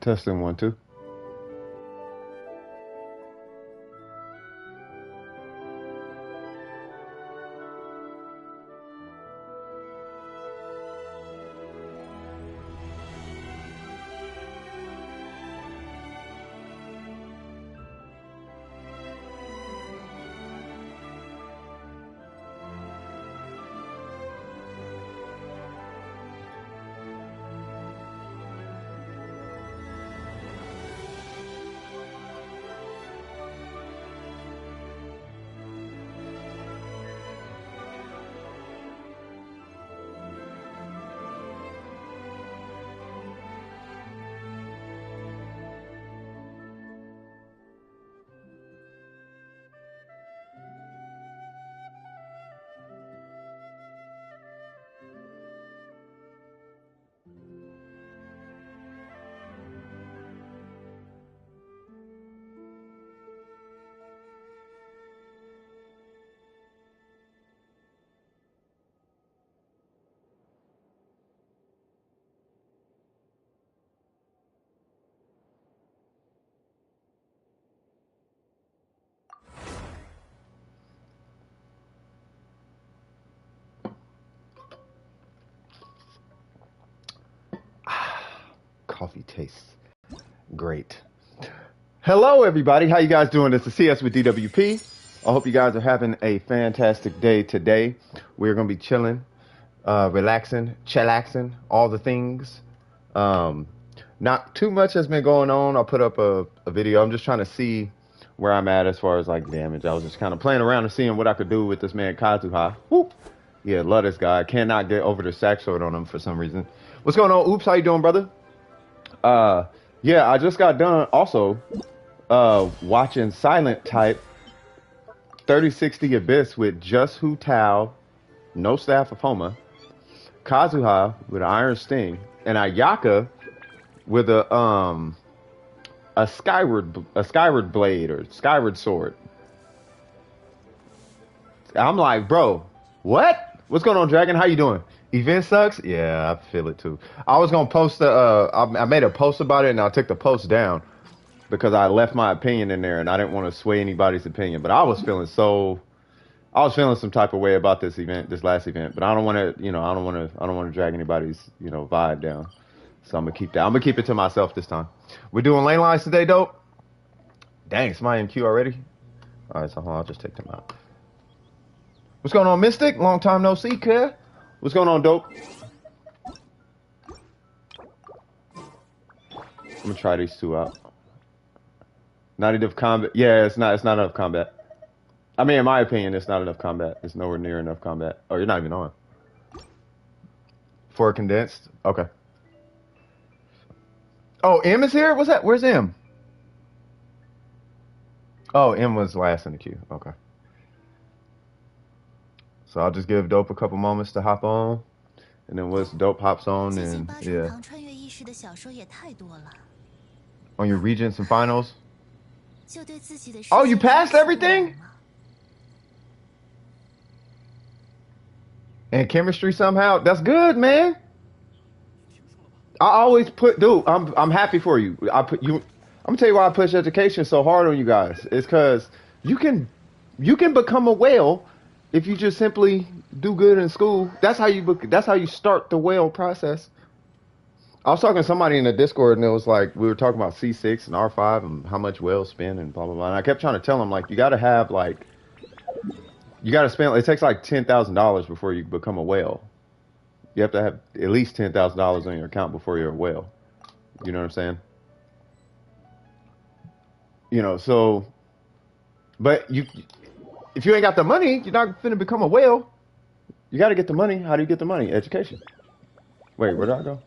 Testing 1, 2. Coffee tastes great. Hello, everybody. How you guys doing? This is CS with DWP. I hope you guys are having a fantastic day today. We're going to be chilling, relaxing, chillaxing, all the things. Not too much has been going on. I'll put up a video. I'm just trying to see where I'm at as far as like damage. I was just kind of playing around and seeing what I could do with this man Kazuha. Whoop. Yeah, love this guy. I cannot get over the sack sword on him for some reason. What's going on? Oops, how you doing, brother? Yeah, I just got done also watching Silent Type 3060 Abyss with Just Hu Tao, no Staff of Homa, Kazuha with an Iron Sting, and Ayaka with a skyward blade or skyward sword. I'm like, bro, what? What's going on, Dragon? How you doing? Event sucks? Yeah, I feel it too. I was gonna post I made a post about it and I took the post down because I left my opinion in there and I didn't want to sway anybody's opinion. But I was feeling some type of way about this last event. But I don't want to, I don't want to drag anybody's, vibe down. So I'm gonna keep that. I'm gonna keep it to myself this time. We're doing lane lines today, dope. Dang, somebody in queue already. All right, so hold on, I'll just take them out. What's going on, Mystic? Long time no see, kid. What's going on, dope? I'm gonna try these two out. Not enough combat. Yeah, it's not enough combat. I mean, in my opinion, it's not enough combat. It's nowhere near enough combat. Oh, you're not even on. For condensed? Okay. Oh, M is here? What's that? Where's M? Oh, M was last in the queue. Okay. So I'll just give Dope a couple moments to hop on. And then once Dope hops on, and yeah. On your Regents and Finals? Oh, you passed everything? And chemistry somehow? That's good, man. I always put, dude, I'm happy for you. I'm gonna tell you why I push education so hard on you guys. It's because you can become a whale if you just simply do good in school. That's how you start the whale process. I was talking to somebody in the Discord and it was like, we were talking about C6 and R5 and how much whales spend and blah, blah, blah. And I kept trying to tell them, like, you got to spend, it takes like $10,000 before you become a whale. You have to have at least $10,000 on your account before you're a whale. You know what I'm saying? So, but if you ain't got the money, you're not finna become a whale. You got to get the money. How do you get the money? Education. Wait, where did I go?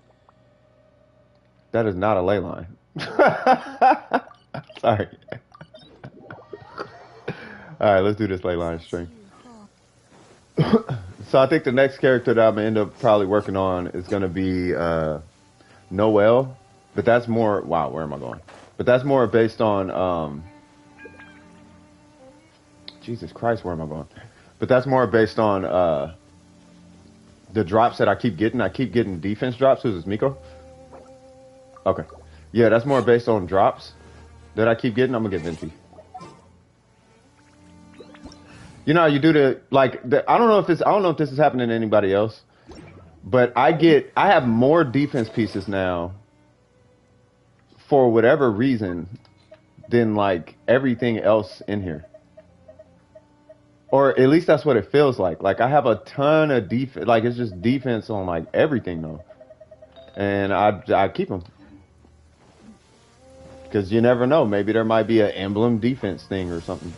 That is not a ley line. Sorry. All right, let's do this ley line string. So I think the next character that I'm going to end up probably working on is going to be Noelle. But that's more... Wow, where am I going? But that's more based on... Jesus Christ, where am I going? But that's more based on the drops that I keep getting. I keep getting defense drops. Who's this, Miko? Okay. Yeah, that's more based on drops that I keep getting. I'm gonna get Venti. You know how you do I don't know if this is happening to anybody else, but I have more defense pieces now for whatever reason than like everything else in here. Or at least that's what it feels like. Like I have a ton of defense, like it's just defense on like everything though. And I keep them. Because you never know, maybe there might be an emblem defense thing or something.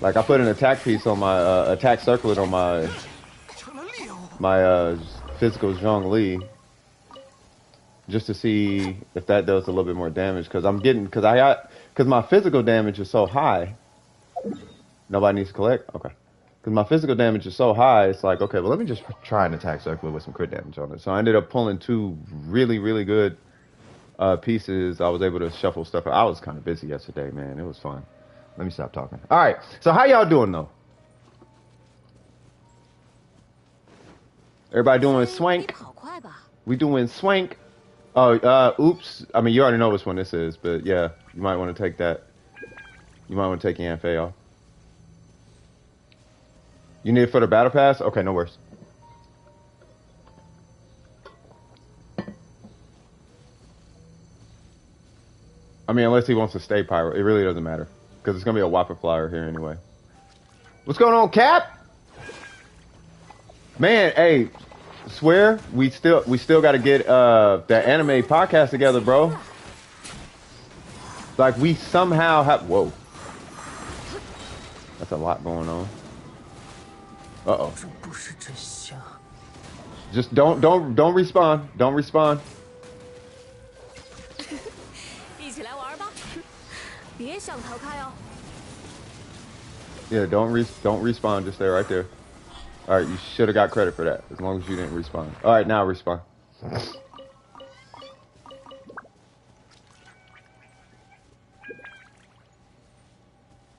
Like I put an attack piece on my attack circlet on my physical Zhongli just to see if that does a little bit more damage because my physical damage is so high. Nobody needs to collect? Okay. Because my physical damage is so high, it's like, okay, well, let me just try an attack circlet with some crit damage on it. So I ended up pulling two really, really good pieces. I was able to shuffle stuff. I was kind of busy yesterday, man. It was fun. Let me stop talking. All right. So how y'all doing, though? Everybody doing swank? We doing swank? Oh, oops. I mean, you already know which one this is, but yeah, you might want to take that. You might want to take Yanfei off. You need it for the battle pass? Okay, no worries. I mean, unless he wants to stay pyro, it really doesn't matter because it's gonna be a whopper flyer here anyway. What's going on, Cap? Man, hey, swear we still got to get that anime podcast together, bro. Like we somehow have. Whoa, that's a lot going on. Uh-oh. Just don't respawn. Don't respawn. Yeah, don't respawn. Just stay right there. All right, you should have got credit for that as long as you didn't respawn. All right, now respawn.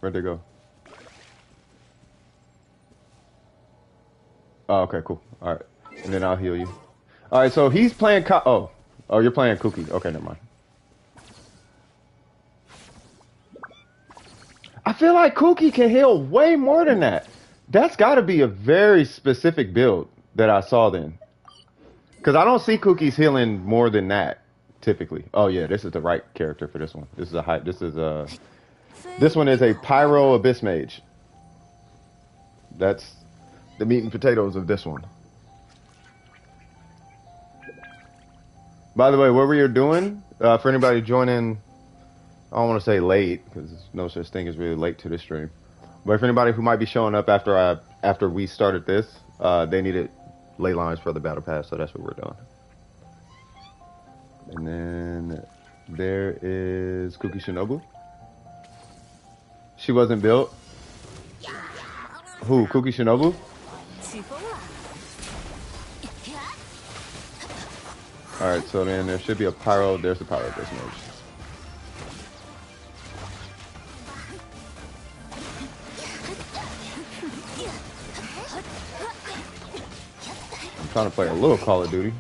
Where'd they go? Oh, okay, cool. All right. And then I'll heal you. All right, so he's playing... Oh, you're playing Cookie. Okay, never mind. I feel like Cookie can heal way more than that. That's got to be a very specific build that I saw then. Because I don't see Cookie's healing more than that, typically. Oh, yeah, this is the right character for this one. This is This one is a Pyro Abyss Mage. That's the meat and potatoes of this one. By the way, what we are doing, for anybody joining, I don't want to say late, because there's no such thing as really late to this stream. But for anybody who might be showing up after we started this, they needed ley lines for the battle pass, so that's what we're doing. And then there is Cookie Shinobu. She wasn't built. Who? Cookie Shinobu? Alright, so then there should be a pyro. There's the pyro Abyss Mage. I'm trying to play a little Call of Duty.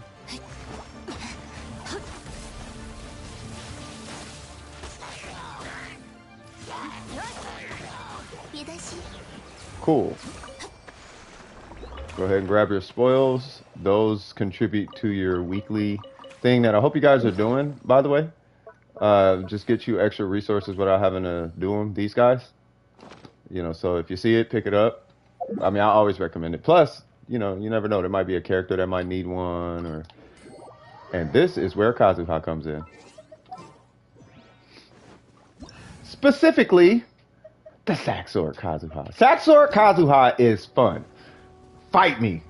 Cool. Go ahead and grab your spoils. Those contribute to your weekly thing that I hope you guys are doing, by the way. Just get you extra resources without having to do them, these guys. You know, so if you see it, pick it up. I mean, I always recommend it. Plus, you know, you never know. There might be a character that might need one. And this is where Kazuha comes in. Specifically, the Saxord Kazuha. Saxord Kazuha is fun. Fight me.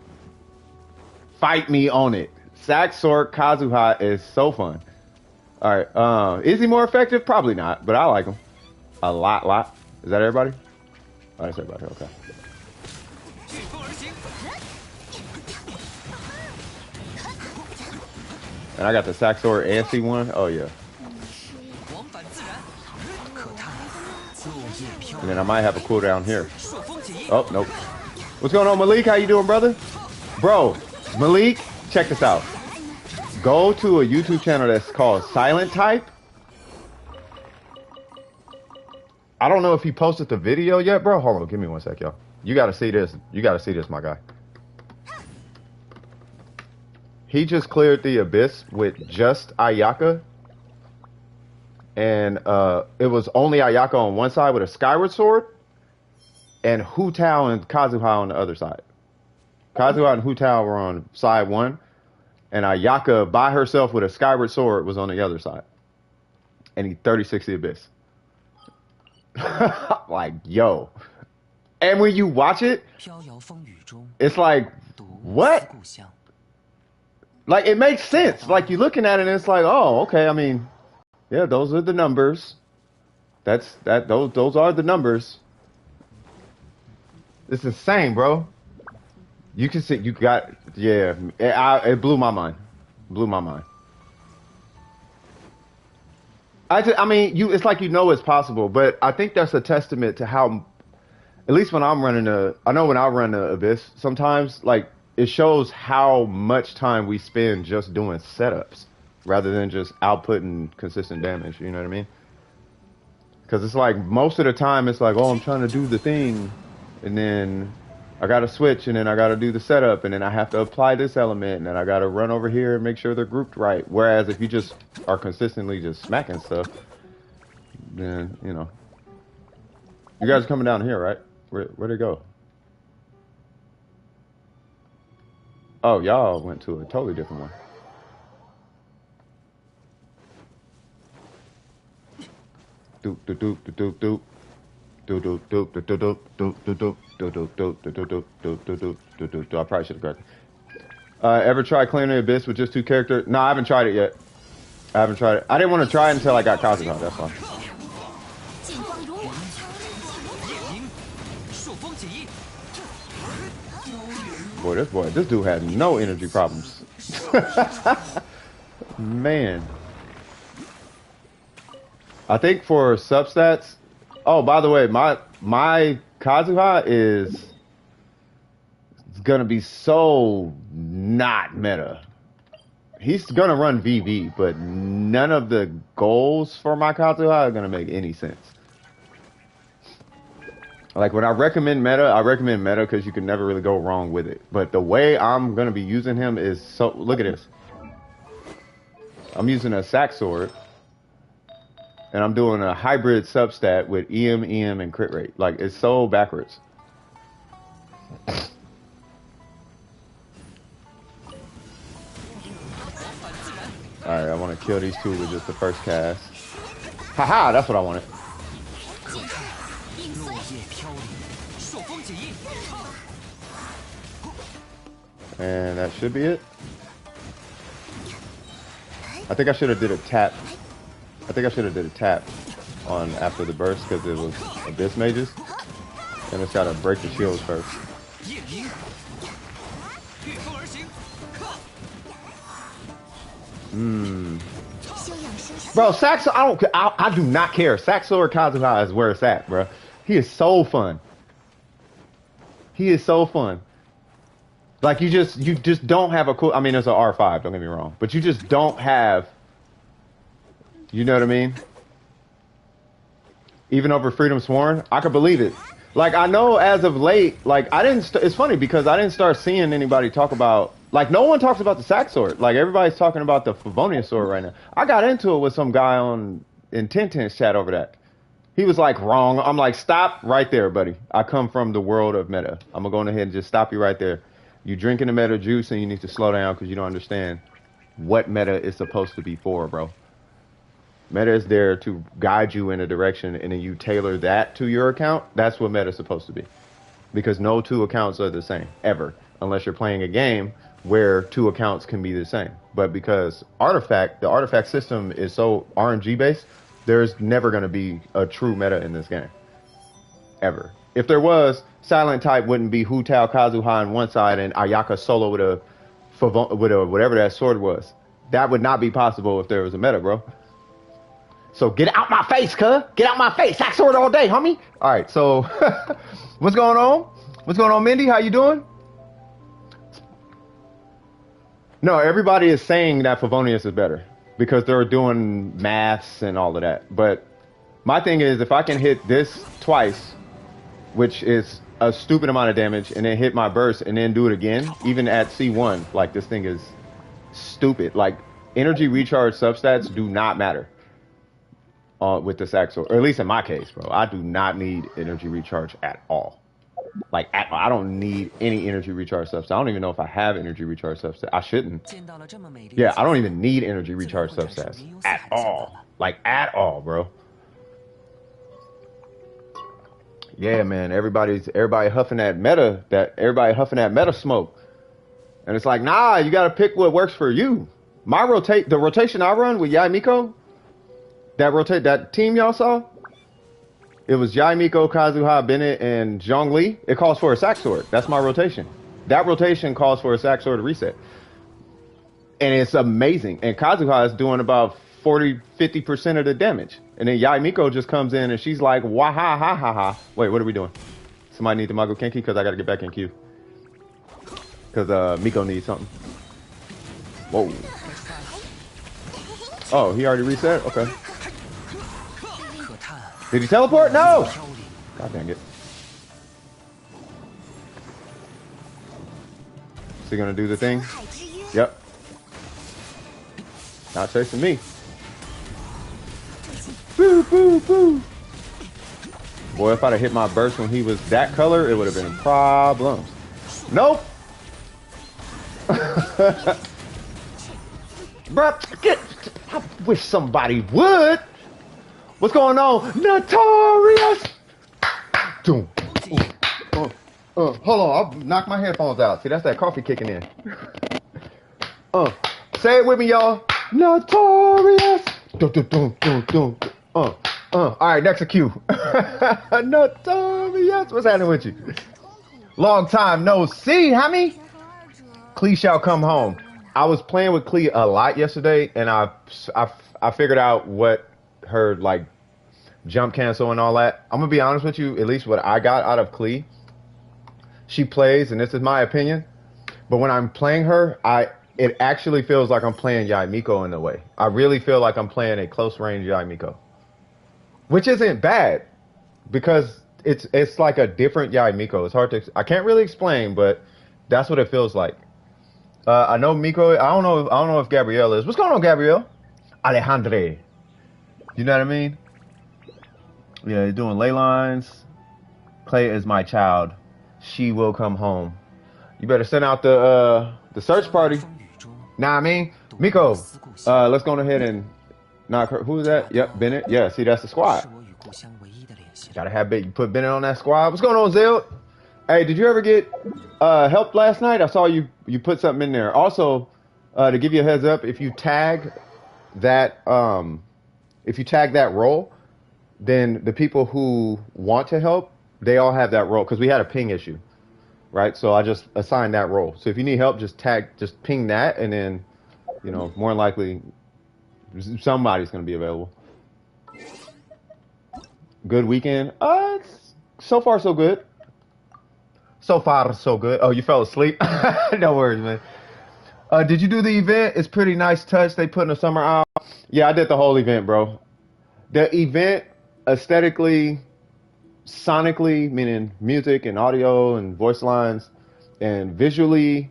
Fight me on it. Saxord Kazuha is so fun. Alright, is he more effective? Probably not, but I like him. A lot. Is that everybody? Oh, that's everybody, okay. And I got the Saxord Ansi one. Oh, yeah. And then I might have a cooldown here. Oh, nope. What's going on, Malik? How you doing, brother? Bro, Malik, check this out. Go to a YouTube channel that's called Silent Type. I don't know if he posted the video yet, bro. Hold on, give me one sec, y'all. You gotta see this. You gotta see this, my guy. He just cleared the abyss with just Ayaka. And it was only Ayaka on one side with a skyward sword. And Hu Tao and Kazuha on the other side. Kazuha and Hu Tao were on side one. And Ayaka by herself with a skyward sword was on the other side. And he 36 the abyss. Like, yo. And when you watch it, it's like, what? Like, it makes sense. Like, you're looking at it and it's like, oh, okay, I mean, yeah, those are the numbers. Those are the numbers. It's insane, bro. You can see, you got, yeah, it blew my mind. Blew my mind. I mean, it's like, you know, it's possible, but I think that's a testament to how, at least when I'm running I know when I run the Abyss, sometimes, like, it shows how much time we spend just doing setups rather than just outputting consistent damage, you know what I mean? Because it's like, most of the time, it's like, oh, I'm trying to do the thing, and then I got to switch, and then I got to do the setup, and then I have to apply this element, and then I got to run over here and make sure they're grouped right. Whereas if you just are consistently just smacking stuff, then, you know. You guys are coming down here, right? Where'd it go? Oh, y'all went to a totally different one. Doop, doop, doop, doop, doop. I probably should have grabbed it. Ever try clearing the abyss with just two characters? No, I haven't tried it yet. I haven't tried it. I didn't want to try it until I got Kazuha. That's fine. Boy, this dude had no energy problems. Man. I think for substats. Oh, by the way, my Kazuha is gonna be so not meta. He's gonna run VV, but none of the goals for my Kazuha are gonna make any sense. Like, when I recommend meta because you can never really go wrong with it. But the way I'm gonna be using him is so. Look at this. I'm using a sack sword. And I'm doing a hybrid substat with EM, and crit rate. Like, it's so backwards. Alright, I want to kill these two with just the first cast. Haha, that's what I wanted. And that should be it. I think I should have did a tap. I think I should have did a tap on after the burst because it was Abyss Mages. And it's got to break the shields first. Bro, Saxo, I do not care. Saxo or Kazuha is where it's at, bro. He is so fun. He is so fun. Like, you just don't have a cool, I mean, it's an R5, don't get me wrong. But you just don't have, you know what I mean? Even over Freedom Sworn, I could believe it. Like, I know as of late, like, it's funny because I didn't start seeing anybody talk about, like, no one talks about the sack sword. Like, everybody's talking about the Favonius sword right now. I got into it with some guy in Tintin's chat over that. He was like, wrong. I'm like, stop right there, buddy. I come from the world of meta. I'm going to go ahead and just stop you right there. You're drinking the meta juice and you need to slow down because you don't understand what meta is supposed to be for, bro. Meta is there to guide you in a direction, and then you tailor that to your account. That's what meta is supposed to be. Because no two accounts are the same, ever. Unless you're playing a game where two accounts can be the same. But because the artifact system is so RNG based, there's never going to be a true meta in this game. Ever. If there was, Silent Type wouldn't be Hu Tao Kazuha on one side and Ayaka solo with a whatever that sword was. That would not be possible if there was a meta, bro. So get out my face, cuz. Get out my face. Sack sword all day, homie. All right, so what's going on? What's going on, Mindy? How you doing? No, everybody is saying that Favonius is better because they're doing maths and all of that. But my thing is, if I can hit this twice, which is a stupid amount of damage, and then hit my burst and then do it again, even at C1, like this thing is stupid. Like energy recharge substats do not matter with this Axel, or at least in my case, bro. I do not need energy recharge at all. Like I don't need any energy recharge substats. I don't even know if I have energy recharge substats. I shouldn't. Yeah, I don't even need energy recharge substats at all. Like at all, bro. Yeah, man. Everybody huffing that meta smoke, and it's like, nah, you got to pick what works for you. The rotation I run with Yai Miko, that team y'all saw, it was Yai Miko, Kazuha, Bennett, and Zhongli. It calls for a sack sword. That's my rotation. That rotation calls for a sack sword to reset, and it's amazing. And Kazuha is doing about 40-50% of the damage. And then Yai Miko just comes in and she's like, wah ha ha ha ha. Wait, what are we doing? Somebody need the Mago Kenki because I got to get back in queue. Because Miko needs something. Whoa. Oh, he already reset? Okay. Did he teleport? No! God dang it. Is he going to do the thing? Yep. Not chasing me. Boo, boo, boo. Boy, if I'd have hit my burst when he was that color, it would have been problems. Nope. Bruh, I wish somebody would. What's going on? Notorious. Doom. Hold on, I'll knock my headphones out. See, that's that coffee kicking in. Say it with me, y'all. Notorious. All right, next queue. Notorious. What's happening with you? Long time no see, homie. Klee shall come home. I was playing with Klee a lot yesterday, and I figured out what her like jump cancel and all that. I'm gonna be honest with you. At least what I got out of Klee, she plays, and this is my opinion. But when I'm playing her, it actually feels like I'm playing Yai Miko in a way. I really feel like I'm playing a close range Yai Miko, which isn't bad because it's like a different Yai Miko. It's hard to, I can't really explain, but that's what it feels like. I know Miko. I don't know if Gabrielle is. What's going on, Gabrielle? Alejandre. You know what I mean? Yeah, you're doing ley lines. Clay is my child. She will come home. You better send out the search party. Nah, I mean, Miko, let's go ahead and knock her. Who is that? Yep, Bennett. Yeah, see, that's the squad. Gotta have Bennett. You put Bennett on that squad. What's going on, Zeld? Hey, did you ever get help last night? I saw you put something in there. Also, to give you a heads up, if you tag that role, then the people who want to help, they all have that role because we had a ping issue. Right, so I just assigned that role. So if you need help, just ping that, and then, more than likely, somebody's gonna be available. Good weekend. So far so good. So far so good. Oh, you fell asleep? No worries, man. Did you do the event? It's pretty nice touch. They put in a summer out. Yeah, I did the whole event, bro. The event aesthetically, sonically, meaning music and audio and voice lines, and visually,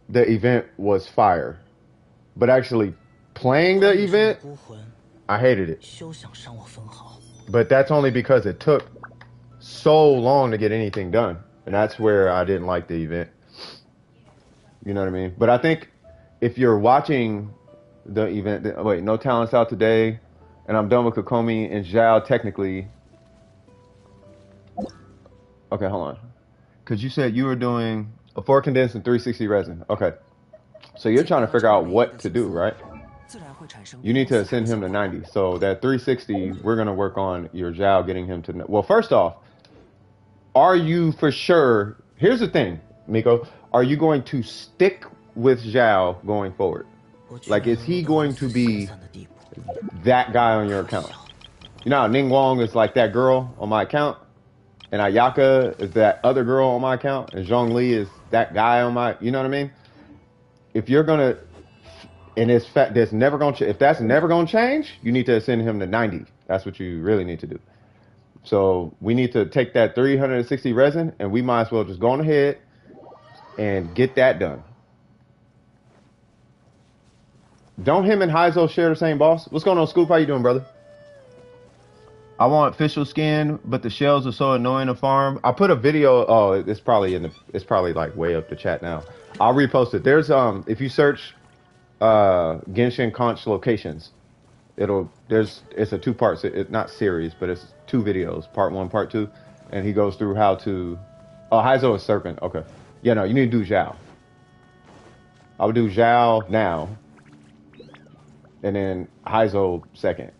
the event was fire. But actually playing the event, I hated it. But that's only because it took so long to get anything done. And that's where I didn't like the event. You know what I mean? But I think if you're watching the event, wait, no talents out today, and I'm done with Kokomi and Xiao technically. Okay, hold on. Because you said you were doing a 4 condensed and 360 resin. Okay. So you're trying to figure out what to do, right? You need to send him to 90. So that 360, we're going to work on your Xiao getting him to... Well, first off, are you for sure... Here's the thing, Miko. Are you going to stick with Xiao going forward? Like, is he going to be that guy on your account. You know how Ning Wong is like that girl on my account, and Ayaka is that other girl on my account, and Zhongli is that guy on my. You know what I mean? If you're gonna, and it's that's never gonna. If that's never gonna change, you need to send him to 90. That's what you really need to do. So we need to take that 360 resin, and we might as well just go on ahead and get that done. Don't him and Heizou share the same boss? What's going on, Scoop? How you doing, brother? I want official skin, but the shells are so annoying to farm. I put a video. Oh, it's probably in the. It's probably like way up the chat now. I'll repost it. There's if you search Genshin Conch locations, it's a two-part. It's not series, but it's 2 videos, part 1, part 2, and he goes through how to. Oh, Heizou is serpent. Okay, yeah, no, you need to do Xiao. I would do Xiao now, and then Heizou second.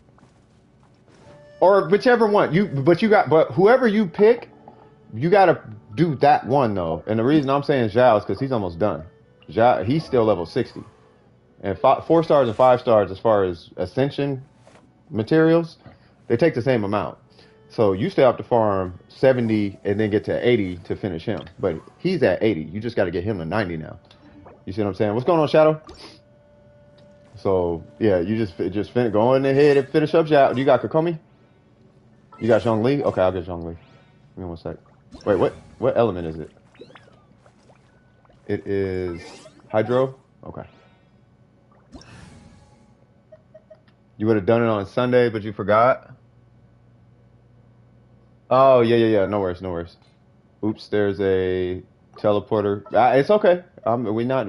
Or whichever one but whoever you pick, you gotta do that one though. And the reason I'm saying Xiao is because he's almost done. Xiao, he's still level 60, and 4 stars and 5 stars as far as Ascension materials, they take the same amount. So you still have to farm 70 and then get to 80 to finish him. But he's at 80. You just got to get him to 90 now. You see what I'm saying? What's going on, Shadow? So yeah, you just go on ahead and finish up Xiao. You got Kokomi? You got Zhongli? Okay, I'll get Zhongli. Give me 1 sec. Wait, what element is it? It is Hydro? Okay. You would have done it on Sunday, but you forgot? Oh, yeah. No worries. Oops, there's a teleporter. It's okay.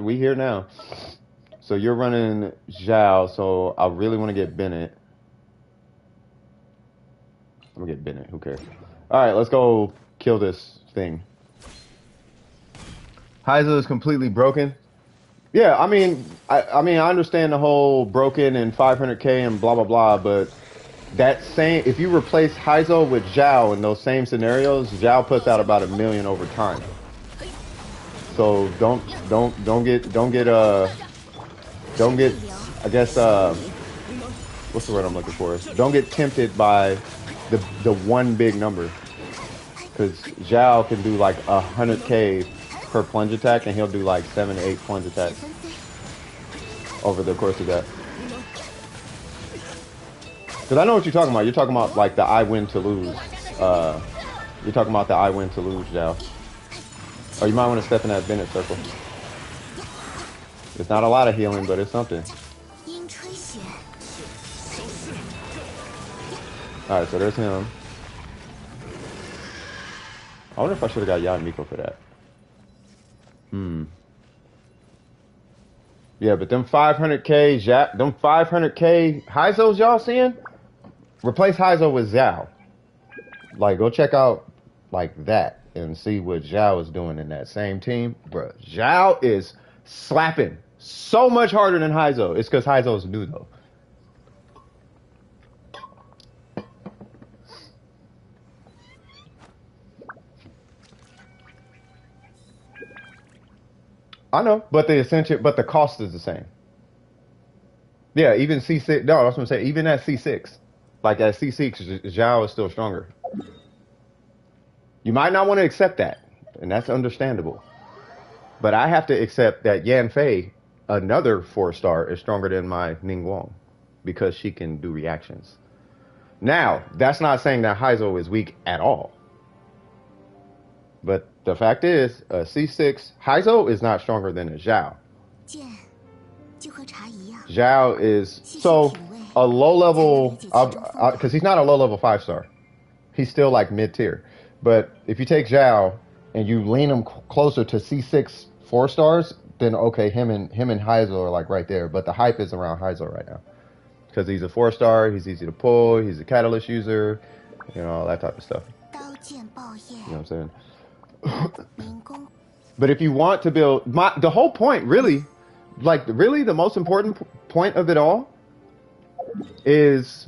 We here now. So you're running Xiao, so I really want to get Bennett. I'm gonna get Bennett. Who cares? All right, let's go kill this thing. Heizou is completely broken. Yeah, I mean, I understand the whole broken and 500k and blah blah blah, but that same if you replace Heizou with Xiao in those same scenarios, Xiao puts out about 1 million over time. So don't get I guess what's the word I'm looking for? Don't get tempted by the one big number, because Xiao can do like 100k per plunge attack, and he'll do like 7 to 8 plunge attacks over the course of that. Because I know what you're talking about. You're talking about like the I win to lose. You're talking about the I win to lose Xiao. Or you might want to step in that Bennett circle. It's not a lot of healing, but it's something. Alright, so there's him. I wonder if I should have got Yamiko for that. Yeah, but them 500k, them 500k Heizous y'all seeing? Replace Heizou with Xiao. Like, go check out like that and see what Xiao is doing in that same team. Bruh, Xiao is slapping so much harder than Heizou. It's because Heizou is new though. I know, but the cost is the same. Yeah, even C6. No, I was gonna say even at C6, like at C6, Xiao is still stronger. You might not want to accept that, and that's understandable. But I have to accept that Yan Fei, another 4-star, is stronger than my Ning Wong because she can do reactions. Now, that's not saying that Heizou is weak at all. But the fact is, a C6 Heizou is not stronger than a Xiao. Xiao is so a low level, because he's not a low level 5-star. He's still like mid tier. But if you take Xiao and you lean him closer to C6 4-stars, then okay, him and Heizou are like right there. But the hype is around Heizou right now because he's a 4-star. He's easy to pull. He's a catalyst user. You know, all that type of stuff. You know what I'm saying? But if you want to build the whole point, really the most important point of it all is,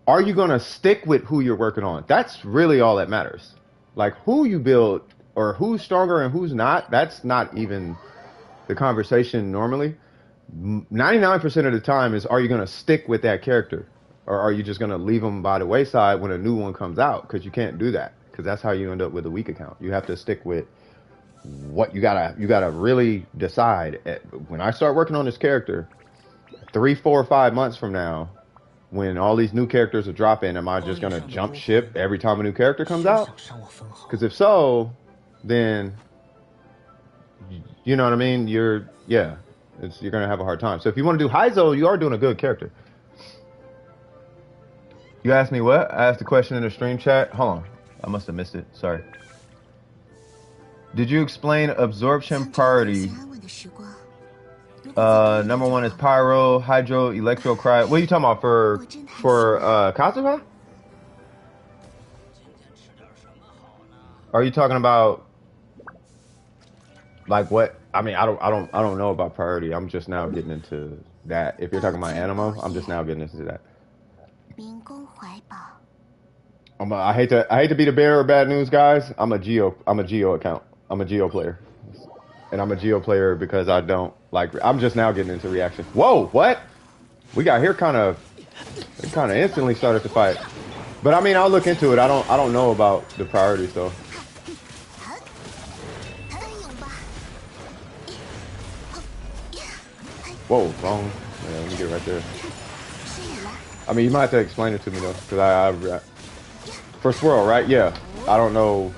are you going to stick with who you're working on? That's really all that matters. Like, who you build or who's stronger and who's not, that's not even the conversation normally. 99% of the time is, are you going to stick with that character, or are you just going to leave them by the wayside when a new one comes out? Because you can't do that, because that's how you end up with a weak account. You have to stick with what you gotta really decide. When I start working on this character 3, 4, 5 months from now, when all these new characters are dropping, am I just gonna jump ship every time a new character comes out? Because if so, then you know what I mean. You're gonna have a hard time. So if you want to do Heizou, you are doing a good character. You asked me what? I asked the question in the stream chat. Hold on, I must have missed it. Sorry. Did you explain absorption priority? Number 1 is pyro, hydro, electro, cry. What are you talking about for Kazuha? Are you talking about like what? I mean, I don't know about priority. I'm just now getting into that. If you're talking about animo, I'm just now getting into that. I hate to be the bearer of bad news, guys. I'm a Geo account. I'm a Geo player. And I'm a Geo player because I don't like. I'm just now getting into reaction. Whoa, what? We got here kind of instantly started to fight. But I mean, I'll look into it. I don't know about the priorities though. Whoa, wrong. Yeah, let me get right there. I mean, you might have to explain it to me though, because I for Swirl, right? Yeah, I don't know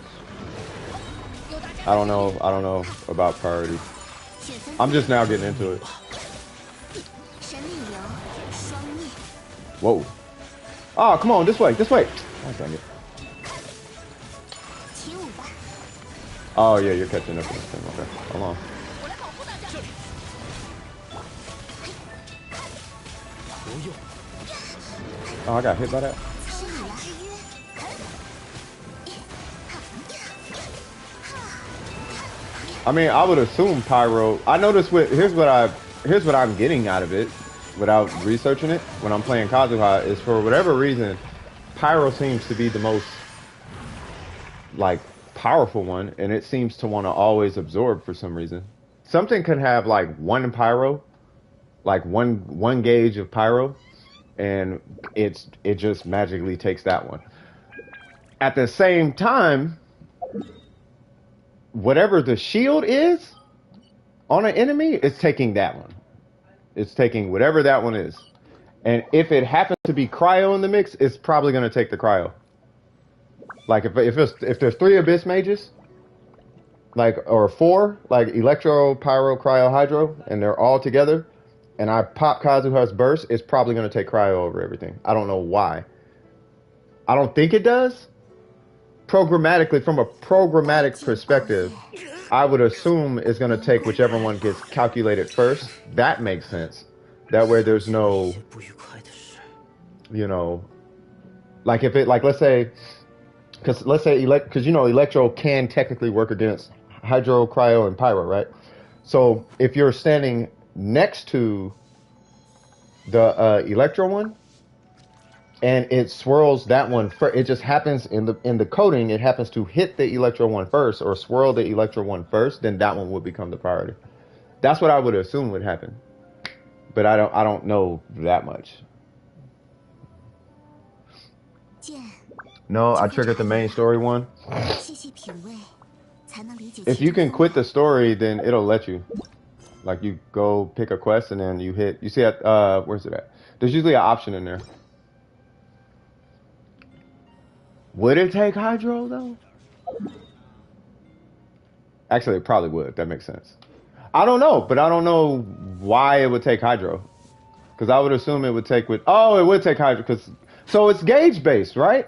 about priority. I'm just now getting into it. Whoa. Oh, come on, this way. Oh, dang it. Oh, yeah, you're catching up. Okay, hold on. Oh, I got hit by that. I mean, I would assume pyro. I noticed here's what I'm getting out of it without researching it when I'm playing Kazuha is, for whatever reason, pyro seems to be the most like powerful one, and it seems to want to always absorb for some reason. Something could have like one pyro, like one gauge of pyro, and it just magically takes that one. At the same time, whatever the shield is on an enemy, it's taking that one. It's taking whatever that one is. And if it happens to be cryo in the mix, it's probably going to take the cryo. Like if there's 3 abyss mages, like, or 4, like electro, pyro, cryo, hydro, and they're all together, and I pop Kazuha's burst, it's probably going to take cryo over everything. I don't know why. I don't think it does. Programmatically, from a programmatic perspective, I would assume it's going to take whichever one gets calculated first. That makes sense. That way there's no, you know, like if it, like let's say electro can technically work against hydro, cryo, and pyro, right? So if you're standing next to the electro one, and it swirls that one first, it just happens in the coding, it happens to hit the electro one first or swirl the electro one first, then that one would become the priority. That's what I would assume would happen. But I don't know that much. No, I triggered the main story one. If you can quit the story, then it'll let you. Like you go pick a quest and then you see at where's it at? There's usually an option in there. Would it take hydro though? Actually, it probably would. That makes sense. I don't know, but I don't know why it would take hydro. Because I would assume it would take it would take hydro. So it's gauge based, right?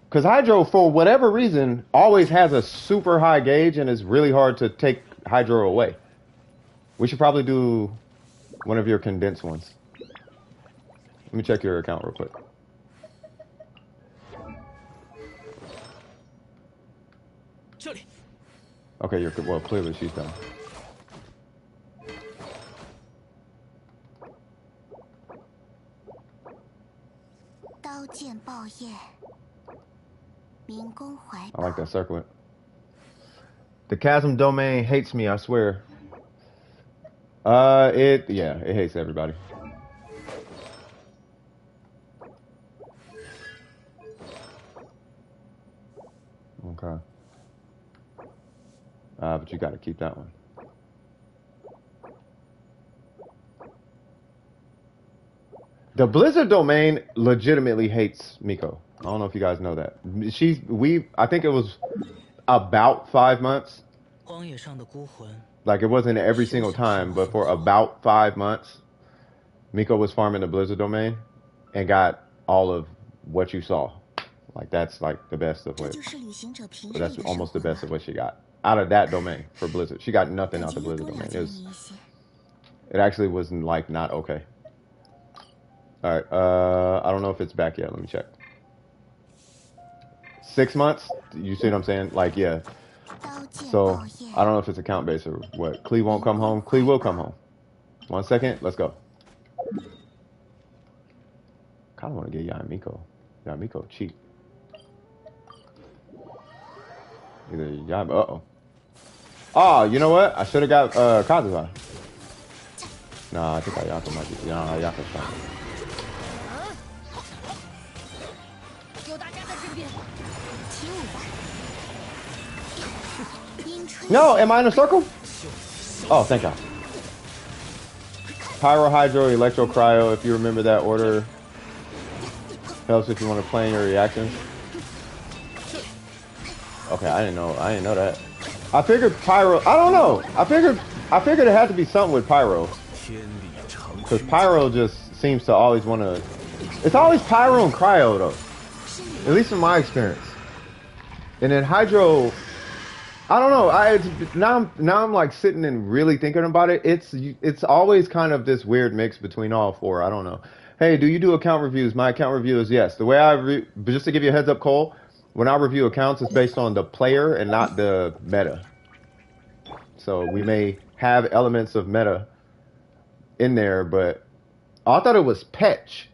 Because hydro, for whatever reason, always has a super high gauge, and it's really hard to take hydro away. We should probably do one of your condensed ones. Let me check your account real quick. Okay, you're good. Well, clearly she's done. I like that circlet. The chasm domain hates me, I swear. It hates everybody. Okay. But you got to keep that one. The Blizzard domain legitimately hates Miko. I don't know if you guys know that. I think it was about 5 months. Like it wasn't every single time, but for about 5 months, Miko was farming the Blizzard domain and got all of what you saw. Like that's like the best of what. That's almost the best of what she got out of that domain for Blizzard. She got nothing out the Blizzard domain. It actually was like not okay. All right. I don't know if it's back yet. Let me check. 6 months. You see what I'm saying? Like yeah. So I don't know if it's account based or what. Klee won't come home. Klee will come home. 1 second. Let's go. Kind of want to get Yamiko. Yamiko cheap. Either Yam. Oh, you know what? I should have got Kazuha. Nah, I think Ayaka might be. Yeah, Ayaka's fine. No, am I in a circle? Oh, thank God. Pyro, Hydro, Electro, Cryo, if you remember that order. Helps if you want to plan your reactions. Okay, I didn't know that. I figured Pyro, I don't know. I figured it had to be something with Pyro. Because Pyro just seems to always want to... It's always Pyro and Cryo, though. At least in my experience. And then Hydro... I don't know. Now I'm like sitting and really thinking about it. It's always kind of this weird mix between all four. I don't know. Hey, do you do account reviews? My account review is yes. The way just to give you a heads up, Cole, when I review accounts, it's based on the player and not the meta. So we may have elements of meta in there, but I thought it was Petch.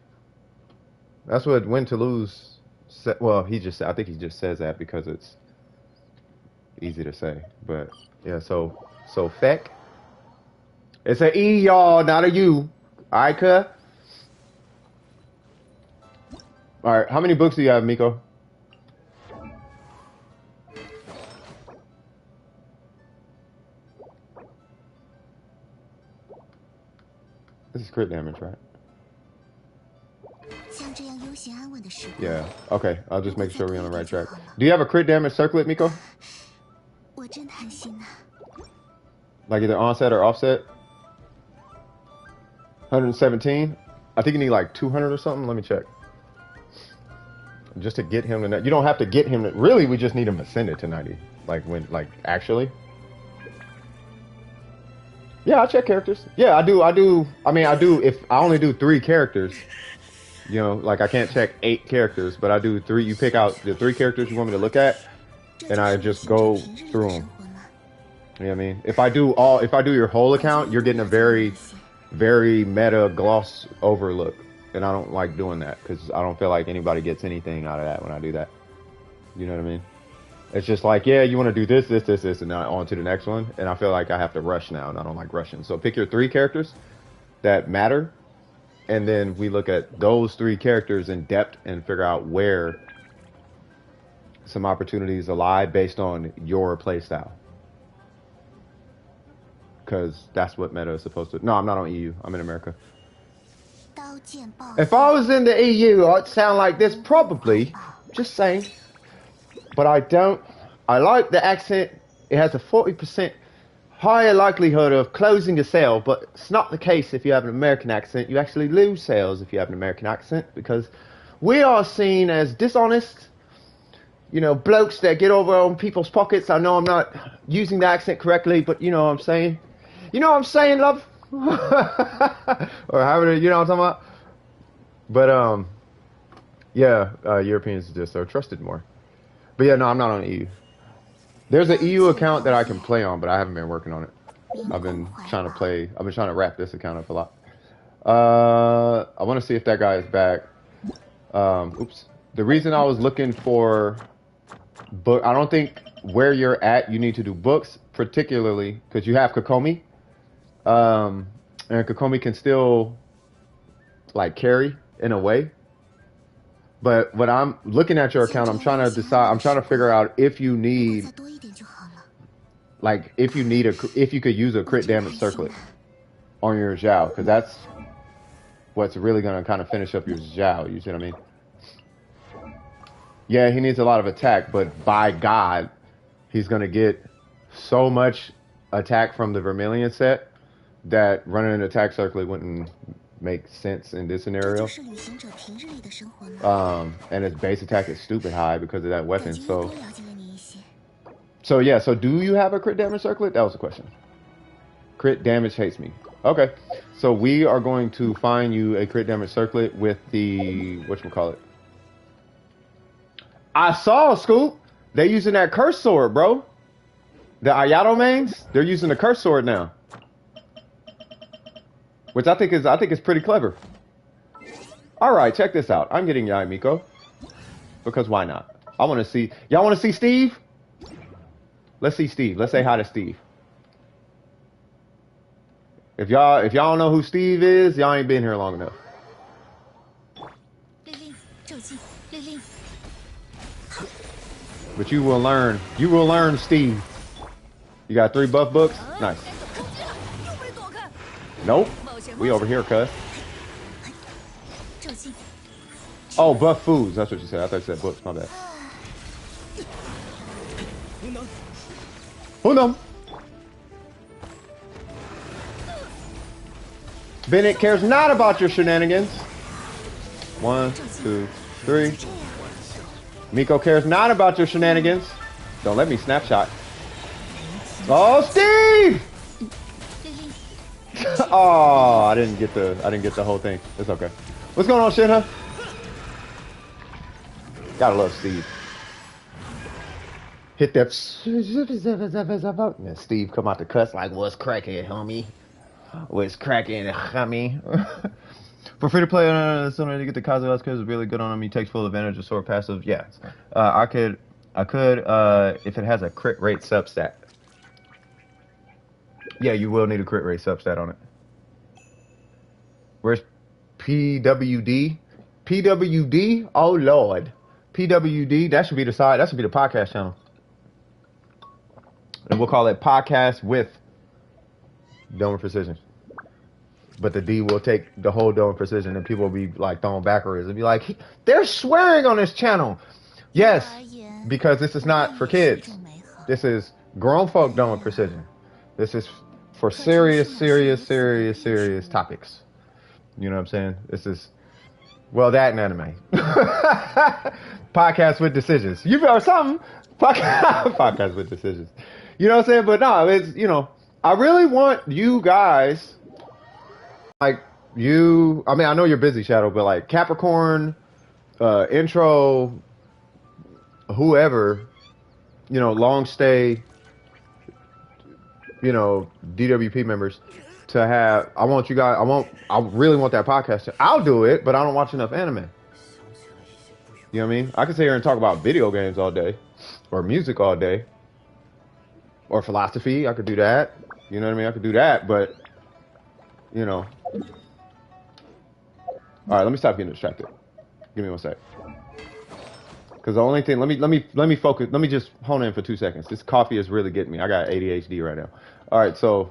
That's what Win to Lose said. Well, I think he just says that because it's easy to say, but yeah, so Feck. It's an E, y'all, not a U. Alright, cuh? Alright, how many books do you have, Miko? This is crit damage, right? Yeah, okay, I'll just make sure we're on the right track. Do you have a crit damage circlet, Miko? Like either onset or offset? 117? I think you need like 200 or something. Let me check. Just to get him to... You don't have to get him to... Really, we just need him ascended to 90. Actually. Yeah, I check characters. Yeah, I do. I mean, I do if I only do 3 characters. You know, like I can't check 8 characters, but I do 3. You pick out the 3 characters you want me to look at, and I just go through them. You know what I mean? If I do your whole account, you're getting a very, very meta gloss overlook. And I don't like doing that because I don't feel like anybody gets anything out of that when I do that. You know what I mean? It's just like, yeah, you want to do this, and then on to the next one. And I feel like I have to rush now, and I don't like rushing. So pick your 3 characters that matter. And then we look at those 3 characters in depth and figure out where some opportunities lie based on your playstyle. Because that's what meta is supposed to... No, I'm not on EU. I'm in America. If I was in the EU, I'd sound like this probably. Just saying. But I don't. I like the accent. It has a 40% higher likelihood of closing a sale, but it's not the case if you have an American accent. You actually lose sales if you have an American accent because we are seen as dishonest, you know, blokes that get over on people's pockets. I know I'm not using the accent correctly, but you know what I'm saying. You know what I'm saying, love? Or however, you know what I'm talking about? But, yeah, Europeans just are trusted more. But yeah, no, I'm not on EU. There's an EU account that I can play on, but I haven't been working on it. I've been trying to wrap this account up a lot. I want to see if that guy is back. Oops. The reason I was looking for book, I don't think where you're at, you need to do books, particularly because you have Kokomi. And Kokomi can still like carry in a way. But when I'm looking at your account, I'm trying to decide. I'm trying to figure out if you need, like, if you could use a crit damage circlet on your Xiao, because that's what's really gonna kind of finish up your Xiao. You see what I mean? Yeah, he needs a lot of attack, but by God, he's gonna get so much attack from the Vermilion set that running an attack circlet wouldn't make sense in this scenario. And his base attack is stupid high because of that weapon. So yeah. So do you have a crit damage circlet? That was the question. Crit damage hates me. Okay. So we are going to find you a crit damage circlet with the whatchamacallit. I saw Scoop. They using that curse sword, bro. The Ayato mains, they're using the curse sword now. Which I think is pretty clever. Alright, check this out. I'm getting Yai Miko. Because why not? I wanna see y'all wanna see Steve? Let's see Steve. Let's say hi to Steve. If y'all don't know who Steve is, y'all ain't been here long enough. But you will learn. You will learn, Steve. You got 3 buff books? Nice. Nope. We over here, cuz. Oh, buff foods. That's what you said. I thought you said books. My bad. Unum. Bennett cares not about your shenanigans. 1, 2, 3. Miko cares not about your shenanigans. Don't let me snapshot. Oh, Steve! Oh, I didn't get the whole thing. It's okay. What's going on, Shinha? Gotta love Steve. Hit that. Yeah, Steve come out the cuss like, what's cracking, homie? What's cracking, homie? For free to play, sooner to get the Kazuha because it's really good on him. He takes full advantage of sword passive. Yeah, I could, if it has a crit rate substat. Yeah, you will need a crit rate substat on it. Where's PWD? PWD? Oh Lord, PWD. That should be the side. That should be the podcast channel, and we'll call it Podcast with Dome Precision. But the D will take the whole Dome Precision, and people will be like thrown backwards and be like, "They're swearing on this channel." Yes, because this is not for kids. This is grown folk Dome Precision. This is for serious topics. You know what I'm saying? This is, well, that and anime. Podcast with decisions. You know something? Podcast with decisions. You know what I'm saying? But no, it's, you know, I really want you guys, like you, I mean, I know you're busy, Shadow, but like Capricorn, intro, whoever, you know, long stay, you know, DWP members to have, I want you guys, I really want that podcast. I'll do it, but I don't watch enough anime. You know what I mean? I can sit here and talk about video games all day, or music all day, or philosophy. I could do that. You know what I mean? I could do that, but, you know. All right, let me stop getting distracted. Give me 1 sec. Because the only thing, let me focus. Let me just hone in for 2 seconds. This coffee is really getting me. I got ADHD right now. All right, so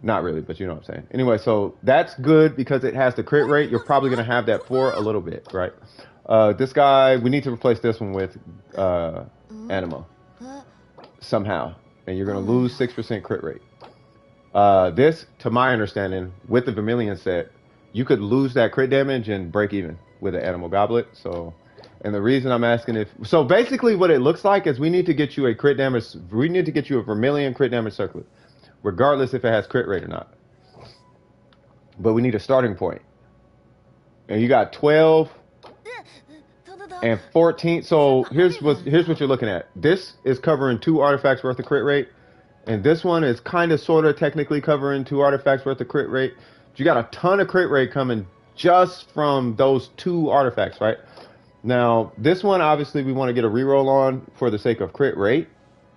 not really, but you know what I'm saying. Anyway, so that's good because it has the crit rate. You're probably gonna have that for a little bit, right? This guy, we need to replace this one with Anima somehow, and you're gonna lose 6% crit rate. This, to my understanding, with the Vermilion set, you could lose that crit damage and break even with an Animal Goblet. So. And the reason I'm asking if, so basically what it looks like is we need to get you a crit damage, we need to get you a Vermilion crit damage circlet, regardless if it has crit rate or not. But we need a starting point. And you got 12 and 14. So here's what you're looking at. This is covering 2 artifacts worth of crit rate. And this one is kind of sort of technically covering 2 artifacts worth of crit rate. But you got a ton of crit rate coming just from those 2 artifacts, right? Now, this one, obviously, we want to get a reroll on for the sake of crit rate.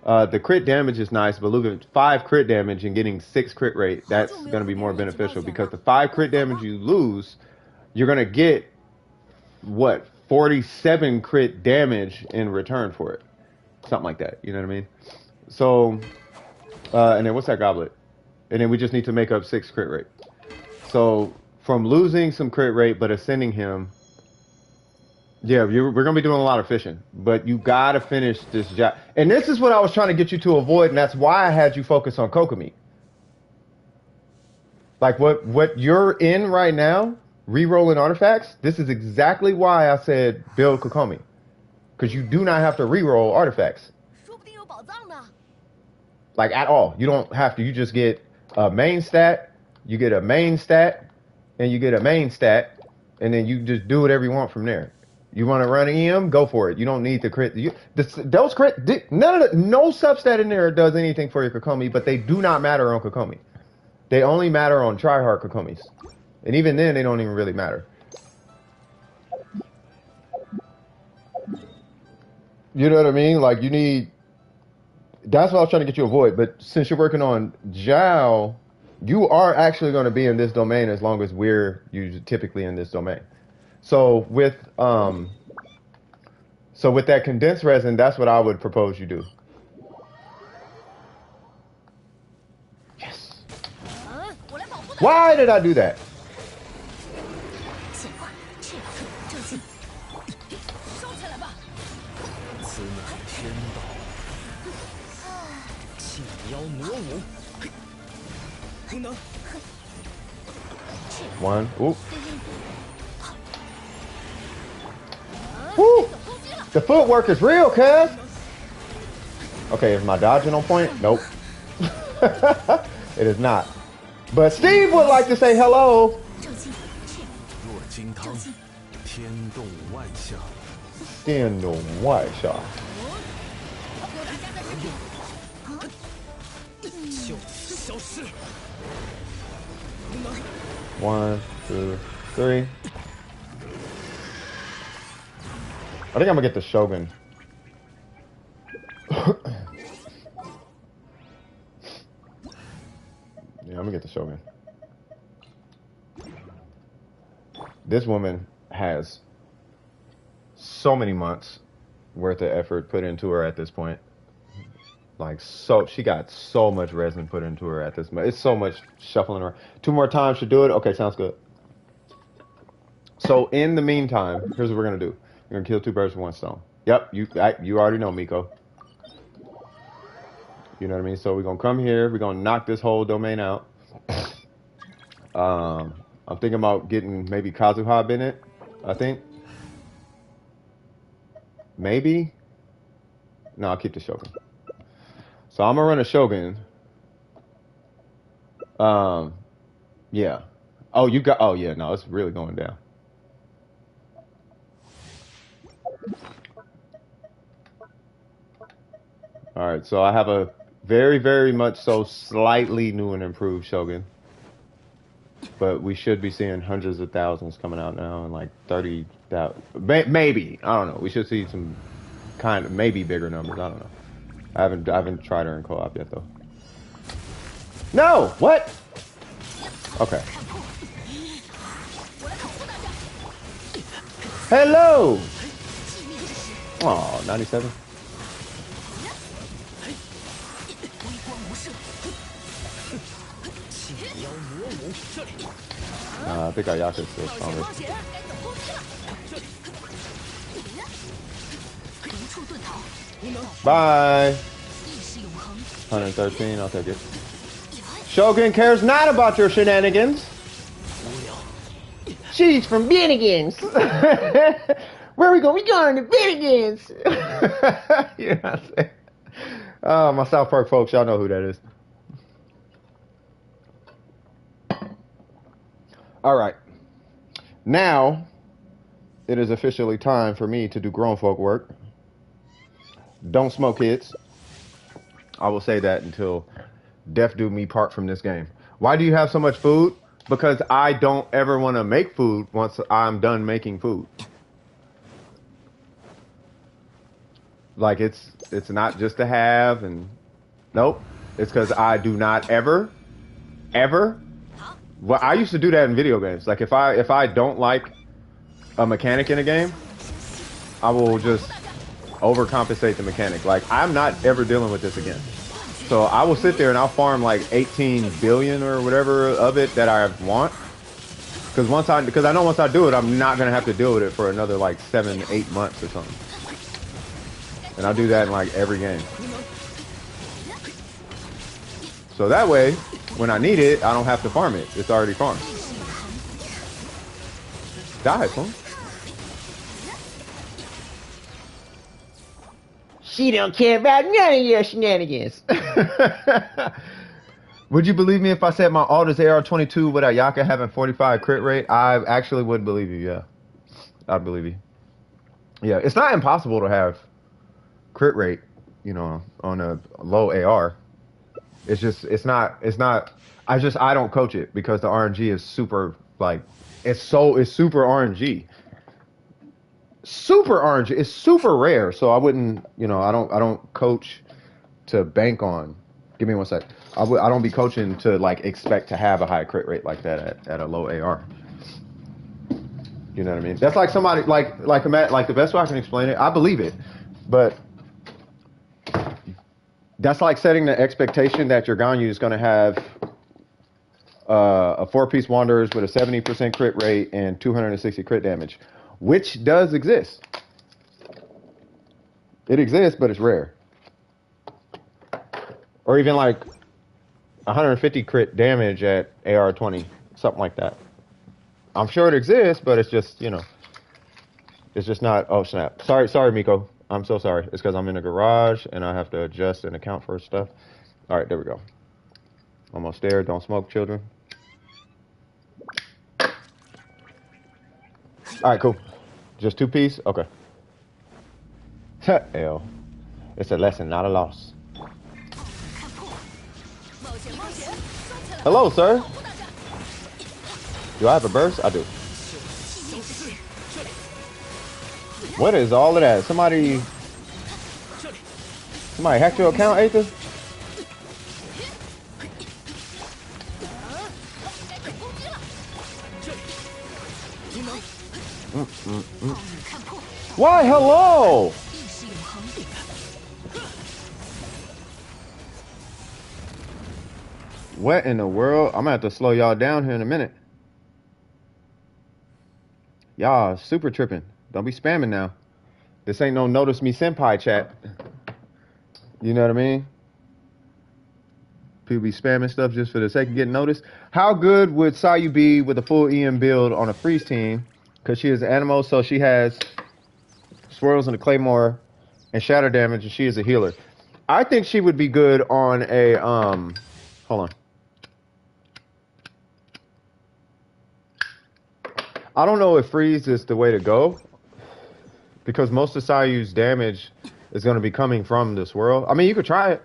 The crit damage is nice, but look at 5 crit damage and getting 6 crit rate. That's going to be more beneficial because the 5 crit damage you lose, you're going to get, what, 47 crit damage in return for it. Something like that. You know what I mean? So, and then what's that goblet? And then we just need to make up 6 crit rate. So, from losing some crit rate but ascending him, yeah, we're going to be doing a lot of fishing, but you got to finish this job. And this is what I was trying to get you to avoid, and that's why I had you focus on Kokomi. Like what you're in right now, re-rolling artifacts, this is exactly why I said build Kokomi. Because you do not have to re-roll artifacts. Like, at all. You don't have to. You just get a main stat, you get a main stat, and you get a main stat, and then you just do whatever you want from there. You want to run EM? Go for it. You don't need the crit. Those crit, no substat in there does anything for your Kokomi, but they do not matter on Kokomi. They only matter on tryhard Kokomis. And even then, they don't even really matter. You know what I mean? Like, you need... That's what I was trying to get you to avoid. But since you're working on Xiao, you are actually going to be in this domain as long as we're typically in this domain. So with that condensed resin, that's what I would propose you do. Yes. Why did I do that? One. Ooh. Woo! The footwork is real, cuz. Okay, is my dodging on point? Nope. It is not. But Steve would like to say hello. One, two, three. I think I'm gonna get the Shogun. Yeah, I'm gonna get the Shogun. This woman has so many months worth of effort put into her at this point. Like, so she got so much resin put into her at this moment. It's so much shuffling around. 2 more times to do it. Okay, sounds good. So in the meantime, here's what we're gonna do. We're gonna kill 2 birds with 1 stone. Yep, you already know, Miko. You know what I mean? So we're gonna come here. We're gonna knock this whole domain out. I'm thinking about getting maybe Kazuha in it. I think. Maybe. No, I'll keep the Shogun. So I'm gonna run a Shogun. Yeah. Oh, you got. Oh, yeah. No, it's really going down. All right. So I have a very, very much so slightly new and improved Shogun, but we should be seeing hundreds of thousands coming out now, and like 30,000. Maybe, I don't know. We should see some kind of maybe bigger numbers. I don't know. I haven't tried her in co-op yet though. No! What? Okay. Hello! Oh, 97. I think our Yaku's still stronger. Bye. 113, I'll take it. Shogun cares not about your shenanigans. She's from Bennigan's. Where are we going? We going to Bennigan's. You know what I'm saying? Oh, my South Park folks, y'all know who that is. All right. Now, it is officially time for me to do grown folk work. Don't smoke, kids. I will say that until death do me part from this game. Why do you have so much food? Because I don't ever want to make food once I'm done making food. Like it's not just to have and nope. It's because I do not ever. Well, I used to do that in video games. Like if I don't like a mechanic in a game, I will just overcompensate the mechanic. Like I'm not ever dealing with this again. So I will sit there and I'll farm like 18 billion or whatever of it that I want. Because I know once I do it, I'm not gonna have to deal with it for another like 7-8 months or something. And I'll do that in like every game. So that way, when I need it, I don't have to farm it. It's already farmed. Die, fool. She don't care about none of your shenanigans. Would you believe me if I said my alt is AR22 with Ayaka having 45 crit rate? I actually would believe you, yeah. I'd believe you. Yeah, it's not impossible to have crit rate, you know, on a low AR. It's not, I don't coach it because the RNG is super, like, it's super RNG. Super RNG. It's super rare, so I wouldn't, you know, I don't coach to bank on. Give me one sec. I don't be coaching to like expect to have a high crit rate like that at a low AR. You know what I mean? That's like somebody like the best way I can explain it. I believe it, but that's like setting the expectation that your Ganyu is going to have a 4-piece Wanderers with a 70% crit rate and 260 crit damage, which does exist. It exists, but it's rare. Or even like 150 crit damage at AR20, something like that. I'm sure it exists, but it's just, you know, it's just not. Oh snap! Sorry, Miko. I'm so sorry. It's because I'm in the garage and I have to adjust and account for stuff. All right, there we go. Almost there. Don't smoke, children. All right, cool. Just 2-piece. Okay. L. It's a lesson, not a loss. Hello, sir. Do I have a burst? I do. What is all of that? Somebody hacked your account, Aether? Why, hello! What in the world? I'm gonna have to slow y'all down here in a minute. Y'all super tripping. Don't be spamming now. This ain't no notice me senpai chat. You know what I mean? People be spamming stuff just for the sake of getting noticed. How good would Sayu be with a full EM build on a freeze team? Because she is an animal, so she has swirls and a claymore and shatter damage, and she is a healer. I think she would be good on a hold on. I don't know if freeze is the way to go because most of Sayu's damage is going to be coming from the swirl. I mean, you could try it,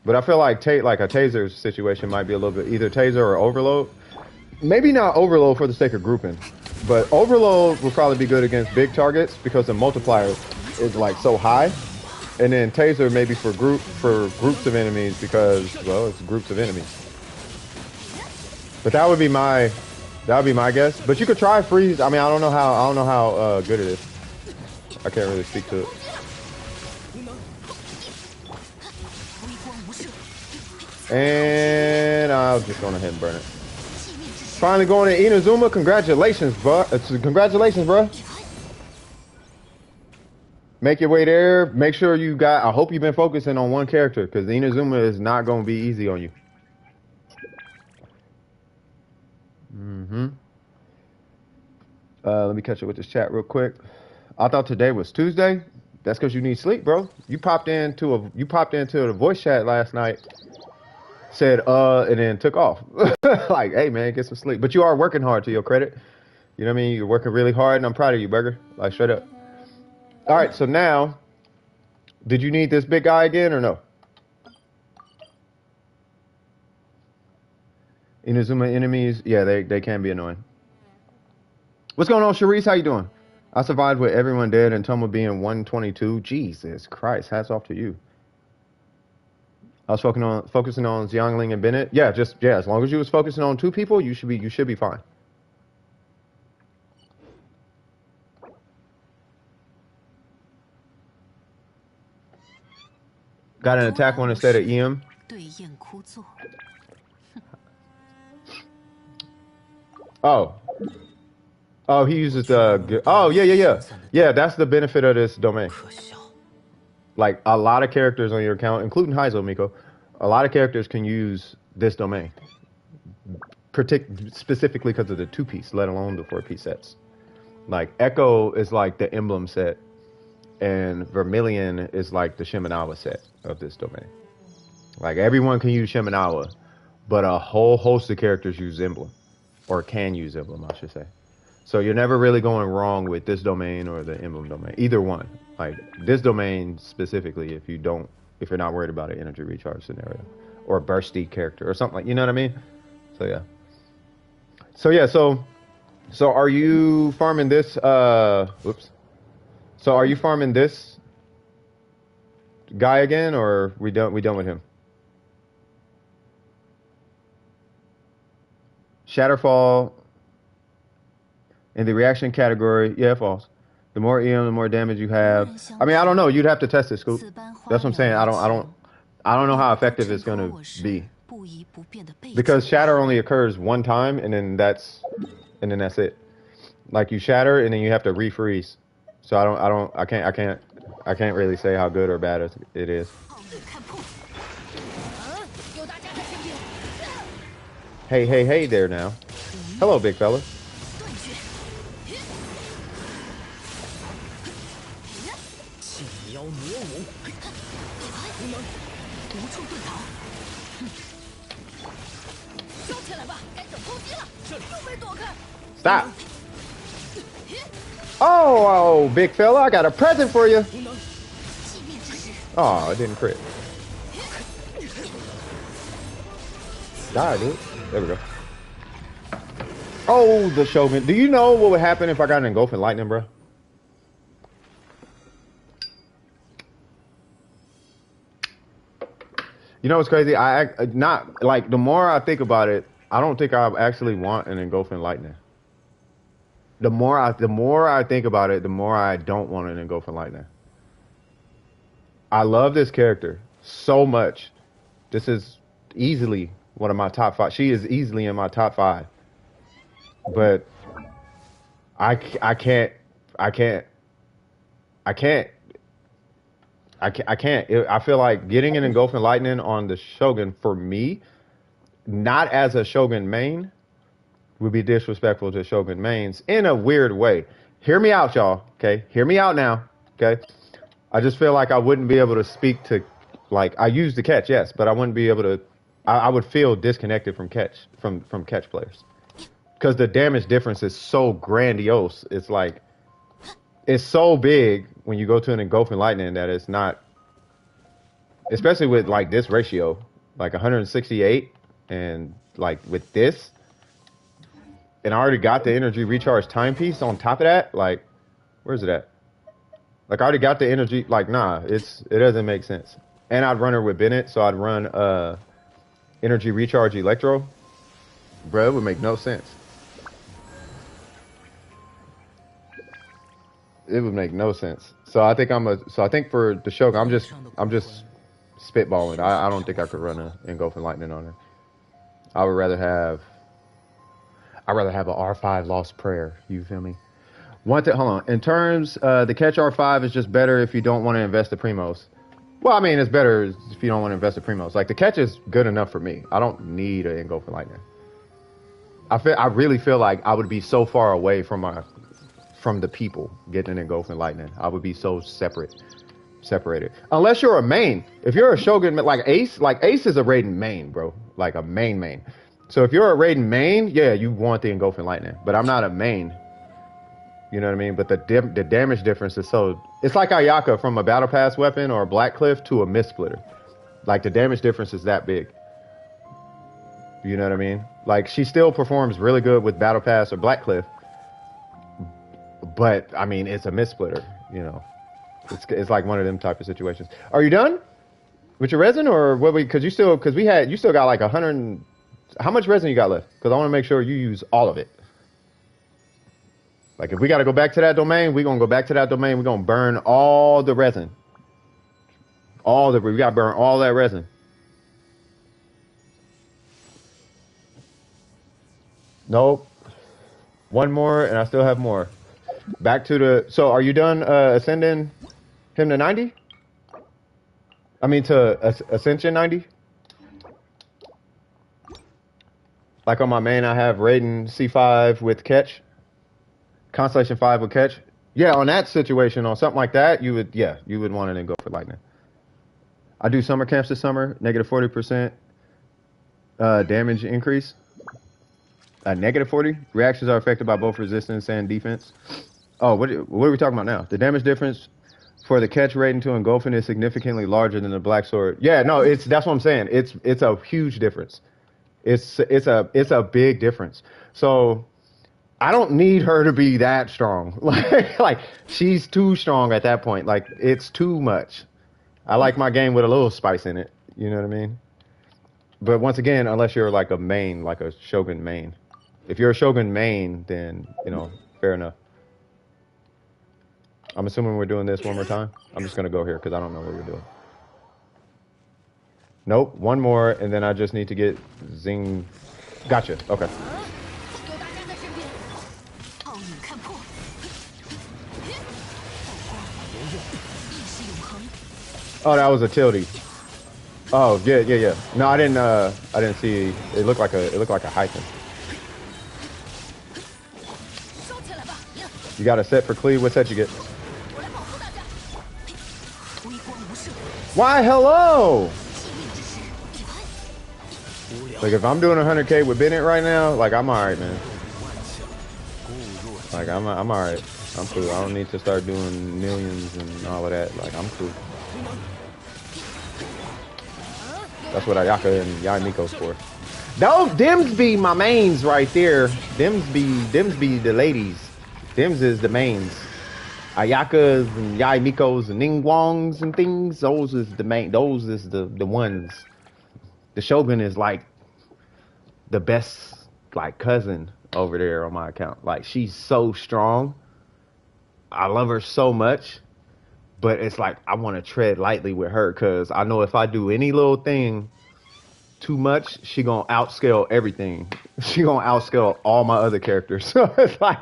but I feel like a taser situation might be a little bit either taser or overload. Maybe not overload for the sake of grouping, but overload will probably be good against big targets because the multiplier is like so high, and then taser maybe for groups of enemies because well it's groups of enemies. But that would be my guess. But you could try freeze. I mean, I don't know how good it is. I can't really speak to it. And I'll just go ahead and burn it. Finally going to Inazuma. Congratulations, bro. Congratulations, bro. Make your way there. Make sure you got. I hope you've been focusing on one character because the Inazuma is not going to be easy on you. Let me catch up with this chat real quick. I thought today was Tuesday. That's because you need sleep, bro. You popped into the voice chat last night. Said and then took off. Like, hey man, get some sleep. But you are working hard, to your credit. You know what I mean? You're working really hard, and I'm proud of you, Burger. Like, straight up. All right, so now, did you need this big guy again or no? Inazuma enemies, yeah, they can be annoying. What's going on, Sharice? How you doing? I survived with everyone dead and Tomo being 122. Jesus Christ, hats off to you. I was focusing on Xiangling and Bennett. Yeah, as long as you was focusing on two people, you should be fine. Got an attack one instead of EM. Oh. Oh, he uses the... Oh, yeah, that's the benefit of this domain. Like, a lot of characters on your account, including Heizou, Miko, a lot of characters can use this domain. Specifically because of the two-piece, let alone the four-piece sets. Like, Echo is like the emblem set, and Vermilion is like the Shimenawa set of this domain. Like, everyone can use Shimenawa, but a whole host of characters use emblem, or can use emblem, I should say. So you're never really going wrong with this domain or the emblem domain, either one. Like this domain specifically, if you're not worried about an energy recharge scenario or a bursty character or something like, you know what I mean? So are you farming this? Whoops. So are you farming this guy again, or we done with him? Shatterfall. In the reaction category, yeah, false. The more EM, the more damage you have. I mean, I don't know. You'd have to test it, Scoop. That's what I'm saying. I don't know how effective it's gonna be. Because shatter only occurs one time, and then that's it. Like you shatter, and then you have to refreeze. So I can't really say how good or bad it is. Hey there now. Hello, big fella. Stop. Oh, big fella, I got a present for you. Oh, it didn't crit. Die, dude. There we go. Oh, the Shogun. Do you know what would happen if I got an Engulfing Lightning, bro? You know what's crazy? The more I think about it, I don't think I actually want an Engulfing Lightning. The more I think about it, the more I don't want an Engulfing Lightning. I love this character so much. This is easily one of my top 5. She is easily in my top 5. But I can't. I feel like getting an Engulfing Lightning on the Shogun for me, not as a Shogun main, would be disrespectful to Shogun mains in a weird way. Hear me out, y'all. Okay, hear me out now. Okay, I just feel like I wouldn't be able to speak to, like, I use the catch, yes, but I wouldn't be able to. I would feel disconnected from catch players because the damage difference is so grandiose. It's like it's so big when you go to an Engulfing Lightning that it's not, especially with like this ratio, like 168, and like with this. And I already got the energy recharge timepiece on top of that. Like, where's it at? Like, I already got the energy. Like, nah, it doesn't make sense. And I'd run her with Bennett, so I'd run energy recharge Electro. Bro, it would make no sense. It would make no sense. So I think for the Shogun, I'm just spitballing. I don't think I could run an Engulfing Lightning on her. I would rather have a R5 Lost Prayer. You feel me? Hold on. In terms, the catch R5 is just better if you don't want to invest the Primos. Well, I mean, it's better if you don't want to invest the Primos. Like, the catch is good enough for me. I don't need an Engulfing Lightning. I really feel like I would be so far away from the people getting an Engulfing Lightning. I would be so separated. Unless you're a main. If you're a Shogun, like Ace is a Raiden main, bro. Like a main. So if you're a Raiden main, yeah, you want the Engulfing Lightning. But I'm not a main. You know what I mean? But the damage difference is so... It's like Ayaka from a Battle Pass weapon or a Black Cliff to a Mist Splitter. Like, the damage difference is that big. You know what I mean? Like, she still performs really good with Battle Pass or Black Cliff. But I mean, it's a mist splitter. You know, it's like one of them type of situations. Are you done with your resin, or what? Because you still got like 100. How much resin you got left? Because I want to make sure you use all of it. Like if we got to go back to that domain, we're gonna go back to that domain. We're gonna burn all the resin. We gotta burn all that resin. Nope. One more, and I still have more. Back to the. So, are you done ascending him to 90? I mean, to Ascension 90? Like on my main, I have Raiden C5 with catch. Constellation 5 with catch. Yeah, on that situation, on something like that, you would want to go for lightning. I do summer camps this summer, negative 40% damage increase. Negative 40. Reactions are affected by both resistance and defense. Oh, what are we talking about now? The damage difference for the catch rating to engulfing is significantly larger than the black sword. Yeah, no, that's what I'm saying. It's a huge difference. It's a big difference. So I don't need her to be that strong. Like she's too strong at that point. Like it's too much. I like my game with a little spice in it. You know what I mean? But once again, unless you're like a main, like a Shogun main. If you're a Shogun main, then, you know, fair enough. I'm assuming we're doing this one more time. I'm just going to go here because I don't know what we're doing. Nope, one more, and then I just need to get Zing. Gotcha, okay. Oh, that was a tilde. Oh, yeah. No, I didn't see. It looked like a hyphen. You got a set for Klee? What set you get? Why, hello! Like, if I'm doing 100K with Bennett right now, like, I'm alright, man. Like, I'm alright. I'm cool. I don't need to start doing millions and all of that. Like, I'm cool. That's what Ayaka and Yai Miko's for. Them's be my mains right there. Them's be the ladies. Them's is the mains. Ayakas and Yai Mikos and Ningguangs and things. Those is the main. Those is the ones. The Shogun is like the best like cousin over there on my account. Like she's so strong. I love her so much. But it's like I want to tread lightly with her because I know if I do any little thing too much, she gonna outscale everything. She gonna outscale all my other characters. So it's like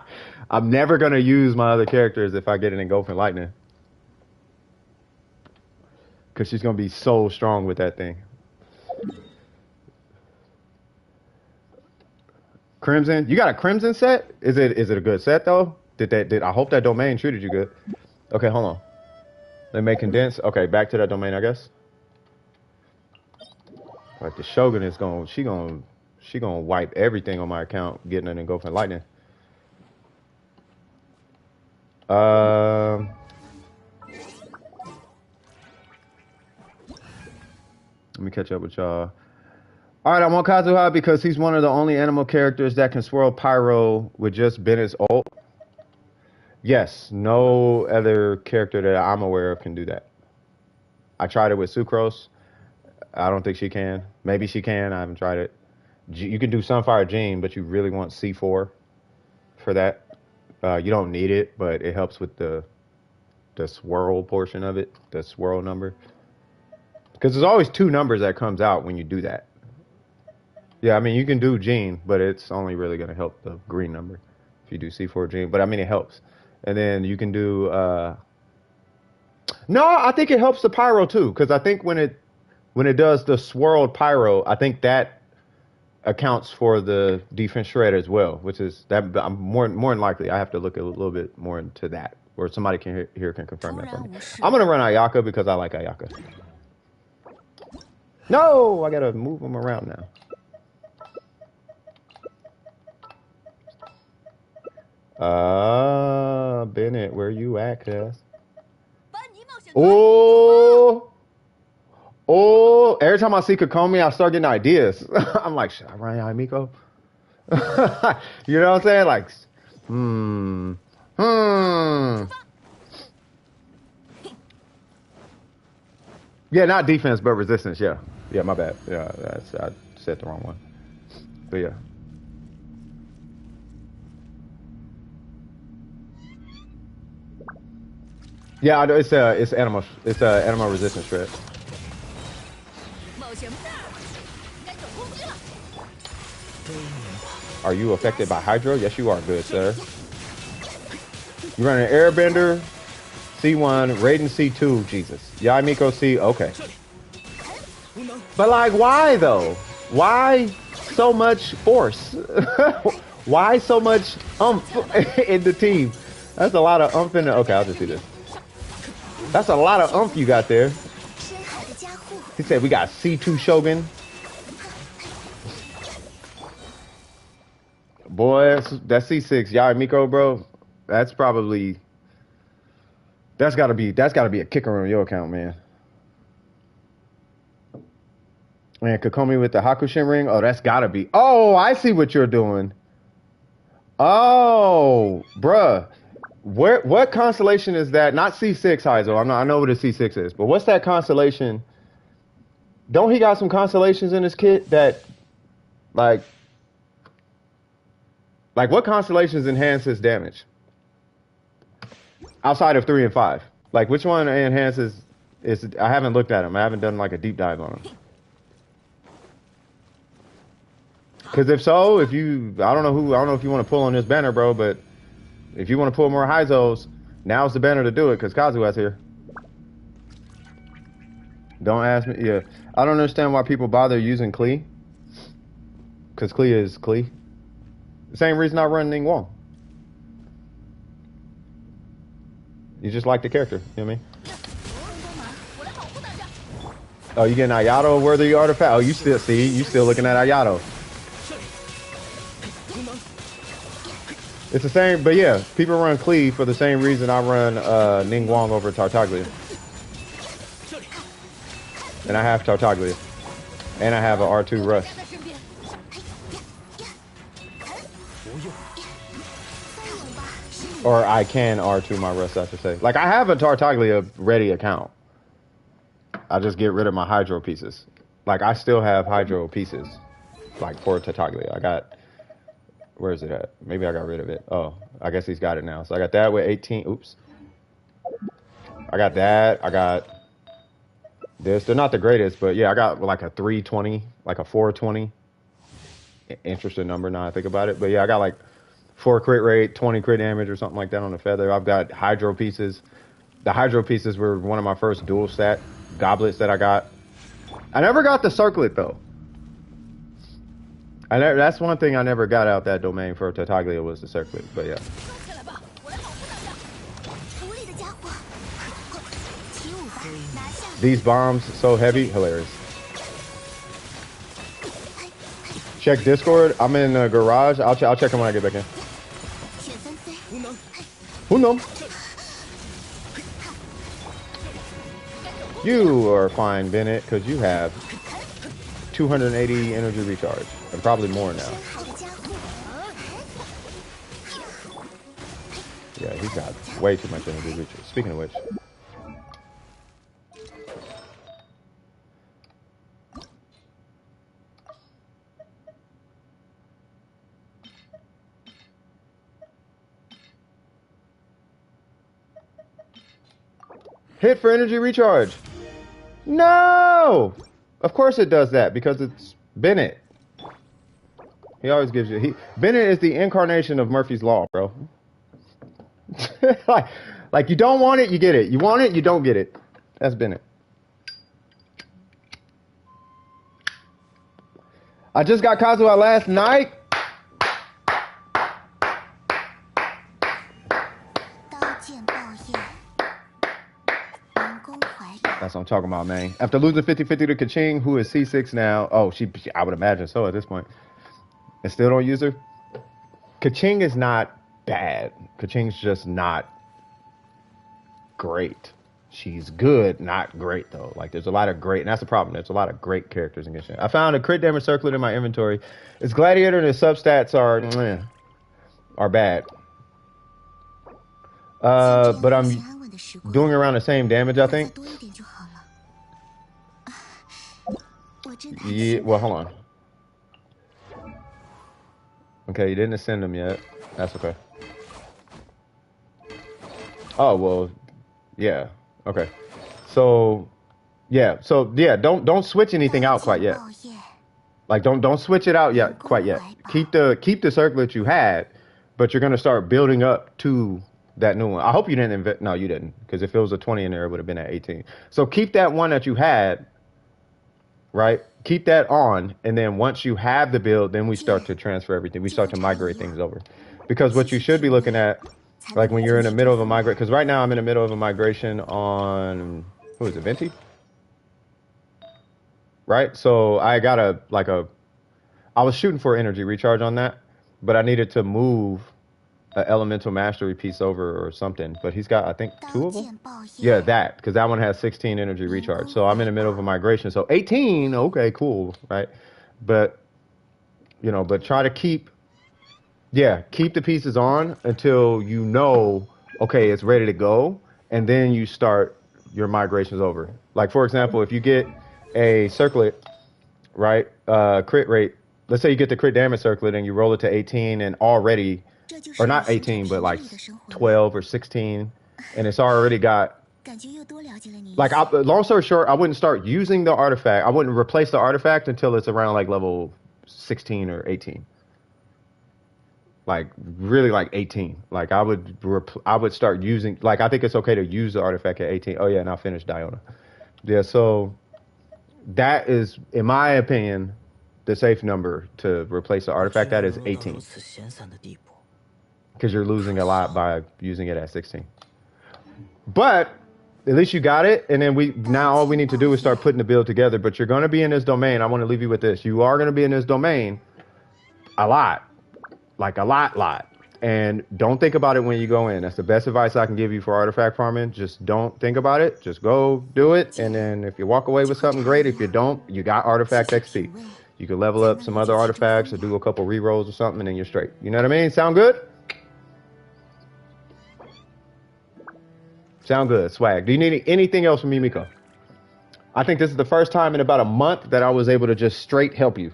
I'm never gonna use my other characters if I get an Engulfing Lightning. Because she's gonna be so strong with that thing. Crimson, you got a Crimson set? Is it a good set though? Did I hope that domain treated you good? Okay, hold on. They may condense. Okay, back to that domain, I guess. Like the Shogun is she gonna wipe everything on my account, getting an Engulfing Lightning. Let me catch up with y'all. All right, I'm on Kazuha because he's one of the only animal characters that can swirl pyro with just Bennett's ult. Yes, no other character that I'm aware of can do that. I tried it with Sucrose. I don't think she can. Maybe she can. I haven't tried it. You can do Sunfire Gene, but you really want C4 for that. You don't need it, but it helps with the swirl portion of it, the swirl number. Because there's always two numbers that comes out when you do that. Yeah, I mean, you can do Gene, but it's only really going to help the green number if you do C4 Gene. But I mean, it helps. And then you can do... No, I think it helps the pyro too, because I think when it does the swirled pyro, I think that accounts for the defense shred as well, which is that I'm more than likely I have to look a little bit more into that, or somebody can confirm that for me. I'm gonna run Ayaka because I like Ayaka. No, I gotta move them around now. Bennett, where you at, cuz? Oh, every time I see Kokomi, I start getting ideas. I'm like, should I run Yai Miko? You know what I'm saying? Like, Yeah, not defense, but resistance. Yeah. Yeah, my bad. Yeah, I said the wrong one. But yeah. Yeah, it's animal. It's animal resistance shred. Are you affected by Hydro? Yes, you are. Good, sir. You running an Airbender, C1, Raiden C2. Jesus. Yaimiko C. Okay. But like, why though? Why so much force? Why so much in the team? That's a lot of in the. Okay, I'll just do this. That's a lot of you got there. He said we got C2 Shogun. Boy, that's C6. Yaimiko, bro. That's probably. That's gotta be a kicker on your account, man. Man, Kokomi with the Hakushin ring. Oh, that's gotta be. Oh, I see what you're doing. Oh, bruh. What constellation is that? Not C6, Heizou. I know what a C6 is, but what's that constellation? Don't he got some constellations in his kit that, like what constellations enhance his damage? Outside of 3 and 5. Like, which one enhances? I haven't looked at him. I haven't done like a deep dive on him. Because if so, I don't know if you want to pull on this banner, bro, but if you want to pull more Heizous, now's the banner to do it, because Kazuha's here. Don't ask me. Yeah. I don't understand why people bother using Klee. Because Klee is Klee. The same reason I run Ningguang. You just like the character, you know what I mean? Oh, you getting Ayato worthy artifact? Oh, you still looking at Ayato. It's the same, but yeah, people run Klee for the same reason I run Ningguang over Tartaglia. And I have Tartaglia. And I have an R2 Rust. Or I can R2 my Rust, I should say. Like, I have a Tartaglia ready account. I just get rid of my Hydro pieces. Like, I still have Hydro pieces. Like, for Tartaglia. I got... Where is it at? Maybe I got rid of it. Oh, I guess he's got it now. So I got that with 18. Oops. I got that. I got this. They're not the greatest, but yeah, I got like a 320, like a 420. Interesting number now I think about it. But yeah, I got like 4 crit rate, 20 crit damage or something like that on the feather. I've got Hydro pieces. The Hydro pieces were one of my first dual stat goblets that I got. I never got the circlet though. That's one thing I never got out that domain for Tartaglia was the circlet, but yeah. These bombs so heavy, hilarious. Check Discord. I'm in the garage. I'll check them when I get back in. Who knows? You are fine, Bennett, because you have 280 energy recharge. And probably more now. Yeah, he's got way too much energy recharge. Speaking of which. Hit for energy recharge. No! Of course it does that, because it's Bennett. He always gives you... Bennett is the incarnation of Murphy's Law, bro. like, you don't want it, you get it. You want it, you don't get it. That's Bennett. I just got Kazuha last night. That's what I'm talking about, man. After losing 50-50 to Keqing, who is C6 now. Oh, I would imagine so at this point. And still don't use her. Keqing is not bad. Keqing's just not great. She's good, not great, though. Like, there's a lot of great, and that's the problem. There's a lot of great characters in Genshin. I found a crit damage circlet in my inventory. Its Gladiator and its substats are bad. But I'm doing around the same damage, I think. Yeah, well, hold on. Okay, you didn't ascend them yet. That's okay. Oh, well, yeah. Okay. So, yeah. So, yeah, don't switch anything out quite yet. Like don't switch it out yet quite yet. Keep the circlet you had, but you're going to start building up to that new one. I hope you didn't no, you didn't, because if it was a 20 in there, it would have been at 18. So keep that one that you had, right? Keep that on, and then once you have the build, then we start to transfer everything. We start to migrate things over. Because what you should be looking at, like when you're in the middle of a migration, because right now I'm in the middle of a migration on, who is it, Venti? Right? So I got I was shooting for energy recharge on that, but I needed to move an elemental mastery piece over or something. But he's got, I think, 2 of them. Yeah, that, because that one has 16 energy recharge. So I'm in the middle of a migration. So 18, okay, cool, right? But, you know, but try to keep the pieces on until you know, okay, it's ready to go. And then you start your migrations over. Like, for example, if you get a circlet, right, crit rate, let's say you get the crit damage circlet and you roll it to 18 and already, or not 18, but like 12 or 16, and it's already got, like, long story short, I wouldn't start using the artifact. I wouldn't replace the artifact until it's around like level 16 or 18. Like really like 18. Like I would start using, like, I think it's okay to use the artifact at 18. Oh yeah, and I'll finish Diona. Yeah, so that is, in my opinion, the safe number to replace the artifact at is 18. Because you're losing a lot by using it at 16. But at least you got it, and then now all we need to do is start putting the build together. But you're going to be in this domain. I want to leave you with this. You are going to be in this domain a lot. Like a lot. And don't think about it when you go in. That's the best advice I can give you for artifact farming. Just don't think about it. Just go do it. And then if you walk away with something, great. If you don't, you got artifact XP. You can level up some other artifacts or do a couple rerolls or something, and then you're straight. You know what I mean? Sound good? Sound good. Swag. Do you need anything else from me, Miko? I think this is the first time in about a month that I was able to just straight help you.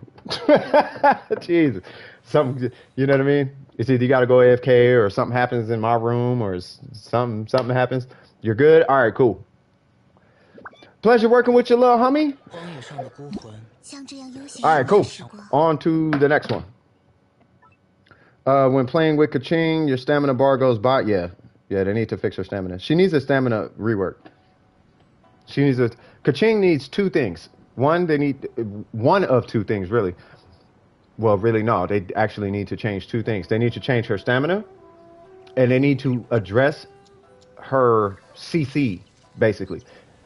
Jesus. Something, you know what I mean? It's either you got to go AFK or something happens in my room or something happens. You're good? All right, cool. Pleasure working with you, little homie. All right, cool. On to the next one. When playing with Keqing, your stamina bar goes by. Yeah, they need to fix her stamina. She needs a stamina rework. Keqing needs 2 things. One of 2 things, really. Well, really, no. They actually need to change 2 things. They need to change her stamina, and they need to address her CC, basically.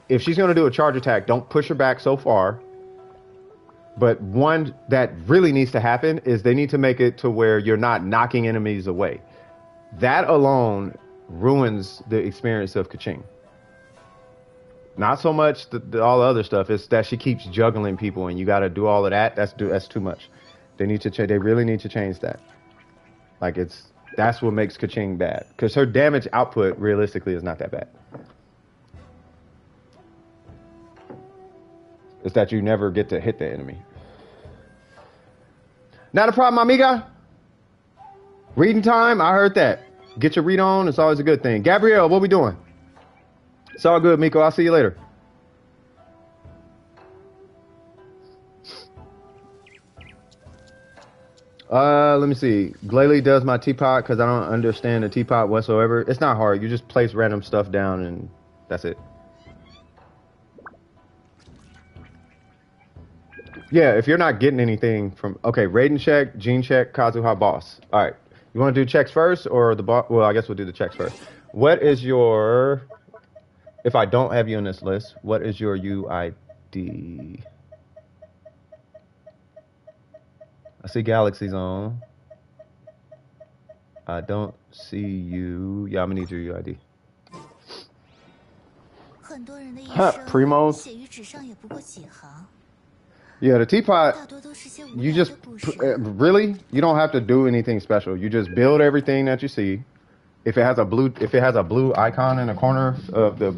If she's going to do a charge attack, don't push her back so far. But one that really needs to happen is they need to make it to where you're not knocking enemies away. That alone ruins the experience of Keqing. Not so much all the other stuff. It's that she keeps juggling people, and you got to do all of that. That's too much. They need to they really need to change that. Like that's what makes Keqing bad, because her damage output realistically is not that bad. It's that you never get to hit the enemy. Not a problem, amiga. Reading time, I heard that. Get your read on, it's always a good thing. Gabrielle, what we doing? It's all good, Miko. I'll see you later. Let me see. Glalie does my teapot because I don't understand the teapot whatsoever. It's not hard. You just place random stuff down and that's it. Yeah, if you're not getting anything from... Okay, Raiden check, Gene check, Kazuha boss. All right. You want to do checks first or the boss? Well, I guess we'll do the checks first. What is your... If I don't have you on this list, what is your UID? I see Galaxy's on. I don't see you. Yeah, I'm gonna need your UID. Huh, Primos. Yeah, the teapot, you just, really, you don't have to do anything special. You just build everything that you see, if it has a blue icon in the corner of the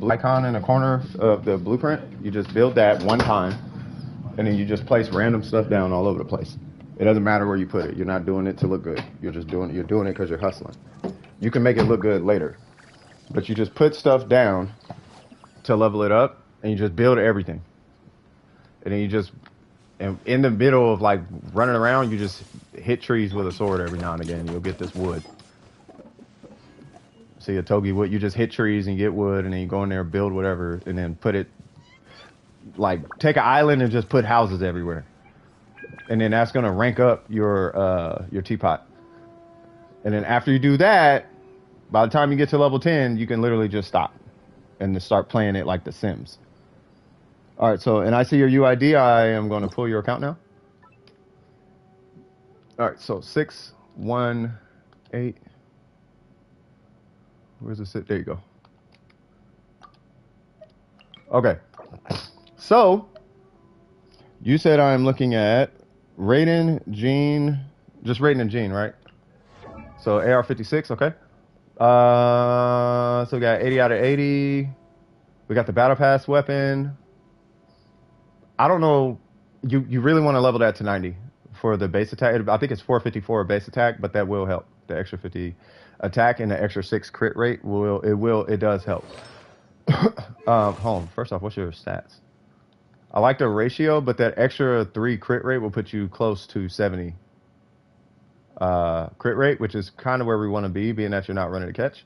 blueprint, you just build that one time, and then you just place random stuff down all over the place. It doesn't matter where you put it. You're not doing it to look good. You're doing it because you're hustling. You can make it look good later, but you just put stuff down to level it up, and you just build everything. And then you just, and in the middle of like running around, you just hit trees with a sword every now and again. You'll get this wood. See a togi wood, you just hit trees and get wood, and then you go in there and build whatever, and then put it, like take an island and just put houses everywhere, and then that's gonna rank up your teapot. And then after you do that, by the time you get to level 10, you can literally just stop and just start playing it like The Sims. All right, so and I see your UID. I am going to pull your account now. All right, so 618. Where's the sit? There you go. Okay. So, you said I'm looking at Raiden, Jean, just Raiden and Jean, right? So AR56, okay. So we got 80 out of 80. We got the Battle Pass weapon. I don't know. You really want to level that to 90 for the base attack. I think it's 454 base attack, but that will help. The extra 50 attack and the extra 6 crit rate it does help. Hold on. First off, what's your stats? I like the ratio, but that extra 3 crit rate will put you close to 70 crit rate, which is kind of where we want to be, being that you're not running a catch.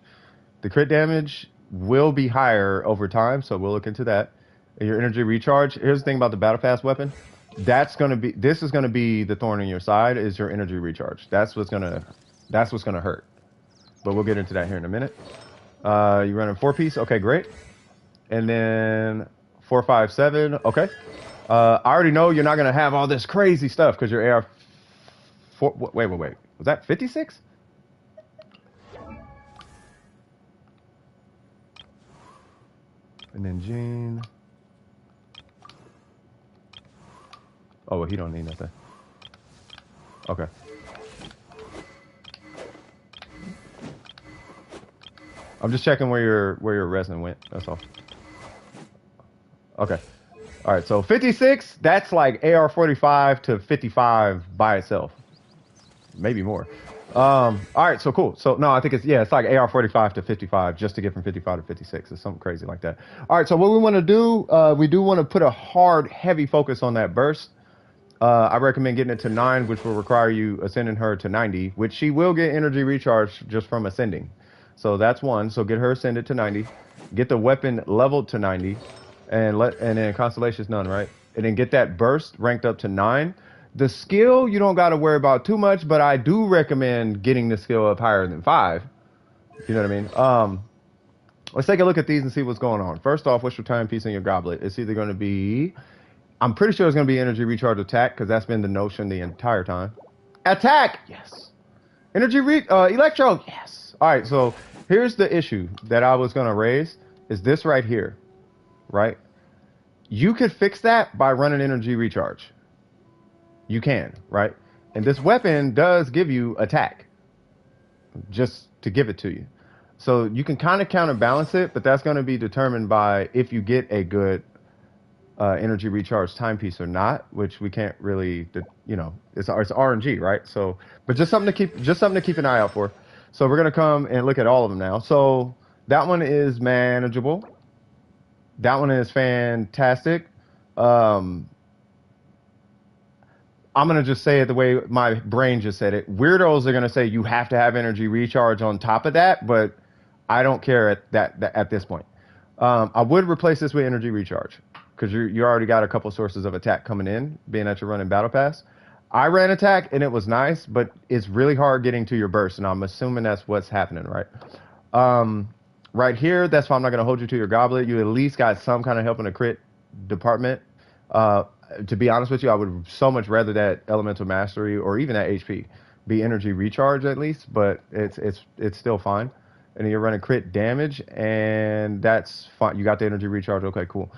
The crit damage will be higher over time, so we'll look into that. And your energy recharge. Here's the thing about the Battle Pass weapon. This is gonna be the thorn in your side, is your energy recharge. That's what's gonna hurt. But we'll get into that here in a minute. You running 4-piece? Okay, great. And then 457. Okay. I already know you're not gonna have all this crazy stuff because your AR. Wait. Was that 56? And then Jean. Oh, well, he don't need nothing. Okay. I'm just checking where your resin went. That's all. Okay. All right. So 56. That's like AR45 to 55 by itself. Maybe more. All right. So cool. So no, I think it's like AR45 to 55 just to get from 55 to 56. It's something crazy like that. All right. So what we want to do, we do want to put a heavy focus on that burst. I recommend getting it to 9, which will require you ascending her to 90, which she will get energy recharge just from ascending. So that's one. So get her ascended to 90, get the weapon leveled to 90, and then Constellation's none, right? And then get that burst ranked up to 9. The skill you don't got to worry about too much, but I do recommend getting the skill up higher than 5. You know what I mean? Let's take a look at these and see what's going on. First off, what's your timepiece in your goblet? It's either going to be, I'm pretty sure it's going to be energy recharge attack, because that's been the notion the entire time. Attack! Yes. Energy electro! Yes. All right, so here's the issue that I was going to raise, is this right here, right? You could fix that by running energy recharge. You can, right? And this weapon does give you attack, just to give it to you. So you can kind of counterbalance it, but that's going to be determined by if you get a good energy recharge timepiece or not, which we can't really, it's RNG, right? So, but just something to keep an eye out for. So we're gonna come and look at all of them now. So that one is manageable. That one is fantastic. I'm gonna just say it the way my brain just said it. Weirdos are gonna say you have to have energy recharge on top of that, but I don't care at this point. I would replace this with energy recharge, because you already got a couple sources of attack coming in, being that you're running Battle Pass. I ran attack, and it was nice, but it's really hard getting to your burst, and I'm assuming that's what's happening, right? Right here, that's why I'm not going to hold you to your goblet. You at least got some kind of help in the crit department. To be honest with you, I would so much rather that Elemental Mastery, or even that HP, be energy recharge at least, but it's still fine. And then you're running crit damage, and that's fine. You got the energy recharge. Okay, cool.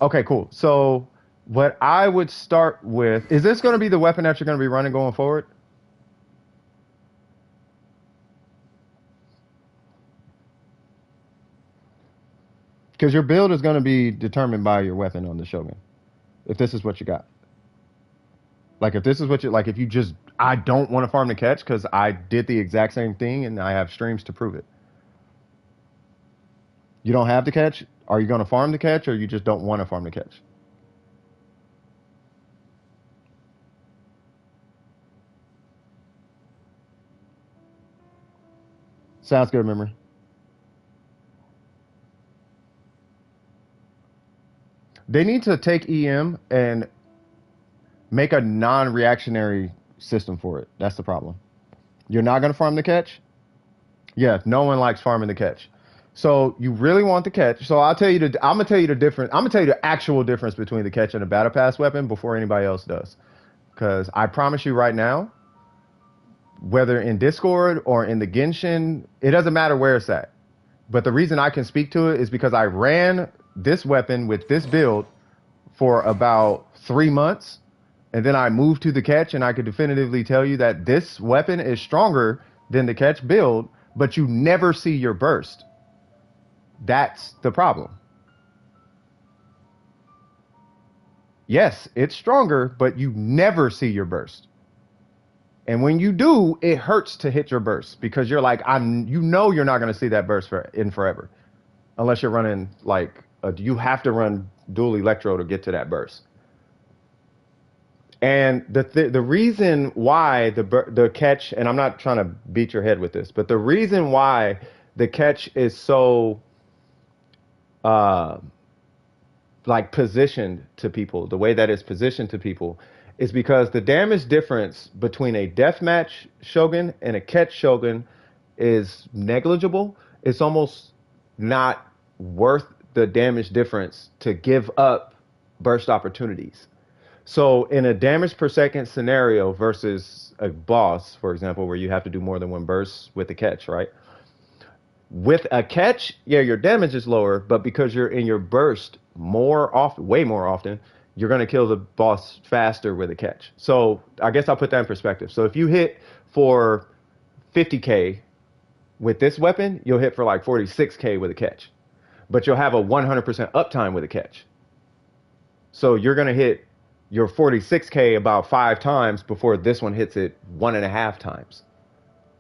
Okay, cool. So what I would start with, is this going to be the weapon that you're going to be running going forward? Because your build is going to be determined by your weapon on the Shogun. If this is what you got. Like, if this is what you... Like, if you just... I don't want to farm the catch because I did the exact same thing and I have streams to prove it. You don't have the catch? Are you going to farm the catch or you just don't want to farm the catch? Sounds good, memory. They need to take EM and make a non-reactionary system for it. That's the problem. You're not going to farm the catch? Yeah, no one likes farming the catch. So you really want the catch. So I'm going to tell you the difference. I'm going to tell you the actual difference between the catch and a battle pass weapon before anybody else does. Because I promise you right now, whether in Discord or in the Genshin, it doesn't matter where it's at. But the reason I can speak to it is because I ran this weapon with this build for about 3 months. And then I moved to the catch, and I could definitively tell you that this weapon is stronger than the catch build, but you never see your burst. That's the problem. Yes, it's stronger, but you never see your burst. And when you do, it hurts to hit your burst because you're like, you know you're not going to see that burst in forever. Unless you're running like, you have to run dual electro to get to that burst. And the reason why the catch, and I'm not trying to beat your head with this, but the reason why the catch is so like positioned to people, the way that it's positioned to people, is because the damage difference between a Deathmatch Shogun and a catch Shogun is negligible. It's almost not worth the damage difference to give up burst opportunities. So in a damage per second scenario versus a boss, for example, where you have to do more than one burst with a catch, right? With a catch, yeah, your damage is lower, but because you're in your burst way more often, you're going to kill the boss faster with a catch. So I guess I'll put that in perspective. So if you hit for 50k with this weapon, you'll hit for like 46k with a catch. But you'll have a 100% uptime with a catch. So you're going to hit your 46k about 5 times before this one hits it 1.5 times.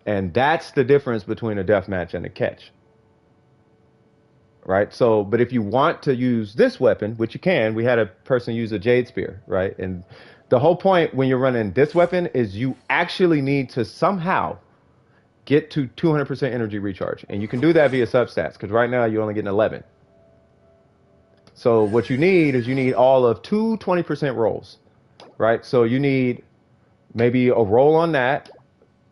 And that's the difference between a deathmatch and a catch. Right? So, but if you want to use this weapon, which you can, we had a person use a Jade Spear, right? And the whole point when you're running this weapon is you actually need to somehow get to 200% energy recharge. And you can do that via substats, because right now you're only getting 11. So what you need is all of 2 20% rolls, right? So you need maybe a roll on that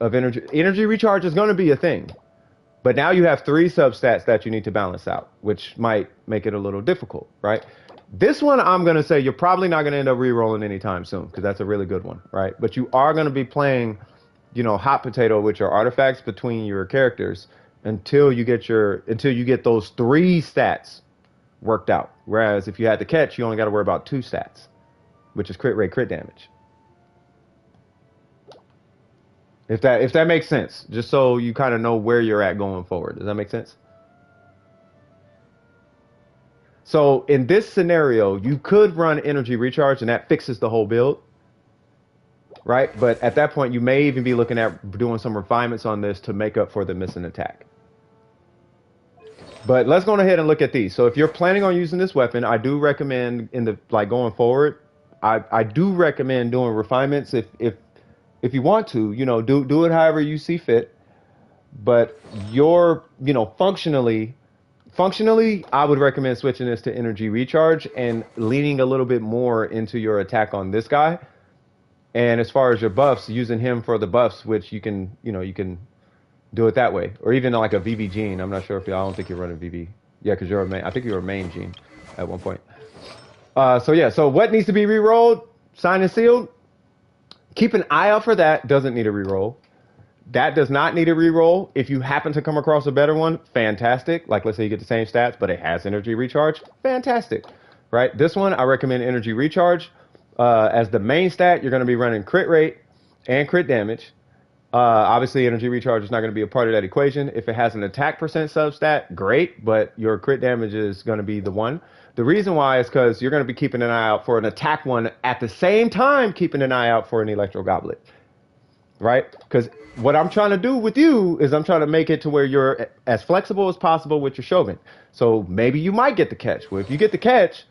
of energy. Energy recharge is going to be a thing. But now you have 3 substats that you need to balance out, which might make it a little difficult, right? This one, I'm going to say you're probably not going to end up re-rolling anytime soon, because that's a really good one, right? But you are going to be playing, hot potato with your artifacts between your characters until you get those 3 stats worked out. Whereas if you had the catch, you only got to worry about 2 stats, which is crit rate, crit damage. If that makes sense, just so you kind of know where you're at going forward. Does that make sense? So in this scenario, you could run energy recharge and that fixes the whole build, right? But at that point, you may even be looking at doing some refinements on this to make up for the missing attack. But let's go ahead and look at these. So if you're planning on using this weapon, I do recommend going forward, I do recommend doing refinements if you want to, do it however you see fit. But functionally, I would recommend switching this to energy recharge and leaning a little bit more into your attack on this guy. And as far as your buffs, using him for the buffs, which you can do it that way. Or even like a VV Gene. I'm not sure I don't think you're running VV. Yeah, because you're a main. I think you were a main Gene at one point. So what needs to be re-rolled? Signed and sealed? Keep an eye out for that. Doesn't need a reroll. That does not need a reroll. If you happen to come across a better one, fantastic. Like, let's say you get the same stats, but it has energy recharge. Fantastic. Right? This one, I recommend energy recharge. As the main stat, you're going to be running crit rate and crit damage. Obviously, energy recharge is not going to be a part of that equation. If it has an attack percent substat, great, but your crit damage is going to be the one. The reason why is because you're going to be keeping an eye out for an attack one at the same time keeping an eye out for an electro goblet, right? Because what I'm trying to do with you is I'm trying to make it to where you're as flexible as possible with your Shogun. So maybe you might get the catch. Well, if you get the catch,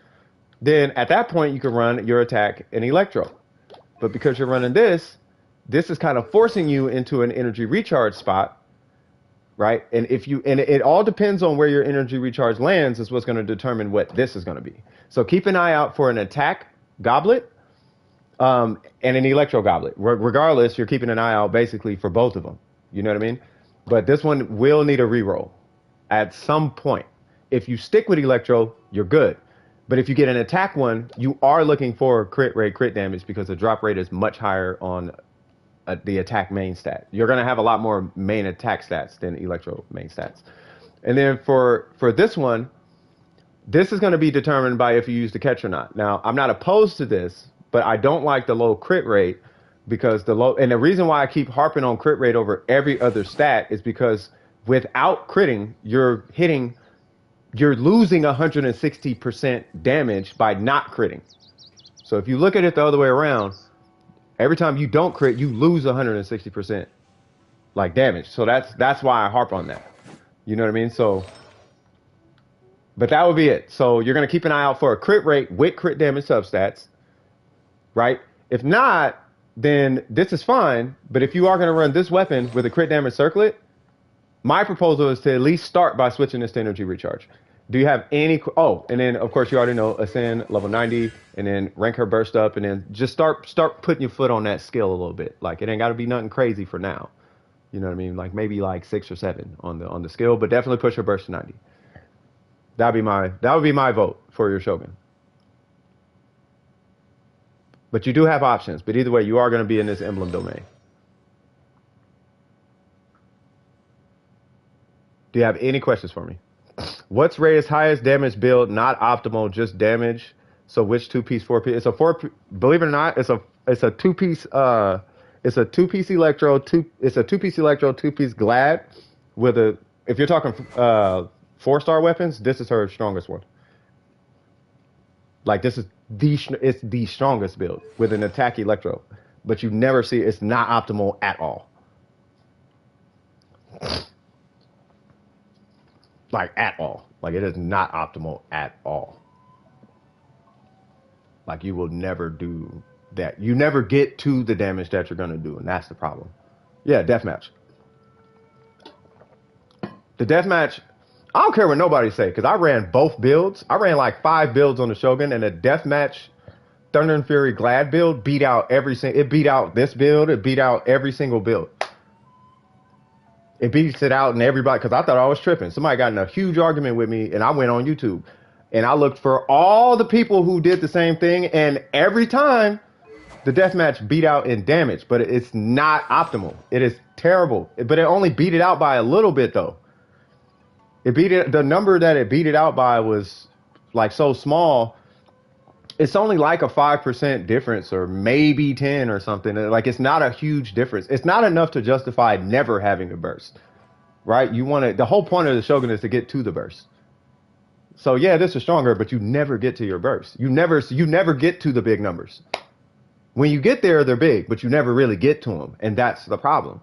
then at that point you can run your attack in electro. But because you're running this is kind of forcing you into an energy recharge spot, right? And it all depends on where your energy recharge lands is what's going to determine what this is going to be. So keep an eye out for an attack goblet and an electro goblet. Regardless, you're keeping an eye out basically for both of them. You know what I mean? But this one will need a reroll at some point. If you stick with electro, you're good. But if you get an attack one, you are looking for crit rate, crit damage because the drop rate is much higher on the attack main stat. You're going to have a lot more main attack stats than electro main stats. And then for this one, this is going to be determined by if you use the catch or not. Now, I'm not opposed to this, but I don't like the low crit rate because and the reason why I keep harping on crit rate over every other stat is because without critting, you're losing 160% damage by not critting. So if you look at it the other way around, every time you don't crit, you lose 160% like damage. So that's why I harp on that. You know what I mean? So, but that would be it. So you're going to keep an eye out for a crit rate with crit damage substats, right? If not, then this is fine. But if you are going to run this weapon with a crit damage circlet, my proposal is to at least start by switching this to energy recharge. Do you have any? Oh, and then of course you already know Ascend level 90, and then rank her burst up, and then just start putting your foot on that skill a little bit. Like it ain't got to be nothing crazy for now. You know what I mean? Like maybe like 6 or 7 on the skill, but definitely push her burst to 90. That would be my vote for your Shogun. But you do have options. But either way, you are going to be in this emblem domain. Do you have any questions for me? What's Ray's highest damage build? Not optimal, just damage. So which 2-piece, 4-piece? It's a 4. Believe it or not, it's a 2-piece. It's a 2-piece electro. It's a 2-piece electro, 2-piece glad. With a, if you're talking 4-star weapons, this is her strongest one. Like this is it's the strongest build with an attack electro, but you never see it's not optimal at all. Like at all. Like it is not optimal at all. Like you will never do that. You never get to the damage that you're gonna do, and that's the problem. Yeah, deathmatch. The deathmatch, I don't care what nobody say, because I ran both builds. I ran like 5 builds on the Shogun, and the deathmatch Thunder and Fury Glad build beat out it beat out this build, it beat out every single build. It beats it out and everybody, because I thought I was tripping. Somebody got in a huge argument with me, and I went on YouTube and I looked for all the people who did the same thing, and every time the deathmatch beat out in damage, but it's not optimal. It is terrible, but it only beat it out by a little bit though. The number that it beat it out by was like so small. It's only like a 5% difference, or maybe 10 or something. Like it's not a huge difference. It's not enough to justify never having a burst, right? The whole point of the Shogun is to get to the burst. So yeah, this is stronger, but you never get to your burst. You never get to the big numbers. When you get there, they're big, but you never really get to them, and that's the problem.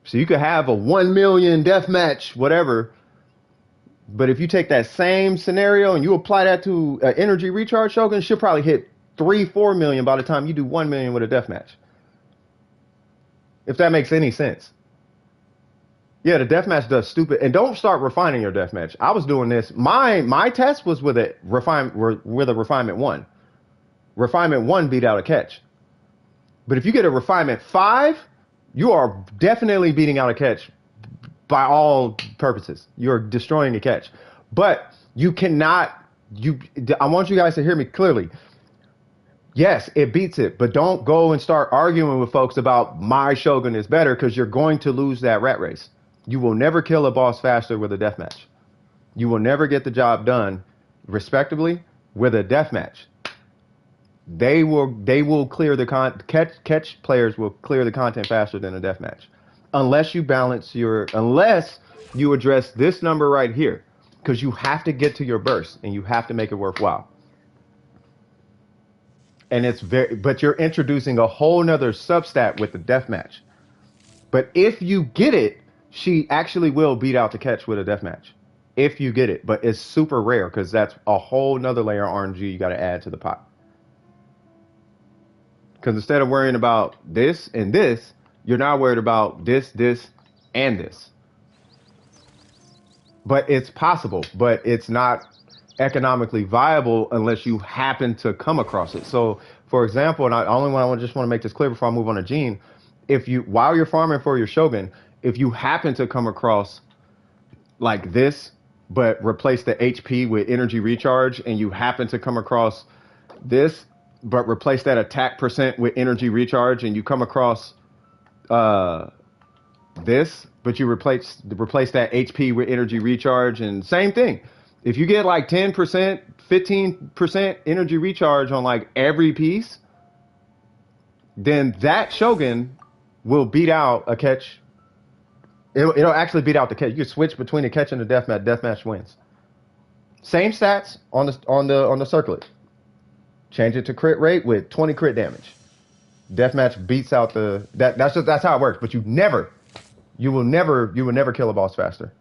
So you could have a 1 million deathmatch, whatever. But if you take that same scenario and you apply that to an energy recharge Shogun, she'll probably hit 3-4 million by the time you do 1 million with a deathmatch. If that makes any sense. Yeah, the deathmatch does stupid. And don't start refining your deathmatch. I was doing this. My test was with a refinement 1. Refinement 1 beat out a catch. But if you get a refinement 5, you are definitely beating out a catch by all purposes. You're destroying a catch. But you cannot, I want you guys to hear me clearly. Yes, it beats it, but don't go and start arguing with folks about my Shogun is better, because you're going to lose that rat race. You will never kill a boss faster with a deathmatch. You will never get the job done respectably with a deathmatch. They will clear the catch players will clear the content faster than a deathmatch, unless you balance unless you address this number right here, because you have to get to your burst and you have to make it worthwhile. And but you're introducing a whole nother substat with the deathmatch. But if you get it, she actually will beat out the catch with a deathmatch. If you get it, but it's super rare because that's a whole nother layer of RNG you got to add to the pot. Because instead of worrying about this and this, you're now worried about this, and this. But it's possible, but it's not economically viable unless you happen to come across it. So, for example, and I just want to make this clear before I move on to Gene, while you're farming for your Shogun, if you happen to come across like this, but replace the HP with energy recharge, and you happen to come across this, but replace that attack percent with energy recharge, and you come across this, but you replace that HP with energy recharge, and same thing. If you get like 10%, 15% energy recharge on like every piece, then that Shogun will beat out a catch. It'll actually beat out the catch. You can switch between the catch and the deathmatch. Deathmatch wins. Same stats on the circlet. Change it to crit rate with 20 crit damage. Deathmatch beats out that's how it works. But you will never kill a boss faster.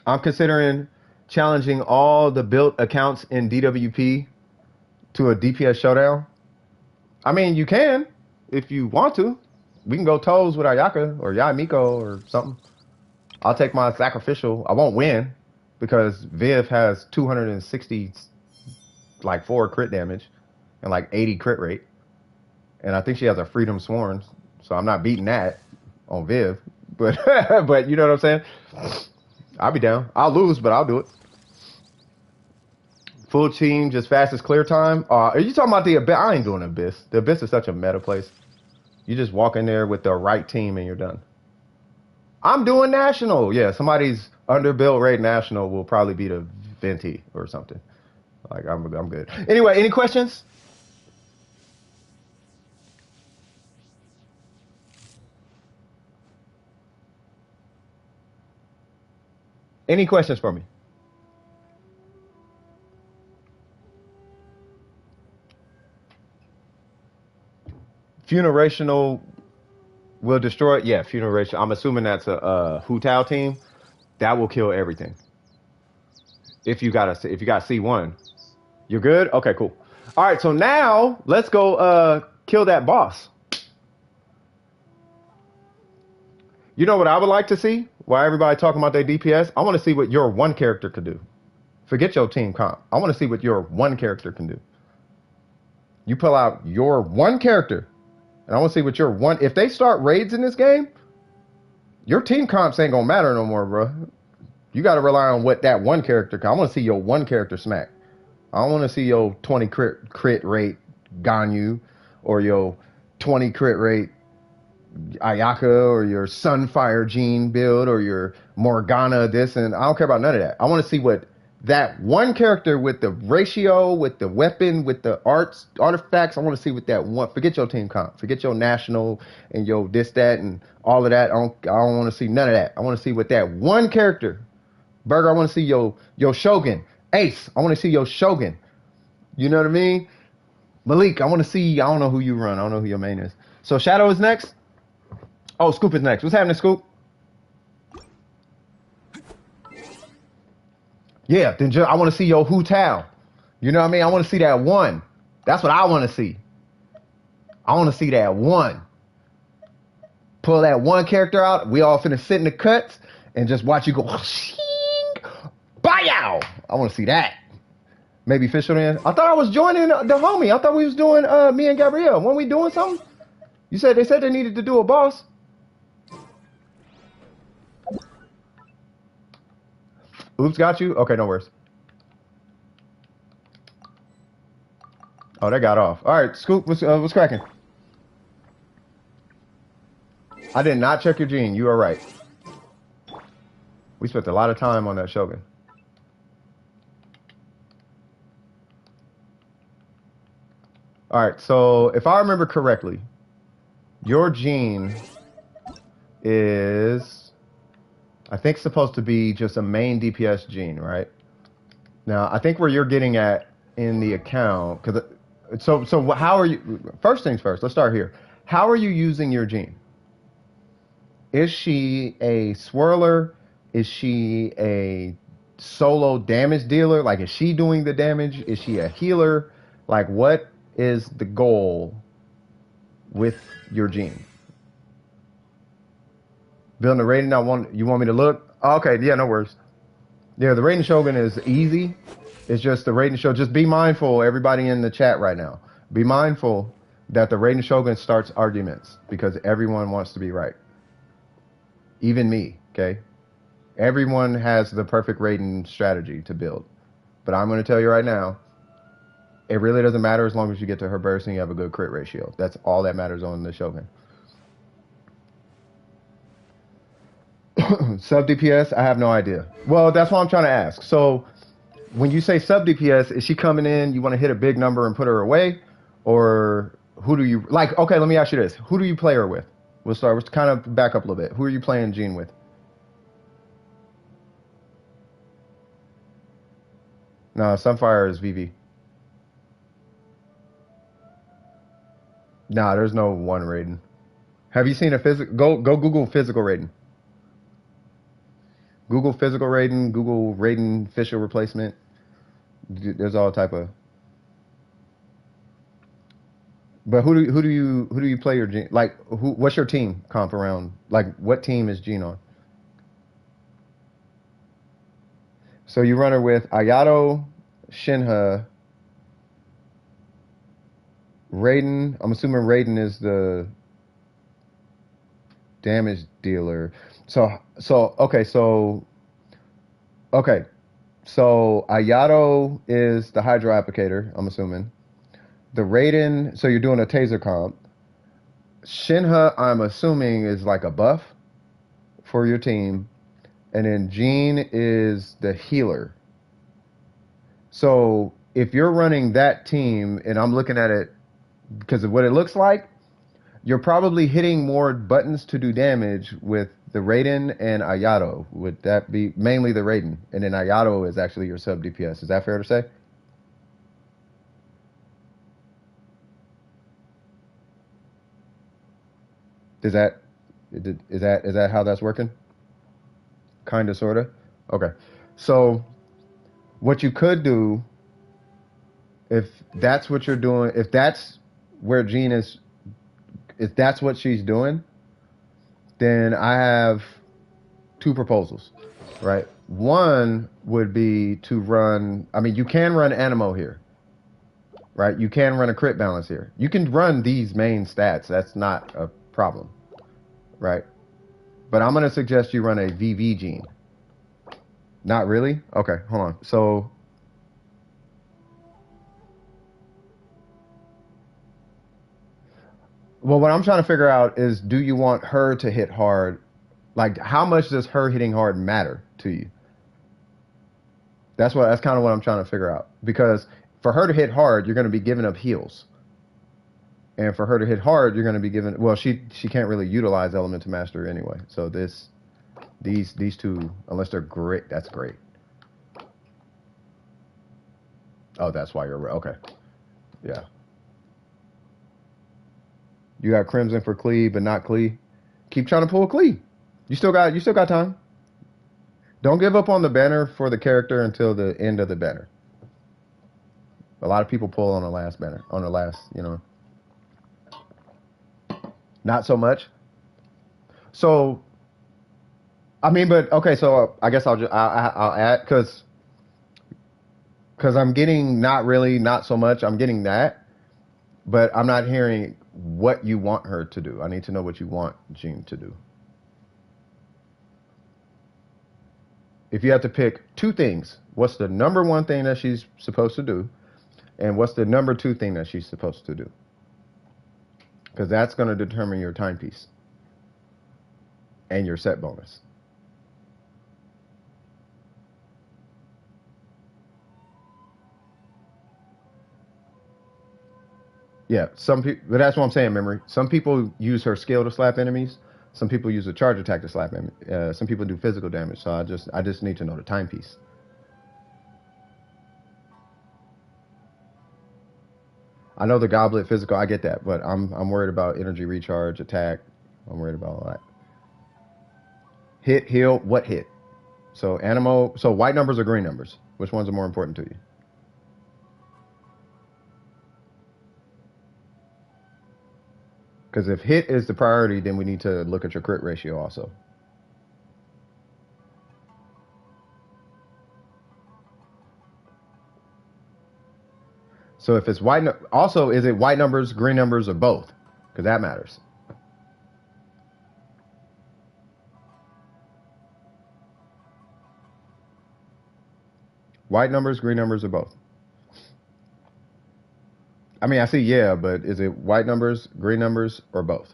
I'm considering challenging all the built accounts in DWP to a DPS showdown. I mean, you can if you want to. We can go toes with Ayaka or Yamiko or something. I'll take my sacrificial. I won't win because Viv has 264 crit damage and like 80 crit rate. And I think she has a Freedom Sworn, so I'm not beating that on Viv. But but you know what I'm saying? I'll be down. I'll lose, but I'll do it. Full team, just fastest clear time. Are you talking about the Abyss? I ain't doing Abyss. The Abyss is such a meta place. You just walk in there with the right team and you're done. I'm doing National. Yeah, somebody's underbuilt Raid National will probably beat a Venti or something. Like, I'm good. Anyway, any questions? Any questions for me? Funerational will destroy it. Yeah, Funeration. I'm assuming that's a Hu Tao team. That will kill everything. If you got C1, you're good. Okay, cool. All right, so now let's go kill that boss. You know what I would like to see? While everybody talking about their DPS, I want to see what your one character could do. Forget your team comp. I want to see what your one character can do. You pull out your one character. And I want to see what your one... If they start raids in this game, your team comps ain't going to matter no more, bro. You got to rely on what that one character... I want to see your one character smack. I don't want to see your 20 crit rate Ganyu or your 20 crit rate Ayaka or your Sunfire Gene build or your Morgana this. And I don't care about none of that. I want to see what that one character with the ratio, with the weapon, with the artifacts, I want to see what that one. Forget your team comp. Forget your national and your this, that, and all of that. I don't want to see none of that. I want to see what that one character. Burger, I want to see your Shogun. Ace, I want to see your Shogun. You know what I mean? Malik, I want to see. I don't know who you run. I don't know who your main is. So Shadow is next. Oh, Scoop is next. What's happening, Scoop? Yeah, then I want to see your Hu Tao. You know what I mean? I want to see that one. That's what I want to see. I want to see that one. Pull that one character out. We all finna sit in the cuts and just watch you go. Bow! I want to see that. Maybe Fisher in. I thought I was joining the homie. I thought we was doing me and Gabrielle. Weren't we doing something? They said they needed to do a boss. Oops, got you? Okay, no worries. Oh, that got off. All right, Scoop, what's cracking? I did not check your gene. You are right. We spent a lot of time on that Shogun. All right, so if I remember correctly, your gene is, I think, supposed to be just a main DPS gene, right? Now, I think where you're getting at in the account, because so how are you? First things first. Let's start here. How are you using your gene? Is she a swirler? Is she a solo damage dealer? Like, is she doing the damage? Is she a healer? Like, what is the goal with your gene? Building a rating. You want me to look? Okay, yeah, no worries. Yeah, the Raiden Shogun is easy. It's just the Raiden Shogun. Just be mindful, everybody in the chat right now. Be mindful that the Raiden Shogun starts arguments because everyone wants to be right. Even me, okay? Everyone has the perfect Raiden strategy to build. But I'm going to tell you right now, it really doesn't matter as long as you get to her burst and you have a good crit ratio. That's all that matters on the Shogun. Sub DPS, I have no idea. Well, that's what I'm trying to ask. So when you say sub DPS, is she coming in, you want to hit a big number and put her away? Or who do you, like, okay, let me ask you this. Who do you play her with? Let's kind of back up a little bit. Who are you playing Jean with? No, Sunfire is VV. Nah, there's no one Raiden. Have you seen a physical? Go Google physical Raiden. Google physical Raiden. Google Raiden facial replacement. There's all type of. But who do you play your Jean? Like what's your team comp around? Like what team is Jean on? So you run her with Ayato, Shinha, Raiden. I'm assuming Raiden is the damage dealer. Okay. So Ayato is the hydro applicator, I'm assuming. The Raiden, so you're doing a taser comp. Shinha, I'm assuming, is like a buff for your team. And then Jean is the healer. So if you're running that team, and I'm looking at it because of what it looks like, you're probably hitting more buttons to do damage with the Raiden and Ayato. Would that be mainly the Raiden? And then Ayato is actually your sub DPS. Is that fair to say? Is that how that's working? Kind of, sort of. Okay. So what you could do, if that's what you're doing, if that's where Jean is, if that's what she's doing, then I have two proposals, right? One would be to run, I mean, you can run Animo here, right? You can run a crit balance here. You can run these main stats. That's not a problem, right? But I'm going to suggest you run a VV Jean. Not really? Okay, hold on. So well, what I'm trying to figure out is, do you want her to hit hard? Like, how much does her hitting hard matter to you? That's kind of what I'm trying to figure out. Because for her to hit hard, you're going to be giving up heals. And for her to hit hard, you're going to be giving, well, she can't really utilize Elemental Master anyway. So these two, unless they're great, that's great. Oh, that's why you're okay. Yeah. You got Crimson for Klee, but not Klee. Keep trying to pull Klee. You still got time. Don't give up on the banner for the character until the end of the banner. A lot of people pull on the last banner, Not so much. So, I mean, but okay. So I guess I'll add because I'm getting not so much. I'm getting that, but I'm not hearing what you want her to do. I need to know what you want Jean to do. If you have to pick two things, what's the number one thing that she's supposed to do? And what's the number two thing that she's supposed to do? Because that's going to determine your timepiece and your set bonus. Yeah, some people, but that's what I'm saying, memory. Some people use her skill to slap enemies. Some people use a charge attack to slap enemies. Some people do physical damage. So I just need to know the timepiece. I know the goblet physical. I get that, but I'm worried about energy recharge, attack. I'm worried about all that. Hit, heal, what hit? So animal. So white numbers or green numbers? Which ones are more important to you? Because if hit is the priority, then we need to look at your crit ratio also. So if it's white, also, is it white numbers, green numbers, or both? Because that matters. White numbers, green numbers, or both? I mean, I see yeah, but is it white numbers, green numbers, or both?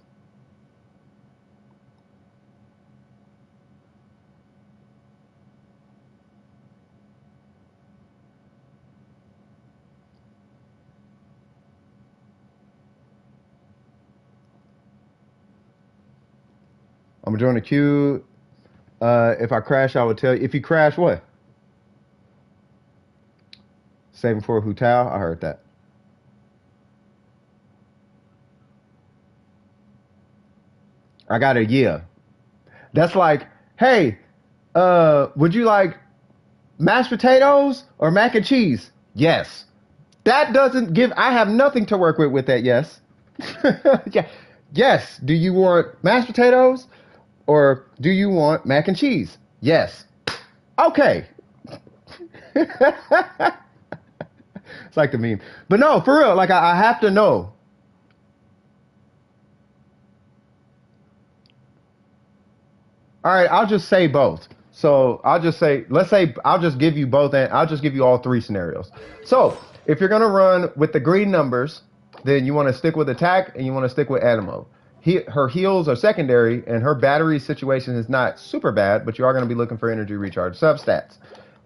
I'm gonna join the queue. If I crash, I will tell you. If you crash, what? Saving for Hu Tao. I heard that. I got a yeah. That's like, hey, would you like mashed potatoes or mac and cheese? Yes. That doesn't give. I have nothing to work with that. Yes. Yeah. Yes. Do you want mashed potatoes or do you want mac and cheese? Yes. Okay. It's like the meme. But no, for real, like I have to know. All right, I'll just say both. So I'll just say, let's say I'll just give you both, and I'll just give you all three scenarios. So if you're gonna run with the green numbers, then you want to stick with attack and you want to stick with Animo. Her heals are secondary, and her battery situation is not super bad, but you are going to be looking for energy recharge substats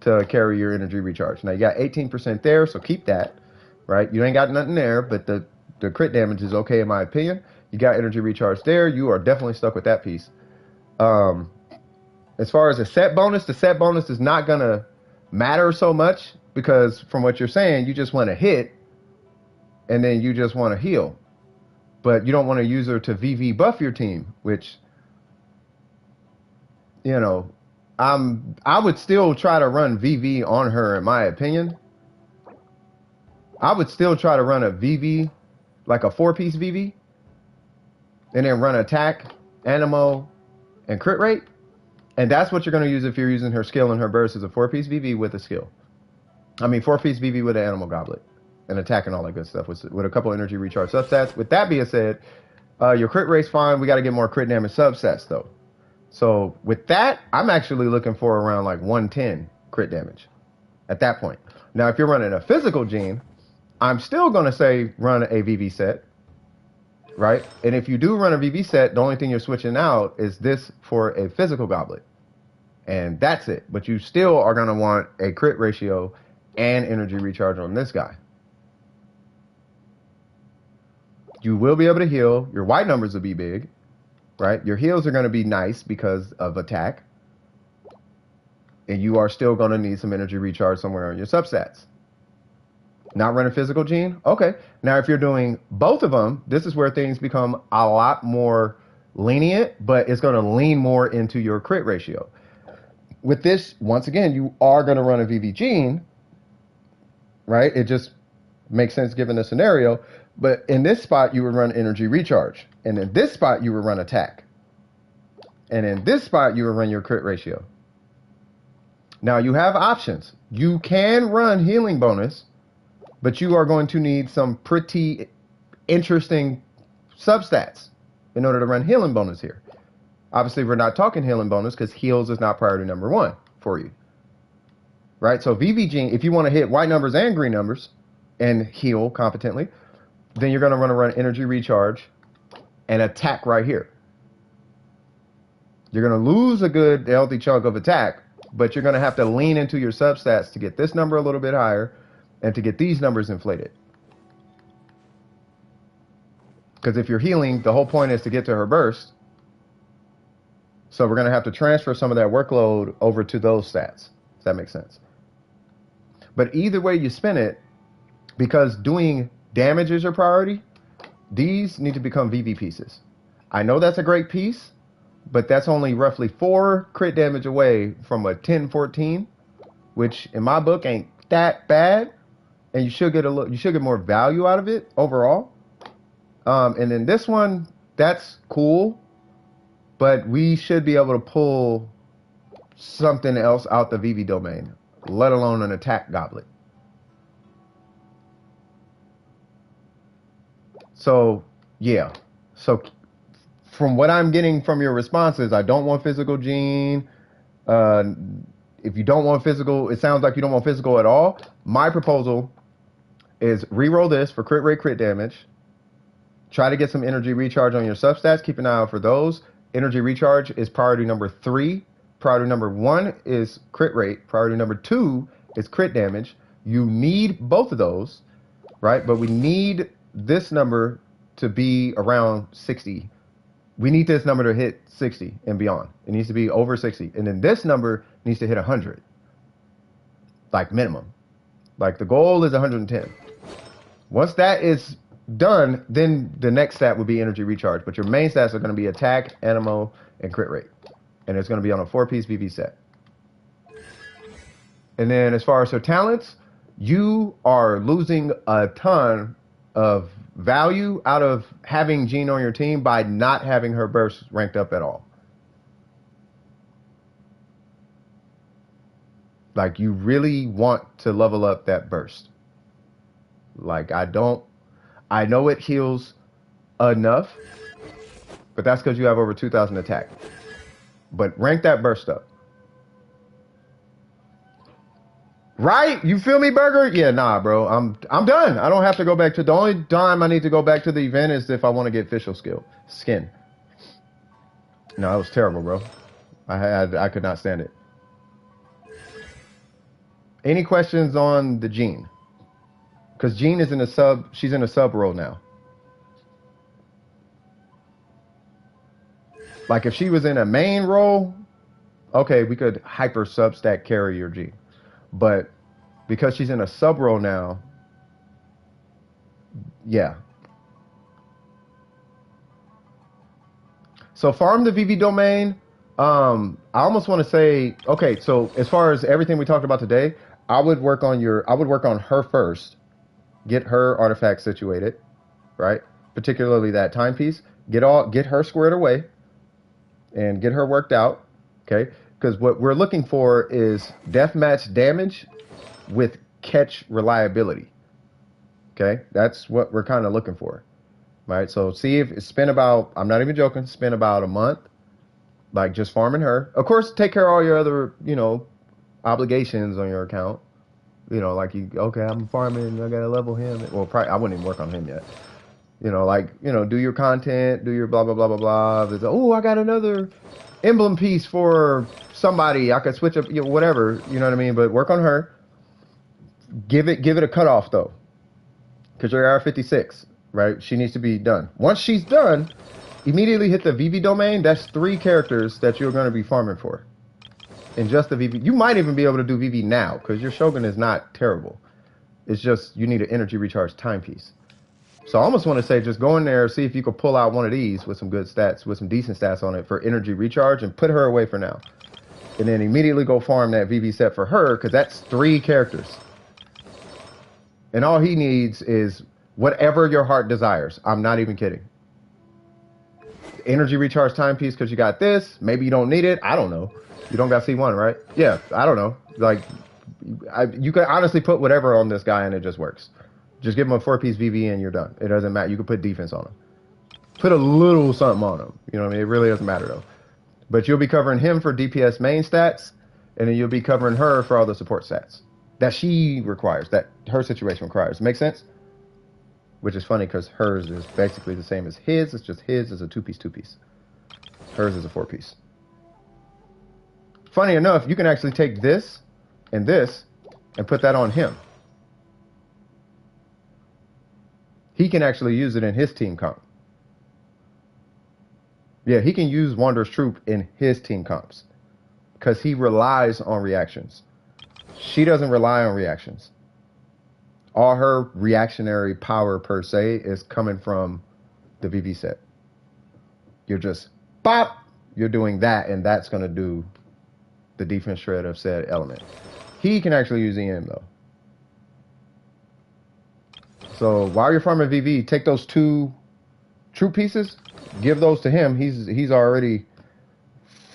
to carry your energy recharge. Now you got 18% there, so keep that, right? You ain't got nothing there, but the crit damage is okay in my opinion. You got energy recharge there. You are definitely stuck with that piece. As far as the set bonus is not going to matter so much because from what you're saying, you just want to hit and then you just want to heal. But you don't want to use her to VV buff your team, which, you know, I would still try to run VV on her, in my opinion. I would still try to run a VV, like a 4-piece VV, and then run attack, Animo, and crit rate. And that's what you're going to use if you're using her skill and her burst as a 4-piece VV with a skill. I mean, 4-piece VV with an Animal Goblet. And attack and all that good stuff with a couple energy recharge substats. With that being said, your crit rate's fine. We got to get more crit damage substats, though. So with that, I'm actually looking for around like 110 crit damage at that point. Now, if you're running a physical gene, I'm still going to say run a VV set, right? And if you do run a VV set, the only thing you're switching out is this for a physical goblet. And that's it. But you still are going to want a crit ratio and energy recharge on this guy. You will be able to heal. Your white numbers will be big, right? Your heals are going to be nice because of attack. And you are still going to need some energy recharge somewhere on your substats. Not running physical gene? Okay. Now, if you're doing both of them, this is where things become a lot more lenient, but it's going to lean more into your crit ratio. With this, once again, you are going to run a VV gene, right? It just makes sense given the scenario. But in this spot, you would run energy recharge. And in this spot, you would run attack. And in this spot, you would run your crit ratio. Now, you have options. You can run healing bonus, but you are going to need some pretty interesting substats in order to run healing bonus here. Obviously, we're not talking healing bonus because heals is not priority number one for you. Right? So VV if you want to hit white numbers and green numbers and heal competently, then you're going to run energy recharge and attack right here. You're going to lose a good healthy chunk of attack, but you're going to have to lean into your substats to get this number a little bit higher and to get these numbers inflated. Because if you're healing, the whole point is to get to her burst. So we're going to have to transfer some of that workload over to those stats. Does that make sense? But either way you spin it, because doing damage is your priority, these need to become VV pieces. I know that's a great piece, but that's only roughly 4 crit damage away from a 10-14, which in my book ain't that bad, and you should get more value out of it overall. And then this one, that's cool, but we should be able to pull something else out the VV domain, let alone an attack goblet. So, yeah. So, from what I'm getting from your responses, I don't want physical gene. If you don't want physical, it sounds like you don't want physical at all. My proposal is reroll this for crit rate, crit damage. Try to get some energy recharge on your substats. Keep an eye out for those. Energy recharge is priority number 3. Priority number 1 is crit rate. Priority number 2 is crit damage. You need both of those, right? But we need this number to be around 60. We need this number to hit 60 and beyond. It needs to be over 60. And then this number needs to hit 100. Like minimum. Like the goal is 110. Once that is done, then the next stat would be energy recharge. But your main stats are going to be attack, animo, and crit rate. And it's going to be on a 4-piece VV set. And then as far as her talents, you are losing a ton of value out of having Jean on your team by not having her burst ranked up at all. Like, you really want to level up that burst. Like, I know it heals enough, but that's because you have over 2,000 attack. But rank that burst up. Right? You feel me, Burger? Yeah, nah, bro. I'm done. I don't have to go back to the only time I need to go back to the event is if I want to get official skin. No, it was terrible, bro. I could not stand it. Any questions on the Jean? Because Jean is in a sub. She's in a sub role now. Like if she was in a main role, okay, we could hyper substack carry your Jean. But because she's in a sub role now, yeah. So farm the VV domain. I almost want to say, okay, so as far as everything we talked about today, I would work on her first. Get her artifact situated, right? Particularly that timepiece. Get her squared away and get her worked out, okay? Because what we're looking for is deathmatch damage with catch reliability. Okay, that's what we're kind of looking for, right? So see if spend about, I'm not even joking, spend about a month, like just farming her. Of course, take care of all your other, obligations on your account. Like okay, I'm farming, I gotta level him. Well, probably I wouldn't even work on him yet. Do your content, do your blah blah blah blah blah. Oh, I got another emblem piece for somebody. I could switch up, whatever. You know what I mean? But work on her. Give it a cutoff though, because you're AR56, right? She needs to be done. Once she's done, immediately hit the VV domain. That's 3 characters that you're going to be farming for. And just the VV, you might even be able to do VV now because your Shogun is not terrible. It's just you need an energy recharge timepiece. So I almost want to say just go in there, see if you could pull out one of these with some good stats, with some decent stats on it for energy recharge and put her away for now. And then immediately go farm that VV set for her because that's 3 characters. And all he needs is whatever your heart desires. I'm not even kidding. Energy recharge timepiece because you got this. Maybe you don't need it. I don't know. You don't got C1, right? Yeah, I don't know. Like, you could honestly put whatever on this guy and it just works. Just give him a 4-piece VV and you're done. It doesn't matter. You can put defense on him. Put a little something on him. You know what I mean? It really doesn't matter, though. But you'll be covering him for DPS main stats, and then you'll be covering her for all the support stats that she requires, that her situation requires. Make sense? Which is funny because hers is basically the same as his. It's just his is a 2-piece. Hers is a 4-piece. Funny enough, you can actually take this and put that on him. He can actually use it in his team comp. Yeah, he can use Wanderer's Troop in his team comps because he relies on reactions. She doesn't rely on reactions. All her reactionary power per se is coming from the VV set. You're just bop. You're doing that, and that's gonna do the defense shred of said element. He can actually use EM though. So while you're farming VV, take those 2 troop pieces, give those to him. He's already,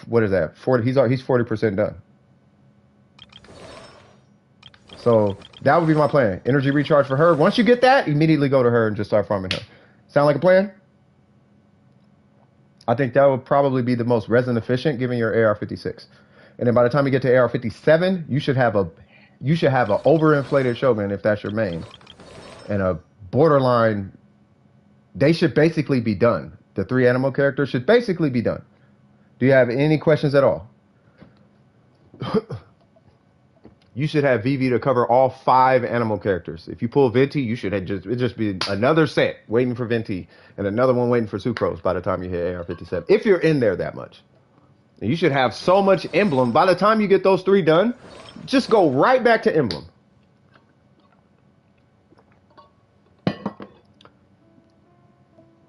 what is that? 40. He's 40% done. So that would be my plan. Energy recharge for her. Once you get that, immediately go to her and just start farming her. Sound like a plan? I think that would probably be the most resin efficient, given your AR56. And then by the time you get to AR57, you should have an overinflated Shogun if that's your main, and a borderline. They should basically be done. The 3 animal characters should basically be done. Do you have any questions at all? You should have VV to cover all 5 animal characters. If you pull Venti, you should have just be another set waiting for Venti and another one waiting for Sucrose by the time you hit AR57. If you're in there that much. And you should have so much emblem. By the time you get those 3 done, just go right back to emblem.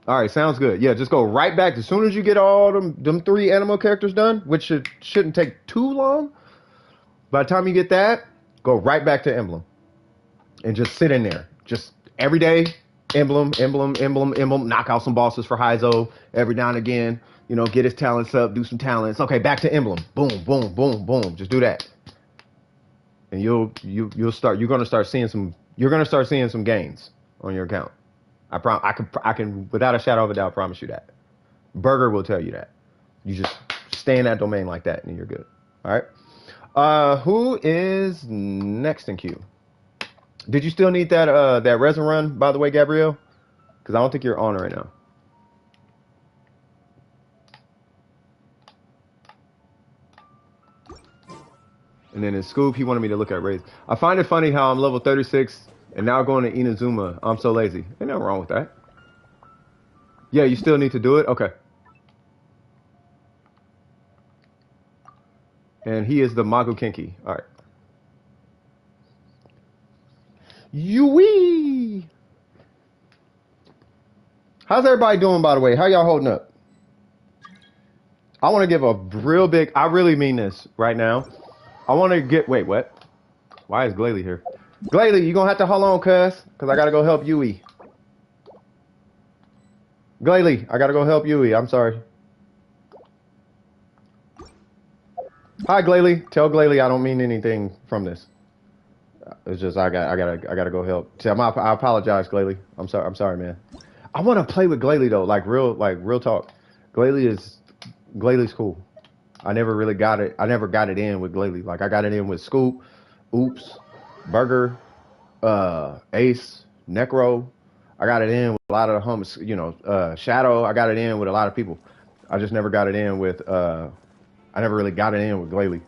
All right, sounds good. Yeah, just go right back. As soon as you get all them 3 animal characters done, which shouldn't take too long. By the time you get that, go right back to emblem. And just sit in there. Just every day, emblem. Knock out some bosses for Heizou every now and again. You know, get his talents up, do some talents. Okay, back to emblem. Boom, boom, boom, boom. Just do that. And you're gonna start seeing some gains on your account. I can without a shadow of a doubt promise you that. Burger will tell you that. You just stay in that domain like that and you're good. All right. Who is next in queue? Did you still need that resin run, by the way, Gabrielle? Because I don't think you're on right now. And then in Scoop, he wanted me to look at Raiden. I find it funny how I'm level 36 and now going to Inazuma. I'm so lazy. Ain't nothing wrong with that. Yeah, you still need to do it? Okay. And he is the Magu Kinki. All right. Yui! How's everybody doing, by the way? How y'all holding up? I want to give a real big... I really mean this right now. I want to get... Wait, what? Why is Glalie here? Glalie, you going to have to hold on, cuz. Because I got to go help Yui. Glalie, I got to go help Yui. I'm sorry. Hi, Glalie. Tell Glalie I don't mean anything from this. It's just I gotta go help. I apologize, Glalie. I'm sorry, man. I want to play with Glalie though, like real talk. Glalie's cool. I never really got it. I never got it in with Glalie. Like I got it in with Scoop, Oops, Burger, Ace, Necro. I got it in with a lot of the homies. You know, Shadow. I got it in with a lot of people. I just never got it in with. I never really got it in with Glalie.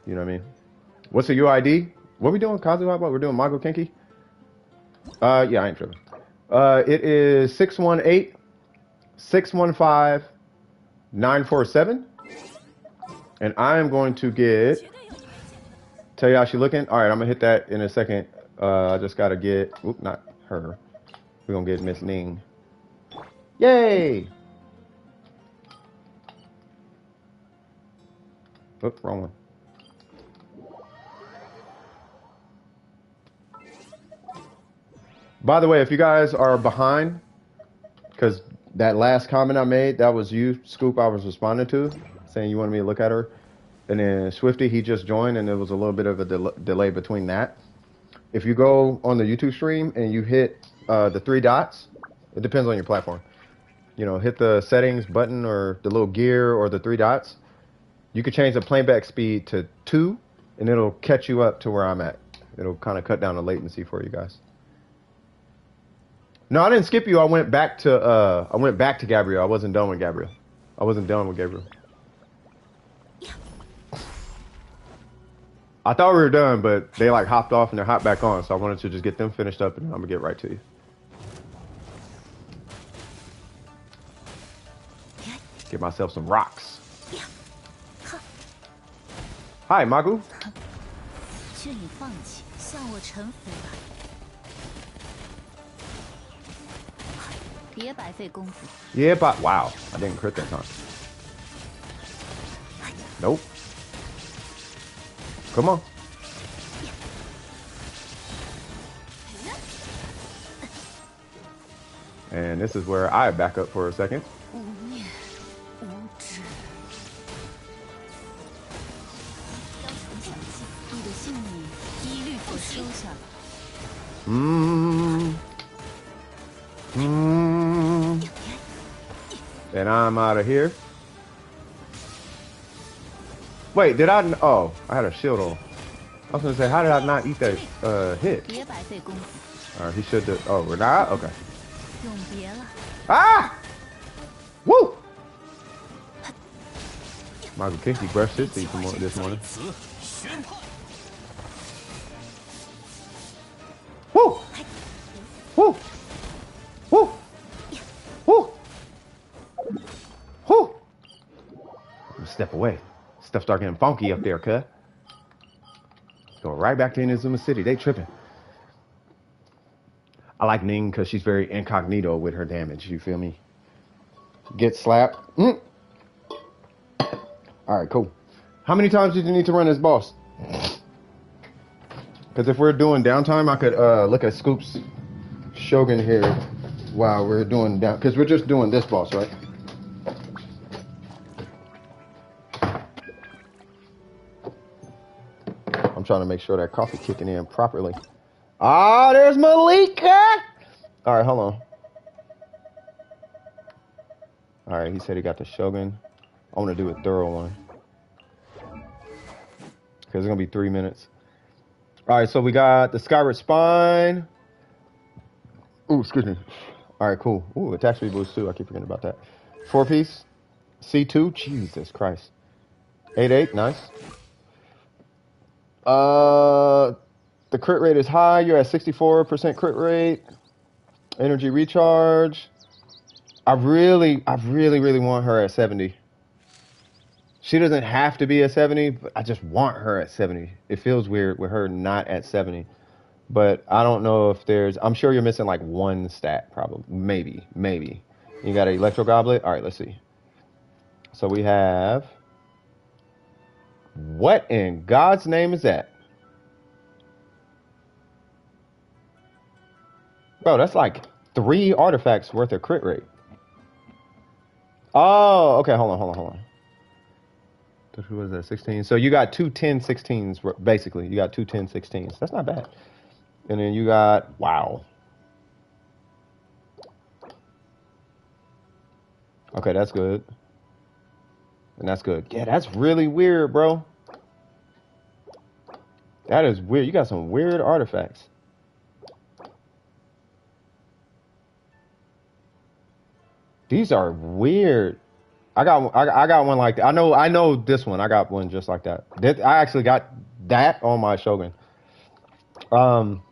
You know what I mean? What's the UID? What we doing, Kazuha? What we're doing, Mago Kinki? Yeah, I ain't tripping. It is 618-615-947. And I am going to get... Tell you how she looking? All right, I'm going to hit that in a second. I just got to get... Oop, not her. We're going to get Miss Ning. Yay! Oop, wrong one. By the way, if you guys are behind, because that last comment I made, that was you, Scoop, I was responding to, saying you wanted me to look at her. And then Swifty, he just joined, and there was a little bit of a delay between that. If you go on the YouTube stream and you hit the 3 dots, it depends on your platform. You know, hit the settings button or the little gear or the 3 dots. You could change the playback speed to 2, and it'll catch you up to where I'm at. It'll kind of cut down the latency for you guys. No, I didn't skip you. I went back to Gabriel. I wasn't done with Gabriel. I thought we were done, but they like hopped off and they're hopped back on. So I wanted to just get them finished up and I'm gonna get right to you. Get myself some rocks. Hi, Magu. 却已放弃，向我臣服吧。别白费功夫。 Yeah, but wow, I didn't crit that time. Nope. Come on. And this is where I back up for a second. 无念无知。要存详细，你的性命一律给收下吧。And I'm out of here. Wait, did I? Oh, I had a shield on. I was gonna say, how did I not eat that hit? 别白费功夫。 Alright, he should have. Oh, we're not? Okay. 永别了。 Ah! Woo! Michael Keqing brushed his teeth this morning. Woo! Woo! Woo! Woo! Woo! Step away. Stuff start getting funky up there, cuz. Go right back to Inazuma City. They tripping. I like Ning because she's very incognito with her damage. You feel me? Get slapped. All right, cool. How many times did you need to run this boss? Because if we're doing downtime, I could look at Scoop's Shogun here while we're doing down. Because we're just doing this boss, right? I'm trying to make sure that coffee kicking in properly. Ah, there's Malika! All right, hold on. All right, he said he got the Shogun. I want to do a thorough one. Because it's going to be 3 minutes. All right, so we got the Skyward Spine. Ooh, excuse me. All right, cool. Ooh, attack speed boost too. I keep forgetting about that. 4-piece. C2. Jesus Christ. 8-8. Nice. The crit rate is high. You're at 64% crit rate. Energy recharge. I really want her at 70. She doesn't have to be at 70, but I just want her at 70. It feels weird with her not at 70. But I don't know if there's... I'm sure you're missing like one stat, probably. Maybe. You got an Electro Goblet? All right, let's see. So we have... What in God's name is that? Bro, that's like 3 artifacts worth of crit rate. Oh, okay, hold on. Who was that, 16? So you got 2 10-16s, basically. You got 2 10-16s. That's not bad. And then you got, wow. Okay, that's good. And that's good. Yeah, that's really weird, bro. That is weird. You got some weird artifacts. These are weird. I got one like that. I know this one. I got one just like that. I actually got that on my Shogun. I'm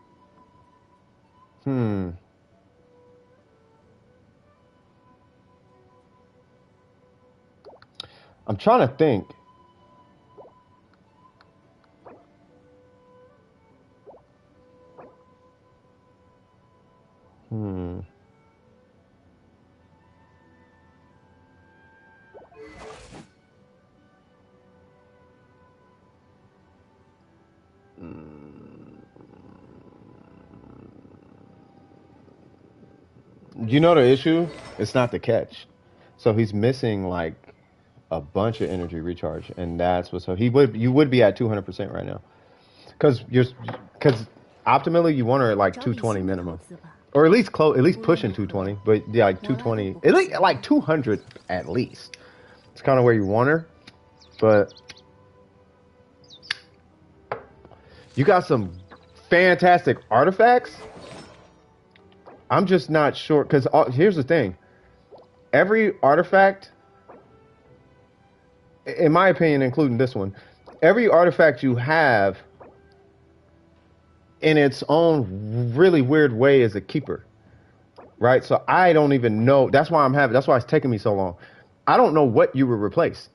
trying to think. You know the issue? It's not the catch. So he's missing like a bunch of energy recharge, and that's what. So you would be at 200% right now, because optimally you want her at like 220 minimum, or at least pushing 220. But yeah, like 220, at least like 200 at least. It's kind of where you want her, but you got some fantastic artifacts. I'm just not sure, because here's the thing. Every artifact, in my opinion, including this one, every artifact you have in its own really weird way is a keeper, right? So I don't even know. That's why it's taking me so long. I don't know what you would replace.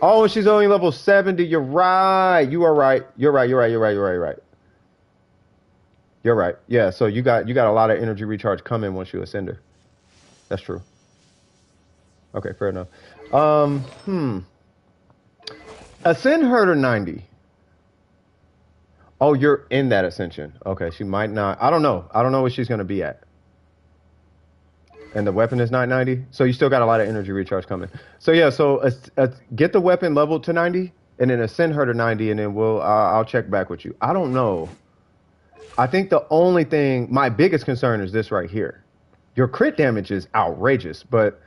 Oh, she's only level 70. You're right. You are right. You're right. You're right. Yeah, so you got a lot of energy recharge coming once you ascend her. That's true. Okay, fair enough. Ascend her to 90. Oh, you're in that ascension. Okay, she might not. I don't know. I don't know what she's going to be at. And the weapon is not 90. So you still got a lot of energy recharge coming. So yeah, so get the weapon leveled to 90 and then ascend her to 90 and then I'll check back with you. I don't know. I think the only thing, my biggest concern is this right here. Your crit damage is outrageous, but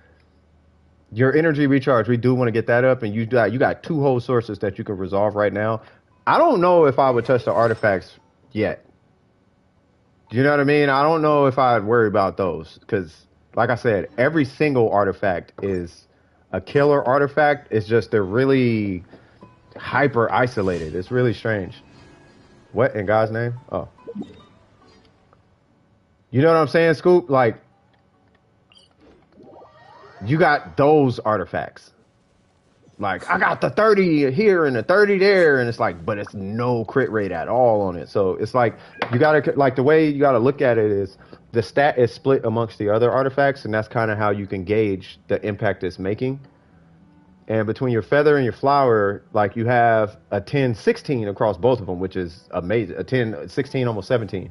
your energy recharge, we do want to get that up, and you got 2 whole sources that you can resolve right now. I don't know if I would touch the artifacts yet. Do you know what I mean? I don't know if I'd worry about those, because, like I said, every single artifact is a killer artifact. It's just they're really hyper isolated. It's really strange. What in God's name? Oh. You know what I'm saying, Scoop? Like, you got those artifacts. Like, I got the 30 here and the 30 there, and it's like, but it's no crit rate at all on it. So it's like, you gotta, like, the way you gotta look at it is the stat is split amongst the other artifacts, and that's kind of how you can gauge the impact it's making. And between your feather and your flower, like, you have a 10-16 across both of them, which is amazing. A 10-16, almost 17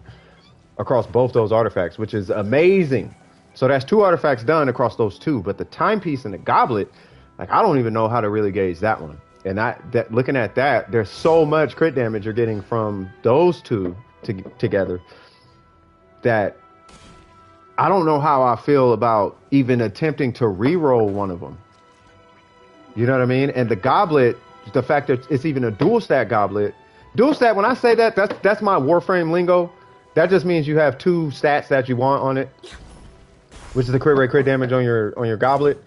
across both those artifacts, which is amazing. So that's 2 artifacts done across those 2, but the timepiece and the goblet, like, I don't even know how to really gauge that one. And that looking at that, there's so much crit damage you're getting from those 2 together that I don't know how I feel about even attempting to re-roll one of them. You know what I mean? And the goblet, the fact that it's even a dual stat goblet. Dual stat, when I say that, that's my Warframe lingo. That just means you have 2 stats that you want on it, which is the crit rate, crit damage on your goblet.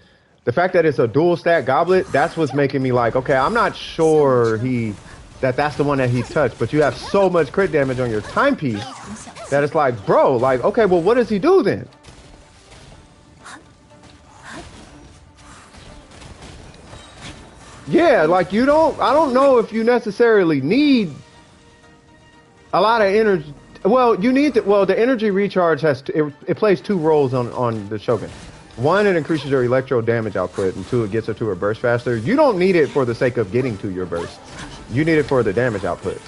The fact that it's a dual stat goblet, that's what's making me like, okay, I'm not sure that's the one that he touched, but you have so much crit damage on your timepiece that it's like, bro, like, okay, well, what does he do then? Yeah, like, I don't know if you necessarily need a lot of energy. Well, the energy recharge it plays 2 roles on the Shogun. 1, it increases your electro damage output, and 2, it gets her to her burst faster. You don't need it for the sake of getting to your burst. You need it for the damage output.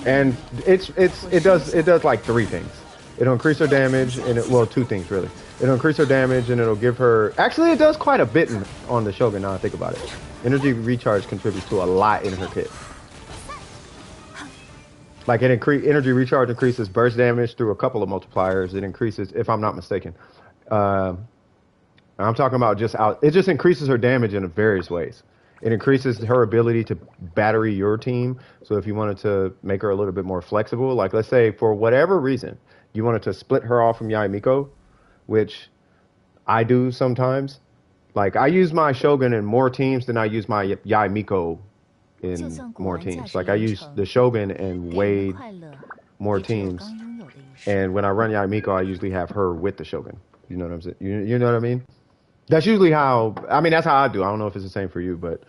And it does like 3 things. It'll increase her damage, and 2 things really. It'll increase her damage, and it'll give her. Actually, it does quite a bit on the Shogun. Now I think about it, energy recharge contributes to a lot in her kit. Like, energy recharge increases burst damage through a couple of multipliers. It increases, if I'm not mistaken. I'm talking about it just increases her damage in various ways. It increases her ability to battery your team. So if you wanted to make her a little bit more flexible, like, let's say for whatever reason you wanted to split her off from Yaimiko, which I do sometimes. Like, I use my Shogun in more teams than I use my Yaimiko in more teams. Like, I use the Shogun in way more teams, and when I run Yaimiko, I usually have her with the Shogun. You know what I'm saying? You know what I mean? That's usually that's how I do. I don't know if it's the same for you, but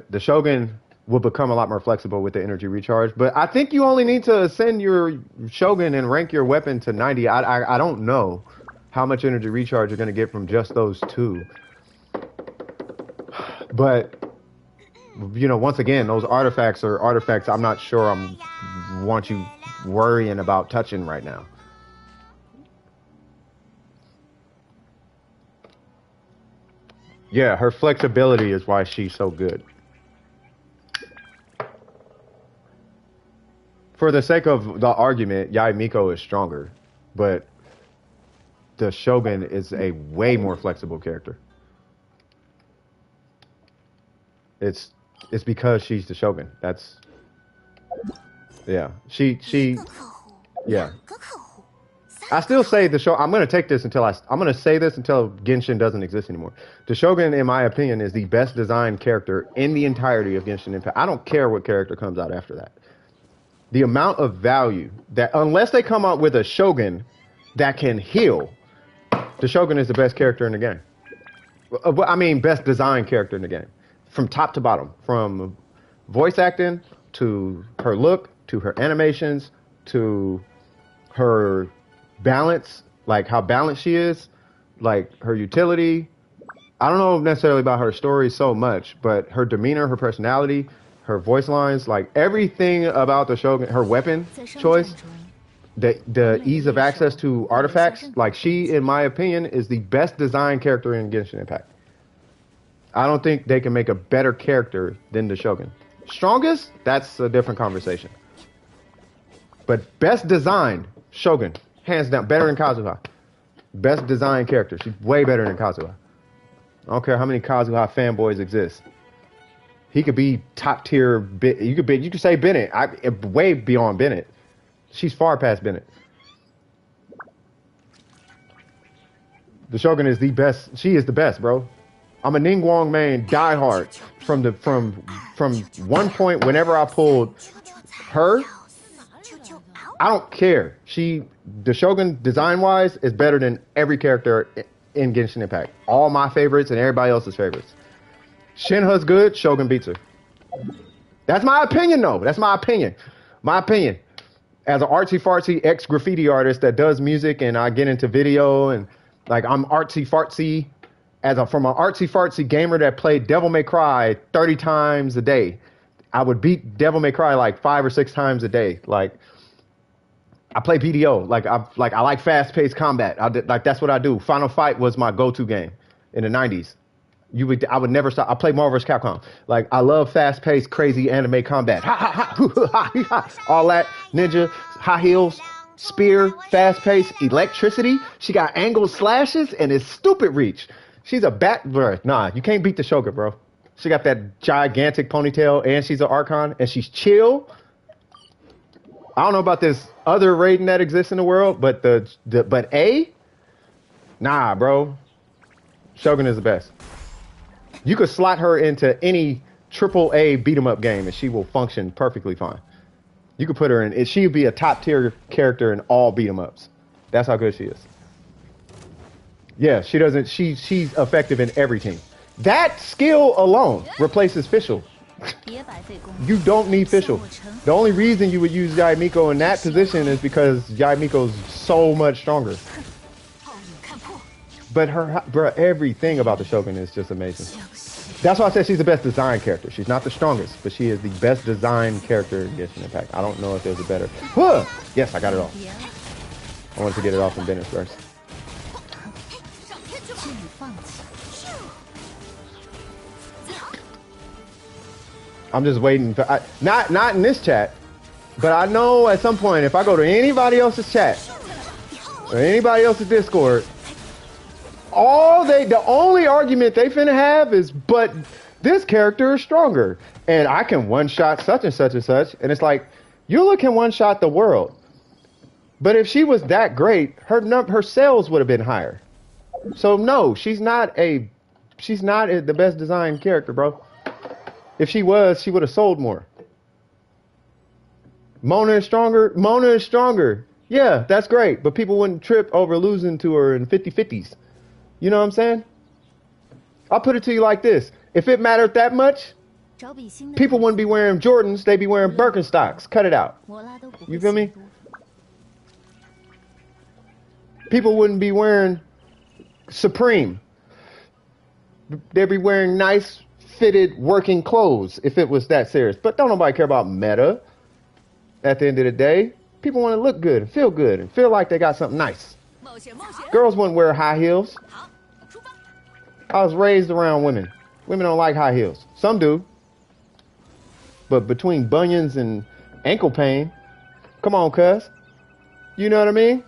the Shogun will become a lot more flexible with the energy recharge. But I think you only need to send your Shogun and rank your weapon to 90. I don't know how much energy recharge you're going to get from just those 2. But, you know, once again, those artifacts are artifacts I'm not sure I want you worrying about touching right now. Yeah, her flexibility is why she's so good. For the sake of the argument, Yaimiko is stronger, but the Shogun is a way more flexible character. It's because she's the Shogun. That's, yeah. Yeah. I still say the Shogun. I'm going to take this until I'm going to say this until Genshin doesn't exist anymore. The Shogun, in my opinion, is the best designed character in the entirety of Genshin Impact. I don't care what character comes out after that. The amount of value that, unless they come out with a Shogun that can heal, The Shogun is the best character in the game. I mean, best designed character in the game. From top to bottom. From voice acting, to her look, to her animations, to her balance, like how balanced she is, like her utility. I don't know necessarily about her story so much, but her demeanor, her personality, her voice lines, like everything about the Shogun, her weapon choice, the ease of access to artifacts, like she, in my opinion, is the best designed character in Genshin Impact. I don't think they can make a better character than the Shogun. Strongest? That's a different conversation. But best designed, Shogun. Hands down. Better than Kazuha. Best designed character. She's way better than Kazuha. I don't care how many Kazuha fanboys exist. He could be top tier. You could say Bennett. Way beyond Bennett. She's far past Bennett. The Shogun is the best. She is the best, bro. I'm a Ningguang main, diehard. From one point, whenever I pulled her, I don't care. The Shogun design wise is better than every character in Genshin Impact. All my favorites and everybody else's favorites. Shinha's good. Shogun beats her. That's my opinion, though. That's my opinion. My opinion. As an artsy fartsy ex graffiti artist that does music and I get into video and like I'm artsy fartsy. From an artsy fartsy gamer that played Devil May Cry 30 times a day, I would beat Devil May Cry like 5 or 6 times a day. Like I play BDO. I like fast paced combat. That's what I do. Final Fight was my go to game in the 90s. I would never stop. I play Marvel vs. Capcom. Like I love fast paced, crazy anime combat. All that ninja, high heels, spear, fast paced, electricity. She got angled slashes and it's stupid reach. She's a bro. Nah, you can't beat the Shogun, bro. She got that gigantic ponytail, and she's an Archon, and she's chill. I don't know about this other Raiden that exists in the world, but nah, bro. Shogun is the best. You could slot her into any AAA beat 'em up game, and she will function perfectly fine. You could put her in. She would be a top tier character in all beat 'em ups. That's how good she is. Yeah, she doesn't. She's effective in everything. That skill alone replaces Fischl. You don't need Fischl. The only reason you would use Yaimiko in that position is because Yaimiko's so much stronger. But everything about the Shogun is just amazing. That's why I said she's the best designed character. She's not the strongest, but she is the best designed character in Genshin Impact. I don't know if there's a better. Yes, I got it off. I wanted to get it off from Bennett first. I'm just waiting for not in this chat, but I know at some point if I go to anybody else's chat or anybody else's Discord, the only argument they finna have is, but this character is stronger and I can one shot such and such and such, and it's like Eula can one shot the world, but if she was that great, her sales would have been higher. So no, she's not the best designed character, bro. If she was, she would have sold more. Mona is stronger. Yeah, that's great. But people wouldn't trip over losing to her in 50-50s. You know what I'm saying? I'll put it to you like this. If it mattered that much, people wouldn't be wearing Jordans. They'd be wearing Birkenstocks. Cut it out. You feel me? People wouldn't be wearing Supreme. They'd be wearing nice fitted working clothes if it was that serious. But don't nobody care about meta. At the end of the day, people want to look good and feel like they got something nice. Girls wouldn't wear high heels. I was raised around women. Women don't like high heels. Some do. But between bunions and ankle pain, come on, cuz. You know what I mean?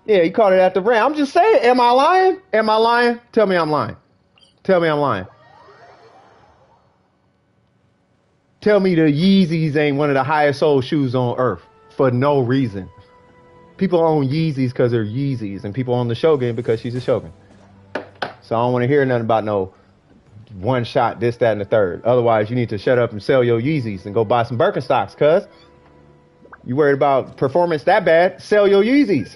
Yeah, you caught it at the ram. I'm just saying, am I lying? Am I lying? Tell me I'm lying. Tell me I'm lying. Tell me the Yeezys ain't one of the highest sold shoes on earth for no reason. People own Yeezys because they're Yeezys, and people own the Shogun because she's a Shogun. So I don't want to hear nothing about no one shot, this, that, and the third. Otherwise, you need to shut up and sell your Yeezys and go buy some Birkenstocks, cuz. You worried about performance that bad, sell your Yeezys.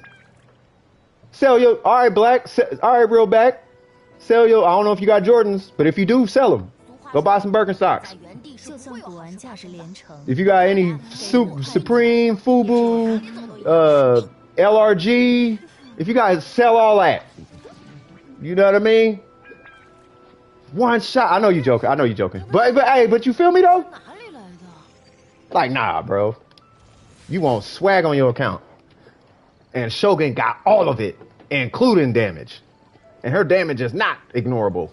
Sell your, all right, Black. All right, real back. Sell your, I don't know if you got Jordans, but if you do, sell them. Go buy some Birkenstocks. 就算古玩价值连城， If you got any Supreme, Fubu, LRG, if you guys sell all that, you know what I mean? One shot. I know you joking. I know you joking. But hey, but you feel me though? Like, nah, bro. You want swag on your account. And Shogun got all of it, including damage. And her damage is not ignorable.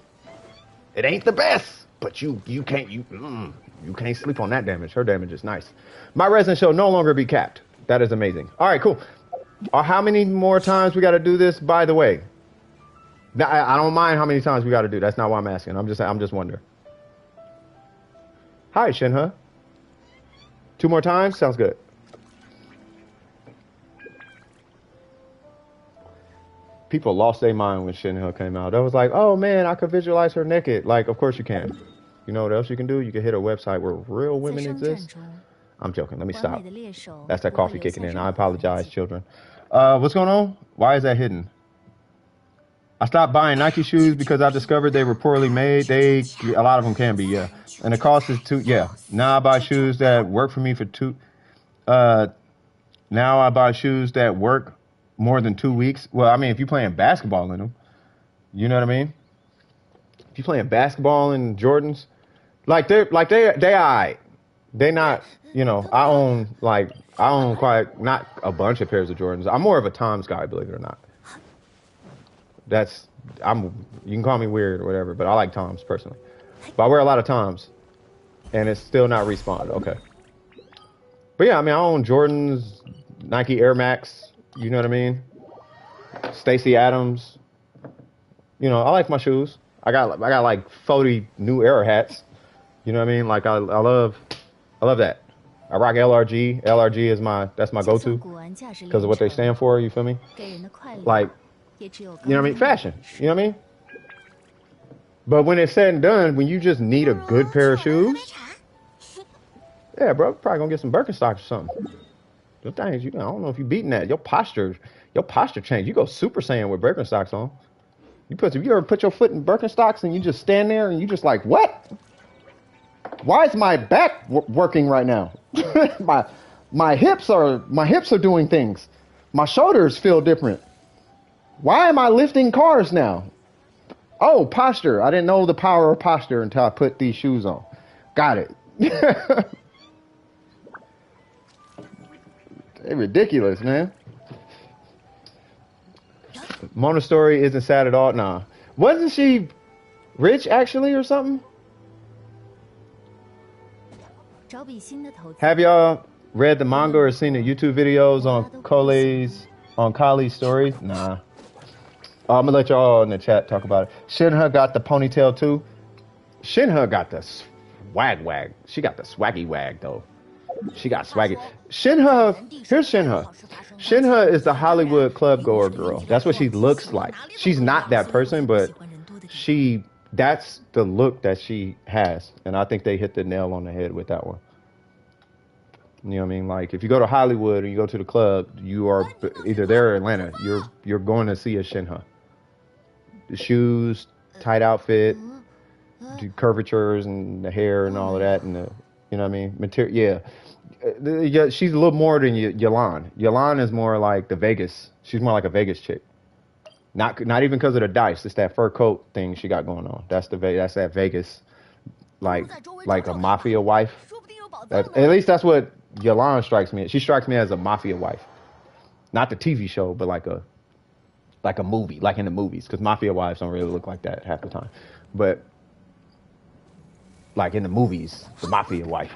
It ain't the best, but you can't sleep on that damage. Her damage is nice. My resin shall no longer be capped. That is amazing. All right, cool. How many more times we got to do this? By the way, I don't mind how many times we got to do. That's not why I'm asking. I'm just wondering. Hi, Shinha. 2 more times? Sounds good. People lost their mind when Shinha came out. They was like, oh man, I could visualize her naked. Like, of course you can. You know what else you can do? You can hit a website where real women exist. I'm joking. Let me stop. That's that coffee kicking in. I apologize, children. What's going on? Why is that hidden? I stopped buying Nike shoes because I discovered they were poorly made. A lot of them can be, yeah. And the cost is now I buy shoes that work for me for now I buy shoes that work more than 2 weeks. Well, I mean, if you're playing basketball in them, you know what I mean? If you're playing basketball in Jordans, they alright. They not, you know, I own quite, not a bunch of pairs of Jordans. I'm more of a Tom's guy, believe it or not. You can call me weird or whatever, but I like Toms personally. But I wear a lot of Toms, and it's still not respawned. Okay. But yeah, I mean, I own Jordans, Nike Air Max, you know what I mean? Stacey Adams. You know, I like my shoes. I got like 40 new Era hats. You know what I mean? Like I love that. I rock LRG. LRG is that's my go-to because of what they stand for, you feel me? Like, you know what I mean? Fashion. You know what I mean? But when it's said and done, when you just need a good pair of shoes, yeah, bro, probably gonna get some Birkenstocks or something. Those things, I don't know if you beating that. Your posture changed. You go Super Saiyan with Birkenstocks on. You ever put your foot in Birkenstocks and you just stand there and you just like, what? Why is my back working right now? my hips are doing things. My shoulders feel different. Why am I lifting cars now? Oh, posture. I didn't know the power of posture until I put these shoes on. Got it. They're ridiculous, man. Mona's story isn't sad at all. Nah. Wasn't she rich actually or something? Have y'all read the manga or seen the YouTube videos on Kalee's stories? Nah. I'm gonna let y'all in the chat talk about it. Shinha got the ponytail too. Shinha got the swag. She got the swaggy wag though. She got swaggy. Here's Shinha. Shinha is the Hollywood club goer girl. That's what she looks like. She's not that person, but that's the look that she has. And I think they hit the nail on the head with that one. You know what I mean? Like if you go to Hollywood and you go to the club, you are either there or Atlanta. You're going to see a Shinha. The shoes, tight outfit, the curvatures and the hair and all of that, and you know what I mean? Material, yeah. She's a little more than Yelan. Yelan is more like the Vegas. She's more like a Vegas chick. Not even because of the dice. It's that fur coat thing she got going on. That's that Vegas, like a mafia wife. At least that's what Yelan strikes me. She strikes me as a mafia wife, not the TV show, but like a movie, like in the movies, because mafia wives don't really look like that half the time. But like in the movies, the mafia wife.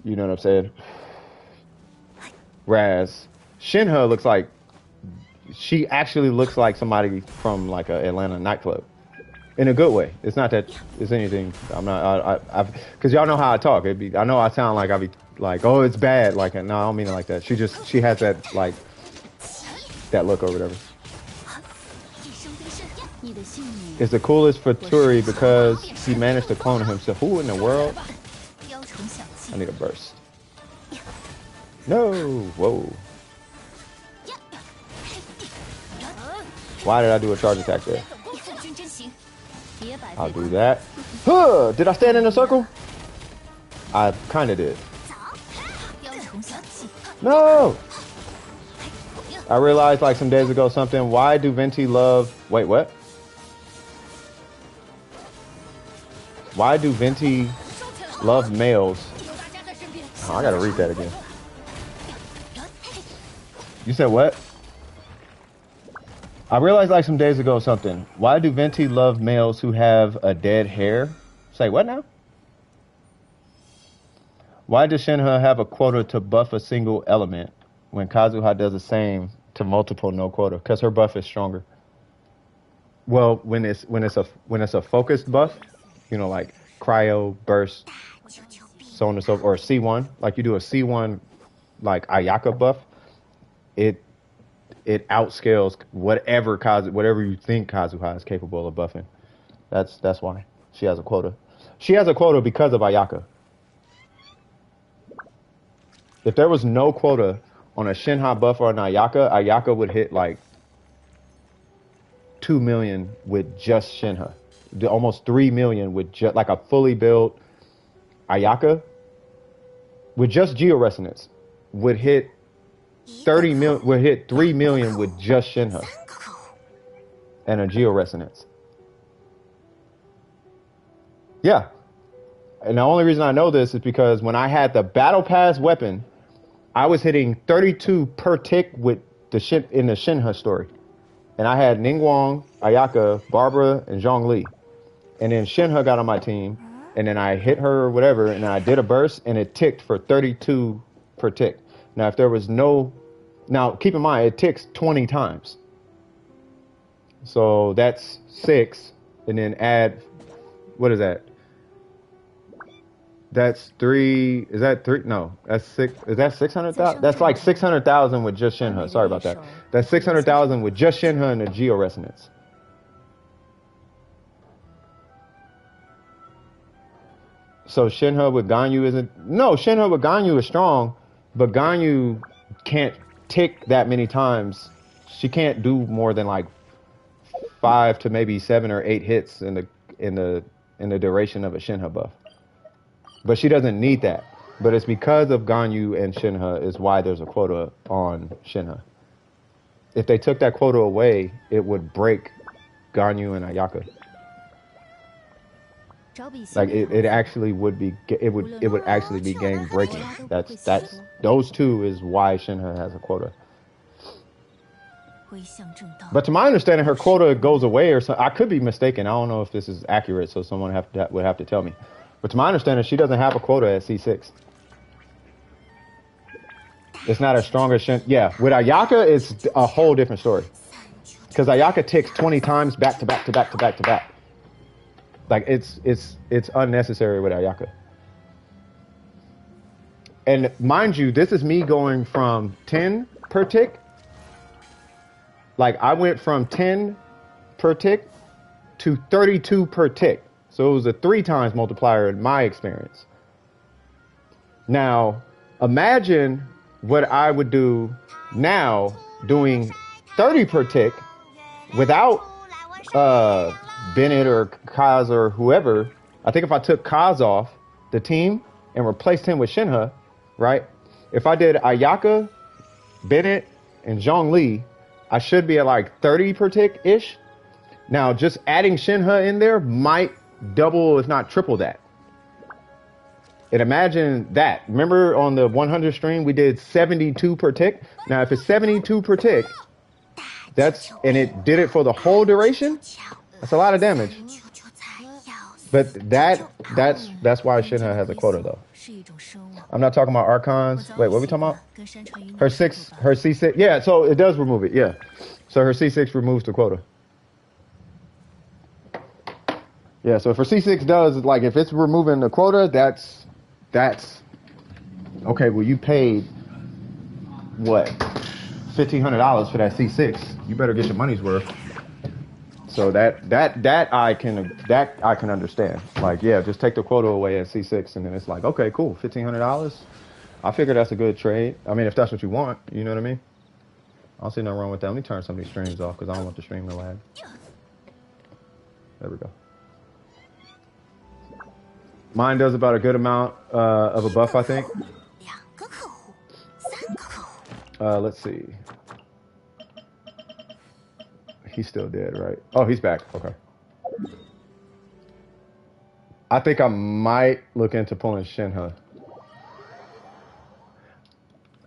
You know what I'm saying? Whereas Shinha she actually looks like somebody from like a Atlanta nightclub. In a good way. It's not that it's anything. I'm not. Because y'all know how I talk. I know I sound like I be like, oh, it's bad. Like, no, I don't mean it like that. She has that like that look or whatever. It's the coolest for Turi because he managed to clone himself. Who in the world? I need a burst. No. Whoa. Why did I do a charge attack there? 一寸真行，别摆 I'll 废 do 话。 that. Huh, did I stand in a circle? I kind of did. 雕虫小技， No. I realized like some days ago something. Why do Venti love... Wait, what? Why do Venti love males? Oh, I gotta read that again. You said what? I realized like some days ago something. Why do Venti love males who have a dead hair? Say what now? Why does Shinha have a quota to buff a single element when Kazuha does the same to multiple no quota? Because her buff is stronger. Well, when it's a focused buff, you know, like cryo, burst, so on and so forth, or C1, like you do a C1 like Ayaka buff, it outscales whatever you think Kazuha is capable of buffing. That's why she has a quota. She has a quota because of Ayaka. If there was no quota on a Shinha buff or an Ayaka, Ayaka would hit like 2 million with just Shinha. Almost 3 million with just like a fully built Ayaka with just Geo Resonance would hit 3 million with just Shinha and a Geo Resonance. Yeah. And the only reason I know this is because when I had the Battle Pass weapon, I was hitting 32 per tick with in the Shinha story. And I had Ningguang, Ayaka, Barbara, and Zhongli. And then Shinha got on my team, and then I hit her or whatever, and I did a burst, and it ticked for 32 per tick. Now, if there was no... Now, keep in mind, it ticks 20 times. So that's 6, and then add... What is that? That's 3... Is that 3? No, that's 6. Is that 600,000? That's like 600,000 with just Shinha. Sorry about that. That's 600,000 with just Shinha and the Geo Resonance. So Shinha with Ganyu isn't... No, Shinha with Ganyu is strong, but Ganyu can't tick that many times. She can't do more than like 5 to maybe 7 or 8 hits in the duration of a Shinha buff. But she doesn't need that. But it's because of Ganyu and Shinha is why there's a quota on Shinha. If they took that quota away, it would break Ganyu and Ayaka. Like it actually would be it would actually be game breaking. That's those two is why Shinha has a quota. But to my understanding, her quota goes away or something. I could be mistaken. I don't know if this is accurate, so someone would have to tell me. But to my understanding, she doesn't have a quota at C6. It's not as strong as Shin. Yeah, with Ayaka, it's a whole different story. Because Ayaka ticks 20 times back to back to back to back to back. Like it's unnecessary with Ayaka. And mind you, this is me going from 10 per tick. Like I went from 10 per tick to 32 per tick. So it was a 3 times multiplier in my experience. Now, imagine what I would do now doing 30 per tick without Bennett or Kaz or whoever. I think if I took Kaz off the team and replaced him with Shinha, right? If I did Ayaka, Bennett, and Zhongli, I should be at like 30 per tick-ish. Now, just adding Shinha in there might double, if not triple that. And imagine that. Remember on the 100 stream, we did 72 per tick? Now, if it's 72 per tick, and it did it for the whole duration, that's a lot of damage. But that's why Shinha has a quota, though. I'm not talking about Archons. Wait, what are we talking about? Her C6. Yeah, so it does remove it, yeah. So her C6 removes the quota. Yeah, so if her C6 does, like, if it's removing the quota, that's okay. Well, you paid what, $1,500 for that C6. You better get your money's worth. So that I can understand. Like, yeah, just take the quota away at C6, and then it's like, okay, cool, $1,500. I figure that's a good trade. I mean, if that's what you want, you know what I mean? I don't see nothing wrong with that. Let me turn some of these streams off because I don't want the stream to lag. There we go. Mine does about a good amount of a buff, I think. Let's see. He's still dead, right? Oh, he's back. Okay. I think I might look into pulling Shinha.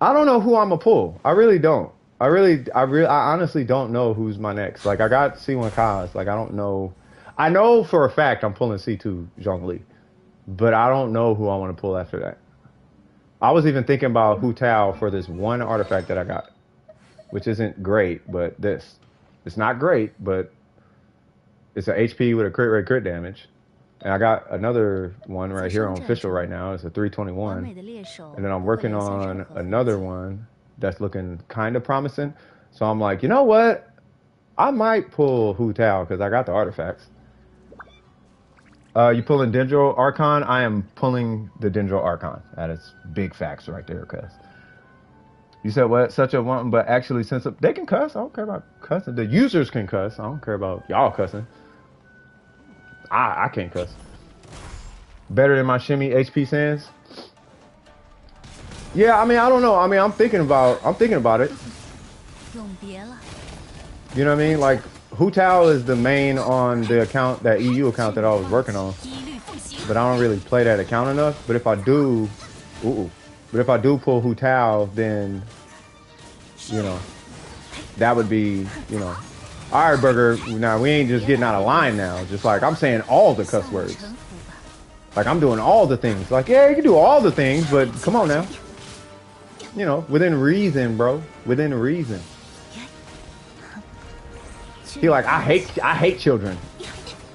I don't know who I'm gonna pull. I really don't. I honestly don't know who's my next. Like, I got C1 Kaz. Like, I don't know. I know for a fact I'm pulling C2 Zhongli, but I don't know who I want to pull after that. I was even thinking about Hu Tao for this one artifact that I got, which isn't great, but this. It's not great, but it's an HP with a crit rate crit damage. And I got another one right here on official right now. It's a 321. And then I'm working on another one that's looking kind of promising. So I'm like, you know what? I might pull Hu Tao because I got the artifacts. You pulling Dendro Archon? I am pulling the Dendro Archon. That is big facts right there, cuz. You said what? Such a one, but actually, since they can cuss, I don't care about cussing. The users can cuss. I don't care about y'all cussing. I can't cuss. Better than my shimmy HP Sands? Yeah, I mean, I don't know. I mean, I'm thinking about it. You know what I mean? Like, Hu Tao is the main on the account, that EU account that I was working on. But I don't really play that account enough. But if I do, pull Hu Tao, then, you know, that would be, you know. All right, Burger, now we ain't just getting out of line now. Just like, I'm saying all the cuss words. Like, I'm doing all the things. Like, yeah, you can do all the things, but come on now. You know, within reason, bro. Within reason. He like, I hate children.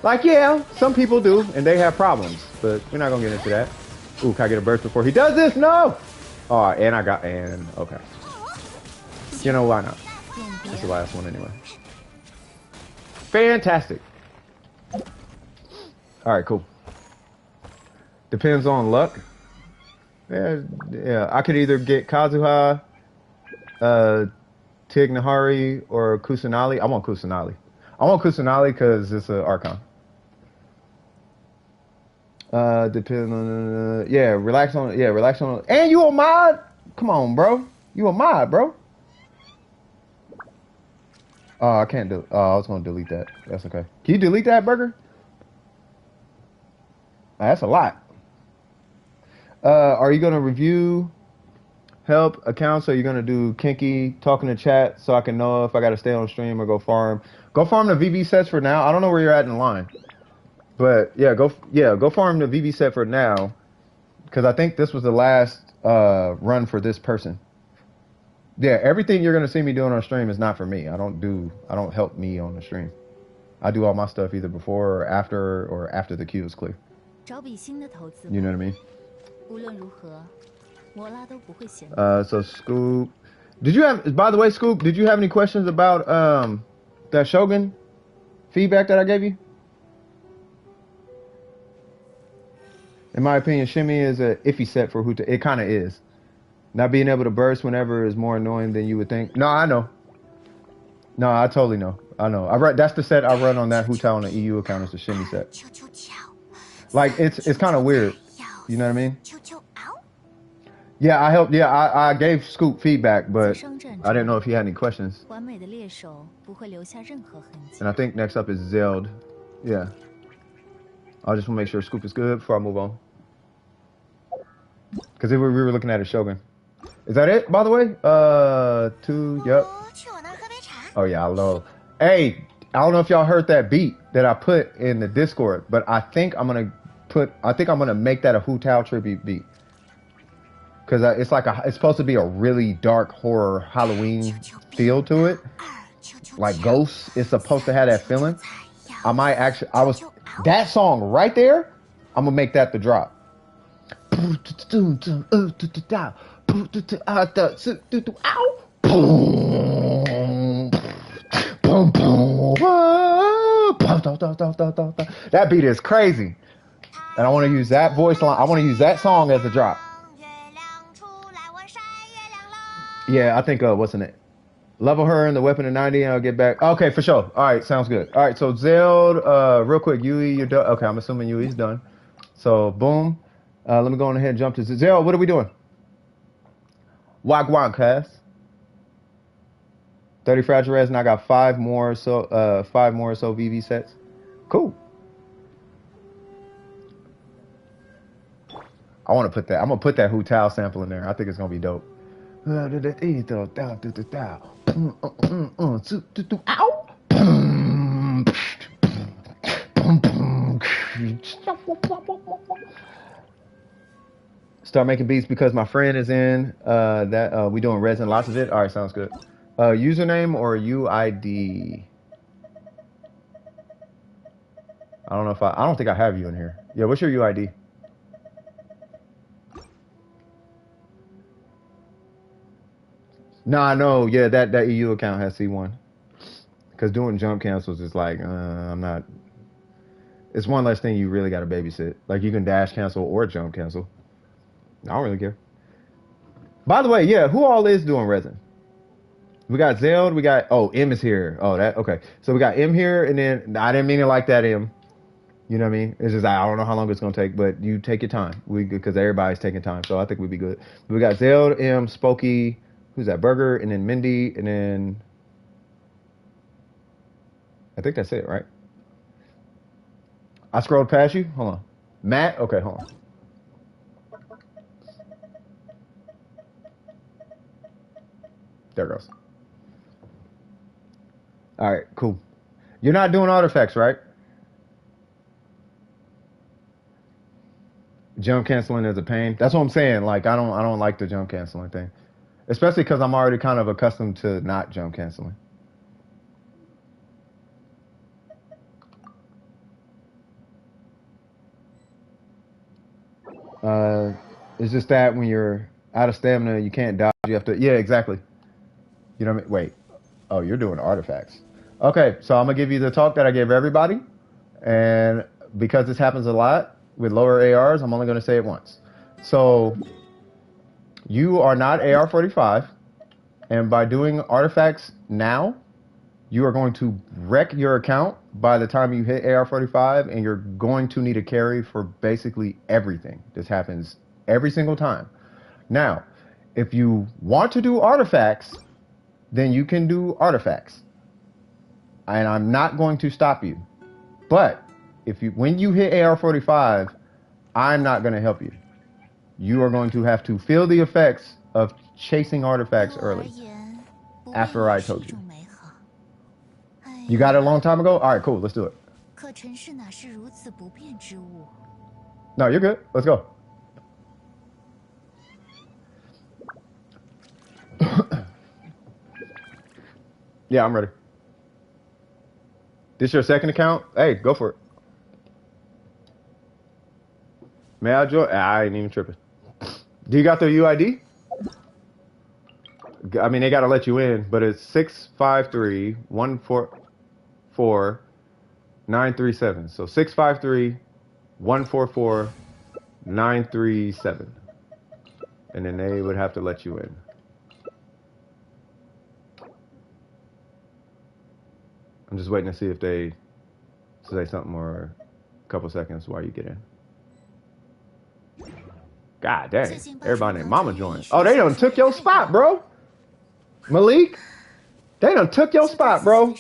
Like, yeah, some people do, and they have problems. But we're not gonna get into that. Ooh, can I get a burst before he does this? No! Oh, and okay. You know, why not? That's the last one anyway. Fantastic. Alright, cool. Depends on luck. Yeah. I could either get Kazuha, Tig Nahari, or Kusanali. I want Kusanali. Because it's an Archon. Depends on relax on. And you a mod? Come on, bro. You a mod, bro. Oh, I can't do. Oh, I was gonna delete that. That's okay. Can you delete that, Burger? That's a lot. Are you gonna review help accounts? Or are you gonna do kinky talking to chat so I can know if I gotta stay on stream or go farm? Go farm the VV sets for now. I don't know where you're at in line, but go farm the VV set for now, because I think this was the last run for this person. Yeah, everything you're gonna see me doing on stream is not for me. I don't help me on the stream. I do all my stuff either before or after the queue is clear. You know what I mean? So Scoop, by the way, Scoop, did you have any questions about that Shogun feedback that I gave you? In my opinion, Shimmy is a iffy set for Huta. It kind of is. Not being able to burst whenever is more annoying than you would think. No, I know. No, I totally know. I know. That's the set I run on that Hu Tao on the EU account. Is the Shimmy set. Like, it's kind of weird. You know what I mean? Yeah, I helped. Yeah, I gave Scoop feedback, but I didn't know if he had any questions. And I think next up is Zeld. Yeah. I just want to make sure Scoop is good before I move on. Because we were looking at a Shogun. Is that it, by the way? Yep. Oh, yeah, I love. Hey, I don't know if y'all heard that beat that I put in the Discord, but I think I'm gonna make that a Hu Tao tribute beat. Because it's supposed to be a really dark horror Halloween feel to it. Like Ghosts is supposed to have that feeling. That song right there, I'm gonna make that the drop. That beat is crazy. And I want to use that voice line. I want to use that song as a drop. Yeah, I think what's in it? Level her and the weapon to 90 and I'll get back. Okay, for sure. All right, sounds good. All right, so Zeld, real quick, Yui, you're done. Okay, I'm assuming Yui's done. So boom. Let me go on ahead and jump to Zeld. What are we doing? Wagwan cast. 30 fragile res, and I got five more or so VV sets. Cool. I want to put that. I'm gonna put that Hu Tao sample in there. I think it's gonna be dope. Start making beats because my friend is in. We doing resin, lots of it. All right, sounds good. Username or UID? I don't know if I don't think I have you in here. Yeah, what's your UID? Nah, no, yeah, that EU account has C1. Because doing jump cancels is like, I'm not. It's one less thing you really got to babysit. Like you can dash cancel or jump cancel. I don't really care. By the way, yeah, who all is doing resin? We got Zeld, we got, oh, M is here. Oh, that, okay. So we got M here, and then, I didn't mean it like that, M. You know what I mean? It's just, I don't know how long it's going to take, but you take your time. Because everybody's taking time, so I think we'd be good. We got Zeld, M, Spokey, who's that, Burger, and then Mindy, and then, I think that's it, right? I scrolled past you. Hold on. Matt? Okay, hold on. There it goes. All right, cool. You're not doing artifacts, right? Jump canceling is a pain. That's what I'm saying. Like I don't like the jump canceling thing, especially because I'm already kind of accustomed to not jump canceling. It's just that when you're out of stamina, you can't dodge. You have to. Yeah, exactly. You know what I mean? Wait. Oh, you're doing artifacts. Okay, so I'm gonna give you the talk that I gave everybody, and because this happens a lot with lower ARs, I'm only gonna say it once. So you are not AR45, and by doing artifacts now, you are going to wreck your account by the time you hit AR45, and you're going to need a carry for basically everything. This happens every single time. Now, if you want to do artifacts, then you can do artifacts. And I'm not going to stop you. But when you hit AR45, I'm not going to help you. You are going to have to feel the effects of chasing artifacts early. After I told you. You got it a long time ago? All right, cool. Let's do it. No, you're good. Let's go. Yeah, I'm ready. This your second account? Hey, go for it. May I join? I ain't even tripping. Do you got their UID? I mean, they got to let you in, but it's 653-144-937. So 653-144-937. And then they would have to let you in. I'm just waiting to see if they say something or a couple seconds while you get in. God dang. Everybody named Mama joined. Oh, they done took your spot, bro. Malik, they done took your spot, bro.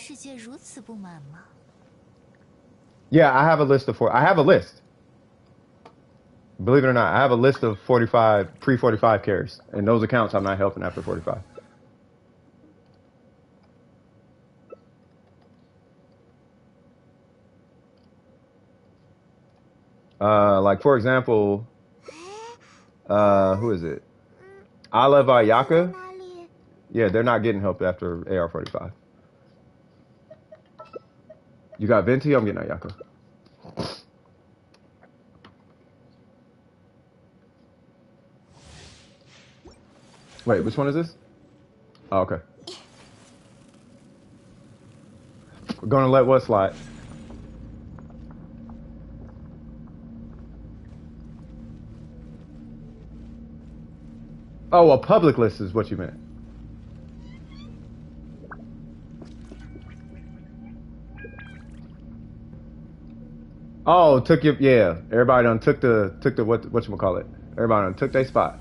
Yeah, I have a list of I have a list. Believe it or not, I have a list of 45, pre-45 carries. And those accounts I'm not helping after 45. Like for example, who is it? Alev Ayaka. Yeah, they're not getting help after AR45. You got Venti, I'm getting Ayaka. Wait, which one is this? Oh, okay. We're gonna let what slide? Oh, a public list is what you meant. Oh, took your, yeah. Everybody done took the whatchamacallit. Everybody done took their spot.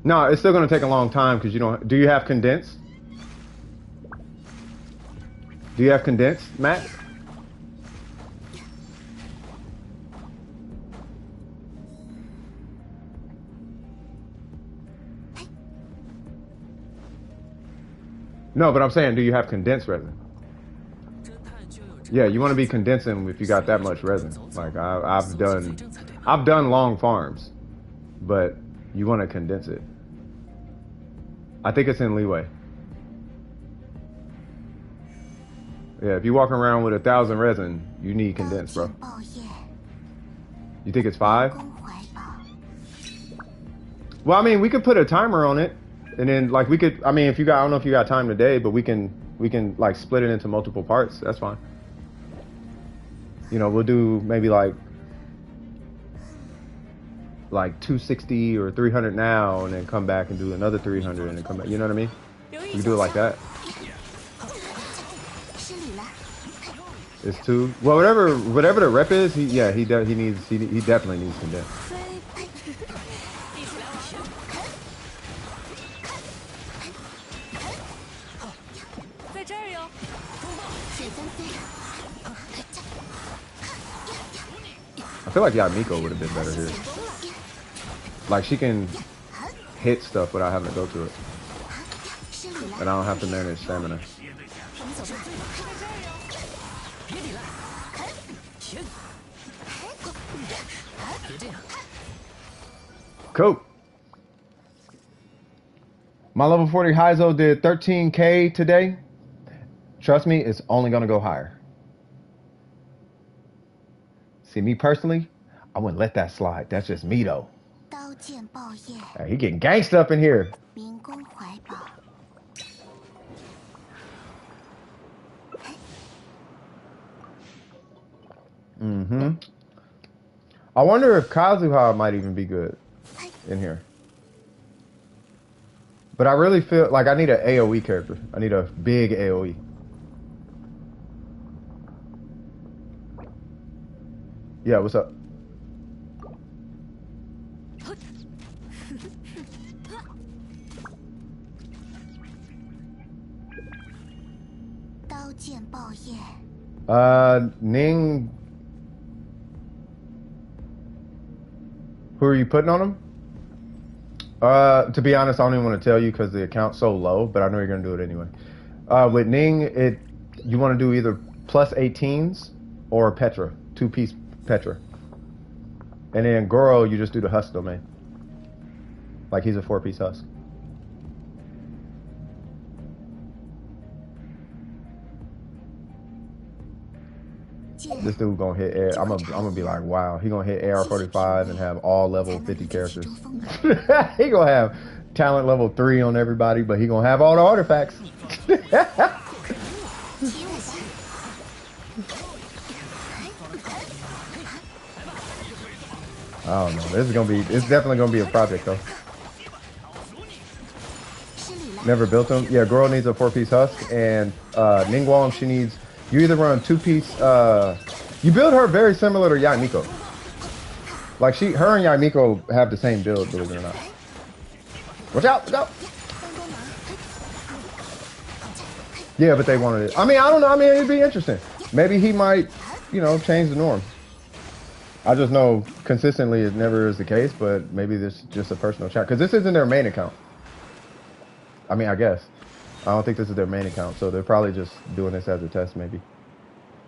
No, it's still gonna take a long time because you don't. Do you have condensed? Do you have condensed, Matt? No, but I'm saying, do you have condensed resin? Yeah, you want to be condensing if you got that much resin. Like I've done long farms, but you want to condense it. I think it's in leeway. Yeah, if you walk around with 1,000 resin, you need condensed, bro. You think it's 5? Well, I mean, we could put a timer on it, and then like we could. I mean, if you got, I don't know if you got time today, but we can like split it into multiple parts. That's fine. You know, we'll do maybe like 260 or 300 now, and then come back and do another 300, and then come back. You know what I mean? We can do it like that. It's 2. Well, whatever the rep is, he definitely needs condensed. I feel like Yamiko would have been better here. Like she can hit stuff without having to go to it, and I don't have to manage stamina. Cool. My level 40 Heizou did 13K today. Trust me, it's only gonna go higher. See, me personally, I wouldn't let that slide. That's just me though. Hey, he getting gangsta up in here. Mm-hmm. I wonder if Kazuha might even be good in here. But I really feel like I need an AoE character. I need a big AoE. Yeah, what's up? Ning. Who are you putting on him? To be honest, I don't even want to tell you because the account's so low, but I know you're gonna do it anyway. With Ning, you want to do either plus 18s or Petra, 2-piece Petra. And then Goro, you just do the husk domain. Like he's a 4-piece husk. This dude gonna hit air. I'm gonna be like, wow, he gonna hit AR45 and have all level 50 characters. He gonna have talent level 3 on everybody, but he gonna have all the artifacts. I don't know. It's definitely gonna be a project though. Never built them. Yeah, Goro needs a 4-piece husk, and Ningguang, she needs. You either run 2-piece. You build her very similar to Yamiko. Like her and Yamiko have the same build, believe it or not. Watch out! Go. Yeah, but they wanted it. I mean, I don't know. I mean, it'd be interesting. Maybe he might, you know, change the norm. I just know consistently it never is the case, but maybe this is just a personal chat because this isn't their main account. I mean, I guess. I don't think this is their main account, so they're probably just doing this as a test, maybe.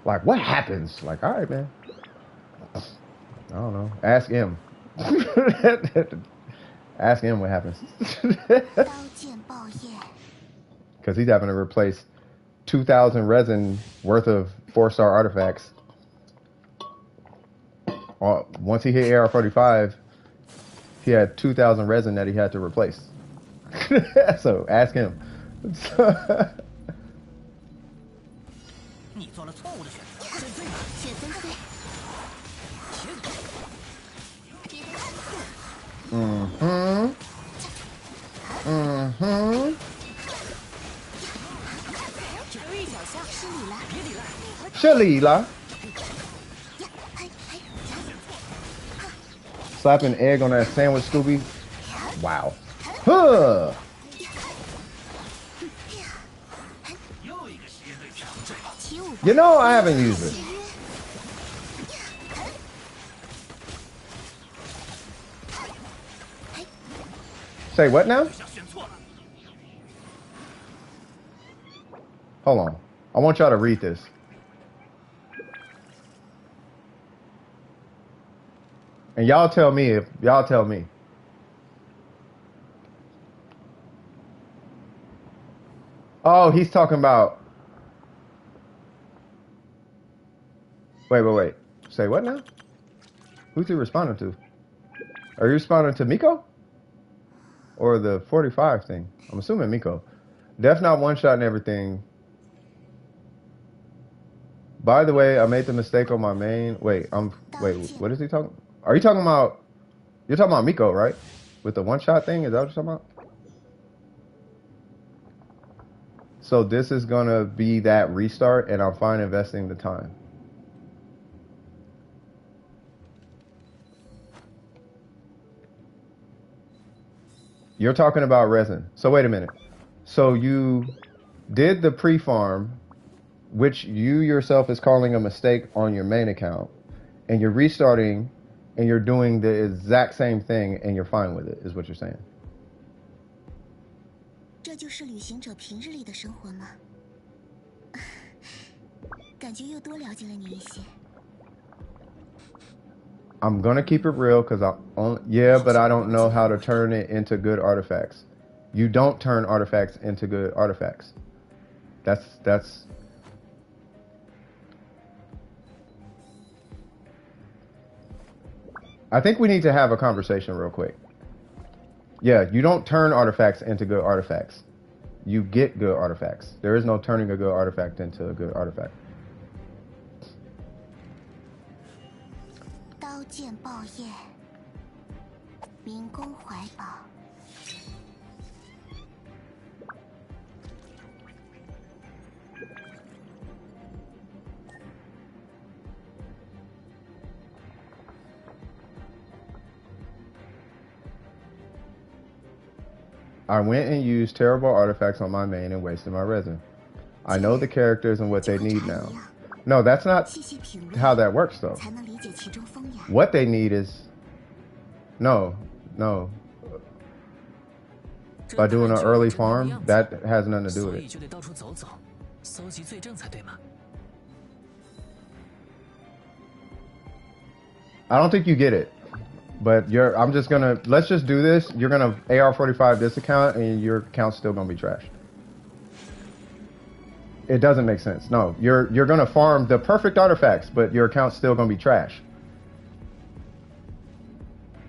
Like, what happens? Like, all right, man. I don't know. Ask him. Ask him what happens. Because he's having to replace 2,000 resin worth of 4-star artifacts. Once he hit AR45, he had 2,000 resin that he had to replace. So ask him. Mm-hmm. Mm-hmm. Shalila. Slap an egg on that sandwich, Scooby. Wow. Huh. You know, I haven't used it. Say what now? Hold on. I want y'all to read this. And y'all tell me if y'all tell me. Oh, he's talking about. Wait. Say what now? Who's he responding to? Are you responding to Miko? Or the 45 thing? I'm assuming Miko. Def not one shot and everything. By the way, I made the mistake on my main. Wait, what is he talking? Are you talking about? You're talking about Miko, right? With the one shot thing? Is that what you're talking about? So this is gonna be that restart, and I'm fine investing the time. You're talking about resin. So wait a minute. So you did the pre-farm, which you yourself is calling a mistake on your main account, and you're restarting, and you're doing the exact same thing, and you're fine with it, is what you're saying. 这就是旅行者平日里的生活吗？感觉又多了解了你一些。 I'm gonna keep it real because but I don't know how to turn it into good artifacts. You don't turn artifacts into good artifacts. That's. I think we need to have a conversation real quick. Yeah, you don't turn artifacts into good artifacts. You get good artifacts. There is no turning a good artifact into a good artifact. 刀剑爆焰，民工怀宝。I went and used terrible artifacts on my main and wasted my resin. I know the characters and what they need now. No, that's not how that works, though. What they need is... No. By doing an early farm, that has nothing to do with it. I don't think you get it. But I'm just gonna, let's just do this. You're gonna AR45 this account and your account's still gonna be trash. It doesn't make sense. No, you're gonna farm the perfect artifacts, but your account's still gonna be trash.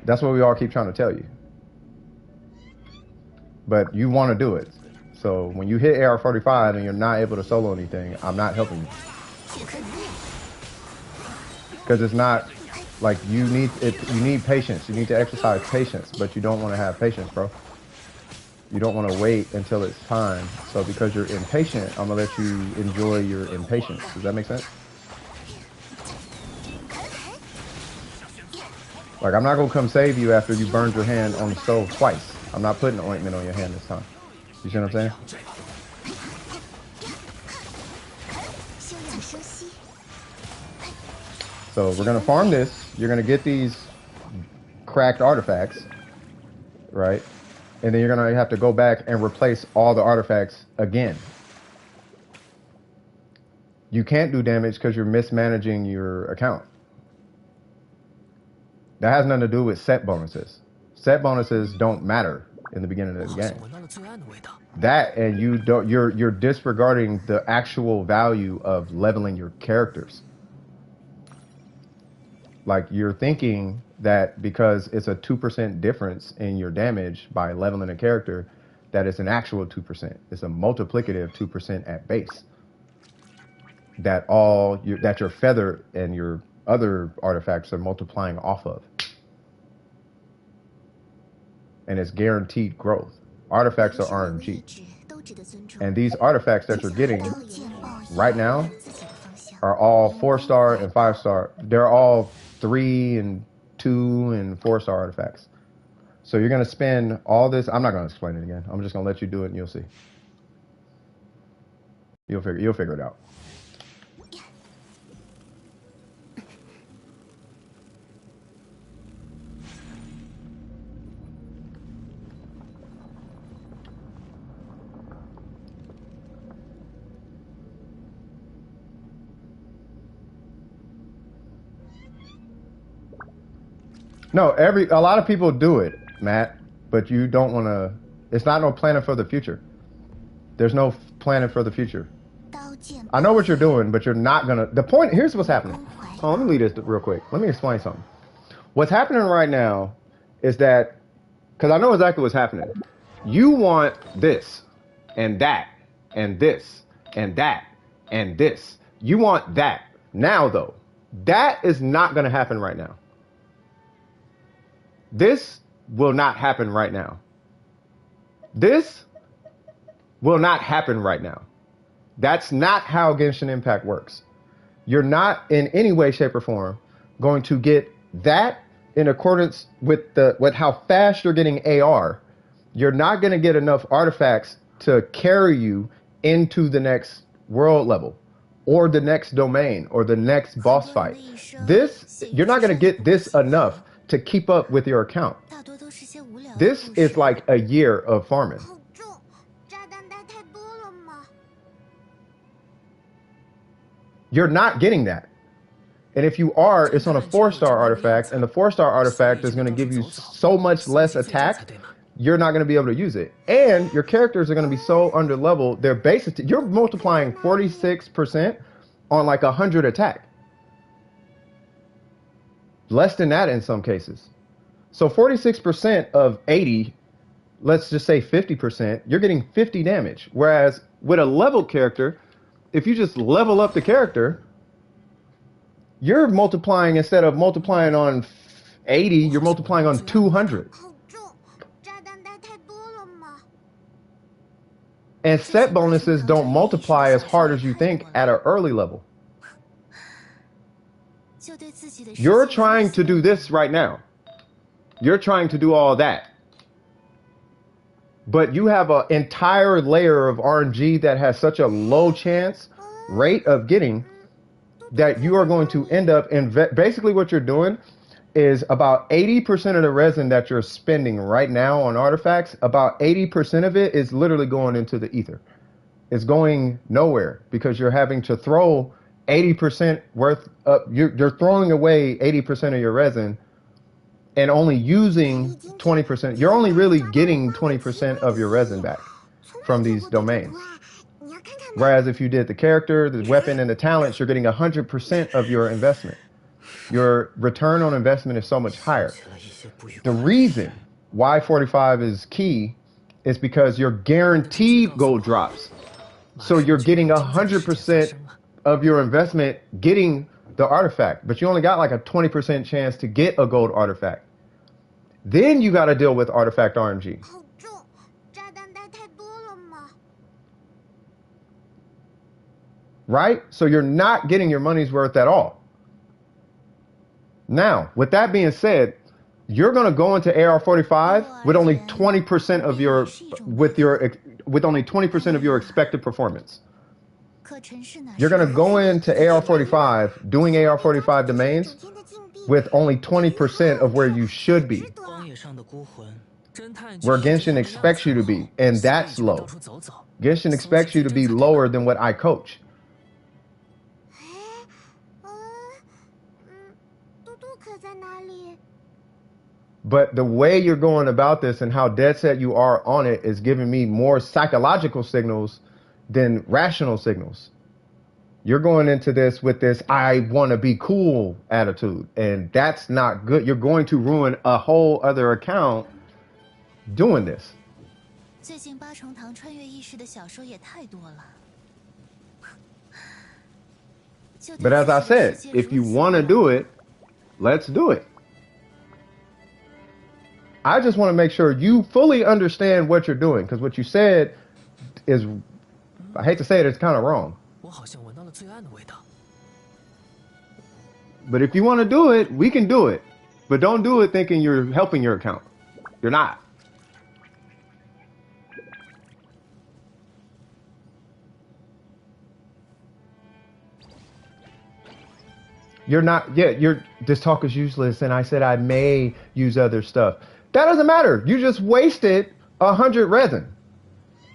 That's what we all keep trying to tell you. But you want to do it. So when you hit AR45 and you're not able to solo anything, I'm not helping you. Because it's not like you need patience. You need to exercise patience, but you don't want to have patience, bro. You don't want to wait until it's time. So because you're impatient, I'm gonna let you enjoy your impatience. Does that make sense? Like, I'm not gonna come save you after you burned your hand on the stove twice. I'm not putting the ointment on your hand this time. You see what I'm saying? So we're gonna farm this. You're gonna get these cracked artifacts, right? And then you're gonna have to go back and replace all the artifacts again. You can't do damage because you're mismanaging your account. That has nothing to do with set bonuses. Set bonuses don't matter in the beginning of the game. That, and you're disregarding the actual value of leveling your characters. Like, you're thinking that because it's a 2% difference in your damage by leveling a character, that it's an actual 2%. It's a multiplicative 2% at base. That your feather and your other artifacts are multiplying off of. And it's guaranteed growth. Artifacts are RNG. And these artifacts that you're getting right now are all 4-star and 5-star. They're all 3 and 2 and 4-star artifacts. So you're gonna spend all this. I'm not gonna explain it again. I'm just gonna let you do it and you'll see. You'll figure it out. No, a lot of people do it, Matt, but you don't want to. It's not no planning for the future. There's no planning for the future. I know what you're doing, but you're not gonna. The point here's what's happening. Oh, let me leave this real quick. Let me explain something. What's happening right now is that, because I know exactly what's happening. You want this, and that, and this, and that, and this. You want that now, though. That is not gonna happen right now. This will not happen right now. This will not happen right now. That's not how Genshin Impact works. You're not in any way, shape, or form going to get that in accordance with how fast you're getting AR. You're not going to get enough artifacts to carry you into the next world level or the next domain or the next boss fight. You're not going to get this enough to keep up with your account. This is like a year of farming. You're not getting that. And if you are, it's on a 4-star artifact, and the 4-star artifact is going to give you so much less attack, you're not going to be able to use it. And your characters are going to be so under level, they're basically, you're multiplying 46% on like 100 attack. Less than that in some cases. So 46% of 80, let's just say 50%, you're getting 50 damage. Whereas with a leveled character, if you just level up the character, you're multiplying, instead of multiplying on 80, you're multiplying on 200. And set bonuses don't multiply as hard as you think at an early level. You're trying to do this right now. You're trying to do all that. But you have an entire layer of RNG that has such a low chance rate of getting that you are going to end up in. Basically what you're doing is about 80% of the resin that you're spending right now on artifacts, about 80% of it is literally going into the ether. It's going nowhere because you're having to throw 80% worth of, you're throwing away 80% of your resin and only using 20%. You're only really getting 20% of your resin back from these domains. Whereas if you did the character, the weapon, and the talents, you're getting 100% of your investment. Your return on investment is so much higher. The reason why 45 is key is because you're guaranteed gold drops. So you're getting 100% of your investment getting the artifact, but you only got like a 20% chance to get a gold artifact. Then you got to deal with artifact RNG. Right? So you're not getting your money's worth at all. Now, with that being said, you're going to go into AR45 with only 20% of your with only 20% of your expected performance. You're going to go into AR45 doing AR45 domains with only 20% of where you should be, where Genshin expects you to be, and that's low. Genshin expects you to be lower than what I coach. But the way you're going about this and how dead set you are on it is giving me more psychological signals than rational signals. You're going into this with this I want to be cool attitude, and that's not good. You're going to ruin a whole other account doing this. But as I said, if you want to do it, let's do it. I just want to make sure you fully understand what you're doing, because what you said is, I hate to say it, it's kind of wrong. But if you want to do it, we can do it. But don't do it thinking you're helping your account. You're not. You're not, yeah, this talk is useless, and I said I may use other stuff. That doesn't matter. You just wasted 100 resin,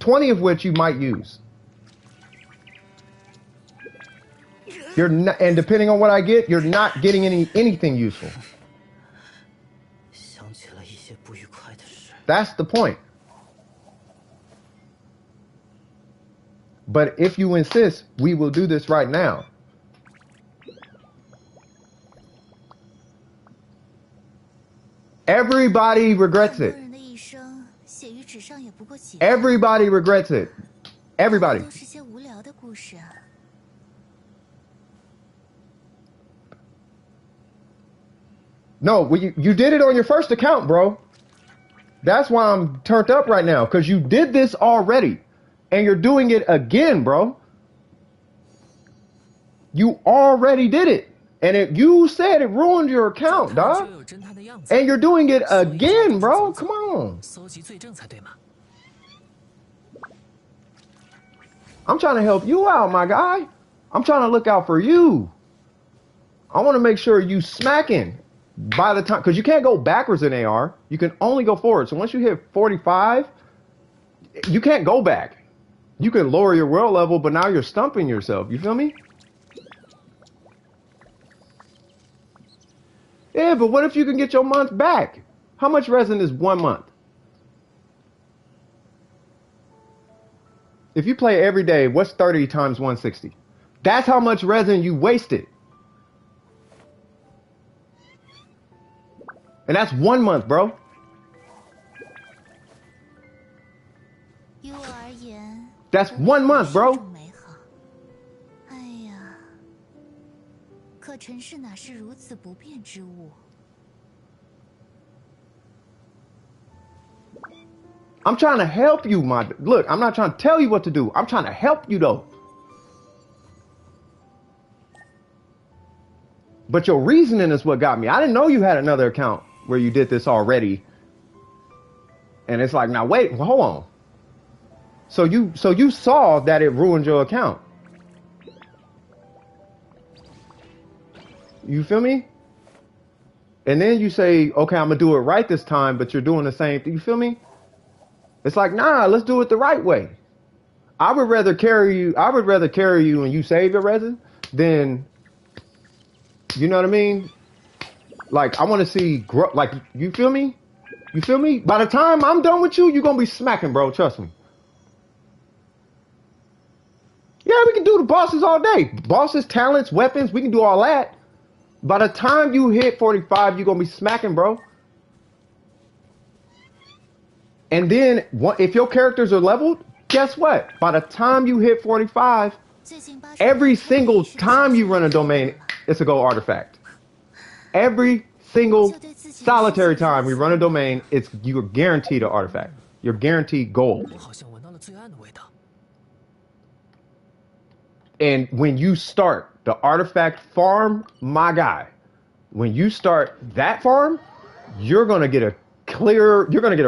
20 of which you might use. You're not, and depending on what I get, you're not getting anything useful. That's the point. But if you insist, we will do this right now. Everybody regrets it. Everybody regrets it. Everybody. No, you did it on your first account, bro. That's why I'm turned up right now, because you did this already. And you're doing it again, bro. You already did it. And you said it ruined your account, dog. And you're doing it again, bro. Come on. I'm trying to help you out, my guy. I'm trying to look out for you. I want to make sure you smacking by the time, because you can't go backwards in AR. You can only go forward. So once you hit 45, you can't go back. You can lower your world level, but now you're stumping yourself. You feel me? Yeah, but what if you can get your month back? How much resin is 1 month? If you play every day, what's 30 times 160? That's how much resin you wasted. And that's 1 month, bro. That's 1 month, bro. I'm trying to help you, look, I'm not trying to tell you what to do. I'm trying to help you, though. But your reasoning is what got me. I didn't know you had another account where you did this already. And it's like, now wait, hold on. So you saw that it ruined your account. You feel me? And then you say, okay, I'm gonna do it right this time, but you're doing the same thing. You feel me? It's like, nah, let's do it the right way. I would rather carry you and you save your resin than, you know what I mean? Like, I want to see grow. Like, you feel me? You feel me? By the time I'm done with you, you're gonna be smacking, bro. Trust me. Yeah, we can do the bosses all day. Bosses, talents, weapons, we can do all that. By the time you hit 45, you're going to be smacking, bro. And then, if your characters are leveled, guess what? By the time you hit 45, every single time you run a domain, it's a gold artifact. Every single solitary time we run a domain, you're guaranteed an artifact. You're guaranteed gold. And when you start the artifact farm, my guy, when you start that farm, you're going to get a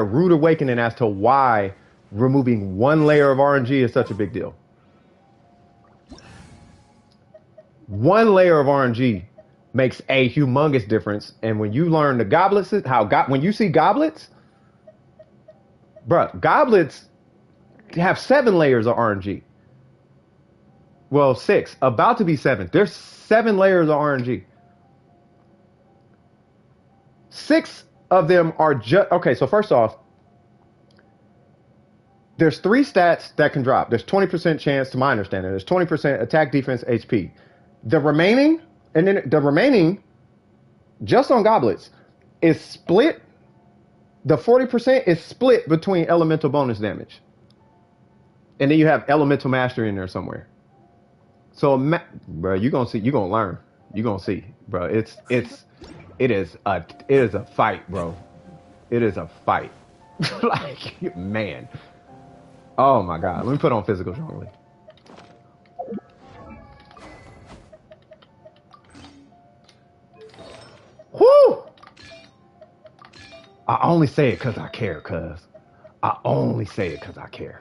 rude awakening as to why removing 1 layer of RNG is such a big deal. 1 layer of RNG makes a humongous difference. And when you learn the goblets, when you see goblets, bruh, goblets have 7 layers of RNG. Well, 6, about to be 7. There's 7 layers of RNG. 6 of them are just, okay, so first off, there's 3 stats that can drop. There's 20% chance, to my understanding. There's 20% attack, defense, HP. The remaining, just on goblets, is split. The 40% is split between elemental bonus damage. And then you have elemental mastery in there somewhere. So, bro, you're gonna see, you're gonna learn, you're gonna see, bro. It is a fight, bro. It is a fight. Like, man. Oh my God. Let me put on physical strongly. I only say it because I care, cuz. I only say it because I care.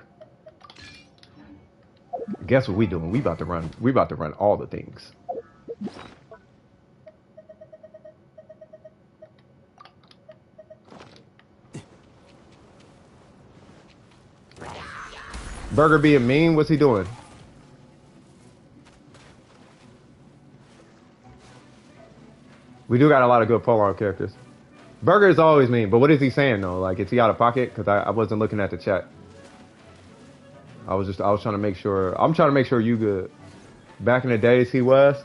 Guess what we doing? We about to run all the things. Burger being mean, what's he doing? We do got a lot of good polearm characters. Burger is always mean, but what is he saying though? Like, is he out of pocket? Because I wasn't looking at the chat. I was trying to make sure. I'm trying to make sure you good. Back in the days, he was.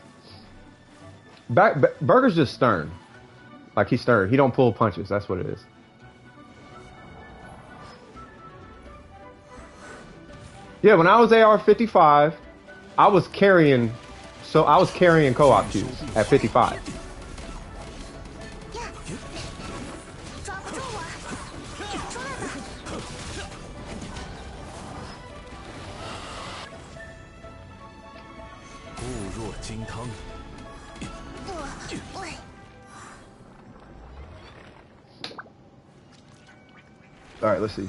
Burger's just stern. Like, he's stern. He don't pull punches. That's what it is. Yeah, when I was AR55, I was carrying co-op queues at 55. All right, let's see.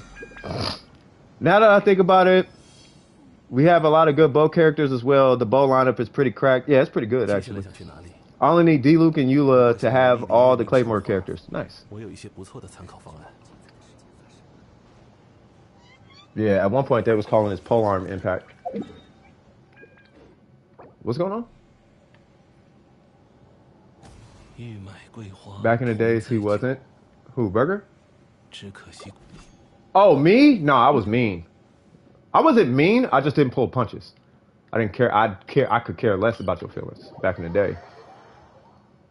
Now that I think about it, we have a lot of good bow characters as well. The bow lineup is pretty cracked. Yeah, it's pretty good, actually. I only need D-Luke and Eula to have all the Claymore characters. Nice. Yeah, at one point they was calling this polearm impact. What's going on? Back in the days, he wasn't. Who, Burger? Oh, me? No, I was mean. I wasn't mean. I just didn't pull punches. I didn't care. I could care less about your feelings back in the day.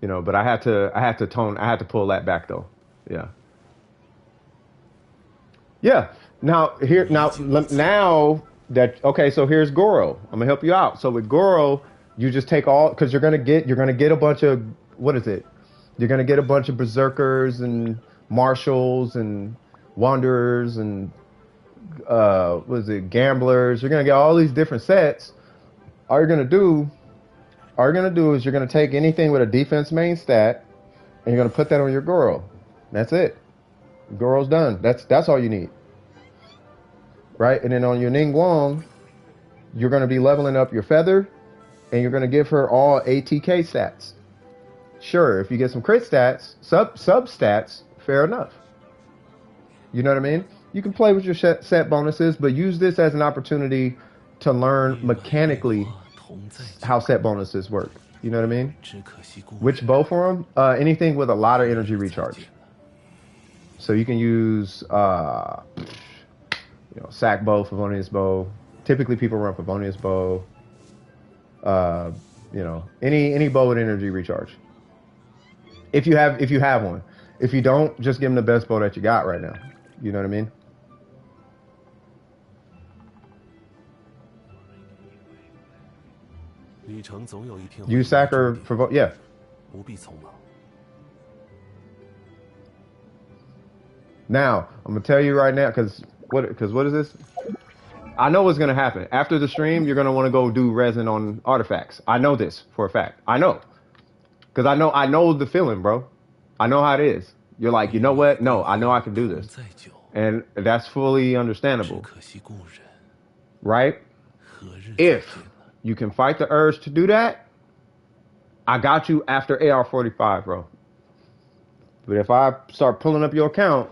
You know, but I had to pull that back though. Yeah. Yeah. Now that okay, so here's Goro. I'm gonna help you out. So with Goro, you just take all because you're gonna get a bunch of what is it? You're gonna get a bunch of berserkers and marshals and wanderers and gamblers. You're gonna get all these different sets. All you're gonna do is you're gonna take anything with a defense main stat and you're gonna put that on your Goro. That's it. Goro's done. That's all you need. Right? And then on your Ningguang, you're gonna be leveling up your feather and you're gonna give her all ATK stats. Sure, if you get some crit stats, sub stats, fair enough. You know what I mean? You can play with your set bonuses, but use this as an opportunity to learn mechanically how set bonuses work. You know what I mean? Which bow for them? Anything with a lot of energy recharge. So you can use, sack bow, Favonius bow. Typically, people run Favonius bow. Any bow with energy recharge. If you have one. If you don't, just give them the best bow that you got right now. You know what I mean? You sacker for yeah. Now I'm gonna tell you right now, because what is this? I know what's gonna happen after the stream. You're gonna want to go do resin on artifacts. I know this for a fact. I know, because I know the feeling, bro. I know how it is. You're like, you know what? No, I know I can do this, and that's fully understandable, right? If you can fight the urge to do that, I got you after AR45, bro. But if I start pulling up your account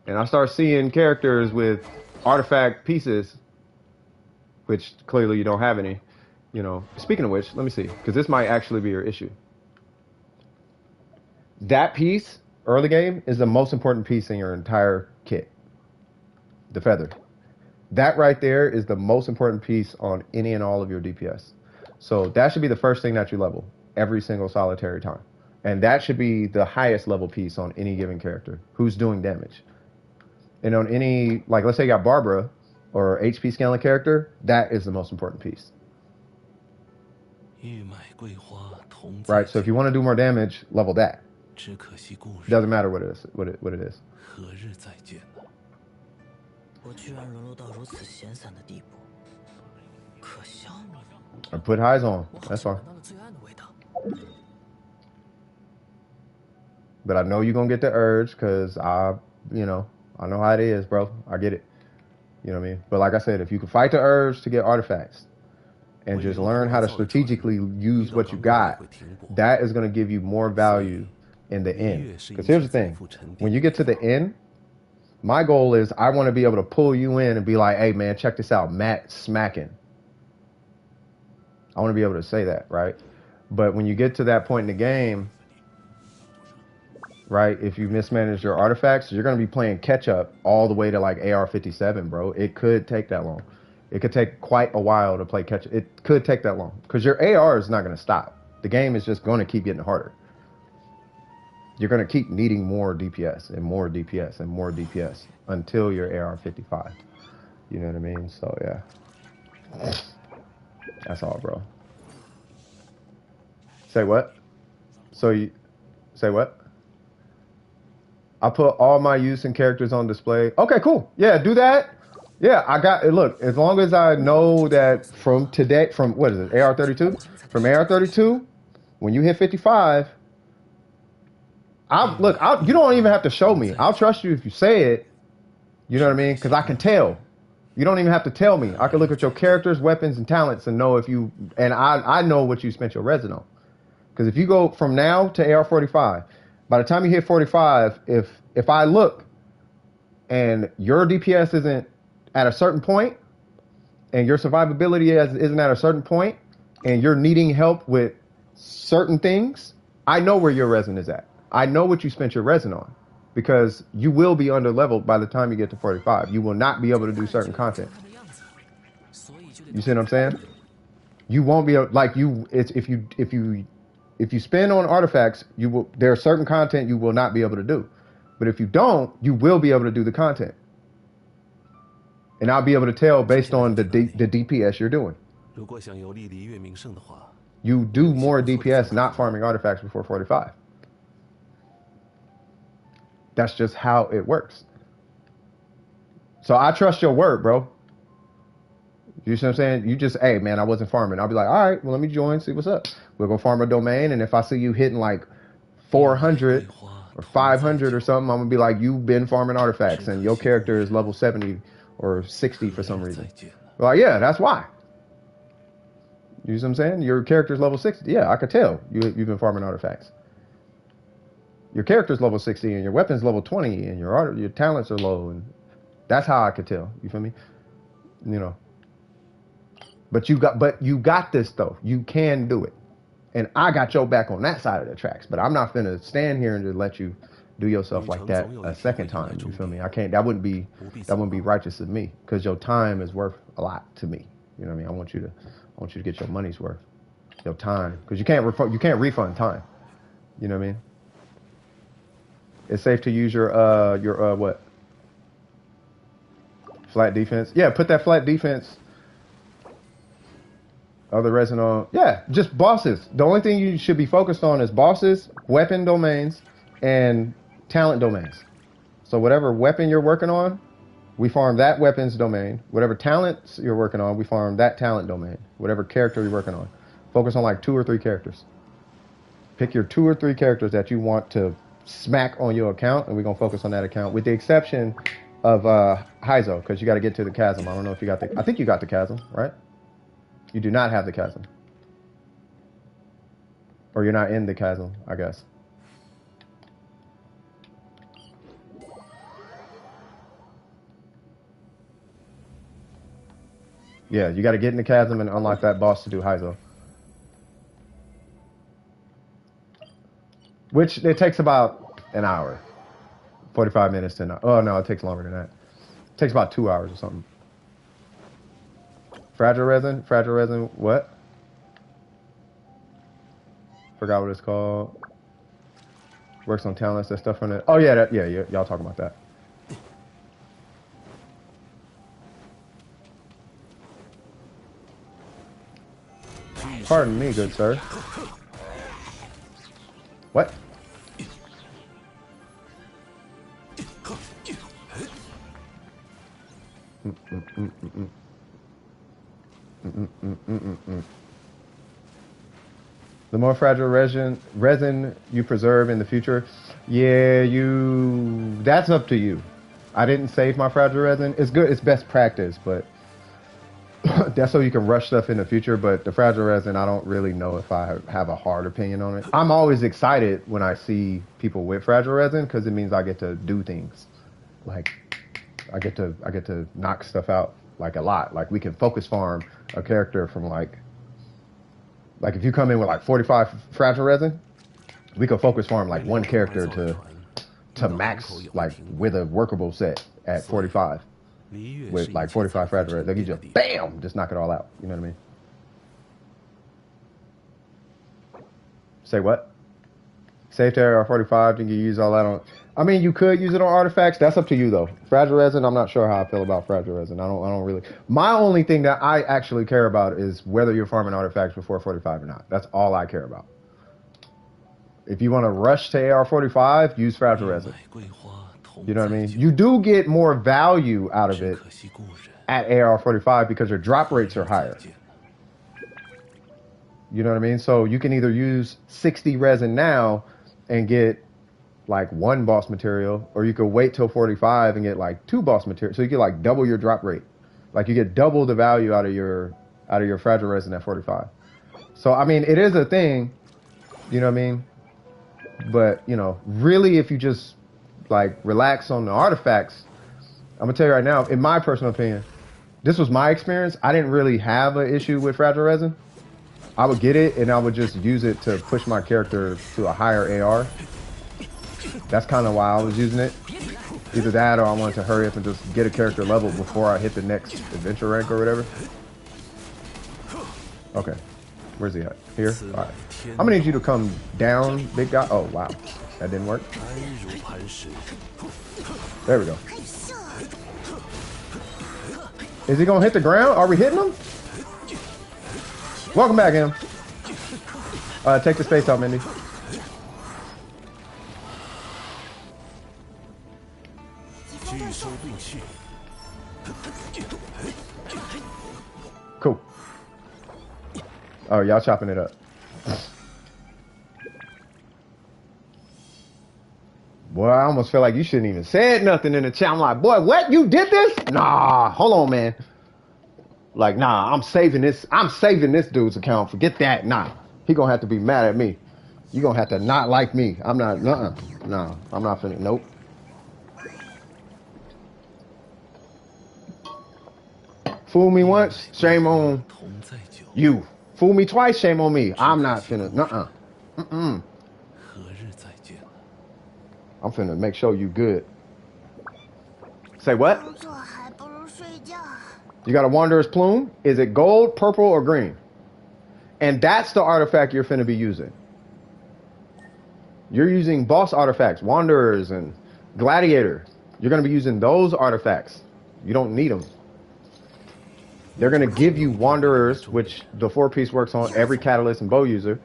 and I start seeing characters with artifact pieces, which clearly you don't have any, speaking of which, let me see, because this might actually be your issue. That piece, early game, is the most important piece in your entire kit. The feather. That right there is the most important piece on any and all of your DPS. So that should be the first thing that you level every single solitary time. And that should be the highest level piece on any given character who's doing damage. And on any, like let's say you got Barbara or HP scaling character, that is the most important piece. Right, so if you want to do more damage, level that. Doesn't matter what it is. What it is. I put highs on. That's fine. But I know you're gonna get the urge because you know, I know how it is, bro. I get it. You know what I mean? But like I said, if you can fight the urge to get artifacts and just learn how to strategically use what you got, that is gonna give you more value in the end. Because here's the thing: when you get to the end, my goal is I want to be able to pull you in and be like, "Hey, man, check this out, Matt smacking." I want to be able to say that, right? But when you get to that point in the game, right, if you mismanage your artifacts, you're going to be playing catch up all the way to like AR57, bro. It could take that long. It could take quite a while to play catch up. It could take that long because your AR is not going to stop. The game is just going to keep getting harder. You're going to keep needing more DPS and more DPS and more DPS until your AR55. You know what I mean? So, yeah. That's all, bro. Say what? So you say what? I put all my use and characters on display. Okay, cool. Yeah, do that. Yeah, I got it. Look, as long as I know that from today, from what is it, AR32? From AR32, when you hit 55, you don't even have to show me. I'll trust you if you say it. You know what I mean? Because I can tell. You don't even have to tell me. I can look at your characters, weapons, and talents and know if you, and I know what you spent your resin on. Because if you go from now to AR45, by the time you hit 45, if I look and your DPS isn't at a certain point and your survivability isn't at a certain point and you're needing help with certain things, I know where your resin is at. I know what you spent your resin on. Because you will be under leveled by the time you get to 45. You will not be able to do certain content. You see what I'm saying? You won't be able, like if you spend on artifacts, you will. There are certain content you will not be able to do, but if you don't, you will be able to do the content. And I'll be able to tell based on the DPS you're doing. You do more DPS not farming artifacts before 45. That's just how it works. So I trust your word, bro. You see what I'm saying? You just, hey, man, I wasn't farming. I'll be like, all right, well, let me join, see what's up. We'll go farm a domain, and if I see you hitting like 400 or 500 or something, I'm going to be like, you've been farming artifacts, and your character is level 70 or 60 for some reason. We're like, yeah, that's why. You see what I'm saying? Your character's level 60. Yeah, I could tell you've been farming artifacts. Your character's level 60 and your weapon's level 20 and your talents are low, and that's how I could tell. You feel me? You know. But you got this though. You can do it. And I got your back on that side of the tracks. But I'm not finna stand here and just let you do yourself like that a second time. You feel me? I can't. That wouldn't be righteous of me, because your time is worth a lot to me. You know what I mean? I want you to get your money's worth, your time, because you can't refund time. You know what I mean? It's safe to use your what? Flat defense. Yeah, put that flat defense. Other resin on. Yeah, just bosses. The only thing you should be focused on is bosses, weapon domains, and talent domains. So whatever weapon you're working on, we farm that weapon's domain. Whatever talents you're working on, we farm that talent domain. Whatever character you're working on. Focus on like 2 or 3 characters. Pick your 2 or 3 characters that you want to smack on your account, and we're going to focus on that account, with the exception of Heizou, because you got to get to the chasm. I don't know if you got I think you got the chasm, right? You do not have the chasm. Or you're not in the chasm, I guess. Yeah, you got to get in the chasm and unlock that boss to do Heizou. Which it takes about an hour. 45 minutes to an hour. Oh, no, it takes longer than that. It takes about 2 hours or something. Fragile resin, what? Forgot what it's called. Works on talents, that stuff on it. Oh, yeah, y'all talking about that. Pardon me, good sir. What? The more fragile resin you preserve in the future, yeah, that's up to you. I didn't save my fragile resin. It's good. It's best practice, but that's so you can rush stuff in the future. But the fragile resin, I don't really know if I have a hard opinion on it. I'm always excited when I see people with fragile resin because it means I get to do things. Like I get to knock stuff out like a lot. Like we can focus farm a character from like if you come in with like 45 fragile resin, we could focus farm like one character to max like with a workable set at 45 with like 45 fragile resin. Like you just bam, just knock it all out. You know what I mean? Say what? Save to AR45, then you use all that on. I mean, you could use it on artifacts. That's up to you, though. Fragile resin, I'm not sure how I feel about fragile resin. I don't really. My only thing that I actually care about is whether you're farming artifacts before 45 or not. That's all I care about. If you want to rush to AR45, use fragile resin. You know what I mean? You do get more value out of it at AR45 because your drop rates are higher. You know what I mean? So you can either use 60 resin now and get like 1 boss material, or you could wait till 45 and get like 2 boss material. So you get like double your drop rate. Like you get double the value out of your fragile resin at 45. So I mean, it is a thing, you know what I mean? But you know, really, if you just like relax on the artifacts, I'm gonna tell you right now, in my personal opinion, this was my experience. I didn't really have an issue with fragile resin. I would get it and I would just use it to push my character to a higher AR. That's kind of why I was using it. Either that or I wanted to hurry up and just get a character level before I hit the next adventure rank or whatever. Okay. Where's he at? Here? Alright. I'm gonna need you to come down, big guy. Oh, wow. That didn't work. There we go. Is he gonna hit the ground? Are we hitting him? Welcome back, him. Take the space out, Mindy. Cool. Oh, y'all chopping it up. Boy, I almost feel like you shouldn't even said nothing in the chat. I'm like, boy, what? You did this? Nah, hold on, man. Like, nah, I'm saving this dude's account. Forget that. Nah, he gonna have to be mad at me. You gonna have to not like me. I'm not, nah, I'm not finna, nope. Fool me once, shame on you. Fool me twice, shame on me. I'm not finna, I'm finna make sure you good. Say what? You got a Wanderer's Plume. Is it gold, purple, or green? And that's the artifact you're finna be using. You're using boss artifacts, Wanderers and Gladiator. You're gonna be using those artifacts. You don't need them. They're gonna give you Wanderers, which the 4-piece works on every Catalyst and Bow user.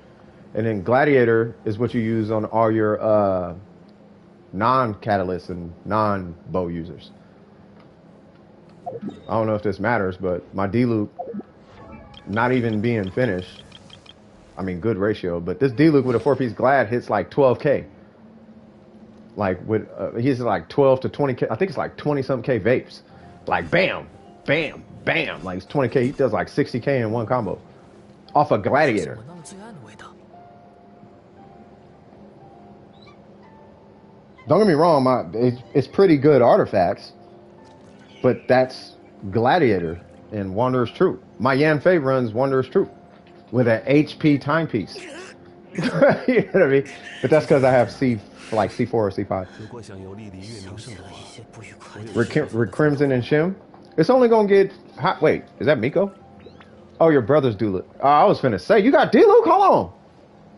And then Gladiator is what you use on all your non-Catalyst and non-Bow users. I don't know if this matters, but my D-loop, not even being finished, I mean, good ratio, but this D-loop with a 4-piece Glad hits like 12K. Like, with he's like 12 to 20K, I think it's like 20-something K vapes. Like, bam, bam, bam. Like, it's 20K, he does like 60K in one combo. Off a Gladiator. Don't get me wrong, it's pretty good artifacts. But that's Gladiator and Wanderer's Troop. My Yanfei runs Wanderer's Troop with an HP timepiece. You know what I mean? But that's because I have like C4 or C5. With Crimson and Shim. It's only gonna get hot. Wait, is that Miko? Oh, your brother's D-Luke. I was finna say, you got D-Luke? Hold on.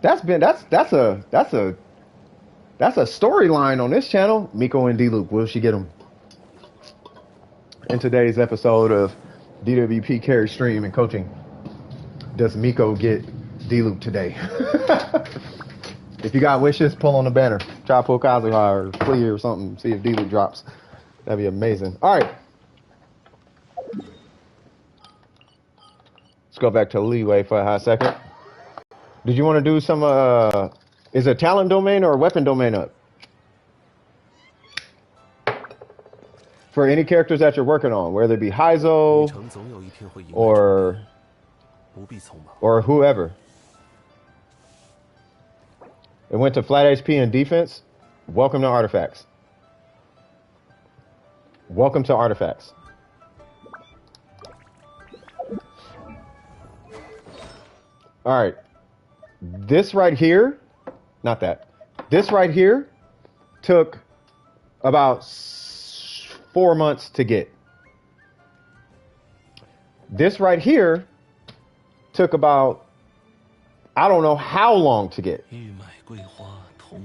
That's a storyline on this channel. Miko and D-Luke. Will she get him? In today's episode of DWP Carry Stream and Coaching, does Miko get D-Loop today? If you got wishes, pull on the banner. Try to pull Kazuha or Klee or something. See if D-Loop drops. That'd be amazing. All right. Let's go back to Leeway for a hot second. Did you want to do some, is it talent domain or weapon domain up? For any characters that you're working on, whether it be Heizou or whoever. It went to flat HP and defense. Welcome to Artifacts. Welcome to Artifacts. All right. This right here, not that. This right here took about 4 months to get. This right here took about, I don't know how long to get.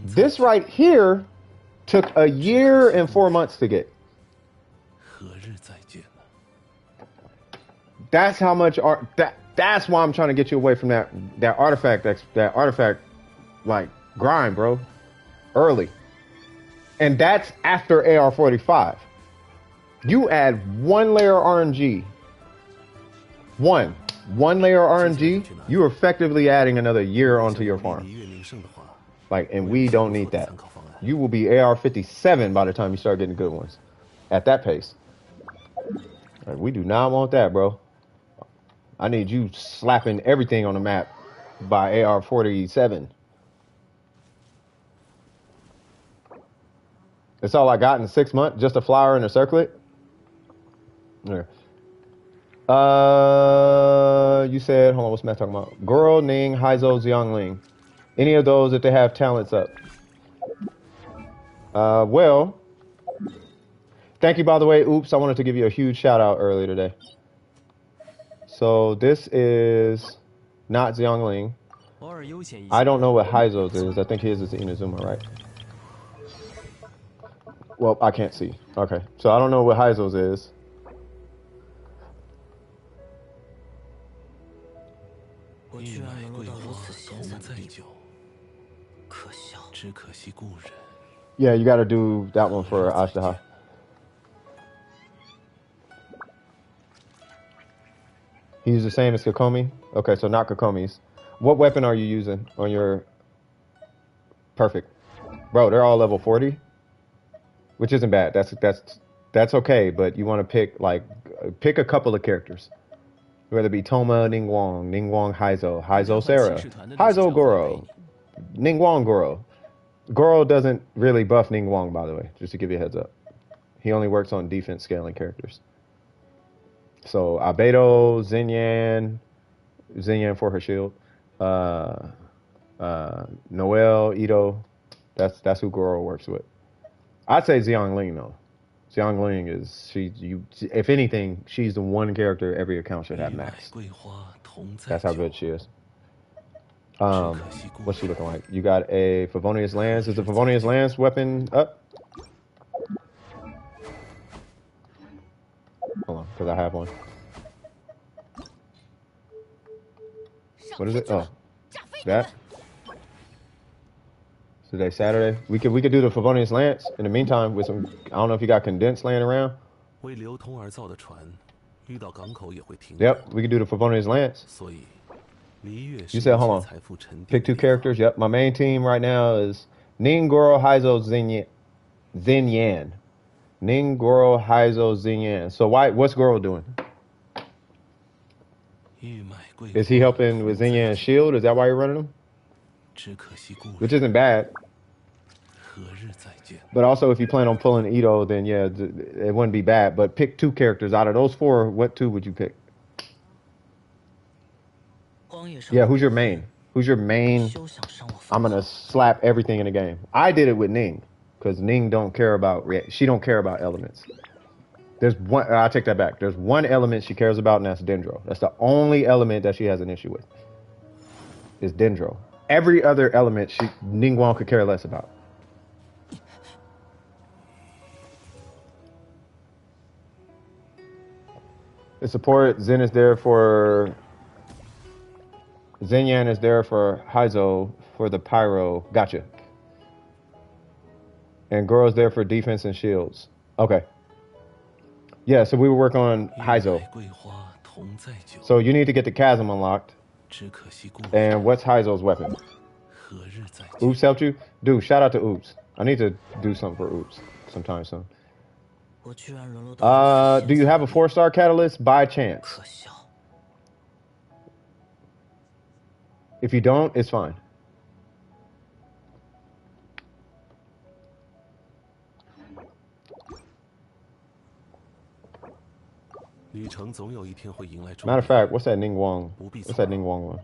This right here took 1 year and 4 months to get. That's how much art. That's why I'm trying to get you away from that artifact like grind, bro. Early, and that's after AR45. You add 1 layer RNG. One layer RNG. You're effectively adding another year onto your farm. Like, and we don't need that. You will be AR57 by the time you start getting good ones. At that pace. Like, we do not want that, bro. I need you slapping everything on the map by AR47. That's all I got in 6 months? Just a flower and a circlet? Yeah. You said, hold on, what's Matt talking about? Goro, Ning, Heizou, Xiangling. Any of those if they have talents up. Well, thank you, by the way. Oops, I wanted to give you a huge shout out earlier today. So this is not Xiangling. I don't know what Heizou's is. I think his is Inazuma, right? Well, I can't see. Okay, so I don't know what Heizou's is. Yeah, you got to do that one for Ashtaha. He's the same as Kokomi? Okay, so not Kokomi's. What weapon are you using on your... Perfect. Bro, they're all level 40? Which isn't bad. That's okay, but you want to pick a couple of characters. Whether it be Toma, Ningguang, Heizou, Heizou Sarah, Heizou Goro, Ningguang Goro. Goro doesn't really buff Ningguang, by the way, just to give you a heads up. He only works on defense scaling characters. So Albedo, Xinyan for her shield, Noelle, Ito, that's who Goro works with. I'd say Xiangling though. Xiangling is if anything, she's the one character every account should have max. That's how good she is. What's she looking like? You got a Favonius Lance. Is the Favonius Lance weapon up? Hold on, because I have one. What is it? Oh, that. Today Saturday. We could do the Favonius Lance in the meantime with some. I don't know if you got condensed laying around. Yep, we could do the Favonius Lance. You said, hold on. Pick 2 characters. Yep, my main team right now is Ning, Goro, Heizou, Xinyan. Ning, Goro, Heizou, Xinyan. So what's Goro doing? Is he helping with Xinyan's shield? Is that why you're running him? Which isn't bad. But also, if you plan on pulling Ito, then yeah, it wouldn't be bad. But pick 2 characters. Out of those 4, what 2 would you pick? Yeah, who's your main? Who's your main? I'm going to slap everything in the game. I did it with Ning. Because Ning don't care about... She don't care about elements. There's one... I'll take that back. There's one element she cares about, and that's Dendro. That's the only element that she has an issue with. Is Dendro. Every other element Ningguang could care less about. The support, Zen is there for... Xinyan is there for Heizou for the pyro. Gotcha. And Goro's there for defense and shields. Okay. Yeah, so we will work on Heizou. So you need to get the chasm unlocked. And what's Heizou's weapon? Oops helped you? Dude, shout out to Oops. I need to do something for Oops sometime soon. Do you have a 4-star catalyst by chance? If you don't, it's fine. Matter of fact, what's that Ning Wong? What's that Ning Wong one?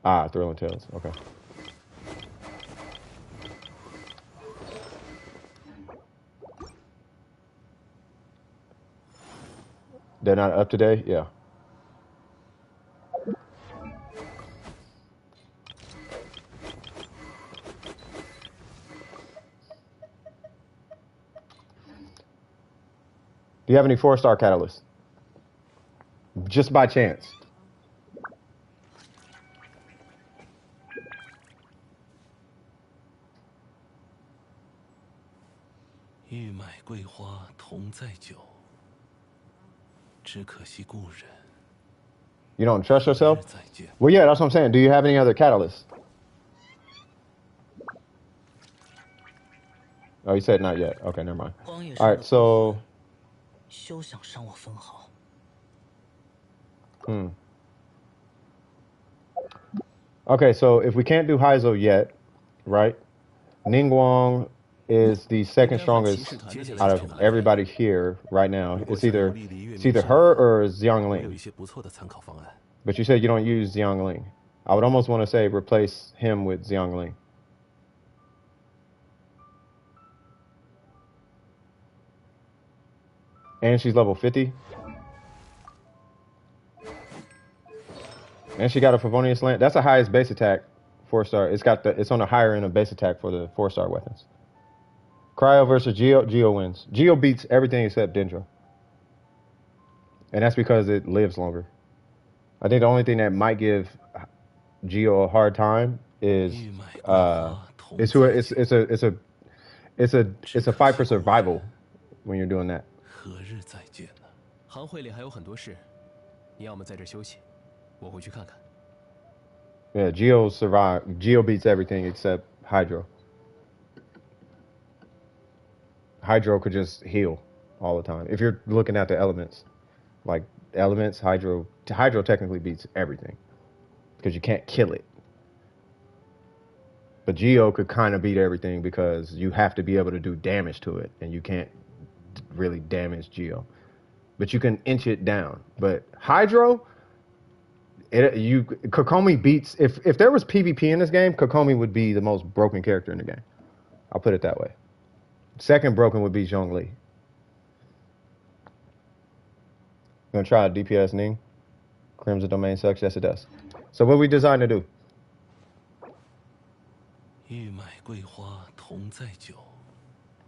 Ah, Thrilling Tales. Okay. They're not up to date? Yeah. Do you have any 4-star catalysts? Just by chance. You don't trust yourself? Well, yeah, that's what I'm saying. Do you have any other catalysts? Oh, you said not yet. Okay, never mind. All right, so... Okay, so if we can't do Heizou yet, right? Ningguang is the second strongest out of everybody here right now. It's either her or Xiangling. But you said you don't use Xiangling. I would almost want to say replace him with Xiangling. And she's level 50. And she got a Favonius Lance. That's the highest base attack, 4-star. It's on the higher end of base attack for the 4-star weapons. Cryo versus Geo. Geo wins. Geo beats everything except Dendro. And that's because it lives longer. I think the only thing that might give Geo a hard time is it's a fight for survival when you're doing that. Yeah, Geo survived. Geo beats everything except Hydro. Hydro could just heal all the time. If you're looking at the elements, like elements, Hydro technically beats everything because you can't kill it. But Geo could kind of beat everything because you have to be able to do damage to it, and you can't really damage Geo. But you can inch it down. But Hydro, Kokomi beats. If there was PvP in this game, Kokomi would be the most broken character in the game. I'll put it that way. Second broken would be Zhongli. Gonna try a DPS Ning. Crimson Domain sucks. Yes, it does. So what we designed to do?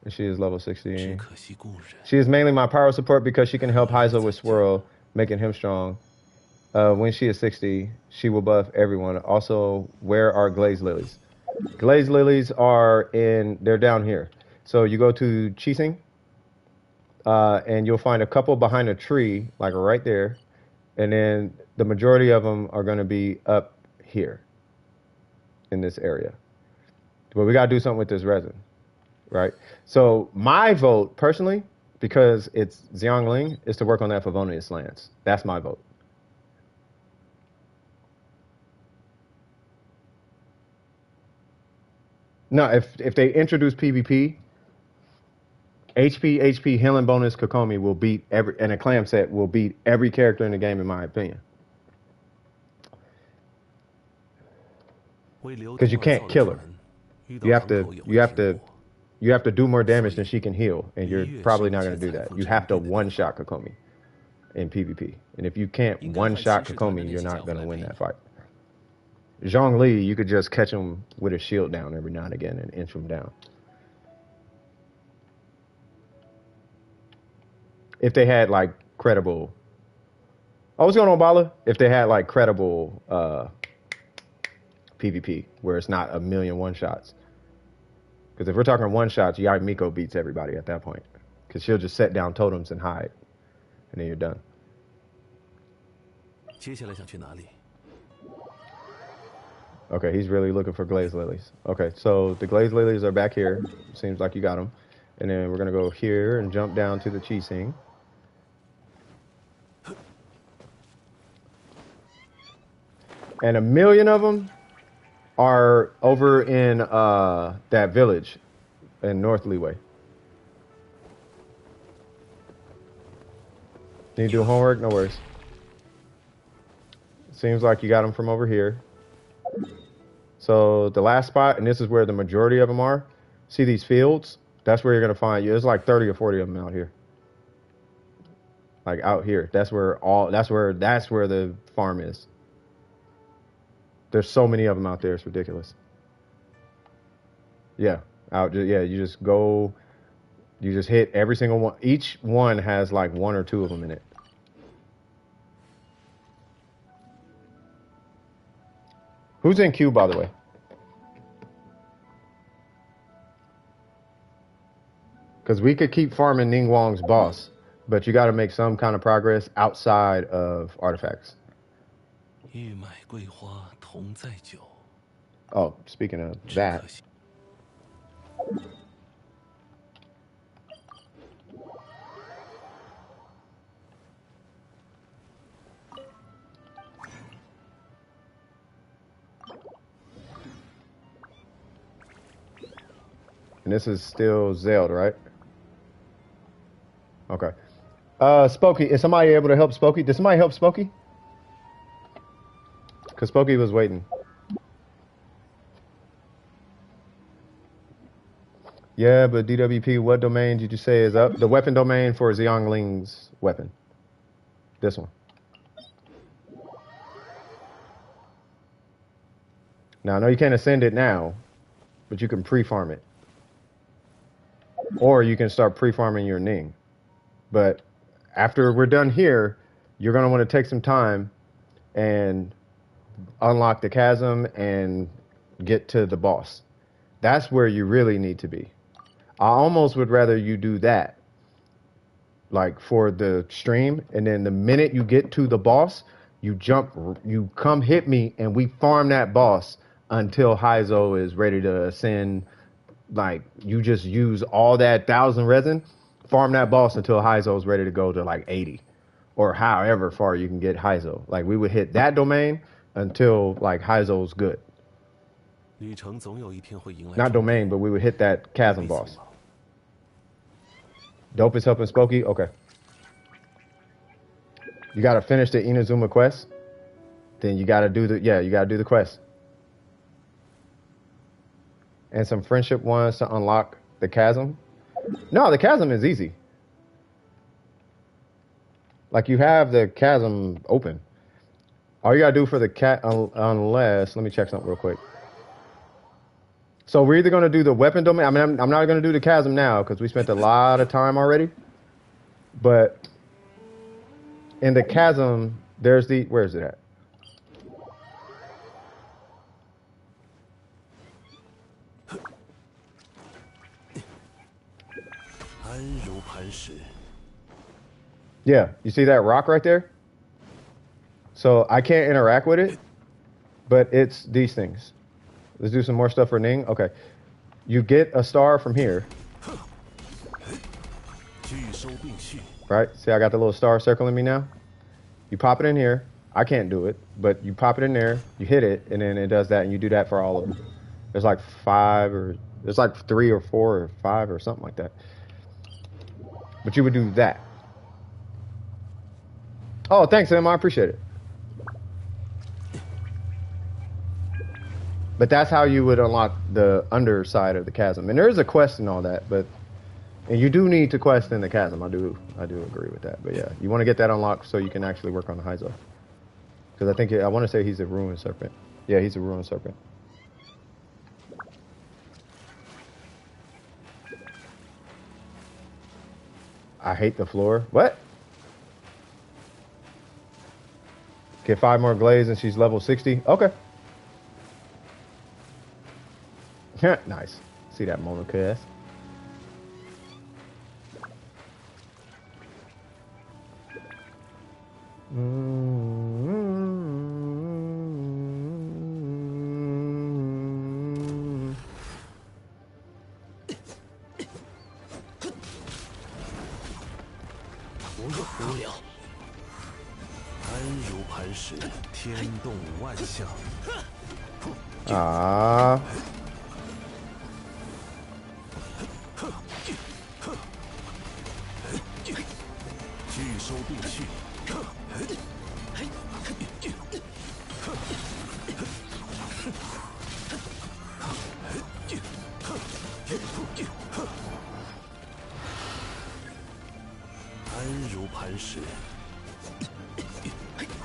She is level 16. She is mainly my power support because she can help Heizou with Swirl, making him strong. When she is 60, she will buff everyone. Also, where are Glaze Lilies? Glaze Lilies they're down here. So you go to Keqing, and you'll find a couple behind a tree, like right there. And then the majority of them are going to be up here in this area. But we got to do something with this resin, right? So my vote, personally, because it's Xiangling, is to work on that Favonius Lance. That's my vote. No, if they introduce PvP, HP healing bonus Kokomi will beat and a clam set will beat every character in the game, in my opinion. Because you can't kill her. You have to do more damage than she can heal, and you're probably not going to do that. You have to one-shot Kokomi in PvP. And if you can't one-shot Kokomi, you're not going to win that fight. Zhongli, you could just catch him with a shield down every now and again and inch him down. If they had like credible... Oh, what's going on, Bala? If they had like credible PvP, where it's not a million one-shots. Because if we're talking one-shots, Yai Miko beats everybody at that point. Because she'll just set down totems and hide. And then you're done. Okay, he's really looking for glazed lilies. Okay, so the glazed lilies are back here. Seems like you got them. And then we're gonna go here and jump down to the Keqing. And 1,000,000 of them are over in that village in North Leeway. Need you do homework? No worries. Seems like you got them from over here. So the last spot, and this is where the majority of them are. See these fields? That's where you're gonna find you. There's like 30 or 40 of them out here. Like out here. That's where the farm is. There's so many of them out there. It's ridiculous. Yeah, you just go. You just hit every single one. Each one has like 1 or 2 of them in it. Who's in queue, by the way? Because we could keep farming Ningguang's boss, but you got to make some kind of progress outside of artifacts. Oh, speaking of that. And this is still Zeld, right? Okay. Spokey, is somebody able to help Spokey? Did somebody help Spokey? Because Spokey was waiting. Yeah, but DWP, what domain did you say is up? The weapon domain for Xiangling's weapon. This one. Now, I know you can't ascend it now, but you can pre-farm it. Or you can start pre-farming your Ning. But after we're done here, you're going to want to take some time and unlock the chasm and get to the boss. That's where you really need to be. I almost would rather you do that, like for the stream, and then the minute you get to the boss, you come hit me, and we farm that boss until Heizou is ready to ascend. Like, you just use all that 1,000 resin, farm that boss until Heizou is ready to go to like 80, or however far you can get Heizou. Like, we would hit that domain until like Heizou's good. Not domain, but we would hit that chasm boss. Dope is helping Spokey? Okay. You gotta finish the Inazuma quest. Then you gotta do the quest. And some friendship ones to unlock the chasm. No, the chasm is easy. Like, you have the chasm open. All you gotta do for the cat, unless, let me check something real quick. So we're either gonna do the weapon domain. I mean, I'm not gonna do the chasm now because we spent a lot of time already. But in the chasm, there's the, where is it at? Yeah, you see that rock right there? So I can't interact with it, but it's these things. Let's do some more stuff for Ning. Okay. You get a star from here. Right? See, I got the little star circling me now? You pop it in here. I can't do it, but you pop it in there, you hit it, and then it does that, and you do that for all of them. There's like 3 or 4 or 5 or something like that. But you would do that. Oh, thanks, Em. I appreciate it. But that's how you would unlock the underside of the chasm. And there is a quest and all that, and you do need to quest in the chasm. I do agree with that. But yeah, you want to get that unlocked so you can actually work on the Heizou. Because I want to say he's a ruined serpent. Yeah, he's a ruined serpent. I hate the floor. What? Get 5 more glaze and she's level 60. Okay. Nice. See that moment, cuz. 无聊。安如磐石，天动万象。啊！拒收并蓄。安如磐石，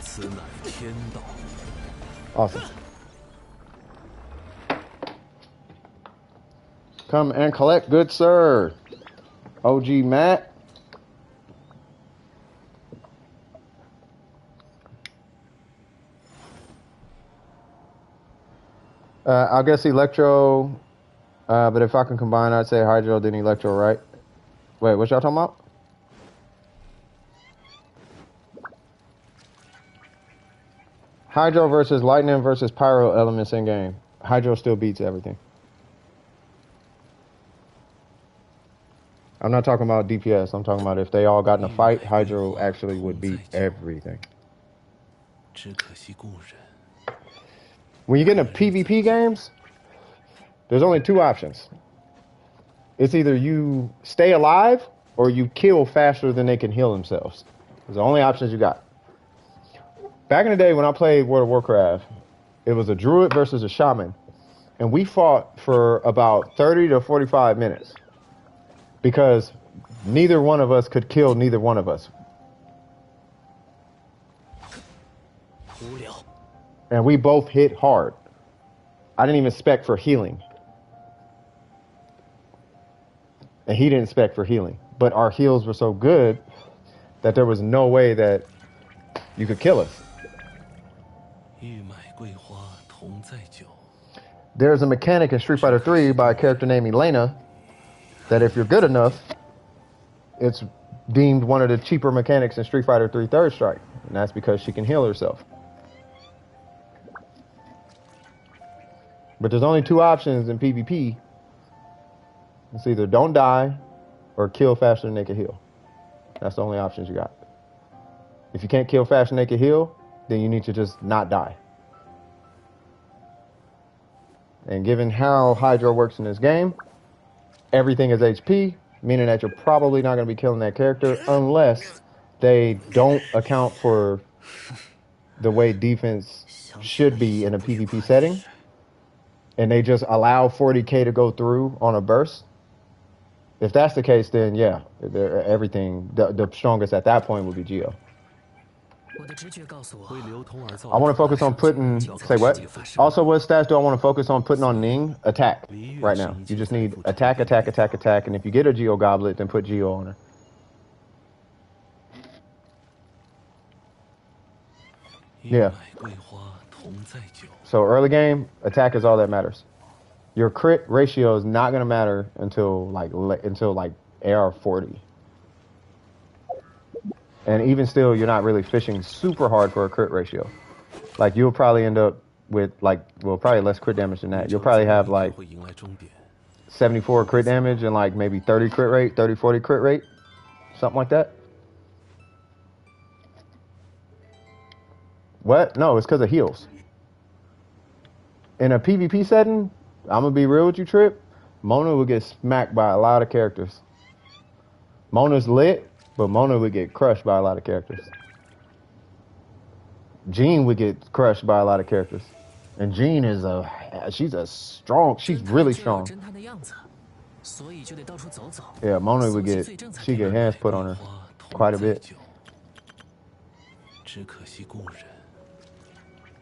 此乃天道。Awesome. Come and collect, good sir. OG Matt. I'll guess Electro, but if I can combine, I'd say Hydro, then Electro, right? Wait, what y'all talking about? Hydro versus Lightning versus Pyro elements in game. Hydro still beats everything. I'm not talking about DPS. I'm talking about if they all got in a fight, Heizou actually would beat everything. When you get into PvP games, there's only two options. It's either you stay alive or you kill faster than they can heal themselves. Those are the only options you got. Back in the day when I played World of Warcraft, it was a druid versus a shaman. And we fought for about 30 to 45 minutes. Because neither one of us could kill neither one of us. And we both hit hard. I didn't even spec for healing. And he didn't spec for healing. But our heals were so good that there was no way that you could kill us. There's a mechanic in Street Fighter 3 by a character named Elena that if you're good enough, it's deemed one of the cheaper mechanics in Street Fighter 3 Third Strike. And that's because she can heal herself. But there's only two options in PvP. It's either don't die or kill faster than they can heal. That's the only options you got. If you can't kill faster than they can heal, then you need to just not die. And given how Hydro works in this game, everything is HP, meaning that you're probably not going to be killing that character unless they don't account for the way defense should be in a PvP setting. And they just allow 40k to go through on a burst. If that's the case, then yeah, everything, the strongest at that point would be Geo. I want to focus on putting, say what? Also, what stats do I want to focus on putting on Ning? Attack, right now. You just need attack, attack, attack, attack, and if you get a Geo Goblet, then put Geo on her. Yeah. So early game, attack is all that matters. Your crit ratio is not going to matter until like AR40. And even still, you're not really fishing super hard for a crit ratio. Like, you'll probably end up with, like, well, probably less crit damage than that. You'll probably have, like, 74 crit damage and, like, maybe 30 crit rate, 30, 40 crit rate. Something like that. What? No, it's because of heals. In a PvP setting, I'm going to be real with you, Trip. Mona would get smacked by a lot of characters. Mona's lit. But Mona would get crushed by a lot of characters. Jean would get crushed by a lot of characters. And Jean is she's really strong. Yeah, Mona would she get hands put on her quite a bit.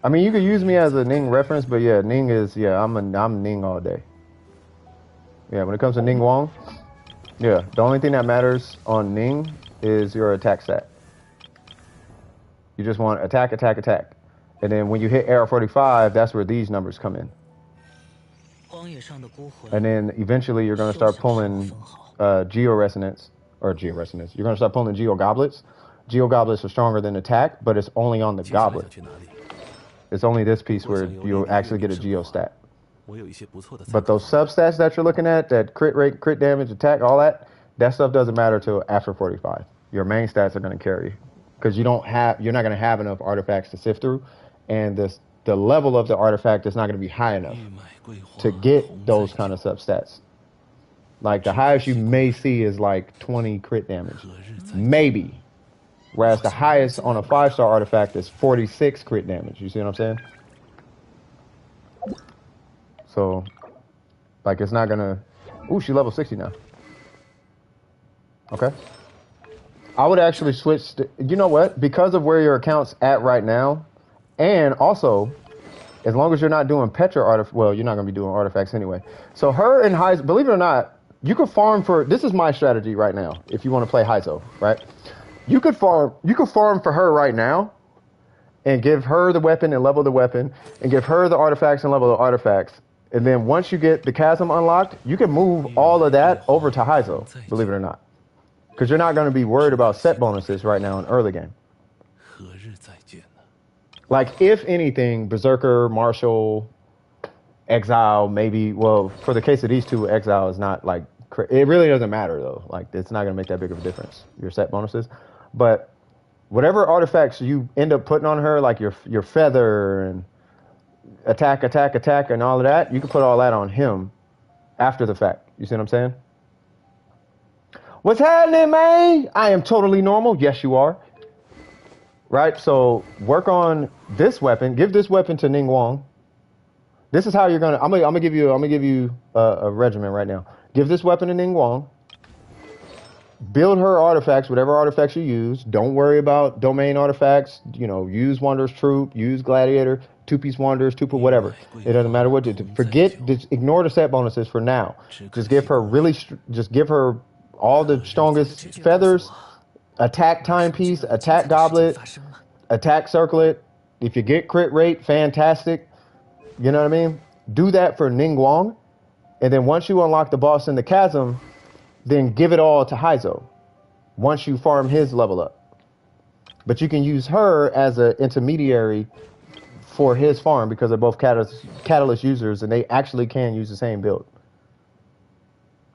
I mean, you could use me as a Ning reference, but yeah, Ning is, I'm Ning all day. Yeah, when it comes to Ning Wong, yeah, the only thing that matters on Ning is your attack stat. You just want attack, attack, attack. And then when you hit AR45, that's where these numbers come in. And then eventually you're going to start pulling Geo Resonance. You're going to start pulling Geo Goblets. Geo Goblets are stronger than attack, but it's only on the goblet. It's only this piece where you'll actually get a Geo stat. But those substats that you're looking at, that crit rate, crit damage, attack, all that stuff doesn't matter till after 45. your main stats are going to carry, because you're not going to have enough artifacts to sift through, and the level of the artifact is not going to be high enough to get those kind of substats. Like the highest you may see is like 20 crit damage, maybe. Whereas the highest on a 5-star artifact is 46 crit damage. You see what I'm saying? So, like, it's not gonna. Ooh, she level 60 now. Okay. I would actually switch. You know what? Because of where your account's at right now, and also, as long as you're not doing Petra artifacts, well, you're not gonna be doing artifacts anyway. So her and Heizou, believe it or not, you could farm for. This is my strategy right now. If you want to play Heizou, right? You could farm for her right now, and give her the weapon and level the weapon, and give her the artifacts and level the artifacts. And then once you get the chasm unlocked, you can move all of that over to Heizou, believe it or not. Because you're not going to be worried about set bonuses right now in early game. Like, if anything, Berserker, Martial, Exile, maybe, well, for the case of these two, Exile is not like, it really doesn't matter though. Like, it's not going to make that big of a difference, your set bonuses. But whatever artifacts you end up putting on her, like your feather and attack, and all of that, you can put all that on him after the fact. You see what I'm saying? What's happening, man? I am totally normal. Yes, you are. Right? So work on this weapon. Give this weapon to Ningguang. This is how you're gonna. I'm gonna give you a regimen right now. Give this weapon to Ningguang. Build her artifacts, whatever artifacts you use. Don't worry about domain artifacts. You know, use Wanderer's Troop, use Gladiator, 2-piece Wanderers, 2-piece whatever. It doesn't matter what to do. Just ignore the set bonuses for now. Just give her all the strongest feathers, attack timepiece, attack goblet, attack circlet. If you get crit rate, fantastic. You know what I mean? Do that for Ningguang, and then once you unlock the boss in the chasm, then give it all to Heizou once you farm his level up. But you can use her as an intermediary for his farm because they're both catalyst users, and they actually can use the same build.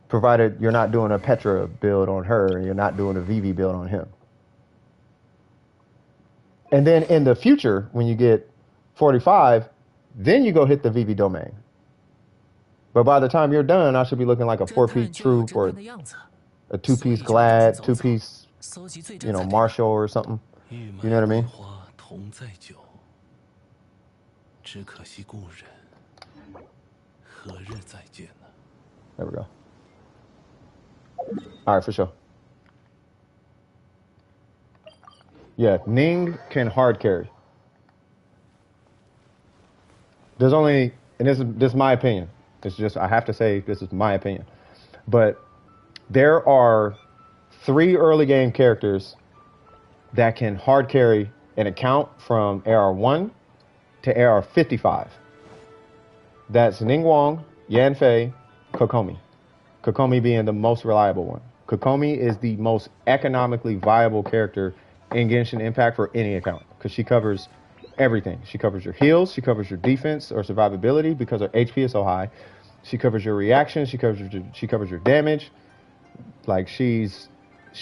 Provided you're not doing a Petra build on her and you're not doing a VV build on him. And then in the future, when you get 45, then you go hit the VV domain. But by the time you're done, I should be looking like a 4-piece troop or a 2-piece glad, 2-piece, you know, Martial or something. You know what I mean? There we go. All right, for sure. Yeah, Ning can hard carry. There's only, and this is my opinion. It's just, I have to say, this is my opinion. But there are 3 early game characters that can hard carry an account from AR1 to AR55. That's Ningguang, Yanfei, Kokomi. Kokomi being the most reliable one. Kokomi is the most economically viable character in Genshin Impact for any account because she covers everything. She covers your heals, she covers your defense or survivability because her HP is so high. She covers your reactions, she covers your damage. Like she's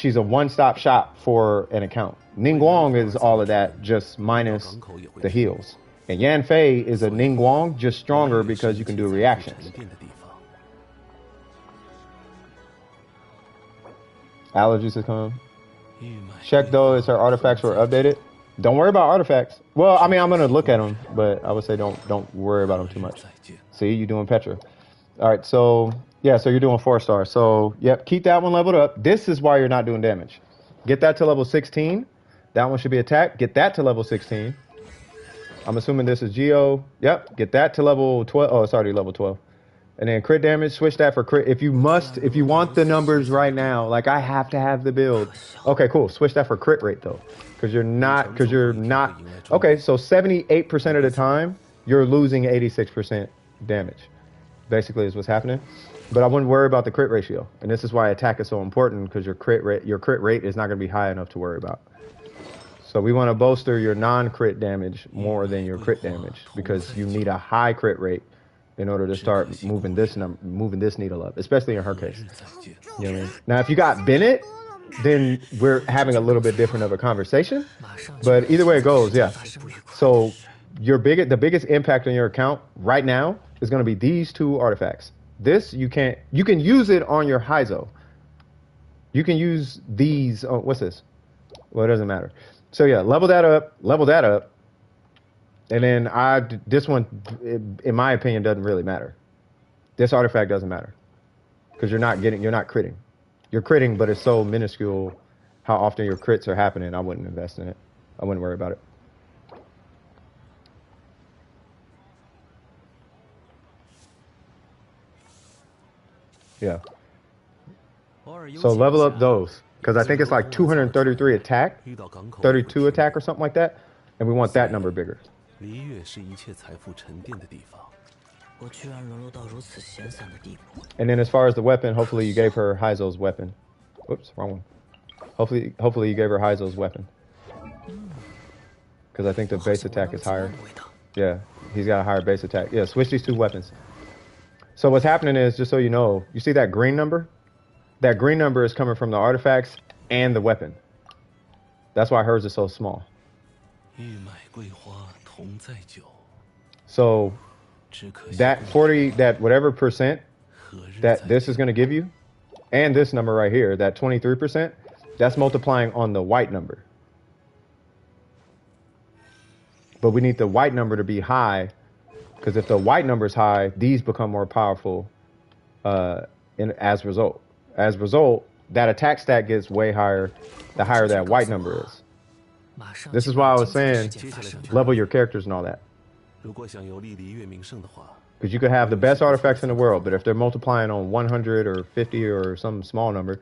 a one-stop shop for an account. Ningguang is all of that, just minus the heals. And Yanfei is a Ningguang, just stronger because you can do reactions. Allergies is coming. Check though, is her artifacts were updated. Don't worry about artifacts. Well, I mean, I'm gonna look at them, but I would say don't worry about them too much. See, you're doing Petra. All right, so yeah, so you're doing 4-star. So yep, keep that one leveled up. This is why you're not doing damage. Get that to level 16. That one should be attack. Get that to level 16. I'm assuming this is Geo. Yep, get that to level 12. Oh, it's already level 12. And then crit damage, switch that for crit. If you want the numbers right now, like I have to have the build. Okay, cool. Switch that for crit rate though. Because you're not. Okay, so 78% of the time, you're losing 86% damage. Basically is what's happening. But I wouldn't worry about the crit ratio. And this is why attack is so important, because your crit rate is not going to be high enough to worry about. So we want to bolster your non-crit damage more than your crit damage, because you need a high crit rate in order to start moving this needle up, especially in her case. You know what I mean? Now, if you got Bennett, then we're having a little bit different of a conversation. But either way it goes, yeah. So the biggest impact on your account right now is going to be these two artifacts. This you can use it on your Heizou. You can use these. Oh, what's this? Well, it doesn't matter. So yeah, level that up, and then this one, in my opinion, doesn't really matter. This artifact doesn't matter because you're not critting. You're critting, but it's so minuscule how often your crits are happening. I wouldn't invest in it. I wouldn't worry about it. Yeah. So level up those because I think it's like 233 attack, 32 attack or something like that, and we want that number bigger. And then as far as the weapon, hopefully you gave her Heizou's weapon. Whoops, wrong one. Hopefully you gave her Heizou's weapon. Because I think the base attack is higher. Yeah, he's got a higher base attack. Yeah, switch these two weapons. So what's happening is, just so you know, you see that green number? That green number is coming from the artifacts and the weapon. That's why hers is so small. So that 40, that whatever percent that this is going to give you, and this number right here, that 23%, that's multiplying on the white number. But we need the white number to be high, because if the white number is high, these become more powerful as a result. As a result, that attack stat gets way higher the higher that white number is. This is why I was saying level your characters and all that. Because you could have the best artifacts in the world, but if they're multiplying on 100 or 50 or some small number,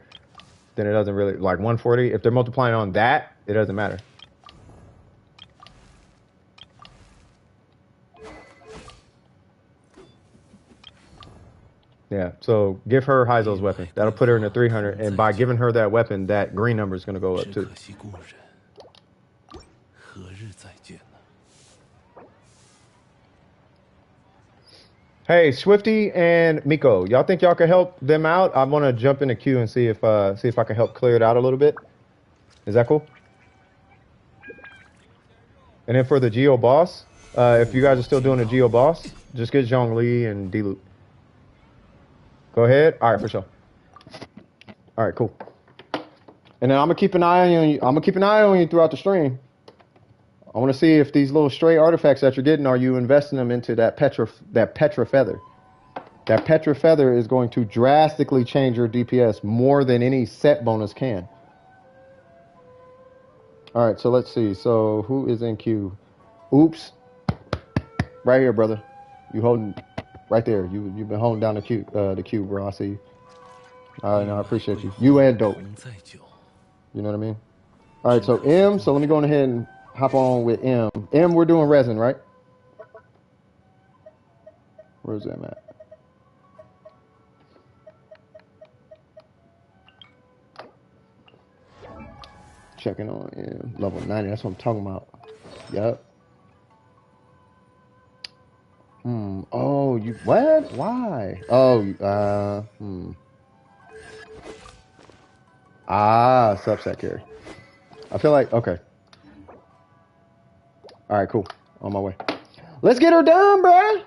then it doesn't really, like 140, if they're multiplying on that, it doesn't matter. Yeah, so give her Heizou's weapon. That'll put her in the 300, and by giving her that weapon, that green number is going to go up too. Hey, Swifty and Miko, y'all think y'all can help them out? I want to jump in the queue and see if I can help clear it out a little bit. Is that cool? And then for the Geo boss, if you guys are still doing the Geo boss, just get Zhongli and D-Loop. Go ahead. All right, for sure. All right, cool. And then I'm gonna keep an eye on you. I'm gonna keep an eye on you throughout the stream. I want to see if these little stray artifacts that you're getting, are you investing them into that Petra feather? That Petra feather is going to drastically change your DPS more than any set bonus can. All right, so let's see. So who is in queue? Oops. Right here, brother. You holding right there. You've been holding down the queue, bro. I see you. All right, no, I appreciate you. You and Dope. You know what I mean? All right, so M. So let me go ahead and hop on with M. M, we're doing resin, right? Where's M at? Checking on M. Level 90. That's what I'm talking about. Yep. Oh, you what? Why? Oh, subset carry. I feel like okay. All right, cool. On my way. Let's get her done, bruh.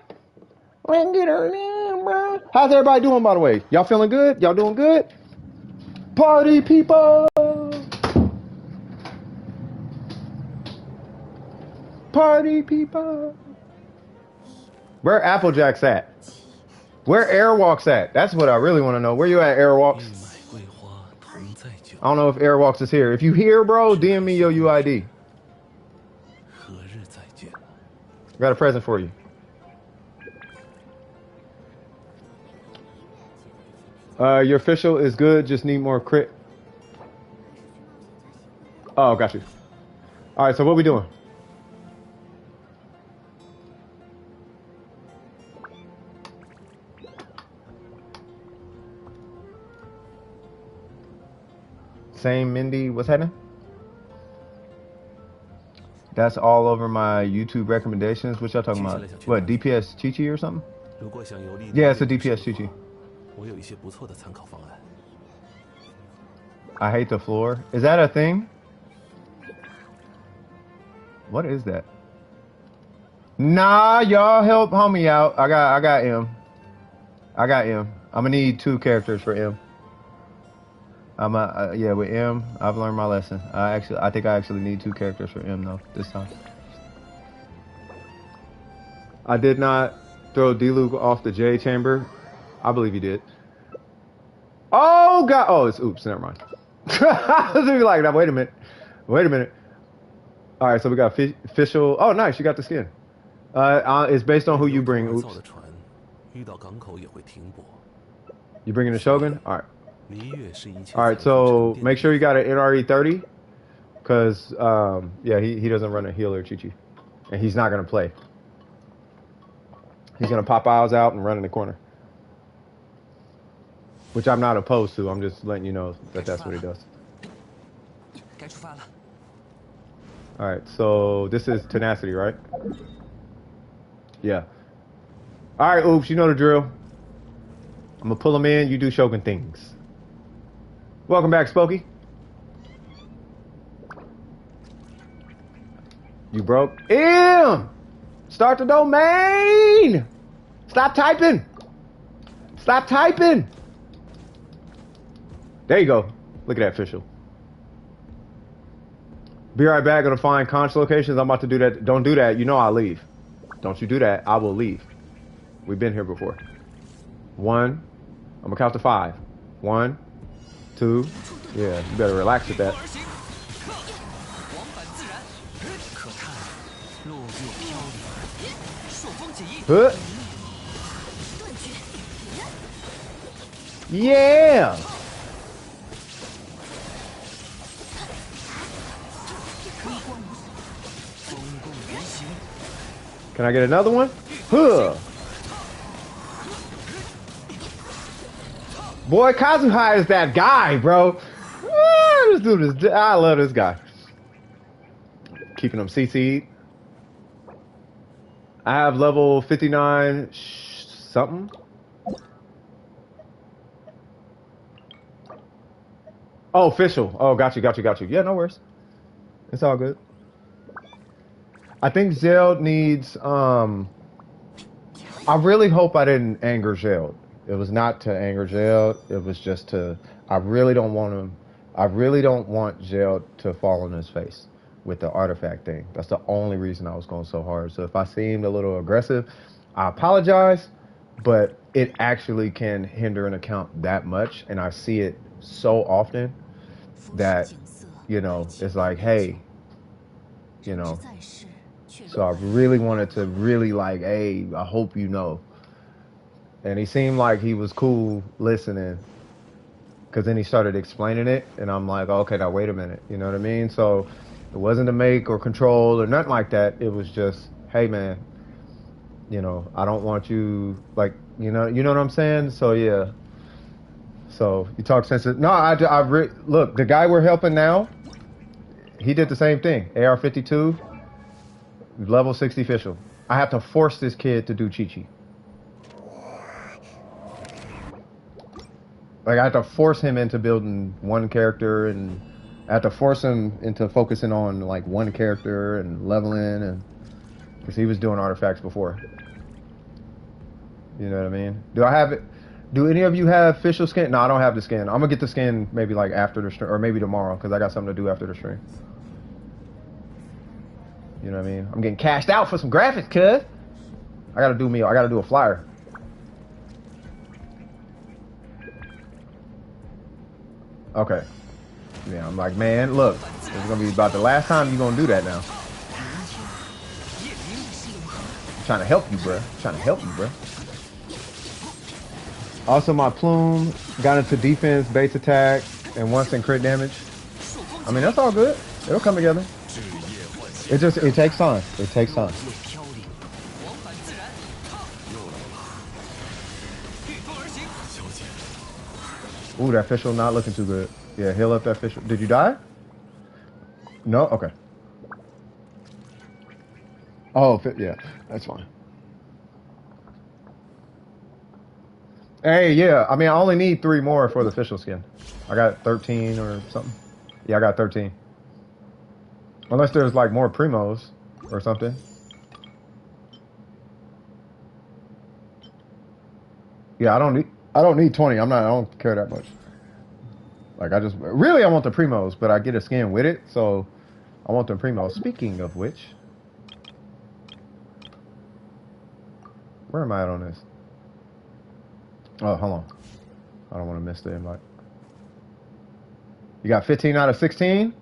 Let's get her done, bruh. How's everybody doing, by the way? Y'all feeling good? Y'all doing good? Party people. Party people. Where Applejack's at? Where Airwalk's at? That's what I really want to know. Where you at, Airwalks? I don't know if Airwalks is here. If you here, bro, DM me your UID. Got a present for you. Your official is good. Just need more crit. Oh, got you. All right, so what we doing? Same Mindy, what's happening? That's all over my YouTube recommendations. What y'all talking about? What, DPS Chi-Chi or something? Yeah, it's a DPS Chi-Chi. I hate the floor. Is that a thing? What is that? Nah, y'all help homie out. I got M. I got M. I'm gonna need 2 characters for M. Yeah, with M, I've learned my lesson. I think I actually need 2 characters for M though this time. I did not throw D-Luke off the J chamber. I believe you did. Oh god! Oh, it's oops. Never mind. I was gonna be like, wait a minute. Wait a minute. All right, so we got official. Oh, nice. You got the skin. It's based on who you bring. Oops. You bringing the Shogun? All right. All right. So make sure you got an NRE 30, because yeah, he doesn't run a healer, Chi-Chi, and he's not gonna play. He's gonna pop eyes out and run in the corner, which I'm not opposed to. I'm just letting you know that that's what he does. All right. So this is tenacity, right? Yeah. All right, oops. You know the drill. I'm gonna pull him in. You do Shogun things. Welcome back, Spokey. You broke. M! Start the domain! Stop typing! Stop typing! There you go. Look at that official. Be right back. Gonna find conch locations. I'm about to do that. Don't do that. You know I'll leave. Don't you do that. I will leave. We've been here before. 1. I'm gonna count to 5. 1, 2. Yeah, you better relax with that. Huh. Yeah. Can I get another one? Huh. Boy, Kazuha is that guy, bro. This dude is. I love this guy. Keeping him CC'd. I have level 59 something. Oh, official. Oh, got you. Yeah, no worries. It's all good. I think Zeld needs. I really hope I didn't anger Zeld. It was not to anger Zeld. It was just to. I really don't want him. I really don't want Zeld to fall on his face with the artifact thing. That's the only reason I was going so hard. So if I seemed a little aggressive, I apologize. But it actually can hinder an account that much, and I see it so often that, you know, it's like, hey, you know. So I really wanted to really like, hey, I hope you know. And he seemed like he was cool listening, because then he started explaining it, and I'm like, okay, now wait a minute, you know what I mean? So it wasn't to make or control or nothing like that. It was just, hey man, you know, I don't want you, like, you know what I'm saying? So yeah. So you talk sensitive. No, look, the guy we're helping now, he did the same thing. AR52, level 60 official. I have to force this kid to do Chi-Chi. Like, I have to force him into building one character, and I have to force him into focusing on like one character and leveling, and because he was doing artifacts before. You know what I mean? Do I have it? Do any of you have official skin? No, I don't have the skin. I'm gonna get the skin maybe like after the stream, or maybe tomorrow, because I got something to do after the stream. You know what I mean? I'm getting cashed out for some graphics, cuz. I gotta do a flyer. Okay. Yeah, I'm like, man, look, it's gonna be about the last time you're gonna do that now. I'm trying to help you, bro. Also, my plume got into defense, base attack, and once in crit damage. I mean, that's all good. It'll come together. It takes time. It takes time. Ooh, that official not looking too good. Yeah, heal up that official. Did you die? No? Okay. Oh, yeah, that's fine. Hey, yeah. I mean, I only need 3 more for the official skin. I got 13 or something. Yeah, I got 13. Unless there's like more primos or something. Yeah, I don't need 20. I don't care that much. Like I want the primos, but I get a skin with it, so I want the primos. Speaking of which, where am I at on this? Oh, hold on. I don't want to miss the invite. You got 15 out of 16?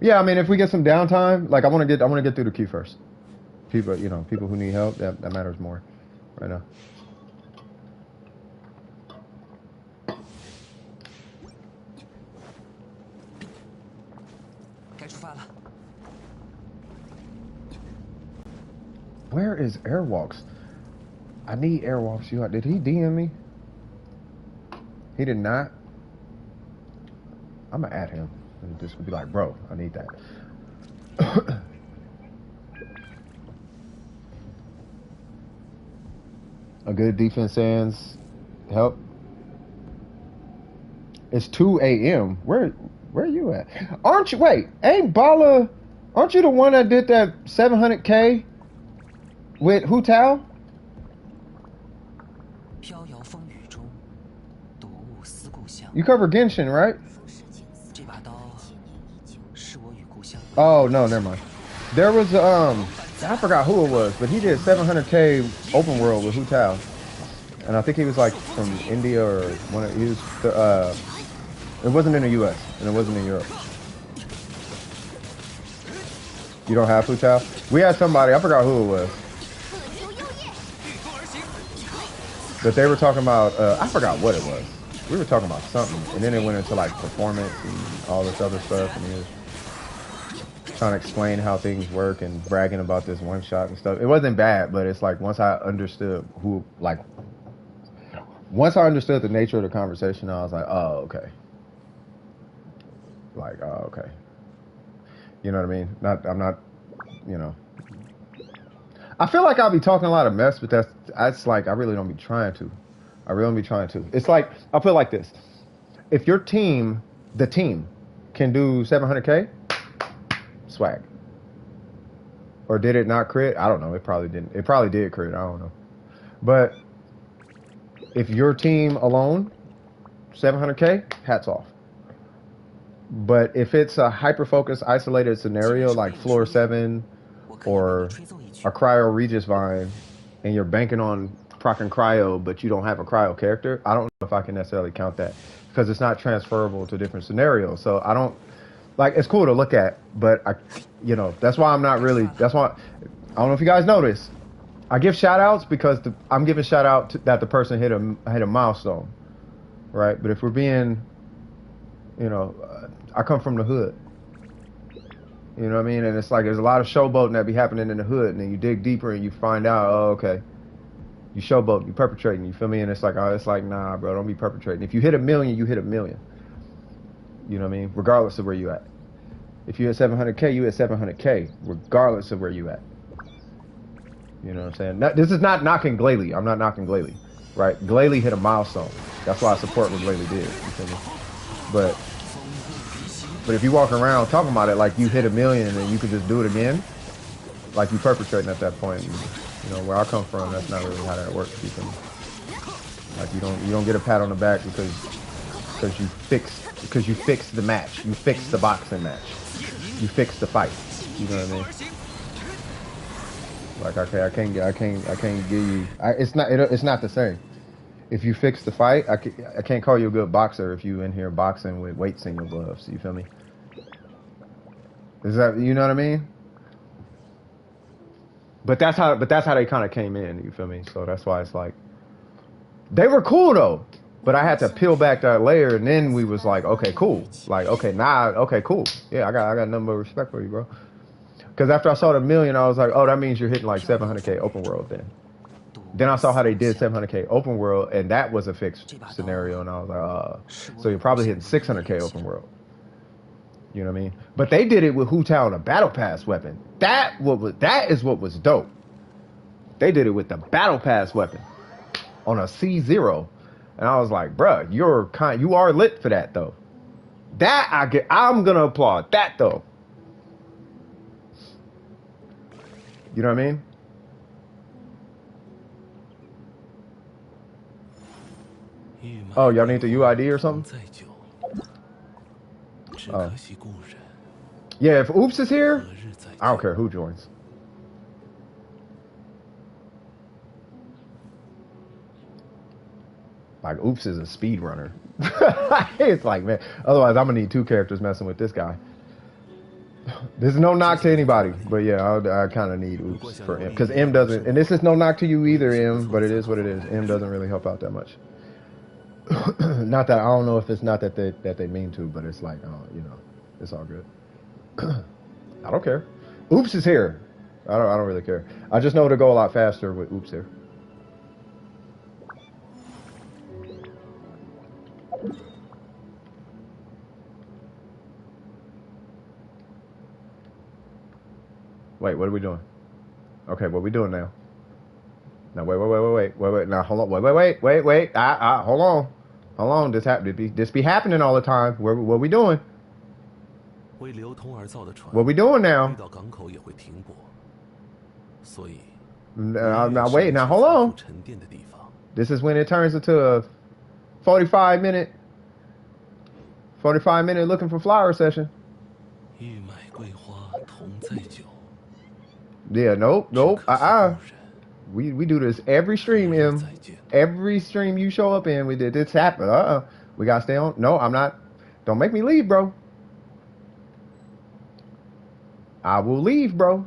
Yeah, I mean, if we get some downtime, like I want to get through the queue first. People, people who need help, that matters more right now. Where is Airwalks? I need Airwalks. Did he DM me? He did not. I'm gonna add him and just be like, bro, I need that. A good defense ends help. It's 2 a.m. Where are you at? Aren't you? Wait, ain't Bala? Aren't you the one that did that 700K with Hu Tao? You cover Genshin, right? Oh no, never mind. There was I forgot who it was, but he did 700K open world with Hu Tao, and I think he was like from India or one of he was it wasn't in the U.S. and it wasn't in Europe. You don't have Hu Tao? We had somebody, I forgot who it was, but they were talking about I forgot what it was. We were talking about something, and then it went into like performance and all this other stuff, and he was trying to explain how things work and bragging about this one shot and stuff. It wasn't bad, but it's like once I understood the nature of the conversation, I was like, oh, okay. Like, oh, okay. You know what I mean? I'm not, I feel like I'll be talking a lot of mess, but that's like, I really don't be trying to. I really don't be trying to. It's like, I'll put it like this. If your team, the team, can do 700K, swag. Or did it not crit? I don't know. It probably didn't. It probably did crit. I don't know. But if your team alone, 700K, hats off. But if it's a hyper-focused, isolated scenario like Floor 7 or a Cryo Regis Vine, and you're banking on proccing Cryo, but you don't have a Cryo character, I don't know if I can necessarily count that because it's not transferable to different scenarios. So I don't, like, it's cool to look at, but that's why I'm not really, that's why, I don't know if you guys notice, I give shout outs because I'm giving shout out that the person hit a milestone, right? But if we're being, I come from the hood. You know what I mean? And it's like there's a lot of showboating that be happening in the hood, and then you dig deeper and you find out, oh, okay, you showboating, you perpetrating, you feel me? And it's like, nah, bro, don't be perpetrating. If you hit 1 million, you hit 1 million. You know what I mean? Regardless of where you at. If you hit 700K, you hit 700K, regardless of where you at. You know what I'm saying? This is not knocking Glalie. I'm not knocking Glalie, right? Glalie hit a milestone. That's why I support what Glalie did. You feel me? But if you walk around talking about it like you hit 1 million and you could just do it again, like you perpetrating at that point. And, where I come from, that's not really how that works. You feel me? Like you don't get a pat on the back because you fixed the match. You fixed the boxing match. You fixed the fight. You know what I mean? Like I can't give you. It's not the same. If you fix the fight, I can't call you a good boxer if you in here boxing with weights in your gloves. You feel me? Is that, you know what I mean? But that's how they kind of came in. You feel me? So that's why it's like they were cool though. But I had to peel back that layer, and then we was like, okay, cool. Like, okay, okay, cool. Yeah, I got nothing but respect for you, bro. Because after I saw the 1 million, I was like, oh, that means you're hitting like 700K open world then. Then I saw how they did 700K open world, and that was a fixed scenario, and I was like, so you're probably hitting 600K open world. You know what I mean? But they did it with Hu Tao and a battle pass weapon. That is what was dope. They did it with the battle pass weapon. on a C0. And I was like, bruh, you are lit for that though. That I'm gonna applaud that though. You know what I mean? Oh, y'all need the UID or something? Oh. Yeah, if Oops is here, I don't care who joins. Like, Oops is a speedrunner. It's like, man, otherwise I'm gonna need 2 characters messing with this guy. There's no knock to anybody, but yeah, I kind of need Oops for M. Because M doesn't, and this is no knock to you either, M, but it is what it is. M doesn't really help out that much. Not that, I don't know if it's not that they mean to, but it's like, you know, it's all good. I don't care. Oops is here. I don't really care. I just know it'll go a lot faster with Oops here. Wait, what are we doing? Okay, what are we doing now? Now, wait. Now, hold on. Wait. Hold on. Hold on. This be happening all the time. What are we doing? What are we doing now? Now, wait. Now, hold on. This is when it turns into a 45-minute looking for flower session. Yeah, nope. We do this every stream, M. Every stream you show up in, we did this happen. We gotta stay on. No, I'm not. Don't make me leave, bro. I will leave, bro.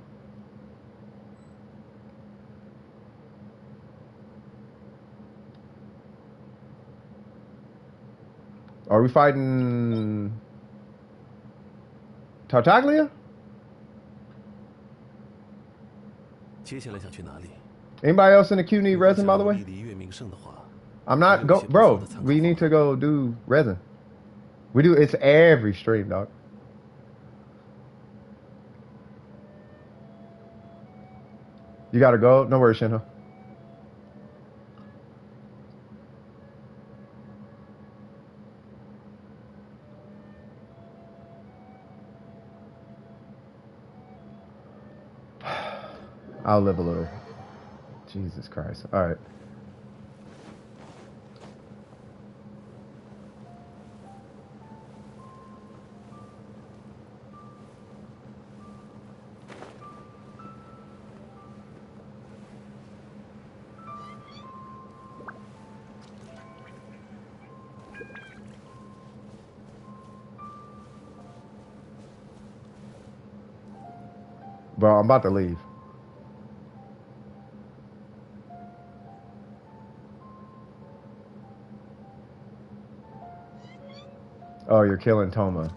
Are we fighting Tartaglia? Anybody else in the queue need resin, by the way? I'm not bro. We need to go do resin. We do. It's every stream, dog. You gotta go. No worries, Shinho. I'll live a little. Jesus Christ. All right. Bro, I'm about to leave. Oh, you're killing Toma.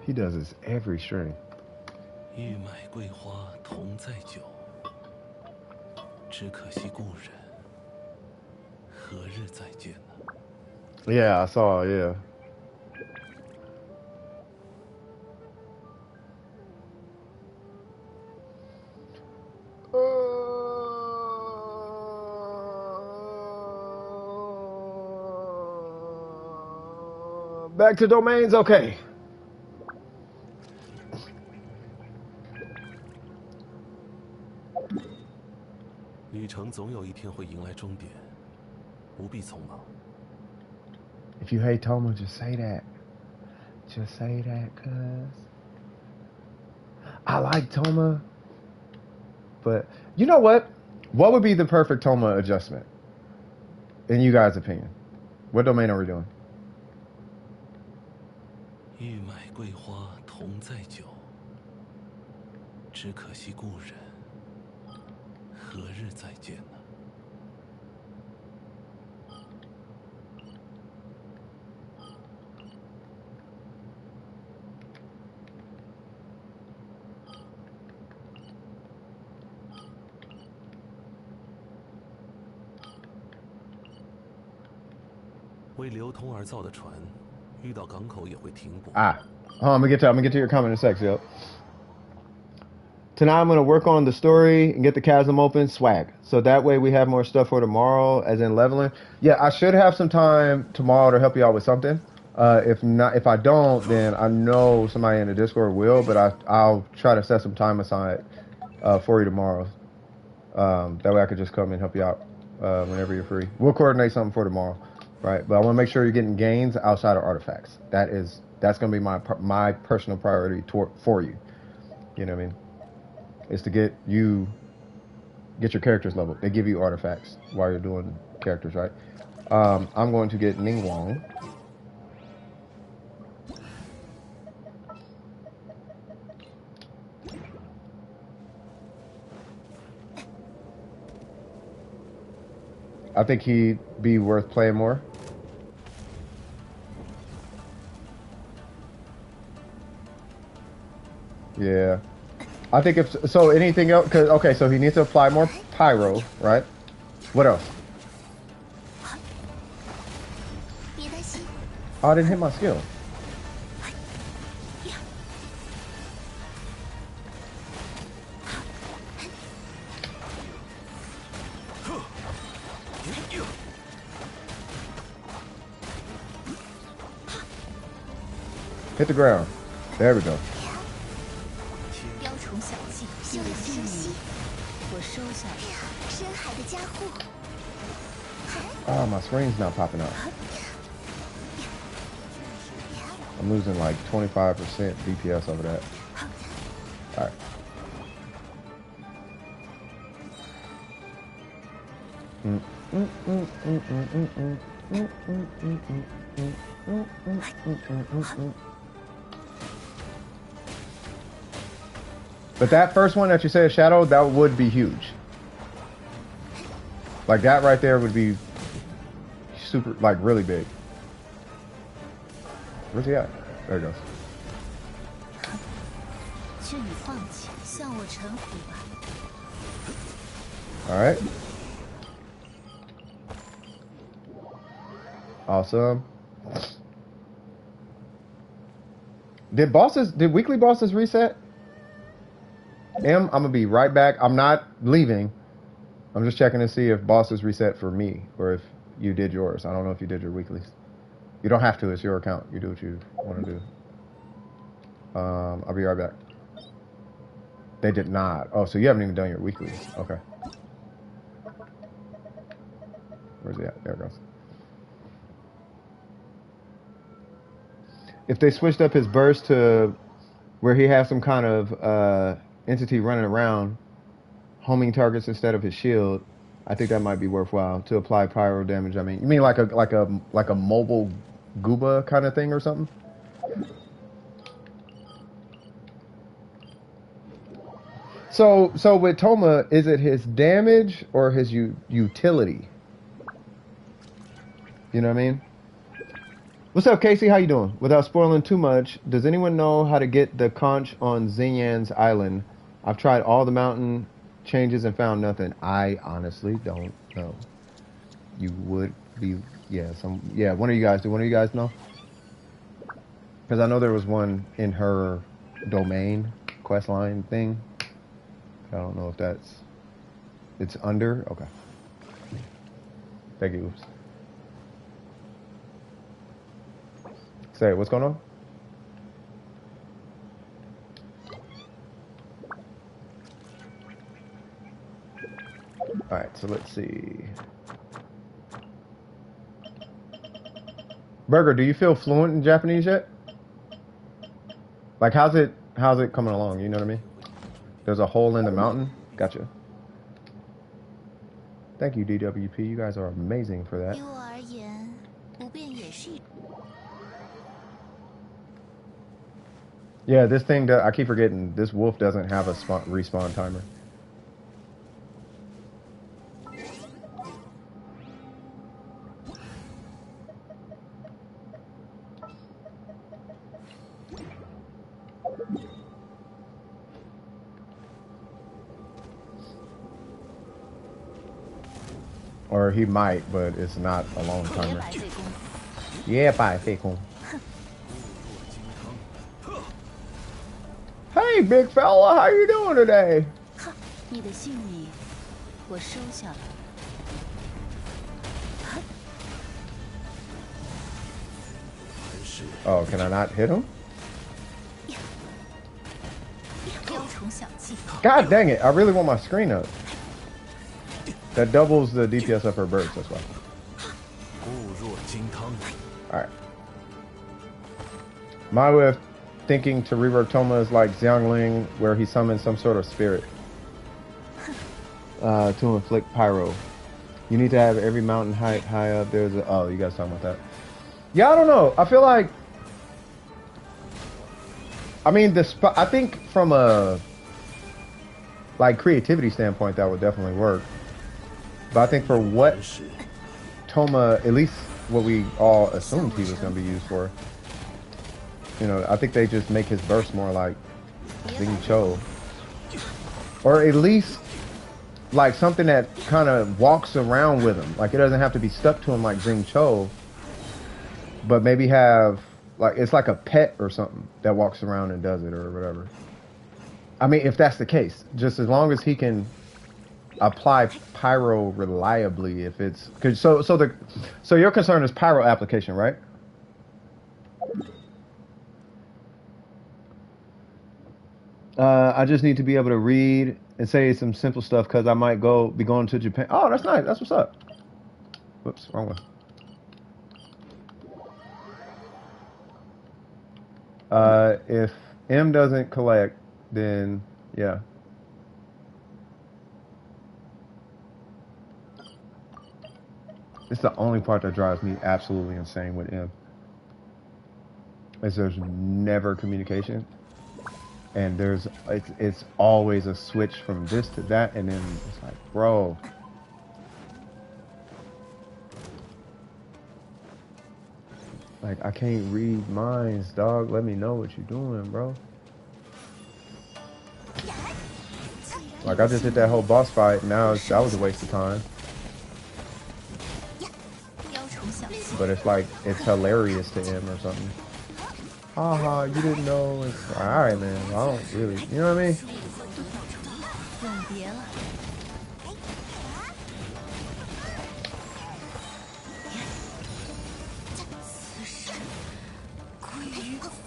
He does this every stream. Yeah, I saw, yeah. Back to domains, okay. If you hate Toma, just say that. Just say that, cuz. I like Toma. But, you know what? What would be the perfect Toma adjustment? In you guys' opinion. What domain are we doing? 遇到港口也会停泊。 Ah, oh, I'm gonna get to your comment in a sec, yo. Tonight I'm gonna work on the story and get the chasm open, swag. So that way we have more stuff for tomorrow, as in leveling. Yeah, I should have some time tomorrow to help you out with something. If not, if I don't, then I know somebody in the Discord will. But I'll try to set some time aside for you tomorrow. That way I could just come and help you out whenever you're free. We'll coordinate something for tomorrow, right? But I want to make sure you're getting gains outside of artifacts. That's gonna be my personal priority for you. You know what I mean? Is to get your characters leveled. They give you artifacts while you're doing characters, right? I'm going to get Ning Wong. I think he'd be worth playing more. Yeah. I think if so, anything else? Cause okay, so he needs to apply more pyro, right? What else? Oh, I didn't hit my skill. Hit the ground. There we go. Oh, my screen's not popping up. I'm losing like 25% DPS over that. Alright. But that first one that you said, Shadow, that would be huge. Like that right there would be super, like really big. Where's he at? There he goes. Alright. Awesome. Did weekly bosses reset? I'm gonna be right back. I'm not leaving. I'm just checking to see if bosses reset for me or if you did yours. I don't know if you did your weeklies. You don't have to. It's your account. You do what you want to do. I'll be right back. They did not. Oh, so you haven't even done your weeklies. Okay. Where's he at? There it goes. If they switched up his burst to where he has some kind of entity running around homing targets instead of his shield, I think that might be worthwhile to apply pyro damage. I mean, you mean like a mobile Gooba kind of thing or something? So with Toma, is it his damage or his utility? You know what I mean? What's up, Casey? How you doing? Without spoiling too much, does anyone know how to get the conch on Xinyan's island? I've tried all the mountain changes and found nothing. I honestly don't know. You would be, one of you guys, do one of you guys know? Because I know there was one in her domain quest line thing. I don't know if it's under. Okay. Thank you. Oops. Say, what's going on? All right, so let's see. Burger, do you feel fluent in Japanese yet? Like, how's it coming along? You know what I mean? There's a hole in the mountain. Gotcha. Thank you, DWP. You guys are amazing for that. Yeah, this thing that I keep forgetting, this wolf doesn't have a respawn timer. Or he might, but it's not a long timer. Yeah, bye, Keqing. Hey, big fella, how you doing today? 你的姓名我收下了。 Oh, can I not hit him? 雕虫小技。 God dang it, I really want my screen up. That doubles the DPS of her birds, that's why. 固若金汤。 Alright. My way of thinking to rework Toma is like Xiangling, where he summons some sort of spirit. To inflict pyro. You need to have every mountain height high up. There's a... Oh, you guys talking about that? Yeah, I don't know. I feel like... I mean, I think from a... like, creativity standpoint, that would definitely work. But I think for what Toma, at least what we all assumed he was going to be used for, you know, I think they just make his burst more like Xing Cho. Or at least like something that kind of walks around with him. Like it doesn't have to be stuck to him like Xing Cho, but maybe have like, it's like a pet or something that walks around and does it or whatever. I mean, if that's the case, just as long as he can apply pyro reliably, if it's cause so your concern is pyro application, right? I just need to be able to read and say some simple stuff because I might be going to Japan. Oh, that's nice. That's what's up. Whoops, wrong one. If M doesn't collect, then yeah. It's the only part that drives me absolutely insane with M. Is there's never communication. And it's always a switch from this to that, and then it's like, bro. Like, I can't read minds, dog. Let me know what you're doing, bro. Like, I just did that whole boss fight, and now that was a waste of time. But it's like, it's hilarious to him or something. Haha, you didn't know. It's alright, man. I don't really, you know what I mean?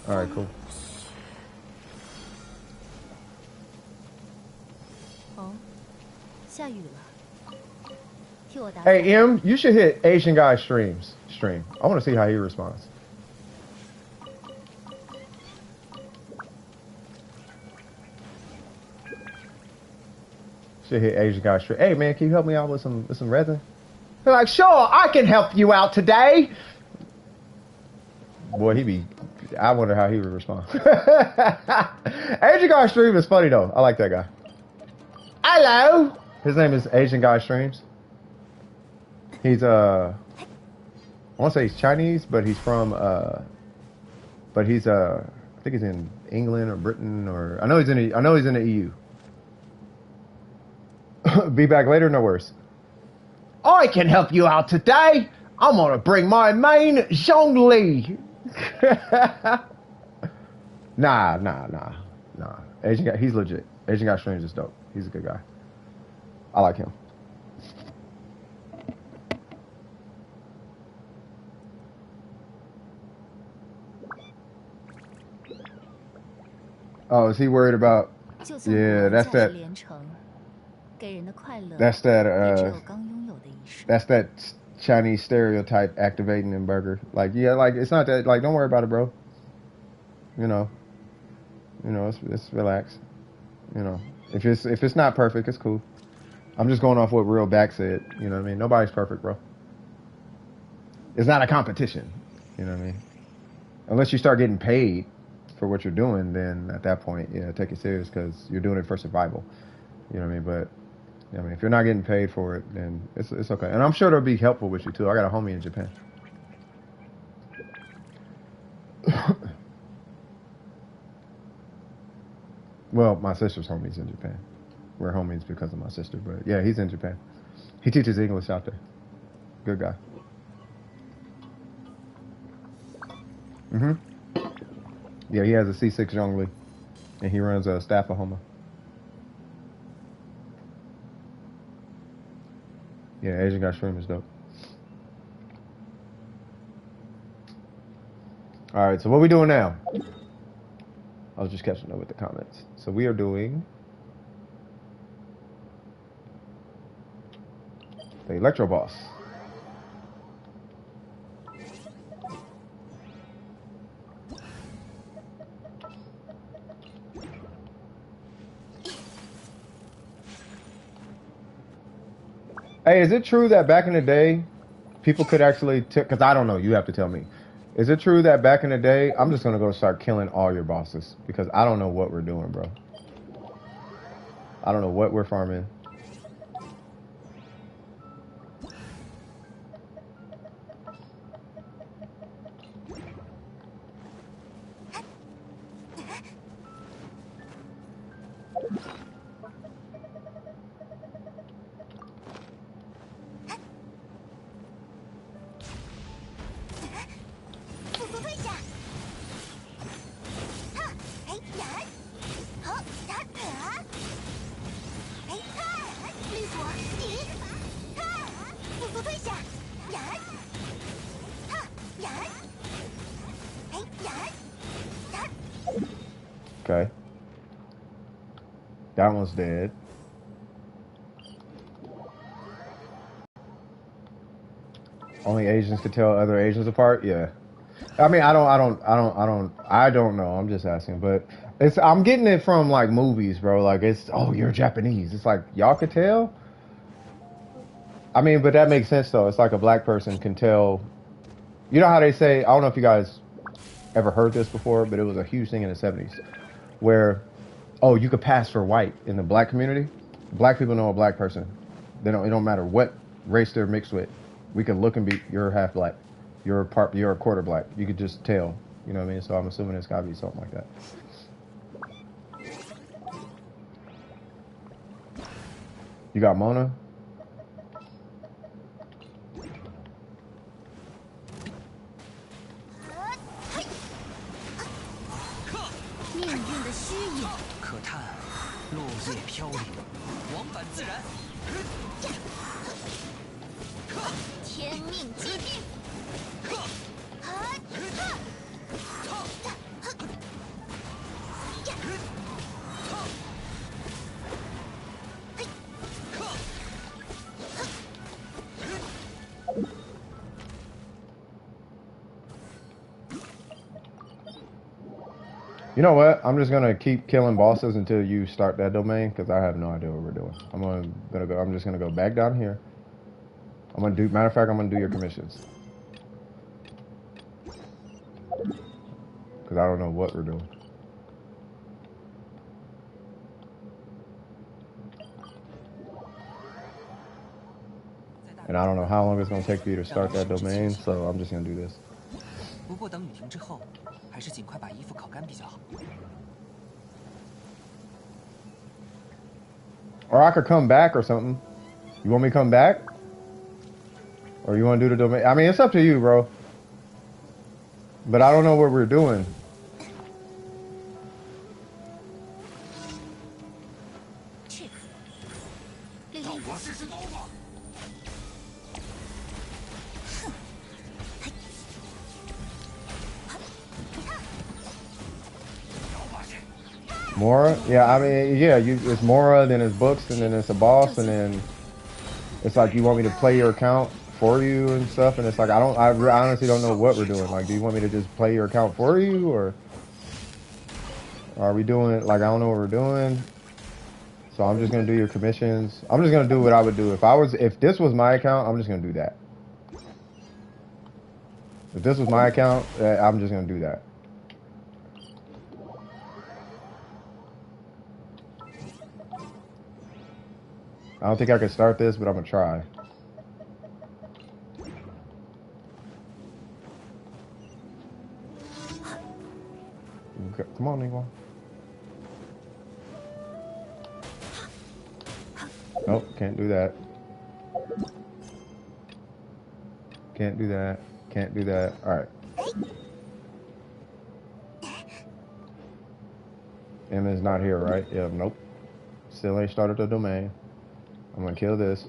Alright, cool. Hey, M, you should hit Asian guy stream. I want to see how he responds. Should hit Asian guy stream. Hey, man, can you help me out with some resin? They're like, sure, I can help you out today. Boy, I wonder how he would respond. Asian guy stream is funny though. I like that guy. Hello. His name is Asian Guy Streams. He's I want to say he's Chinese, but he's from I think he's in England or Britain, or I know he's in the EU. Be back later, no worries. I can help you out today. I'm gonna bring my main Zhongli. Nah. Asian guy, he's legit. Asian Guy Streams is dope. He's a good guy. I like him. Oh, is he worried about? Yeah, that's that Chinese stereotype activating in burger. Like, yeah, like it's not that. Like, don't worry about it, bro. You know, it's relax. You know, if it's not perfect, it's cool. I'm just going off what Real Back said. You know what I mean? Nobody's perfect, bro. It's not a competition. You know what I mean? Unless you start getting paid for what you're doing, then at that point, yeah, take it serious because you're doing it for survival. You know what I mean? But I mean, if you're not getting paid for it, then it's okay. And I'm sure they'll be helpful with you too. I got a homie in Japan. Well, my sister's homie's in Japan. We're homies because of my sister, but yeah, he's in Japan. He teaches English out there. Good guy. Yeah, he has a C6 Zhongli. And he runs a Staffahoma. Yeah, Asian guy stream is dope. All right, so what we doing now? I was just catching up with the comments. So we are doing the Electro Boss. Hey, is it true that back in the day, people could actually, because I don't know, you have to tell me. Is it true that back in the day, I'm just going to go start killing all your bosses because I don't know what we're doing, bro. I don't know what we're farming. Okay. That one's dead. Only Asians could tell other Asians apart? Yeah. I mean, I don't know. I'm just asking, but I'm getting it from like movies, bro. Like oh, you're Japanese. It's like y'all could tell. I mean, but that makes sense though. It's like a black person can tell. You know how they say, I don't know if you guys ever heard this before, but it was a huge thing in the 70s where, oh, you could pass for white in the black community. Black people know a black person. It don't matter what race they're mixed with. We can look and be, you're half black. You're a quarter black. You could just tell. You know what I mean? So I'm assuming it's gotta be something like that. You got Mona? You know what? I'm just gonna keep killing bosses until you start that domain because I have no idea what we're doing. I'm just gonna go back down here. Matter of fact, I'm gonna do your commissions because I don't know what we're doing. And I don't know how long it's gonna take for you to start that domain, so I'm just gonna do this. Or I could come back or something. You want me to come back? Or you want to do the domain? I mean, it's up to you, bro. But I don't know what we're doing. Mora? Yeah, I mean, yeah, it's Mora, then it's books, and then it's a boss, and then it's like you want me to play your account for you and stuff, and it's like I honestly don't know what we're doing. Like, do you want me to just play your account for you, or are we doing, like, I don't know what we're doing. So I'm just gonna do your commissions. I'm just gonna do what I would do if this was my account. I'm just gonna do that. If this was my account, I'm just gonna do that. I don't think I can start this, but I'm gonna try. Come on, Nigel. Nope, can't do that. Can't do that. Can't do that. All right. M is not here, right? Yeah, nope. Still ain't started the domain. I'm gonna kill this.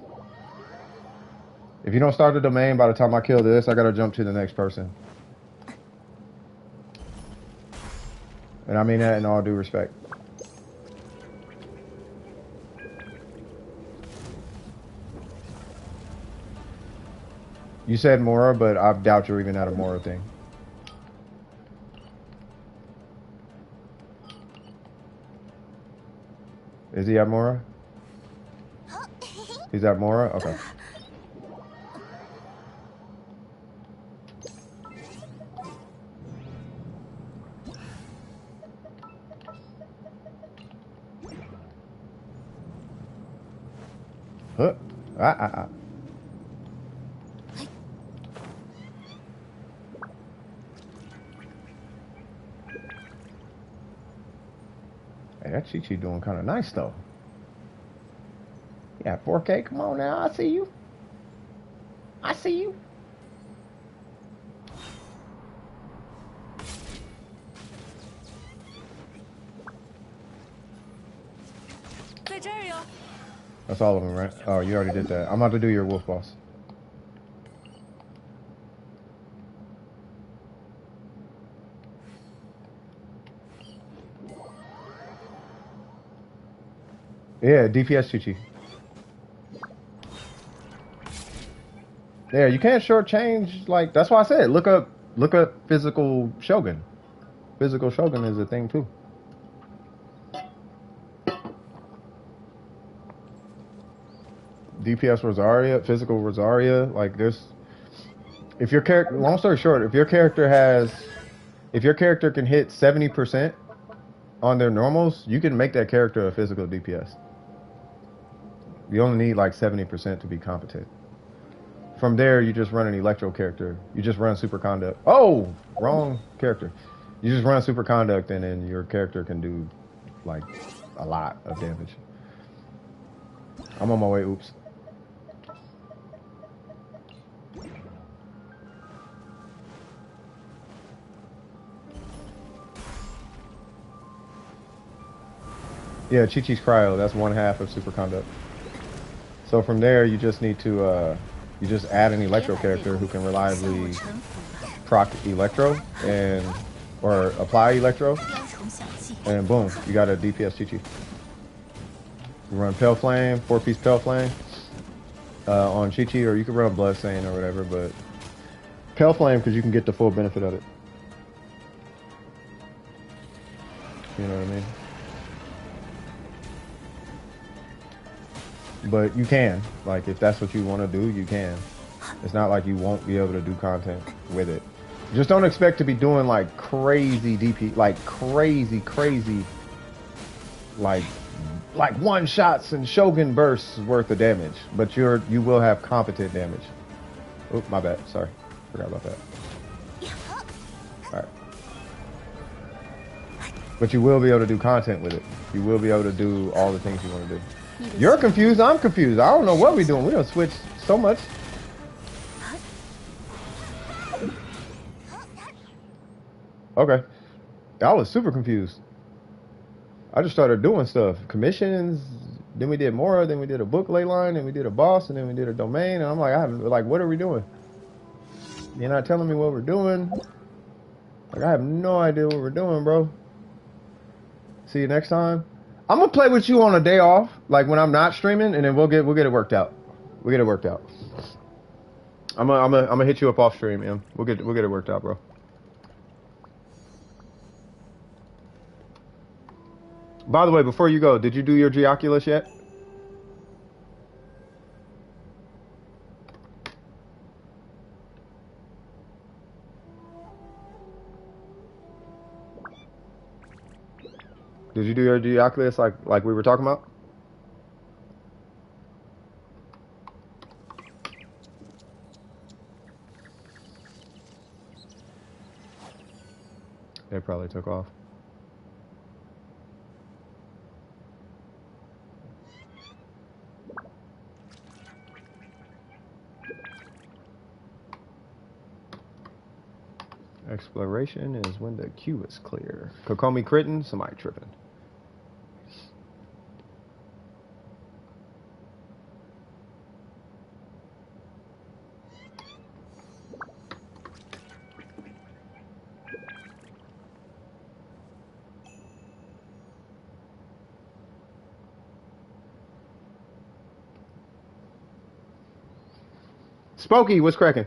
If you don't start the domain by the time I kill this, I gotta jump to the next person. And I mean that in all due respect. You said Mora, but I doubt you're even at a Mora thing. Is he at Mora? He's at Mora? Okay. Huh. Hey, that Chi-Chi doing kind of nice, though. Yeah, 4K, come on now. I see you. I see you. That's all of them, right? Oh, you already did that. I'm about to do your wolf boss. Yeah, DPS Chi-Chi. Yeah, you can't shortchange, like, that's why I said, look up physical Shogun. Physical Shogun is a thing, too. DPS Rosaria, physical Rosaria, like there's, if your character, long story short, if your character can hit 70% on their normals, you can make that character a physical DPS. You only need like 70% to be competent. From there, you just run an electro character. You just run super conduct. Oh, wrong character. You just run super conduct and then your character can do like a lot of damage. I'm on my way, oops. Yeah, Chi-Chi's cryo, that's one half of superconduct. So from there, you just need to, you just add an electro character who can reliably proc electro or apply electro, and boom, you got a DPS Chi-Chi. You run Pale Flame, 4-piece Pale Flame on Chi-Chi, or you can run Bloodstain or whatever, but Pale Flame because you can get the full benefit of it. You know what I mean? But you can, like, if that's what you want to do, you can. It's not like you won't be able to do content with it. Just don't expect to be doing like crazy DP, like crazy, like one shots and Shogun bursts worth of damage. But you will have competent damage. Oh, my bad. Sorry, forgot about that. All right. But you will be able to do content with it. You will be able to do all the things you want to do. You're confused, I'm confused. I don't know what we're doing. We done switched so much. Okay. I was super confused. I just started doing stuff. Commissions, then we did more, then we did a book ley line, then we did a boss, and then we did a domain. And I'm like, what are we doing? You're not telling me what we're doing. Like, I have no idea what we're doing, bro. See you next time. I'm gonna play with you on a day off, like when I'm not streaming, and then we'll get it worked out. We'll get it worked out. I'm gonna hit you up off stream, man. We'll get it worked out, bro. By the way, before you go, did you do your Geoculus yet? Did you do your Geoculus like we were talking about? They probably took off. Exploration is when the queue is clear. Kokomi critting, somebody tripping. Spooky, what's cracking?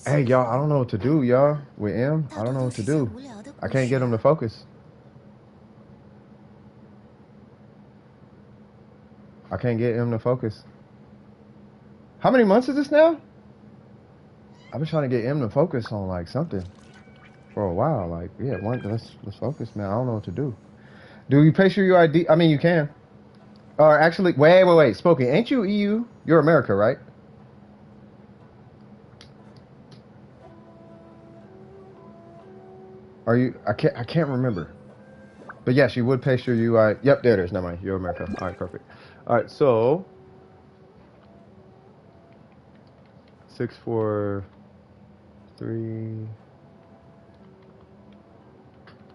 Hey, y'all, I don't know what to do, y'all. With M, I don't know what to do. I can't get him to focus. I can't get him to focus. How many months is this now? I've been trying to get him to focus on like something for a while. Like, yeah, let's focus, man. I don't know what to do. Do you pay your ID? I mean, you can. Or actually, wait. Spooky, ain't you EU? You're America, right? Are you? I can't remember. But yes, you would paste your UI. Yep, there it is. Never mind. You're America. All right, perfect. All right, so 6, 4, 3,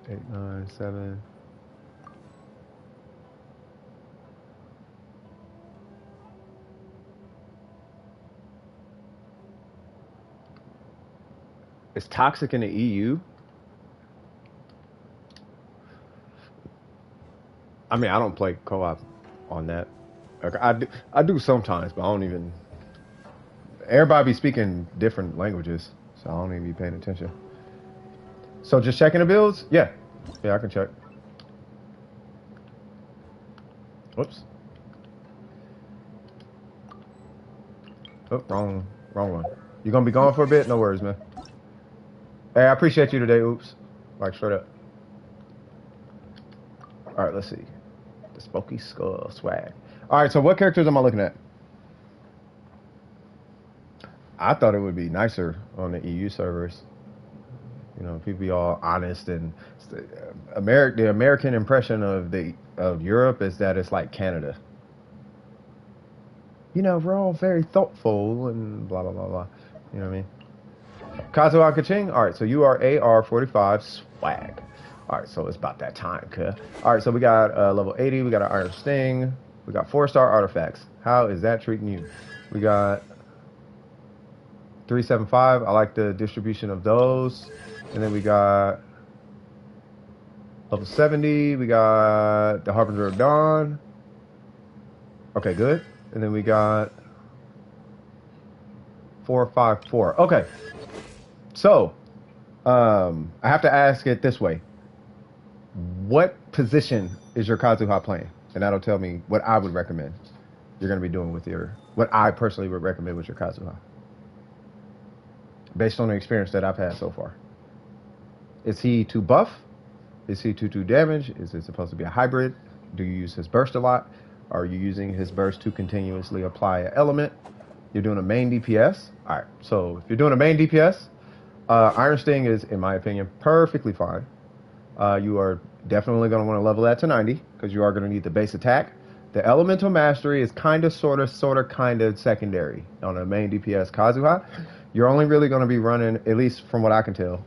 8, 9, 7. It's toxic in the EU. I mean, I don't play co-op on that. Like, I do sometimes, but I don't even. Everybody be speaking different languages, so I don't even be paying attention. So just checking the builds? Yeah, I can check. Whoops. Oh, wrong one. You gonna be gone for a bit? No worries, man. Hey, I appreciate you today. Oops, like straight up. All right, let's see. The Spooky Skull swag. All right, so what characters am I looking at? I thought it would be nicer on the EU servers. You know, people be all honest, and the American impression of Europe is that it's like Canada. You know, we're all very thoughtful and blah blah blah blah. You know what I mean? Kazuha Keqing. All right, so you are AR45 swag. All right, so it's about that time, cuh. All right, so we got level 80. We got an Iron Sting. We got 4-star artifacts. How is that treating you? We got 375. I like the distribution of those. And then we got level 70. We got the Harbinger of Dawn. Okay, good. And then we got 454. Okay. So, I have to ask it this way. What position is your Kazuha playing? And that'll tell me what I would recommend you're going to be doing with what I personally would recommend with your Kazuha. Based on the experience that I've had so far. Is he too buff? Is he too damage? Is it supposed to be a hybrid? Do you use his burst a lot? Are you using his burst to continuously apply an element? You're doing a main DPS? All right, so if you're doing a main DPS, Iron Sting is, in my opinion, perfectly fine. You are definitely going to want to level that to 90 because you are going to need the base attack. The Elemental Mastery is kind of, sort of secondary on a main DPS Kazuha. You're only really going to be running, at least from what I can tell,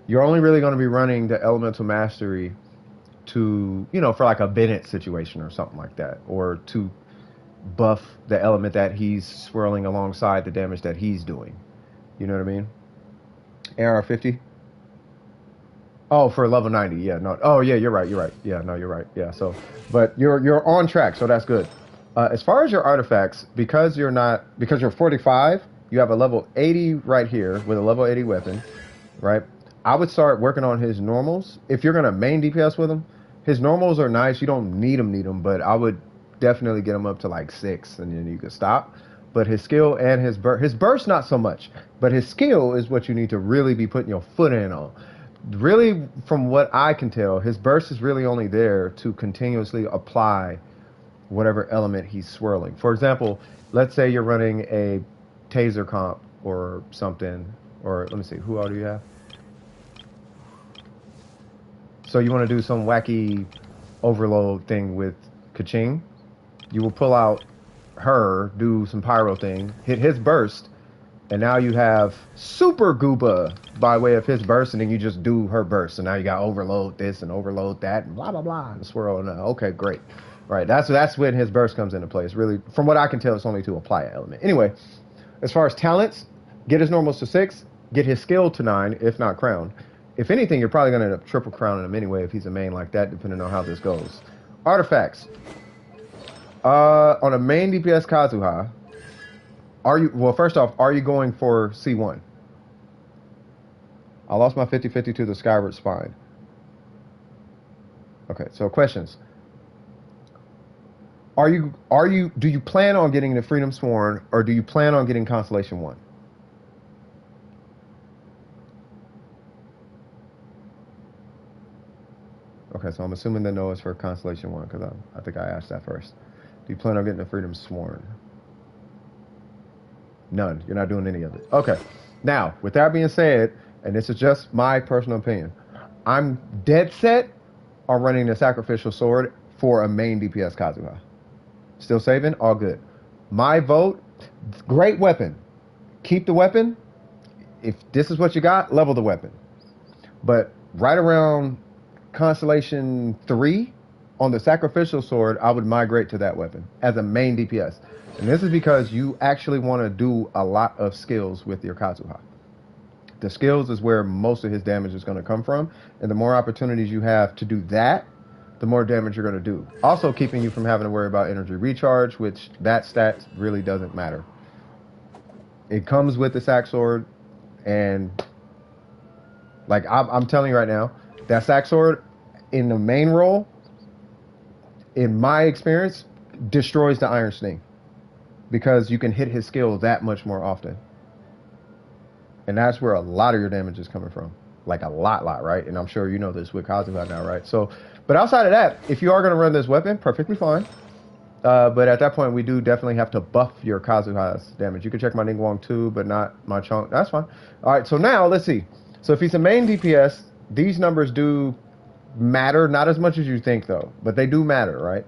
you're only really going to be running the Elemental Mastery to, you know, for like a Bennett situation or something like that, or to buff the element that he's swirling alongside the damage that he's doing. You know what I mean? AR50? Oh, for level 90, yeah, no. Oh, yeah, you're right. Yeah, no, you're right. Yeah, so, but you're on track, so that's good. As far as your artifacts, because you're 45, you have a level 80 right here with a level 80 weapon, right? I would start working on his normals. If you're gonna main DPS with him, his normals are nice. You don't need them, but I would definitely get him up to like 6, and then you could stop. But his skill and his burst not so much, but his skill is what you need to really be putting your foot in on. Really, from what I can tell, his burst is really only there to continuously apply whatever element he's swirling. For example, let's say you're running a taser comp or something, or let me see, who all do you have? So you want to do some wacky overload thing with Keqing. You will pull out her, do some pyro thing, hit his burst, and now you have Super Gooba by way of his burst, and then you just do her burst. So now you got overload this and overload that, and blah, blah, blah, and swirl. And okay, great. Right, that's when his burst comes into place. Really, from what I can tell, it's only to apply an element. Anyway, as far as talents, get his normals to 6, get his skill to 9, if not crown. If anything, you're probably going to end up triple crowning him anyway if he's a main like that, depending on how this goes. Artifacts. On a main DPS Kazuha, well, first off, are you going for C1? I lost my 50-50 to the Skyward Spine. Okay, so questions. Do you plan on getting the Freedom Sworn, or do you plan on getting Constellation 1? Okay, so I'm assuming the no is for Constellation 1, because I think I asked that first. Do you plan on getting the Freedom Sworn? None. You're not doing any of it. Okay. Now, with that being said, and this is just my personal opinion, I'm dead set on running the Sacrificial Sword for a main DPS Kazuha. Still saving? All good. My vote, great weapon. Keep the weapon. If this is what you got, level the weapon. But right around Constellation 3 on the Sacrificial Sword, I would migrate to that weapon as a main DPS. And this is because you actually want to do a lot of skills with your Kazuha. The skills is where most of his damage is going to come from. And the more opportunities you have to do that, the more damage you're going to do. Also keeping you from having to worry about energy recharge, which that stat really doesn't matter. It comes with the Sac Sword, and like I'm telling you right now, that Sac Sword in the main role, in my experience, destroys the Iron Sting, because you can hit his skill that much more often. And that's where a lot of your damage is coming from. Like a lot, right? And I'm sure you know this with Kazuha now, right? So, but outside of that, if you are going to run this weapon, perfectly fine. But at that point, we do definitely have to buff your Kazuha's damage. You can check my Ningguang too, but not my Chunk. That's fine. All right, so now let's see. So if he's a main DPS, these numbers do matter. Not as much as you think, though, but they do matter, right?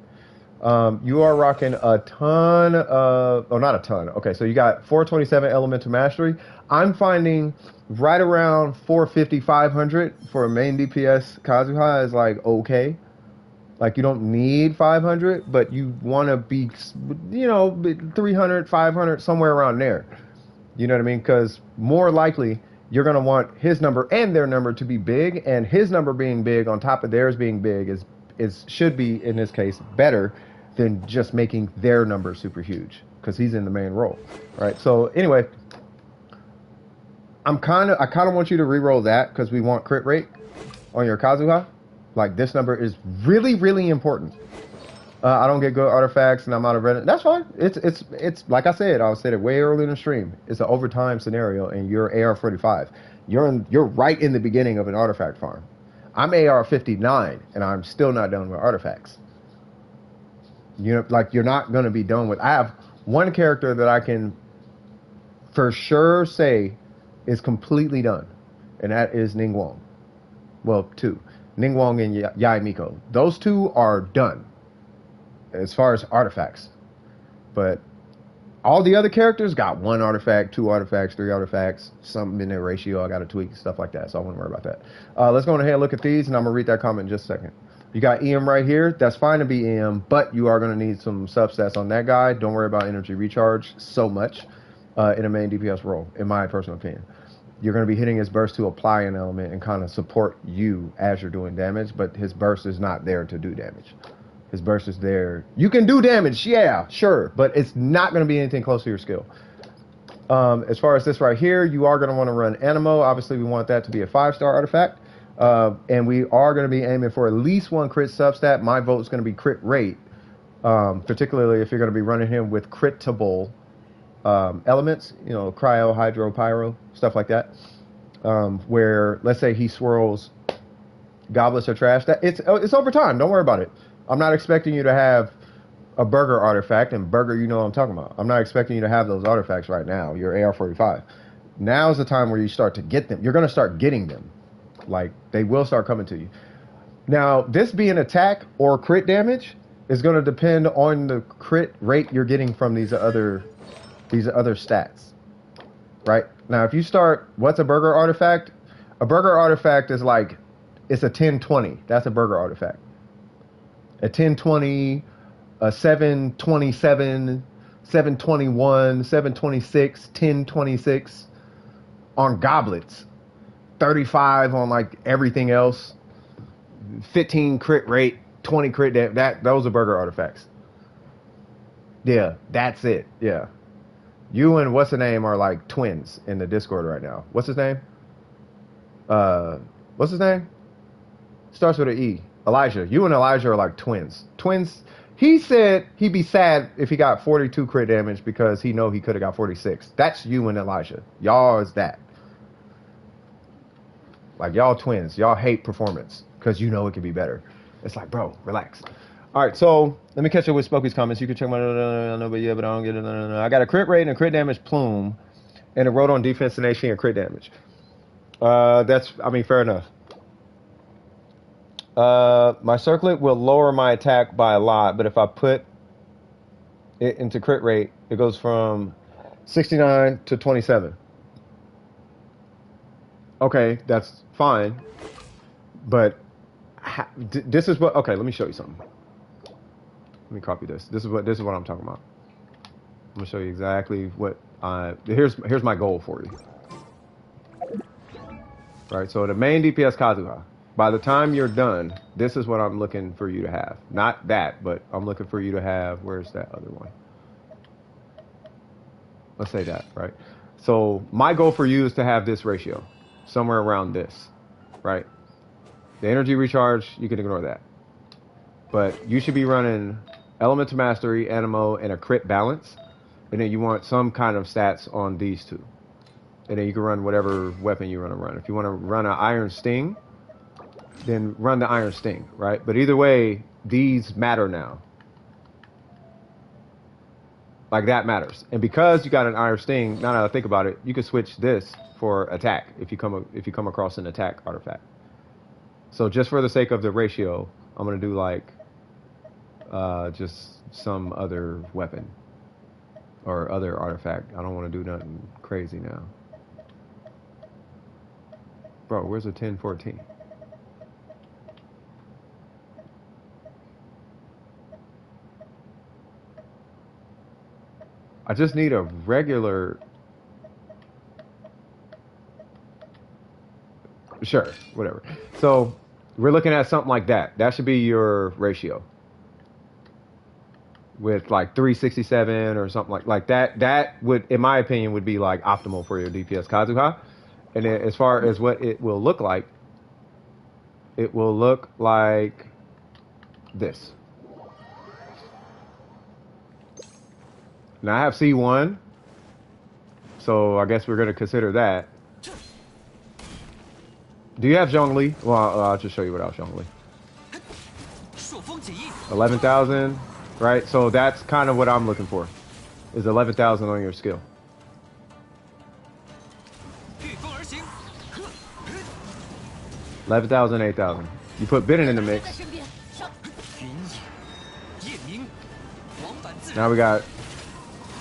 You are rocking a ton of, oh, not a ton. Okay, so you got 427 Elemental Mastery. I'm finding right around 450, 500 for a main DPS Kazuha is like okay. Like you don't need 500, but you want to be, 300, 500, somewhere around there. You know what I mean? Because more likely you're going to want his number and their number to be big, and his number being big on top of theirs being big should be, in this case, better than just making their number super huge, because he's in the main role, right? So anyway, I kind of want you to re-roll that, because we want crit rate on your Kazuha. Like, this number is really, really important. I don't get good artifacts, and I'm out of Reddit. That's fine. It's like I said it way early in the stream. It's an overtime scenario, and you're AR45. You're right in the beginning of an artifact farm. I'm AR59, and I'm still not done with artifacts. You're not going to be done with. I have one character that I can for sure say is completely done, and that is Ningguang. Well, two. Ningguang and Yai Miko. Those two are done as far as artifacts. But all the other characters got 1 artifact, 2 artifacts, 3 artifacts, something in their ratio I got to tweak, stuff like that. So I wouldn't worry about that. Let's go ahead and look at these, and I'm going to read that comment in just a second. You got EM right here. That's fine to be EM, but you are going to need some substats on that guy. Don't worry about energy recharge so much in a main DPS role, in my personal opinion. You're going to be hitting his burst to apply an element and kind of support you as you're doing damage, but his burst is not there to do damage. His burst is there. You can do damage, yeah, sure, but it's not going to be anything close to your skill. As far as this right here, you are going to want to run Animo. Obviously, we want that to be a 5-star artifact. And we are going to be aiming for at least 1 crit substat. My vote is going to be crit rate, particularly if you're going to be running him with critable elements, cryo, hydro, pyro, stuff like that. Where, let's say he swirls goblets or trash. It's over time. Don't worry about it. I'm not expecting you to have a burger artifact, and burger, you know what I'm talking about. I'm not expecting you to have those artifacts right now. Your AR45. Now is the time where you start to get them. You're going to start getting them. Like, they will start coming to you. Now, this being attack or crit damage is going to depend on the crit rate you're getting from these other stats. Right? Now, if you start, what's a burger artifact? A burger artifact is like, it's a 1020. That's a burger artifact. A 1020, a 727, 721, 726, 1026 on goblets. 35 on like everything else, 15 crit rate, 20 crit damage. Those are burger artifacts. Yeah, that's it. Yeah. You and what's the name are like twins in the Discord right now. What's his name? What's his name? Starts with an E. Elijah. You and Elijah are like twins. Twins. He said he'd be sad if he got 42 crit damage because he know he could have got 46. That's you and Elijah. Y'all is that. Like y'all twins. Y'all hate performance because you know it could be better. It's like, bro, relax. All right, so let me catch up with Spokey's comments. You can check my but yeah, but I don't get it. I got a crit rate and a crit damage plume, and a road on defense and AC and crit damage. Fair enough. My circlet will lower my attack by a lot, but if I put it into crit rate, it goes from 69 to 27. Okay, that's fine, but this is what. Okay, let me show you something. Let me copy this. This is what I'm talking about. I'm gonna show you exactly what here's my goal for you. Right, so the main DPS Kazuha. By the time you're done, this is what I'm looking for you to have. Not that, but I'm looking for you to have. Where's that other one? Let's say that, right? So my goal for you is to have this ratio, somewhere around this, right? The energy recharge, you can ignore that. But you should be running Elemental Mastery, Animo, and a crit balance. And then you want some kind of stats on these two. And then you can run whatever weapon you want to run. If you want to run an Iron Sting, then run the Iron Sting, right? But either way, these matter now. Like that matters. And because you got an Iron Sting, now that I think about it, you can switch this for attack if you come across an attack artifact. So just for the sake of the ratio, I'm gonna do like just some other weapon or other artifact. I don't want to do nothing crazy now. Bro, where's the 1014? I just need a regular. Sure, whatever. So we're looking at something like that. That should be your ratio. With like 367 or something like that. That would, in my opinion, would be like optimal for your DPS Kazuha. And then as far as what it will look like this. Now I have C1, so I guess we're going to consider that. Do you have Zhongli? Well, I'll just show you without Zhongli. 11,000, right? So that's kind of what I'm looking for, is 11,000 on your skill. 11,000, 8,000. You put Bidden in the mix. Now we got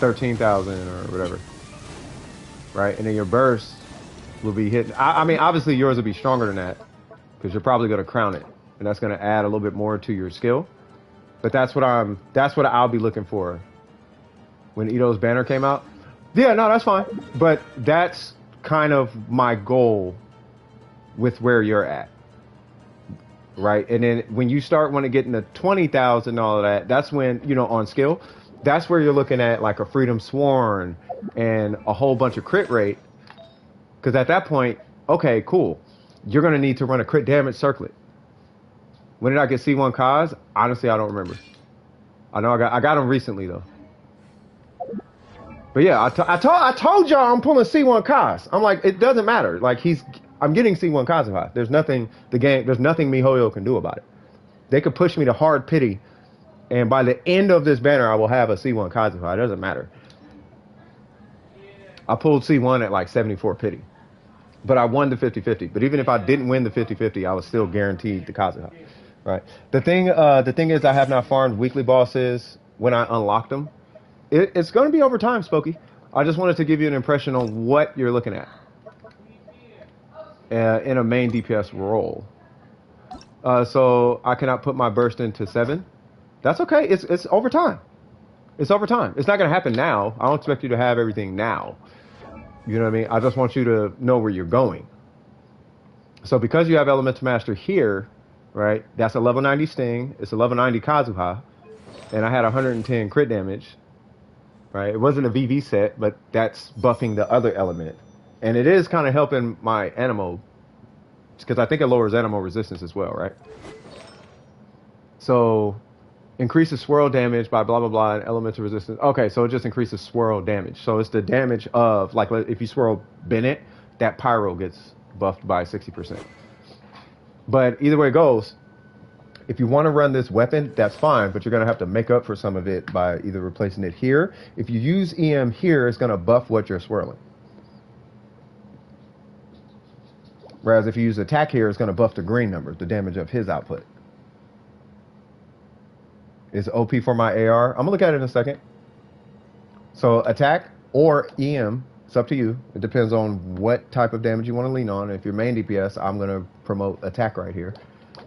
13,000 or whatever, right? And then your burst will be hitting. I mean, obviously yours will be stronger than that because you're probably going to crown it, and that's going to add a little bit more to your skill. But that's what I'll be looking for when Ito's banner came out. Yeah, no, that's fine. But that's kind of my goal with where you're at, right? And then when you start want to get into 20,000 and all of that, that's when, you know, on skill, that's where you're looking at like a Freedom Sworn and a whole bunch of crit rate. Because at that point, okay, cool. You're going to need to run a crit damage circlet. When did I get C1 Kaz? Honestly, I don't remember. I know I got him recently though. But yeah, I told y'all I'm pulling C1 Kaz. I'm like, it doesn't matter. Like I'm getting C1 Kazuha. There's nothing MiHoYo can do about it. They could push me to hard pity, and by the end of this banner, I will have a C1 Kazuha. It doesn't matter. I pulled C1 at like 74 pity, but I won the 50-50. But even if I didn't win the 50-50, I was still guaranteed the Kazuha. Right. The thing is, I have not farmed weekly bosses when I unlocked them. It's going to be over time, Spokey. I just wanted to give you an impression on what you're looking at in a main DPS role. So I cannot put my burst into 7. That's okay. It's over time. It's over time. It's not going to happen now. I don't expect you to have everything now. You know what I mean? I just want you to know where you're going. So because you have Elemental Master here, right, that's a level 90 Sting, it's a level 90 Kazuha, and I had 110 crit damage, right? It wasn't a VV set, but that's buffing the other element. And it is kind of helping my Animo, because I think it lowers Animo resistance as well, right? So increases swirl damage by blah blah blah and elemental resistance. Okay, so it just increases swirl damage. So it's the damage of, like, if you swirl Bennett, that pyro gets buffed by 60%. But either way it goes, if you want to run this weapon, that's fine, but you're going to have to make up for some of it by either replacing it here. If you use EM here, it's going to buff what you're swirling. Whereas if you use attack here, it's going to buff the green number, the damage of his output. Is OP for my AR. I'm going to look at it in a second. So attack or EM, it's up to you. It depends on what type of damage you want to lean on. If you're main DPS, I'm going to promote attack right here.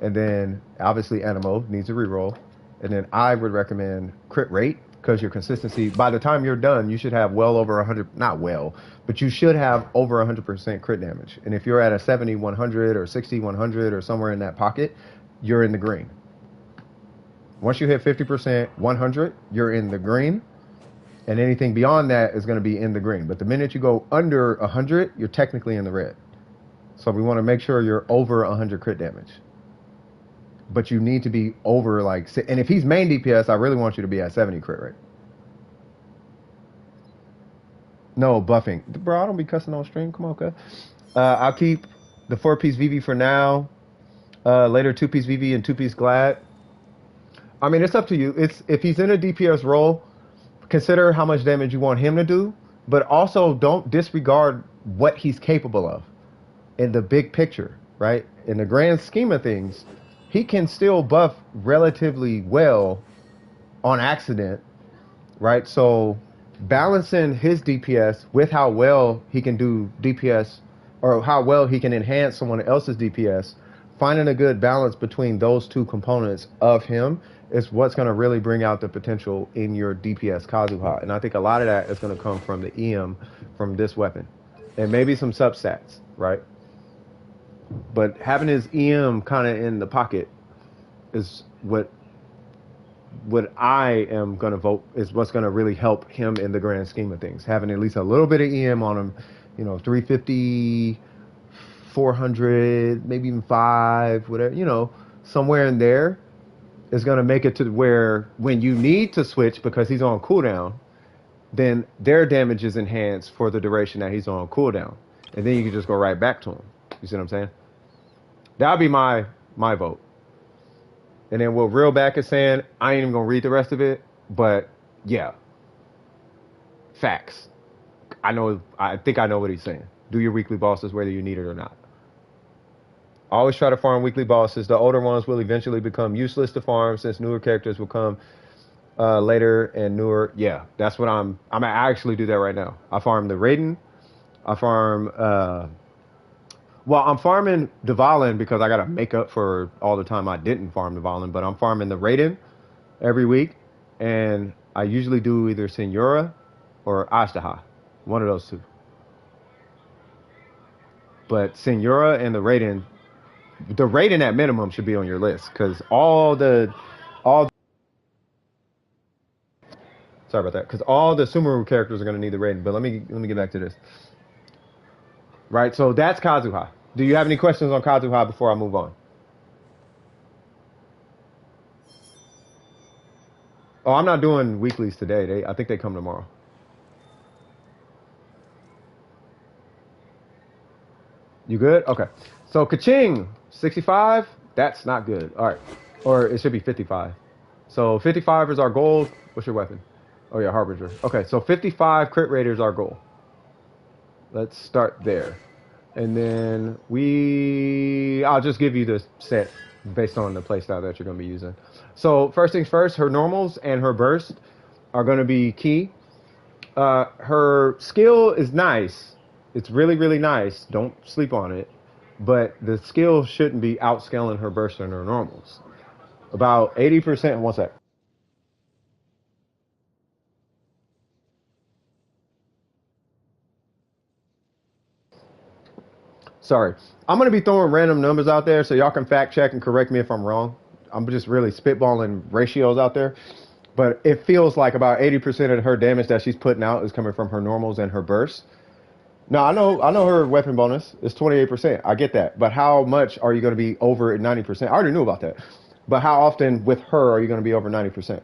And then obviously Animo needs a reroll. And then I would recommend crit rate, because your consistency, by the time you're done, you should have well over 100, not well, but you should have over 100% crit damage. And if you're at a 70, 100 or 60, 100 or somewhere in that pocket, you're in the green. Once you hit 50%, 100, you're in the green. And anything beyond that is going to be in the green. But the minute you go under 100, you're technically in the red. So we want to make sure you're over 100 crit damage. But you need to be over, like, and if he's main DPS, I really want you to be at 70 crit rate. No, buffing. Bro, I don't be cussing on stream. Come on, okay. I'll keep the 4-piece VV for now. Later 2-piece VV and 2-piece Glad. I mean, it's up to you. It's if he's in a DPS role, consider how much damage you want him to do, but also don't disregard what he's capable of in the big picture, right? In the grand scheme of things, he can still buff relatively well on accident, right? So balancing his DPS with how well he can do DPS, or how well he can enhance someone else's DPS, finding a good balance between those two components of him is what's going to really bring out the potential in your DPS Kazuha. And I think a lot of that is going to come from the EM from this weapon. And maybe some substats, right? But having his EM kind of in the pocket is what I am going to vote is what's going to really help him in the grand scheme of things. Having at least a little bit of EM on him, 350, 400, maybe even 5, whatever, somewhere in there is going to make it to where when you need to switch because he's on cooldown, then their damage is enhanced for the duration that he's on cooldown. And then you can just go right back to him. You see what I'm saying? That would be my vote. And then what Real Back is saying, I ain't even going to read the rest of it, but yeah. Facts. I think I know what he's saying. Do your weekly bosses whether you need it or not. Always try to farm weekly bosses. The older ones will eventually become useless to farm since newer characters will come later and newer. Yeah, that's what I actually do that right now. I farm the Raiden. I farm, I'm farming Dvalin because I got to make up for all the time I didn't farm Dvalin, but I'm farming the Raiden every week. And I usually do either Senora or Ashtaha. One of those two. But Senora and the Raiden at minimum should be on your list because all the Sumeru characters are going to need the Raiden. But let me get back to this. Right, so that's Kazuha. Do you have any questions on Kazuha before I move on? Oh, I'm not doing weeklies today. I think they come tomorrow. You good? Okay. So Keqing, 65. That's not good. All right. Or it should be 55. So 55 is our goal. What's your weapon? Oh, yeah, Harbinger. Okay, so 55 crit rate is our goal. Let's start there. And then I'll just give you the set based on the playstyle that you're going to be using. So first things first, her normals and her burst are going to be key. Her skill is nice. It's really, really nice. Don't sleep on it. But the skill shouldn't be outscaling her burst and her normals. About 80%, one sec. Sorry. I'm going to be throwing random numbers out there so y'all can fact check and correct me if I'm wrong. I'm just really spitballing ratios out there. But it feels like about 80% of her damage that she's putting out is coming from her normals and her bursts. No, I know her weapon bonus is 28%. I get that. But how much are you going to be over at 90%? I already knew about that. But how often with her are you going to be over 90%?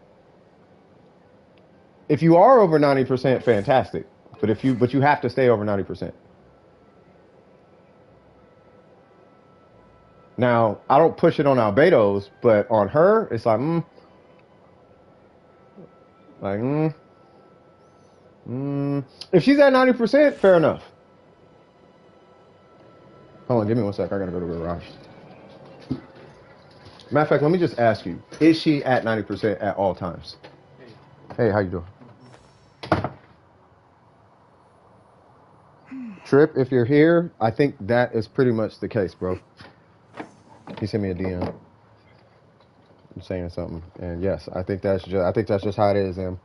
If you are over 90%, fantastic. But you have to stay over 90%. Now, I don't push it on Albedo's, but on her, it's like, if she's at 90%, fair enough. Hold on, give me one sec. I gotta go to the garage. Matter of fact, let me just ask you: is she at 90% at all times? Hey, how you doing? Trip, if you're here, I think that is pretty much the case, bro. He sent me a DM saying something, and yes, I think that's just how it is, Em.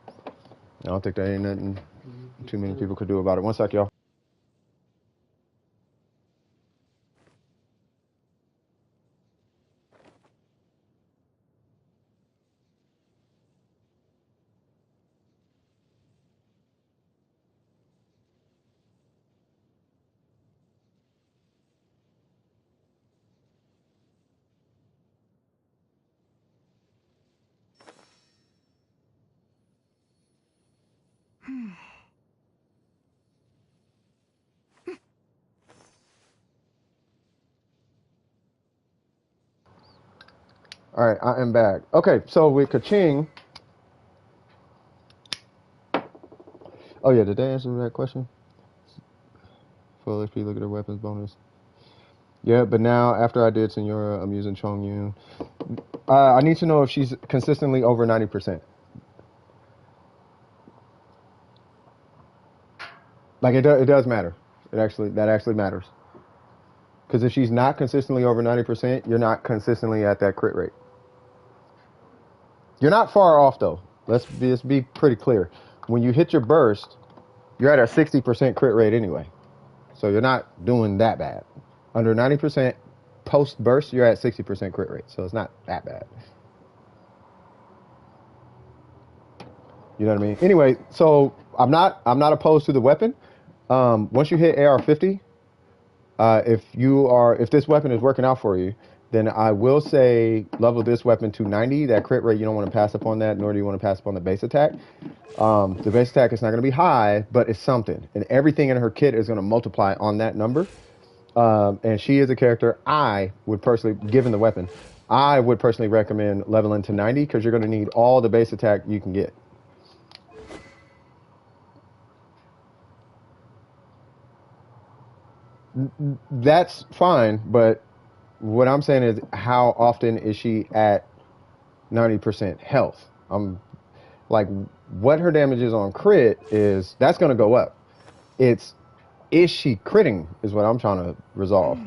I don't think there ain't nothing too many people could do about it. One sec, y'all. All right, I am back. Okay, so with Keqing. Oh yeah, did they answer that question? Full HP, look at her weapons bonus. Yeah, but now after I did Senora, I'm using Chongyun. I need to know if she's consistently over 90%. Like it does matter. That actually matters. Because if she's not consistently over 90%, you're not consistently at that crit rate. You're not far off though. Let's be pretty clear. When you hit your burst, you're at a 60% crit rate anyway. So you're not doing that bad. Under 90% post burst, you're at 60% crit rate. So it's not that bad. You know what I mean? Anyway, so I'm not opposed to the weapon. Once you hit AR50, if this weapon is working out for you, then I will say level this weapon to 90. That crit rate, you don't want to pass up on that, nor do you want to pass up on the base attack. The base attack is not going to be high, but it's something. And everything in her kit is going to multiply on that number. And she is a character I would personally, given the weapon, I would personally recommend leveling to 90 because you're going to need all the base attack you can get. That's fine, but what I'm saying is how often is she at 90% health? I'm like, what her damage is on crit is, that's going to go up. Is she critting is what I'm trying to resolve.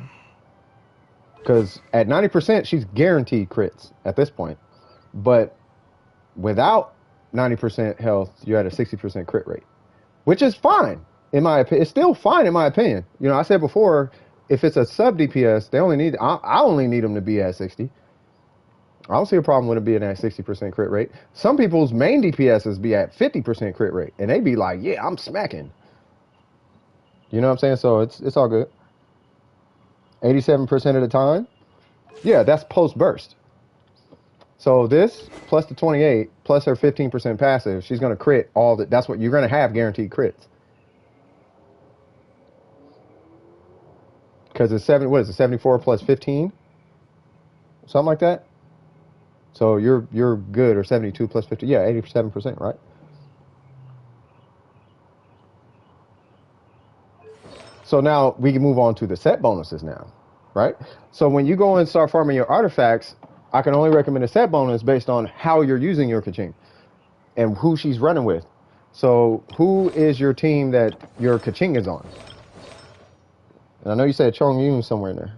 Because at 90%, she's guaranteed crits at this point. But without 90% health, you're at a 60% crit rate, which is fine. In my opinion, it's still fine in my opinion. You know, I said before, if it's a sub DPS, I only need them to be at 60. I don't see a problem with it being at 60% crit rate. Some people's main DPSs be at 50% crit rate, and they be like, yeah, I'm smacking. You know what I'm saying? So it's all good. 87% of the time, yeah, that's post burst. So this plus the 28 plus her 15% passive, she's gonna crit all that. That's what you're gonna have, guaranteed crits. Because it's 74 plus 15? Something like that? So you're good, or 72 plus 50. Yeah, 87%, right? So now we can move on to the set bonuses now, right? So when you go and start farming your artifacts, I can only recommend a set bonus based on how you're using your Keqing and who she's running with. So who is your team that your Keqing is on? And I know you said Chongyun somewhere in there.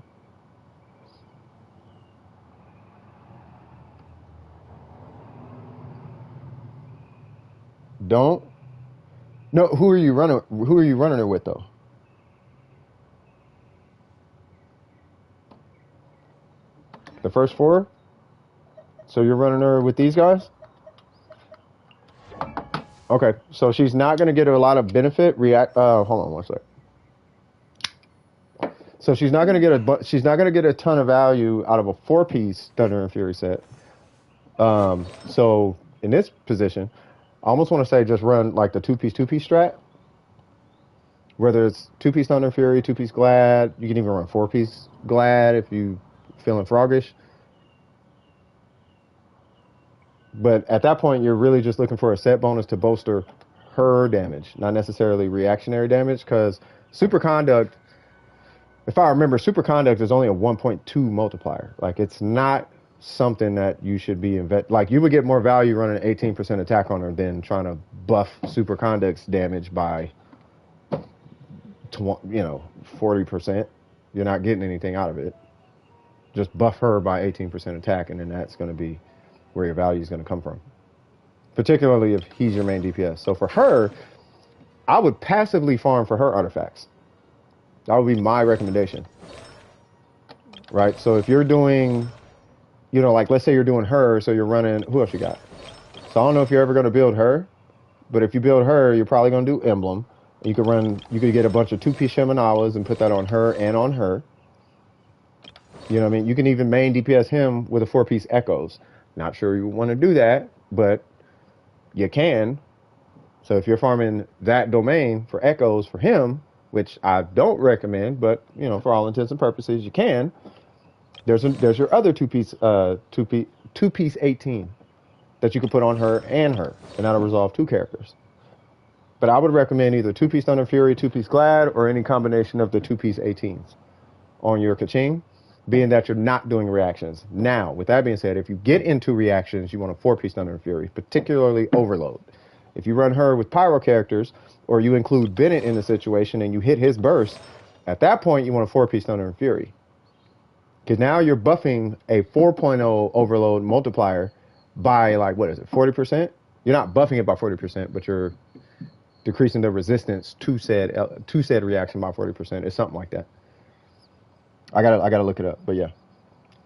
Don't. No, who are you running her with though? The first 4? So you're running her with these guys? Okay, so she's not going to get a lot of benefit. Hold on one sec. So she's not going to get a ton of value out of a 4-piece Thunder and Fury set. So in this position, I almost want to say just run like the 2-piece strat. Whether it's 2-piece Thunder and Fury, 2-piece Glad, you can even run 4-piece Glad if you feeling froggish. But at that point, you're really just looking for a set bonus to bolster her damage, not necessarily reactionary damage, because Superconduct, if I remember, Superconduct is only a 1.2 multiplier. Like, it's not something that you should be like, you would get more value running 18% attack on her than trying to buff Superconduct's damage by 40%. You're not getting anything out of it. Just buff her by 18% attack, and then that's going to be where your value is going to come from, particularly if he's your main DPS. So for her, I would passively farm for her artifacts. That would be my recommendation, right? So if you're doing, like, let's say you're doing her, so you're running, who else you got? So I don't know if you're ever going to build her, but if you build her, you're probably going to do Emblem. You could get a bunch of 2-piece Shiminawas and put that on her and on her. You know what I mean? You can even main DPS him with a 4-piece Echoes. Not sure you want to do that, but you can. So if you're farming that domain for Echoes for him, which I don't recommend, but for all intents and purposes, you can. There's your other 2-piece 18 that you can put on her, and that'll resolve 2 characters. But I would recommend either 2-piece Thunder Fury, 2-piece Glad, or any combination of the 2-piece 18s on your Keqing, being that you're not doing reactions. Now, with that being said, if you get into reactions, you want a 4-piece Thunder and Fury, particularly Overload. If you run her with Pyro characters, or you include Bennett in the situation and you hit his burst, at that point you want a 4-piece Thunder and Fury. Because now you're buffing a 4.0 Overload multiplier by, like, 40%? You're not buffing it by 40%, but you're decreasing the resistance to said reaction by 40%. It's something like that. I gotta look it up, but yeah.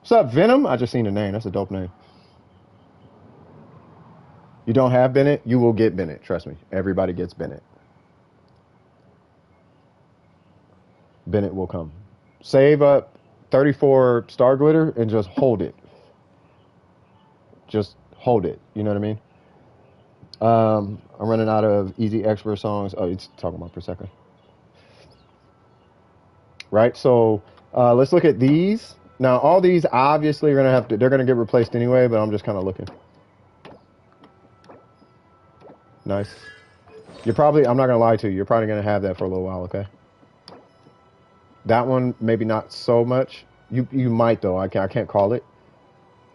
What's up, Venom? I just seen the name. That's a dope name. You don't have Bennett? You will get Bennett. Trust me. Everybody gets Bennett. Bennett will come. Save up 34 Star Glitter and just hold it. Just hold it. You know what I mean? I'm running out of easy expert songs. Oh, it's talking about per second. Right? So let's look at these. Now, all these obviously they're gonna get replaced anyway, but I'm just kind of looking. Nice. I'm not gonna lie to you, you're probably gonna have that for a little while, okay? That one, maybe not so much. You might though, I can't call it.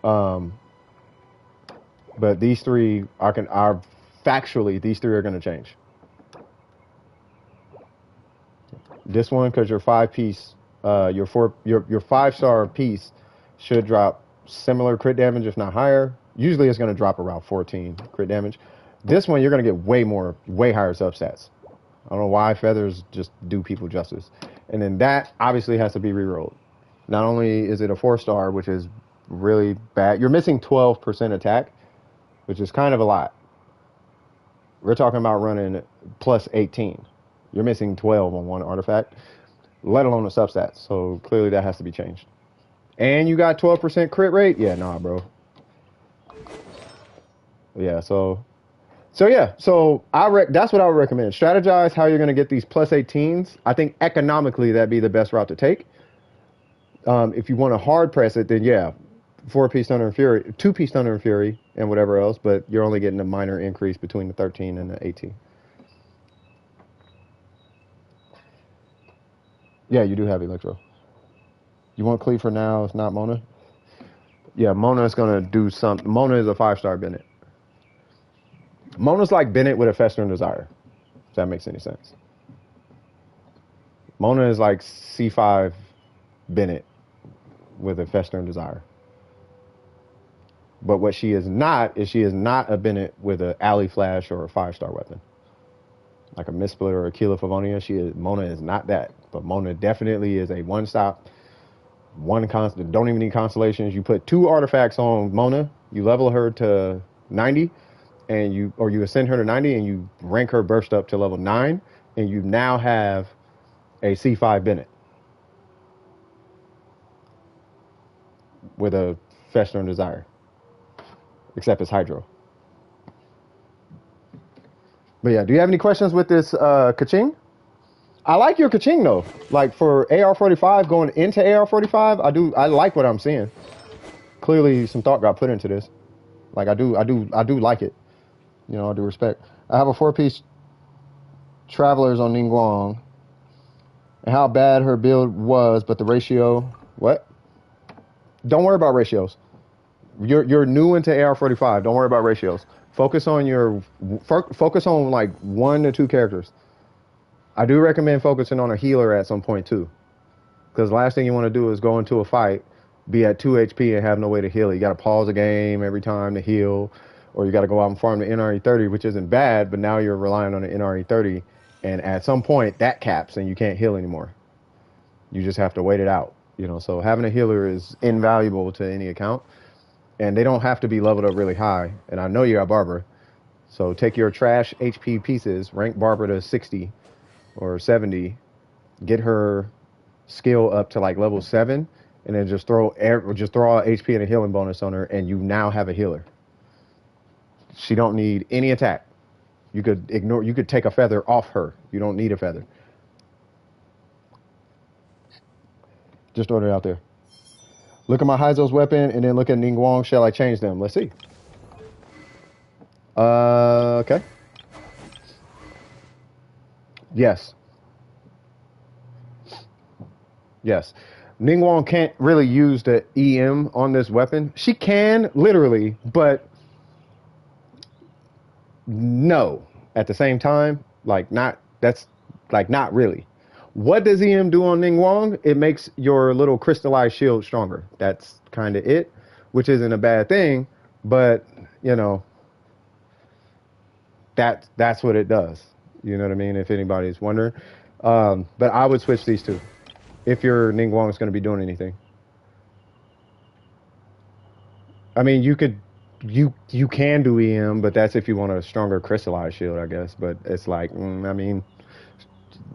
But these 3 factually, these 3 are gonna change. This one, because your 5-piece, your 5-star piece should drop similar crit damage, if not higher. Usually it's going to drop around 14 crit damage. This one, you're going to get way higher substats. I don't know why feathers just do people justice. And then that obviously has to be rerolled. Not only is it a 4-star, which is really bad. You're missing 12% attack, which is kind of a lot. We're talking about running plus 18. You're missing 12 on one artifact, let alone the substats. So clearly that has to be changed. And you got 12% crit rate? Yeah, nah, bro. Yeah, so that's what I would recommend. Strategize how you're going to get these plus 18s. I think economically that'd be the best route to take. If you want to hard press it, then yeah, 4-piece Thunder and Fury, 2-piece Thunder and Fury, and whatever else, but you're only getting a minor increase between the 13 and the 18. Yeah, you do have Electro. You want Klee for now, it's not Mona? Yeah, Mona is going to do something. Mona is a 5-star Bennett. Mona's like Bennett with a Festering Desire, if that makes any sense. Mona is like C5 Bennett with a Festering Desire. But what she is not a Bennett with an Alley Flash or a 5-star weapon. Like a Missplit or a Keela Favonia, Mona is not that. But Mona definitely is a one-stop one constant. Don't even need constellations. You put 2 artifacts on Mona. You level her to 90, and you ascend her to 90, and you rank her burst up to level 9, and you now have a C5 Bennett with a Festering Desire, except it's Hydro. But yeah, do you have any questions with this Keqing? I like your Keqing though. Like for AR45 going into AR45, I like what I'm seeing. Clearly some thought got put into this. Like I do like it. You know, I do respect. I have a 4-piece Travelers on Ningguang. And how bad her build was, but the ratio, what? Don't worry about ratios. You're new into AR45. Don't worry about ratios. Focus on like 1 to 2 characters. I do recommend focusing on a healer at some point too, because the last thing you want to do is go into a fight, be at 2 HP and have no way to heal it. You got to pause the game every time to heal, or you got to go out and farm the NRE30, which isn't bad, but now you're relying on the NRE30, and at some point that caps and you can't heal anymore. You just have to wait it out, you know. So having a healer is invaluable to any account, and they don't have to be leveled up really high. And I know you got Barbara, so take your trash HP pieces, rank Barbara to 60 or 70, get her skill up to like level 7, and then just throw all HP and a healing bonus on her, and you now have a healer. She don't need any attack. You could take a feather off her. You don't need a feather. Just throw it out there. Look at my Heizou's weapon, and then look at Ningguang. Shall I change them? Let's see. Okay. Yes. Yes. Ningguang can't really use the EM on this weapon. She can, literally, but no. At the same time, not really. What does EM do on Ningguang? It makes your little crystallized shield stronger. That's kind of it, which isn't a bad thing, but, you know, that's what it does. You know what I mean? If anybody's wondering. But I would switch these two if your Ningguang is going to be doing anything. I mean, you can do EM, but that's if you want a stronger crystallized shield, I guess. But it's like, I mean,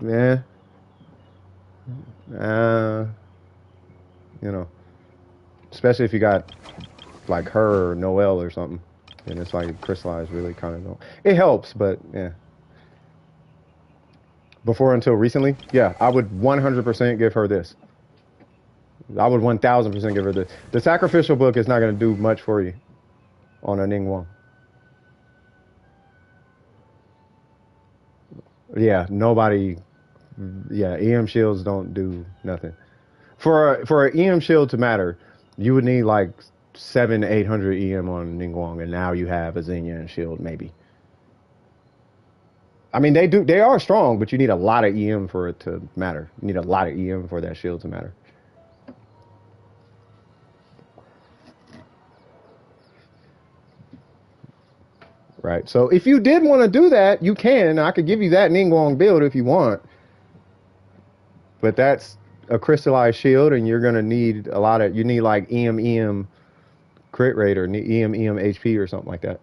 yeah. You know, especially if you got like her or Noelle or something, and it's like crystallized really kind of don't. It helps, but yeah. Before until recently, yeah, I would 100% give her this. I would 1000% give her this. The sacrificial book is not going to do much for you on a Ningguang. Yeah, nobody. Yeah, EM shields don't do nothing. For an EM shield to matter, you would need like 700-800 EM on Ningguang, and now you have a Xingyan shield maybe. I mean, they are strong, but you need a lot of EM for it to matter. You need a lot of EM for that shield to matter. Right. So if you did want to do that, you can. I could give you that Ningguang build if you want. But that's a crystallized shield, and you're gonna need you need like EM crit rate or EM HP or something like that.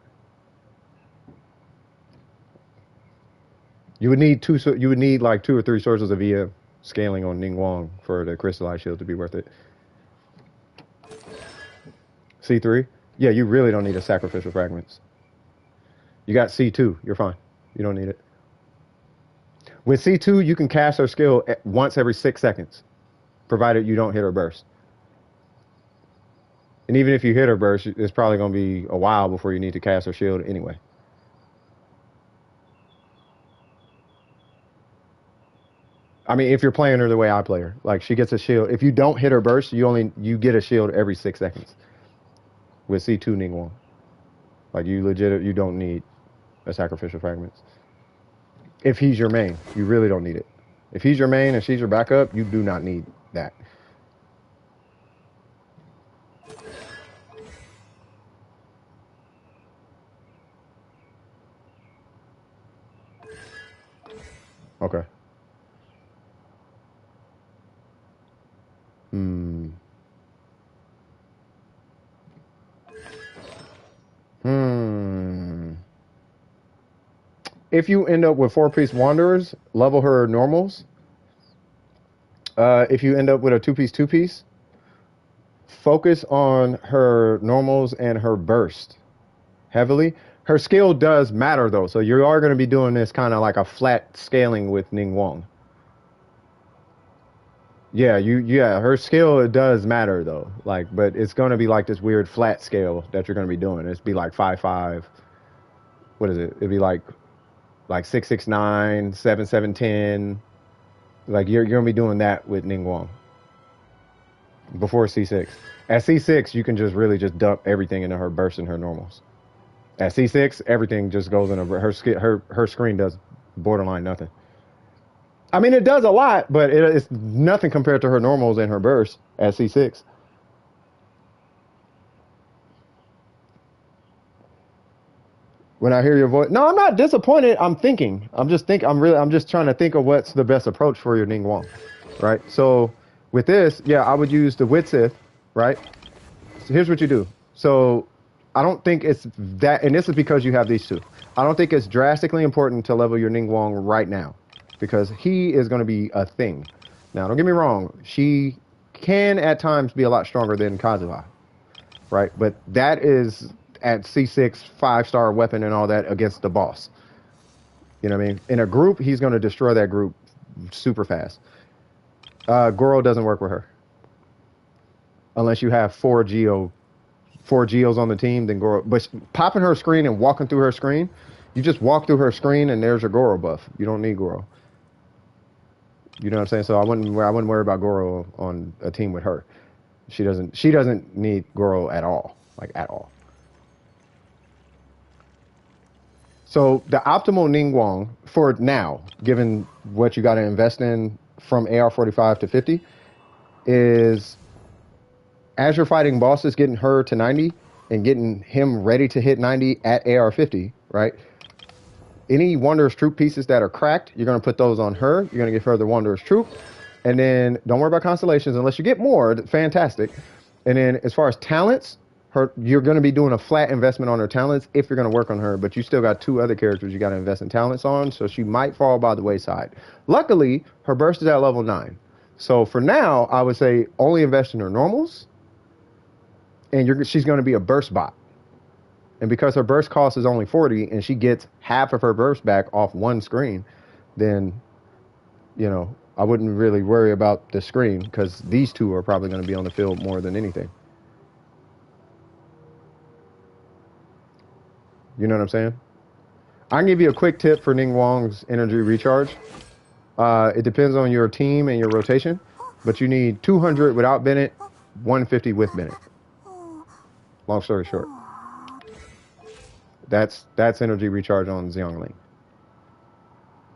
You would need like 2 or 3 sources of EM scaling on Ningguang for the crystallized shield to be worth it. C3? Yeah, you really don't need a sacrificial fragments. You got C2, you're fine. You don't need it. With C2, you can cast her skill once every 6 seconds, provided you don't hit her burst. And even if you hit her burst, it's probably going to be a while before you need to cast her shield anyway. I mean, if you're playing her the way I play her, like she gets a shield. If you don't hit her burst, you get a shield every 6 seconds. With C2 Ningguang, like you don't need a sacrificial fragments. If he's your main, you really don't need it. If he's your main and she's your backup, you do not need that. Okay. Hmm. If you end up with 4-piece Wanderers, level her normals. If you end up with a 2-piece, focus on her normals and her burst heavily. Her skill does matter though, so you are going to be doing this kind of like a flat scaling with Ningguang. Yeah, her skill it does matter though. Like, but it's going to be like this weird flat scale that you're going to be doing. It's be like 5-5. What is it? It'd be like 6-6-9, 7-7-10. Like you're going to be doing that with Ningguang before C6. At C6, you can just really just dump everything into her burst and her normals. At C6, everything just goes in her screen does borderline nothing. I mean, it does a lot, but it's nothing compared to her normals and her burst at C6. When I hear your voice, no, I'm not disappointed. I'm thinking. I'm just trying to think of what's the best approach for your Ningguang, right? So with this, yeah, I would use the Wit Sith, right? So here's what you do. So I don't think it's that, and this is because you have these two. I don't think it's drastically important to level your Ningguang right now, because he is going to be a thing. Now, don't get me wrong. She can at times be a lot stronger than Kazuha, right? But that is at C6, 5-star weapon and all that against the boss. You know what I mean? In a group, he's going to destroy that group super fast. Goro doesn't work with her. Unless you have 4 Geos on the team, then Goro. But popping her screen and walking through her screen, you just walk through her screen and there's your Goro buff. You don't need Goro. You know what I'm saying? So I wouldn't worry about Goro on a team with her. She doesn't need Goro at all, like at all. So the optimal Ningguang for now, given what you got to invest in from AR45 to 50, is as you're fighting bosses, getting her to 90 and getting him ready to hit 90 at AR50, right? Any Wanderer's Troop pieces that are cracked, you're going to put those on her. You're going to give her the Wanderer's Troop. And then don't worry about constellations unless you get more. Fantastic. And then as far as talents, you're going to be doing a flat investment on her talents if you're going to work on her. But you still got 2 other characters you got to invest in talents on. So she might fall by the wayside. Luckily, her burst is at level 9. So for now, I would say only invest in her normals. And she's going to be a burst bot. And because her burst cost is only 40 and she gets half of her burst back off one screen, then, you know, I wouldn't really worry about the screen because these 2 are probably going to be on the field more than anything. You know what I'm saying? I can give you a quick tip for Ningguang's energy recharge. It depends on your team and your rotation, but you need 200 without Bennett, 150 with Bennett. Long story short. That's energy recharge on Xiangling.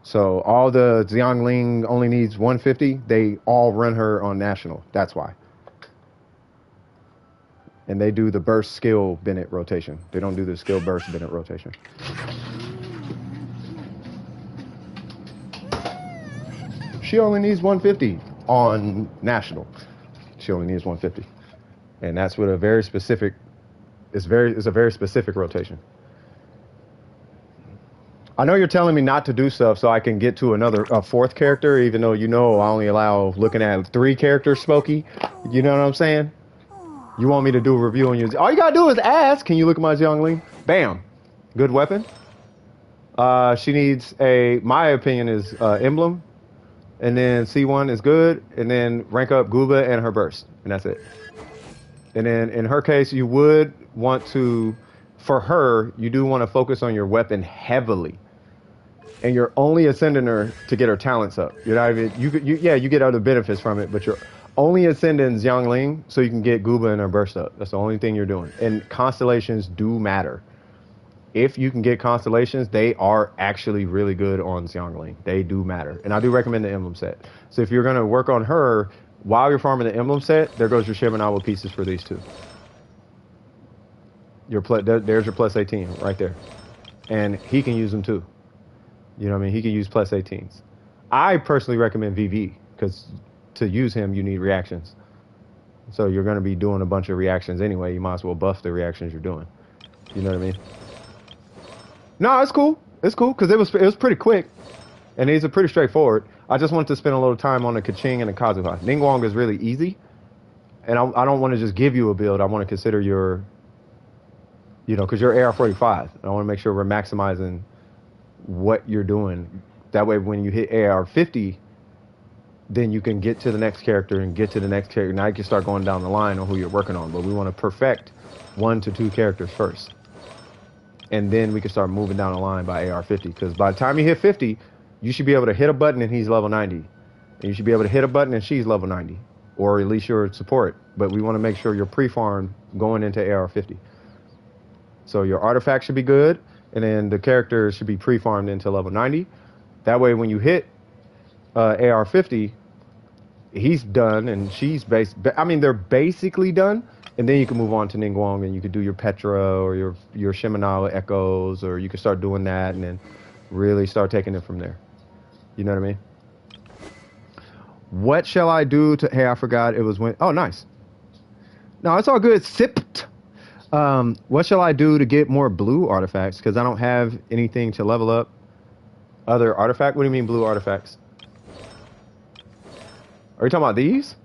So all the Xiangling only needs 150. They all run her on national. That's why. And they do the burst skill Bennett rotation. They don't do the skill burst Bennett rotation. She only needs 150 on national. She only needs 150. And that's with a very specific, it's a very specific rotation. I know you're telling me not to do stuff so I can get to a 4th character, even though you know I only allow looking at 3 characters, Smokey. You know what I'm saying? You want me to do a review on you? All you gotta do is ask, can you look at my Xiangling? Bam. Good weapon. She needs my opinion is Emblem. And then C1 is good. And then rank up Gooba and her burst. And that's it. And then in her case, you would want to, for her, you do want to focus on your weapon heavily. And you're only ascending her to get her talents up. You're not even, you get other benefits from it, but you're only ascending Xiangling so you can get Gooba and her burst up. That's the only thing you're doing. And constellations do matter. If you can get constellations, they are actually really good on Xiangling. They do matter. And I do recommend the emblem set. So if you're going to work on her while you're farming the emblem set, there goes your Shimenawa pieces for these 2. There's your plus 18 right there. And he can use them too. You know what I mean? He can use plus 18s. I personally recommend VV because to use him, you need reactions. So you're going to be doing a bunch of reactions anyway. You might as well buff the reactions you're doing. You know what I mean? No, it's cool. It's cool because it was pretty quick, and these are pretty straightforward. I just wanted to spend a little time on the Keqing and the Kazuha. Ningguang is really easy, and I don't want to just give you a build. I want to consider your, you know, because you're AR45. I want to make sure we're maximizing what you're doing. That way, when you hit AR50, then you can get to the next character and get to the next character. Now you can start going down the line on who you're working on. But we want to perfect 1 to 2 characters first. And then we can start moving down the line by AR50. Because by the time you hit 50, you should be able to hit a button and he's level 90. And you should be able to hit a button and she's level 90. Or at least your support. But we want to make sure you're pre-farmed going into AR50. So your artifact should be good. And then the character should be pre-farmed into level 90. That way when you hit AR50, he's done and she's they're basically done. And then you can move on to Ningguang and you could do your Petra or your Shimenawa Echoes, or you can start doing that and then really start taking it from there. You know what I mean? What shall I do to... Hey, I forgot it was when... Oh, nice. No, it's all good. Sipped. What shall I do to get more blue artifacts? Because I don't have anything to level up other artifact. What do you mean blue artifacts? Are you talking about these?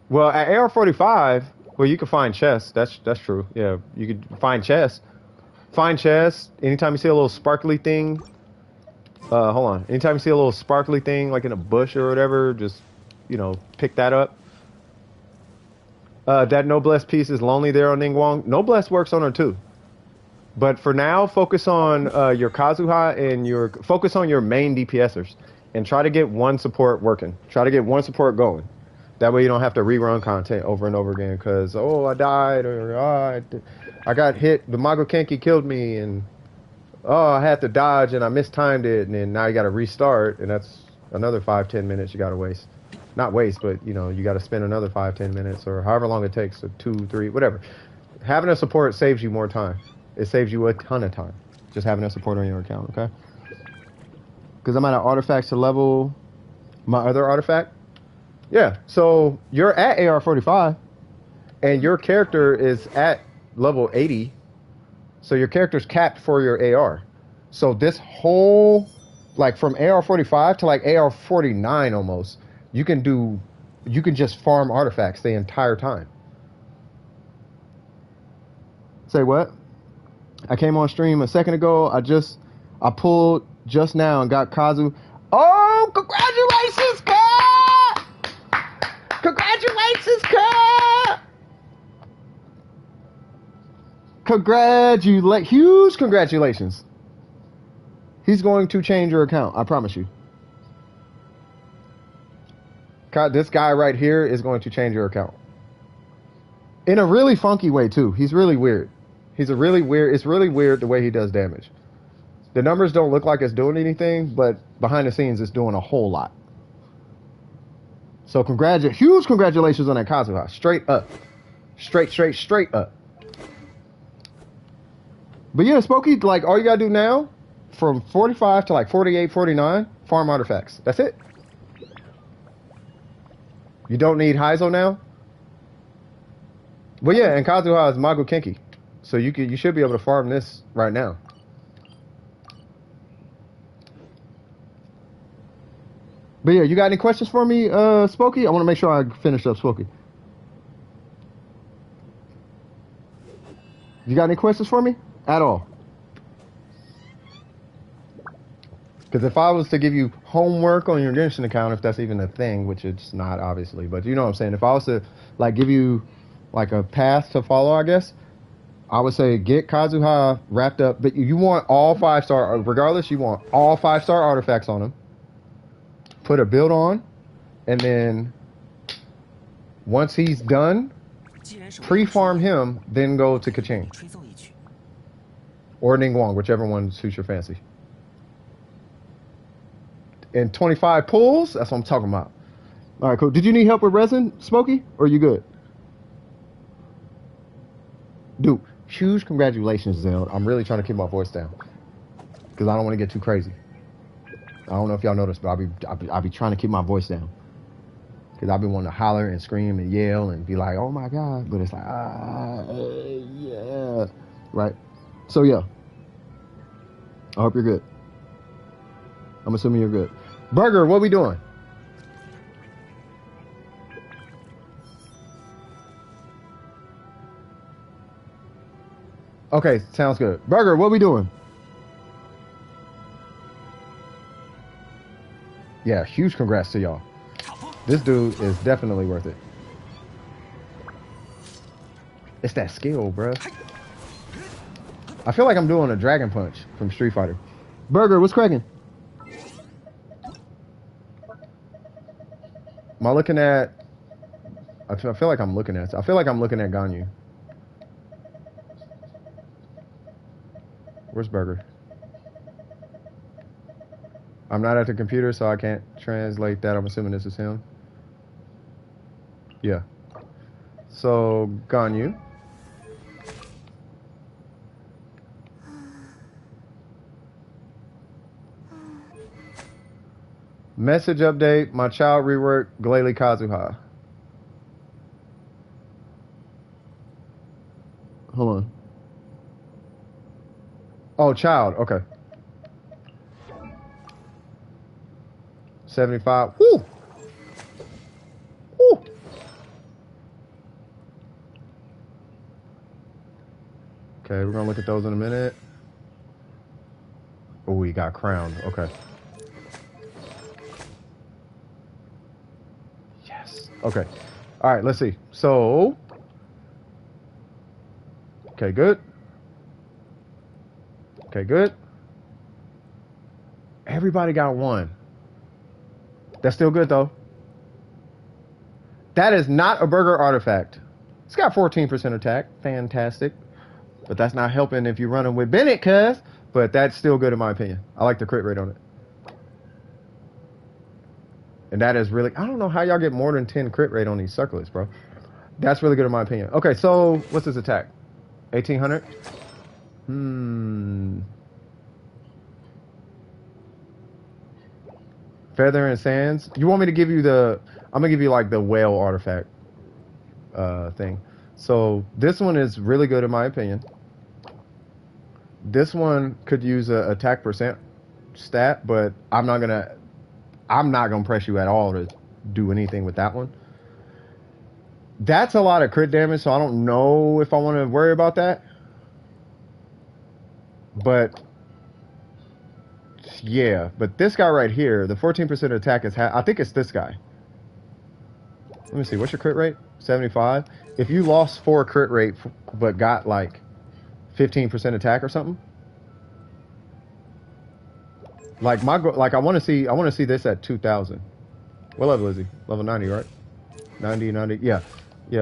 Well, at AR45, well, you can find chests. That's true. Yeah, you could find chests. Find chests. Anytime you see a little sparkly thing, hold on. Anytime you see a little sparkly thing, like in a bush or whatever, just, you know, pick that up. That Noblesse piece is lonely there on Ningguang. Noblesse works on her too. But for now, focus on your Kazuha and focus on your main DPSers and try to get one support working. Try to get one support going. That way you don't have to rerun content over and over again because, oh, I died, or oh, I got hit, the Mago Kenki killed me, and oh, I had to dodge and I mistimed it, and then now you got to restart, and that's another 5-10 minutes you got to waste. Not waste, but, you know, you got to spend another 5-10 minutes or however long it takes, or 2, 3, whatever. Having a support saves you more time. It saves you a ton of time, just having a support on your account, okay? Because I'm out of artifacts to level my other artifact. Yeah, so you're at AR45, and your character is at level 80, so your character's capped for your AR. So this whole, like from AR45 to like AR49 almost, you can just farm artifacts the entire time. Say what? I came on stream a second ago. I pulled just now and got Kazu. Oh, congratulations, Ka! Congratulations, Ka! Huge congratulations. He's going to change your account, I promise you. This guy right here is going to change your account. In a really funky way, too. He's really weird. It's really weird the way he does damage. The numbers don't look like it's doing anything, but behind the scenes, it's doing a whole lot. So huge congratulations on that Kazuha. Straight up. Straight up. But yeah, Spooky, like, all you gotta do now, from 45 to like 48, 49, farm artifacts. That's it. You don't need Heizou now? But yeah, and Kazuha is Mago Kenki. So you should be able to farm this right now. But yeah, you got any questions for me, Spooky? I want to make sure I finish up Spooky. You got any questions for me? At all? Because if I was to give you homework on your Genshin account, if that's even a thing, which it's not, obviously, but you know what I'm saying. If I was to like give you like a path to follow, I guess, I would say get Kazuha wrapped up. But you want all 5-star, regardless, you want all 5-star artifacts on him. Put a build on, and then once he's done, pre-farm him, then go to Keqing. Or Ningguang, whichever one suits your fancy. And 25 pulls, that's what I'm talking about. All right, cool. Did you need help with resin, Smokey, or are you good? Dude, huge congratulations, Zell. I'm really trying to keep my voice down because I don't want to get too crazy. I don't know if y'all noticed, but I'll be trying to keep my voice down. Because I've been wanting to holler and scream and yell and be like, oh my God. But it's like, yeah. Right? So, yeah. I hope you're good. I'm assuming you're good. Burger, what we doing? Okay, sounds good. Burger, what we doing? Yeah, huge congrats to y'all. This dude is definitely worth it. It's that skill, bruh. I feel like I'm doing a dragon punch from Street Fighter. Burger, what's cracking? Am I looking at... I feel like I'm looking at Ganyu. Where's Burger? I'm not at the computer, so I can't translate that. I'm assuming this is him. Yeah. So, Ganyu. Message update. My child reworked Glalie Kazuha. Hold on. Oh, child. Okay. 75. Woo! Woo! Okay, we're gonna look at those in a minute. Oh, he got crowned. Okay. Yes. Okay. All right, let's see. So, okay, good. Okay, good. Everybody got one. That's still good, though. That is not a burger artifact. It's got 14% attack. Fantastic. But that's not helping if you're running with Bennett, cuz. But that's still good in my opinion. I like the crit rate on it. And that is really... I don't know how y'all get more than 10 crit rate on these circlets, bro. That's really good in my opinion. Okay, so what's his attack? 1800? Feather and Sands. You want me to give you the... I'm going to give you like the whale artifact thing. So this one is really good in my opinion. This one could use a attack percent stat, but I'm not gonna press you at all to do anything with that one. That's a lot of crit damage, so I don't know if I want to worry about that. But yeah, but this guy right here, the 14% attack is I think it's this guy. Let me see, what's your crit rate? 75. If you lost 4 crit rate but got like 15% attack or something, like I want to see this at 2000. What level is he? Level 90, right? 90. Yeah.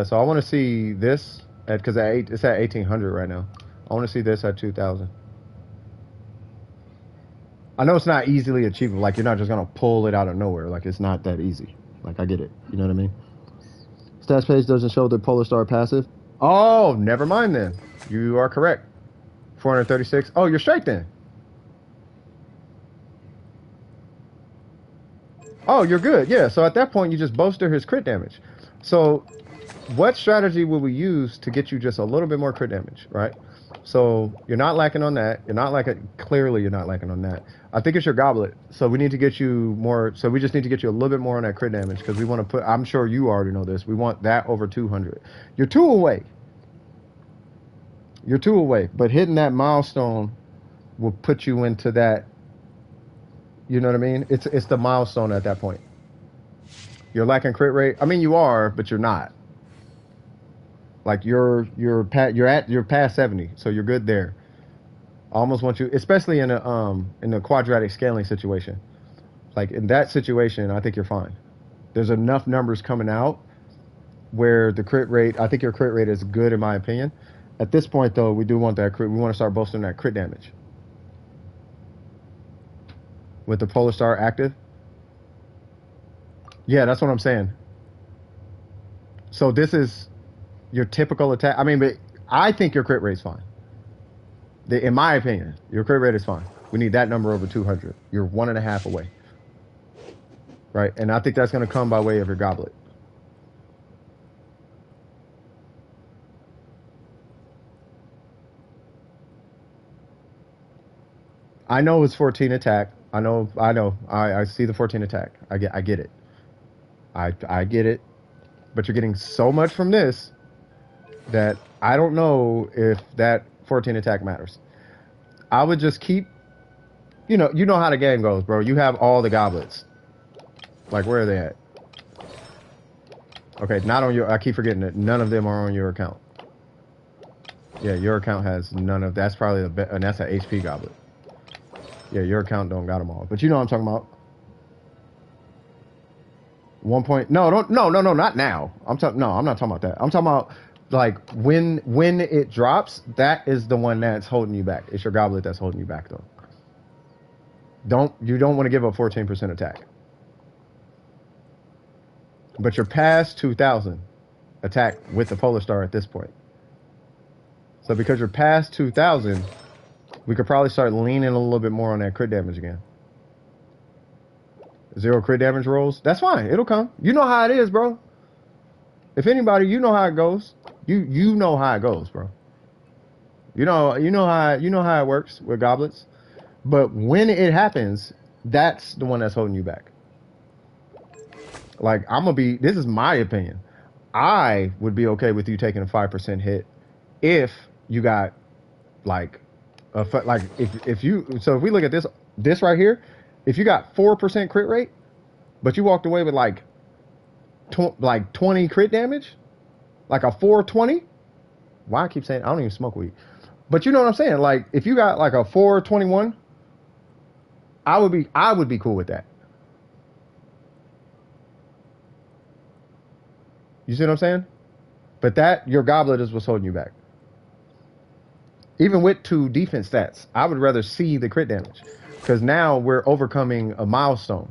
So I want to see this because it's at 1800 right now. I want to see this at 2000. I know it's not easily achievable. Like you're not just gonna pull it out of nowhere. Like it's not that easy. Like I get it. You know what I mean? Stats page doesn't show the Polar Star passive. Oh, never mind then. You are correct. 436. Oh, you're straight then. Oh, you're good. Yeah, so at that point, you just bolster his crit damage. So what strategy will we use to get you just a little bit more crit damage, right? So you're not lacking on that. Clearly you're not lacking on that. I think it's your goblet. So we need to get you more. So we just need to get you a little bit more on that crit damage because we want to put, I'm sure you already know this. We want that over 200. You're 2 away. You're 2 away. But hitting that milestone will put you into that. You know what I mean? It's the milestone at that point. You're lacking crit rate. I mean, you are, but you're not. Like you're past 70, so you're good there. I almost want you, especially in a quadratic scaling situation. Like in that situation, I think you're fine. There's enough numbers coming out where the crit rate, I think your crit rate is good in my opinion. At this point though, we do want that crit. We want to start bolstering that crit damage. With the Polar Star active? Yeah, that's what I'm saying. So this is your typical attack. I mean, but I think your crit rate's fine. In my opinion, your crit rate is fine. We need that number over 200. You're 1.5 away. Right? And I think that's going to come by way of your goblet. I know it's 14 attack. I know. I see the 14 attack. I get it. I get it. But you're getting so much from this that I don't know if that 14 attack matters. I would just keep, you know how the game goes, bro. You have all the goblets. Like, where are they at? Okay, not on your, I keep forgetting it. None of them are on your account. Yeah, your account has none of, that's probably and that's an HP goblet. Yeah, your account don't got them all. But you know what I'm talking about. 1 point, no, not now. I'm not talking about that. I'm talking about, like, when it drops, that is the one that's holding you back. It's your goblet that's holding you back, though. You don't want to give up 14% attack. But you're past 2,000 attack with the Polar Star at this point. So because you're past 2,000, we could probably start leaning a little bit more on that crit damage again. 0 crit damage rolls. That's fine. It'll come. You know how it is, bro. If anybody, you know how it goes. You know how it goes, bro. You know how it works with goblets. But when it happens, that's the one that's holding you back. Like, this is my opinion. I would be okay with you taking a 5% hit if you got, like, if we look at this right here, if you got 4% crit rate, but you walked away with like 20 crit damage, like a 420. Why I keep saying I don't even smoke weed, but you know what I'm saying. Like, if you got like a 421, I would be cool with that. You see what I'm saying? But that, your goblet is what's holding you back. Even with 2 defense stats, I would rather see the crit damage. Because now we're overcoming a milestone.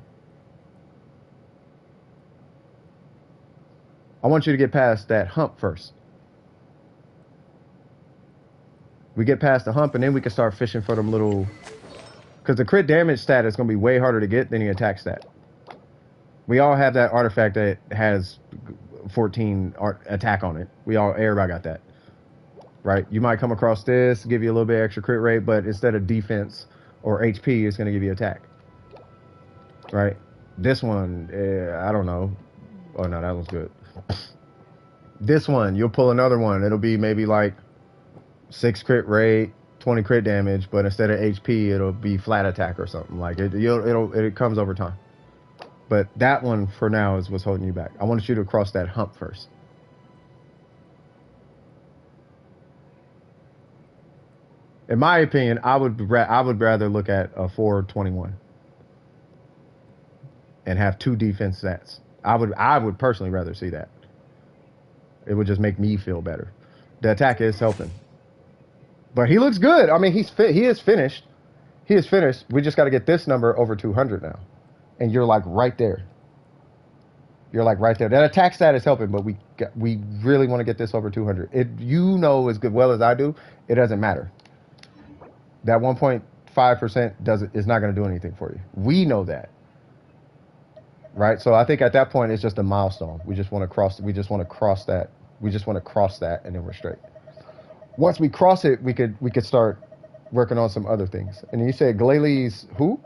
I want you to get past that hump first. We get past the hump, and then we can start fishing for them little... Because the crit damage stat is going to be way harder to get than the attack stat. We all have that artifact that has 14 attack on it. Everybody got that. Right? You might come across this, give you a little bit extra crit rate, but instead of defense or HP, it's going to give you attack. Right? This one, I don't know. Oh, no, that was good. This one, you'll pull another one. It'll be maybe like 6 crit rate, 20 crit damage, but instead of HP, it'll be flat attack or something. Like, it comes over time. But that one, for now, is what's holding you back. I wanted you to cross that hump first. In my opinion, I would rather look at a 421 and have 2 defense stats. I would personally rather see that. It would just make me feel better. The attack is helping, but he looks good. I mean, he is finished. He is finished. We just got to get this number over 200 now, and you're like right there. You're like right there. That attack stat is helping, but we really want to get this over 200. You know as well as I do, it doesn't matter. That 1.5% is not going to do anything for you. We know that, right? So I think at that point it's just a milestone. We just want to cross. We just want to cross that. We just want to cross that, and then we're straight. Once we cross it, we could start working on some other things. And you said Glaylie's who?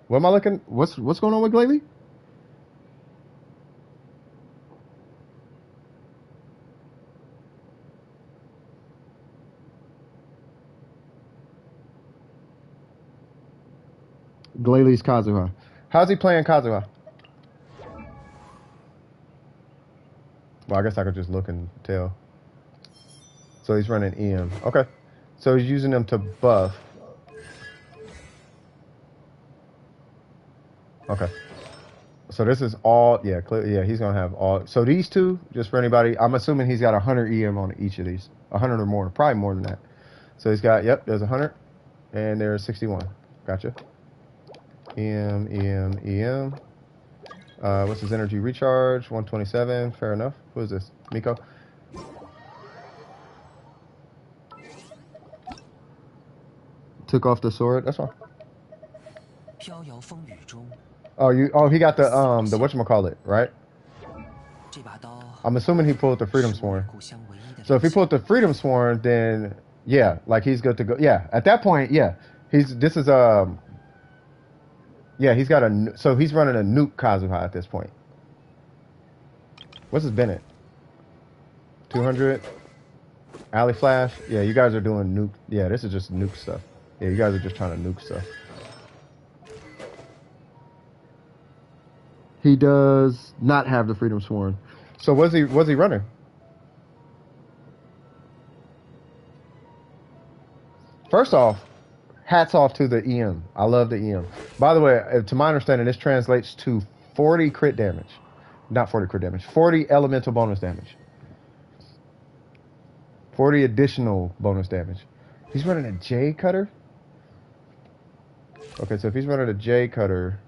What am I looking? What's going on with Glalie? Glaylie's Kazuha. How's he playing Kazuha? Well, I guess I could just look and tell. So he's running EM. Okay. So he's using them to buff. Okay. So this is all, yeah, clearly, yeah, he's going to have all. So these two, just for anybody, I'm assuming he's got 100 EM on each of these. 100 or more, probably more than that. So he's got, yep, there's 100, and there's 61. Gotcha. EM. What's his energy recharge? 127, fair enough. Who is this? Miko? Took off the sword, that's fine. Oh, he got the whatchamacallit, right? I'm assuming he pulled the Freedom Sworn. So if he put the Freedom Sworn, then yeah, like he's good to go. Yeah, at that point, yeah, he's this is yeah, he's got so he's running a nuke Kazuha at this point. What's his Bennett? 200. Alley Flash. Yeah, you guys are doing nuke. Yeah, this is just nuke stuff. Yeah, you guys are just trying to nuke stuff. He does not have the Freedom Sworn. So what's he running? First off, hats off to the EM. I love the EM. By the way, to my understanding, this translates to 40 crit damage. Not 40 crit damage. 40 elemental bonus damage. 40 additional bonus damage. He's running a J cutter? Okay, so if he's running a J cutter...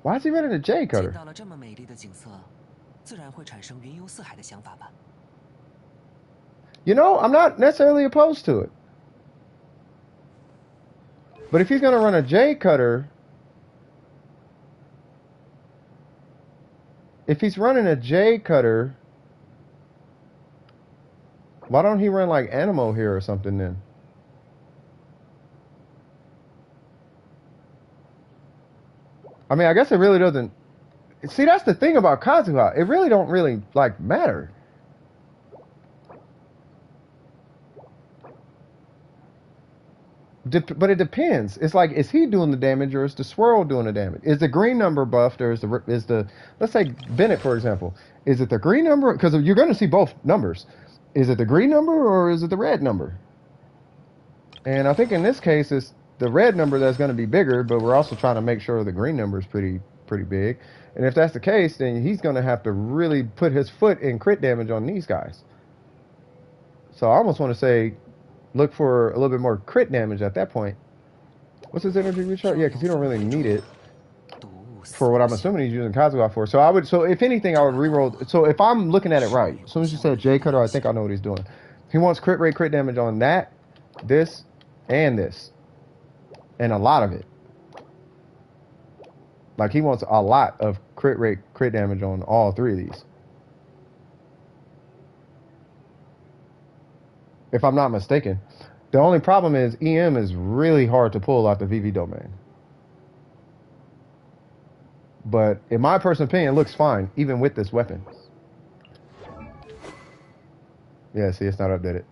Why is he running a J cutter? You know, I'm not necessarily opposed to it. But if he's going to run a J cutter... If he's running a J cutter... Why don't he run like Animo here or something then? I mean, I guess it really doesn't... See, that's the thing about Kazuha. It really don't really, like, matter. But it depends. It's like, is he doing the damage or is the Swirl doing the damage? Is the green number buffed or is the let's say Bennett, for example. Is it the green number? Because you're going to see both numbers. Is it the green number or is it the red number? And I think in this case, it's the red number that's going to be bigger, but we're also trying to make sure the green number is pretty big. And if that's the case, then he's going to have to really put his foot in crit damage on these guys. So I almost want to say, look for a little bit more crit damage at that point. What's his energy recharge? Yeah, because he don't really need it for what I'm assuming he's using Kazuha for. So if anything, I would reroll. So if I'm looking at it right, as soon as you said J cutter, I think I know what he's doing. He wants crit rate, crit damage on that, this, and this. And a lot of it. Like he wants a lot of crit rate, crit damage on all three of these. If I'm not mistaken. The only problem is EM is really hard to pull out the VV domain. But in my personal opinion, it looks fine, even with this weapon. Yeah, see, it's not updated.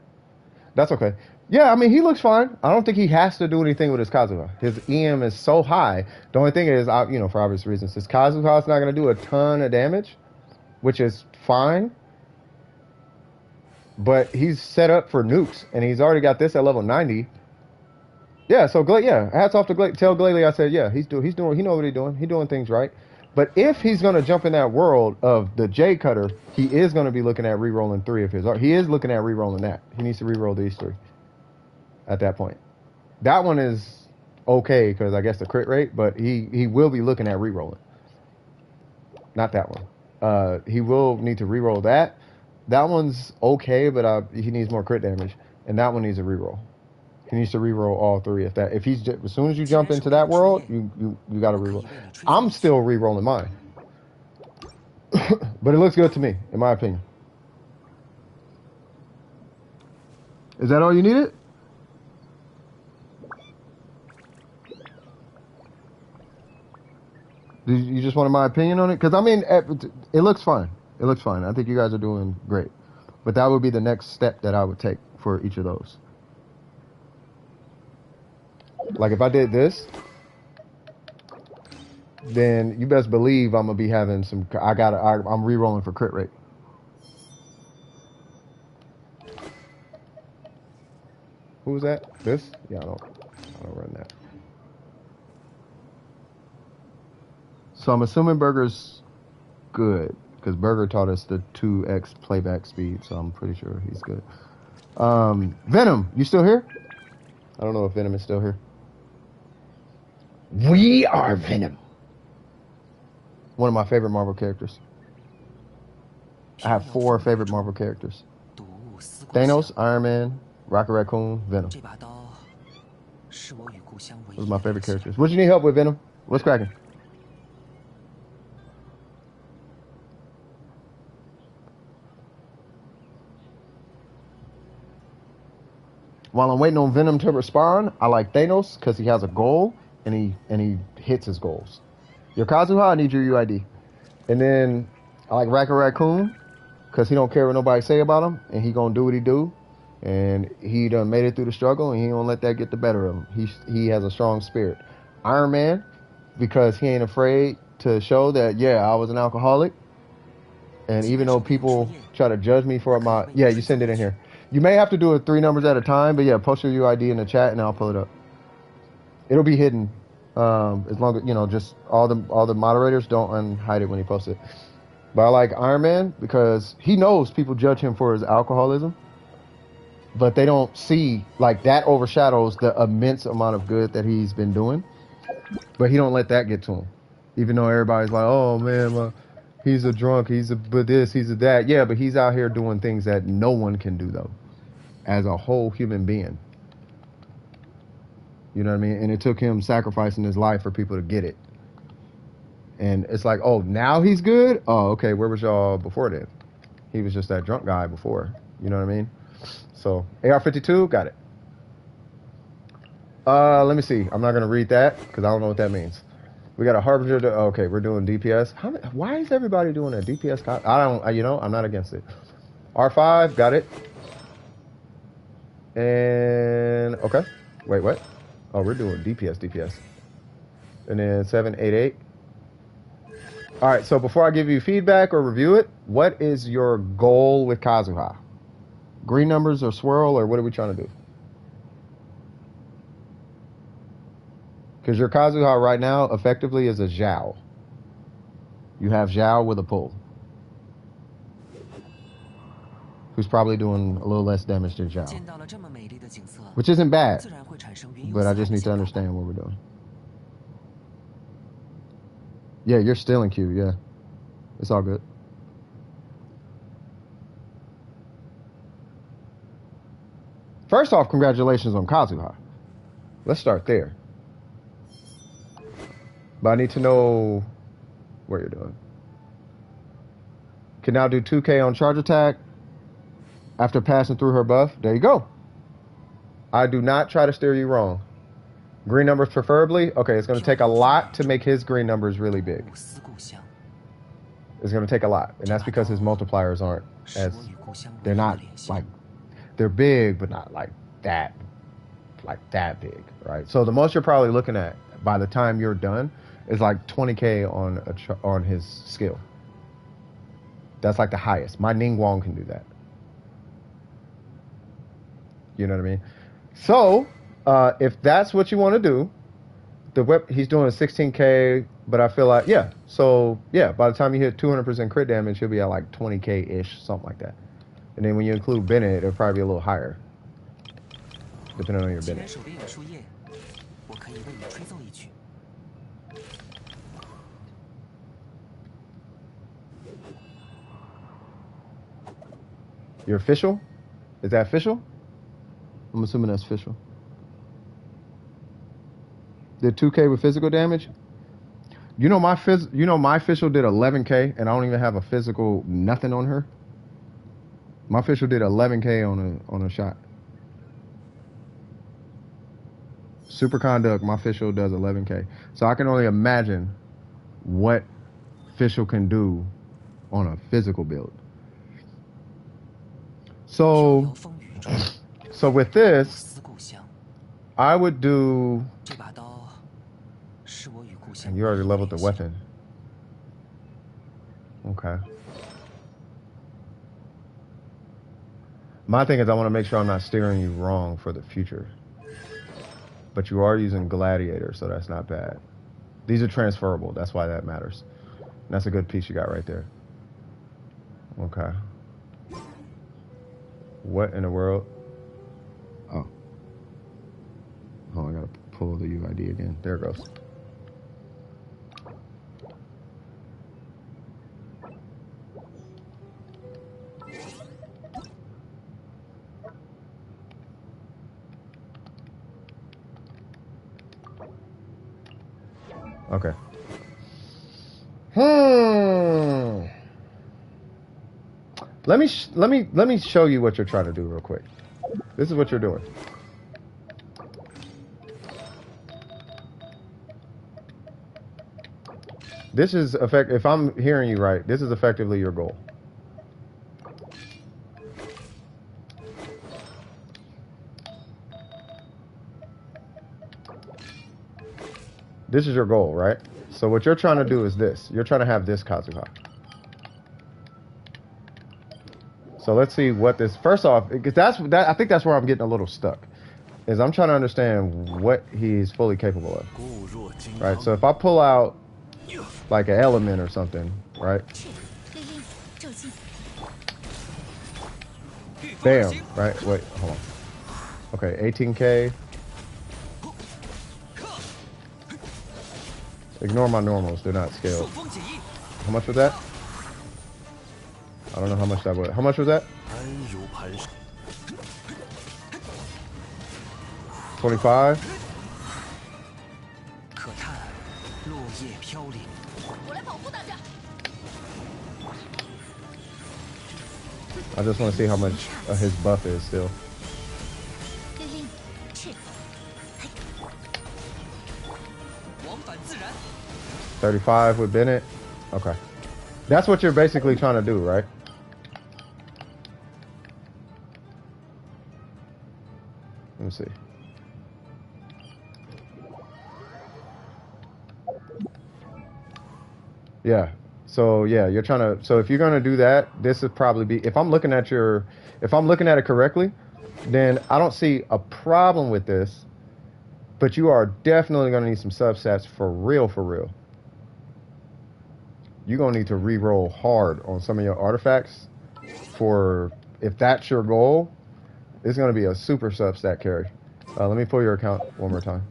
That's okay. Yeah, I mean, he looks fine. I don't think he has to do anything with his Kazuha. His EM is so high. The only thing is, you know, for obvious reasons, his Kazuha is not going to do a ton of damage, which is fine. But he's set up for nukes, and he's already got this at level 90. Yeah, so yeah, hats off to Glade. Tell Glalie I said, yeah, he knows what he's doing. He's doing things right. But if he's going to jump in that world of the J cutter, he is going to be looking at re-rolling 3 of his. He is looking at re-rolling that. He needs to re-roll these 3 at that point. That one is okay because I guess the crit rate, but he will be looking at re-rolling. Not that one. He will need to re-roll that. That one's okay, but he needs more crit damage, and that one needs a re-roll. He needs to re-roll all 3. If he's as soon as you jump into that world, you got to re-roll. I'm still re-rolling mine, but it looks good to me, in my opinion. Is that all you needed? You just wanted my opinion on it? Because I mean, it looks fine. It looks fine. I think you guys are doing great, but that would be the next step that I would take for each of those. Like if I did this, then you best believe I'm gonna be having some. I'm re-rolling for crit rate. Who was that? This? Yeah, I don't run that. So I'm assuming Burger's good because Burger taught us the 2x playback speed, so I'm pretty sure he's good. Venom, you still here? I don't know if Venom is still here. We are Venom. One of my favorite Marvel characters. I have 4 favorite Marvel characters. Thanos, Iron Man, Rocket Raccoon, Venom. Those are my favorite characters. What you need help with, Venom? What's cracking? While I'm waiting on Venom to respond, I like Thanos because he has a goal and he hits his goals. Your Kazuha, I need your UID. And then I like Racker Raccoon because he don't care what nobody say about him and he gonna do what he do. And he done made it through the struggle and he don't let that get the better of him. He has a strong spirit. Iron Man because he ain't afraid to show that, yeah, I was an alcoholic. And even though people try to judge me for my... Yeah, you send it in here. You may have to do it 3 numbers at a time, but yeah, post your UID in the chat and I'll pull it up. It'll be hidden. As long as, you know, just all the moderators don't unhide it when he posts it. But I like Iron Man because he knows people judge him for his alcoholism. But they don't see, like, that overshadows the immense amount of good that he's been doing. But he don't let that get to him. Even though everybody's like, oh, man, he's a drunk, he's a this, he's a that. Yeah, but he's out here doing things that no one can do, though, as a whole human being. You know what I mean? And it took him sacrificing his life for people to get it. And it's like, oh, now he's good? Oh, okay, where was y'all before then? He was just that drunk guy before. You know what I mean? So, AR52, got it. Let me see. I'm not going to read that because I don't know what that means. We got a Harbinger. Okay, we're doing DPS. Why is everybody doing a DPS? I'm not against it. R5, got it. And, okay. Wait, what? Oh, we're doing DPS. And then 788. All right, so before I give you feedback or review it, what is your goal with Kazuha? Green numbers or swirl, or what are we trying to do? Because your Kazuha right now effectively is a Xiao. You have Xiao with a pull. Who's probably doing a little less damage than Xiao. Which isn't bad. But I just need to understand what we're doing. Yeah, you're still in queue, yeah. It's all good. First off, congratulations on Kazuha. Let's start there. But I need to know what you're doing. Can now do 2K on charge attack after passing through her buff. There you go. I do not try to steer you wrong. Green numbers preferably. Okay, it's going to take a lot to make his green numbers really big. It's going to take a lot. And that's because his multipliers aren't as... They're not like... They're big, but not like that big, right? So the most you're probably looking at by the time you're done is like 20K on his skill. That's like the highest. My Ning Wong can do that. You know what I mean? So if that's what you want to do, he's doing a 16K, but I feel like, yeah. So yeah, by the time you hit 200% crit damage, he'll be at like 20K-ish, something like that. And then when you include Bennett, it'll probably be a little higher, depending on your Bennett. Your official? Is that official? I'm assuming that's official. Did 2K with physical damage? You know my official did 11K, and I don't even have a physical nothing on her. My official did 11K on a shot. Super Conduct, my official does 11K. So I can only imagine what official can do on a physical build. So with this, I would do... And you already leveled the weapon. Okay. My thing is I want to make sure I'm not steering you wrong for the future. But you are using Gladiator, so that's not bad. These are transferable. That's why that matters. And that's a good piece you got right there. Okay. What in the world? Oh. Oh, I gotta pull the UID again. There it goes. Okay. Let me show you what you're trying to do real quick. This is what you're doing. This is if I'm hearing you right, this is effectively your goal. This is your goal, right? So what you're trying to do is this. You're trying to have this Kazuha. So let's see what this. First off, because I think that's where I'm getting a little stuck. Is I'm trying to understand what he's fully capable of. Right. So if I pull out like an element or something, right? Bam. Right. Wait. Hold on. Okay. 18K. Ignore my normals. They're not scaled. How much was that? I don't know how much that was. How much was that? 25. I just want to see how much his buff is still. 35 with Bennett. Okay. That's what you're basically trying to do, right? Let me see. Yeah. So yeah, you're trying to. So if you're gonna do that, this would probably be. If I'm looking at it correctly, then I don't see a problem with this. But you are definitely gonna need some substats for real, for real. You're gonna need to re-roll hard on some of your artifacts. For if that's your goal, it's gonna be a super substat carry. Let me pull your account one more time.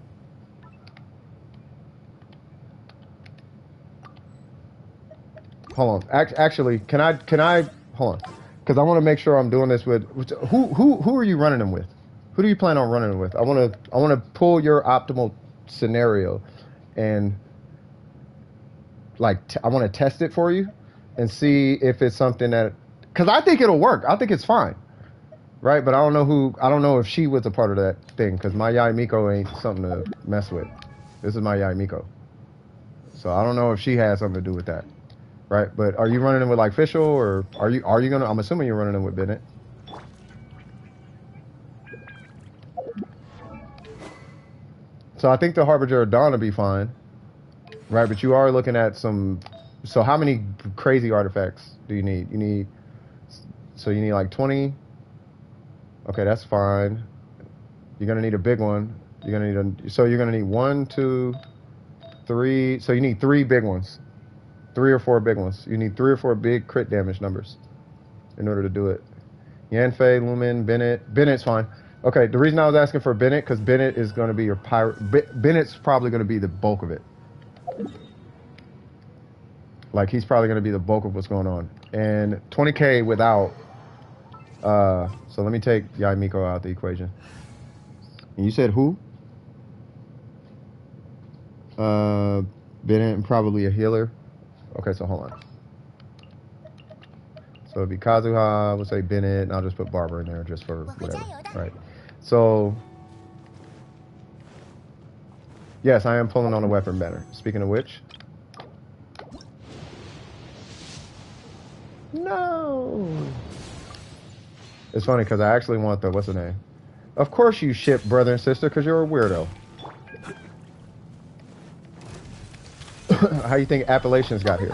Hold on. Actually, can I hold on? Because I want to make sure I'm doing this with who are you running them with? Who do you plan on running them with? I want to pull your optimal scenario, and like I want to test it for you, and see if it's something that, because I think it'll work. I think it's fine, right? But I don't know if she was a part of that thing, because my Yai Miko ain't something to mess with. This is my Yai Miko, so I don't know if she has something to do with that. Right, but are you running them with like Fischl, or are you gonna? I'm assuming you're running them with Bennett. So I think the Harbinger of Dawn will be fine, right? But you are looking at some. So how many crazy artifacts do you need? You need like 20. Okay, that's fine. You're gonna need a big one. You're gonna need 1, 2, 3. So you need 3 big ones. 3 or 4 big ones. You need 3 or 4 big crit damage numbers in order to do it. Yanfei, Lumen, Bennett. Bennett's fine. Okay, the reason I was asking for Bennett, because Bennett is going to be your pirate. Bennett's probably going to be the bulk of it. Like, he's probably going to be the bulk of what's going on. And 20K without. So let me take Yai Miko out the equation. And you said who? Bennett and probably a healer. Okay, so hold on. So it'd be Kazuha, we'll say Bennett, and I'll just put Barber in there just for whatever. Right. So yes, I am pulling on a weapon banner. Speaking of which. No. It's funny because I actually want the, what's the name? Of course you ship brother and sister because you're a weirdo. How you think Appalachians got here?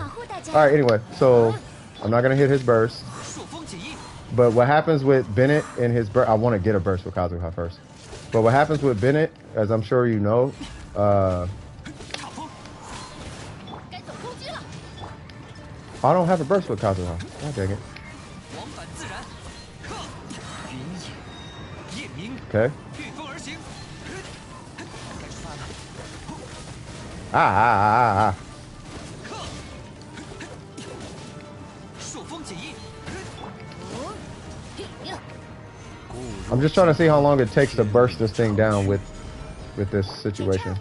Alright, anyway, so I'm not going to hit his burst. But what happens with Bennett and his burst, I want to get a burst with Kazuha first. But what happens with Bennett, as I'm sure you know, I don't have a burst with Kazuha. God dang it. Okay. Ah. I'm just trying to see how long it takes to burst this thing down with this situation.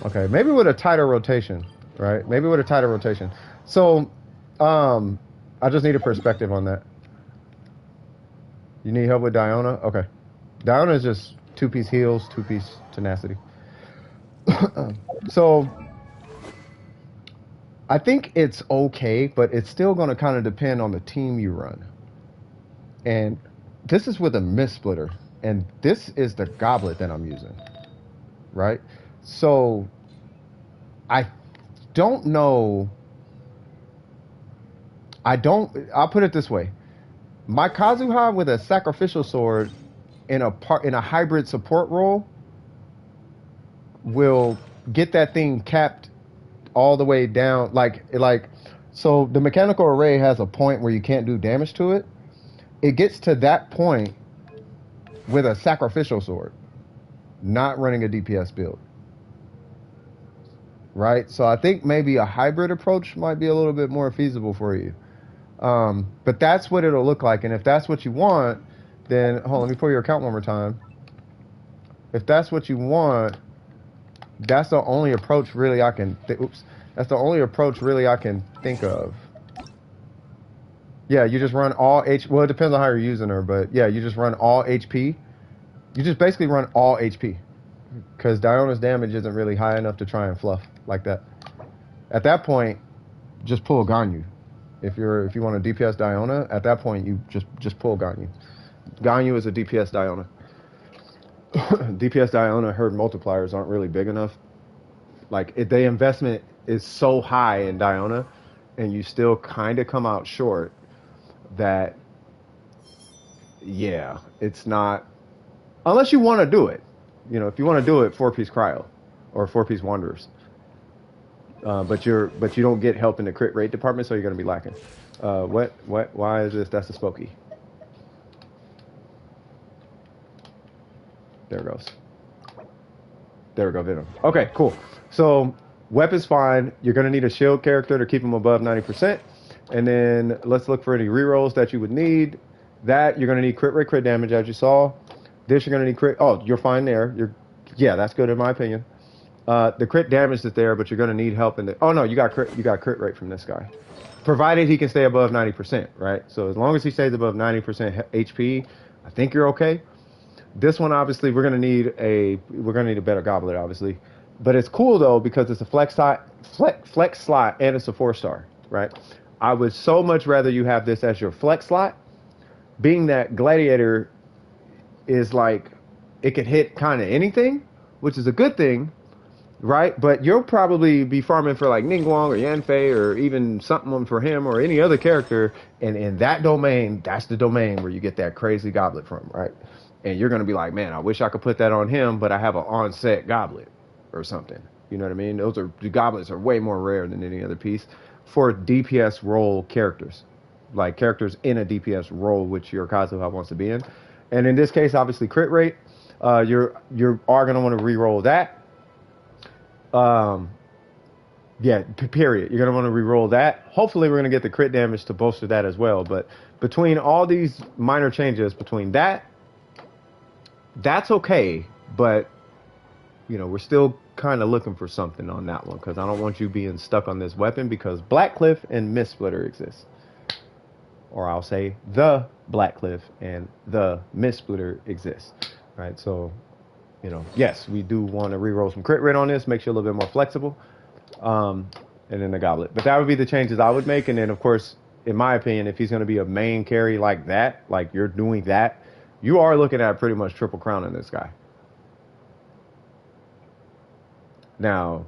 Okay, maybe with a tighter rotation, right? Maybe with a tighter rotation. So, I just need a perspective on that. You need help with Diona? Okay. Diona is just 2-piece heals, 2-piece tenacity. So I think it's okay, but it's still going to kind of depend on the team you run. And this is with a mist splitter, and this is the goblet that I'm using, right? So I don't know. I'll put it this way. My Kazuha with a sacrificial sword in a hybrid support role will get that thing capped all the way down. So the mechanical array has a point where you can't do damage to it. It gets to that point with a sacrificial sword, not running a DPS build. Right? So I think maybe a hybrid approach might be a little bit more feasible for you. But that's what it'll look like. And if that's what you want, then hold on, let me pull your account one more time. If that's what you want, that's the only approach really I can that's the only approach really I can think of. Yeah, you just run all well, it depends on how you're using her, but yeah, you just run all HP. You just basically run all HP. Because Diona's damage isn't really high enough to try and fluff like that. At that point, just pull Ganyu. If you want to DPS Diona, at that point you just pull Ganyu. Ganyu is a DPS Diona. DPS Diona, her multipliers aren't really big enough. Like the investment is so high in Diona, and you still kind of come out short. That, yeah, it's not, unless you want to do it. You know, if you want to do it, 4-piece cryo or 4-piece wanderers. But you don't get help in the crit rate department, so you're going to be lacking. Why is this? That's a Spokey. There it goes. There we go, Venom. Okay, cool. So weapon's fine. You're going to need a shield character to keep them above 90%. And then let's look for any rerolls that you would need. That you're going to need crit rate, crit damage, as you saw. This you're going to need crit. Oh, you're fine there. Yeah, that's good in my opinion. The crit damage is there, but you're going to need help in the. Oh no, you got crit rate from this guy, provided he can stay above 90%, right? So as long as he stays above 90% HP, I think you're okay. This one, obviously, we're going to need a better goblet, obviously, but it's cool though because it's a flex slot, and it's a 4-star, right? I would so much rather you have this as your flex slot, being that Gladiator is like, it could hit kind of anything, which is a good thing, right? But you'll probably be farming for like Ningguang or Yanfei or even something for him or any other character, and in that domain, that's the domain where you get that crazy goblet from, right? And you're going to be like, man, I wish I could put that on him, but I have an on-set goblet or something. You know what I mean? The goblets are way more rare than any other piece for DPS role characters, like characters in a DPS role, which your Kazuha wants to be in. And in this case, obviously, crit rate. You are going to want to re-roll that. Yeah, period. You're going to want to re-roll that. Hopefully, we're going to get the crit damage to bolster that as well. But between all these minor changes, between that, that's okay. But, you know, we're still kind of looking for something on that one because I don't want you being stuck on this weapon because Blackcliff and Mist Splitter exist. Or I'll say the Blackcliff and the Mist Splitter exist. Right, so, you know, yes, we do want to reroll some crit rate on this, makes you a little bit more flexible. And then the goblet. But that would be the changes I would make. And then, of course, in my opinion, if he's going to be a main carry like that, like you're doing that, you are looking at pretty much triple crown in this guy. Now,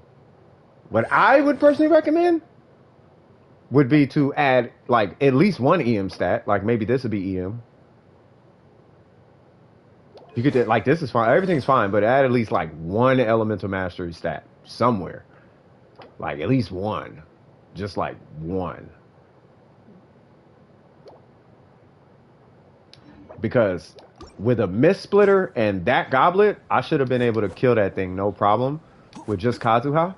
what I would personally recommend would be to add like at least one EM stat, like maybe this would be EM. You could like this is fine, everything's fine, but add at least like one elemental mastery stat somewhere, like at least one, just like one, because with a Mist Splitter and that goblet, I should have been able to kill that thing no problem with just Kazuha.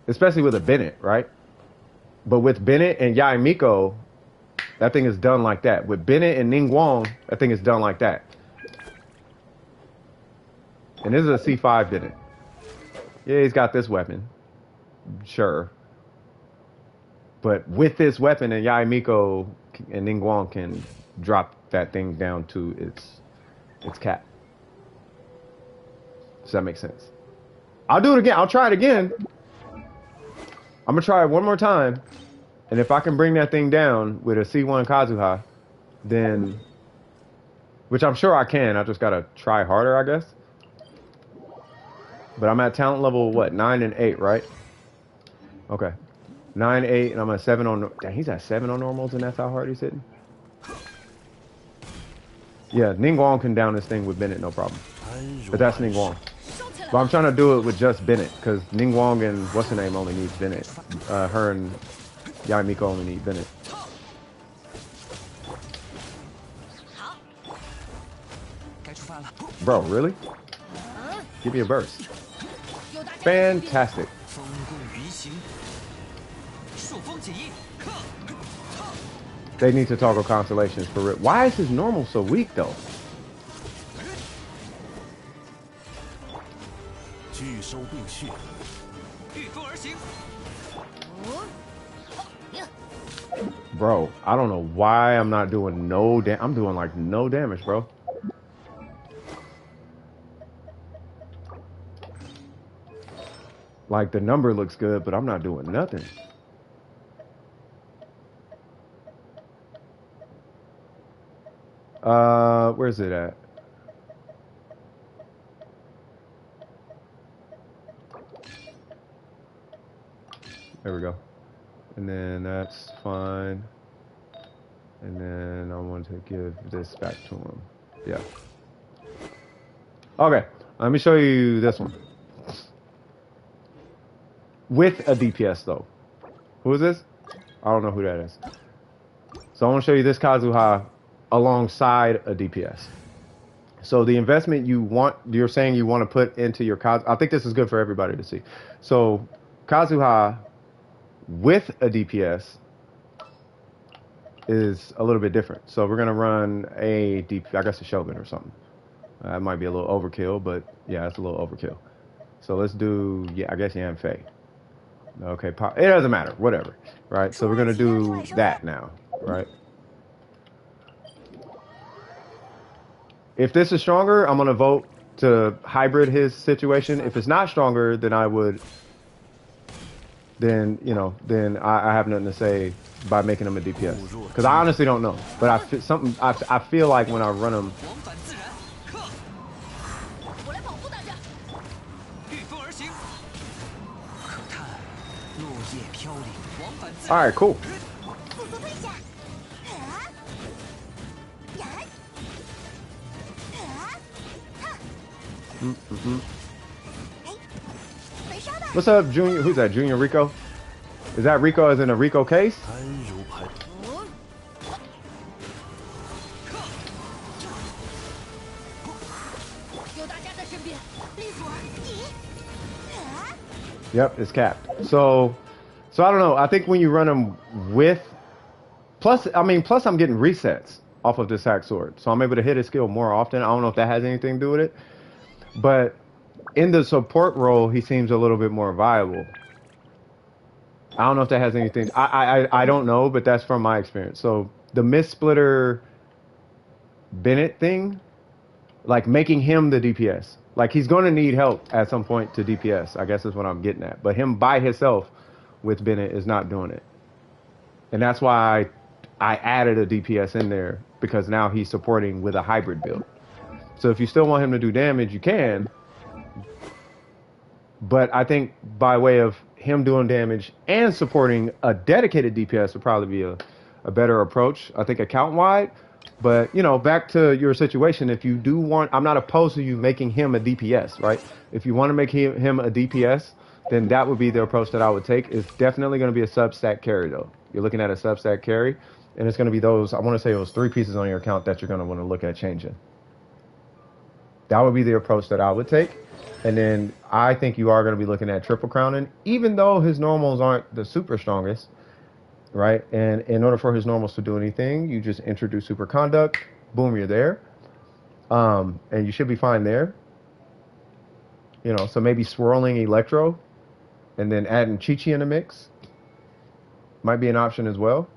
Especially with a Bennett, right? But with Bennett and Yai Miko, that thing is done like that. With Bennett and Ningguang, that thing is done like that. And this is a C5 Bennett. Yeah, he's got this weapon. Sure. But with this weapon, and Yai Miko and Ningguang can drop that thing down to its cap. Does that make sense? I'll do it again. I'll try it again. I'm gonna try it one more time, and if I can bring that thing down with a C1 Kazuha, then, which I'm sure I can. I just gotta try harder, I guess. But I'm at talent level what, 9 and 8, right? Okay, 9, 8, and I'm at 7 on. Dang, he's at 7 on normals, and that's how hard he's hitting. Yeah, Ningguang can down this thing with Bennett, no problem. But that's Ningguang. But I'm trying to do it with just Bennett, because Ningguang and what's her name only needs Bennett. Her and Yaimiko only need Bennett. Bro, really? Give me a burst. Fantastic. They need to toggle constellations for real. Why is his normal so weak though? Bro, I don't know why I'm not doing no damage. I'm doing like no damage, bro. Like the number looks good, but I'm not doing nothing. Where's it at? There we go. And then that's fine. And then I want to give this back to him. Yeah. Okay, let me show you this one. With a DPS though. Who is this? I don't know who that is. So I want to show you this Kazuha alongside a DPS. So the investment you're saying you want to put into your Kazuha, I think this is good for everybody to see. So Kazuha with a DPS is a little bit different. So we're going to run a I guess a Shogun or something. That might be a little overkill, but yeah, it's a little overkill. So let's do, yeah, I guess Yanfei. Okay, it doesn't matter, whatever, right? So we're going to do that now, right? If this is stronger, I'm going to vote to hybrid his situation. If it's not stronger, then I would, then I have nothing to say by making him a DPS. Because I honestly don't know. But I feel like when I run him. All right, cool. What's up, Junior? Who's that? Junior Rico? Is that Rico as in a Rico case? Yep, it's capped. So I don't know. I think when you run them with, plus I'm getting resets off of this hack sword, so I'm able to hit his skill more often. I don't know if that has anything to do with it, but in the support role, he seems a little bit more viable. I don't know if that has anything. I don't know, but that's from my experience. So the Mist Splitter Bennett thing, like making him the DPS, like he's going to need help at some point to DPS. I guess is what I'm getting at. But him by himself with Bennett is not doing it, and that's why I added a DPS in there, because now he's supporting with a hybrid build. So if you still want him to do damage, you can. But I think by way of him doing damage and supporting a dedicated DPS would probably be a better approach, I think, account-wide. But, back to your situation, if you do want, I'm not opposed to you making him a DPS, right? If you want to make him a DPS, then that would be the approach that I would take. It's definitely going to be a sub-stack carry, though. You're looking at a sub-stack carry, and it's going to be those, I want to say those 3 pieces on your account that you're going to want to look at changing. That would be the approach that I would take. And then I think you are going to be looking at triple crowning, even though his normals aren't the super strongest, right? And in order for his normals to do anything, you just introduce super conduct, boom, you're there. And you should be fine there. So maybe swirling Electro and then adding Chi-Chi in the mix might be an option as well.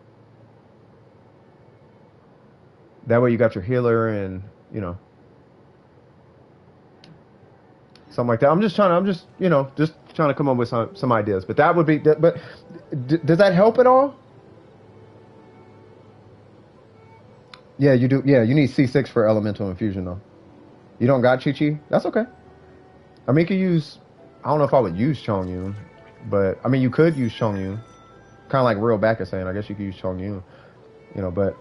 That way you got your healer and, you know, something like that. I'm just, you know, just trying to come up with some ideas. But that would be, but does that help at all? Yeah, you do. Yeah, you need C6 for elemental infusion though. You don't got Chi-Chi? That's okay. I mean, you could use, I don't know if I would use Chongyun, but I mean, you could use Chongyun. Kind of like Real Back is saying, I guess you could use Chongyun, you know, but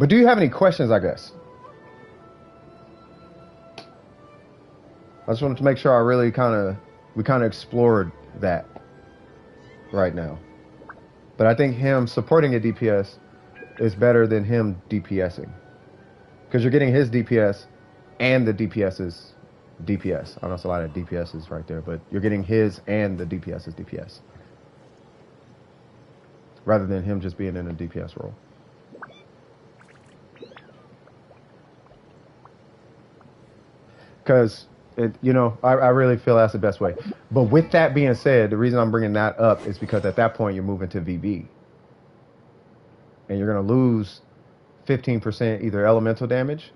do you have any questions, I guess? I just wanted to make sure we kind of explored that right now. But I think him supporting a DPS is better than him DPSing. Because you're getting his DPS and the DPS's DPS. I know it's a lot of DPS's right there, but you're getting his and the DPS's DPS. Rather than him just being in a DPS role. Because, you know, I really feel that's the best way. But with that being said, the reason I'm bringing that up is because at that point you're moving to VB. And you're going to lose 15% either elemental damage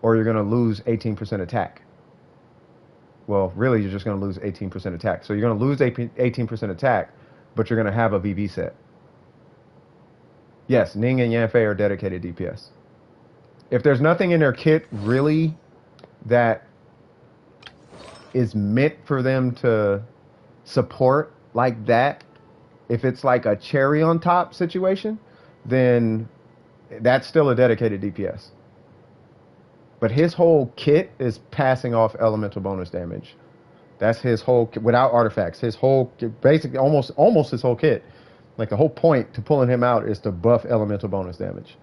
or you're going to lose 18% attack. Well, really, you're just going to lose 18% attack. So you're going to lose 18% attack, but you're going to have a VB set. Yes, Ning and Yanfei are dedicated DPS. If there's nothing in their kit really that is meant for them to support like that, if it's like a cherry on top situation, then that's still a dedicated DPS. But his whole kit is passing off elemental bonus damage. That's his whole, without artifacts, his whole, basically almost his whole kit. Like the whole point to pulling him out is to buff elemental bonus damage.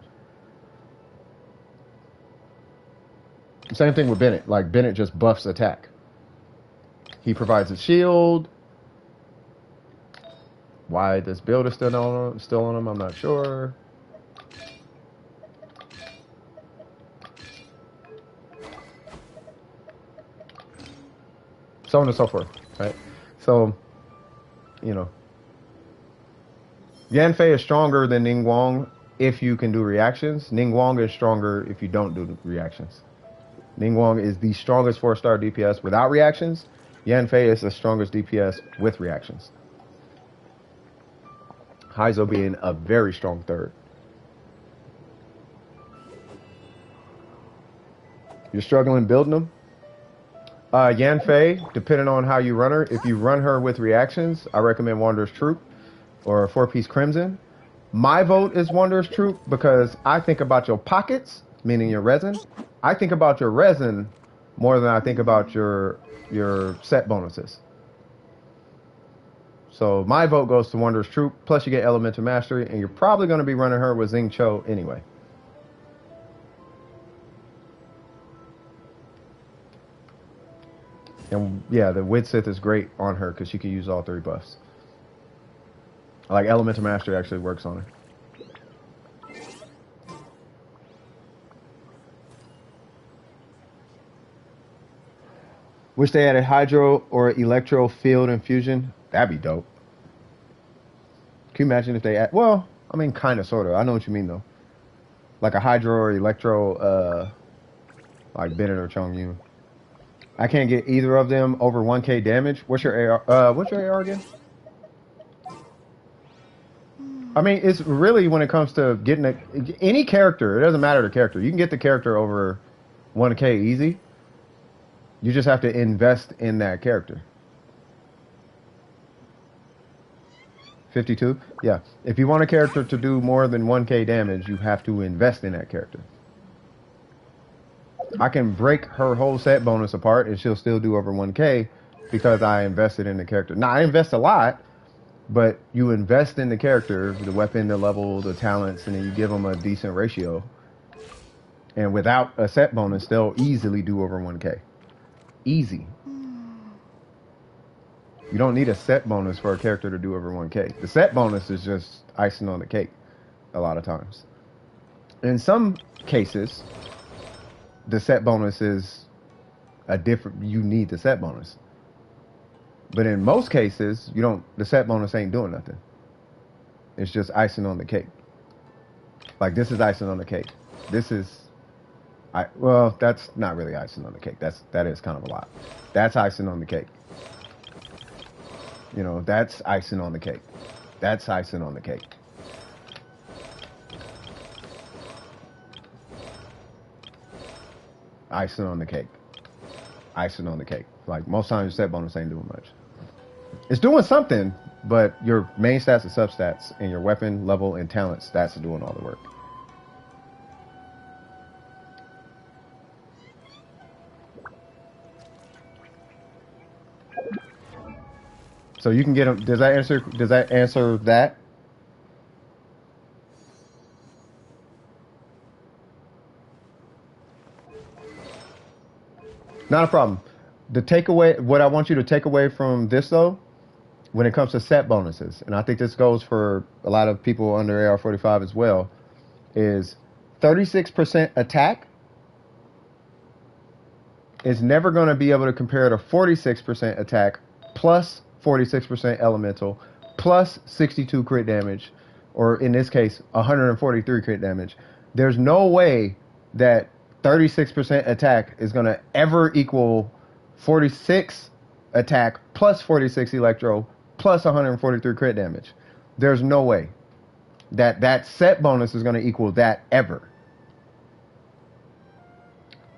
Same thing with Bennett. Like Bennett just buffs attack. He provides a shield. Why this build is still on him, I'm not sure. So on and so forth, right? So, you know, Yanfei is stronger than Ningguang if you can do reactions. Ningguang is stronger if you don't do reactions. Ningguang is the strongest 4-star DPS without reactions. Yanfei is the strongest DPS with reactions. Heizou being a very strong third. You're struggling building them? Yanfei, depending on how you run her, if you run her with reactions, I recommend Wanderer's Troop or 4-piece Crimson. My vote is Wanderer's Troop because I think about your pockets, meaning your resin. I think about your resin more than I think about your set bonuses. So my vote goes to Wanderer's Troop, plus you get Elemental Mastery, and you're probably going to be running her with Xing Cho anyway. And yeah, the Wid Sith is great on her because she can use all 3 buffs. Like Elemental Mastery actually works on her. Wish they added Hydro or Electro Field Infusion. That'd be dope. Can you imagine if they add... Well, I mean, kind of, sort of. I know what you mean, though. Like a Hydro or Electro, like Bennett or Chongyun. I can't get either of them over 1k damage. What's your AR? What's your AR again? I mean, it's really when it comes to getting any character, it doesn't matter the character. You can get the character over 1k easy. You just have to invest in that character. 52? Yeah. If you want a character to do more than 1k damage, you have to invest in that character. I can break her whole set bonus apart and she'll still do over 1k because I invested in the character. Now, I invest a lot, but you invest in the character, the weapon, the level, the talents, and then you give them a decent ratio. And without a set bonus, they'll easily do over 1k. Easy. You don't need a set bonus for a character to do over 1k. The set bonus is just icing on the cake a lot of times. In some cases, the set bonus is you need the set bonus. But in most cases, the set bonus ain't doing nothing. It's just icing on the cake. Like this is icing on the cake. This is, well, that's not really icing on the cake. That is kind of a lot. That's icing on the cake. You know, that's icing on the cake. That's icing on the cake. Icing on the cake. Icing on the cake. Like most times, your set bonus ain't doing much. It's doing something, but your main stats and substats and your weapon level and talent stats are doing all the work. So you can get them. Does that answer that? Not a problem. The takeaway, what I want you to take away from this though, when it comes to set bonuses, and I think this goes for a lot of people under AR45 as well, is 36% attack is never going to be able to compare to 46% attack plus 46% elemental plus 62 crit damage, or in this case 143 crit damage. There's no way that 36% attack is going to ever equal 46 attack plus 46 electro plus 143 crit damage. There's no way that that set bonus is going to equal that ever.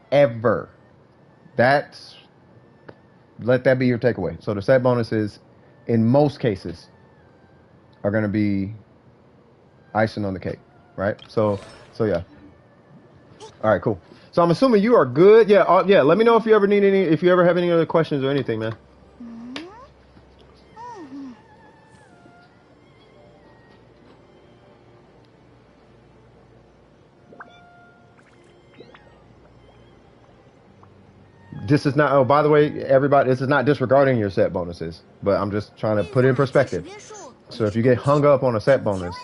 Ever. That's, let that be your takeaway. So the set bonuses in most cases are going to be icing on the cake, right? So yeah. All right, cool. So I'm assuming you are good. Yeah, yeah. Let me know if you ever need any, if you ever have any other questions or anything, man. This is not, oh, by the way, everybody, this is not disregarding your set bonuses, but I'm just trying to put it in perspective. So if you get hung up on a set bonus,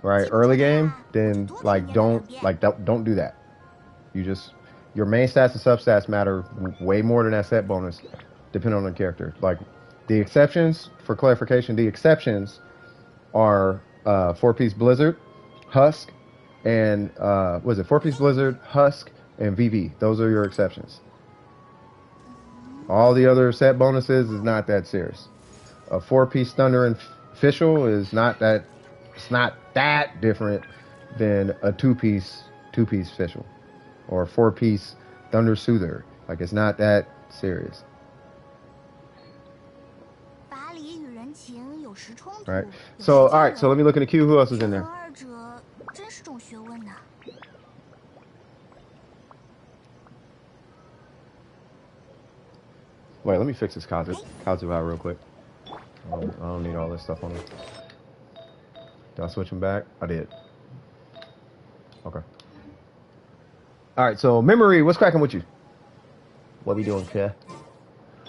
right, early game, then like don't do that. You just, your main stats and substats matter way more than that set bonus, depending on the character. Like the exceptions, for clarification, the exceptions are 4-piece Blizzard, Husk, and what is it? 4-piece Blizzard, Husk, and VV. Those are your exceptions. All the other set bonuses is not that serious. A 4-piece Thunder and Official is not that, it's not that different than a 2-piece Official or a 4-piece Thunder Soother. Like it's not that serious. Right. So all right. So let me look in the queue. Who else is in there? Wait, let me fix this Kazuha real quick. I don't need all this stuff on him. Did I switch him back? I did. Okay. All right, so Memory, what's cracking with you? What we doing, Kev?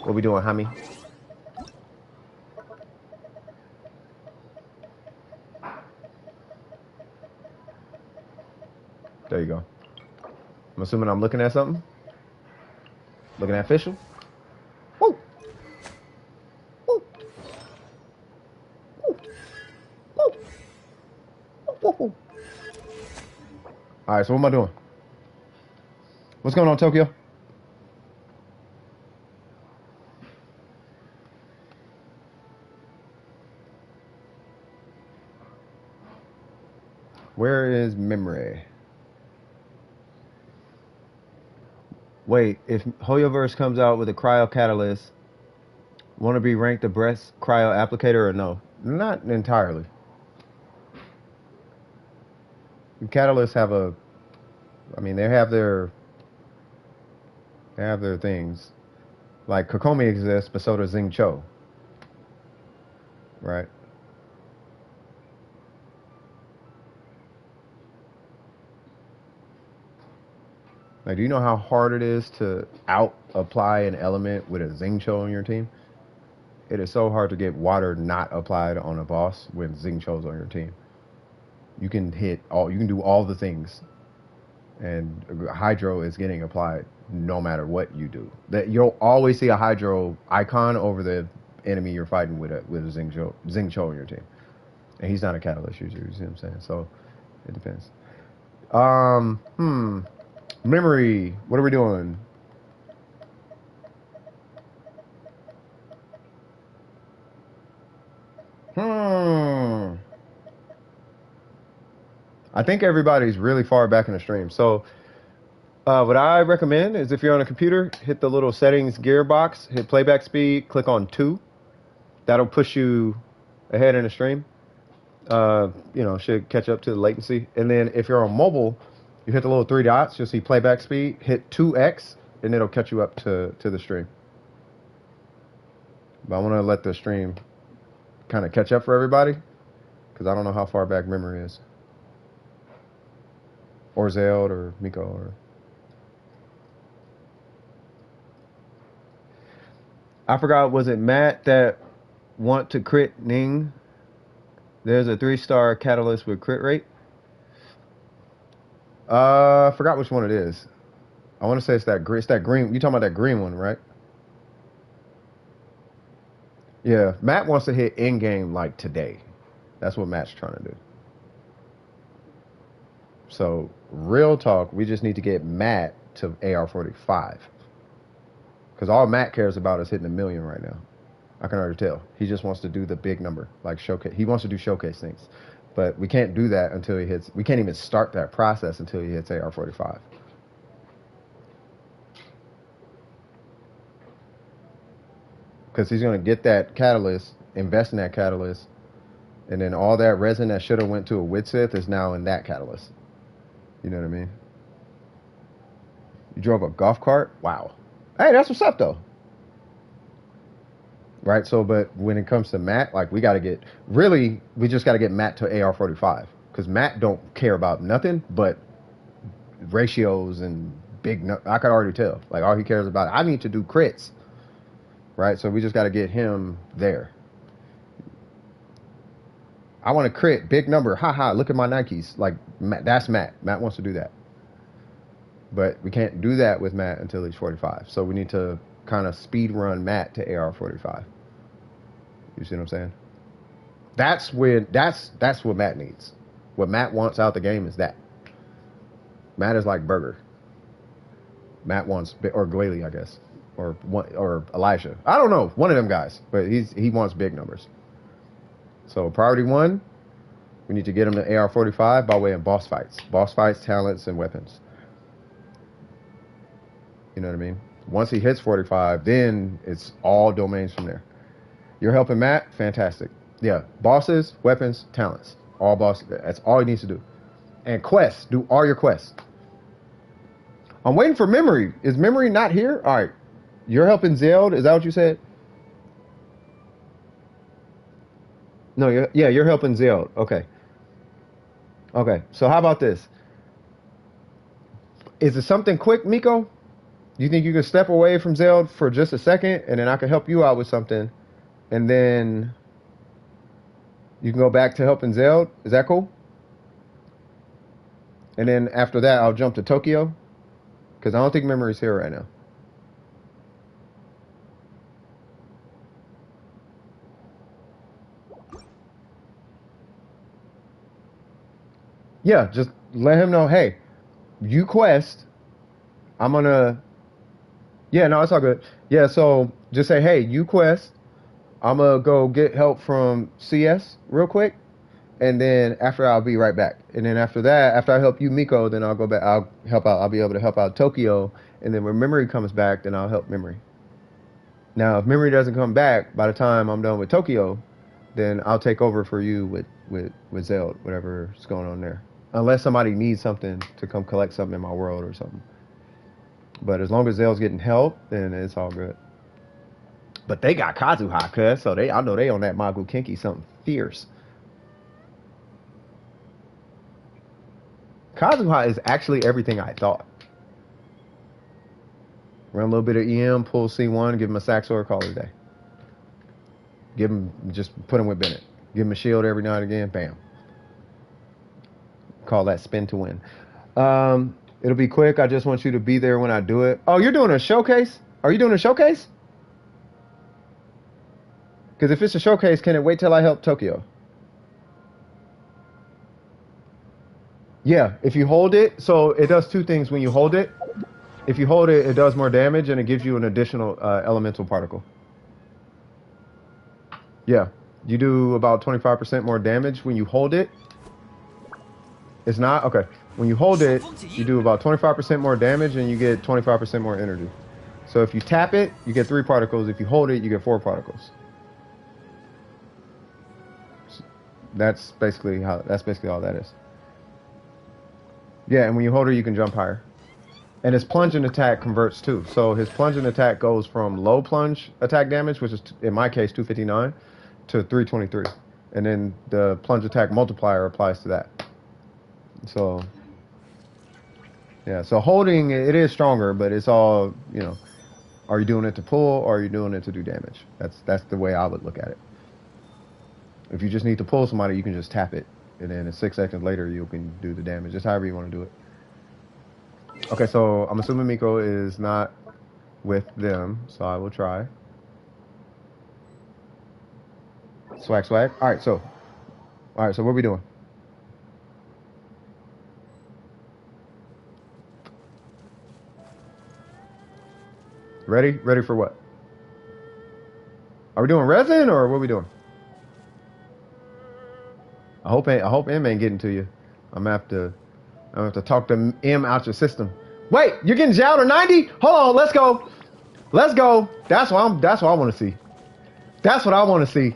What we doing, homie? There you go. I'm assuming I'm looking at something. Looking at official. Woo! Woo! Woo! Woo! Woo! Woo! All right, so what am I doing? What's going on, Tokyo? Where is Memory? Wait, if Hoyoverse comes out with a cryo catalyst, want to be ranked the breast cryo applicator or no? Not entirely. The catalysts have a, I mean, they have their things. Like Kokomi exists, but so does Xing Cho. Right? Like, do you know how hard it is to out-apply an element with a Xing Cho on your team? It is so hard to get water not applied on a boss when Xing Cho's on your team. You can do all the things, and Hydro is getting applied no matter what you do. That you'll always see a Hydro icon over the enemy you're fighting with a Xing Cho on your team, and he's not a catalyst user. You see what I'm saying? So It depends. Memory. What are we doing? I think everybody's really far back in the stream. So what I recommend is if you're on a computer, hit the little settings gear box, hit playback speed, click on 2. That'll push you ahead in the stream. Should catch up to the latency. And then if you're on mobile, you hit the little 3 dots, you'll see playback speed, hit 2x, and it'll catch you up to the stream. But I want to let the stream kind of catch up for everybody, because I don't know how far back memory is. Or Zeld or Miko or... I forgot, was it Matt that want to crit Ning? There's a 3-star catalyst with crit rate. I forgot which one it is. I want to say it's that green. You talking about that green one, right? Yeah, Matt wants to hit in game like today. That's what Matt's trying to do. So real talk, we just need to get Matt to AR45. Because all Matt cares about is hitting 1 million right now. I can already tell. He just wants to do the big number, like showcase. He wants to do showcase things. But we can't do that until he hits... We can't even start that process until he hits AR45. Because he's going to get that catalyst, invest in that catalyst, and then all that resin that should have went to a Widsith is now in that catalyst. You know what I mean? You drove a golf cart? Wow. Hey, that's what's up, though. Right? So, but when it comes to Matt, like, we got to get... Really, we just got to get Matt to AR45. Because Matt don't care about nothing but ratios and big... I could already tell. Like, all he cares about... I need to do crits. Right? So we just got to get him there. I want to crit, big number. Haha, look at my Nikes. Like, that's Matt. Matt wants to do that. But we can't do that with Matt until he's 45. So we need to kind of speed run Matt to AR45. You see what I'm saying? That's what Matt needs. What Matt wants out the game is that. Matt is like Burger. Matt wants, or Gwaley, I guess. Or Elijah. I don't know. One of them guys. But he wants big numbers. So priority 1, we need to get him to AR45 by way of boss fights. Boss fights, talents, and weapons. You know what I mean? Once he hits 45, then it's all domains from there. You're helping Matt? Fantastic. Yeah. Bosses, weapons, talents. All bosses. That's all he needs to do. And quests. Do all your quests. I'm waiting for Memory. Is Memory not here? All right. You're helping Zeld? Is that what you said? No, you're helping Zeld. Okay. Okay. So how about this? Is it something quick, Miko? You think you can step away from Zeld for just a second, and then I can help you out with something, and then you can go back to helping Zeld? Is that cool? And then after that, I'll jump to Tokyo, because I don't think Memory's here right now. Yeah, just let him know, hey, you quest, I'm gonna... Yeah, no, it's all good. Yeah, so just say, hey, you quest, I'm gonna go get help from CS real quick, and then after I'll be right back. And then after that, after I help you, Miko, then I'll go back, I'll be able to help out Tokyo, and then when Memory comes back, then I'll help Memory. Now, if Memory doesn't come back by the time I'm done with Tokyo, then I'll take over for you with Zeld, whatever's going on there. Unless somebody needs something to come collect something in my world or something. But as long as Zeld's getting help, then it's all good. But they got Kazuha, cuz, so I know they on that Magu Kinky something fierce. Kazuha is actually everything I thought. Run a little bit of EM, pull C1, give him a Saxor, call it a day. Just put him with Bennett. Give him a shield every now and again, bam. Call that spin to win. It'll be quick. I just want you to be there when I do it. Oh, you're doing a showcase? Are you doing a showcase? Because if it's a showcase, can it wait till I help Tokyo? Yeah, if you hold it, so it does two things when you hold it. If you hold it, it does more damage and it gives you an additional elemental particle. Yeah, you do about 25% more damage when you hold it. It's not? Okay. When you hold it, you do about 25% more damage and you get 25% more energy. So if you tap it, you get 3 particles. If you hold it, you get 4 particles. That's basically all that is. Yeah, and when you hold it, you can jump higher. And his plunging attack converts too. So his plunging attack goes from low plunge attack damage, which is in my case 259, to 323. And then the plunge attack multiplier applies to that. So yeah, so holding it is stronger, but it's all, you know, are you doing it to pull or are you doing it to do damage? That's the way I would look at it. If you just need to pull somebody, you can just tap it, and then 6 seconds later you can do the damage. Just however you want to do it. Okay, so I'm assuming Miko is not with them, so I will try. Swag, swag. All right, so what are we doing? Ready? Ready for what? Are we doing resin or what are we doing? I hope M ain't getting to you. I'm gonna have to talk to M out your system. Wait, you're getting Xiao to 90? Hold on, let's go. Let's go. That's what I want to see. That's what I want to see.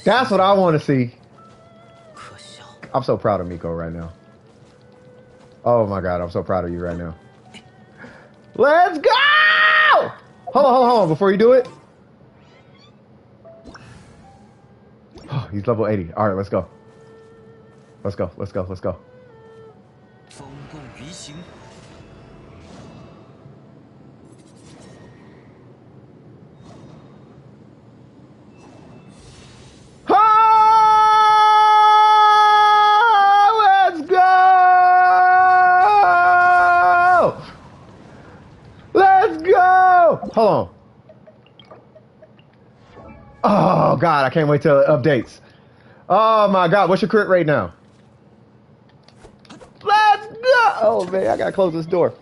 That's what I want to see. I'm so proud of Miko right now. Oh my god, I'm so proud of you right now. Let's go! Hold on, before you do it. Oh, he's level 80. All right, let's go. Let's go. Let's go! Hold on. Oh god, I can't wait till it updates. Oh my god, what's your crit rate now? Let's go! Oh man, I gotta close this door.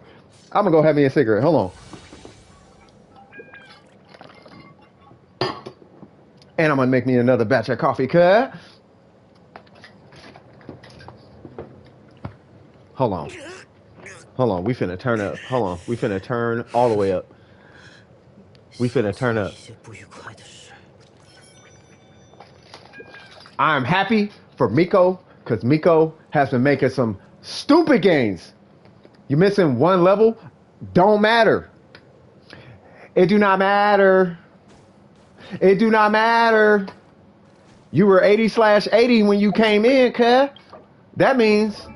I'm gonna go have me a cigarette. Hold on. And I'm gonna make me another batch of coffee, cuz. Hold on. We finna turn up. Hold on. We finna turn all the way up. We finna turn up. I'm happy for Miko, because Miko has been making some stupid gains. You missing one level? Don't matter. It do not matter. It do not matter. You were 80/80 when you came in, cuz. That means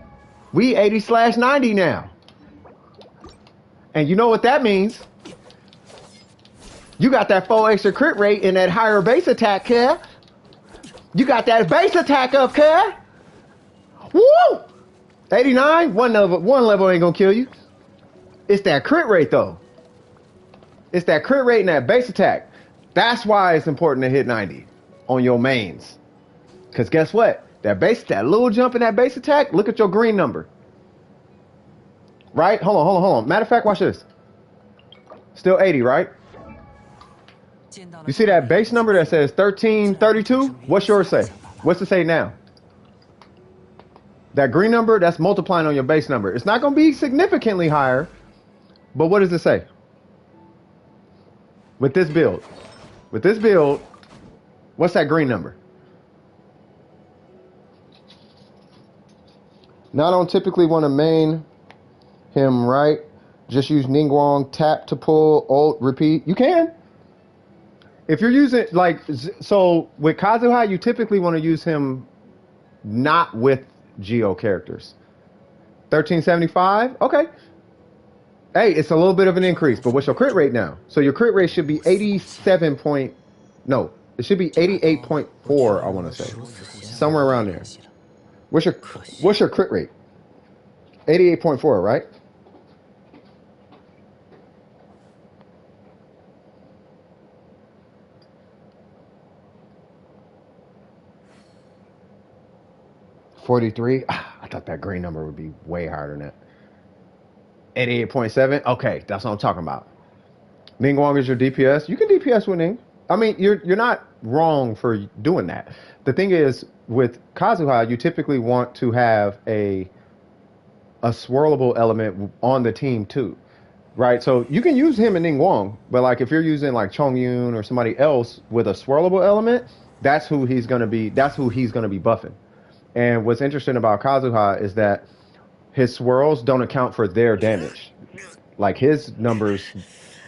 we 80/90 now. And you know what that means? You got that 4 extra crit rate and that higher base attack, cuz. You got that base attack up, cuz. Woo! 89, one level ain't gonna kill you. It's that crit rate though. It's that crit rate and that base attack. That's why it's important to hit 90 on your mains. Cause guess what? That little jump in that base attack, look at your green number. Right? Hold on. Matter of fact, watch this. Still 80, right? You see that base number that says 1332? What's yours say? What's it say now? That green number, that's multiplying on your base number. It's not going to be significantly higher, but what does it say? With this build, what's that green number? Now I don't typically want to main him, right? Just use Ningguang, tap to pull, ult, repeat. You can. If you're using, like, so with Kazuha, you typically want to use him not with Geo characters. 1375? Okay. Hey, it's a little bit of an increase, but what's your crit rate now? So your crit rate should be 87 point, no, it should be 88.4, I want to say. Somewhere around there. What's your crit rate? 88.4, right? $43. I thought that green number would be way higher than that. 88.7. Okay, that's what I'm talking about. Ning Wong is your DPS. You can DPS with Ning. I mean, you're not wrong for doing that. The thing is, with Kazuha, you typically want to have a swirlable element on the team too, right? So you can use him and Ning Wong, but like if you're using like Chong Yun or somebody else with a swirlable element, that's who he's gonna be. That's who he's gonna be buffing. And what's interesting about Kazuha is that his swirls don't account for their damage. Like his numbers,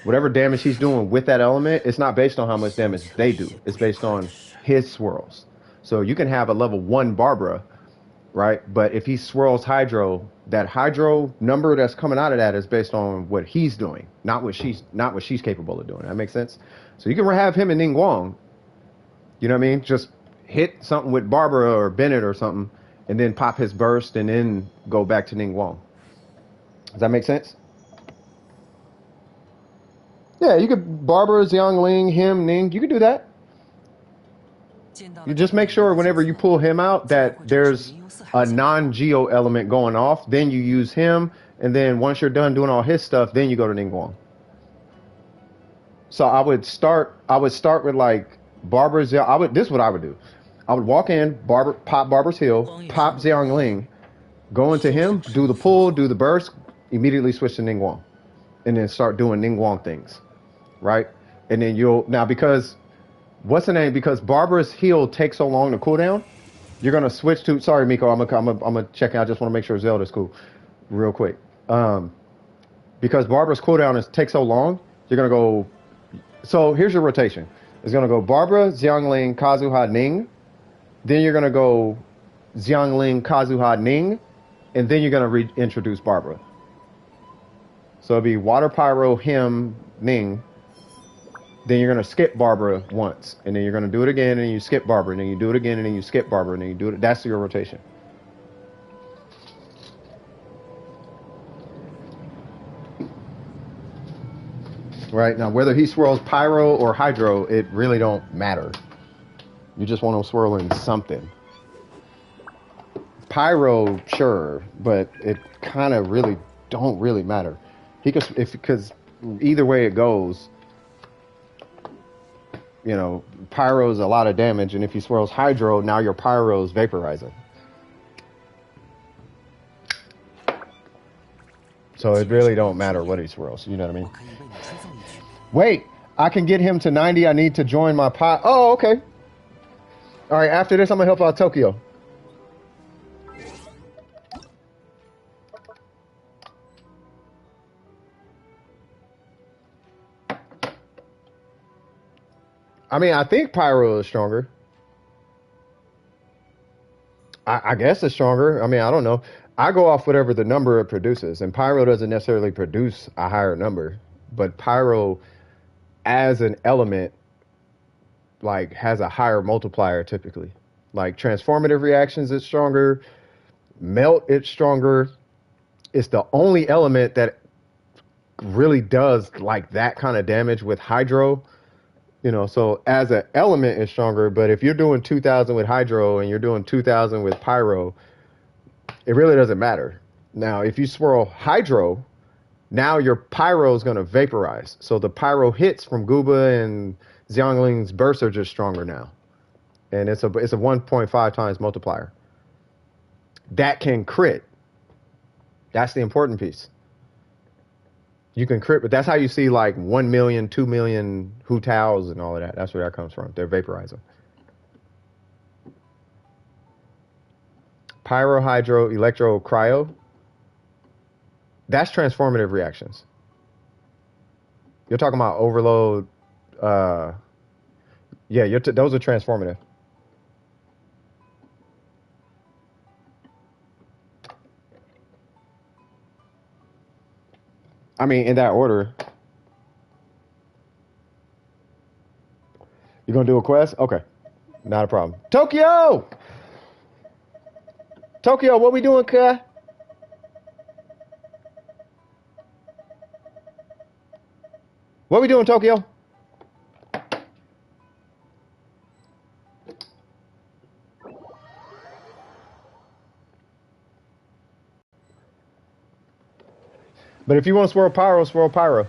whatever damage he's doing with that element, it's not based on how much damage they do. It's based on his swirls. So you can have a level 1 Barbara, right? But if he swirls Hydro, that Hydro number that's coming out of that is based on what he's doing, not what she's capable of doing. That makes sense? So you can have him and Ning Wong, you know what I mean? Just hit something with Barbara or Bennett or something, and then pop his burst and then go back to Ning Wong. Does that make sense? Yeah, you could Barbara, Xiangling, him, Ning. You could do that. You just make sure whenever you pull him out that there's a non-geo element going off. Then you use him, and then once you're done doing all his stuff, then you go to Ning Wong. So I would start with like Barbara's. This is what I would do. I would walk in, pop Barbara's heal, pop Xiangling, go into him, do the pull, do the burst, immediately switch to Ning Wong, and then start doing Ning Wong things, right? And then because what's the name? Because Barbara's heal takes so long to cooldown, you're gonna switch to. Sorry, Miko, I'm gonna check out. I just want to make sure Zelda's cool, real quick. Because Barbara's cooldown takes so long, you're gonna go. So here's your rotation. It's gonna go Barbara, Xiangling, Kazuha, Ning. Then you're gonna go Xiangling, Kazuha, Ning, and then you're gonna reintroduce Barbara. So it'll be Water Pyro, him, Ning. Then you're gonna skip Barbara once, and then you're gonna do it again, and you skip Barbara, and then you do it again, and then you skip Barbara, and then you do it. That's your rotation. Right now, whether he swirls Pyro or Hydro, it really don't matter. You just want him swirling something. Pyro, sure, but it kind of really don't really matter. He could, because either way it goes, you know, Pyro's a lot of damage, and if he swirls Hydro, now your Pyro's vaporizing. So it really don't matter what he swirls. You know what I mean? Wait, I can get him to 90. I need to join my pot. Oh, okay. All right, after this, I'm going to help out Tokyo. I mean, I think Pyro is stronger. I guess it's stronger. I mean, I don't know. I go off whatever the number it produces, and Pyro doesn't necessarily produce a higher number, but Pyro as an element like has a higher multiplier typically. Like transformative reactions, it's stronger. Melt, it's stronger. It's the only element that really does like that kind of damage with Hydro. You know, so as an element, it's stronger. But if you're doing 2,000 with Hydro and you're doing 2,000 with Pyro, it really doesn't matter. Now, if you swirl Hydro, now your Pyro is going to vaporize. So the Pyro hits from Gooba and Xiangling's bursts are just stronger now. And it's a 1.5 times multiplier. That can crit. That's the important piece. You can crit, but that's how you see like 1 million, 2 million Hu Taos and all of that. That's where that comes from. They're vaporizing. Pyro, Hydro, Electro, Cryo. That's transformative reactions. You're talking about Overload. Yeah, those are transformative. I mean, in that order. You gonna do a quest? Okay, not a problem. Tokyo! Tokyo, what we doing, cuh? What we doing, Tokyo? But if you want to swirl pyro, swirl pyro.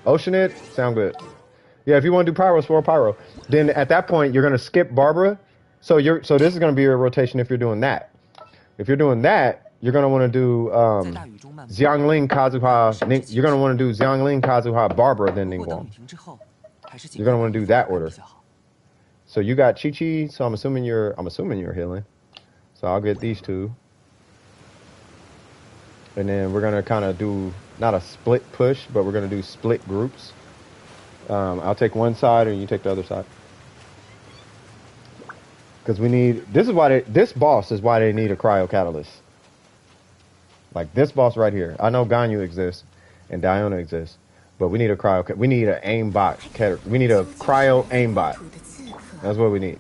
Ocean it, sound good. Yeah, if you want to do pyro, swirl pyro. Then at that point, you're gonna skip Barbara. So this is gonna be your rotation if you're doing that. If you're doing that, you're gonna want to do Xiangling Kazuha. You're gonna want to do Xiangling Kazuha Barbara then Ningguang. You're gonna want to do that order. So you got Chi Chi. So I'm assuming you're healing. So I'll get these two. And then we're gonna kind of do not a split push, but we're gonna do split groups. I'll take one side and you take the other side. Because we need, this boss is why they need a cryo catalyst. Like this boss right here. I know Ganyu exists and Diona exists, but we need a we need an aimbot. We need a cryo aimbot. That's what we need.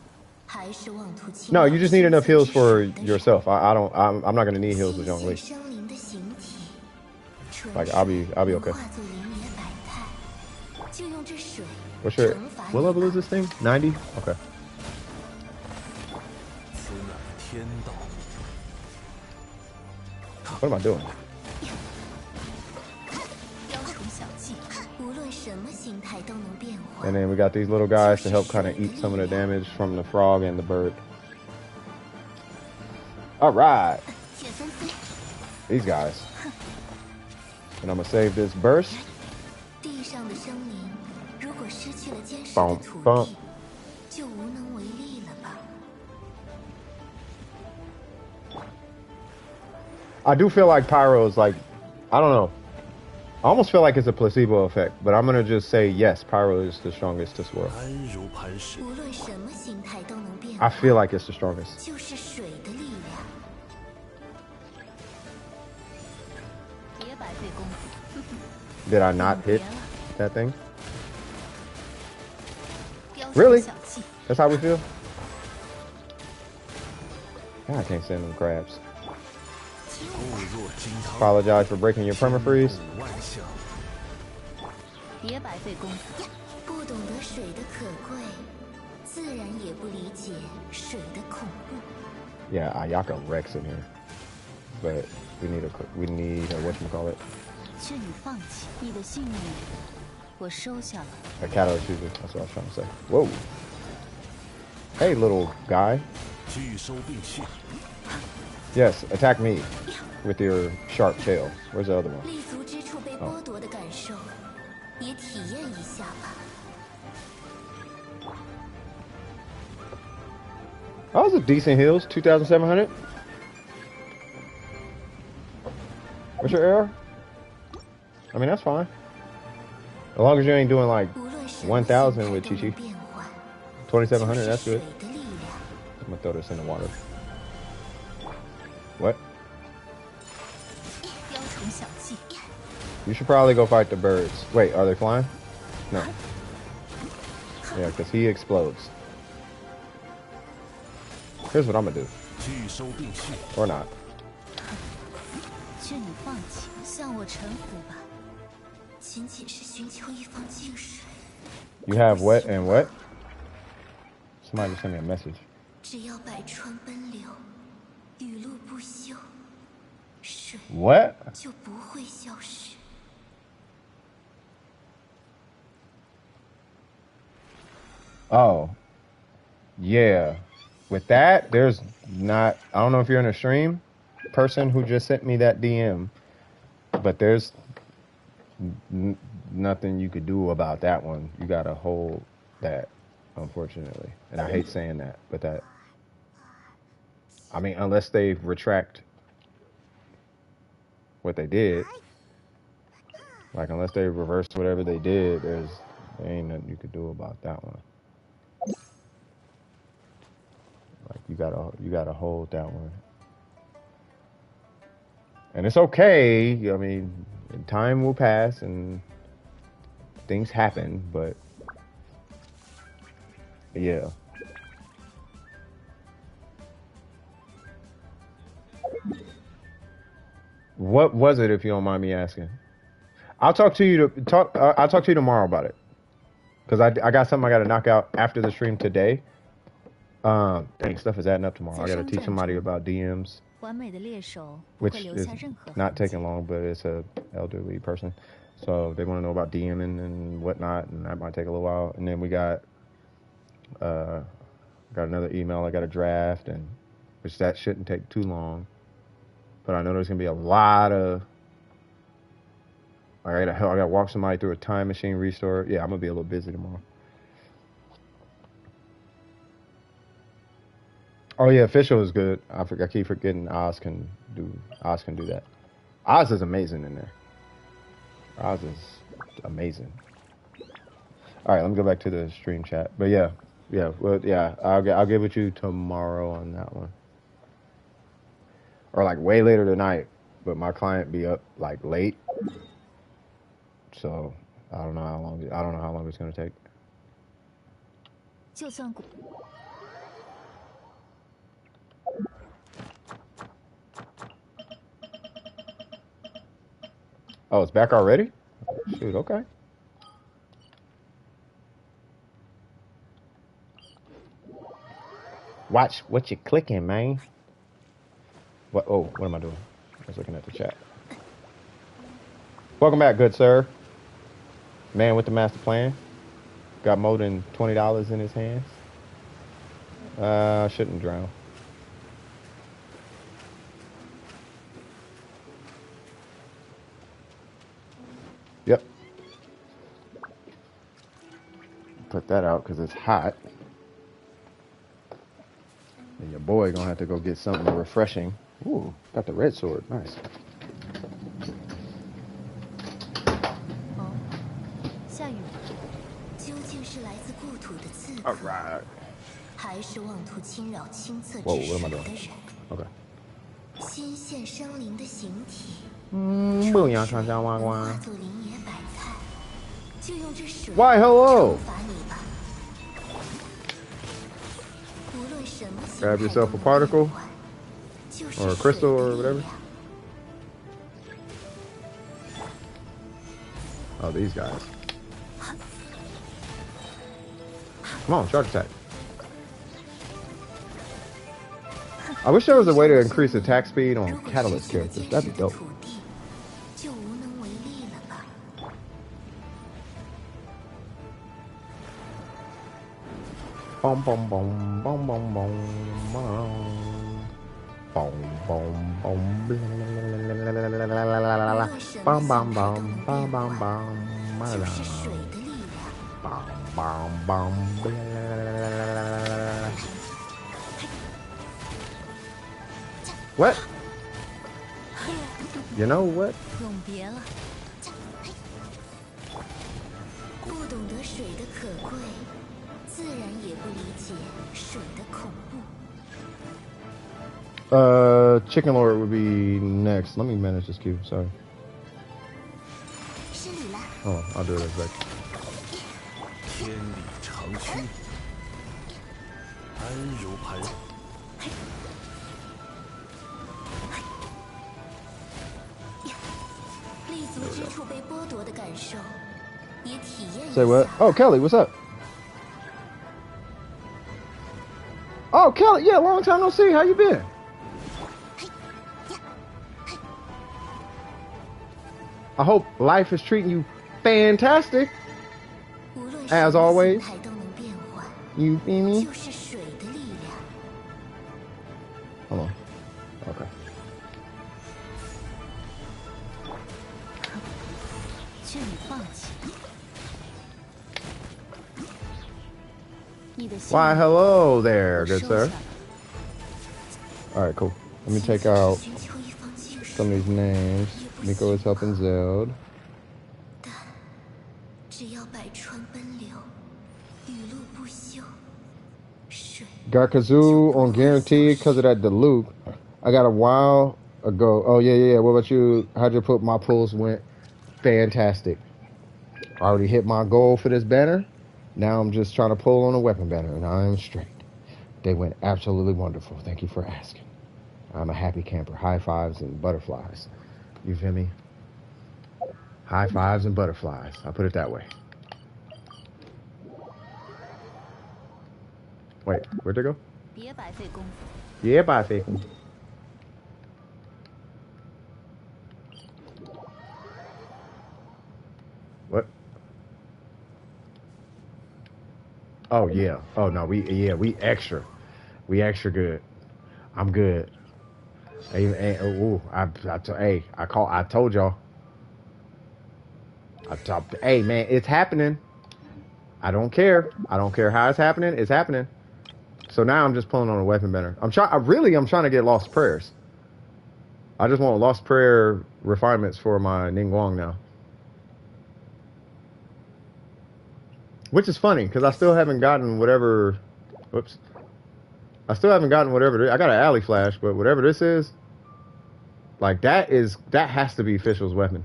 No, you just need enough heals for yourself. I'm not gonna need heals with Zhongli. Like I'll be okay. What's your what level is this thing? 90? Okay. What am I doing? And then we got these little guys to help kind of eat some of the damage from the frog and the bird. All right. These guys. And I'm going to save this burst. Boom, boom. I do feel like Pyro is like, I don't know. I almost feel like it's a placebo effect, but I'm going to just say yes, Pyro is the strongest to Swirl. I feel like it's the strongest. Did I not hit that thing? Really? That's how we feel? God, I can't stand them crabs. Apologize for breaking your permafreeze. Yeah, Ayaka Rex in here. But we need a whatchamacallit. A catalyst user, that's what I was trying to say. Whoa. Hey, little guy. Yes, attack me with your sharp tail. Where's the other one? Oh. That was a decent heals, 2,700. What's your error? I mean, that's fine. As long as you ain't doing like 1,000 with Chi Chi. 2,700, that's good. I'm gonna throw this in the water. What? You should probably go fight the birds. Wait, are they flying? No. Yeah, because he explodes. Here's what I'm gonna do. Or not. You have what and what? Somebody just sent me a message. What? Oh. Yeah. With that, there's not, I don't know if you're in a stream, person who just sent me that DM, but there's nothing you could do about that one. You gotta hold that, unfortunately. And I hate saying that, but that, I mean, unless they retract what they did, like unless they reverse whatever they did, there ain't nothing you could do about that one. Like you gotta hold that one. And it's okay. I mean, time will pass and things happen, but yeah. What was it, if you don't mind me asking? I'll talk to you I'll talk to you tomorrow about it, because I got something I got to knock out after the stream today. Dang, stuff is adding up tomorrow. I got to teach somebody about DMs 完美的猎手不 which 会留 is 下任何 not 痕迹 taking long, but it's a elderly person. So they want to know about DMing and whatnot, and that might take a little while. And then we got another email. I got a draft, and which that shouldn't take too long. But I know there's gonna be a lot of. I gotta walk somebody through a time machine restore. Yeah, I'm gonna be a little busy tomorrow. Oh yeah, official is good. I keep forgetting Oz can do that. Oz is amazing in there. Oz is amazing. All right, let me go back to the stream chat. But yeah, I'll get with you tomorrow on that one, or like way later tonight. But my client be up like late, so I don't know how long it's gonna take. 就算古 Oh, it's back already? Shoot, okay. Watch what you clicking, man. What? Oh, what am I doing? I was looking at the chat. Welcome back, good sir. Man with the master plan. Got more than $20 in his hands. Shouldn't drown. Yep. Put that out because it's hot. And your boy gonna have to go get something refreshing. Ooh, got the red sword. Nice. 哦，下雨。究竟是来自故土的刺客， Alright. 还是妄图侵扰亲侧 Whoa, 之 what 水 am I 的 doing? 人？ Okay. 先现生灵的形体，不要常常挖挖。化作林野百态，就用这水 Why, hello. 惩罚你吧。无论什么形 Grab 态 yourself a 都能 particle 变换，就是 or a 水 crystal 的 or 力 whatever. 量。 Oh, these guys. Come on, charge attack. I wish there was a way to increase attack speed on 如果 Catalyst 失去了 characters. 坚 That'd 实 be 的 dope. 土地，就无能为力了吧？ Boom, boom, boom, boom, boom, boom, boom. Boom, boom, boom, blah, blah, blah, blah, blah, blah, blah, blah, blah. Bum, bum, bum, bum, bum, bum, blah, 就 blah. 是水的力量。 Bum, bum, bum, blah, blah, blah. What? You know what? 永别了。不懂得水的可贵，自然也不理解水的恐怖。 Chicken Lord would be next. Let me manage this queue. Sorry. 失礼了。 Oh, I'll do it as back. 天理长驱，安如磐。 立足之处被剥夺的感受，也体验一 Say what? 下。 Oh, Kelly, what's up? Oh, Kelly, yeah, long time no see. How you been? I hope life is treating you fantastic. 无论 As 什么 always. 形态都能变换， You feel me? 就是水的力量。 Hold on. Okay. 劝你放弃。你的信 Why, 念 hello there, 我 good 收 sir. 下了 All right, cool. Let me take out 寻求一方净水 some of these names. Nico is helping Zeld. 但只要百川奔流，雨露不休，水 Got Kazoo on guaranteed because of that Diluc. I got a while ago. Oh, yeah. What about you? How'd you put my pulls went? Fantastic. I already hit my goal for this banner. Now I'm just trying to pull on a weapon banner, and I am straight. They went absolutely wonderful. Thank you for asking. I'm a happy camper. High fives and butterflies. You feel me? High fives and butterflies. I'll put it that way. Wait, where'd they go? 别白费功夫。 Yeah, bye, Faith. What? Oh yeah. Oh no, we extra. We extra good. I'm good. Hey, I told y'all. Hey man, it's happening. I don't care. I don't care how it's happening. It's happening. So now I'm just pulling on a weapon bender. I'm trying to get Lost Prayers. I just want Lost Prayer refinements for my Ningguang now. Which is funny, because I still haven't gotten whatever... Whoops. I still haven't gotten whatever... I got an alley flash, but whatever this is... Like, that has to be Fischl's weapon.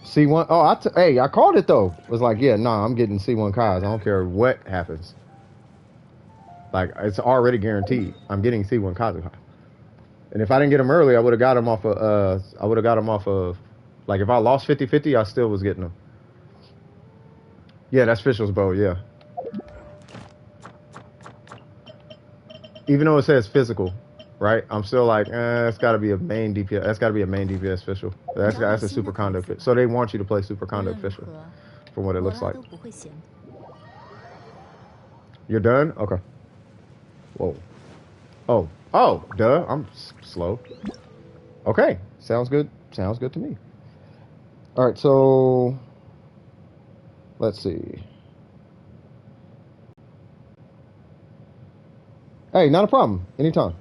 C1... Oh, hey, I called it, though. It was like, yeah, nah, I'm getting C1 Kais. I don't care what happens. Like, it's already guaranteed. I'm getting C1 Kazuha. And if I didn't get him early, I would have got him off of... Like, if I lost 50-50, I still was getting him. Yeah, that's Fischl's bow, yeah. Even though it says physical, right? I'm still like, it's got to be a main DPS. That's got to be a main DPS Fischl. That's a super conduct fit. So they want you to play super conduct Fischl, from what it looks like. You're done? Okay. Whoa. Oh, duh. I'm slow. Okay. Sounds good. Sounds good to me. All right, so let's see. Hey, not a problem. Anytime.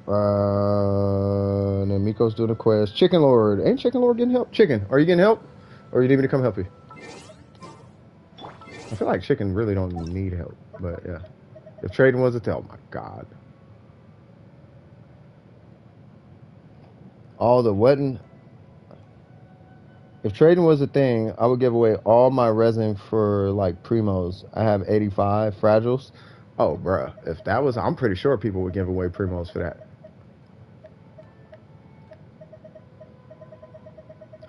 And then Miko's doing a quest. Chicken Lord. Ain't Chicken Lord getting help? Chicken, are you getting help? Or you need me to come help you? I feel like Chicken really don't need help, but yeah. If trading was a thing, oh my God. All the wedding. If trading was a thing, I would give away all my resin for like primos. I have 85 fragiles. Oh, bruh. If that was, I'm pretty sure people would give away primos for that.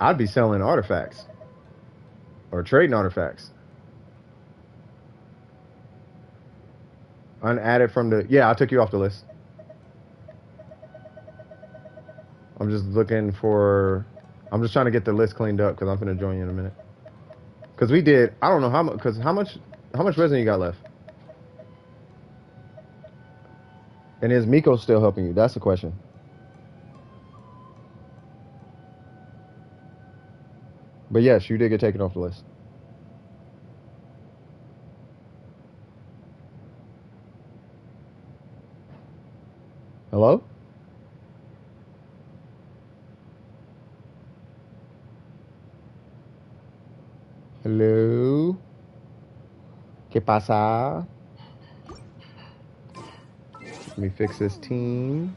I'd be selling artifacts or trading artifacts. Unadded from the, yeah, I took you off the list. I'm just looking for, I'm just trying to get the list cleaned up because I'm going to join you in a minute. Because we did, I don't know how much, because how much resin you got left? And is Miko still helping you? That's the question. But yes, you did get taken off the list. Hello? Hello? ¿Qué pasa? Let me fix this team.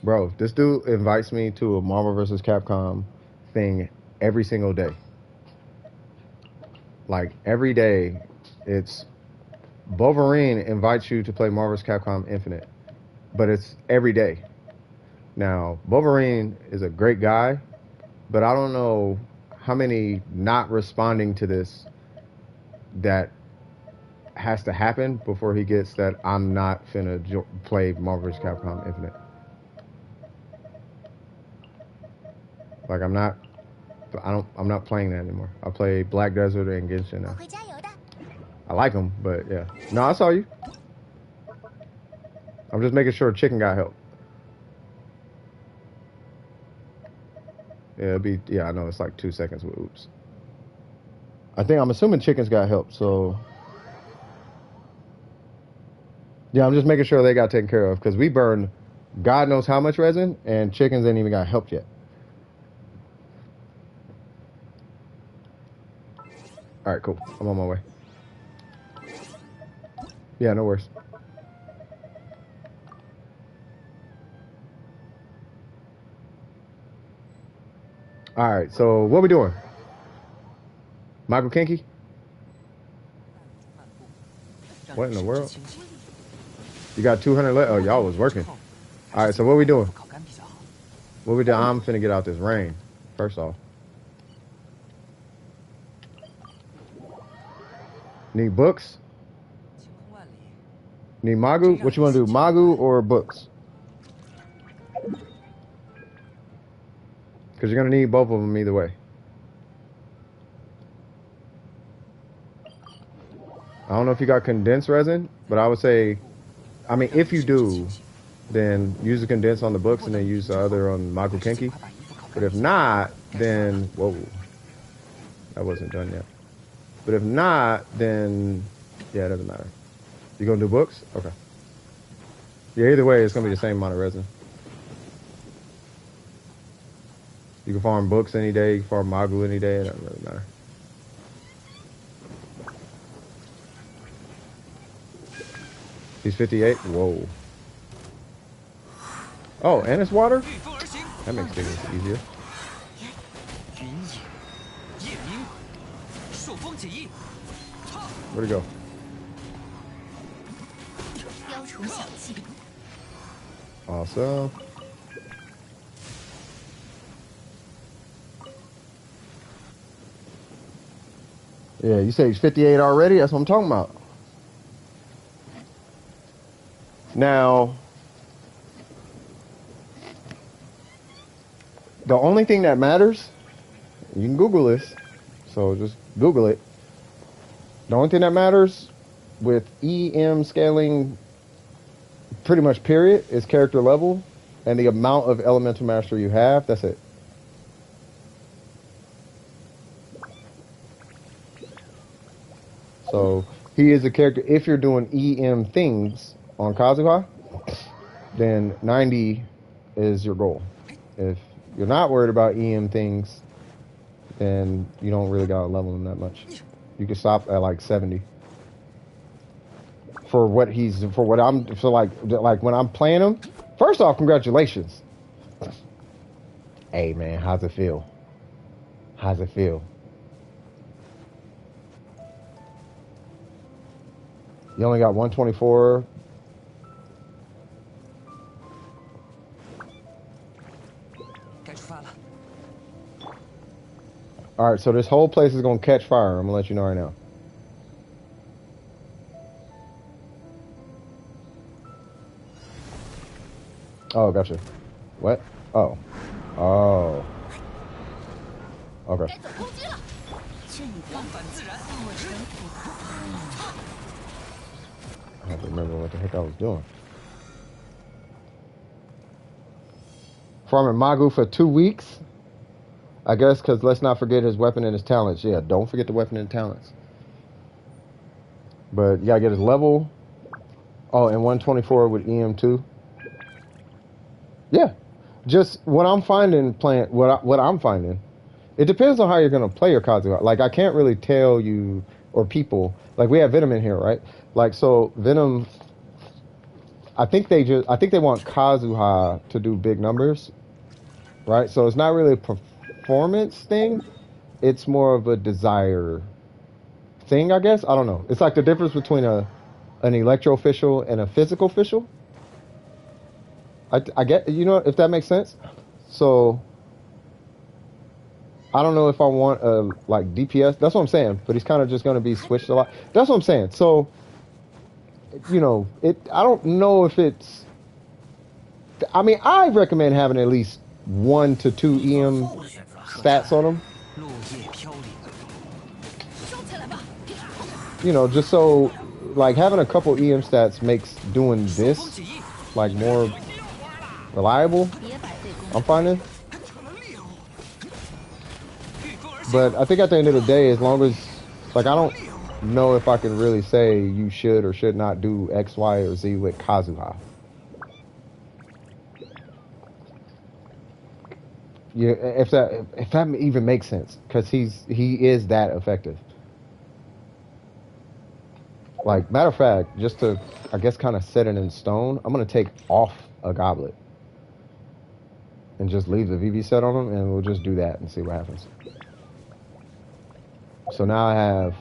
Bro, this dude invites me to a Marvel vs. Capcom thing every single day. Like, every day, it's... Wolverine invites you to play Marvel vs. Capcom Infinite. But it's every day. Now, Wolverine is a great guy, but I don't know how many not responding to this that has to happen before he gets that I'm not finna play Marvel vs. Capcom Infinite. Like, I'm not playing that anymore. I play Black Desert and Genshin now. I like them, but yeah. No, I saw you. I'm just making sure Chicken got help. Yeah, I know it's like 2 seconds with oops. I'm assuming Chicken's got help, so. Yeah, I'm just making sure they got taken care of because we burned God knows how much resin and Chickens ain't even got help yet. All right, cool. I'm on my way. Yeah, no worries. All right, so what we doing? Michael Kinky? What in the world? You got 200 left? Oh, y'all was working. All right, so what we doing? What we doing? I'm finna get out this rain, first off. Need books? Need Magu? What you want to do, Magu or books? Because you're going to need both of them either way. I don't know if you got condensed resin, but I would say, I mean, if you do, then use the condensed on the books and then use the other on Magu Kenki. But if not, then, whoa, that wasn't done yet. But if not, then, yeah, it doesn't matter. You gonna do books? Okay. Yeah, either way, it's gonna be the same amount of resin. You can farm books any day, you can farm Magu any day, it doesn't really matter. He's 58? Whoa. Oh, and it's water? That makes things easier. Where'd he go? Awesome. Yeah, you say he's 58 already? That's what I'm talking about. Now, the only thing that matters, you can Google this, so just Google it. The only thing that matters with EM scaling, pretty much period, is character level and the amount of elemental mastery you have. That's it. So he is a character. If you're doing EM things on Kazuha, then 90 is your goal. If you're not worried about EM things, then you don't really gotta level him that much. You can stop at like 70. For what I'm, so like when I'm playing him, first off, congratulations. Hey man, how's it feel? How's it feel? You only got 124. All right, so this whole place is gonna catch fire. I'm gonna let you know right now. Oh, gotcha. What? Oh. Oh. Okay. I have to remember what the heck I was doing. Farming Magu for 2 weeks. I guess because let's not forget his weapon and his talents. Yeah, don't forget the weapon and talents. But you gotta get his level. Oh, and 124 with EM2. Yeah, just what I'm finding playing. What I'm finding. It depends on how you're gonna play your Kazuha. Like I can't really tell you or people. Like we have Venom in here, right? Like so Venom. I think they want Kazuha to do big numbers, right? So it's not really a performance thing. It's more of a desire thing, I guess. I don't know. It's like the difference between an electro official and a physical official. I get, you know, if that makes sense. So I don't know if I want a like DPS. That's what I'm saying. But he's kind of just going to be switched a lot. That's what I'm saying. So you know, I don't know if it's. I mean, I recommend having at least 1 to 2 EM stats on them. You know, just so like having a couple EM stats makes doing this like more reliable. I'm finding. But I think at the end of the day, as long as like I don't know if I can really say you should or should not do X, Y, or Z with Kazuha. Yeah, if that even makes sense, because he is that effective. Like matter of fact, just to I guess kind of set it in stone, I'm gonna take off a goblet and just leave the VV set on him, and we'll just do that and see what happens. So now I have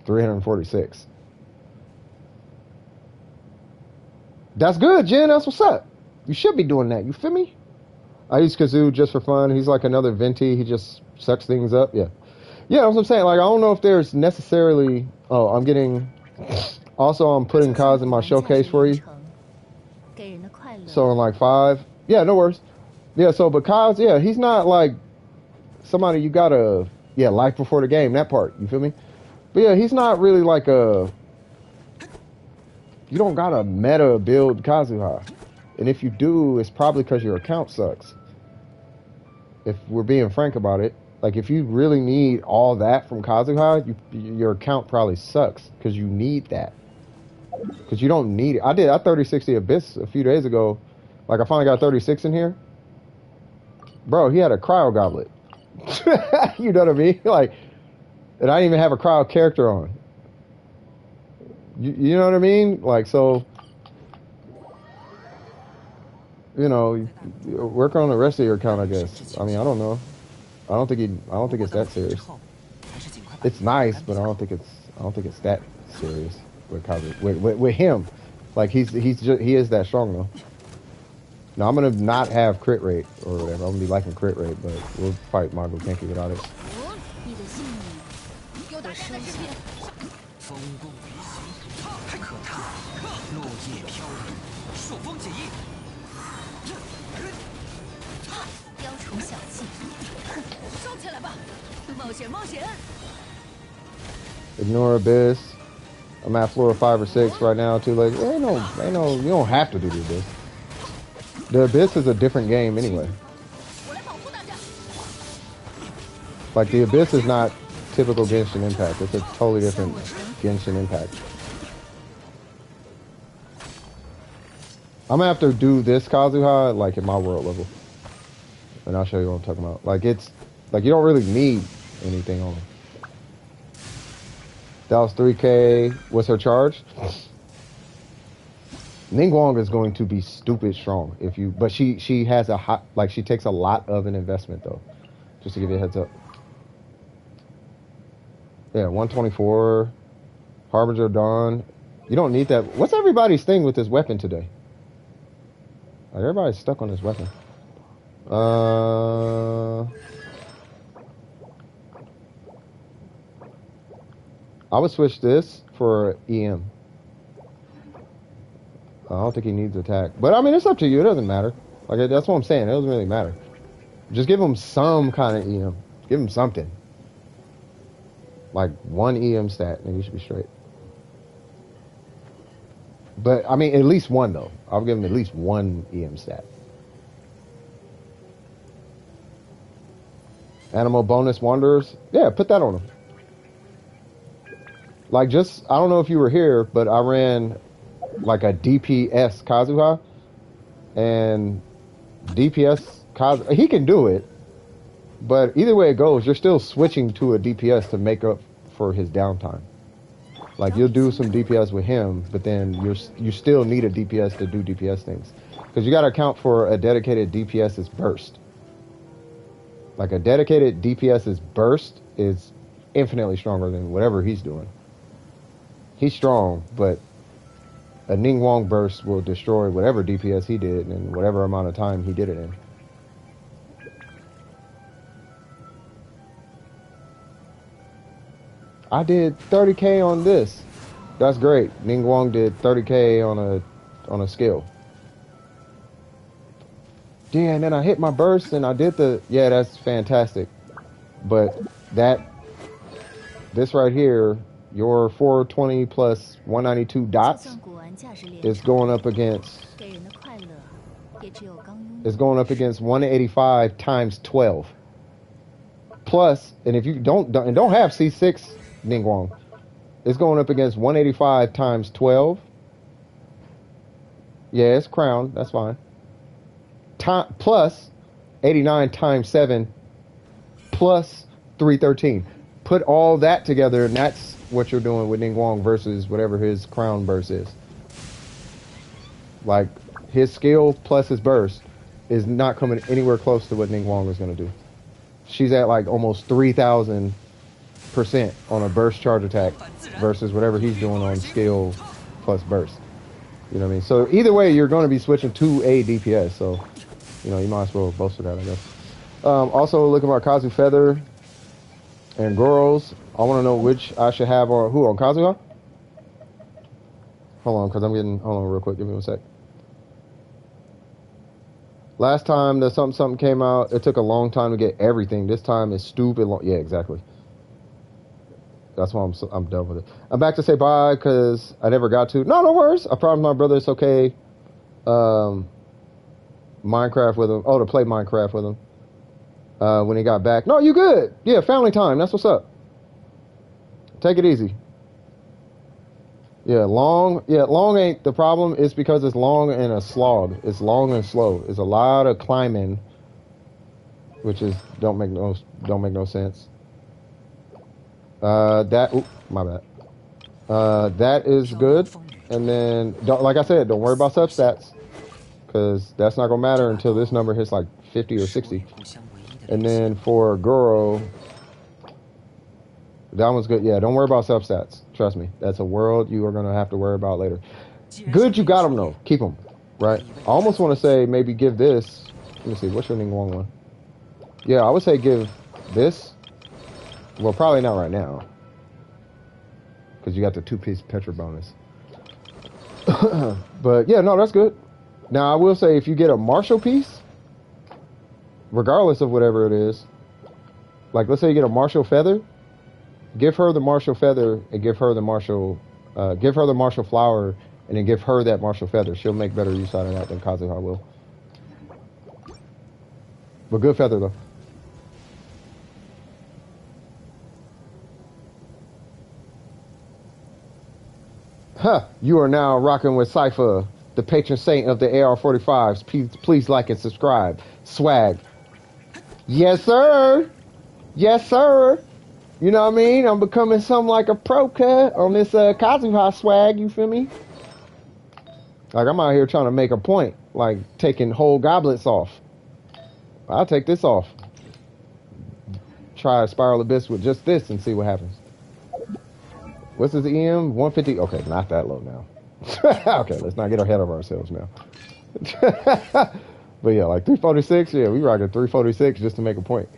346. That's good, Jen. That's what's up. You should be doing that. You feel me? I use Kazuha just for fun. He's like another Venti. He just sucks things up. Yeah. Yeah, that's what I'm saying. Like, I don't know if there's necessarily. Oh, I'm getting. Also, I'm putting Kaz in my showcase for you. So in like 5. Yeah, no worries. Yeah, so but Kaz, yeah, he's not like somebody you gotta like before the game, that part. You feel me? But yeah, he's not really like a. You don't gotta meta build Kazuha. And if you do, it's probably because your account sucks. If we're being frank about it. Like, if you really need all that from Kazuha, your account probably sucks. Because you need that. Because you don't need it. I 3060 Abyss a few days ago. Like, I finally got 36 in here. Bro, he had a cryo goblet. You know what I mean? Like, and I didn't even have a cryo character on. You know what I mean? Like, so, you know, work on the rest of your account, I guess. I mean, I don't know. I don't think it's that serious. It's nice, but I don't think it's that serious with him. Like, he is that strong though. Now I'm gonna not have crit rate or whatever. I'm gonna be liking crit rate, but we'll fight Mago Kenki without it. Ignore Abyss. I'm at floor 5 or 6 right now too. Like, ain't no, you don't have to do the Abyss. The Abyss is a different game anyway. Like, the Abyss is not typical Genshin Impact. It's a totally different Genshin Impact. I'm gonna have to do this Kazuha like at my world level. And I'll show you what I'm talking about. Like, it's like you don't really need anything on him. That was 3K. What's her charge? Ningguang is going to be stupid strong if you, but she has a hot, like, she takes a lot of an investment though. Just to give you a heads up. Yeah, 124. Harbinger of Dawn. You don't need that. What's everybody's thing with this weapon today? Like, everybody's stuck on this weapon. I would switch this for EM. I don't think he needs attack. But, I mean, it's up to you. It doesn't matter. Like, that's what I'm saying. It doesn't really matter. Just give him some kind of EM. Give him something. Like, 1 EM stat, and you should be straight. But, I mean, at least 1, though. I'll give him at least 1 EM stat. Animal bonus Wanderers. Yeah, put that on him. Like, just, I don't know if you were here, but I ran like a DPS Kazuha. And DPS Kazuha, he can do it. But either way it goes, you're still switching to a DPS to make up for his downtime. Like, you'll do some DPS with him, but then you still need a DPS to do DPS things. Because you got to account for a dedicated DPS's burst. Like, a dedicated DPS's burst is infinitely stronger than whatever he's doing. He's strong, but a Ningguang burst will destroy whatever DPS he did in whatever amount of time he did it in. I did 30K on this. That's great. Ningguang did 30K on a skill. Yeah, and then I hit my burst and I did the... Yeah, that's fantastic. But this right here, your 420 plus 192 dots is going up against... Is going up against 185 times 12. Plus, and if you don't have C6 Ningguang, it's going up against 185 times 12. Yeah, it's crowned. That's fine. Plus 89 times 7 plus 313. Put all that together, and that's what you're doing with Ningguang versus whatever his crown burst is. Like, his skill plus his burst is not coming anywhere close to what Ningguang is going to do. She's at like almost 3,000% on a burst charge attack versus whatever he's doing on skill plus burst. You know what I mean? So either way, you're going to be switching to a DPS. So, you know, you might as well bolster that, I guess. Also, look at my Kazu Feather. And girls, I want to know which I should have on who on Kazuha. Hold on, because I'm getting. Hold on, real quick. Give me 1 sec. Last time the something came out, it took a long time to get everything. This time it's stupid long. Yeah, exactly. That's why I'm done with it. I'm back to say bye because I never got to. No worries. I promised my brother it's okay. Minecraft with him. Oh, to play Minecraft with him. When he got back. No, you good. Yeah, family time. That's what's up. Take it easy. Yeah, long ain't the problem. It's because it's long and a slog. It's long and slow. It's a lot of climbing, which is don't make no sense. My bad. That is good. And then, like I said, don't worry about substats, because that's not gonna matter until this number hits like 50 or 60. And then for girl, that one's good. Yeah, don't worry about substats. Trust me, that's a world you are gonna have to worry about later. Good, you got them though. Keep them, right? I almost want to say maybe give this. Let me see. What's your Ningguang one? Yeah, I would say give this. Well, probably not right now, because you got the 2-piece Petra bonus. But yeah, no, that's good. Now I will say, if you get a martial piece, regardless of whatever it is, like let's say you get a martial feather, give her the martial feather and give her the martial flower, and then give her that martial feather. She'll make better use out of that than Kazuha will. But good feather though. Huh, you are now rocking with Cypher, the patron saint of the AR45s. Please like and subscribe. Swag. Yes, sir. Yes, sir. You know what I mean? I'm becoming something like a pro cut on this Kazuha swag, you feel me? Like, I'm out here trying to make a point, like taking whole goblets off. I'll take this off. Try a Spiral Abyss with just this and see what happens. What's his EM? 150? Okay, not that low now. Okay, let's not get ahead of ourselves now. But yeah, like 346, yeah, we rocking 346 just to make a point.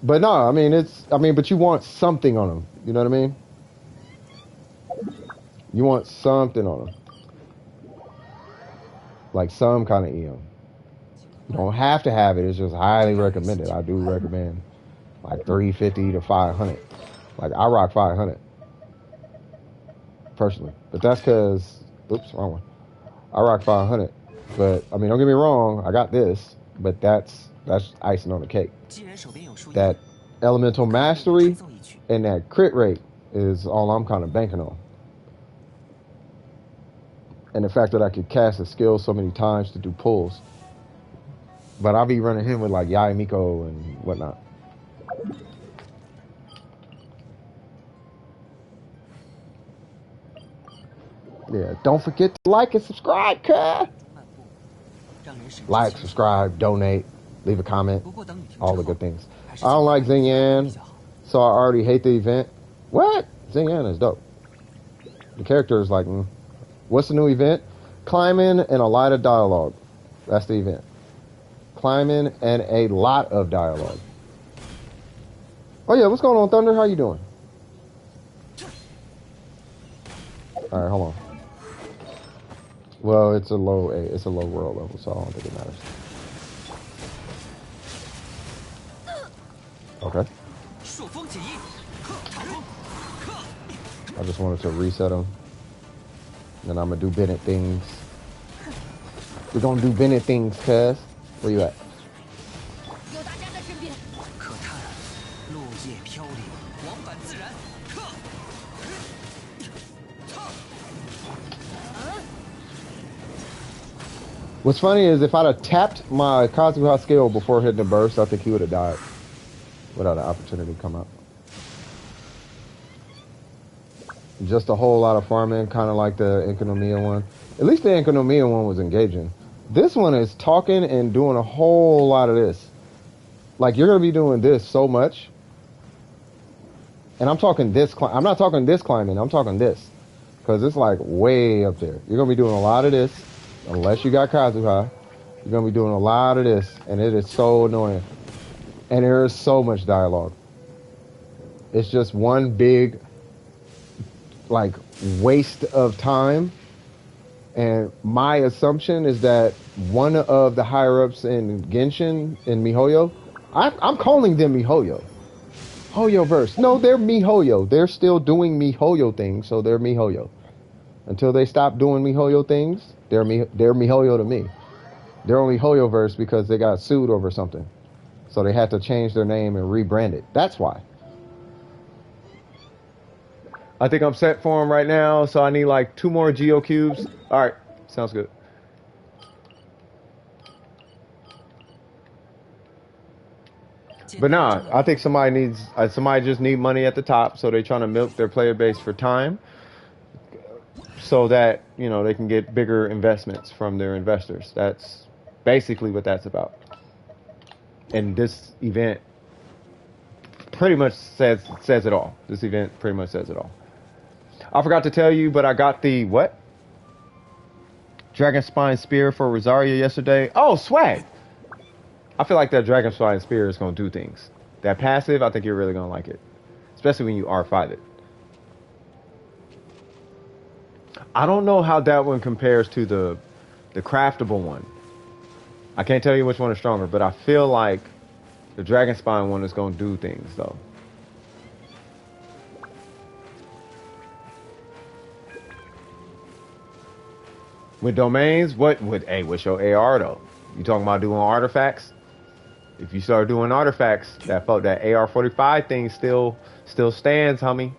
But no, I mean, but you want something on them. You know what I mean? You want something on them. Like some kind of EM. You don't have to have it. It's just highly recommended. I do recommend like 350 to 500. Like, I rock 500. Personally. But that's because, oops, wrong one. I rock 500. But, I mean, don't get me wrong. I got this. But that's icing on the cake. That elemental mastery and that crit rate is all I'm kind of banking on. And the fact that I could cast a skill so many times to do pulls. But I'll be running him with like Yai Miko and whatnot. Yeah, don't forget to like and subscribe, cuz. Like, subscribe, donate, leave a comment, all the good things. I don't like Xingyan, so I already hate the event. What? Xingyan is dope. The character is like, what's the new event? Climbing and a lot of dialogue. That's the event. Climbing and a lot of dialogue. Oh yeah, what's going on, Thunder? How you doing? All right, hold on. Well, it's a low world level, so I don't think it matters. Okay. I just wanted to reset them. Then I'm gonna do Bennett things. We're gonna do Bennett things, cuz. Where you at? What's funny is if I'd have tapped my Kazuha skill before hitting the burst, I think he would have died without an opportunity to come out. Just a whole lot of farming, kind of like the Enkanomiya one. At least the Enkanomiya one was engaging. This one is talking and doing a whole lot of this. Like, you're going to be doing this so much. And I'm talking this, I'm not talking this climbing, I'm talking this. Because it's like way up there. You're going to be doing a lot of this. Unless you got Kazuha, you're going to be doing a lot of this. And it is so annoying. And there is so much dialogue. It's just one big, like, waste of time. And my assumption is that one of the higher-ups in Genshin, in MiHoYo, I'm calling them MiHoYo. Hoyoverse. No, they're MiHoYo. They're still doing MiHoYo things, so they're MiHoYo. Until they stop doing MiHoYo things, they're MiHoYo to me. They're only Hoyoverse because they got sued over something. So they had to change their name and rebrand it. That's why. I think I'm set for them right now, so I need like 2 more Geo Cubes. All right, sounds good. But nah, I think somebody just need money at the top, so they're trying to milk their player base for time, so that, you know, they can get bigger investments from their investors. That's basically what that's about. And this event pretty much says it all. This event pretty much says it all. I forgot to tell you, but I got the what? Dragon Spine Spear for Rosaria yesterday. Oh, swag! I feel like that Dragon Spine Spear is going to do things. That passive, I think you're really going to like it. Especially when you R5 it. I don't know how that one compares to the craftable one. I can't tell you which one is stronger, but I feel like the Dragon Spine one is going to do things, though. With domains, what's your AR though? You talking about doing artifacts? If you start doing artifacts, that AR45 thing still stands, homie.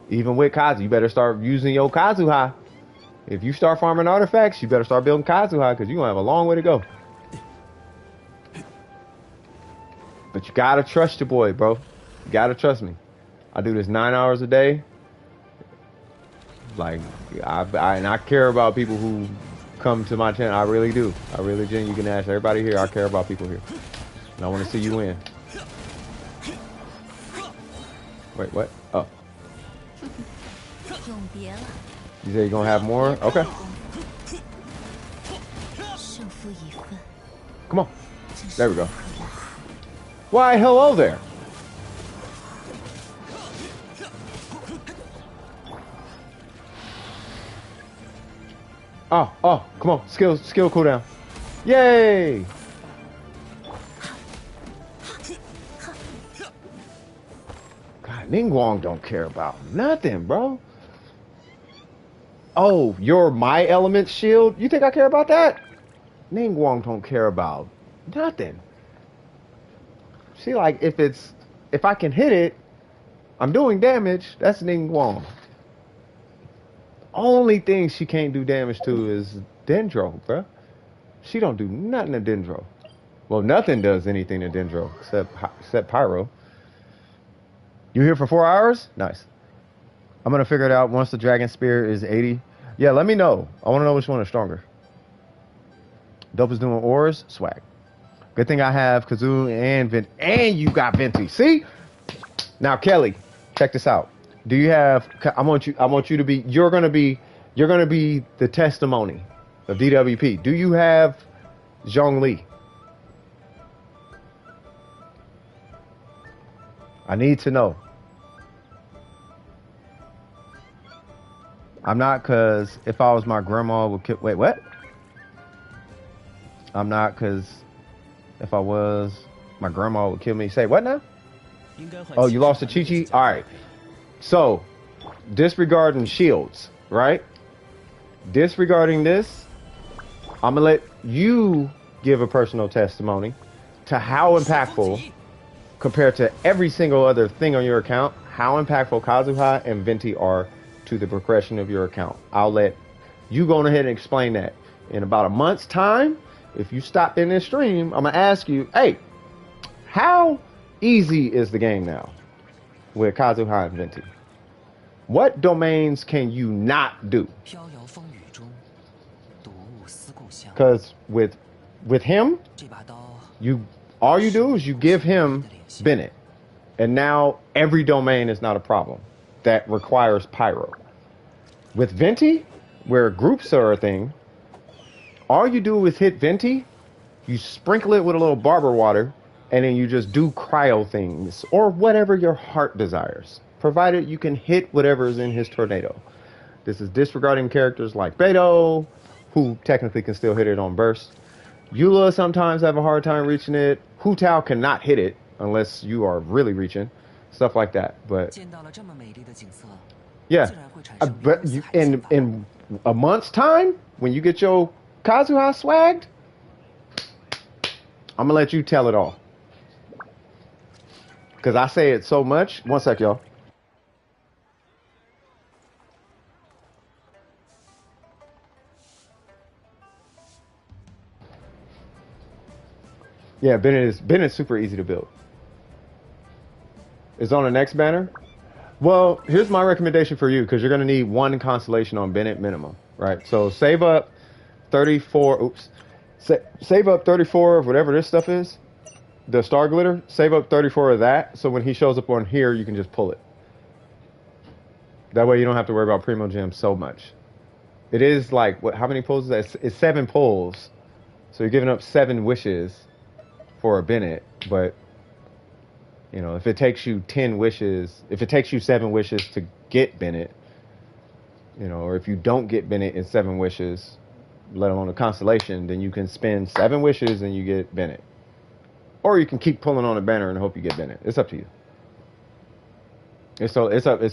Even with Kazuha, you better start using your Kazuha. If you start farming artifacts, you better start building Kazuha, because you're gonna have a long way to go. But you gotta trust your boy, bro. You gotta trust me. I do this 9 hours a day. Like, I care about people who come to my channel. I really do. I really do. You can ask everybody here. I care about people here. And I want to see you win. Wait, what? Oh. You say you're going to have more? Okay. Come on. There we go. Why, hello there. Oh, come on. Skill cooldown. Yay! God, Ningguang don't care about nothing, bro. Oh, your My Element shield? You think I care about that? Ningguang don't care about nothing. See, like, if I can hit it, I'm doing damage. That's Ningguang. Only thing she can't do damage to is Dendro, bruh. She don't do nothing to Dendro. Well, nothing does anything to Dendro except Pyro. You here for 4 hours? Nice. I'm gonna figure it out once the Dragon Spear is 80. Yeah, let me know. I want to know which one is stronger. Dope is doing ores. Swag. Good thing I have Kazuha and Venti. And you got Venti. See? Now, Kelly, check this out. Do you have? I want you to be. You're gonna be the testimony of DWP. Do you have Zhongli? I need to know. I'm not, cause if I was my grandma would kill. Wait, what? I'm not, cause if I was, my grandma would kill me. Say what now? Oh, you lost to Chi-Chi? All right. So, disregarding shields, right? Disregarding this, I'm gonna let you give a personal testimony to how impactful, compared to every single other thing on your account, how impactful Kazuha and Venti are to the progression of your account. I'll let you go ahead and explain that. In about a month's time, if you stop in this stream, I'm gonna ask you, hey, how easy is the game now with Kazuha and Venti? What domains can you not do? Because with him, all you do is you give him Bennett, and now every domain is not a problem that requires Pyro. With Venti, where groups are a thing, all you do is hit Venti, you sprinkle it with a little barber water, and then you just do cryo things or whatever your heart desires, provided you can hit whatever is in his tornado. This is disregarding characters like Beto, who technically can still hit it on burst. Eula sometimes have a hard time reaching it. Hu Tao cannot hit it unless you are really reaching. Stuff like that. But yeah, but you, in a month's time, when you get your Kazuha swagged, I'm gonna let you tell it all. Cause I say it so much. One sec, y'all. Yeah, Bennett is super easy to build. It's on the next banner. Well, here's my recommendation for you, because you're going to need one constellation on Bennett minimum, right? So save up 34. Oops. Save up 34 of whatever this stuff is. The star glitter. Save up 34 of that. So when he shows up on here, you can just pull it. That way you don't have to worry about Primo Gem so much. It is like, what? How many pulls is that? It's 7 pulls. So you're giving up 7 wishes for a Bennett, but you know, if it takes you 10 wishes, if it takes you 7 wishes to get Bennett, you know, or if you don't get Bennett in 7 wishes, let alone a constellation, then you can spend 7 wishes and you get Bennett. Or you can keep pulling on a banner and hope you get Bennett. It's up to you. It's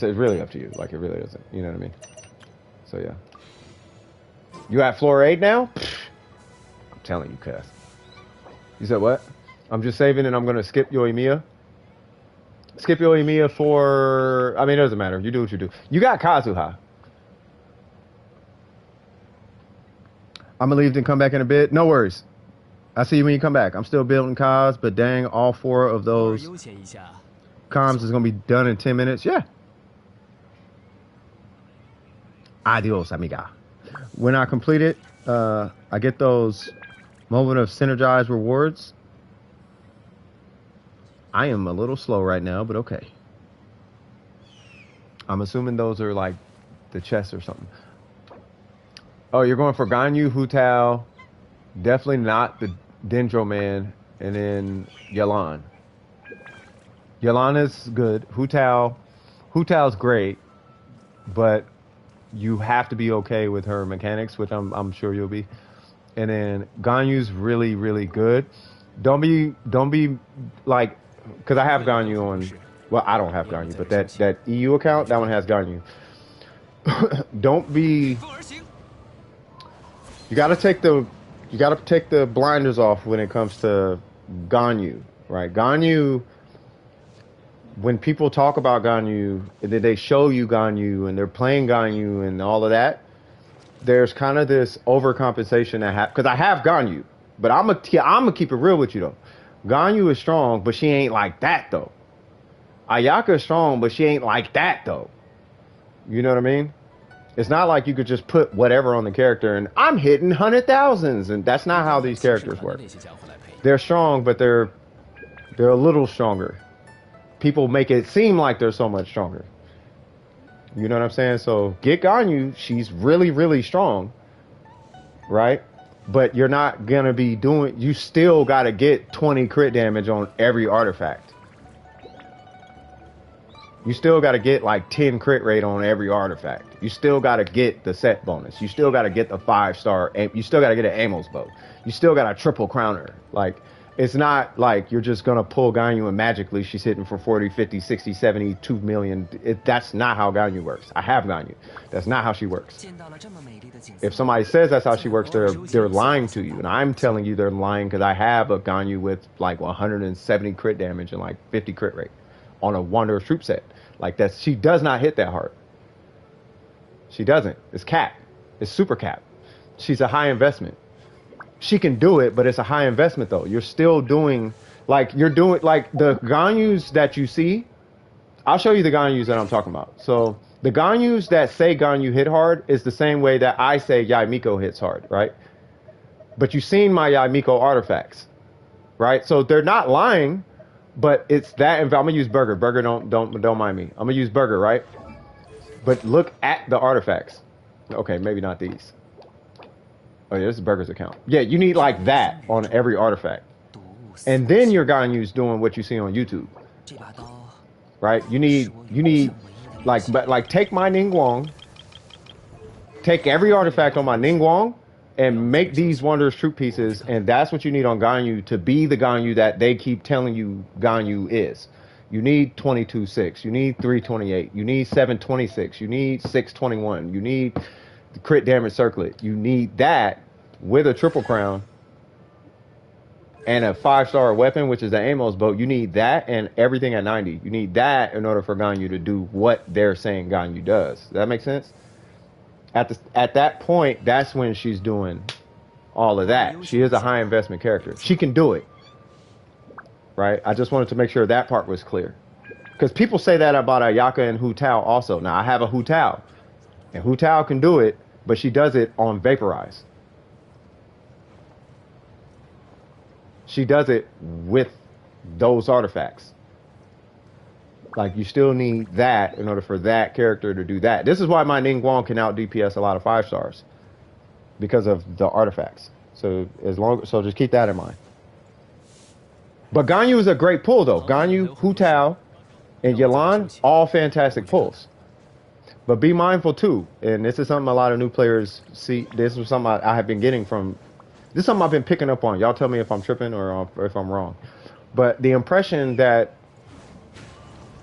really up to you. Like, it really isn't. You know what I mean? So yeah. You at floor 8 now? I'm telling you, cuz. You said what? I'm just saving and I'm going to skip Yoimiya. Skip Yoimiya for... I mean, it doesn't matter. You do what you do. You got Kazuha. I'm going to leave and come back in a bit. No worries. I'll see you when you come back. I'm still building Kaz, but dang, all 4 of those comms is going to be done in 10 minutes. Yeah. Adios, amiga. When I complete it, I get those moment of synergized rewards. I am a little slow right now, but okay. I'm assuming those are like the chests or something. Oh, you're going for Ganyu, Hu Tao, definitely not the Dendro Man, and then Yelan. Yelan is good. Hu Tao's great, but you have to be okay with her mechanics, which I'm sure you'll be. And then Ganyu's really, really good. Don't be like, because I have Ganyu on, well, I don't have Ganyu, but that EU account, that one has Ganyu. Don't be, you gotta take the blinders off when it comes to Ganyu, right? Ganyu, when people talk about Ganyu, and then they show you Ganyu, and they're playing Ganyu and all of that, there's kind of this overcompensation that happens. Because I have Ganyu, but I'm gonna keep it real with you though. Ganyu is strong, but she ain't like that though. Ayaka is strong, but she ain't like that though. You know what I mean? It's not like you could just put whatever on the character and I'm hitting 100,000s, and that's not how these characters work. They're strong, but they're a little stronger. People make it seem like they're so much stronger. You know what I'm saying? So get Ganyu, she's really, really strong, right? But you're not gonna be doing, you still gotta get 20 crit damage on every artifact. You still gotta get like 10 crit rate on every artifact. You still gotta get the set bonus. You still gotta get the 5-star, you still gotta get an Amos bow. You still got a triple crowner. Like, it's not like you're just gonna pull Ganyu and magically she's hitting for 40, 50, 60, 70, 2 million. That's not how Ganyu works. I have Ganyu. That's not how she works. If somebody says that's how she works, they're lying to you. And I'm telling you they're lying, because I have a Ganyu with like 170 crit damage and like 50 crit rate on a Wanderer troop set. Like, that, she does not hit that hard. She doesn't. It's cap. It's super cap. She's a high investment. She can do it, but it's a high investment though. You're still doing, like, you're doing, like, the Ganyus that you see. I'll show you the Ganyus that I'm talking about. So the Ganyus that say Ganyu hit hard is the same way that I say Yaimiko hits hard, right? But you've seen my Yaimiko artifacts, right? So they're not lying, but it's that. I'm gonna use Burger. Burger, don't mind me. I'm gonna use Burger, right? But look at the artifacts. Okay, maybe not these. Oh yeah, this is Burger's account. Yeah, you need like that on every artifact. and then your Ganyu's doing what you see on YouTube, right? You need like take my Ningguang, take every artifact on my Ningguang, and make these wondrous troop pieces, and that's what you need on Ganyu to be the Ganyu that they keep telling you Ganyu is. You need 22-6, you need 328, you need 726, you need 621, you need the crit damage circlet. You need that with a triple crown and a 5-star weapon, which is the Amos boat. You need that and everything at 90. You need that in order for Ganyu to do what they're saying Ganyu does. Does that make sense? At that point, that's when she's doing all of that. She is a high investment character. She can do it. Right? I just wanted to make sure that part was clear. Because people say that about Ayaka and Hu Tao also. Now, I have a Hu Tao. And Hu Tao can do it, but she does it on Vaporize. She does it with those artifacts. Like, you still need that in order for that character to do that. This is why my Ningguang can out DPS a lot of 5-stars. Because of the artifacts. So just keep that in mind. But Ganyu is a great pull, though. Ganyu, Hu Tao, and Yelan, all fantastic pulls. But be mindful, too. And this is something a lot of new players see. This is something I have been getting from... This is something I've been picking up on. Y'all tell me if I'm tripping or if I'm wrong. But the impression that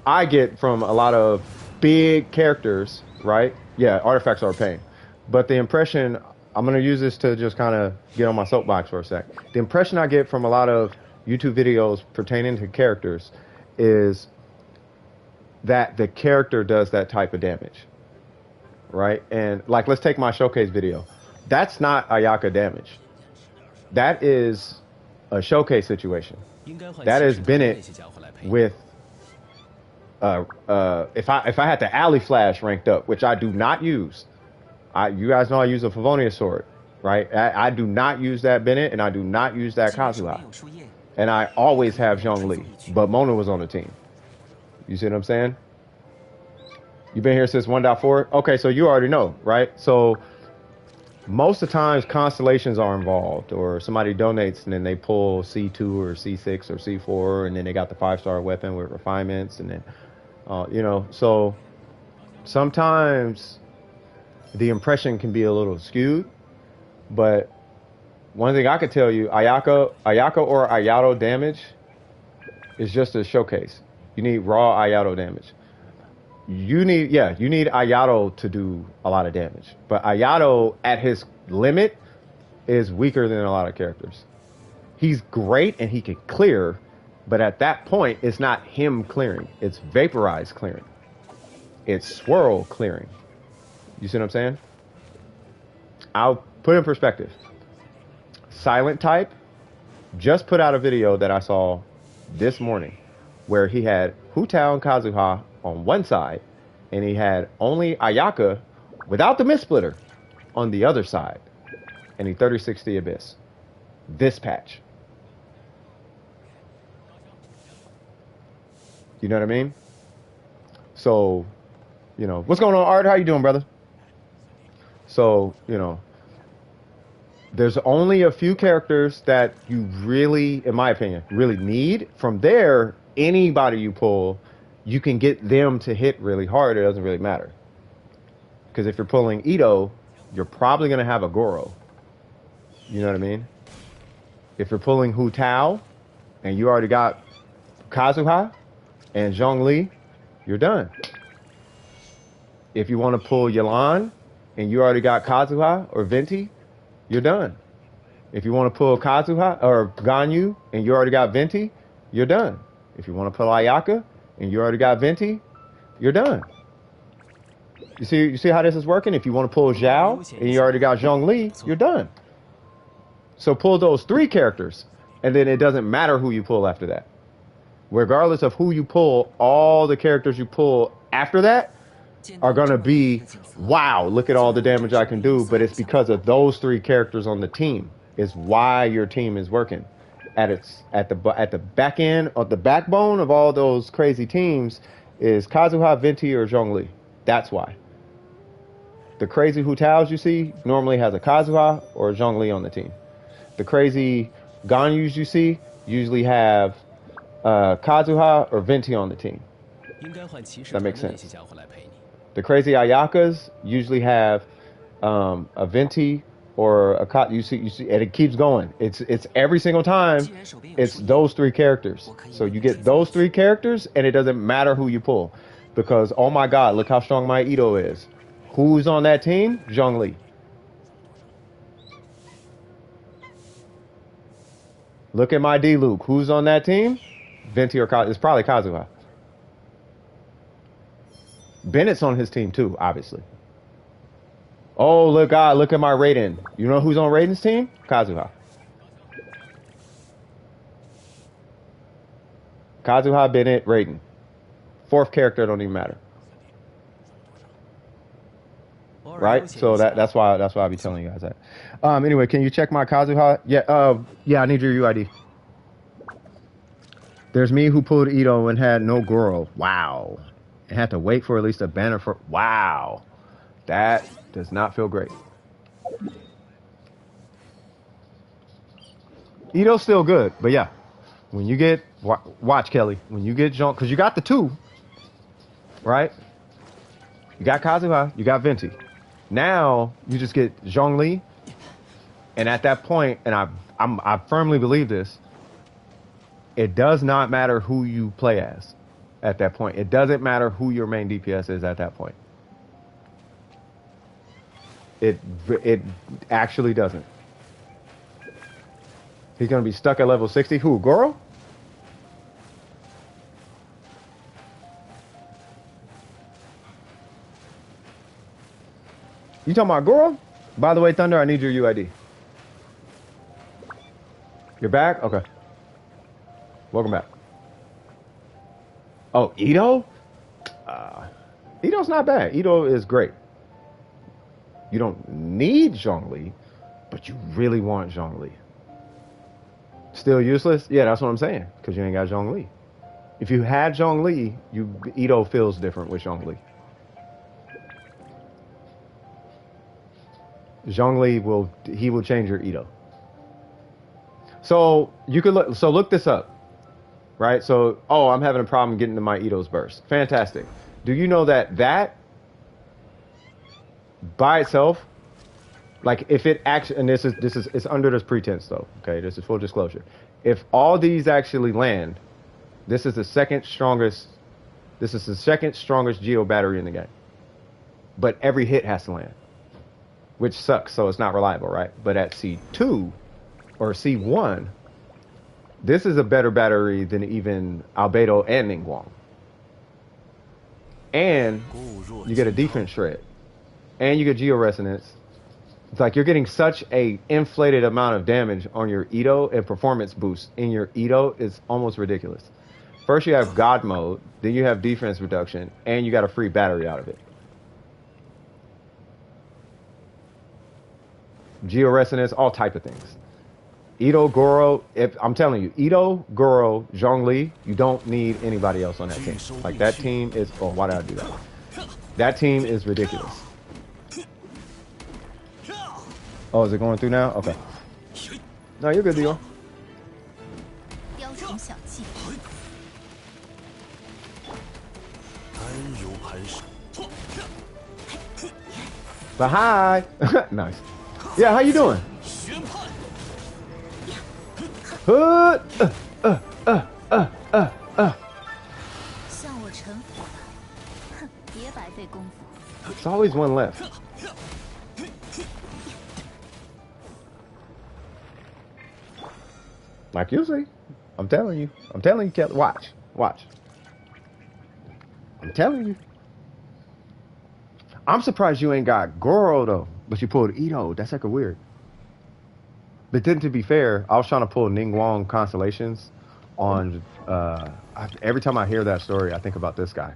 I get from a lot of big characters, right? Yeah, artifacts are a pain. But the impression... I'm going to use this to just kind of get on my soapbox for a sec. The impression I get from a lot of YouTube videos pertaining to characters is that the character does that type of damage, right? And like, let's take my showcase video. That's not Ayaka damage. That is a showcase situation. That is Bennett with if I had the alley flash ranked up, which I do not use. You guys know I use a Favonia sword, right? I do not use that Bennett, and I do not use that Kazuha. And I always have Zhongli, but Mona was on the team. You see what I'm saying? You've been here since 1.4? Okay, so you already know, right? So most of the times constellations are involved, or somebody donates and then they pull C2 or C6 or C4, and then they got the 5-star weapon with refinements, and then, you know, so sometimes the impression can be a little skewed, but one thing I could tell you, Ayaka or Ayato damage is just a showcase. You need raw Ayato damage. You need Ayato to do a lot of damage. But Ayato, at his limit, is weaker than a lot of characters. He's great and he can clear, but at that point, it's not him clearing. It's Vaporize clearing. It's Swirl clearing. You see what I'm saying? I'll put in perspective. Silent Type just put out a video that I saw this morning where he had Hu Tao and Kazuha on one side, and he had only Ayaka without the Mist-Splitter on the other side, and he 36 the Abyss. This patch. You know what I mean? So, you know, what's going on, Art? How you doing, brother? So, you know, there's only a few characters that you really, in my opinion, really need. From there, anybody you pull, you can get them to hit really hard. It doesn't really matter. Because if you're pulling Ito, you're probably going to have a Goro. You know what I mean? If you're pulling Hu Tao, and you already got Kazuha and Zhongli, you're done. If you want to pull Yelan, and you already got Kazuha or Venti, you're done. If you want to pull Kazuha or Ganyu and you already got Venti, you're done. If you want to pull Ayaka and you already got Venti, you're done. You see how this is working? If you want to pull Xiao and you already got Zhongli, you're done. So pull those 3 characters, and then it doesn't matter who you pull after that. Regardless of who you pull, all the characters you pull after that are going to be, wow, look at all the damage I can do. But it's because of those 3 characters on the team is why your team is working. At the back end, or the backbone of all those crazy teams is Kazuha, Venti, or Zhongli. That's why. The crazy Hu Taos you see normally has a Kazuha or a Zhongli on the team. The crazy Ganyus you see usually have Kazuha or Venti on the team. That makes sense. The crazy Ayakas usually have a Venti or a Ka. You see, and it keeps going. It's every single time. It's those three characters. So you get those three characters, and it doesn't matter who you pull, because oh my God, look how strong my Ito is. Who's on that team? Zhongli. Look at my D-Luke. Who's on that team? Venti or Kazuha. It's probably Kazuha. Bennett's on his team too, obviously. Oh, look at my Raiden. You know who's on Raiden's team? Kazuha. Kazuha, Bennett, Raiden. Fourth character don't even matter. Right? So that's why I be telling you guys that. Anyway, can you check my Kazuha? Yeah, I need your UID. There's me who pulled Ito and had no girl. Wow. And had to wait for at least a banner for... Wow. That does not feel great. Ito's still good, but yeah. When you get... Watch, Kelly. When you get Jean... Because you got the two. Right? You got Kazuha. You got Venti. Now, you just get Zhongli. And at that point, and I firmly believe this, it does not matter who you play as at that point. It doesn't matter who your main DPS is at that point. It actually doesn't. He's going to be stuck at level 60. Who, Goro? You talking about Goro? By the way, Thunder, I need your UID. You're back? Okay. Welcome back. Oh, Ito? Ito's not bad. Ito is great. You don't need Zhongli, but you really want Zhongli. Still useless? Yeah, that's what I'm saying. Because you ain't got Zhongli. If you had Zhongli, Ito feels different with Zhongli. Zhongli will change your Ito. So you could look this up. Right? So, I'm having a problem getting to my Ito's burst. Fantastic. Do you know that by itself, like if it actually, and it's under this pretense though, okay, this is full disclosure. If all these actually land, this is the second strongest Geo battery in the game. But every hit has to land, which sucks, so it's not reliable, right? But at C2 or C1, this is a better battery than even Albedo and Ningguang. And you get a defense shred. And you get Geo Resonance. It's like you're getting such a inflated amount of damage on your Ito and performance boost in your Ito is almost ridiculous. First you have God mode, then you have defense reduction, and you got a free battery out of it. Geo Resonance, all type of things. Ito, Goro, I'm telling you, Ito, Goro, Zhongli, you don't need anybody else on that team. Like, that team is... Oh, why did I do that? That team is ridiculous. Oh, is it going through now? Okay. No, you're good, Dio. But hi! Nice. Yeah, how you doing? It's always one left. Like you see. I'm telling you. I'm telling you, Kelly. Watch. I'm telling you. I'm surprised you ain't got Goro though, but you pulled Ito. That's like a weird. But then, to be fair, I was trying to pull Ningguang Constellations on... every time I hear that story, I think about this guy.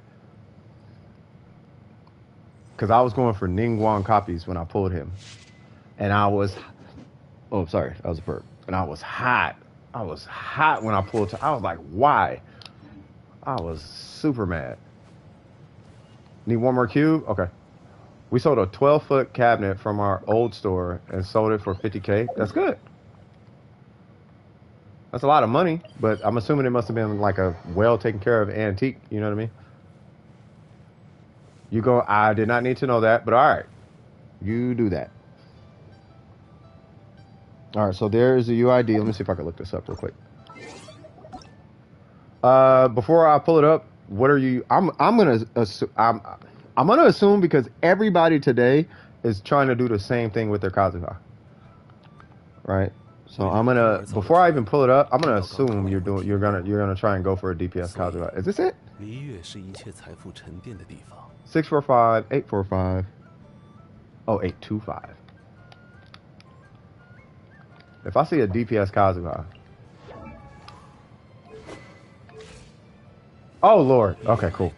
Because I was going for Ningguang copies when I pulled him. And I was... Oh, sorry. That was a burp. And I was hot. I was hot when I pulled... I was like, why? I was super mad. Need one more cube? Okay. We sold a 12-foot cabinet from our old store and sold it for $50K. That's good. That's a lot of money, but I'm assuming it must have been like a well taken care of antique. You know what I mean? You go, I did not need to know that, but all right. You do that. All right, so there is the UID. Let me see if I can look this up real quick. Before I pull it up, what are you? I'm gonna assume because everybody today is trying to do the same thing with their Kazuha, right? So I'm gonna, before I even pull it up, I'm gonna assume you're gonna try and go for a DPS Kazuha. Is this it? 645 845 0825. If I see a DPS Kazuha. Oh Lord. Okay, cool.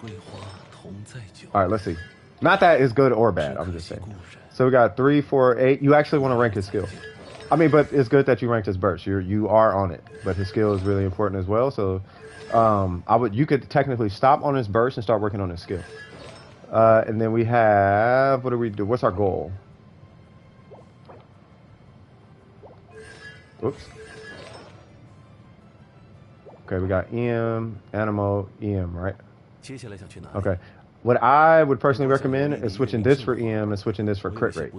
All right, let's see. Not that it's good or bad. I'm just saying. So we got 3, 4, 8. You actually want to rank his skill. I mean, but it's good that you ranked his burst. You are on it, but his skill is really important as well. So, you could technically stop on his burst and start working on his skill. And then we have, what do we do? What's our goal? Oops. Okay, we got EM, Animo, EM, right? Okay. What I would personally recommend is switching this for EM and switching this for crit rate.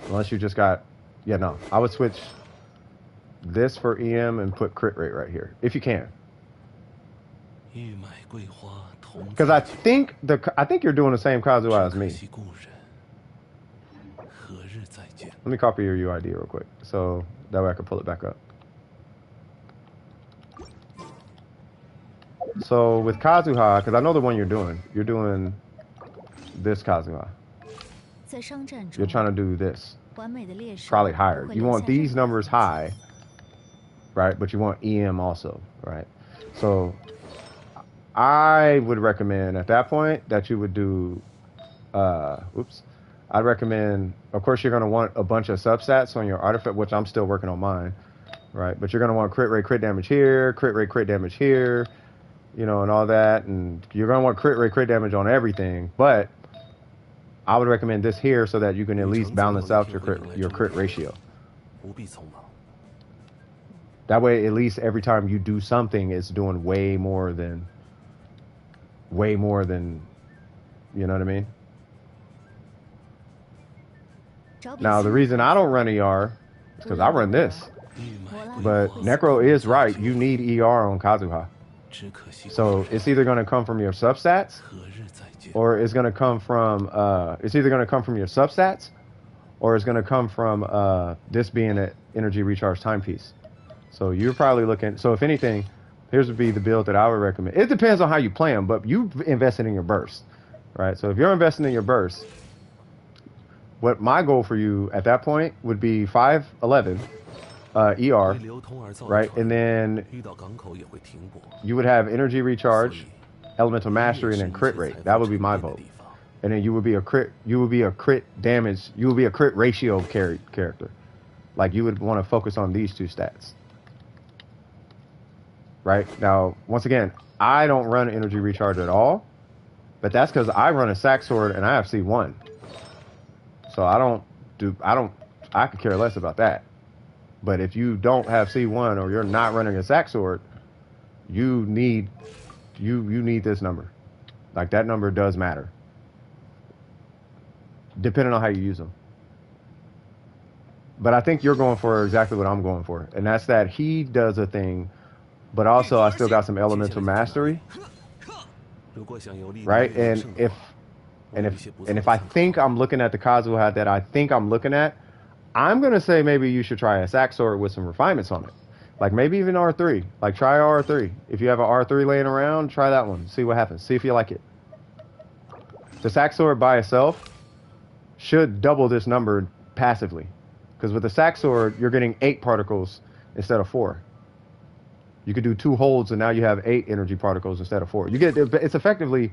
Unless you just got, yeah, no. I would switch this for EM and put crit rate right here, if you can. Because I think you're doing the same Kazuha as me. Let me copy your UID real quick, so that way I can pull it back up. So with Kazuha, because I know the one you're doing this Kazuha. You're trying to do this. Probably higher. You want these numbers high, right? But you want EM also, right? So I would recommend at that point that you would do, I'd recommend, of course, you're going to want a bunch of substats on your artifact, which I'm still working on mine, right? But you're going to want crit rate, crit damage here, crit rate, crit damage here, you know, and all that. And you're going to want crit rate, crit damage on everything. But I would recommend this here so that you can at least balance out your crit ratio. That way, at least every time you do something, it's doing way more than, you know what I mean? Now, the reason I don't run ER is because I run this. But Necro is right. You need ER on Kazuha. So it's either going to come from your substats, or it's going to come from your substats, or it's going to come from this being an energy recharge timepiece. So you're probably looking. So if anything, here's would be the build that I would recommend. It depends on how you play them, but you invested in your burst, right? So if you're investing in your burst, what my goal for you at that point would be 511 ER, right? And then you would have energy recharge, elemental mastery, and then crit rate. That would be my vote. And then you would be a crit damage, you would be a crit ratio character. Like you would want to focus on these two stats. Right? Now, once again, I don't run energy recharge at all, but that's because I run a sack sword and I have C1. So I could care less about that. But if you don't have C1 or you're not running a sack sword, you need this number. Like that number does matter. Depending on how you use them. But I think you're going for exactly what I'm going for. And that's that he does a thing, but also I still got some elemental mastery. Right? And if I think I'm looking at the Kazuha that I think I'm looking at, I'm going to say maybe you should try a sack sword with some refinements on it. Like maybe even R3. Like try R3. If you have an R3 laying around, try that one. See what happens. See if you like it. The sack sword by itself should double this number passively. Because with the sack sword, you're getting 8 particles instead of 4. You could do 2 holds and now you have 8 energy particles instead of 4. It's effectively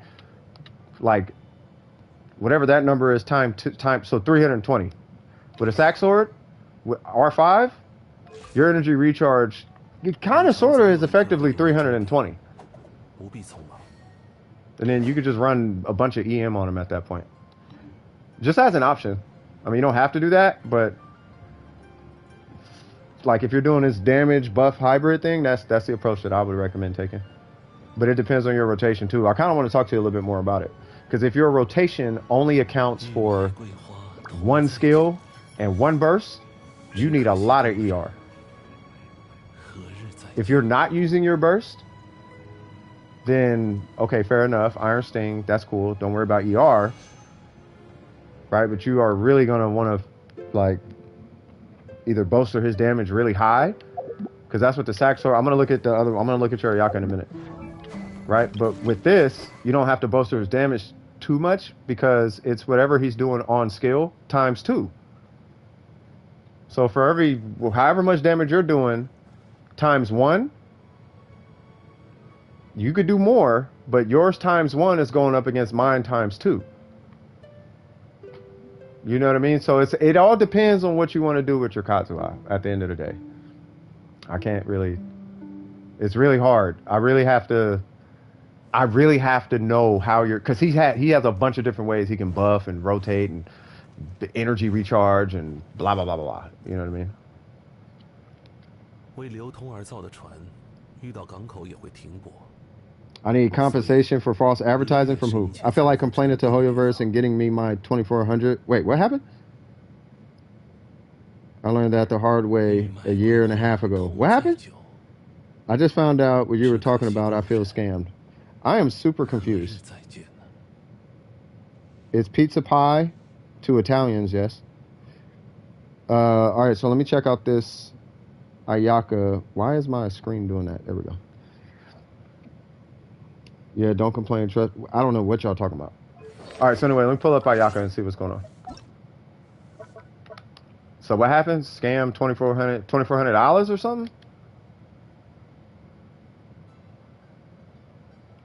like whatever that number is so 320. With a sack sword, with R5, your energy recharge, it kind of sort of is effectively 320. And then you could just run a bunch of EM on them at that point. Just as an option. I mean, you don't have to do that, but like if you're doing this damage buff hybrid thing, that's the approach that I would recommend taking. But it depends on your rotation too. I kind of want to talk to you a little bit more about it, because if your rotation only accounts for one skill and one burst, you need a lot of ER. If you're not using your burst, then okay, fair enough. Iron Sting, that's cool. Don't worry about ER, right? But you are really gonna want to like either bolster his damage really high, because that's what the Saxor. I'm gonna look at your Ayaka in a minute, right? But with this, you don't have to bolster his damage too much, because it's whatever he's doing on skill times 2. So for however much damage you're doing times 1, you could do more, but yours times 1 is going up against mine times 2. You know what I mean? So it all depends on what you want to do with your Kazuha at the end of the day. I can't really, it's really hard. I really have to know how because he has a bunch of different ways he can buff and rotate and energy recharge and blah blah blah blah blah. You know what I mean? 为流通而造的船，遇到港口也会停泊。 I need compensation for false advertising from who? I feel like complaining to Hoyoverse and getting me my 2400. Wait, what happened? I learned that the hard way a year and a half ago. What happened? I just found out what you were talking about. I feel scammed. I am super confused. It's pizza pie to Italians, yes. All right, so let me check out this Ayaka. Why is my screen doing that? There we go. Yeah, don't complain. Trust. I don't know what y'all talking about. All right, so anyway, let me pull up Ayaka and see what's going on. So what happens? Scam $2,400 or something?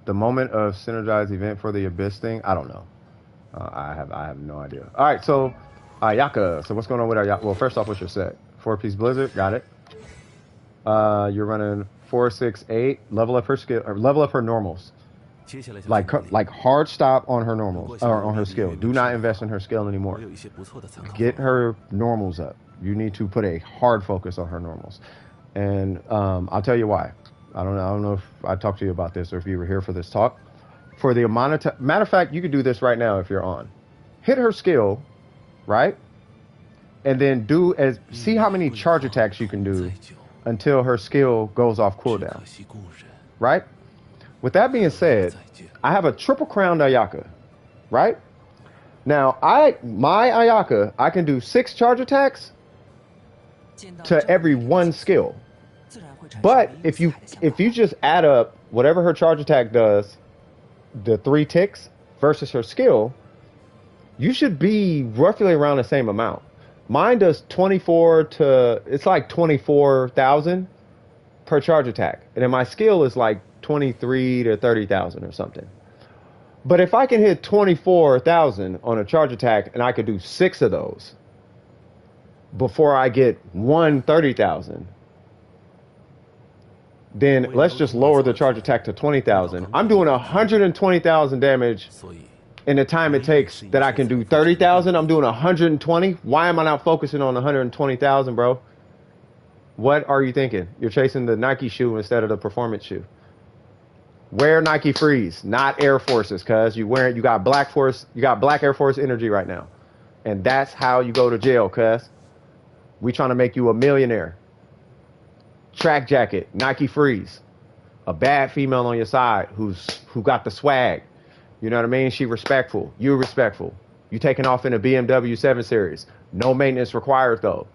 The moment of synergized event for the Abyss thing? I don't know. I have no idea. All right, so Ayaka. So what's going on with Ayaka? Well, first off, what's your set? 4-piece Blizzard. Got it. You're running 4, 6, 8. Level up her skill, or level up her normals. Like hard stop on her normals or on her skill. Do not invest in her skill anymore. Get her normals up. You need to put a hard focus on her normals, and I'll tell you why. I don't know if I talked to you about this or if you were here for this talk. For the amount of matter of fact, you could do this right now if you're on. Hit her skill, right, and then see how many charge attacks you can do until her skill goes off cooldown, right? With that being said, I have a triple crown Ayaka, right? Now, my Ayaka, I can do 6 charge attacks to every 1 skill. But if you just add up whatever her charge attack does, the 3 ticks versus her skill, you should be roughly around the same amount. Mine does 24,000 per charge attack, and then my skill is like 23 to 30,000 or something. But if I can hit 24,000 on a charge attack and I could do 6 of those before I get 30,000, then let's just lower the charge attack to 20,000. I'm doing 120,000 damage in the time it takes that I can do 30,000. I'm doing 120. Why am I not focusing on 120,000, bro? What are you thinking? You're chasing the Nike shoe instead of the performance shoe. Wear Nike Freeze, not Air Forces, cuz you got Black Air Force energy right now. And that's how you go to jail, cuz. We trying to make you a millionaire. Track jacket, Nike Freeze. A bad female on your side who got the swag. You know what I mean? She respectful. You respectful. You taking off in a BMW 7 Series. No maintenance required though.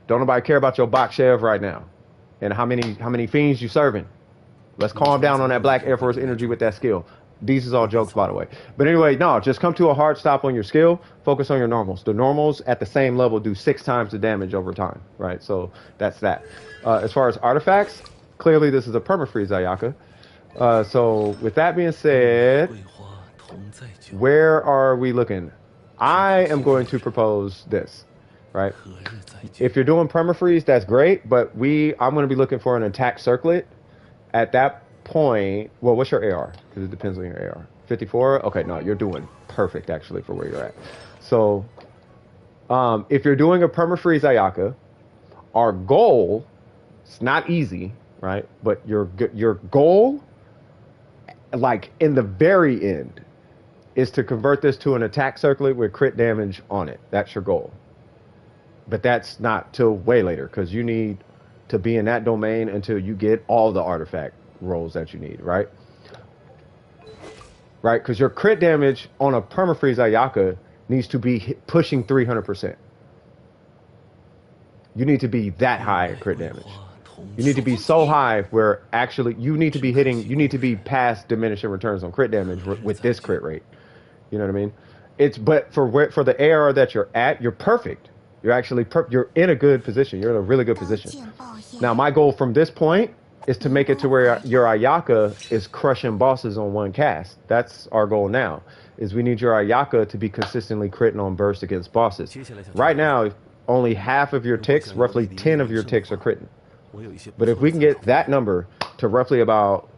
Don't nobody care about your box Chev right now. And how many fiends you serving. Let's calm down on that Black Air Force energy with that skill. These is all jokes, by the way. But anyway, no, just come to a hard stop on your skill. Focus on your normals. The normals at the same level do 6 times the damage over time, right? So that's that. As far as artifacts, clearly this is a permafreeze Ayaka. So with that being said, where are we looking? I am going to propose this, right? If you're doing permafreeze, that's great, but I'm going to be looking for an attack circlet. At that point, well, what's your AR? Because it depends on your AR. 54? Okay, no, you're doing perfect, actually, for where you're at. So, if you're doing a permafreeze Ayaka, our goal, it's not easy, right? But your goal, like in the very end, is to convert this to an attack circlet with crit damage on it. That's your goal. But that's not till way later, because you need to be in that domain until you get all the artifact rolls that you need, right? Right, because your crit damage on a permafreeze Ayaka needs to be pushing 300%. You need to be that high at crit damage. You need to be so high where actually you need to be hitting, you need to be past diminishing returns on crit damage with this crit rate. You know what I mean? But for the AR that you're at, you're perfect. You're actually you're in a good position. You're in a really good position. Now, my goal from this point is to make it to where your Ayaka is crushing bosses on one cast. That's our goal now, is we need your Ayaka to be consistently critting on burst against bosses. Right now, only half of your ticks, roughly 10 of your ticks are critting. But if we can get that number to roughly about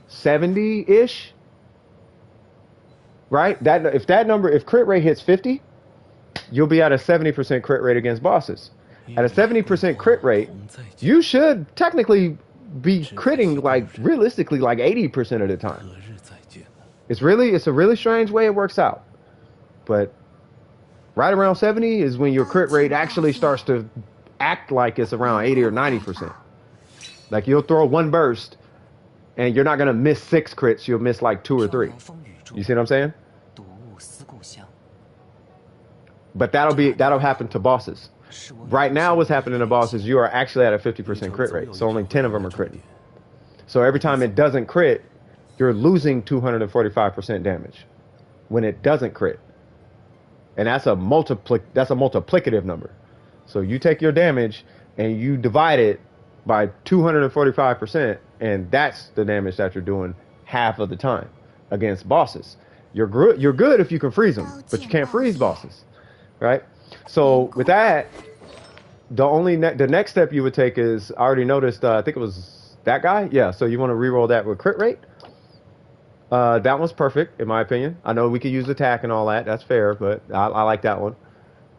70-ish, right? If crit rate hits 50, you'll be at a 70% crit rate against bosses. At a 70% crit rate, you should technically be critting, like, realistically, like 80% of the time. It's a really strange way it works out. But right around 70 is when your crit rate actually starts to act like it's around 80 or 90%. Like, you'll throw one burst, and you're not going to miss 6 crits. You'll miss, like, 2 or 3. You see what I'm saying? But that'll happen to bosses. Right now, what's happening to bosses, you are actually at a 50% crit rate. So only 10 of them are critting. So every time it doesn't crit, you're losing 245% damage when it doesn't crit. And that's a multiplicative number. So you take your damage and you divide it by 245%, and that's the damage that you're doing half of the time against bosses. You're good if you can freeze them, but you can't freeze bosses, right? So with that, the next step you would take is, I already noticed, I think it was that guy. Yeah, so you want to reroll that with crit rate. That one's perfect, in my opinion. I know we could use attack and all that. That's fair, but I like that one.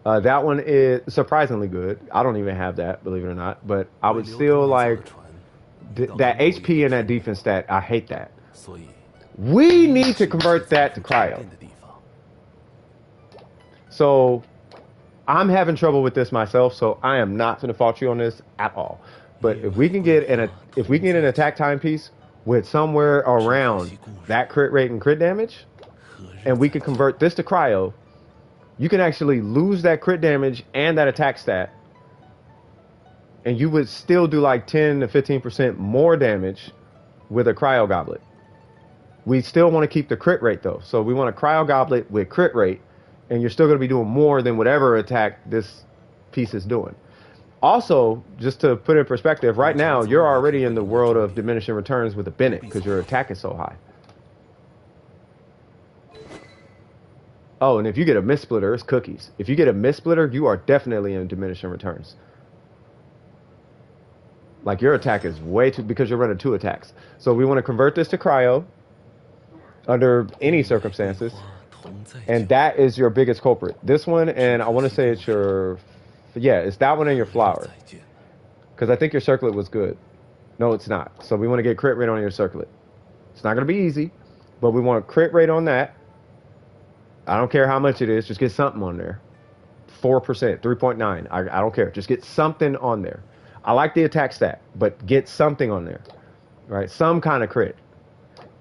That one is surprisingly good. I don't even have that, believe it or not. But I would still like that HP and that defense stat. I hate that. We need to convert that to cryo. So I'm having trouble with this myself, so I am not going to fault you on this at all. But if we can get an attack timepiece with somewhere around that crit rate and crit damage, and we can convert this to cryo, you can actually lose that crit damage and that attack stat, and you would still do like 10 to 15% more damage with a cryo goblet. We still want to keep the crit rate though, so we want a cryo goblet with crit rate, and you're still going to be doing more than whatever attack this piece is doing. Also, just to put it in perspective, right now you're already in the world of diminishing returns with a Bennett because your attack is so high. Oh, and if you get a miss splitter, it's cookies. If you get a miss splitter, you are definitely in diminishing returns. Like, your attack is way too, because you're running 2 attacks. So we want to convert this to cryo under any circumstances. And that is your biggest culprit. This one, and I want to say it's your, yeah, it's that one and your flower. Because I think your circlet was good. No, it's not. So we want to get crit rate on your circlet. It's not going to be easy, but we want crit rate on that. I don't care how much it is. Just get something on there. 4%, 3.9. I don't care. Just get something on there. I like the attack stat, but get something on there. Right? Some kind of crit.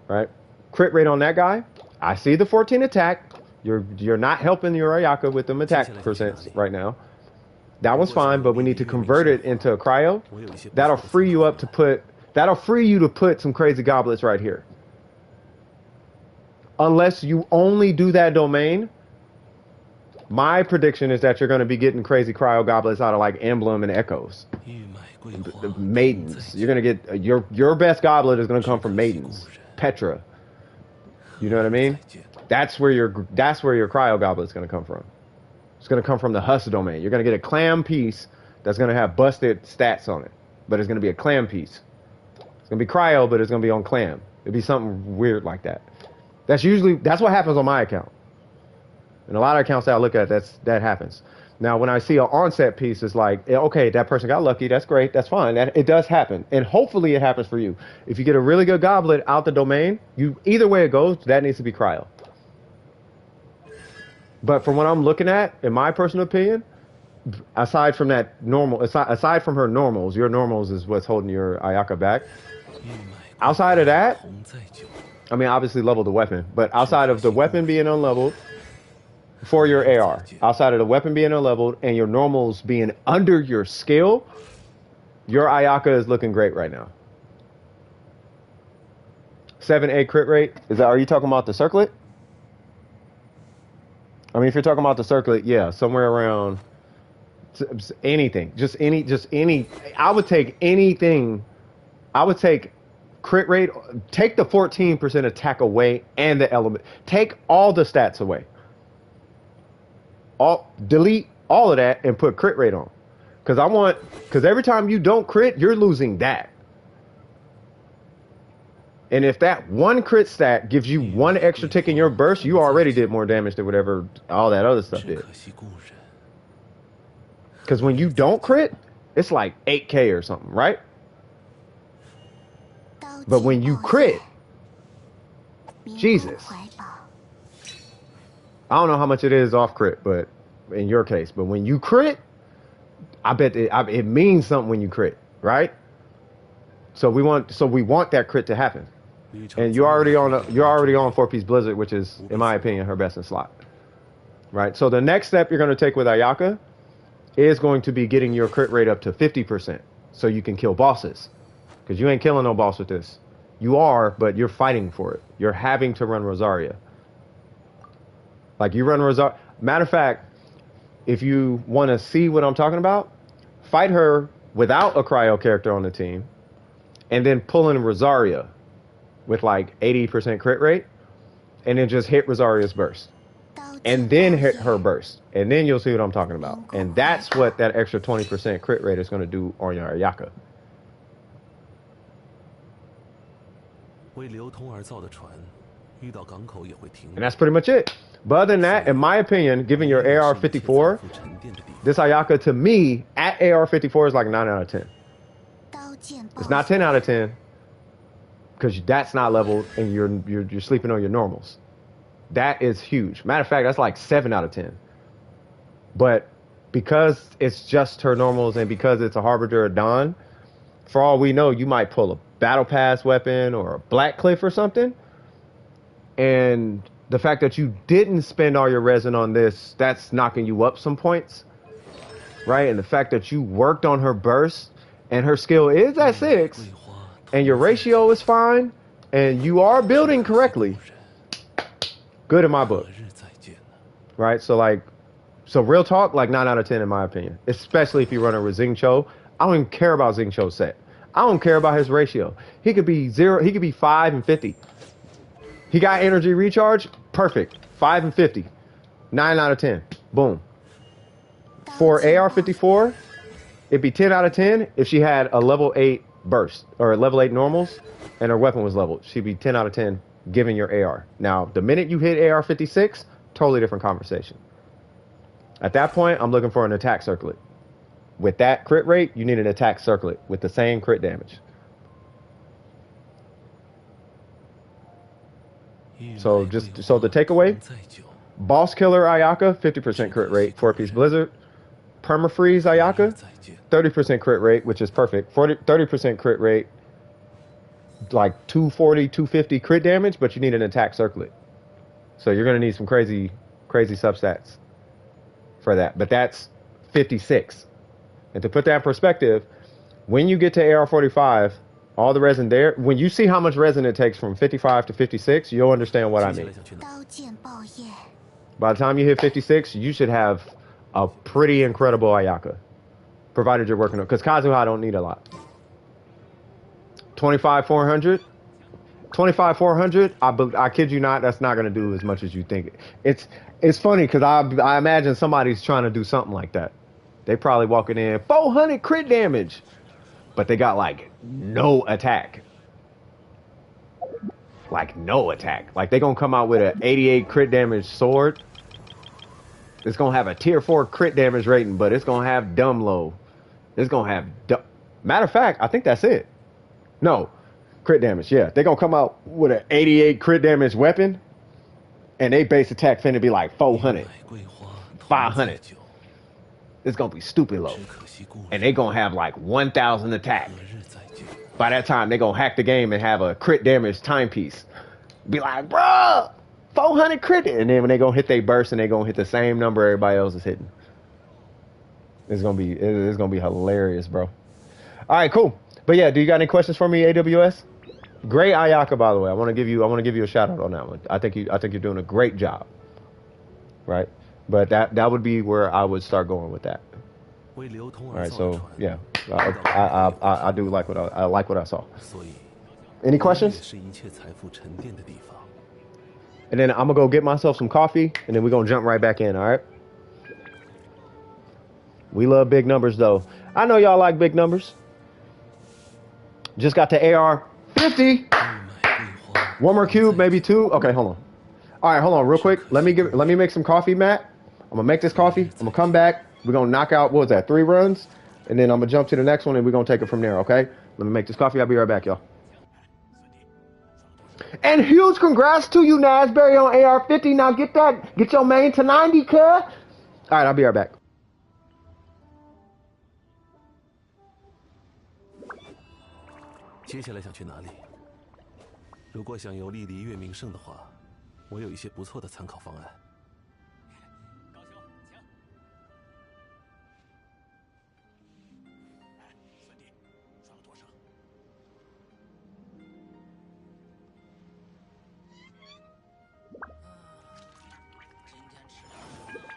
Right? Crit rate on that guy. I see the 14 attack. You're not helping your Ayaka with them attack percents right now. That one's fine, but we need to convert it into a cryo. That'll free you up to put. That'll free you to put some crazy goblets right here. Unless you only do that domain, my prediction is that you're going to be getting crazy cryo goblets out of like Emblem and Echoes. The maidens. You're going to get your best goblet is going to come from maidens. Petra. You know what I mean? That's where your cryo goblet's going to come from. It's going to come from the Husk domain. You're going to get a clam piece that's going to have busted stats on it, but it's going to be a clam piece. It's going to be cryo, but it's going to be on clam. It'd be something weird like that. That's what happens on my account. And a lot of accounts that I look at, that happens. Now, when I see an onset piece, it's like, okay, that person got lucky. That's great. That's fine. It does happen. And hopefully it happens for you. If you get a really good goblet out the domain, either way it goes, that needs to be cryo. But from what I'm looking at, in my personal opinion, aside from that normal, aside from her normals, your normals is what's holding your Ayaka back. Outside of that, I mean, obviously level the weapon, but outside of the weapon being unleveled, for your AR, outside of the weapon being unleveled and your normals being under your skill, your Ayaka is looking great right now. 7-8 crit rate. Are you talking about the circlet? I mean, if you're talking about the circlet, yeah, somewhere around anything, just any. I would take anything. I would take crit rate. Take the 14% attack away and the element. Take all the stats away. Delete all of that and put crit rate on, because every time you don't crit, you're losing that. And if that one crit stat gives you one extra tick in your burst, you already did more damage than whatever all that other stuff did. Because when you don't crit, it's like 8K or something, right? But when you crit, Jesus. I don't know how much it is off crit, but in your case, but when you crit, I bet it means something when you crit, right? So we want that crit to happen. And you're already on 4-piece Blizzard, which is, in my opinion, her best in slot. Right? So the next step you're going to take with Ayaka is going to be getting your crit rate up to 50%, so you can kill bosses. Because you ain't killing no boss with this. You are, but you're fighting for it. You're having to run Rosaria. Like, you run Rosaria. Matter of fact, if you want to see what I'm talking about, fight her without a cryo character on the team, and then pull in Rosaria with like 80% crit rate, and then just hit Rosaria's burst. And then hit her burst. And then you'll see what I'm talking about. And that's what that extra 20% crit rate is going to do on your Ayaka. And that's pretty much it. But other than that, in my opinion, given your AR54, this Ayaka to me at AR54 is like 9 out of 10. It's not 10 out of 10 because that's not leveled and you're sleeping on your normals. That is huge. Matter of fact, that's like 7 out of 10. But because it's just her normals and because it's a Harbinger of Dawn, for all we know, you might pull a Battle Pass weapon or a Black Cliff or something. And the fact that you didn't spend all your resin on this, that's knocking you up some points. Right? And the fact that you worked on her burst and her skill is at 6 and your ratio is fine and you are building correctly. Good in my book. Right? So real talk, like 9 out of 10 in my opinion. Especially if you run a Xingqiu. I don't even care about Xingqiu's set. I don't care about his ratio. He could be 0, he could be 5 and 50. He got energy recharge, perfect. 5 and 50. 9 out of 10. Boom. For AR54, it'd be 10 out of 10 if she had a level 8 burst or a level 8 normals and her weapon was leveled. She'd be 10 out of 10 given your AR. Now, the minute you hit AR56, totally different conversation. At that point, I'm looking for an attack circlet. With that crit rate, you need an attack circlet with the same crit damage. So the takeaway, boss killer Ayaka, 50% crit rate, 4-piece Blizzard. Permafreeze Ayaka, 30% crit rate, which is perfect. 30% crit rate, like 240, 250 crit damage, but you need an attack circlet. So you're going to need some crazy substats for that. But that's 56. And to put that in perspective, when you get to AR45, all the resin there, when you see how much resin it takes from 55 to 56, you'll understand what I mean. By the time you hit 56, you should have a pretty incredible Ayaka, provided you're working on, because Kazuha don't need a lot. 25,400, I kid you not, that's not going to do as much as you think. It's funny because I imagine somebody's trying to do something like that. They probably walking in 400 crit damage, but they got like no attack. Like no attack. Like they gonna come out with an 88 crit damage sword It's gonna have a tier 4 crit damage rating, but it's gonna have dumb low. It's gonna have matter of fact, I think that's it. No, crit damage. Yeah, they're gonna come out with an 88 crit damage weapon, and they base attack finna be like 400, 500. It's gonna be stupid low, and they gonna have like 1,000 attack. By that time, they gonna hack the game and have a crit damage timepiece. Be like, bruh, 400 crit, and then when they gonna hit their burst, and they gonna hit the same number everybody else is hitting. It's gonna be hilarious, bro. All right, cool. But yeah, do you got any questions for me, AWS? Great Ayaka, by the way. I want to give you a shout out on that one. I think you're doing a great job. Right? But that would be where I would start going with that. All right, so yeah, I do like what I like what I saw. Any questions? And then I'm gonna go get myself some coffee, and then we're gonna jump right back in. All right. We love big numbers, though. I know y'all like big numbers. Just got the AR50. One more cube, maybe two. Okay, hold on. All right, hold on, real quick. Let me make some coffee, Matt. I'm gonna make this coffee. I'm gonna come back. We're gonna knock out, what was that, 3 runs, and then I'm gonna jump to the next one, and we're gonna take it from there. Okay? Let me make this coffee. I'll be right back, y'all. And huge congrats to you, Nasberry, on AR50. Now get your main to 90, cuz. All right, I'll be right back.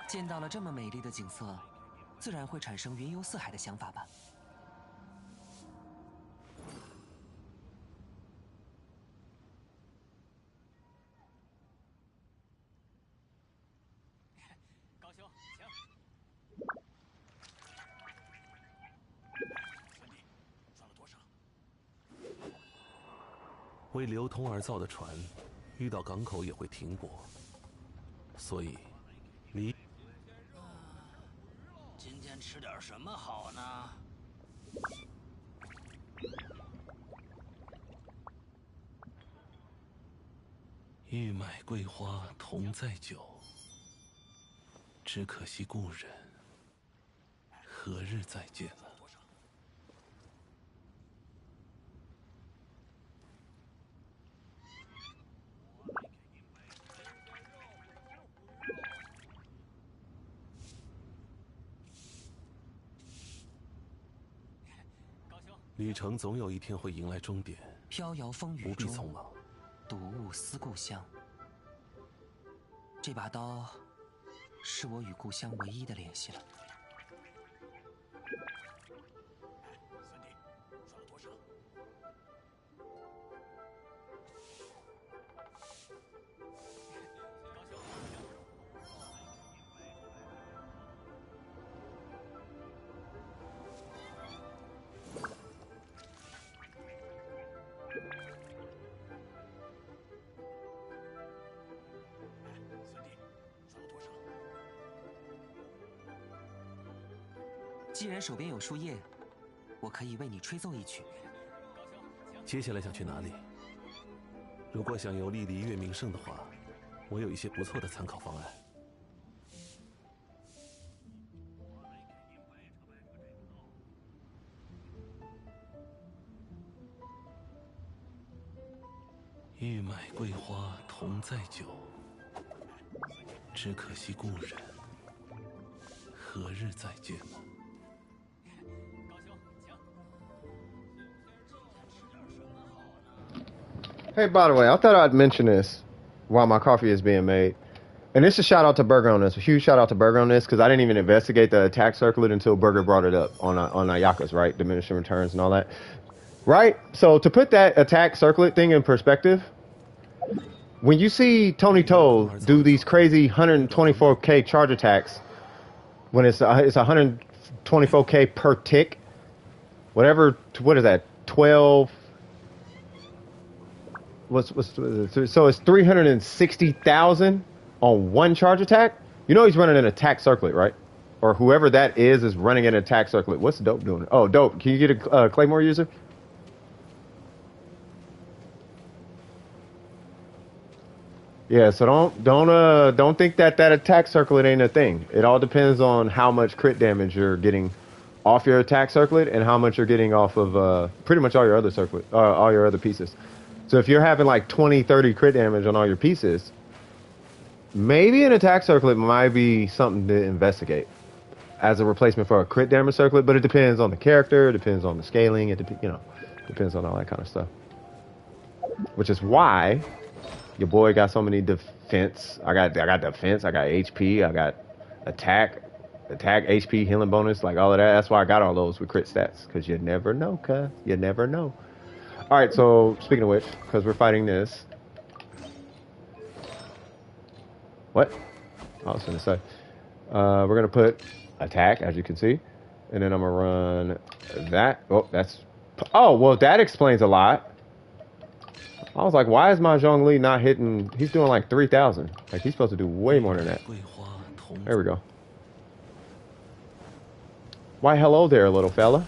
见到了这么美丽的景色，自然会产生云游四海的想法吧。高兄，请。兄弟，赚了多少？为流通而造的船，遇到港口也会停泊，所以离。 今天吃点什么好呢？欲买桂花同载酒，只可惜故人何日再见了？旅程总有一天会迎来终点，飘摇风雨中，不必匆忙。睹物思故乡。这把刀，是我与故乡唯一的联系了。兄弟，赚了多少？既然手边有树叶，我可以为你吹奏一曲。接下来想去哪里？如果想游历离月名胜的话，我有一些不错的参考方案。欲买桂花同载酒，只可惜故人何日再见了？ Hey, by the way, I thought I'd mention this while my coffee is being made. And it's a shout out to Burger on this. A huge shout out to Burger on this because I didn't even investigate the attack circlet until Burger brought it up on Ayaka's, right? Diminishing returns and all that. Right? So to put that attack circlet thing in perspective, when you see Tony Toe do these crazy 124k charge attacks, when it's 124k per tick, whatever, what is that, 12... so it's 360,000 on one charge attack. You know he's running an attack circlet, right? Or whoever that is running an attack circlet. What's Dope doing? Oh, Dope, can you get a Claymore user? Yeah, so don't think that attack circlet ain't a thing. It all depends on how much crit damage you're getting off your attack circlet and how much you're getting off of pretty much all your other circlet, all your other pieces. So if you're having like 20, 30 crit damage on all your pieces, maybe an attack circlet might be something to investigate as a replacement for a crit damage circlet. But it depends on the character, it depends on the scaling, depends on all that kind of stuff. Which is why your boy got so many defense. I got defense. I got HP. I got attack, HP, healing bonus, like all of that. That's why I got all those with crit stats. Because you never know, cuz. You never know. All right, so speaking of which, because we're fighting this. What? I was going to say. We're going to put attack, as you can see. And then I'm going to run that. Oh, that's... Oh, well, that explains a lot. I was like, why is my Zhongli not hitting? He's doing like 3,000. Like, he's supposed to do way more than that. There we go. Why, hello there, little fella.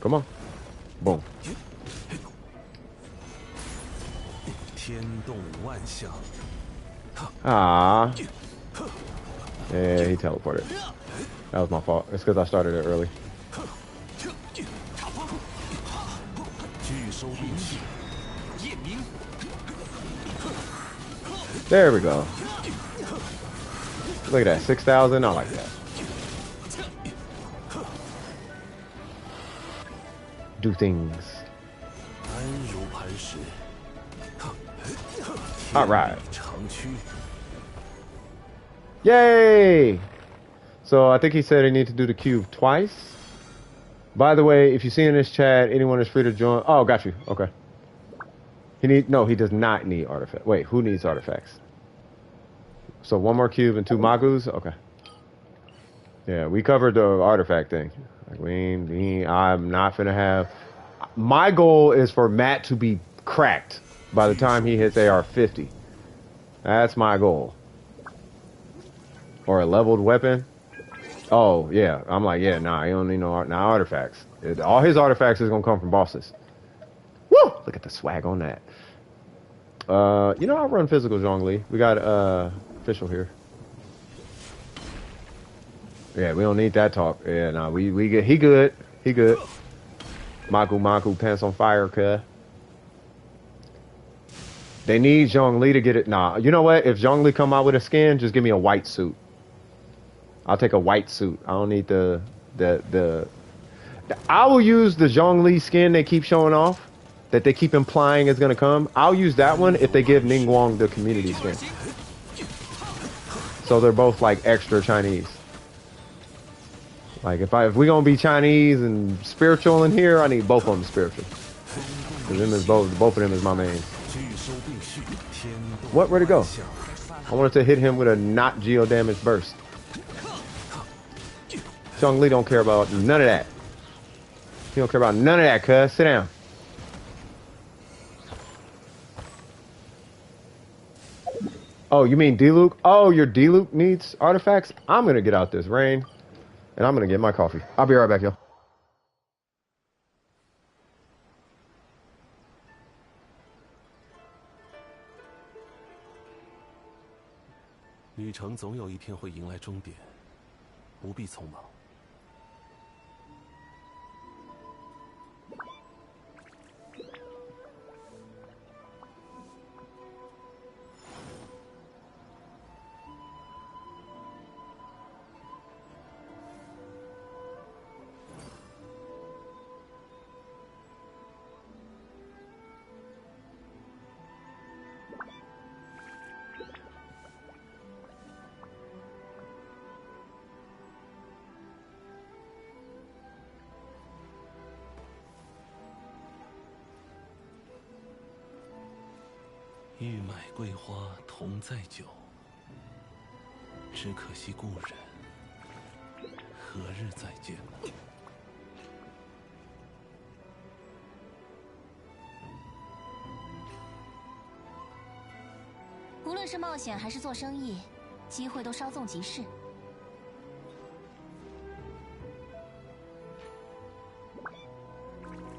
Come on. Boom. Ah. Yeah, he teleported. That was my fault. It's because I started it early. There we go. Look at that, 6,000. I like that. Do things. All right. Yay! So I think he said he needs to do the cube twice. By the way, if you see in this chat, anyone is free to join. Oh, got you. Okay. No, he does not need artifacts. Wait, who needs artifacts? So one more cube and 2 Magus? Okay. Yeah, we covered the artifact thing. Like I'm not finna have... My goal is for Matt to be cracked by the time he hits AR50. That's my goal. Or a leveled weapon. Oh, yeah. I'm like, yeah, nah, you don't need no artifacts. All his artifacts is gonna come from bosses. Woo! Look at the swag on that. You know, I'll run physical Zhongli. We got official here. Yeah, we don't need that talk. Yeah, nah, we get he good. He good. Maku pants on fire, cuh. They need Zhongli to get it. Nah, you know what? If Zhongli come out with a skin, just give me a white suit. I'll take a white suit. I don't need the I will use the Zhongli skin they keep showing off, that they keep implying is gonna come. I'll use that one if they give Ningguang the community skin. So they're both like extra Chinese. Like if we gonna be Chinese and spiritual in here, I need both of them spiritual. Cause them is both of them is my main. What? Where'd it go? I wanted to hit him with a not geo damage burst. Zhongli don't care about none of that. He don't care about none of that, cuz. Sit down. Oh, you mean D-Luke? Oh, your D-Luke needs artifacts? I'm gonna get out this rain, and I'm gonna get my coffee. I'll be right back, y'all. 旅程总有一天会迎来终点，不必匆忙。欲买桂花同载酒，只可惜故人，何日再见呢？论是冒险还是做生意，机会都稍纵即逝。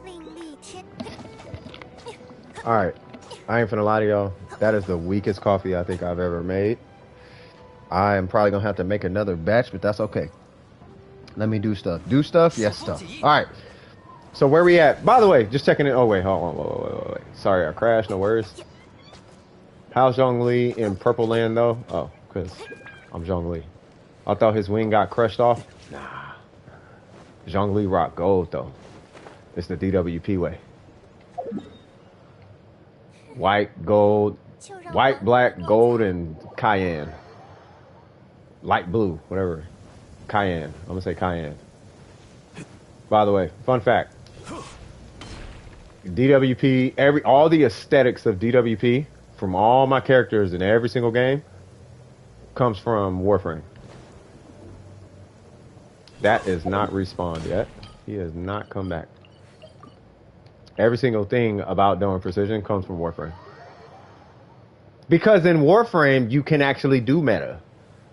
另立天。All right, I ain't finna lie to y'all. That is the weakest coffee I think I've ever made. I am probably gonna have to make another batch, but that's okay. Let me do stuff. Do stuff? Yes, stuff. All right. So where we at? By the way, just checking in. Oh wait, hold on. Wait. Sorry, I crashed. No worries. How's Zhongli in Purple Land though? Oh, cause I'm Zhongli. I thought his wing got crushed off. Nah. Zhongli rock gold though. It's the DWP way. White, gold, white, black, gold, and cayenne. Light blue, whatever. Cayenne. I'm gonna say cayenne. By the way, fun fact. DWP, all the aesthetics of DWP from all my characters in every single game comes from Warframe. That is not respawned yet. He has not come back. Every single thing about Dawn Precision comes from Warframe. Because in Warframe, you can actually do meta.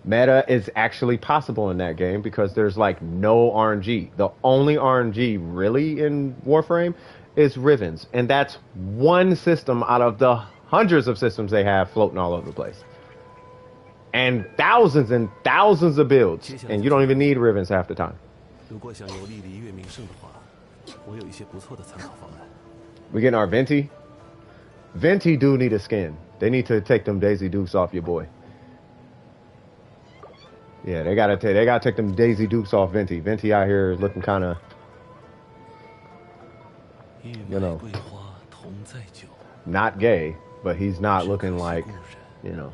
Meta is actually possible in that game because there's like no RNG. The only RNG really in Warframe is Rivens. And that's one system out of the hundreds of systems they have floating all over the place. And thousands of builds. And you don't even need Rivens half the time. We getting our Venti? Venti do need a skin. They need to take them Daisy Dukes off your boy. Yeah, they gotta take them Daisy Dukes off Venti. Venti out here is looking kind of, you know, not gay, but he's not looking like, you know.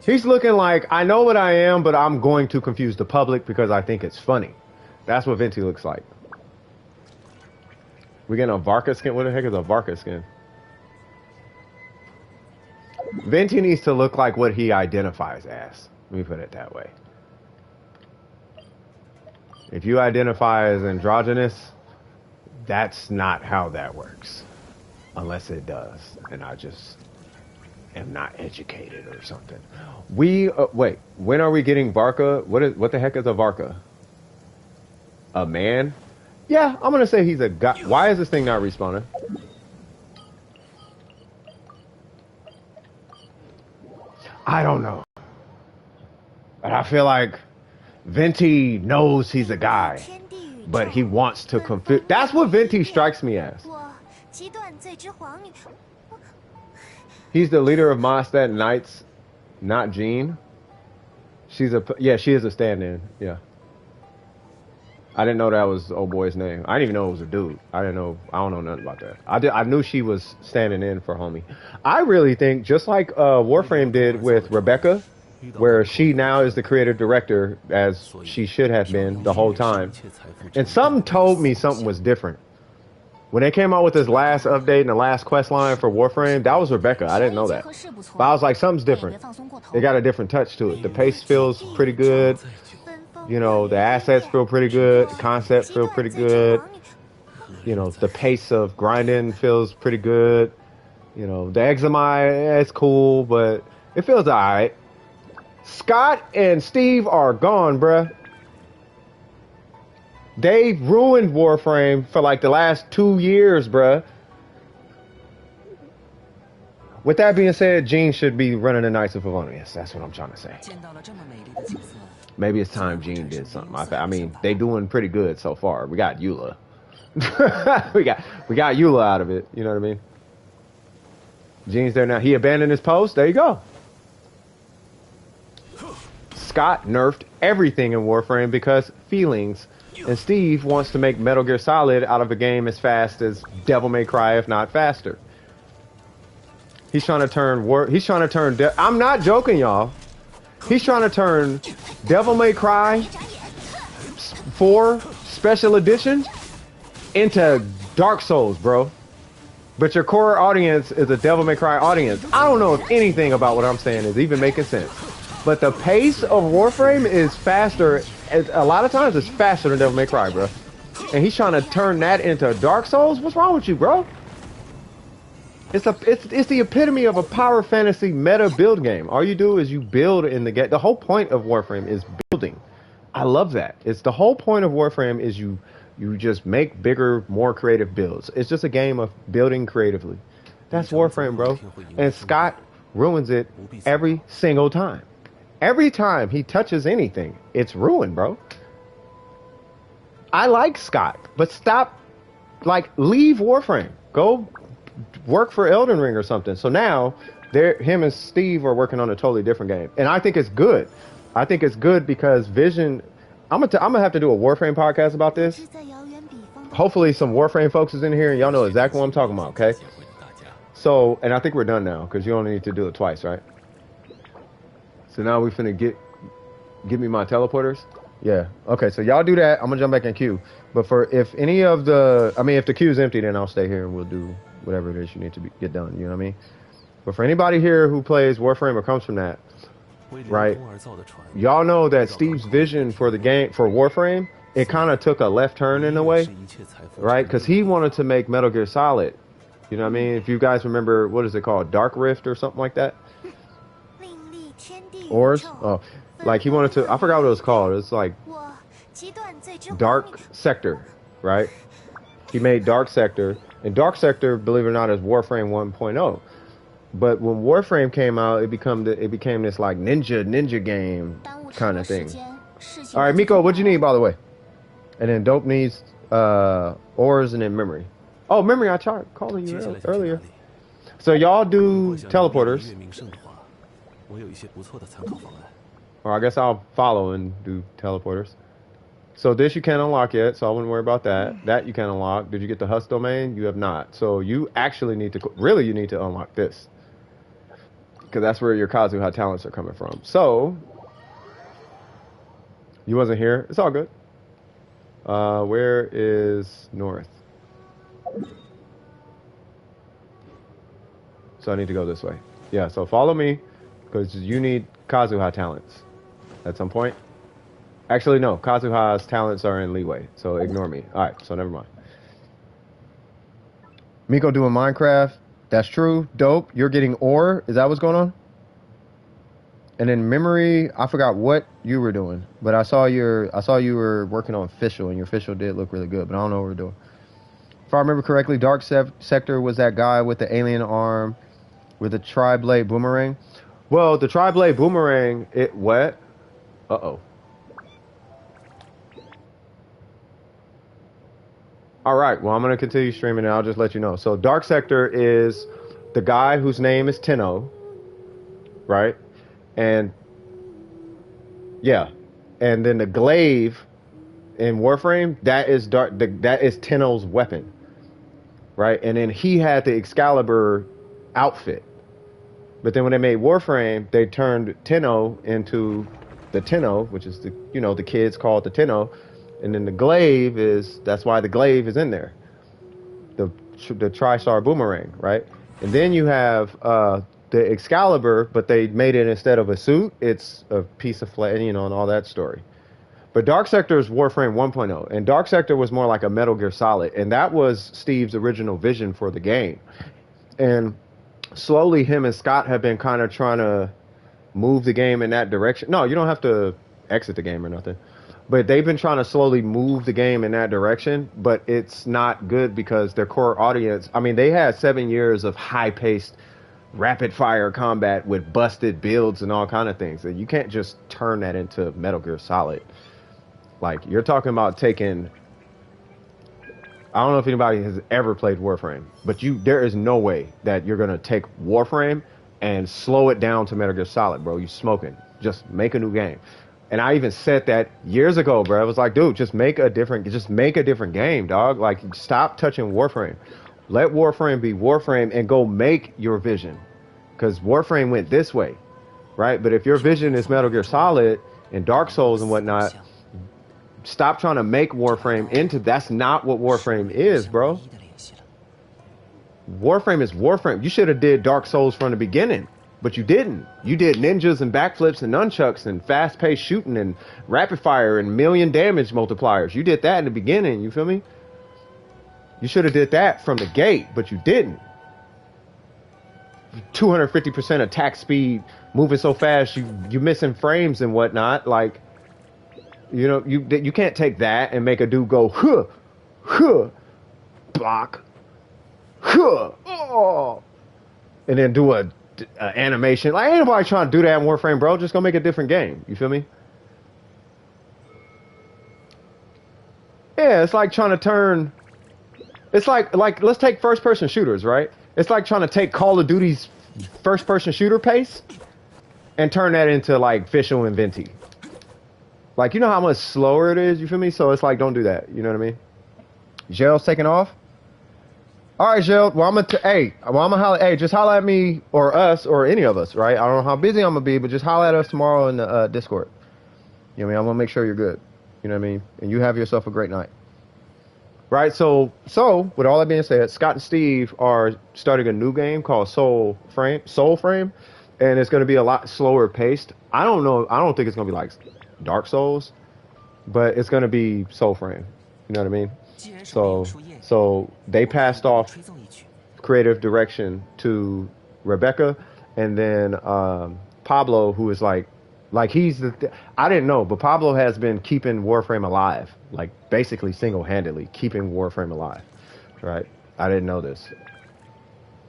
He's looking like, I know what I am, but I'm going to confuse the public because I think it's funny. That's what Venti looks like. We getting a Varka skin? What the heck is a Varka skin? Venti needs to look like what he identifies as. Let me put it that way. If you identify as androgynous, that's not how that works. Unless it does. And I just am not educated or something. Wait, when are we getting Varka? What the heck is a Varka? A man? Yeah, I'm gonna say he's a guy. Why is this thing not respawning? I don't know. But I feel like Venti knows he's a guy, but he wants to confuse. That's what Venti strikes me as. He's the leader of Mondstadt Knights, not Jean. She is a stand-in. Yeah. I didn't know that was old boy's name. I didn't even know it was a dude. I don't know nothing about that. I knew she was standing in for homie. I really think just like Warframe did with Rebecca, where she now is the creative director as she should have been the whole time. And something told me something was different. When they came out with this last update and the last quest line for Warframe, that was Rebecca. I didn't know that. But I was like, something's different. They got a different touch to it. The pace feels pretty good. You know, the assets feel pretty good. The concept feels pretty good. You know, the pace of grinding feels pretty good. You know, the Examai, it's cool, but it feels alright. Scott and Steve are gone, bruh. They ruined Warframe for like the last 2 years, bruh. With that being said, Jean should be running the Knights of Favonius. That's what I'm trying to say. Maybe it's time Jean did something. I mean, they doing pretty good so far. We got Eula. we got Eula out of it. You know what I mean? Jean's there now. He abandoned his post. There you go. Scott nerfed everything in Warframe because feelings. And Steve wants to make Metal Gear Solid out of a game as fast as Devil May Cry, if not faster. He's trying to turn I'm not joking, y'all. He's trying to turn Devil May Cry 4 Special Edition into Dark Souls, bro. But your core audience is a Devil May Cry audience. I don't know if anything about what I'm saying is even making sense. But the pace of Warframe is faster. A lot of times it's faster than Devil May Cry, bro. And he's trying to turn that into Dark Souls? What's wrong with you, bro? It's the epitome of a power fantasy meta build game. All you do is you build in the game. The whole point of Warframe is building. I love that. It's the whole point of Warframe is you just make bigger, more creative builds. It's just a game of building creatively. That's Warframe, bro. And Scott ruins it every single time. Every time he touches anything, it's ruined, bro. I like Scott, but stop, leave Warframe. Go work for Elden Ring or something. So now, him and Steve are working on a totally different game. And I think it's good. I think it's good because Vision... I'm gonna have to do a Warframe podcast about this. Hopefully some Warframe folks is in here and y'all know exactly what I'm talking about, okay? So, and I think we're done now because you only need to do it twice, right? So now we finna give me my teleporters. Yeah. Okay, so y'all do that. I'm gonna jump back in queue. But if the queue's empty, then I'll stay here and we'll do whatever it is you need to get done. You know what I mean? But for anybody here who plays Warframe or comes from that, right? Y'all know that Steve's vision for the game, for Warframe, it kind of took a left turn in a way, right? Because he wanted to make Metal Gear Solid. You know what I mean? If you guys remember, what is it called? Dark Rift or something like that? Ors? Oh, like he wanted to, I forgot what it was called. It's like Dark Sector, right? He made Dark Sector. And Dark Sector, believe it or not, is Warframe 1.0. But when Warframe came out, it became this like ninja game kind of thing. All right, Miko, what'd you need, by the way? And then Dope needs ores and then memory. Oh, memory, I tried calling you earlier. So y'all do teleporters. Or I guess I'll follow and do teleporters. So this you can't unlock yet, so I wouldn't worry about that. That you can't unlock. Did you get the Husk domain? You have not. So you actually need to, you need to unlock this. Because that's where your Kazuha talents are coming from. So, you wasn't here. It's all good. Where is North? So I need to go this way. Yeah, so follow me. Because you need Kazuha talents at some point. Actually, no. Kazuha's talents are in leeway. So ignore me. Alright, so never mind. Miko doing Minecraft. That's true. Dope. You're getting ore. Is that what's going on? And then memory, I forgot what you were doing, but I saw you were working on Fischl, and your Fischl did look really good, but I don't know what we're doing. If I remember correctly, Dark Sector was that guy with the alien arm with the tri-blade boomerang. Well, the tri-blade boomerang, it wet. Uh-oh. All right, well, I'm going to continue streaming and I'll just let you know. So Dark Sector is the guy whose name is Tenno, right? And yeah, and then the glaive in Warframe, that is that is Tenno's weapon, right? And then he had the Excalibur outfit. But then when they made Warframe, they turned Tenno into the Tenno, which is the kids call it the Tenno. And then the glaive that's why the glaive is in there. The Tri-Star Boomerang, right? And then you have the Excalibur, but they made it instead of a suit, it's a piece of flesh, and all that story. But Dark Sector is Warframe 1.0, and Dark Sector was more like a Metal Gear Solid, and that was Steve's original vision for the game. And slowly him and Scott have been kind of trying to move the game in that direction. No, you don't have to exit the game or nothing. But they've been trying to slowly move the game in that direction, but it's not good because their core audience, they had 7 years of high-paced, rapid-fire combat with busted builds and all kind of things. And you can't just turn that into Metal Gear Solid. Like, you're talking about taking... I don't know if anybody has ever played Warframe, but there is no way that you're going to take Warframe and slow it down to Metal Gear Solid, bro. You smoking. Just make a new game. And I even said that years ago, bro. I was like, dude, just make a different game, dog. Like, stop touching Warframe. Let Warframe be Warframe and go make your vision. Because Warframe went this way, right? But if your vision is Metal Gear Solid and Dark Souls and whatnot, stop trying to make Warframe into... That's not what Warframe is, bro. Warframe is Warframe. You should have did Dark Souls from the beginning. But you didn't. You did ninjas and backflips and nunchucks and fast-paced shooting and rapid fire and million damage multipliers. You did that in the beginning, you feel me? You should have did that from the gate, but you didn't. 250% attack speed, moving so fast, you missing frames and whatnot. Like, you know, you can't take that and make a dude go huh, huh, block, huh, oh, and then do a animation. Like, ain't nobody trying to do that in Warframe, bro. Just go make a different game. You feel me? Yeah, it's like trying to turn. It's like let's take first person shooters, right? It's like trying to take Call of Duty's first person shooter pace and turn that into like Visual and Venti. Like, you know how much slower it is, you feel me? So it's like, don't do that. You know what I mean? Jail's taking off. All right, Jail. Well, I'm gonna holler. Hey, just holler at me or us or any of us, right? I don't know how busy I'm gonna be, but just holler at us tomorrow in the Discord. You know what I mean? I'm gonna make sure you're good. You know what I mean? And you have yourself a great night. Right? So with all that being said, Scott and Steve are starting a new game called Soul Frame, and it's going to be a lot slower paced. I don't know. I don't think it's going to be like Dark Souls, but it's going to be Soul Frame. You know what I mean? So they passed off creative direction to Rebecca, and then Pablo, who is like he's I didn't know, but Pablo has been keeping Warframe alive, like basically single-handedly keeping Warframe alive, right? I didn't know this.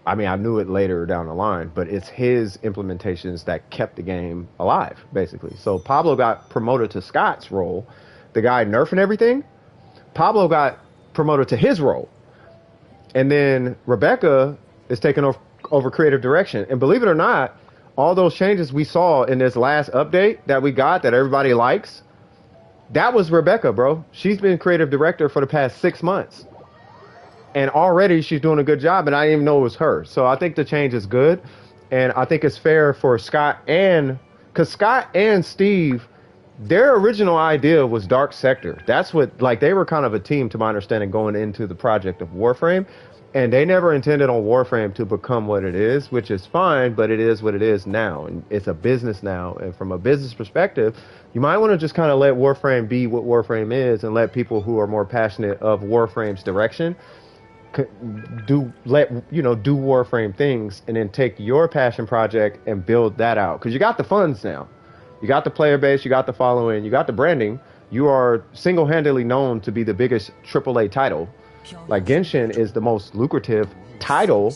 I mean, I knew it later down the line, but it's his implementations that kept the game alive, basically. So Pablo got promoted to Scott's role, the guy nerfing everything. Pablo got promoted to his role, and then Rebecca is taking over creative direction. And believe it or not, all those changes we saw in this last update that we got that everybody likes, that was Rebecca, bro. She's been creative director for the past 6 months. And already she's doing a good job, and I didn't even know it was her. So I think the change is good. And I think it's fair for Scott because Scott and Steve, their original idea was Dark Sector. That's what, like, they were kind of a team, to my understanding, going into the project of Warframe. And they never intended on Warframe to become what it is, which is fine, but it is what it is now. And it's a business now. And from a business perspective, you might want to just kind of let Warframe be what Warframe is and let people who are more passionate of Warframe's direction do Warframe things, and then take your passion project and build that out. Because you got the funds now. You got the player base, you got the following, you got the branding. You are single-handedly known to be the biggest AAA title. Like, Genshin is the most lucrative title,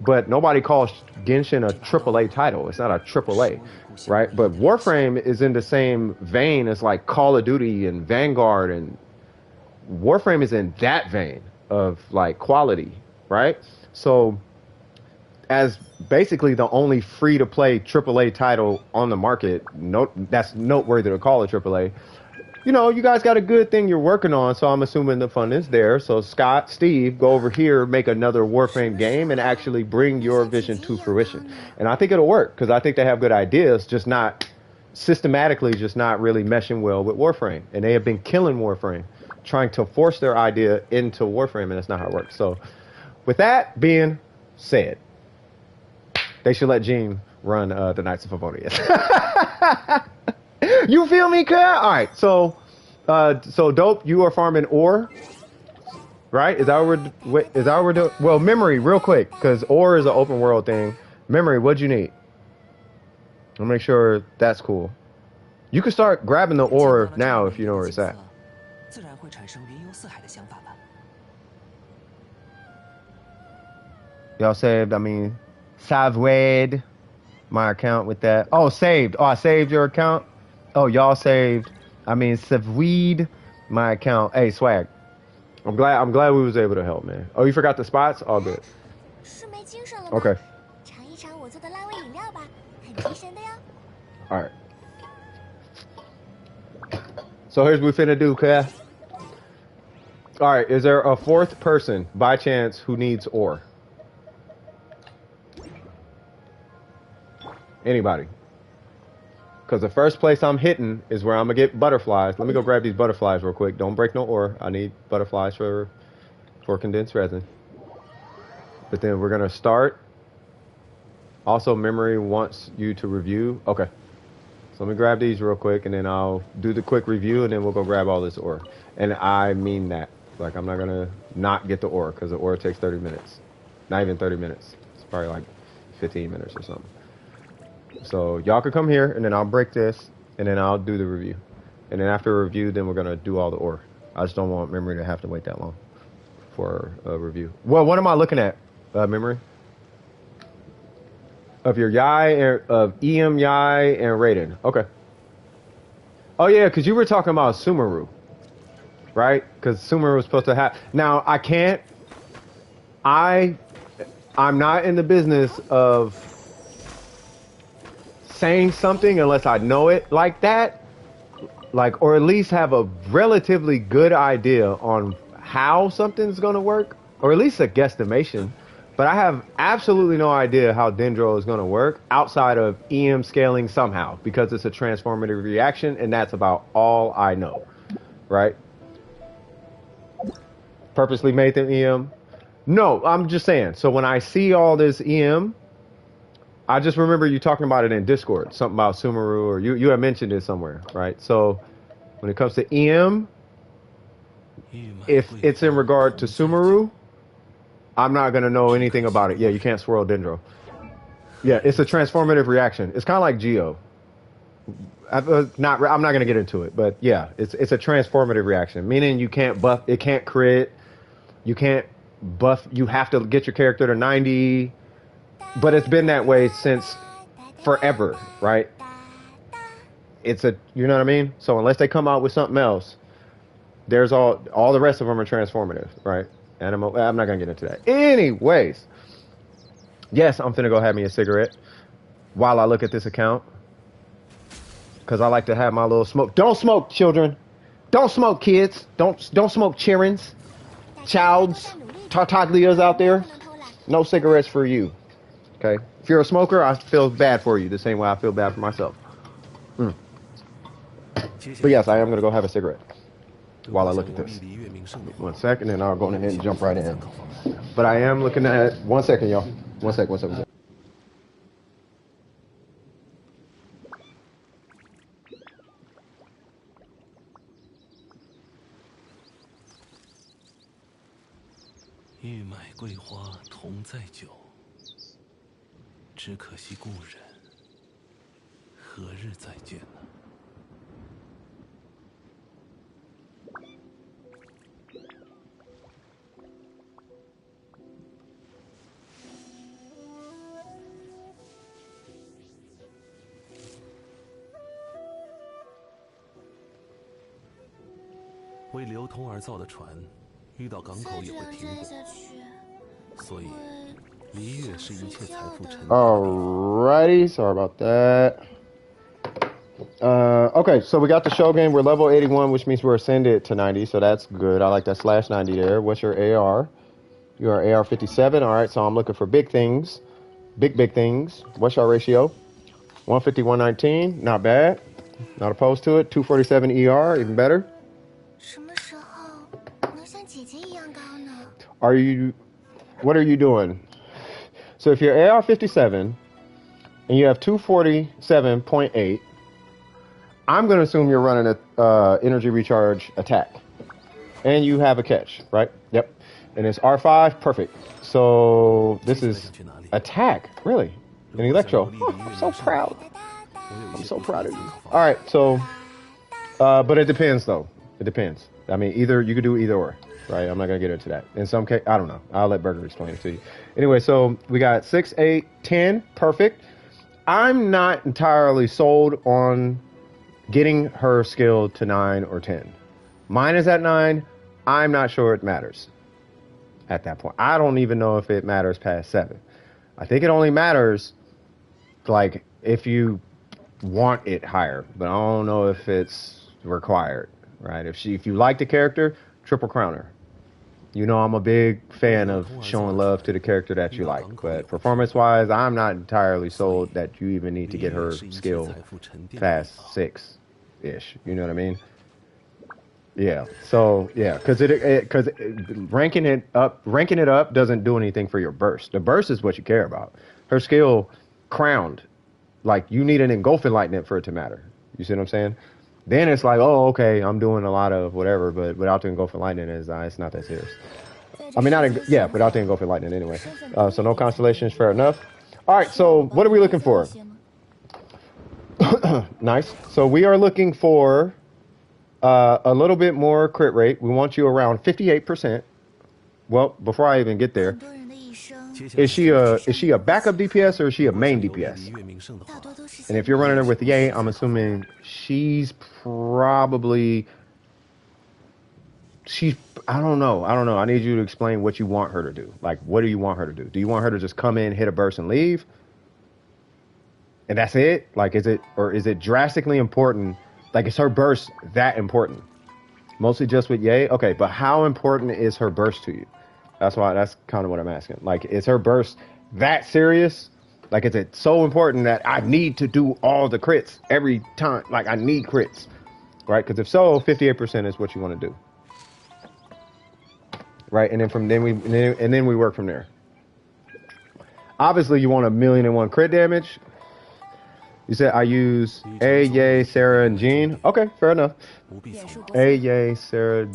but nobody calls Genshin a AAA title. It's not a AAA, right? But Warframe is in the same vein as like Call of Duty and Vanguard, and Warframe is in that vein of like quality, right? So as basically the only free-to-play AAA title on the market, that's noteworthy to call it AAA. You know, you guys got a good thing you're working on, so I'm assuming the fun is there. So Scott, Steve, go over here, make another Warframe game, and actually bring your vision to fruition. And I think it'll work, because I think they have good ideas, just not systematically, just not really meshing well with Warframe. And they have been killing Warframe, trying to force their idea into Warframe, and that's not how it works. So with that being said, they should let Gene run the Knights of Favonius. You feel me, cuz? All right, so Dope, you are farming ore, right? Is that what we're doing? Well, Memory, real quick, because ore is an open world thing. Memory, what'd you need? I'll make sure that's cool. You can start grabbing the ore now if you know where it's at. Y'all saved, saved my account with that. Oh, saved. Oh, I saved your account. Oh, y'all saved. Saved my account. Hey, Swag. I'm glad we was able to help, man. Oh, you forgot the spots? All good. Okay. All right. So here's what we finna do, cuz. All right, is there a fourth person, by chance, who needs ore? Anybody? Because the first place I'm hitting is where I'm going to get butterflies. Let me go grab these butterflies real quick. Don't break no ore. I need butterflies for condensed resin. But then we're going to start. Also, Memory wants you to review. Okay. So let me grab these real quick, and then I'll do the quick review, and then we'll go grab all this ore. And I mean that. Like, I'm not going to not get the ore, because the ore takes 30 minutes. Not even 30 minutes. It's probably like 15 minutes or something. So y'all could come here, and then I'll break this, and then I'll do the review. And then after a review, then we're going to do all the ore. I just don't want Memory to have to wait that long for a review. Well, what am I looking at, Memory? Of your Yai, of EM, Yai, and Raiden. Okay. Oh, yeah, because you were talking about Sumeru, right? Because Sumeru was supposed to have... Now, I can't... I'm not in the business of saying something unless I know it like that. Like, or at least have a relatively good idea on how something's going to work. Or at least a guesstimation. But I have absolutely no idea how Dendro is going to work outside of EM scaling somehow, because it's a transformative reaction, and that's about all I know, right? Purposely made them EM? No, I'm just saying. So when I see all this EM, I just remember you talking about it in Discord, something about Sumeru, or you had mentioned it somewhere, right? So when it comes to EM, if it's in regard to Sumeru, I'm not going to know anything about it. Yeah, you can't swirl Dendro. Yeah, it's a transformative reaction. It's kind of like Geo. I'm not going to get into it, but yeah, it's a transformative reaction, meaning you can't buff, it can't crit, you can't buff, you have to get your character to 90, but it's been that way since forever, right? It's a, you know what I mean? So unless they come out with something else, there's all the rest of them are transformative, right? I'm not going to get into that. Anyways, yes, I'm finna go have me a cigarette while I look at this account. Because I like to have my little smoke. Don't smoke, children. Don't smoke, kids. Don't smoke chirins, childs, tartaglias out there. No cigarettes for you. Okay? If you're a smoker, I feel bad for you the same way I feel bad for myself. But yes, I am going to go have a cigarette while I look at this. 1 second, and I'll go ahead and jump right in. But I am looking at... 1 second, y'all. 1 second, 1 second. Alrighty, sorry about that. Okay, so we got the Shogun. We're level 81, which means we're ascended to 90, so that's good. I like that /90 there. What's your AR? You are AR57. All right, so I'm looking for big things. Big things. What's your ratio? 150, 119. Not bad. Not opposed to it. 247 ER, even better. What are you doing? So if you're AR57 and you have 247.8, I'm going to assume you're running a energy recharge attack. And you have a catch, right? Yep. And it's R5, perfect. So this is attack, really. An electro. Oh, I'm so proud. I'm so proud of you. All right, so, but it depends though. It depends. I mean, either you could do either or, right? I'm not gonna get into that. In some case, I don't know. I'll let Burger explain it to you. Anyway, so we got 6, 8, 10, perfect. I'm not entirely sold on getting her skill to 9 or 10. Mine is at 9. I'm not sure it matters at that point. I don't even know if it matters past 7. I think it only matters like if you want it higher, but I don't know if it's required, right? If you like the character, triple crown her. You know, I'm a big fan of showing love to the character that you like, but performance-wise, I'm not entirely sold that you even need to get her skill past 6-ish. You know what I mean? Yeah. So yeah, because ranking it up doesn't do anything for your burst. The burst is what you care about. Her skill crowned, like you need an engulfing lightning for it to matter. You see what I'm saying? Then it's like, oh, okay, I'm doing a lot of whatever, but without the engulfing lightning, it's not that serious. I mean, without the engulfing lightning anyway. So no constellations, fair enough. All right, so what are we looking for? Nice. So we are looking for a little bit more crit rate. We want you around 58%. Well, before I even get there, is she a backup DPS or is she a main DPS? And if you're running her with Ye, I'm assuming she's probably I don't know. I need you to explain what you want her to do. Like, what do you want her to do? Do you want her to just come in, hit a burst, and leave? And that's it? Like, is it drastically important? Like, is her burst that important? Mostly just with Ye? Okay, but how important is her burst to you? That's kind of what I'm asking. Like, is her burst that serious? Like, is it so important that I need to do all the crits every time? Like, I need crits, right? Because if so, 58% is what you want to do, right? And then we work from there. Obviously, you want 1,000,001 crit damage. You said I use A, Ye, Sarah, and Jean. Okay, fair enough. A, Ye, Sarah,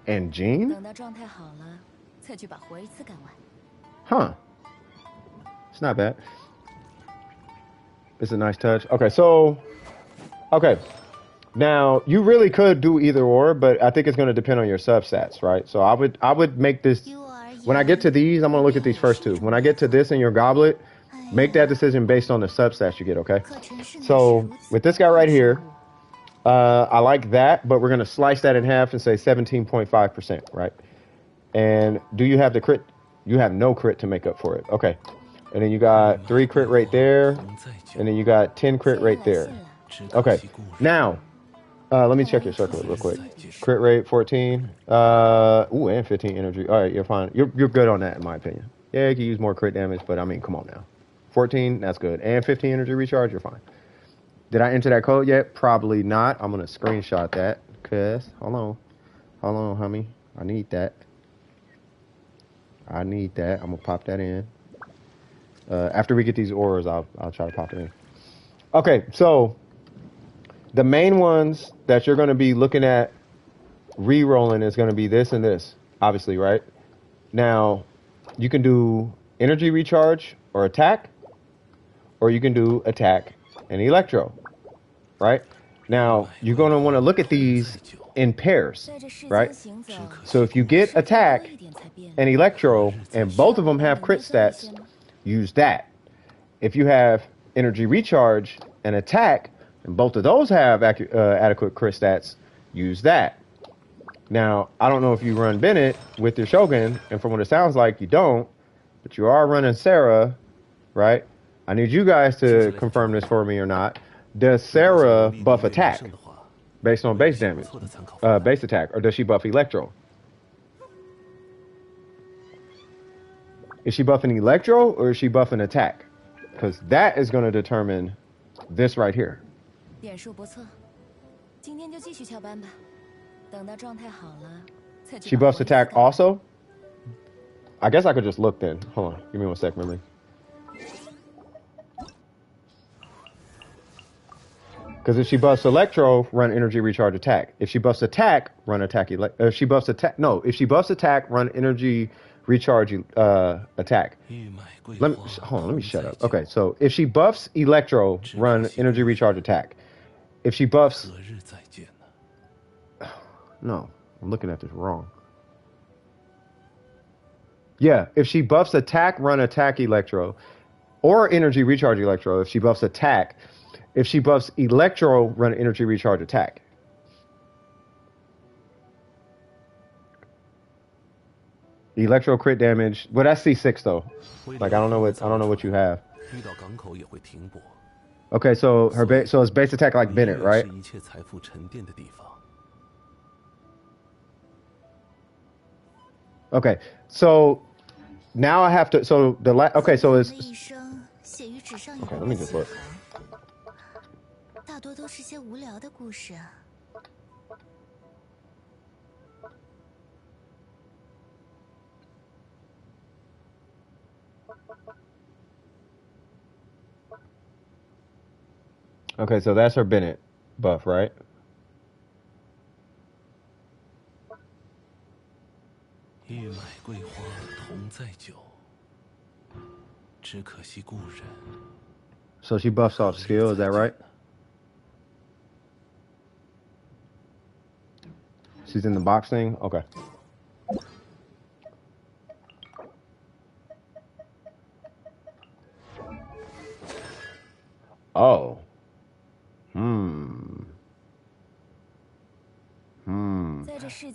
and Jean? Huh. It's not bad. It's a nice touch. Okay. Now, you really could do either or, but I think it's going to depend on your substats, right? So I would make this, when I get to these, I'm going to look at these first two. When I get to this in your goblet, make that decision based on the substats you get, okay? So with this guy right here, I like that, but we're going to slice that in half and say 17.5%, right? And do you have the crit? You have no crit to make up for it. Okay. And then you got 3 crit right there. And then you got 10 crit right there. Okay. Now, let me check your circle real quick. Crit rate 14. And 15 energy. All right, you're fine. You're good on that, in my opinion. Yeah, you can use more crit damage, but I mean, come on now. 14, that's good. And 15 energy recharge, you're fine. Did I enter that code yet? Probably not. I'm going to screenshot that. Cause, hold on, homie. I need that. I'm going to pop that in. After we get these auras, I'll try to pop it in. Okay, so the main ones that you're going to be looking at re-rolling is going to be this and this, obviously, right? Now, you can do energy recharge or attack, or you can do attack and electro, right? Now, you're going to want to look at these in pairs, right? So if you get attack and electro and both of them have crit stats, use that. If you have energy recharge and attack and both of those have adequate crit stats, use that. Now, I don't know if you run Bennett with your Shogun, and from what it sounds like, you don't, but you are running Sarah, right? I need you guys to confirm this for me or not. Does Sarah buff attack based on base damage, base attack, or does she buff electro? Is she buffing electro or is she buffing attack? Because that is going to determine this right here. She buffs attack also? I guess I could just look then. Hold on. Give me 1 sec, memory. Because if she buffs electro, run energy recharge attack. If she buffs attack, run attack. If she buffs attack, run energy recharge attack. Let me shut up. Okay, so if she buffs electro, run energy recharge attack. If she buffs, no, I'm looking at this wrong. Yeah, if she buffs attack, run attack electro, or energy recharge electro. If she buffs attack, if she buffs electro, run energy recharge attack. Electro crit damage. Well, that's C6 though. Like I don't know what you have. Okay, so so it's base attack like Bennett, right? Okay, so now I have to. So okay, so it's. Okay, let me just look. Okay, so that's her Bennett buff, right? So she buffs off skill, is that right? She's in the boxing? Okay. Oh.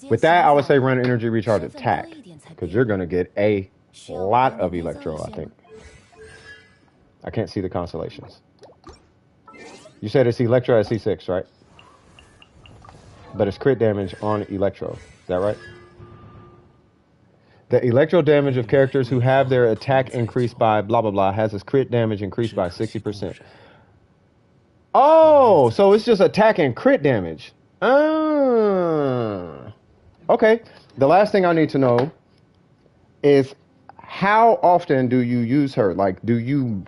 With that, I would say run energy recharge attack, because you're going to get a lot of electro, I think. I can't see the constellations. You said it's electro at C6, right? But it's crit damage on electro. Is that right? The electro damage of characters who have their attack increased by blah, blah, blah has its crit damage increased by 60%. Oh, so it's just attack and crit damage. Okay. The last thing I need to know is how often do you use her? Like, do you,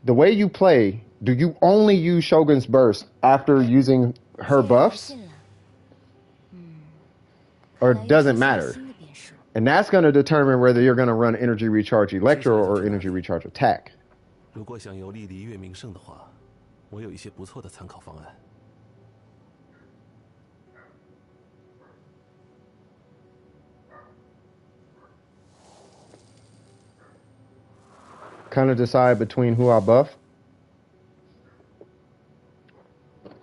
the way you play, do you only use Shogun's Burst after using her buffs? Or does it matter? And that's going to determine whether you're going to run energy recharge electro or energy recharge attack. Kind of decide between who I buff?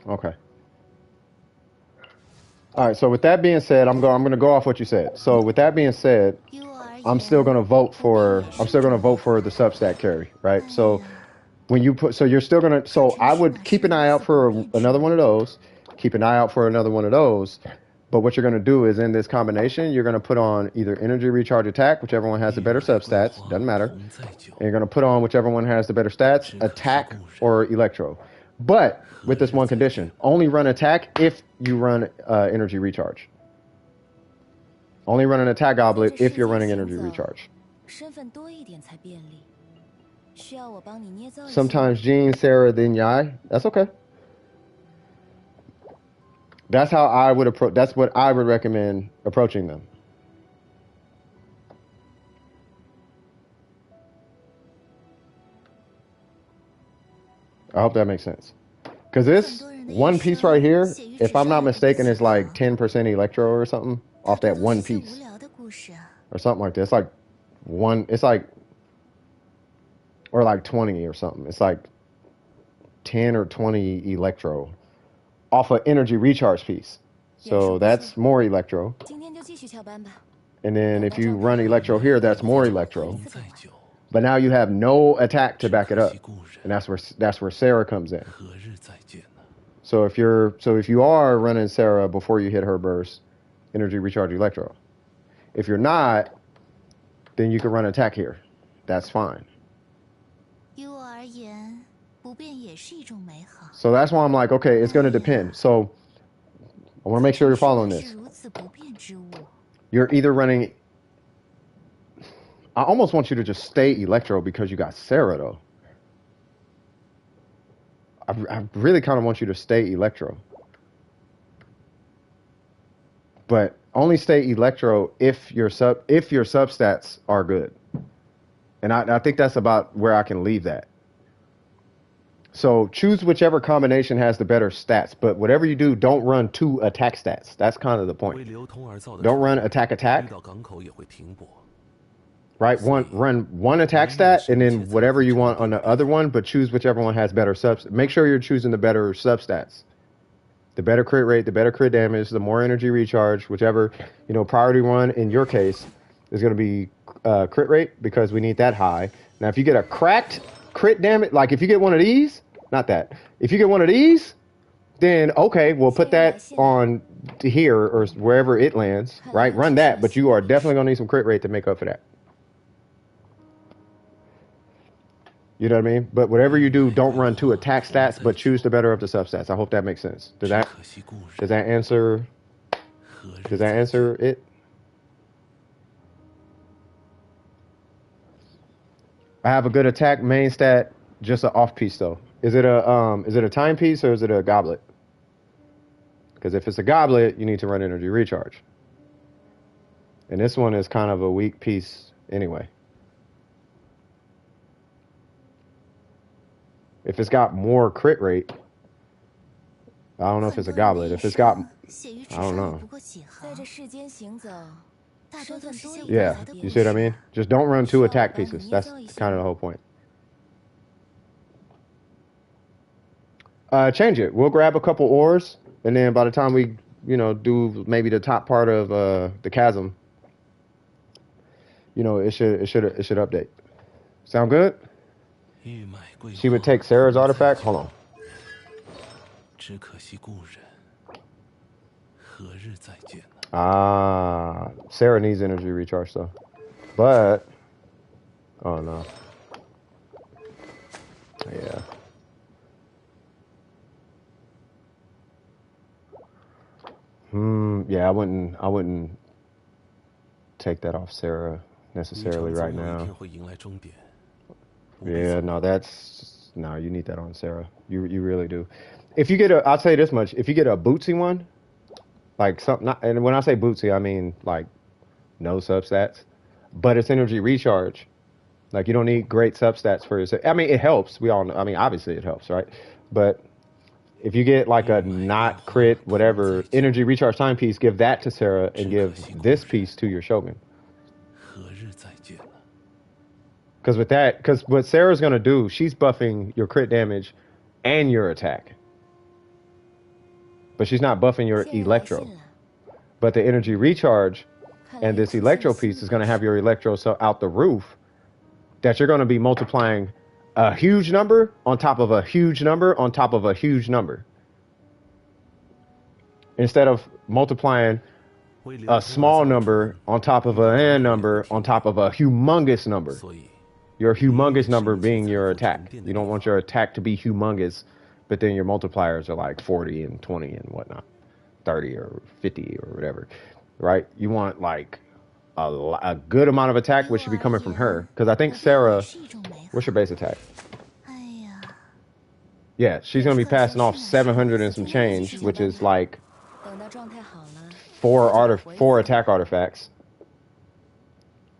Okay. All right, so with that being said, I'm going to go off what you said. So with that being said, I'm still going to vote for the substat carry, right? So when you put, so you're still going to, so I would keep an eye out for another one of those, keep an eye out for another one of those. But what you're going to do is in this combination, you're going to put on either energy recharge attack, whichever one has the better substats, doesn't matter. And you're going to put on whichever one has the better stats, attack or electro. But with this one condition, only run attack if you run energy recharge. Only run an attack goblet if you're running energy recharge. Sometimes Jean, Sarah, then Yai. That's okay. That's how I would approach. That's what I would recommend approaching them. I hope that makes sense. Because this one piece right here, if I'm not mistaken, is like 10% electro or something off that one piece. Or something like that. It's like one, it's like, or like 20 or something. It's like 10 or 20 electro off an energy recharge piece. So that's more electro. And then if you run electro here, that's more electro. But now you have no attack to back it up. And that's where Sarah comes in. So if you are running Sarah before you hit her burst, energy recharge electro. If you're not, then you can run attack here. That's fine. So that's why I'm like, okay, it's going to depend. So I want to make sure you're following this. You're either running, I almost want you to just stay electro because you got Sarah though. I really kind of want you to stay electro. But only stay electro if your substats are good. And I think that's about where I can leave that. So choose whichever combination has the better stats, but whatever you do, don't run 2 attack stats. That's kind of the point. Don't run attack. Right? Run 1 attack stat and then whatever you want on the other one, but choose whichever one has better subs. Make sure you're choosing the better substats. The better crit rate, the better crit damage, the more energy recharge, whichever, priority one in your case is going to be crit rate because we need that high. Now, if you get a cracked crit damage, like if you get one of these, not that. If you get one of these, then okay, we'll put that on to here or wherever it lands, right? Run that, but you are definitely going to need some crit rate to make up for that. You know what I mean? But whatever you do, don't run 2 attack stats, but choose the better of the substats. I hope that makes sense. Does that answer it? I have a good attack main stat, just an off piece though. Is it a timepiece or is it a goblet? Because if it's a goblet, you need to run energy recharge. And this one is kind of a weak piece anyway. If it's got more crit rate, I don't know if it's a goblet. If it's got, I don't know. Yeah, you see what I mean? Just don't run 2 attack pieces. That's kind of the whole point. Change it. We'll grab a couple ores, and then by the time we, you know, do maybe the top part of the chasm, you know, it should update. Sound good? She would take Sarah's artifact. Hold on. Ah, Sarah needs energy recharge though. But oh no. Yeah. Yeah, I wouldn't take that off Sarah necessarily right now. Yeah, no, you need that on Sarah. You really do. If you get I'll tell you this much, if you get a bootsy one, like and when I say bootsy, I mean like no substats, but it's energy recharge. Like you don't need great substats for yourself. I mean, it helps. We all know. I mean, obviously it helps, right? But if you get like a not crit, whatever, energy recharge timepiece, give that to Sarah and give this piece to your Shogun. Because what Sarah's going to do, she's buffing your crit damage and your attack. But she's not buffing your electro. But the energy recharge and this electro piece is going to have your electro so out the roof that you're going to be multiplying a huge number on top of a huge number on top of a huge number. Instead of multiplying a small number on top of a n number on top of a humongous number. Your humongous number being your attack. You don't want your attack to be humongous, but then your multipliers are like 40 and 20 and whatnot. 30 or 50 or whatever, right? You want like a good amount of attack, which should be coming from her. Because I think Sarah, what's your base attack? Yeah, she's going to be passing off 700 and some change, which is like 4 attack artifacts.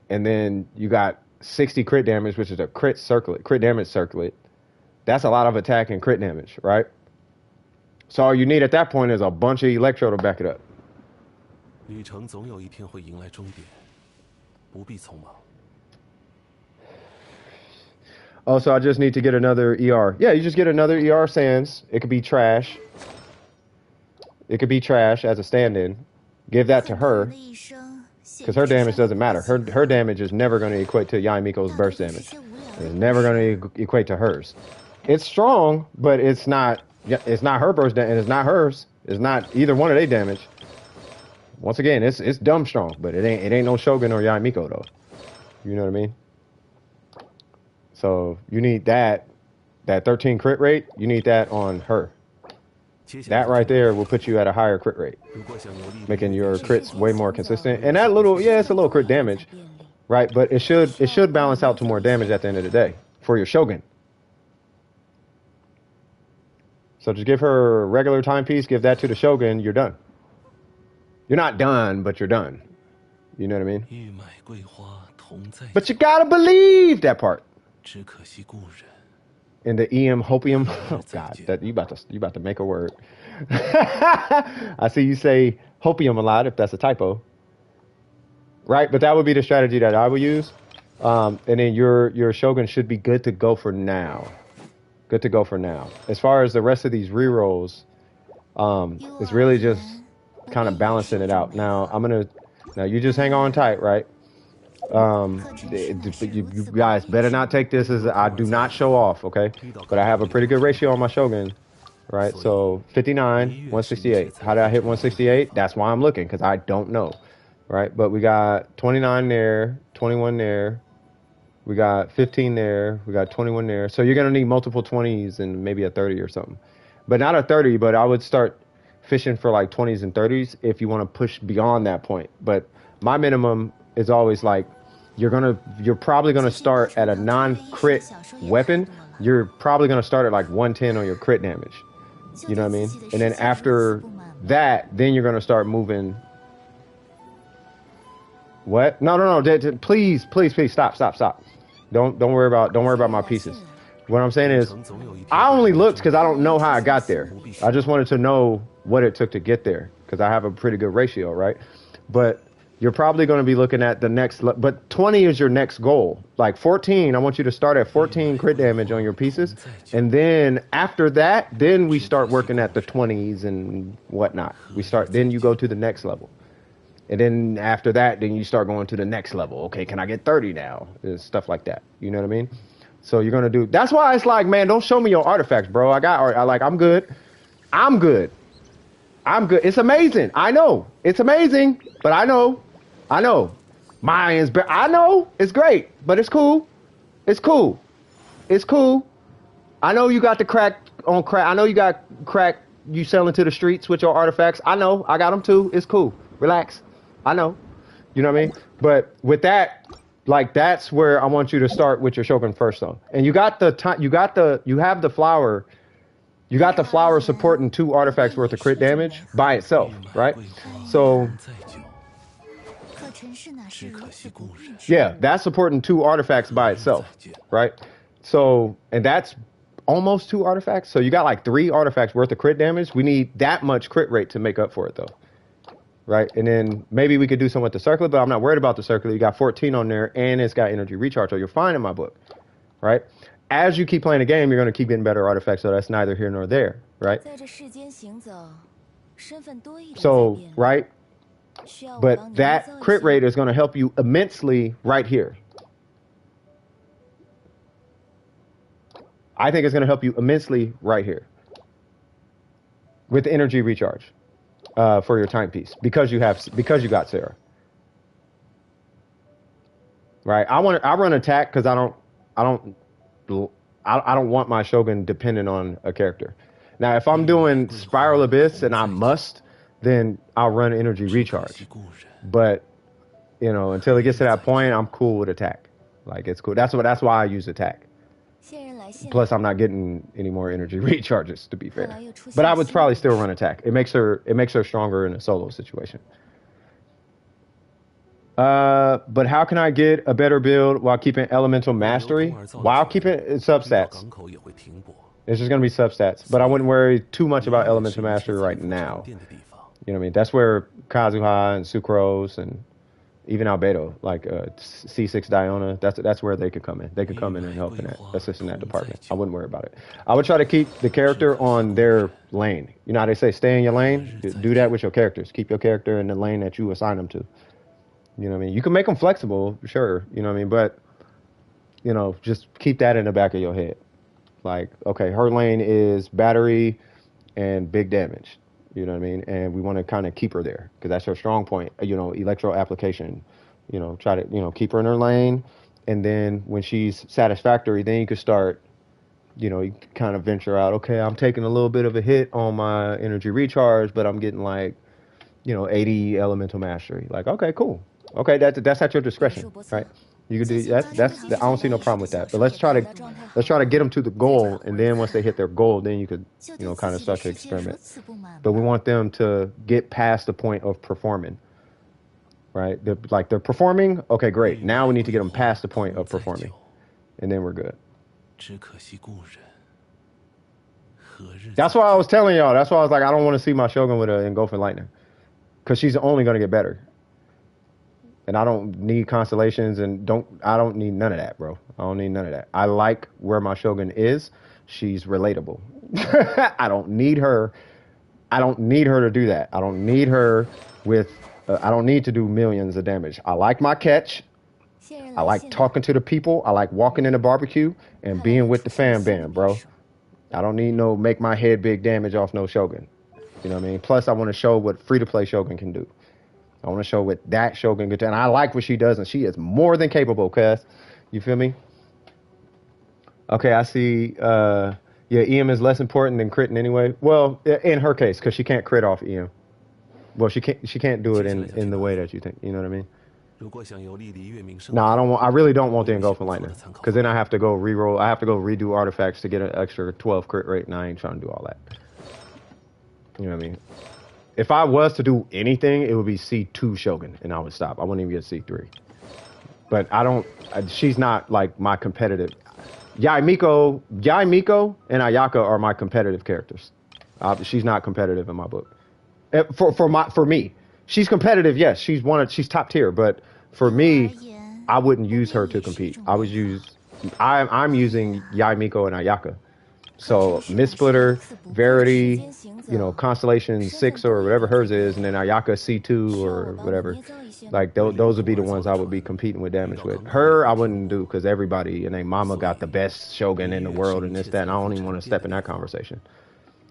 And then you got 60 crit damage, which is a crit damage circlet. That's a lot of attack and crit damage, right? So all you need at that point is a bunch of electro to back it up. Oh, so I just need to get another ER. Yeah, you just get another ER Sans. It could be trash. It could be trash as a stand-in. Give that to her. Because her damage doesn't matter. Her damage is never going to equate to Yaimiko's burst damage. It's never going to equate to hers. It's strong, but it's not her burst damage, and it's not hers. It's not either one of their damage. Once again, it's dumb strong, but it ain't no Shogun or Yaimiko though. You know what I mean? So you need that 13 crit rate, you need that on her. That right there will put you at a higher crit rate, making your crits way more consistent. And that it's a little crit damage, right? But it should balance out to more damage at the end of the day for your Shogun. So just give her a regular timepiece, give that to the Shogun, you're done. You're not done, but you're done. You know what I mean? But you gotta believe that part. In the hopium. Oh God, that you about to make a word. I see you say hopium a lot if that's a typo. Right, but that would be the strategy that I would use. And then your Shogun should be good to go for now. Good to go for now. As far as the rest of these rerolls, it's really just kind of balancing it out. Now you just hang on tight, right? You guys better not take this as I do not show off, okay? But I have a pretty good ratio on my Shogun, right? So 59, 168. How did I hit 168? That's why I'm looking, because I don't know, right? But we got 29 there, 21 there. We got 15 there. We got 21 there. So you're going to need multiple 20s and maybe a 30 or something. But not a 30, but I would start fishing for like 20s and 30s if you want to push beyond that point. But my minimum is always like, you're probably going to start at a non-crit weapon. You're probably going to start at like 110 on your crit damage. You know what I mean? And then after that, then you're going to start moving. What? No. Please, stop. Don't worry about my pieces. What I'm saying is, I only looked because I don't know how I got there. I just wanted to know what it took to get there because I have a pretty good ratio, right? But you're probably going to be looking at the next, but 20 is your next goal. Like 14, I want you to start at 14 crit damage on your pieces. And then after that, then we start working at the 20s and whatnot. Then you go to the next level. And then after that, then you start going to the next level. Okay, can I get 30 now? And stuff like that. You know what I mean? So you're going to do, that's why it's like, man, don't show me your artifacts, bro. I'm good. I'm good. It's amazing. I know. It's amazing, but I know. Mine's better. I know. It's great, but it's cool. It's cool. I know you got the crack on crack. I know you got crack you selling to the streets with your artifacts. I know. I got them too. It's cool. Relax. I know. You know what I mean? But with that, like that's where I want you to start with your Shogun first though. And you have the flower. You got the flower supporting 2 artifacts worth of crit damage by itself, right? So yeah, that's supporting 2 artifacts by itself, right? So, and that's almost 2 artifacts. So you got like 3 artifacts worth of crit damage. We need that much crit rate to make up for it though, right? And then maybe we could do something with the circular, but I'm not worried about the circular. You got 14 on there and it's got energy recharge. So you're fine in my book, right? As you keep playing the game, you're going to keep getting better artifacts. So that's neither here nor there, right? So, right? But that crit rate is going to help you immensely right here. I think it's going to help you immensely right here with the energy recharge for your timepiece because you got Sarah. Right? I run attack because I don't want my Shogun dependent on a character. Now, if I'm doing Spiral Abyss and I must, then I'll run energy recharge. But, you know, until it gets to that point, I'm cool with attack. Like, it's cool. That's why I use attack. Plus, I'm not getting any more energy recharges, to be fair. But I would probably still run attack. It makes her stronger in a solo situation. But how can I get a better build while keeping elemental mastery? While keeping substats. It's just going to be substats. But I wouldn't worry too much about elemental mastery right now. You know what I mean? That's where Kazuha and Sucrose and even Albedo, like C6 Diona, that's where they could come in. They could come in and help assist in that department. I wouldn't worry about it. I would try to keep the character on their lane. You know how they say stay in your lane? Do that with your characters. Keep your character in the lane that you assign them to. You know what I mean? You can make them flexible, sure. You know what I mean? But, you know, just keep that in the back of your head. Like, okay, her lane is battery and big damage. You know what I mean? And we want to kind of keep her there because that's her strong point. You know, electro application. You know, try to, you know, keep her in her lane. And then when she's satisfactory, then you could start, you know, you kind of venture out. Okay, I'm taking a little bit of a hit on my energy recharge, but I'm getting like, you know, 80 elemental mastery. Like, okay, cool. Okay, that's at your discretion, right? You could do that. I don't see no problem with that. But let's try to get them to the goal, and then once they hit their goal, then you could, you know, kind of start to experiment. But we want them to get past the point of performing, right? They're performing. Okay, great. Now we need to get them past the point of performing, and then we're good. That's why I was telling y'all. That's why I was like, I don't want to see my Shogun with an Engulfing Lightning, because she's only going to get better. And I don't need constellations and I don't need none of that, bro. I don't need none of that. I like where my Shogun is. She's relatable. I don't need her. I don't need her to do that. I don't need her with, I don't need to do millions of damage. I like my catch. I like talking to the people. I like walking in the barbecue and being with the fam bam, bro. I don't need no make my head big damage off no Shogun. You know what I mean? Plus, I want to show what free-to-play Shogun can do. I want to show what that Shogun can do. And I like what she does, and she is more than capable, cuz. You feel me? Okay, I see. Yeah, EM is less important than critting anyway. Well, in her case, because she can't crit off EM. Well, she can't do it in the way that you think. You know what I mean? No, I really don't want the Engulfing Lightning, because then I have to go reroll. I have to go redo artifacts to get an extra 12 crit rate, and I ain't trying to do all that. You know what I mean? If I was to do anything, it would be C2 Shogun, and I would stop. I wouldn't even get C3. But I don't. She's not like my competitive. Yaimiko and Ayaka are my competitive characters. She's not competitive in my book. For me, she's competitive. Yes, she's top tier. But for me, I wouldn't use her to compete. I'm using Yaimiko and Ayaka. So Mist Splitter, Verity, Constellation 6 or whatever hers is, and then Ayaka C2 or whatever. Like those would be the ones I would be competing with damage with. Her I wouldn't do because everybody and their mama got the best Shogun in the world and this, that, and I don't even want to step in that conversation.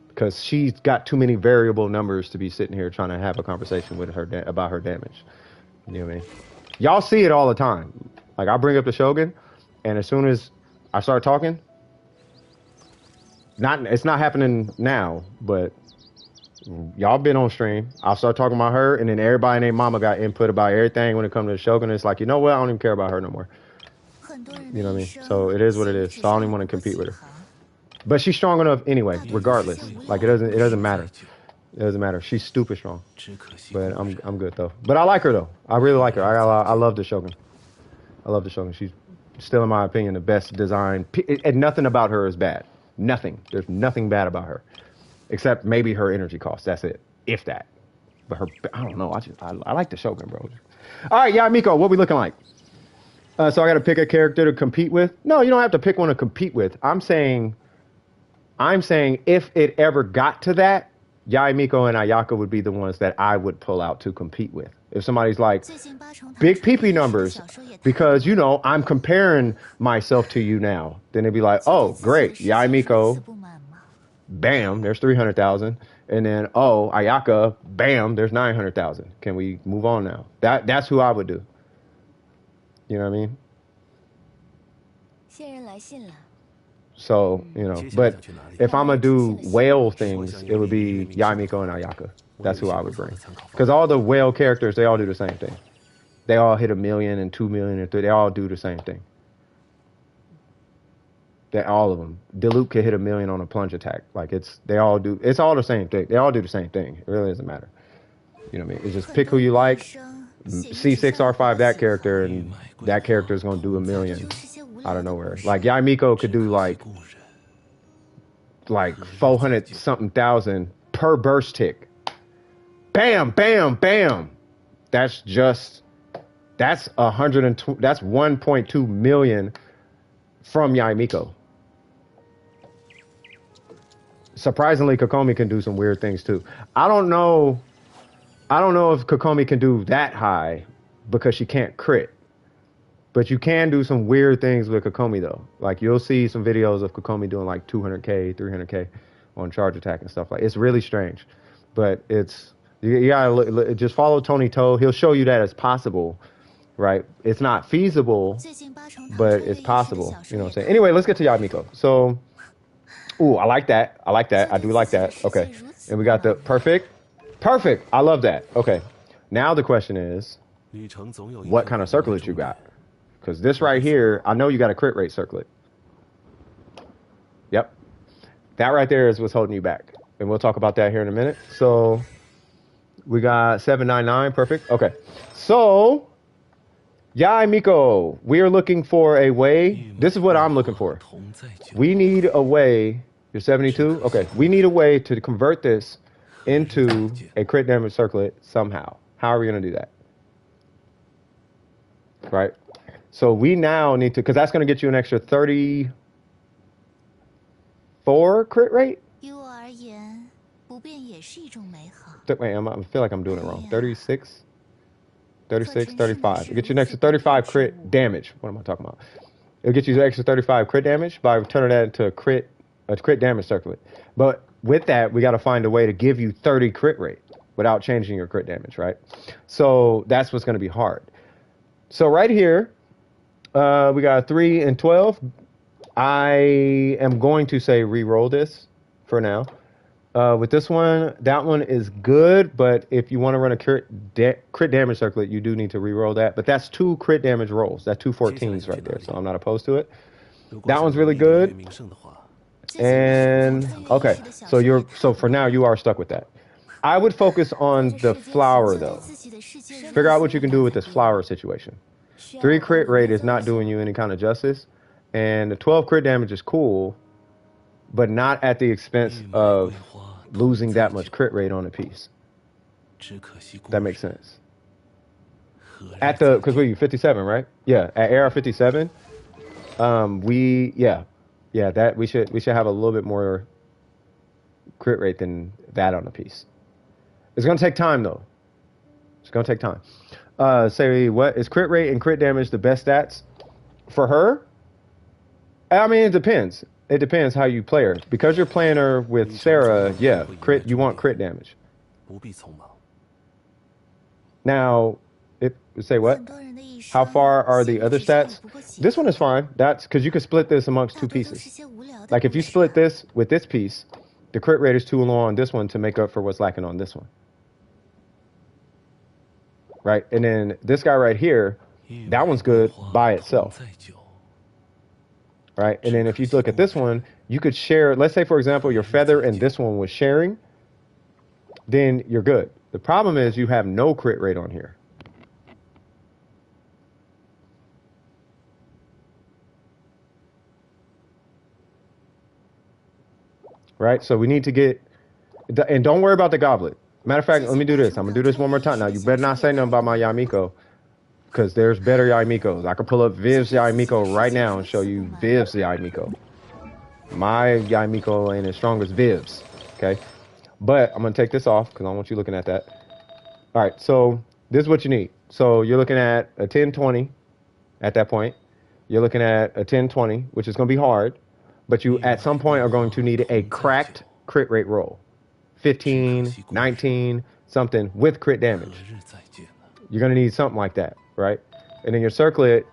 Because she's got too many variable numbers to be sitting here trying to have a conversation with her about her damage. You know what I mean? Y'all see it all the time. Like I bring up the Shogun, and as soon as I start talking, it's not happening now, but y'all been on stream. I'll start talking about her, and then everybody and their mama got input about everything when it comes to the Shogun. It's like, you know what? I don't even care about her no more. You know what I mean? So it is what it is. So I don't even want to compete with her. But she's strong enough anyway, regardless. Like it doesn't matter. It doesn't matter. She's stupid strong. But I'm good though. But I like her though. I really like her. I love the Shogun. I love the Shogun. She's still, in my opinion, the best design. And nothing about her is bad. Nothing. There's nothing bad about her, except maybe her energy cost. That's it, if that. But I don't know. I like the Shogun, bro. All right, Miko, what we looking like? So I got to pick a character to compete with. No, you don't have to pick one to compete with. I'm saying if it ever got to that, Miko and Ayaka would be the ones that I would pull out to compete with. If somebody's like, big PP numbers, because, I'm comparing myself to you now, then it'd be like, oh, great, Miko, bam, there's 300,000. And then, oh, Ayaka, bam, there's 900,000. Can we move on now? That's who I would do. You know what I mean? So, but if I'm going to do whale things, it would be Miko and Ayaka. That's who I would bring. Because all the whale characters, they all do the same thing. They all hit 1 million and 2 million and 3. They all do the same thing. All of them. Diluc could hit 1 million on a plunge attack. Like it's all the same thing. They all do the same thing. It really doesn't matter. You know what I mean? It's just pick who you like. C6R5 that character, and that character is going to do 1 million out of nowhere. Like Miko could do like 400 something thousand per burst tick. Bam, bam, bam. That's 1.2 million from Miko. Surprisingly, Kokomi can do some weird things too. I don't know if Kokomi can do that high because she can't crit. But you can do some weird things with Kokomi though. Like you'll see some videos of Kokomi doing like 200k, 300k on charge attack and stuff like. It's really strange, but you gotta just follow Tony Toe. He'll show you that it's possible, right? It's not feasible, but it's possible. You know what I'm saying? Anyway, let's get to Miko. So, I like that. I do like that. Okay, and we got the perfect. I love that. Okay, now the question is, what kind of circlet you got? Because this right here, I know you got a crit rate circlet. Yep, that right there is what's holding you back, and we'll talk about that here in a minute. So. We got 799, perfect. Okay, so Miko, we are looking for a way. This is what I'm looking for. We need a way. You're 72. Okay, we need a way to convert this into a crit damage circlet somehow. How are we gonna do that? Right. So we now need to, because that's gonna get you an extra 34 crit rate. Wait, I feel like I'm doing it wrong. 36, 35. It'll get you an extra 35 crit damage. What am I talking about? It'll get you an extra 35 crit damage by turning that into a crit damage circlet. But with that, we got to find a way to give you 30 crit rate without changing your crit damage, right? So that's what's going to be hard. So right here, we got 3 and 12. I am going to say re-roll this for now. With this one, that one is good, but if you want to run a crit damage circlet, you do need to re-roll that. But that's 2 crit damage rolls. That's 2 14s right there, so I'm not opposed to it. That one's really good. And okay, so for now you are stuck with that. I would focus on the flower though. Figure out what you can do with this flower situation. 3 crit rate is not doing you any kind of justice. And the 12 crit damage is cool, but not at the expense of losing that much crit rate on a piece. That makes sense. At the, because we're 57, right? Yeah, at AR57, that we should have a little bit more crit rate than that on a piece. It's gonna take time though. It's gonna take time. Say what is crit rate and crit damage the best stats for her? I mean, it depends. It depends how you play her. Because you're playing her with Sarah, yeah, crit. You want crit damage. Now, say what? How far are the other stats? This one is fine. That's because you can split this amongst two pieces. Like if you split this with this piece, the crit rate is too low on this one to make up for what's lacking on this one. Right? And then this guy right here, that one's good by itself. Right? And then if you look at this one, you could share, let's say, for example, your feather and this one was sharing, then you're good. The problem is you have no crit rate on here. Right? So we need to get, and don't worry about the goblet. Matter of fact, let me do this. I'm going to do this one more time. Now, you better not say nothing about my Yamiko, because there's better Yamikos. I could pull up Viv's Yamiko right now and show you Viv's Yamiko. My Yamiko ain't as strong as Viv's, okay? But I'm going to take this off because I don't want you looking at that. All right, so this is what you need. So you're looking at a 10-20 at that point. You're looking at a 10-20, which is going to be hard. But you, at some point, are going to need a cracked crit rate roll. 15, 19, something with crit damage. You're going to need something like that, right? And then your circlet,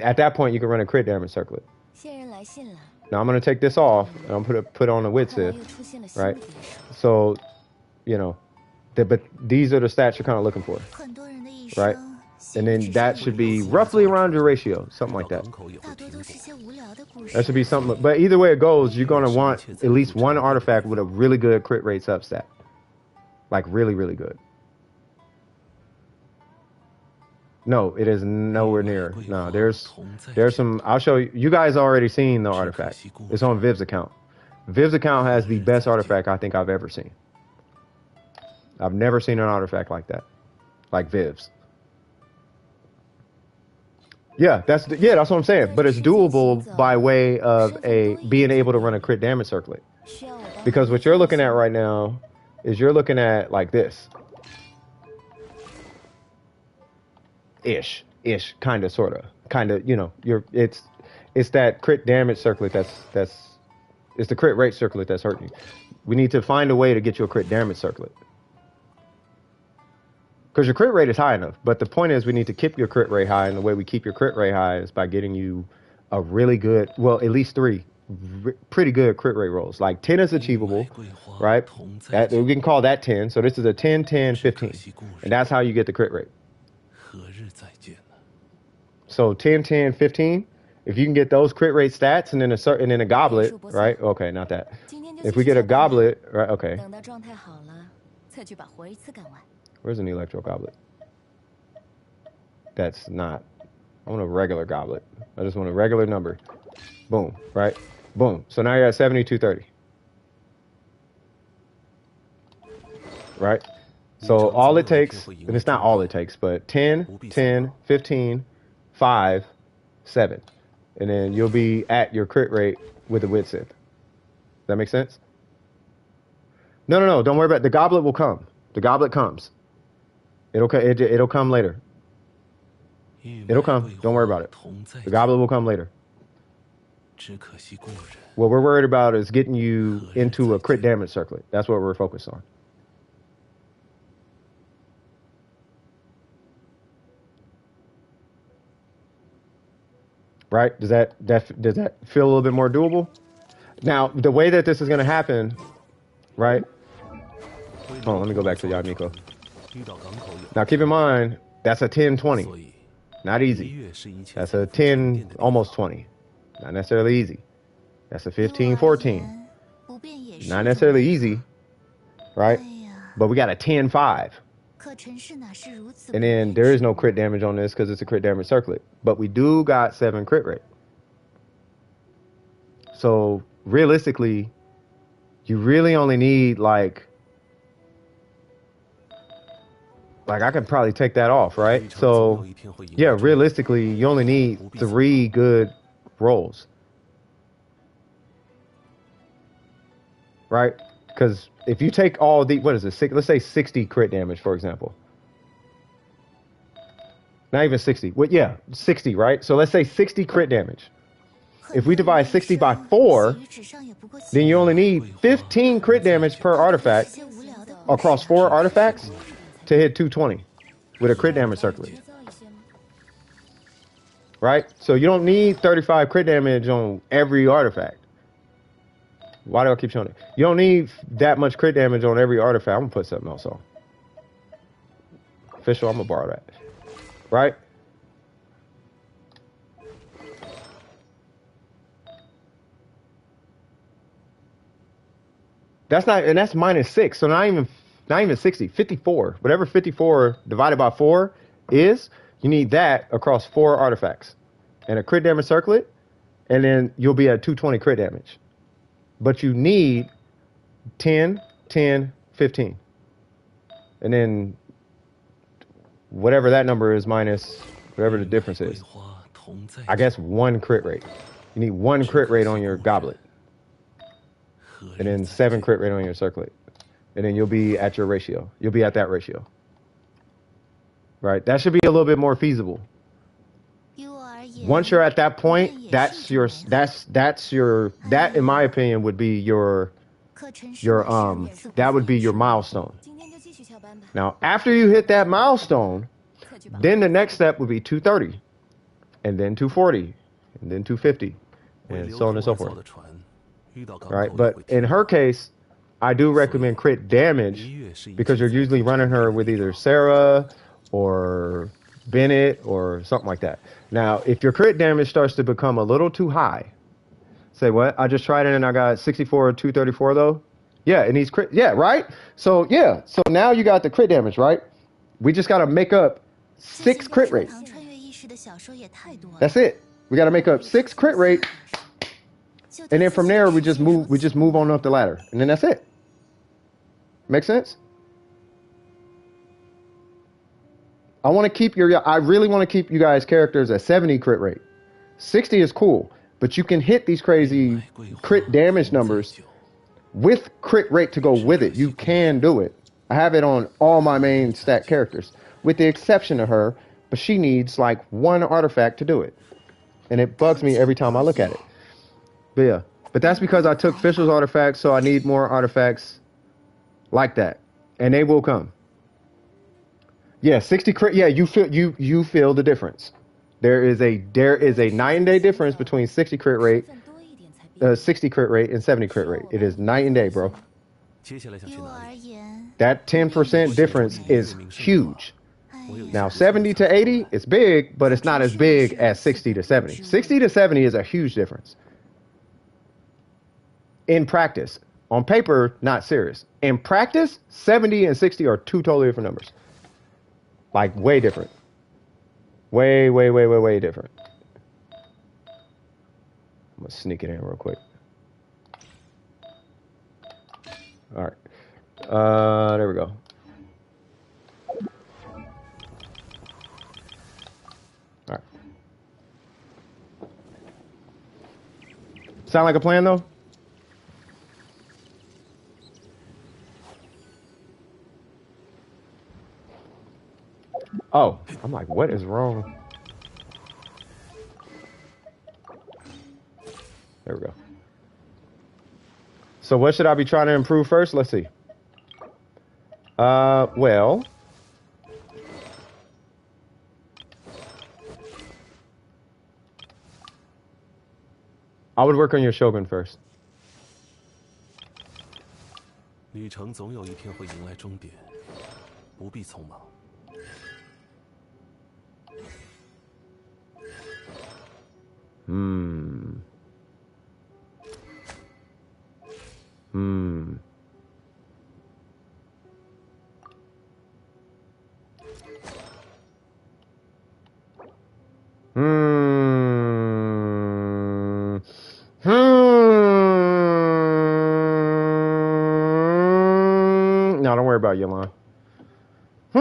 at that point, you can run a crit damage circlet. Now I'm going to take this off, and I'm going to put on a wit sieve, right? So, you know, but these are the stats you're kind of looking for, right? And then that should be roughly around your ratio, something like that. That should be something. But either way it goes, you're going to want at least one artifact with a really good crit rate substat. Like really, really good. No, it is nowhere near. No, there's some. I'll show you. You guys already seen the artifact. It's on Viv's account. Viv's account has the best artifact I think I've ever seen. I've never seen an artifact like that, like Viv's. Yeah, that's what I'm saying. But it's doable by way of being able to run a crit damage circlet. Because what you're looking at right now is you're looking at like this. Ish, kind of, sort of, you know, it's that crit damage circlet it's the crit rate circlet that's hurting you. We need to find a way to get you a crit damage circlet. Because your crit rate is high enough, but the point is we need to keep your crit rate high, and the way we keep your crit rate high is by getting you a really good, well, at least 3 pretty good crit rate rolls. Like 10 is achievable, right? We can call that 10. So this is a 10, 10, 15. And that's how you get the crit rate. So 10, 10, 15. If you can get those crit rate stats and then a goblet, right? Okay, not that. If we get a goblet, right? Okay. Where's an electro goblet? That's not. I want a regular goblet. I just want a regular number. Boom, right? Boom. So now you're at 7230. Right? So all it takes, and it's not all it takes, but 10, 10, 15, 5, 7. And then you'll be at your crit rate with a wit sieve. That make sense? No. Don't worry about it. The goblet will come. The goblet comes. It'll come later. It'll come. Don't worry about it. The goblet will come later. What we're worried about is getting you into a crit damage circlet. That's what we're focused on. Right? Does that feel a little bit more doable? Now, the way that this is going to happen, right? Oh, let me go back to Yamiko. Now, keep in mind, that's a 10-20. Not easy. That's a 10, almost 20. Not necessarily easy. That's a 15-14. Not necessarily easy, right? But we got a 10-5. And then there is no crit damage on this because it's a crit damage circlet. But we do got 7 crit rate. So realistically, you really only need like I could probably take that off, right? So yeah, realistically, you only need 3 good rolls, right? Because if you take all the, what is it? Let's say 60 crit damage, for example. Not even 60. Well, yeah, 60, right? So let's say 60 crit damage. If we divide 60 by 4, then you only need 15 crit damage per artifact across 4 artifacts to hit 220 with a crit damage circlet. Right? So you don't need 35 crit damage on every artifact. Why do I keep showing it? You don't need that much crit damage on every artifact. I'm going to put something else on. Official, I'm going to borrow that. Right? That's not, and that's -6. So not even 60, 54. Whatever 54 divided by 4 is, you need that across 4 artifacts and a crit damage circlet, and then you'll be at 220 crit damage. But you need 10, 10, 15. And then whatever that number is minus whatever the difference is. I guess 1 crit rate. You need 1 crit rate on your goblet. And then 7 crit rate on your circlet. And then you'll be at your ratio. You'll be at that ratio. Right? That should be a little bit more feasible. Once you're at that point, that in my opinion would be your that would be your milestone. Now, after you hit that milestone, then the next step would be 230, and then 240, and then 250, and so on and so forth. Right? But in her case, I do recommend crit damage because you're usually running her with either Sarah or Bennett or something like that. Now, if your crit damage starts to become a little too high, say what? I just tried it and I got 64 or 234 though. Yeah, it needs crit. Yeah, right? So, yeah. So now you got the crit damage, right? We just got to make up 6 crit rate. That's it. We got to make up 6 crit rate. And then from there, we just move on up the ladder. And then that's it. Make sense? I really want to keep you guys characters at 70 crit rate. 60 is cool, but you can hit these crazy crit damage numbers with crit rate to go with it. You can do it. I have it on all my main stat characters, with the exception of her, but she needs like 1 artifact to do it. And it bugs me every time I look at it. But yeah, but that's because I took Fischl's artifacts, so I need more artifacts like that. And they will come. Yeah, 60 crit. Yeah, you feel the difference. There is a 9-day difference between 60 crit rate, 60 crit rate and 70 crit rate. It is night and day, bro. That 10% difference is huge. Now 70 to 80, it's big, but it's not as big as 60 to 70. 60 to 70 is a huge difference. In practice, on paper, not serious. In practice, 70 and 60 are 2 totally different numbers. Like, way different. Way different. I'm going to sneak it in real quick. All right. There we go. All right. Sound like a plan, though? Oh, I'm like, what is wrong? There we go. So what should I be trying to improve first? Let's see. Well, I would work on your Shogun first. 旅程总有一天会迎来终点，不必匆忙。about Yolanda. Hmm.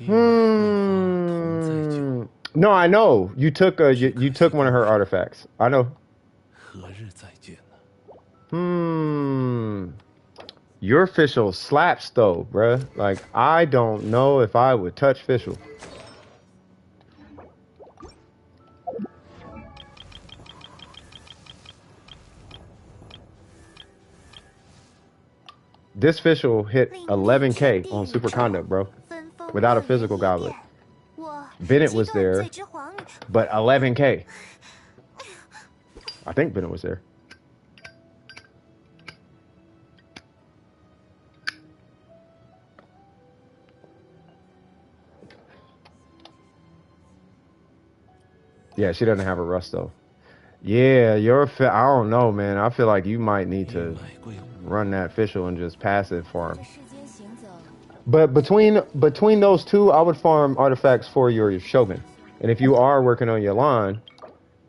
Hmm. No, I know. You took you took one of her artifacts. I know. Hmm. Your official slaps though, bruh. Like, I don't know if I would touch official. This official hit 11K on Super Conduct, bro. Without a physical goblet. Bennett was there, but 11K. I think Bennett was there. Yeah, she doesn't have a rust though. Yeah, I don't know, man. I feel like you might need to run that official and just passive farm. But between those two, I would farm artifacts for your Shogun. And if you are working on Yolanda,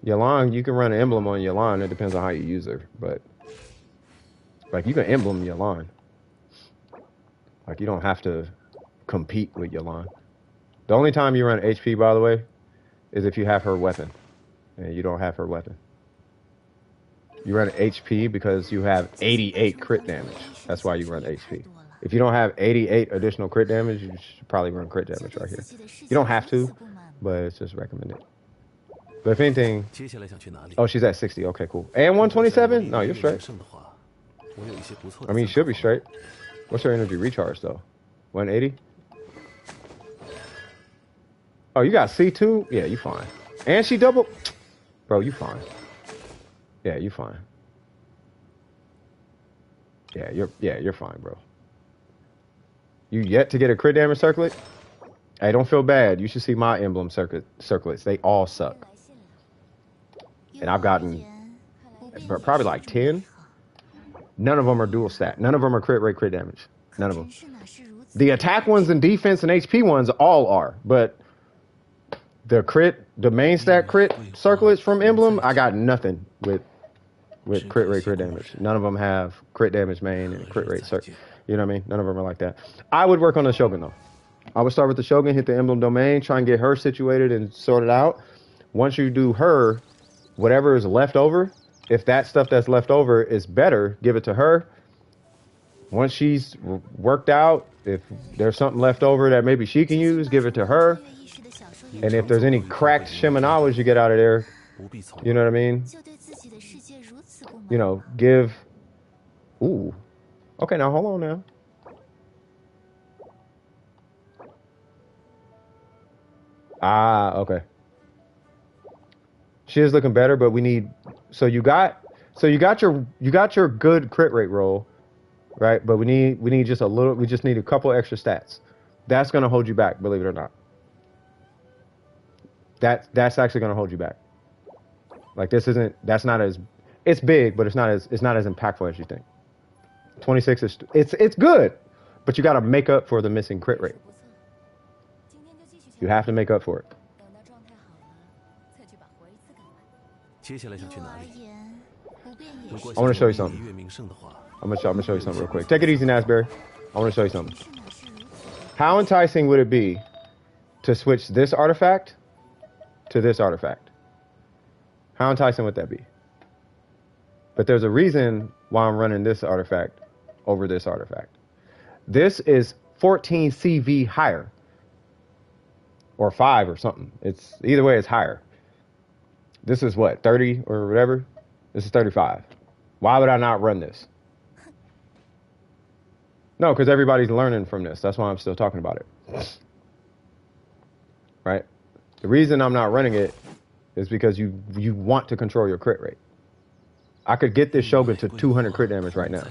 you can run an emblem on Yolanda. It depends on how you use her, but like you can emblem Yolanda. Like you don't have to compete with Yolanda. The only time you run HP, by the way, is if you have her weapon, and you don't have her weapon. You run HP because you have 88 crit damage. That's why you run HP. If you don't have 88 additional crit damage, you should probably run crit damage right here. You don't have to, but it's just recommended. But if anything... Oh, she's at 60. Okay, cool. And 127? No, you're straight. I mean, you should be straight. What's her energy recharge, though? 180? Oh, you got C2? Yeah, you fine. And she double... Bro, you fine. Yeah, you fine. Yeah, you're fine, bro. You yet to get a crit damage circlet? Hey, don't feel bad. You should see my emblem circlets. They all suck. And I've gotten probably like 10. None of them are dual stat. None of them are crit rate, crit damage. None of them. The attack ones and defense and HP ones all are, but the main stat crit circlets from emblem, I got nothing with crit rate, crit damage. None of them have crit damage main and crit rate circle. You know what I mean? None of them are like that. I would work on the Shogun though. I would start with the Shogun, hit the emblem domain, try and get her situated and sorted out. Once you do her, whatever is left over, if that stuff that's left over is better, give it to her. Once she's worked out, if there's something left over that maybe she can use, give it to her. And if there's any cracked Shimenawas you get out of there, you know what I mean? You know, give... Ooh. Okay, now hold on now. Ah, okay. She is looking better, but we need... So you got your good crit rate roll, right? But we need just a little... We just need a couple extra stats. That's going to hold you back, believe it or not. That's actually going to hold you back. Like that's not as... It's big, but it's not as impactful as you think. 26 is... It's good, but you got to make up for the missing crit rate. You have to make up for it. I want to show you something. I'm gonna show you something real quick. Take it easy, Nasberry. I want to show you something. How enticing would it be to switch this artifact to this artifact? How enticing would that be? But there's a reason why I'm running this artifact over this artifact. This is 14 CV higher. Or 5 or something. It's either way, it's higher. This is what, 30 or whatever? This is 35. Why would I not run this? No, because everybody's learning from this. That's why I'm still talking about it. Right? The reason I'm not running it is because you want to control your crit rate. I could get this Shogun to 200 crit damage right now,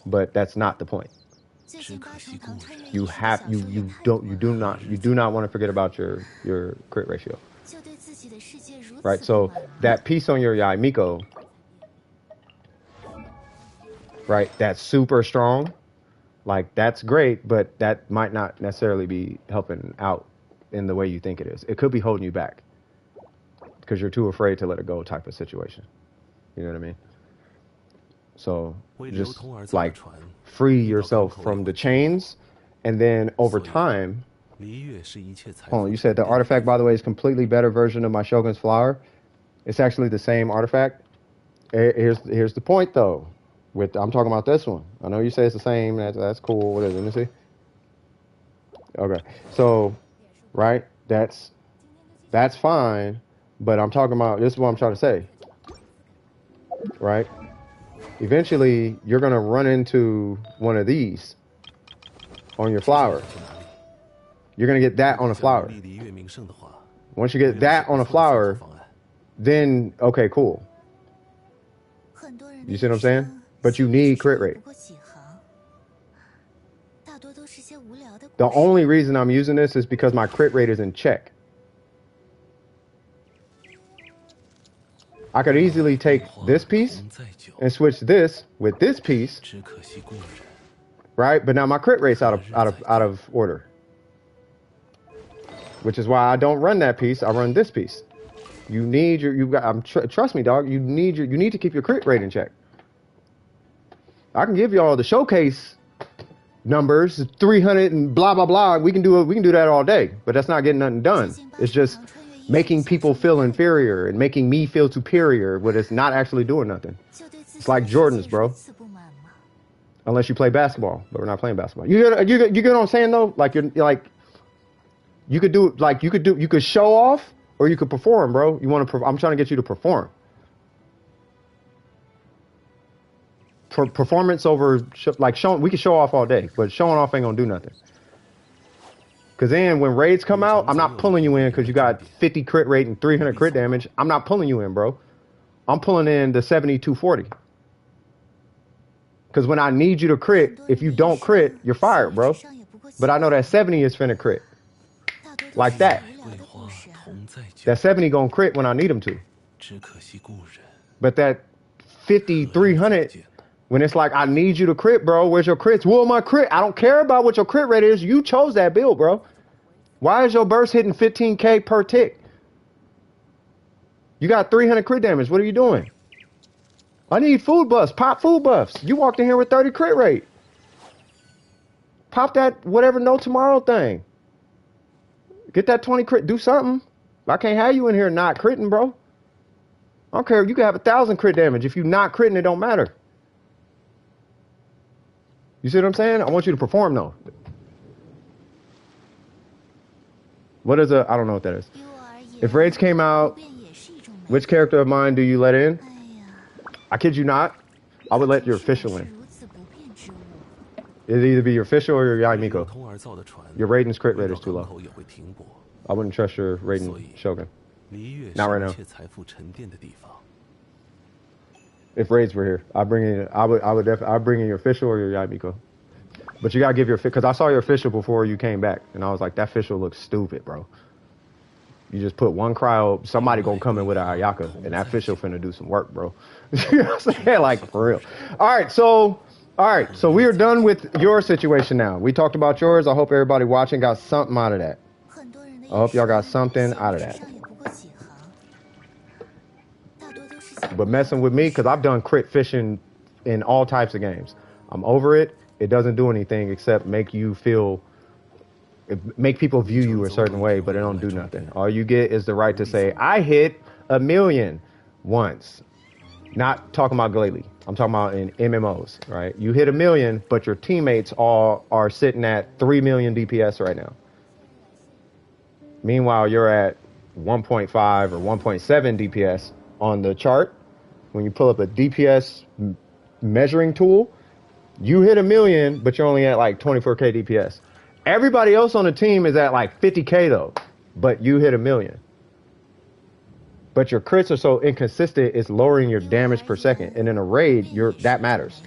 but that's not the point. You do not want to forget about your crit ratio. Right? So that piece on your Yai Miko, right? That's super strong. Like, that's great, but that might not necessarily be helping out in the way you think it is. It could be holding you back because you're too afraid to let it go type of situation. You know what I mean? So just like free yourself from the chains, and then over time. Hold on, you said the artifact, by the way, is completely better version of my Shogun's Flower. It's actually the same artifact. Here's the point though. I'm talking about this one. I know you say it's the same. That's cool. What is it? Let me see. Okay, so right, that's fine, but I'm talking about, this is what I'm trying to say. Right? Eventually, you're gonna run into one of these on your flower. You're gonna get that on a flower. Once you get that on a flower, then okay, cool. You see what I'm saying? But you need crit rate. The only reason I'm using this is because my crit rate is in check. I could easily take this piece and switch this with this piece, right? But now my crit rate's out of order, which is why I don't run that piece. I run this piece. You need trust me, dog. You need to keep your crit rate in check. I can give you all the showcase numbers, 300 and blah blah blah. We can do that all day, but that's not getting nothing done. It's just making people feel inferior and making me feel superior, but it's not actually doing nothing. It's like Jordans, bro. Unless you play basketball, but we're not playing basketball. You get what I'm saying though? Like you could show off or you could perform, bro. I'm trying to get you to perform. Performance over we can show off all day, but showing off ain't gonna do nothing. Because then when raids come out, I'm not pulling you in because you got 50 crit rate and 300 crit damage. I'm not pulling you in, bro. I'm pulling in the 7240. Because when I need you to crit, if you don't crit, you're fired, bro. But I know that 70 is finna crit. Like that. That 70 gonna crit when I need him to. But that 50, 300, when it's like, I need you to crit, bro. Where's your crits? Well, my crit. I don't care about what your crit rate is. You chose that build, bro. Why is your burst hitting 15k per tick? You got 300 crit damage. What are you doing? I need food buffs. Pop food buffs. You walked in here with 30 crit rate. Pop that whatever no tomorrow thing. Get that 20 crit. Do something. I can't have you in here not critting, bro. I don't care. You can have 1,000 crit damage. If you not critting, it don't matter. You see what I'm saying? I want you to perform though. What is I don't know what that is. If raids came out, which character of mine do you let in? I kid you not. I would let your official in. It'd either be your official or your Yaimiko. Your Raiden's crit rate is too low. I wouldn't trust your Raiden Shogun. Not right now. If raids were here, I'd bring in your official or your Yaimiko. But you gotta give your, because I saw your official before you came back, and I was like, that official looks stupid, bro. You just put one cryo, somebody gonna come in with a Ayaka, and that official finna do some work, bro. You know what I'm saying? Like, for real. All right, so we are done with your situation now. We talked about yours. I hope everybody watching got something out of that. I hope y'all got something out of that. But messing with me, because I've done crit fishing in all types of games. I'm over it. It doesn't do anything except make people view you a certain way, but it don't do nothing. All you get is the right to say, I hit 1 million once. Not talking about lately. I'm talking about in MMOs, right? You hit 1 million, but your teammates all are sitting at 3 million DPS right now. Meanwhile, you're at 1.5 or 1.7 DPS on the chart. When you pull up a DPS measuring tool, you hit 1 million, but you're only at like 24k DPS. Everybody else on the team is at like 50k though, but you hit 1 million. But your crits are so inconsistent, it's lowering your damage per second. And in a raid, that matters.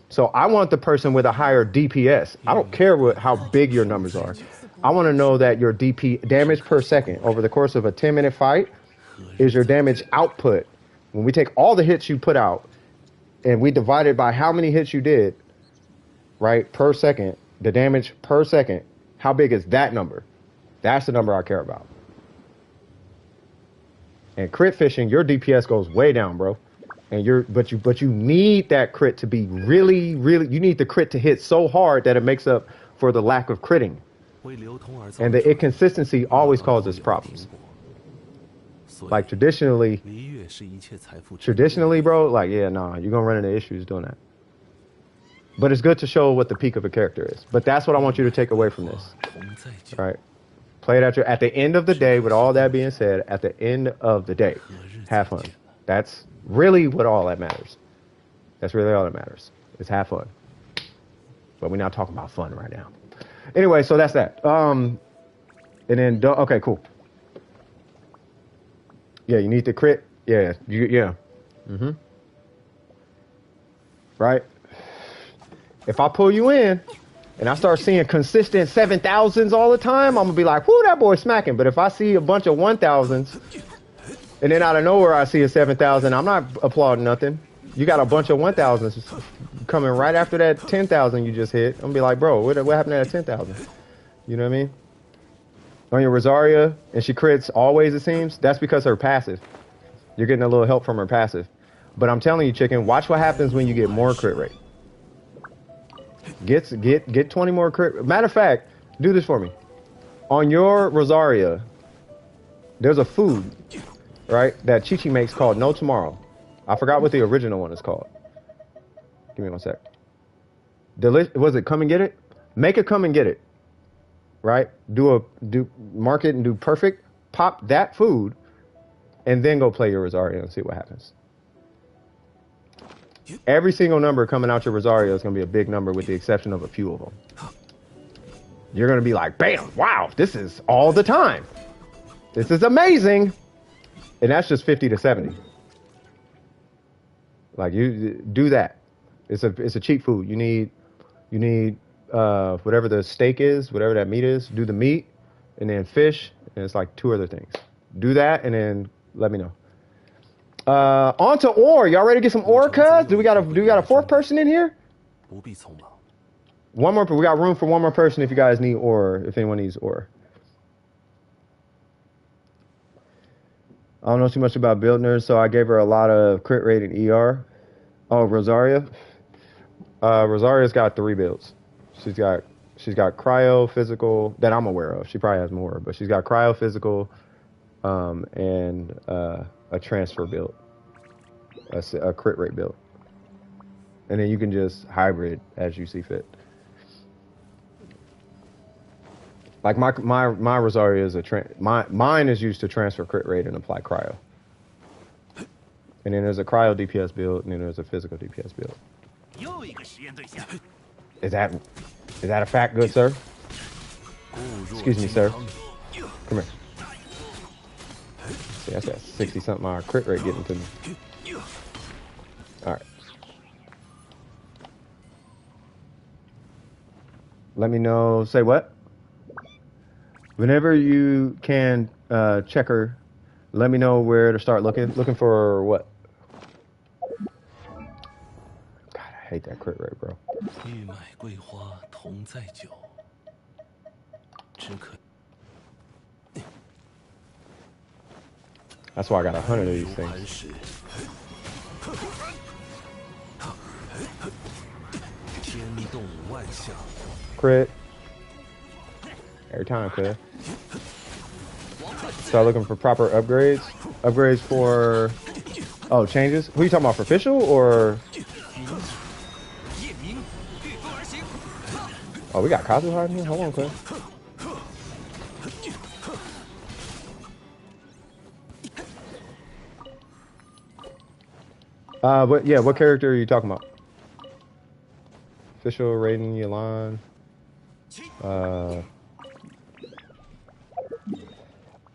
So I want the person with a higher DPS. I don't care how big your numbers are. I want to know that your damage per second over the course of a 10-minute fight is your damage output. When we take all the hits you put out and we divide it by how many hits you did, right, per second, the damage per second, how big is that number? That's the number I care about. And crit fishing, your DPS goes way down, bro. And but you need that crit to be really, really, you need the crit to hit so hard that it makes up for the lack of critting. And the inconsistency always causes problems. Like traditionally, bro, like, yeah, nah, you're gonna run into issues doing that. But it's good to show what the peak of a character is. But that's what I want you to take away from this. Right? Play it at the end of the day, with all that being said, at the end of the day, have fun. That's really what all that matters. That's really all that matters. Is have fun. But we're not talking about fun right now. Anyway, so that's that. And then, okay, cool. Yeah, you need the crit. Yeah, yeah. Mm-hmm. Right? If I pull you in and I start seeing consistent 7,000s all the time, I'm going to be like, whoo, that boy's smacking. But if I see a bunch of 1,000s and then out of nowhere I see a 7,000, I'm not applauding nothing. You got a bunch of 1,000s coming right after that 10,000 you just hit. I'm going to be like, bro, what happened to that 10,000? You know what I mean? On your Rosaria, and she crits always, it seems, that's because her passive. You're getting a little help from her passive. But I'm telling you, chicken, watch what happens when you get more crit rate. Get 20 more crit. Matter of fact, do this for me. On your Rosaria, there's a food, right, that Chi-Chi makes called No Tomorrow. I forgot what the original one is called. Give me one sec. Was it Come and Get It? Make it Come and Get It. Right? Mark it and do perfect. Pop that food, and then go play your Rosaria and see what happens. Every single number coming out your Rosario is going to be a big number with the exception of a few of them. You're going to be like, bam, wow, this is all the time. This is amazing. And that's just 50 to 70. Like, you do that. It's a cheap food. You need whatever the steak is, whatever that meat is, do the meat, and then fish, and it's like 2 other things. Do that, and then let me know. On to ore. Y'all ready to get some ore, cuz? Do we got a 4th person in here? One more. We got room for one more person if you guys need ore, if anyone needs ore. I don't know too much about builders, so I gave her a lot of crit rate and ER. Oh, Rosaria. Rosaria's got 3 builds. She's got cryo, physical, that I'm aware of. She probably has more, but she's got cryo, physical, and a transfer build, a crit rate build, and then you can just hybrid as you see fit. Like my Rosaria is mine is used to transfer crit rate and apply cryo, and then there's a cryo DPS build, and then there's a physical DPS build. Is that a fact, good sir? Excuse me, sir. Come here. See, that's that 60-something hour crit rate getting to me. All right. Let me know. Say what? Whenever you can check her, let me know where to start looking. Looking for what? God, I hate that crit rate, bro. That's why I got 100 of these things. Crit. Every time, cuz. Start looking for proper upgrades. Upgrades for... Oh, changes? Who are you talking about, for official or... Oh, we got Kazuha in here? Hold on, cuz. But yeah, what character are you talking about? Official, Raiden, Yalan.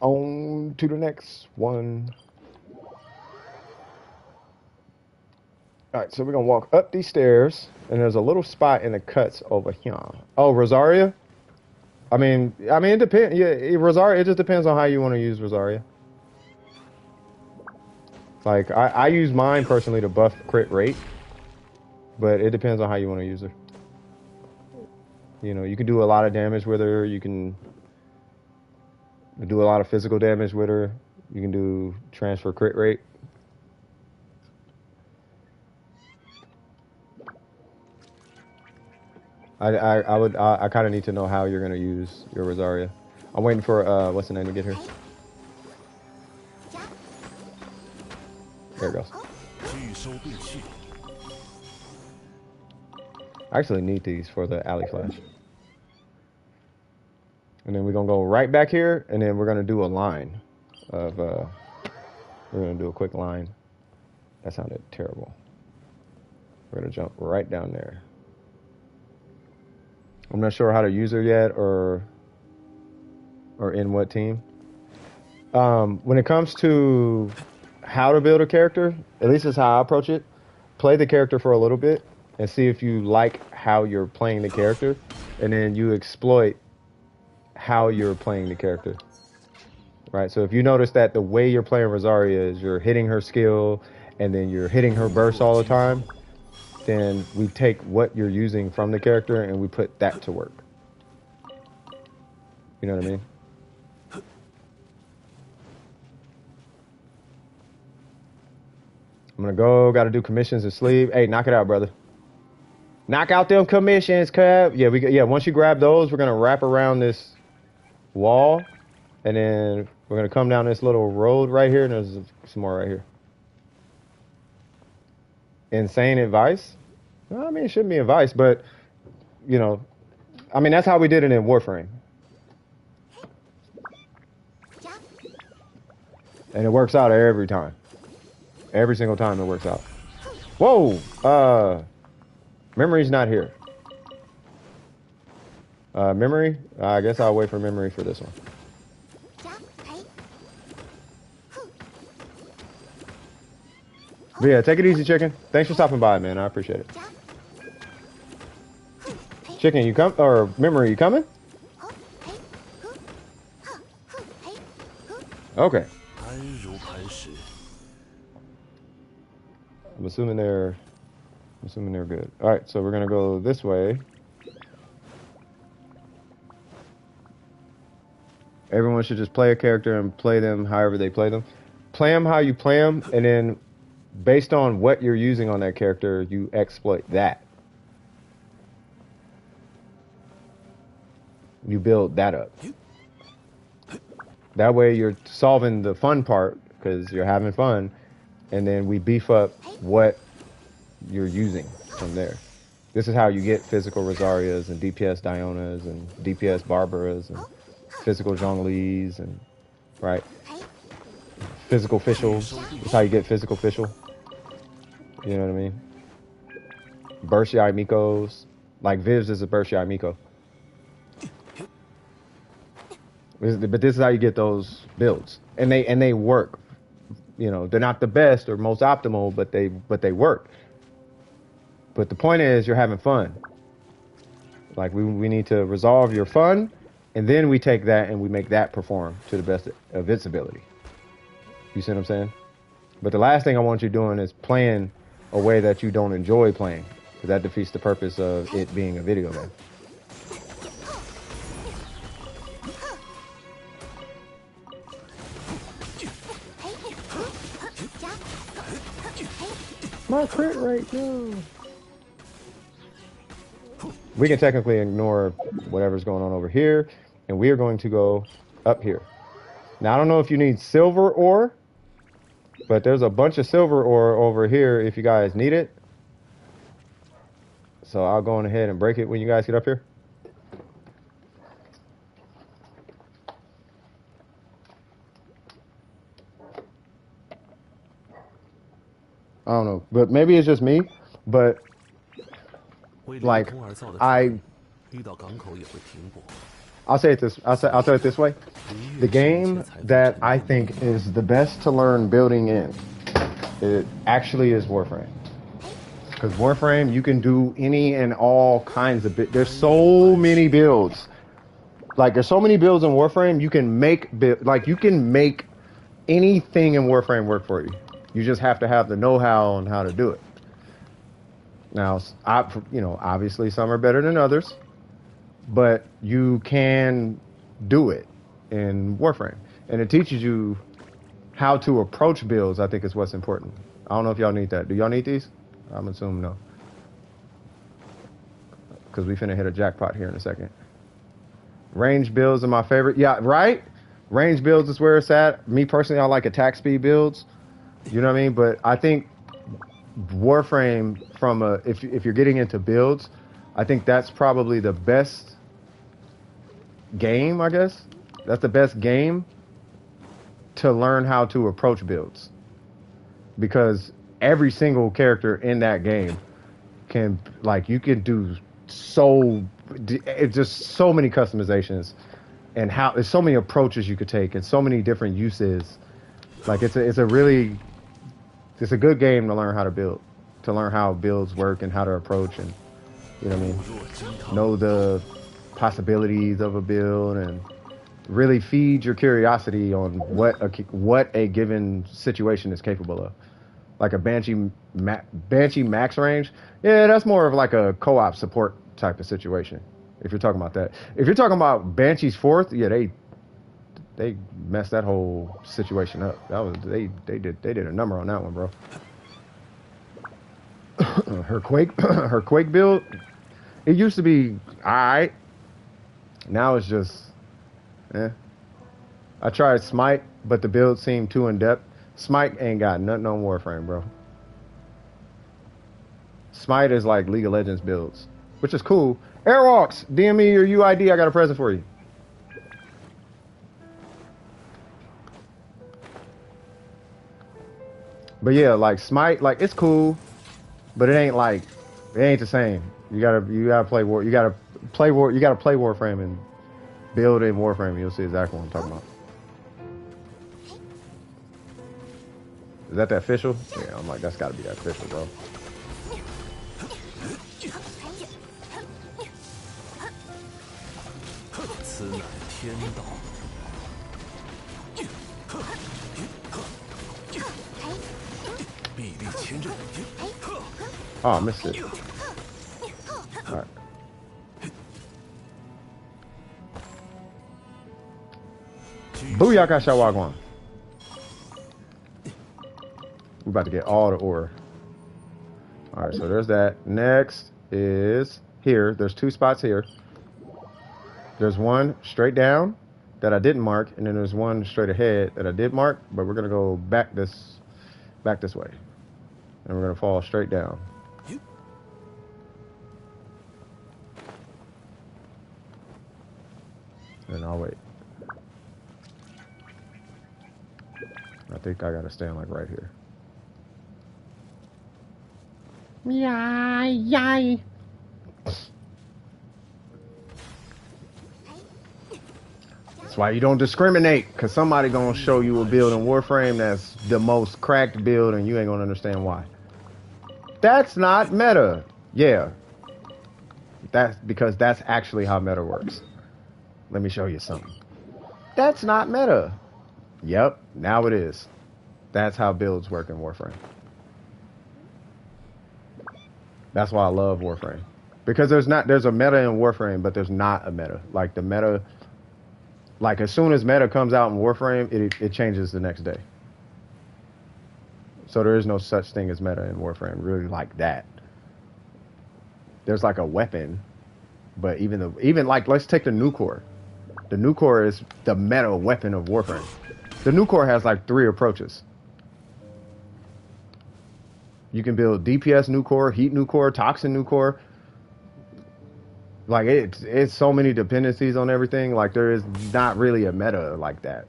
On to the next one. Alright, so we're gonna walk up these stairs, and there's a little spot in the cuts over here. Oh, Rosaria? I mean, it depends. Yeah, Rosaria, it just depends on how you want to use Rosaria. Like, I use mine personally to buff crit rate, but it depends on how you want to use her. You know, you can do a lot of damage with her. You can do a lot of physical damage with her. You can do transfer crit rate. I kind of need to know how you're gonna use your Rosaria. I'm waiting for what's the name to get here. There it goes. I actually need these for the alley flash. And then we're gonna go right back here, and then we're gonna do a line of we're gonna do a quick line. That sounded terrible. We're gonna jump right down there. I'm not sure how to use her yet, or in what team. When it comes to how to build a character, at least that's how I approach it. Play the character for a little bit and see if you like how you're playing the character, and then you exploit how you're playing the character. Right? So if you notice that the way you're playing Rosaria is you're hitting her skill and then you're hitting her burst all the time, then we take what you're using from the character and we put that to work. You know what I mean? I'm gonna go, gotta do commissions and sleeve. Hey, knock it out, brother. Knock out them commissions, cub. Yeah, once you grab those, we're gonna wrap around this wall, and then we're gonna come down this little road right here, and there's some more right here. Insane advice? Well, I mean, it shouldn't be advice, but, you know, I mean, that's how we did it in Warframe. And it works out every time. Every single time it works out. Whoa! Memory's not here. Memory? I guess I'll wait for memory for this one. But yeah, take it easy, chicken. Thanks for stopping by, man. I appreciate it. Chicken, you come? Or memory, you coming? Okay. I'm assuming they're good. All right, so we're gonna go this way. Everyone should just play a character and play them however they play them. Play them how you play them, and then based on what you're using on that character, you exploit that. You build that up. That way you're solving the fun part because you're having fun, and then we beef up what you're using from there. This is how you get physical Rosarias and DPS Dionas and DPS Barbaras and physical Zhonglis and, right? Physical Fischl. That's how you get physical Fischl. You know what I mean? Burshii Mikos. Like Viv's is a Burshii Miko. But this is how you get those builds. And they work. You know, they're not the best or most optimal, but they work. But the point is you're having fun. Like we need to resolve your fun, and then we take that and we make that perform to the best of its ability. You see what I'm saying? But the last thing I want you doing is playing a way that you don't enjoy playing, because that defeats the purpose of it being a video game. My crit rate, no. We can technically ignore whatever's going on over here, and we are going to go up here. Now, I don't know if you need silver ore, but there's a bunch of silver ore over here if you guys need it. So I'll go on ahead and break it when you guys get up here. I don't know, but maybe it's just me, but like I'll say it this way. The game that I think is the best to learn building in, it actually is Warframe. Because Warframe, you can do any and all kinds of there's so many builds. Like there's so many builds in Warframe, you can make you can make anything in Warframe work for you. You just have to have the know-how on how to do it. Now, obviously some are better than others, but you can do it in Warframe. And it teaches you how to approach builds, I think is what's important. I don't know if y'all need that. Do y'all need these? I'm assuming no. because we finna hit a jackpot here in a second. Range builds are my favorite. Yeah, right? Range builds is where it's at. Me personally, I like attack speed builds. You know what I mean? But I think Warframe, from a if you're getting into builds, I think that's probably the best game, I guess. That's the best game to learn how to approach builds. Because every single character in that game can, like, you can do it's just so many customizations, and how there's so many approaches you could take and so many different uses. Like, it's a good game to learn how to build, to learn how builds work and how to approach, and you know what I mean, know the possibilities of a build and really feed your curiosity on what a given situation is capable of. Like a Banshee max range, yeah, that's more of like a co-op support type of situation. If you're talking about that, if you're talking about Banshee's fourth, yeah, they messed that whole situation up. That was they did a number on that one, bro. her Quake build, it used to be alright. Now it's just, I tried Smite, but the build seemed too in depth. Smite ain't got nothing on Warframe, bro. Smite is like League of Legends builds, which is cool. Airwalks, DM me your UID. I got a present for you. But yeah, like Smite, like it's cool, but it ain't the same. You gotta play Warframe and build in Warframe. You'll see exactly what I'm talking about. Is that the official? Yeah, I'm like, that's gotta be that official, bro. Oh, I missed it. Alright. Booyaka Shawagwan. We're about to get all the ore. Alright, so there's that. Next is here. There's two spots here. There's one straight down that I didn't mark, and then there's one straight ahead that I did mark, but we're gonna go back this way. And we're gonna fall straight down. And I'll wait. I think I gotta stand like right here. Yay. That's why you don't discriminate, because somebody gonna show you a build in Warframe that's the most cracked build and you ain't gonna understand why. That's not meta. Yeah. That's because that's actually how meta works. Let me show you something. That's not meta. Yep, now it is. That's how builds work in Warframe. That's why I love Warframe. Because there's a meta in Warframe, but there's not a meta. Like the meta, like as soon as meta comes out in Warframe, it changes the next day. So there is no such thing as meta in Warframe, really, like that. There's like a weapon, but even like, let's take the Nucor. The Nucor is the meta weapon of Warframe. The Nucor has like 3 approaches. You can build DPS Nucor, Heat Nucor, Toxin Nucor. Like it's so many dependencies on everything. Like there is not really a meta like that.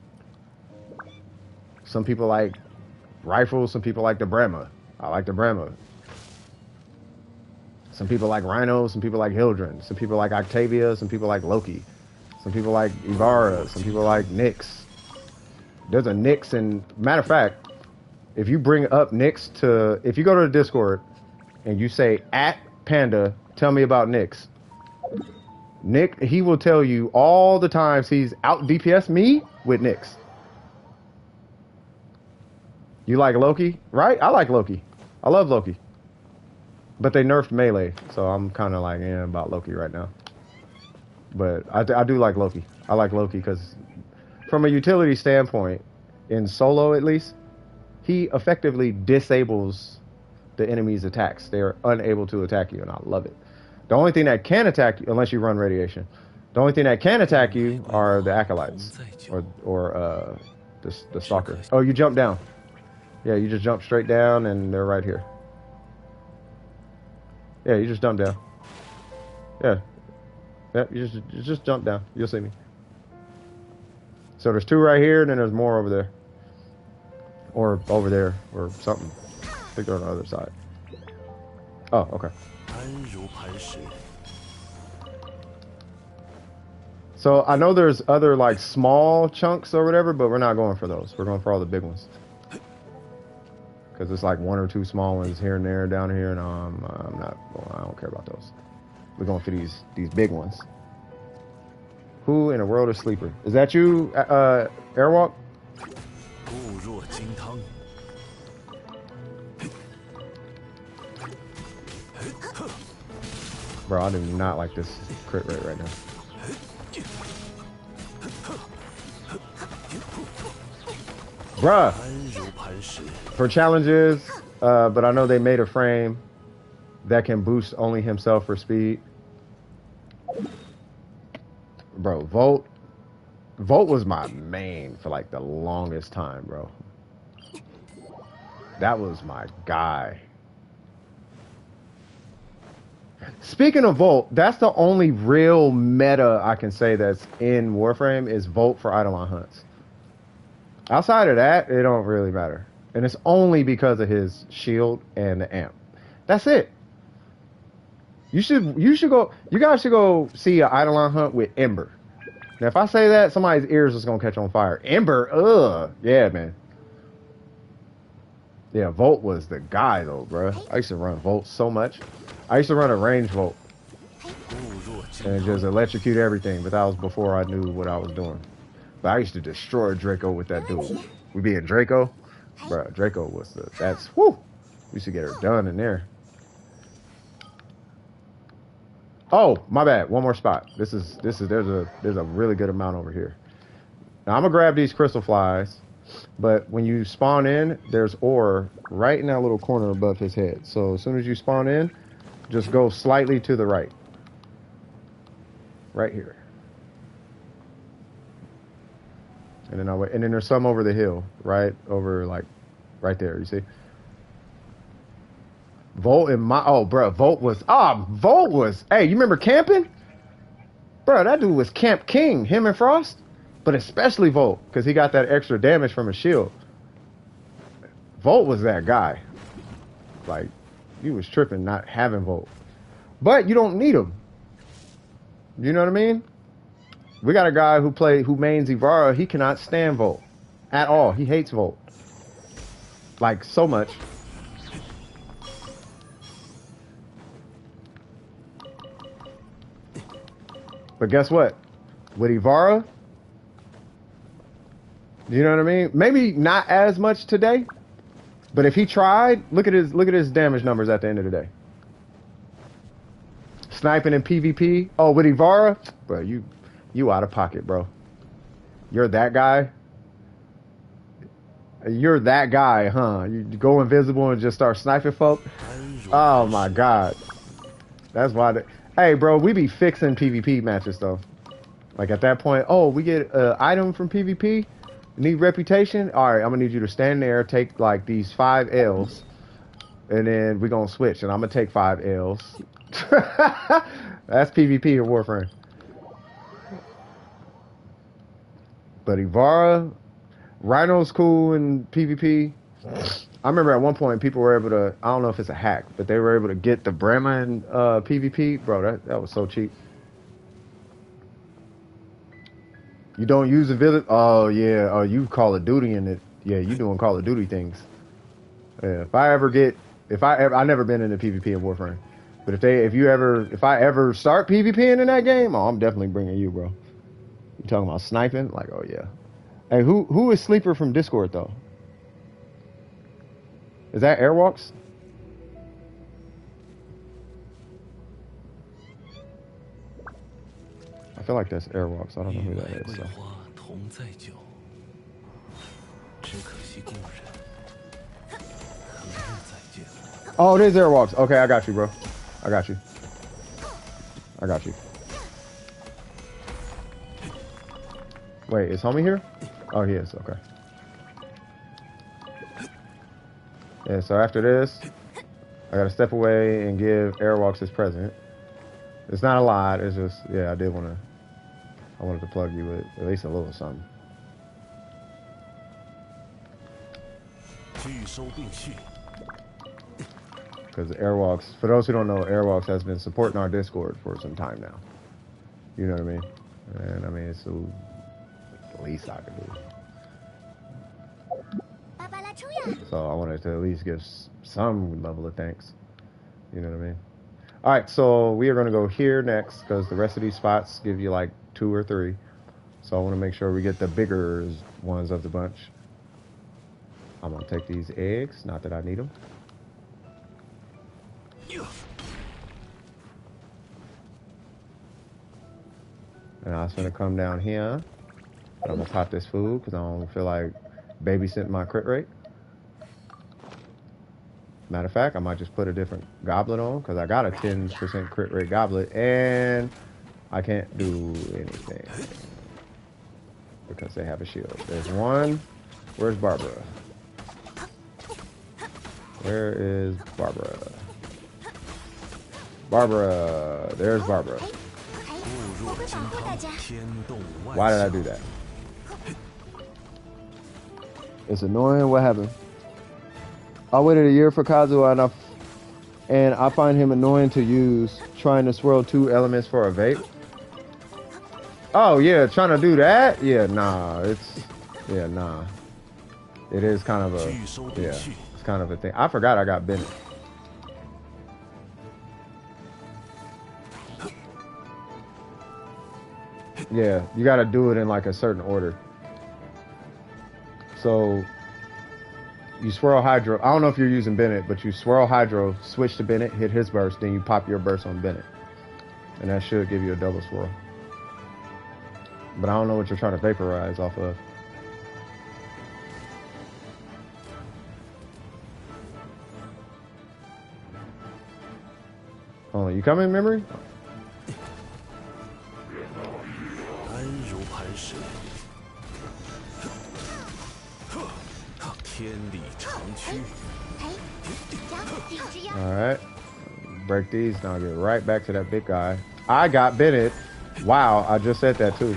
Some people like rifles, some people like the Brahma. I like the Brahma. Some people like Rhino, some people like Hildren, some people like Octavia, some people like Loki. Some people like Ivara, some people like Nyx. There's a Nyx, and matter of fact, if you bring up Nyx if you go to the Discord and you say @Panda, tell me about Nyx. Nick, he will tell you all the times he's out DPS me with Nyx. You like Loki, right? I like Loki. I love Loki. But they nerfed melee, so I'm kind of like about Loki right now. But I do like Loki. I like Loki because from a utility standpoint, in solo at least, he effectively disables the enemy's attacks. They are unable to attack you, and I love it. The only thing that can attack you, unless you run radiation, the only thing that can attack you are the acolytes or the stalker. Oh, you jump down. Yeah, you just jump straight down, and they're right here. Yeah, you just jump down. Yeah. Yeah, you just jump down. You'll see me. So there's 2 right here, and then there's more over there. Or over there, or something. I think they're on the other side. Oh, okay. So I know there's other like small chunks or whatever, but we're not going for those. We're going for all the big ones. Because it's like 1 or 2 small ones here and there, down here, and I'm not. Well, I don't care about those. We're going for these big ones. Who in a world of sleeper? Is that you, Airwalk? Bro, I do not like this crit rate right now. Bruh. For challenges, but I know they made a frame that can boost only himself for speed. Bro, Volt was my main for like the longest time, bro. That was my guy. Speaking of Volt, that's the only real meta I can say that's in Warframe is Volt for Eidolon hunts. Outside of that, it don't really matter. And it's only because of his shield and the amp. That's it. You guys should go see an Eidolon hunt with Ember. Now, if I say that, somebody's ears is gonna catch on fire. Ember, yeah, man. Yeah, Volt was the guy though, bro. I used to run Volt so much. I used to run a range Volt and just electrocute everything, but that was before I knew what I was doing. But I used to destroy Draco with that dude. We be in Draco, bro. Draco was whoo. We used to get her done in there. Oh, my bad. One more spot. There's a really good amount over here. Now I'm gonna grab these crystal flies, but when you spawn in, there's ore right in that little corner above his head. So as soon as you spawn in, just go slightly to the right. Right here. And then I'll wait. And then there's some over the hill, right over like right there, you see? Volt and Volt was, hey, you remember camping? Bro, that dude was Camp King, him and Frost. But especially Volt, because he got that extra damage from his shield. Volt was that guy. Like, he was tripping not having Volt. But you don't need him. You know what I mean? We got a guy who mains Ivara, he cannot stand Volt. At all. He hates Volt. Like, so much. But guess what? With Ivara, you know what I mean? Maybe not as much today, but if he tried, look at his damage numbers at the end of the day. Sniping in PvP. Oh, with Ivara, bro, you out of pocket, bro. You're that guy. You're that guy, huh? You go invisible and just start sniping folk. Oh my god, that's why. Hey, bro, we be fixing PvP matches, though. Like, at that point, oh, we get an item from PvP? Need reputation? All right, I'm going to need you to stand there, take, like, these 5 Ls, and then we're going to switch, and I'm going to take 5 Ls. That's PvP in Warframe. But Ivara, Rhino's cool in PvP. I remember at one point people were able to, I don't know if it's a hack, but they were able to get the Brahma in PvP. Bro, that was so cheap. You don't use a villain? Oh, yeah. Oh, you Call of Duty in it. Yeah, you doing Call of Duty things. Yeah, I never been in the PvP in Warframe. But if I ever start PvPing in that game, oh, I'm definitely bringing you, bro. You talking about sniping? Like, oh, yeah. Hey, who is Sleeper from Discord, though? Is that Airwalks? I feel like that's Airwalks. I don't know who that is. So. Oh, it is Airwalks. Okay, I got you, bro. I got you. I got you. Wait, is homie here? Oh, he is. Okay. Yeah, so after this, I gotta step away and give Airwalks his present. It's not a lot. It's just, yeah, I wanted to plug you with at least a little something. Because Airwalks, for those who don't know, Airwalks has been supporting our Discord for some time now. You know what I mean? And I mean, it's the least I can do. So I wanted to at least give some level of thanks. You know what I mean? All right, so we are going to go here next because the rest of these spots give you like 2 or 3. So I want to make sure we get the bigger ones of the bunch. I'm going to take these eggs, not that I need them. And I was going to come down here. But I'm going to pop this food because I don't feel like babysitting my crit rate. Matter of fact, I might just put a different goblet on because I got a 10% crit rate goblet and I can't do anything because they have a shield. There's one. Where's Barbara? Where is Barbara? Barbara. There's Barbara. Why did I do that? It's annoying. What happened? I waited a year for Kazuha and I find him annoying to use, trying to swirl 2 elements for a vape. Oh yeah, trying to do that? Yeah, nah, nah. It is kind of a, yeah, it's kind of a thing. I forgot I got Bennett. Yeah, you gotta do it in like a certain order. So, you swirl Hydro. I don't know if you're using Bennett, but you swirl Hydro, switch to Bennett, hit his burst, then you pop your burst on Bennett. And that should give you a double swirl. But I don't know what you're trying to vaporize off of. Oh, you coming, memory? Alright. Break these. Now get right back to that big guy. I got Bennett. Wow, I just said that too.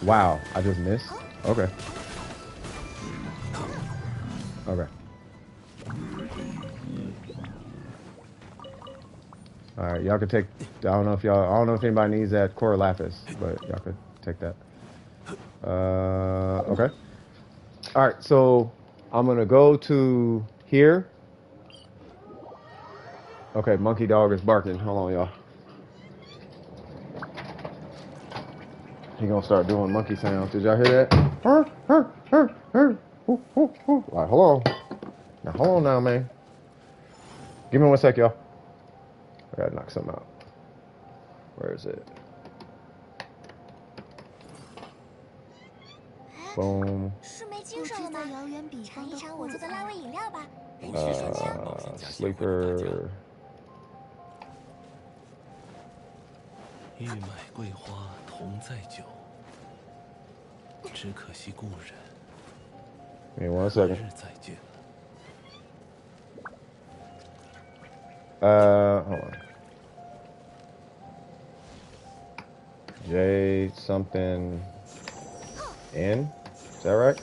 Wow, I just missed. Okay. Okay. Alright, y'all can take, I don't know if anybody needs that core lapis, but y'all could take that. Okay. Alright, so I'm gonna go to here. Okay, monkey dog is barking. Hold on, y'all. He gonna start doing monkey sounds. Did y'all hear that? Alright, hold on. Now, hold on now, man. Give me 1 sec, y'all. I gotta knock something out. Where is it? Boom. Sleeper. 欲买桂花同载酒，只可惜故人。 Give me 1 second. 日再见。 Hold on. J something N? Is that right?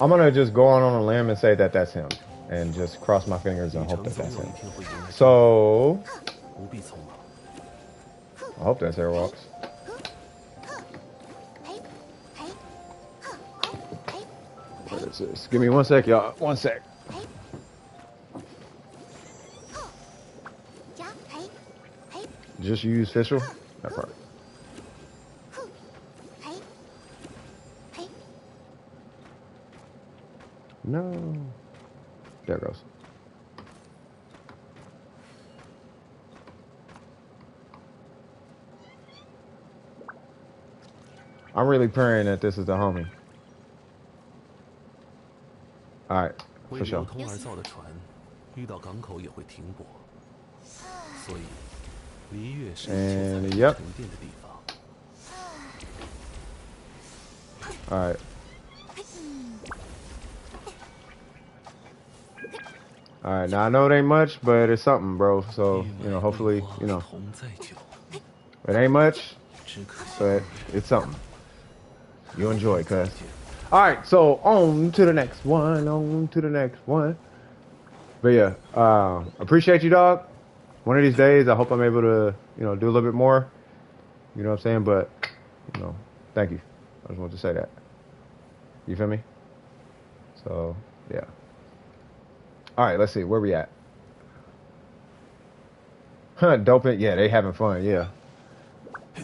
I'm gonna just go on a limb and say that that's him, and just cross my fingers and hope that that's him. So, I hope that's Airwalks. What is this? Give me 1 sec, y'all. 1 sec. Just use official? That part. No. There it goes. I'm really praying that this is the homie. All right, 为 for 流 sure. 通而造的船，遇到港口也会停泊，所以离月是一切财富 Yep. 沉淀的地方。 All right. All right. Now I know it ain't much, but it's something, bro. So hopefully, 同在久， it ain't much, 只可惜 but it's something. You enjoy, cuz. All right. So on to the next one. On to the next one. But yeah, appreciate you, dog. One of these days, I hope I'm able to, do a little bit more. You know what I'm saying? But, thank you. I just wanted to say that. You feel me? So, yeah. All right, let's see. Where we at? Huh, dope it. Yeah, they having fun. Yeah.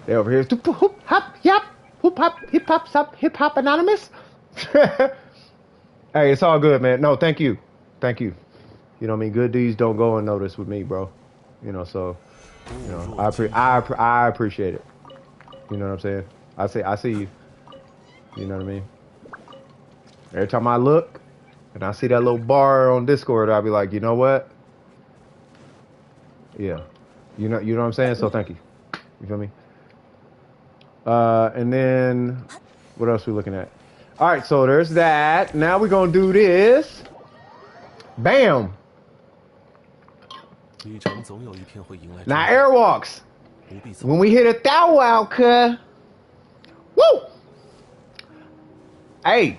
They over here. Hoop, hop, yap. Hoop, hop, hip hop, stop, hip hop anonymous. Hey, it's all good, man. No, thank you. Thank you. You know what I mean? Good deeds don't go unnoticed with me, bro. So, I appreciate it. You know what I'm saying? I see you. You know what I mean? Every time I look and I see that little bar on Discord, I'll be like, you know what? Yeah. You know what I'm saying? So thank you. You feel me? And then what else we looking at? All right, so there's that. Now we're gonna do this. Bam! 旅程总有一天会迎来 Now airwalks. 不必走 When we hit a thou out, cuh. Woo! Hey.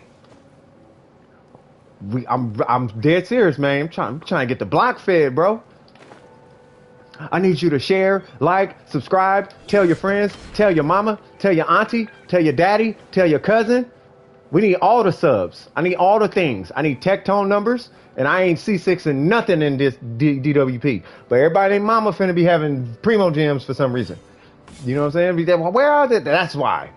I'm dead serious, man. I'm trying to get the block fed, bro. I need you to share, like, subscribe, tell your friends, tell your mama, tell your auntie, tell your daddy, tell your cousin. We need all the subs. I need all the things. I need tectone numbers, and I ain't C6 and nothing in this DWP. But everybody and mama finna be having primo gems for some reason. You know what I'm saying? Well, where are they? That's why.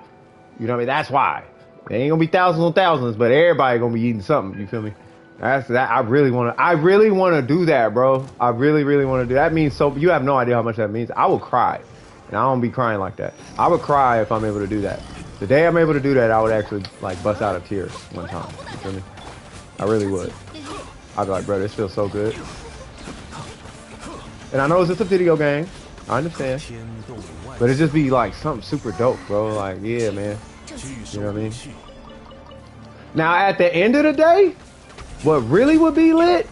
You know what I mean? That's why. It ain't gonna be thousands on thousands, but everybody gonna be eating something. You feel me? That's that. I really wanna do that, bro. I really wanna do that. That means so. You have no idea how much that means. I will cry, and I don't be crying like that. I would cry if I'm able to do that. The day I'm able to do that, I would actually like bust out of tears one time. You feel me? I really would. I'd be like, bro, this feels so good. And I know it's just a video game. I understand. But it just be like something super dope, bro. Like, yeah, man. You know what I mean? Now, at the end of the day, what really would be lit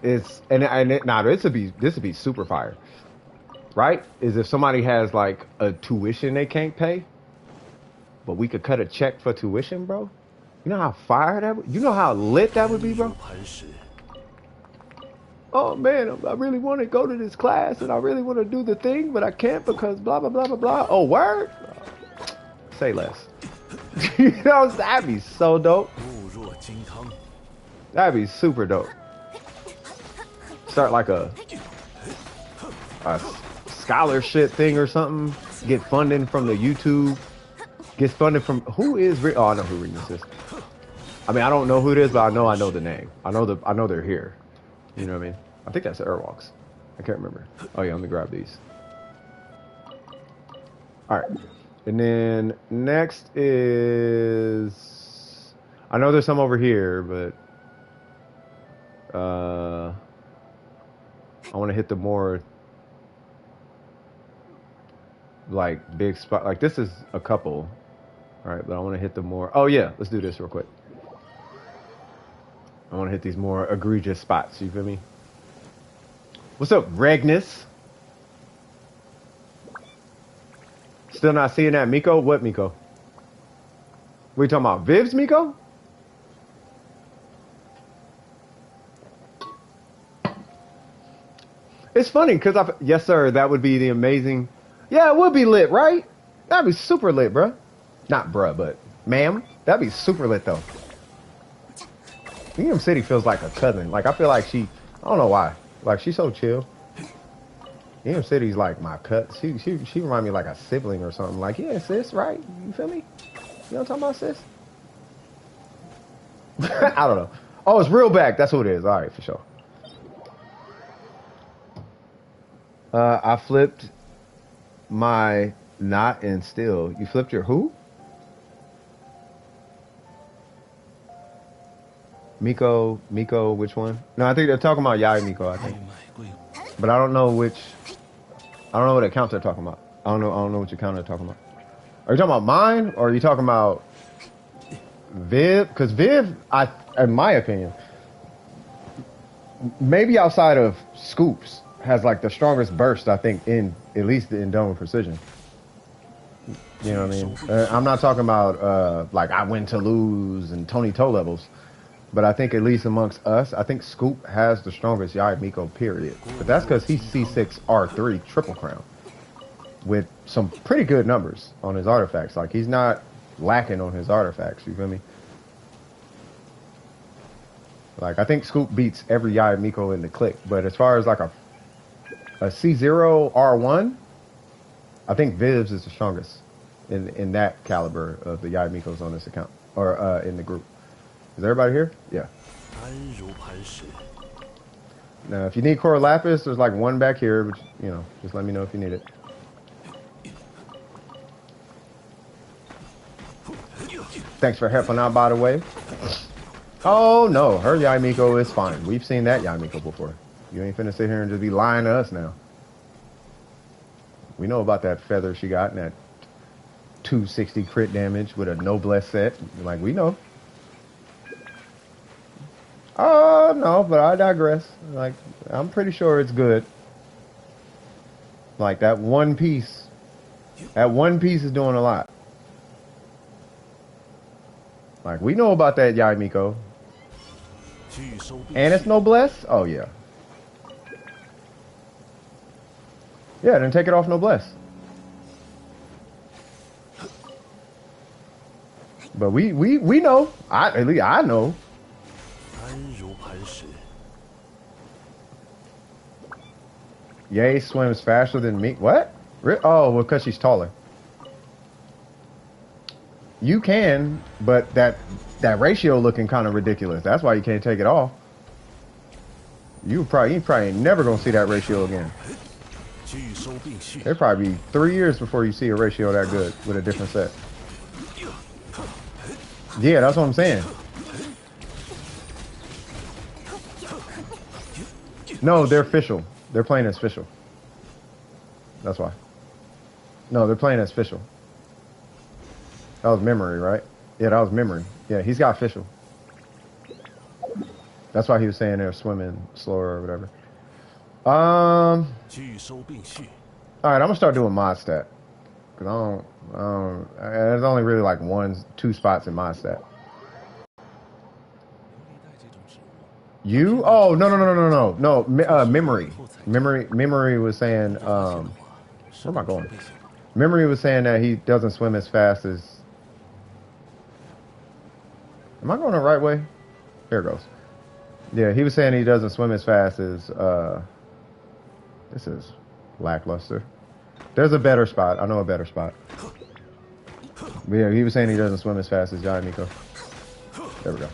is, this would be super fire, right? Is if somebody has like a tuition they can't pay, but we could cut a check for tuition, bro. You know how fire that would, you know how lit that would be, bro? Oh man, I really want to go to this class and I really want to do the thing, but I can't because blah, blah, blah, blah, blah. Oh, word? Say less. You know, that'd be so dope. That'd be super dope. Start like a scholarship thing or something. Get funding from the YouTube. Get funded from oh, I know who Reading is. I mean, I don't know who it is, but I know the name. I know they're here. You know what I mean? I think that's Airwalks. I can't remember. Oh yeah, let me grab these. All right. And then next is, I know there's some over here, but I want to hit the more like big spot. Like this is a couple, all right, but I want to hit the more. Oh yeah, let's do this real quick. I want to hit these more egregious spots. You feel me? What's up, Regnus? Still not seeing that, Miko? What, Miko? We talking about Viv's, Miko? It's funny because yes, sir, that would be the amazing. Yeah, it would be lit, right? That'd be super lit, bruh. Not bruh, but ma'am. That'd be super lit though. Kingdom City feels like a cousin. Like I feel like I don't know why. Like she's so chill. Kingdom City's like my cut. She remind me like a sibling or something. Like, yeah, sis, right? You feel me? You know what I'm talking about, sis? I don't know. Oh, it's real back. That's what it is. All right, for sure. I flipped my Not and still. You flipped your who? Miko, which one? No, I think they're talking about Yai Miko, I think. But I don't know which. I don't know what account they're talking about. I don't know which account they're talking about. Are you talking about mine, or are you talking about Viv? Because Viv, in my opinion, maybe outside of Scoops, has like the strongest burst, I think, in at least in Dome Precision. You know what I mean? I'm not talking about like I win to lose and Tony Toe levels, but I think at least amongst us, I think Scoop has the strongest Yai Miko, period. But that's because he's C6 R3 Triple Crown with some pretty good numbers on his artifacts. Like he's not lacking on his artifacts. You feel me? Like I think Scoop beats every Yai Miko in the click. But as far as like a C0 R1, I think Viv's is the strongest in that caliber of the Yai Mikos on this account or in the group. Is everybody here? Yeah. Now, if you need Core Lapis, there's like one back here, but you know, just let me know if you need it. Thanks for helping out, by the way. Oh no, her Yai Miko is fine. We've seen that Yai Miko before. You ain't finna sit here and just be lying to us now. We know about that feather she got and that 260 crit damage with a noblesse set. Like, we know. Oh, no, but I digress. Like, I'm pretty sure it's good. Like, that one piece is doing a lot. Like, we know about that Yai Miko. And it's noblesse? Oh, yeah. Yeah, then take it off noblesse. But we know. At least I know. Yay swims faster than me. What? Oh, well, because she's taller. You can, but that ratio looking kind of ridiculous. That's why you can't take it off. You probably ain't never gonna see that ratio again. It'll probably be 3 years before you see a ratio that good with a different set. Yeah, that's what I'm saying. No, they're official. They're playing as official. That's why. No, they're playing as official. That was memory, right? Yeah, that was memory. Yeah, he's got official. That's why he was saying they're swimming slower or whatever. All right, I'm gonna start doing mod stat because there's only really like 1-2 spots in mod stat. You? Oh no. Memory was saying. Where am I going? Memory was saying that he doesn't swim as fast as. Am I going the right way? There it goes. Yeah, he was saying he doesn't swim as fast as. This is lackluster. There's a better spot. I know a better spot. But yeah, he was saying he doesn't swim as fast as Yai Miko. There we go.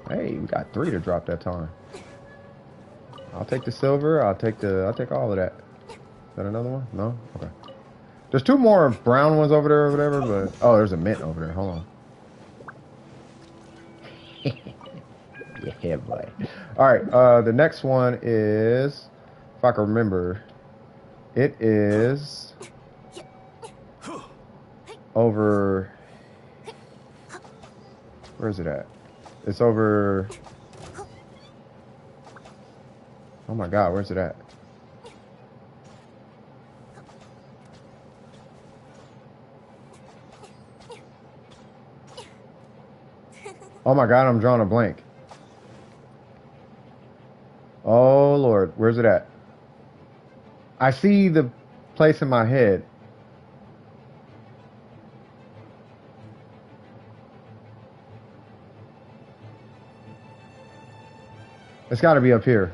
Hey, we got 3 to drop that time. I'll take the silver. I'll take all of that. Is that another one? No? Okay. There's 2 more brown ones over there or whatever, but oh, there's a mint over there. Hold on. Yeah, boy. All right, the next one is, if I can remember, it is over. Where is it at? It's over. Oh my God, where's it at? Oh my God, I'm drawing a blank. Oh Lord, where's it at? I see the place in my head. It's got to be up here.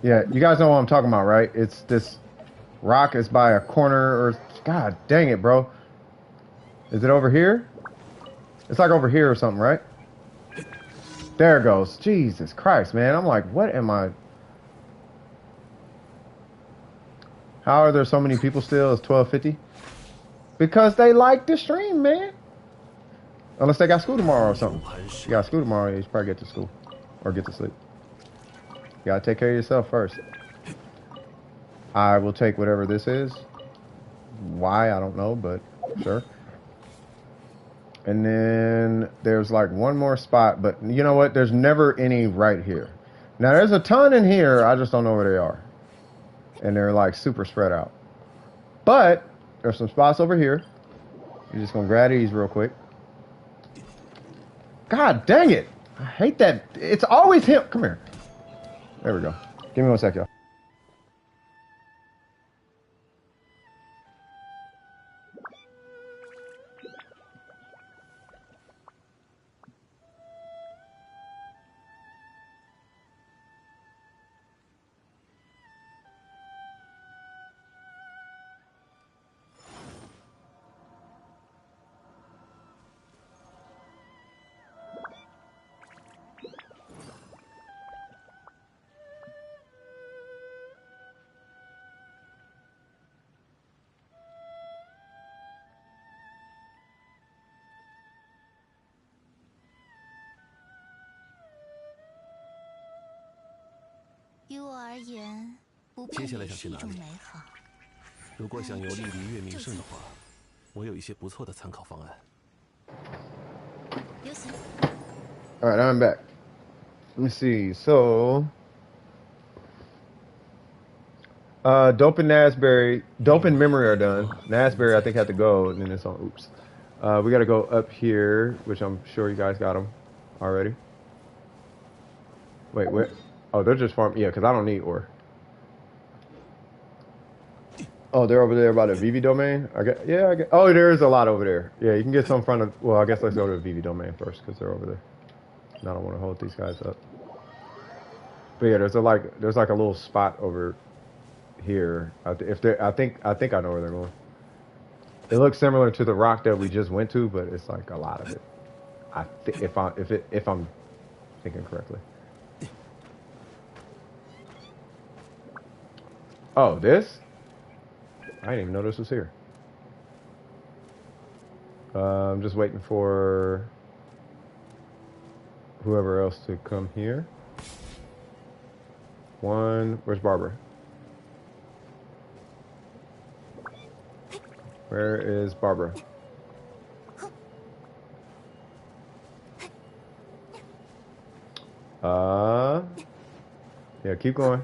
Yeah, you guys know what I'm talking about, right? It's this rock is by a corner or... God dang it, bro. Is it over here? It's like over here or something, right? There it goes. Jesus Christ, man. I'm like, what am I... How are there so many people still? It's 12:50. Because they like the stream, man. Unless they got school tomorrow or something. You got school tomorrow, you should probably get to school. Or get to sleep. You gotta take care of yourself first. I will take whatever this is. Why, I don't know, but sure. And then there's like one more spot, but you know what? There's never any right here. Now there's a ton in here, I just don't know where they are. And they're like super spread out. But there's some spots over here. You're just gonna grab these real quick. God dang it! I hate that. It's always him. Come here. There we go. Give me 1 sec, y'all.接下来想去哪里？如果想有利于月名胜的话，我有一些不错的参考方案。All right, I'm back. Let me see. So, Dope and Nasberry, Dope and Memory are done. Nasberry, I think, had to go, and then it's on. Oops. We got to go up here, which I'm sure you guys got them already. Wait, where? Oh, they're just farming. Yeah, because I don't need ore. Oh, they're over there by the VV domain. I get. Oh, there is a lot over there. Yeah, you can get some from the. Well, I guess let's go to the VV domain first because they're over there. And I don't want to hold these guys up. But yeah, there's like a little spot over here. I think I know where they're going. It looks similar to the rock that we just went to, but it's like a lot of it. If I'm thinking correctly. Oh, this? I didn't even know this was here. I'm just waiting for whoever else to come here. Where's Barbara? Where is Barbara? Yeah, keep going.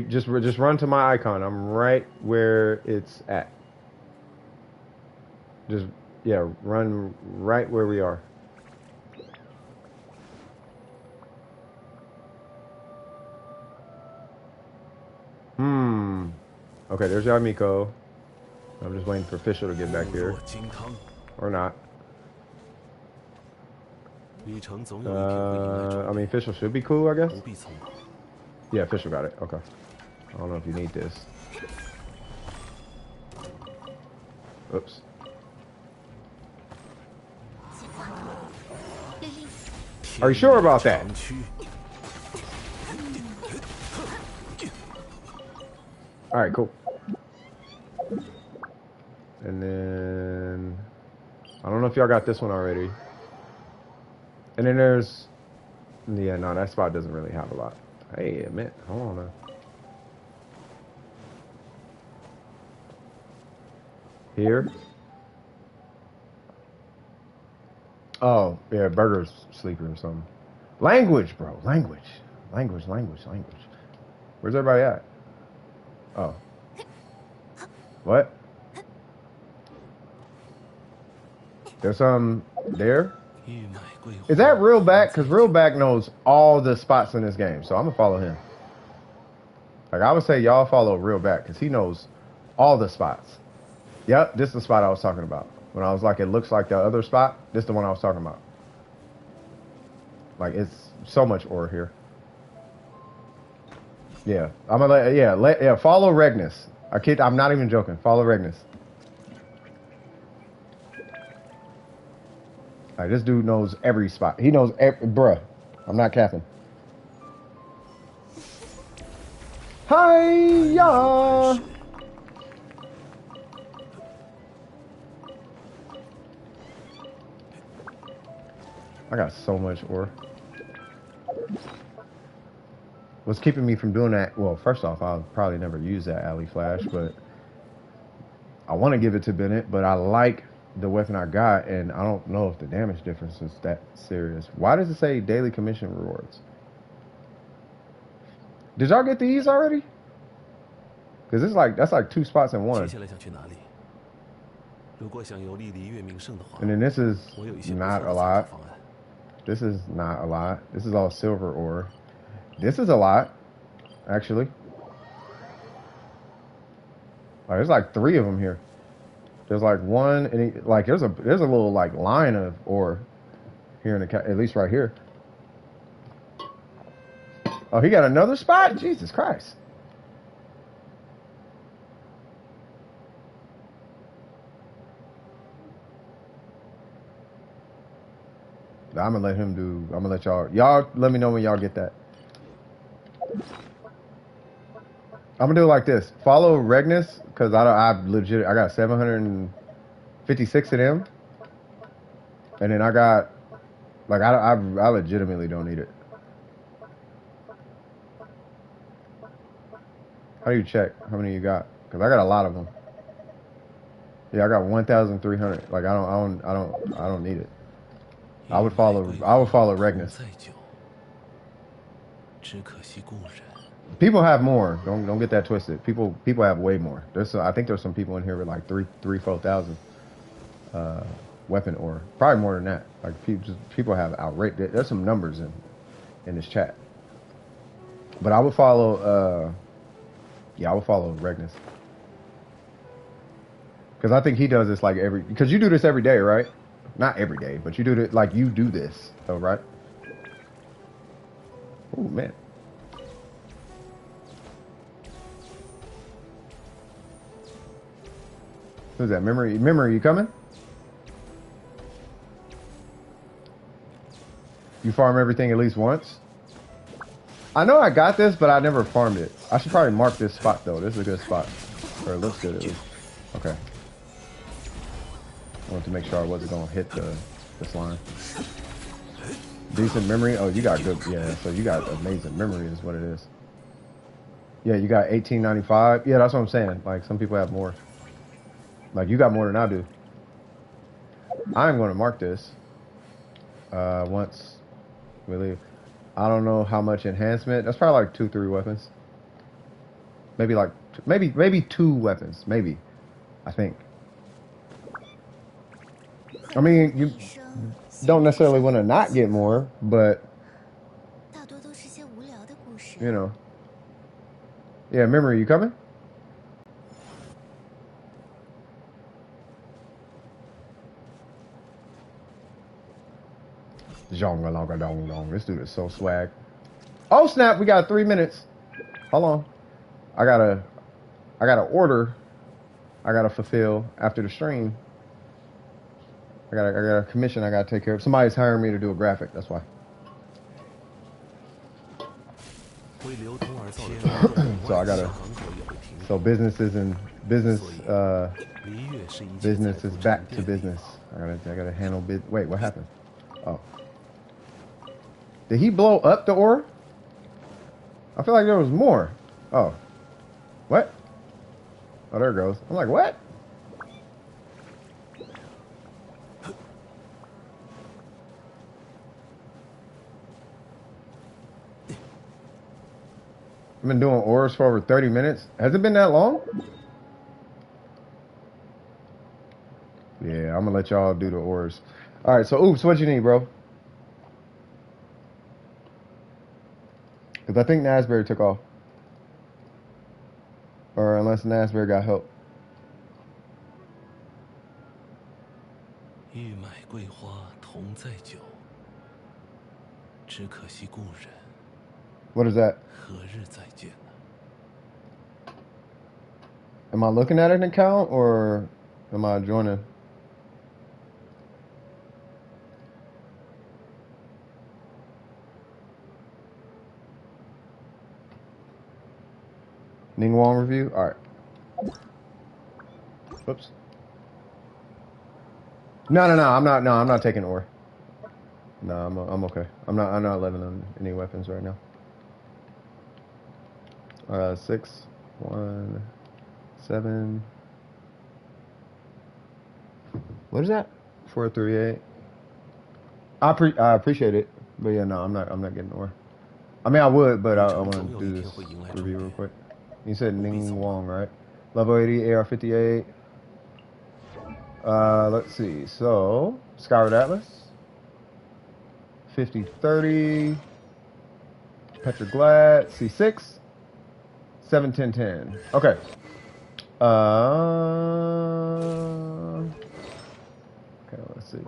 Just run to my icon. I'm right where it's at. Just run right where we are. Okay, there's Yamiko. I'm just waiting for Fischl to get back here. Or not. I mean, Fischl should be cool, I guess. Yeah, Fischl got it. Okay. I don't know if you need this. Oops. Are you sure about that? Alright, cool. And then I don't know if y'all got this one already. And then there's no, that spot doesn't really have a lot. Hey, admit, hold on now. Here. Oh, yeah, Burger's sleeping or something. Language, bro. Language. Where's everybody at? Oh. What? There's some there? Is that Real Back? Because Real Back knows all the spots in this game, so I'm gonna follow him. Like, I would say y'all follow Real Back, because he knows all the spots. Yep, this is the spot I was talking about. When I was like, it looks like the other spot, this is the one I was talking about. Like, it's so much ore here. Yeah, I'm gonna follow Regnus. I'm not even joking. Follow Regnus. Like, this dude knows every spot. He knows bruh. I'm not capping. Hiya! I got so much ore. What's keeping me from doing that? Well, first off, I'll probably never use that alley flash, but I want to give it to Bennett, but I like the weapon I got, and I don't know if the damage difference is that serious. Why does it say daily commission rewards? Did y'all get these already? Because it's like, that's like 2 spots in one. And then this is not a lot. This is not a lot. This is all silver ore. This is a lot, actually. Like, there's like 3 of them here. There's like one, and like there's a little like line of ore here in the at least right here. Oh, he got another spot? Jesus Christ. I'm gonna let him do. I'm gonna let y'all let me know when y'all get that. I'm gonna do it like this. Follow Regnus, because I got 756 of them. And then I got, like, I legitimately don't need it. How do you check how many you got? Because I got a lot of them. Yeah, I got 1,300. Like, I don't need it. I would follow Regnus. People have more. Don't get that twisted. People have way more. I think there's some people in here with like 4,000 weapon ore. Probably more than that. Like people have outrageous. There's some numbers in this chat. But I would follow. I would follow Regnus. Because I think he does this like because you do this every day, right? Not every day, but you do it like you do this, though, right? Oh man. Who's that? Memory, you coming? You farm everything at least once? I know I got this, but I never farmed it. I should probably mark this spot, though. This is a good spot. Or it looks good, at least. Okay. I wanted to make sure I wasn't going to hit this line. Decent memory? Oh, you got good. Yeah, so you got amazing memory is what it is. Yeah, you got 1895. Yeah, that's what I'm saying. Like, some people have more. Like, you got more than I do. I'm going to mark this once we leave. I don't know how much enhancement. That's probably like 2-3 weapons. Maybe like maybe 2 weapons. Maybe. I think. I mean, you don't necessarily want to not get more, but you know. Yeah, memory, you coming? This dude is so swag. Oh snap, we got 3 minutes. Hold on. I got a order I gotta fulfill after the stream. I got a commission I gotta take care of. Somebody's hiring me to do a graphic, that's why. So I gotta business is back to business. I gotta handle wait, what happened? Oh. Did he blow up the ore? I feel like there was more. Oh. What? Oh, there it goes. I'm like, what? I've been doing ores for over 30 minutes. Has it been that long? Yeah, I'm gonna let y'all do the ores. All right, so Oops, what you need, bro? Because I think Nasbury took off. Or unless Nasbury got help. What is that? Am I looking at an account or am I joining? Ning Wong review? Alright. Whoops. No, I'm not taking ore. No, I'm okay. I'm not letting on any weapons right now. 6, 1, 7. What is that? 438. I appreciate it, but yeah, no, I'm not getting nowhere. I mean, I would, but I want to do this review real quick. You said Ning Wong, right? Level 80, AR58. Let's see. So, Skyward Atlas. 5030. Petroglad. C6. 71010. Okay. Okay, let's see.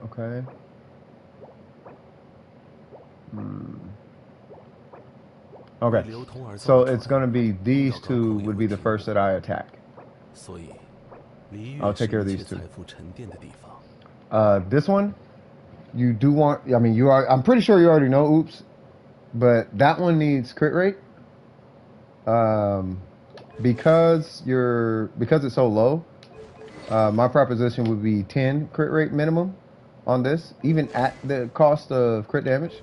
Okay. Okay. So it's going to be these two would be the first that I attack. I'll take care of these two. This one, you do want. I mean, you are. I'm pretty sure you already know. Oops, but that one needs crit rate. Because it's so low. My proposition would be 10 crit rate minimum on this, even at the cost of crit damage.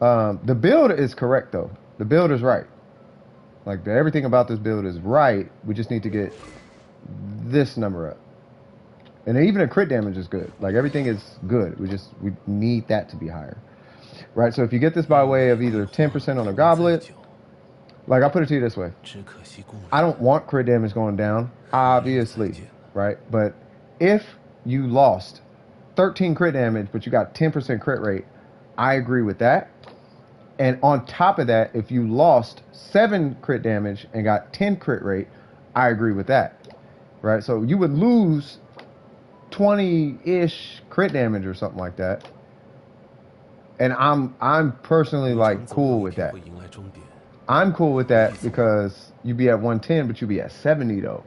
The build is correct though. The build is right. Like everything about this build is right. We just need to get this number up. And even a crit damage is good. Like everything is good. We need that to be higher. Right? So if you get this by way of either 10% on a goblet, like I'll put it to you this way. I don't want crit damage going down, obviously, right? But if you lost 13 crit damage, but you got 10% crit rate, I agree with that. And on top of that, if you lost 7 crit damage and got 10 crit rate, I agree with that, right? So you would lose 20-ish crit damage or something like that. And I'm personally like cool with that. I'm cool with that because you'd be at 110, but you'd be at 70 though.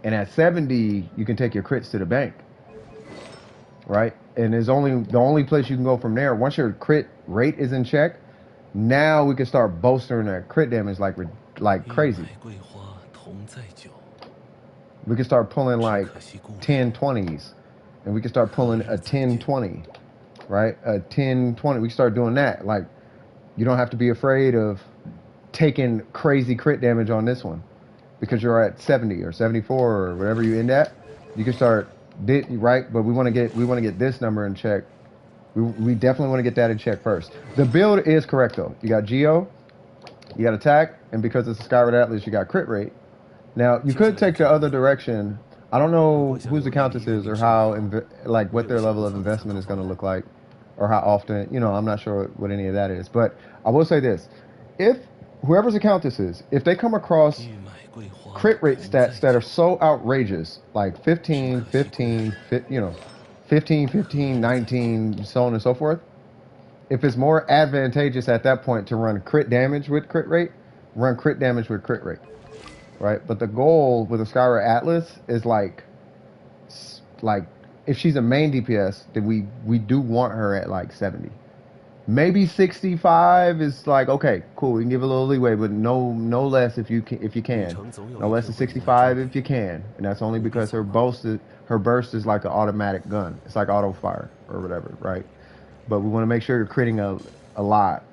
And at 70, you can take your crits to the bank, right? And there's the only place you can go from there. Once your crit rate is in check, now we can start bolstering that crit damage like crazy. We can start pulling like 10-20s, and we can start pulling a 10-20, right? A 10-20. We can start doing that. Like, you don't have to be afraid of taking crazy crit damage on this one because you're at 70 or 74 or whatever you end at. You can start, right? But we want to get this number in check. We definitely want to get that in check first. The build is correct though. You got Geo, you got attack, and because it's a Skyward Atlas, you got crit rate. Now you could take the other direction. I don't know whose the Countess is or how, like what their level of investment is going to look like, or how often. You know, I'm not sure what any of that is. But I will say this: if whoever's the Countess is, if they come across crit rate stats that are so outrageous, like 15, 15, 15, 15, 19, so on and so forth, if it's more advantageous at that point to run crit damage with crit rate, run crit damage with crit rate, right? But the goal with a Skyward Atlas is like if she's a main DPS, then we do want her at like 70. Maybe 65 is like, okay, cool, we can give a little leeway, but no less if you can. No less than 65 if you can. And that's only because her burst is like an automatic gun. It's like auto fire or whatever, right? But we want to make sure you're critting a lot.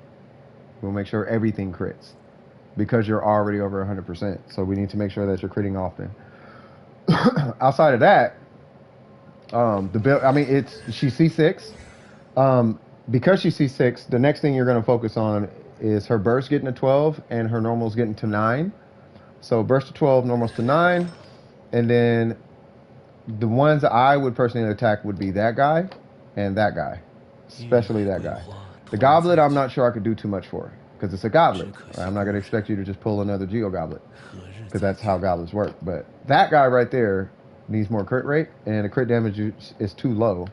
We want to make sure everything crits because you're already over 100%. So we need to make sure that you're critting often. Outside of that, the build, I mean, she's C6. Because she's C6, the next thing you're going to focus on is her burst getting to 12 and her normals getting to 9. So burst to 12, normals to 9. And then the ones I would personally attack would be that guy and that guy. Especially that guy. The goblet, I'm not sure I could do too much for because it's a goblet. Right? I'm not going to expect you to just pull another Geo goblet because that's how goblets work. But that guy right there needs more crit rate, and the crit damage is too low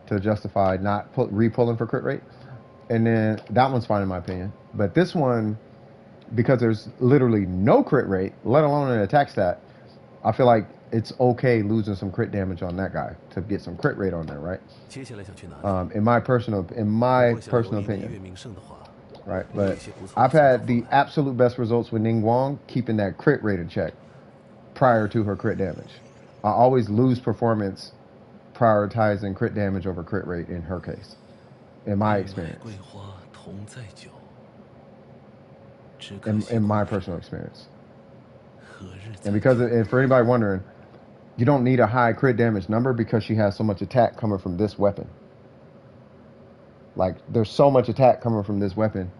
to justify not re-pulling for crit rate. And then that one's fine in my opinion. But this one, because there's literally no crit rate, let alone an attack stat, I feel like it's okay losing some crit damage on that guy to get some crit rate on there, right? In my personal opinion, right? But I've had the absolute best results with Ning Wong keeping that crit rate in check prior to her crit damage. I always lose performance prioritizing crit damage over crit rate in her case, in my experience. In my personal experience. And because, and for anybody wondering, you don't need a high crit damage number because she has so much attack coming from this weapon. Like, there's so much attack coming from this weapon,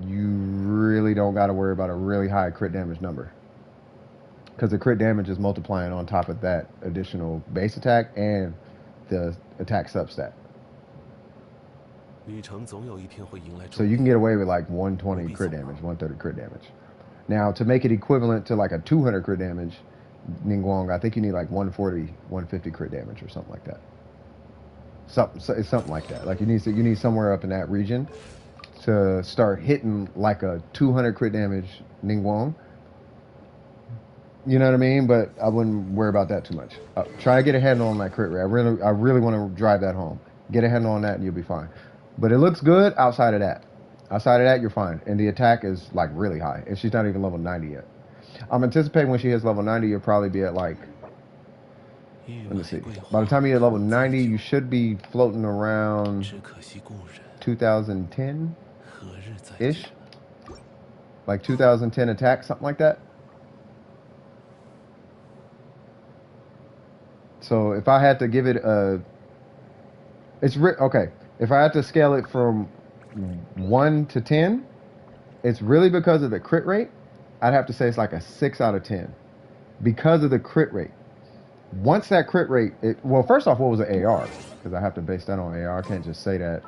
you really don't got to worry about a really high crit damage number. Because the crit damage is multiplying on top of that additional base attack and the attack substat. So you can get away with like 120 crit damage, 130 crit damage. Now, to make it equivalent to like a 200 crit damage, Ning Wong, I think you need like 140, 150 crit damage or something like that. It's something like that. Like you need somewhere up in that region to start hitting like a 200 crit damage Ning Wong. You know what I mean? But I wouldn't worry about that too much. Try to get a handle on that crit rate. I really want to drive that home. Get a handle on that and you'll be fine. But it looks good outside of that. Outside of that, you're fine. And the attack is like really high. And she's not even level 90 yet. I'm anticipating when she hits level 90, you'll probably be at like, let me see. By the time you hit level 90, you should be floating around 2010-ish. Like 2010 attack, something like that. So if I had to give it a, okay. If I had to scale it from 1 to 10, it's really because of the crit rate. I'd have to say it's like a 6 out of 10 because of the crit rate. Once that crit rate, well, first off, what was the AR? Because I have to base that on AR. I can't just say that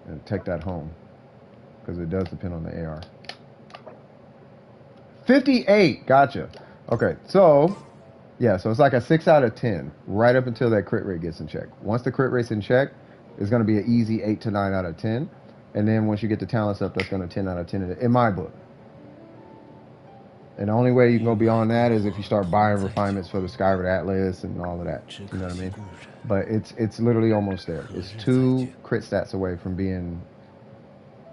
and take that home because it does depend on the AR. 58, gotcha. Okay, so yeah, so it's like a 6 out of 10 right up until that crit rate gets in check. Once the crit rate's in check, it's going to be an easy 8 to 9 out of 10. And then once you get the talents up, that's going to 10 out of 10 in my book. And the only way you can go beyond that is if you start buying refinements for the Skyward Atlas and all of that. You know what I mean? But it's literally almost there. It's 2 crit stats away from being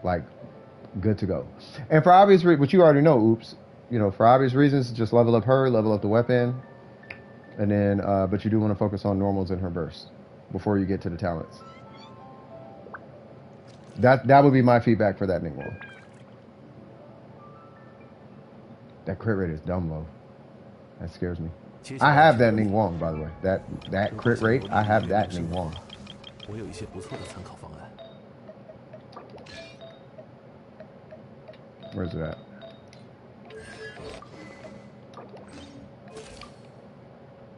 like good to go. And for obvious reasons, which you already know, oops, you know, for obvious reasons, just level up her, level up the weapon, and then but you do want to focus on normals in her burst before you get to the talents. That would be my feedback for that Ning Wong. That crit rate is dumb low. That scares me. I have that Ning Wong, by the way. That crit rate, I have that Ning Wong. Where's it at?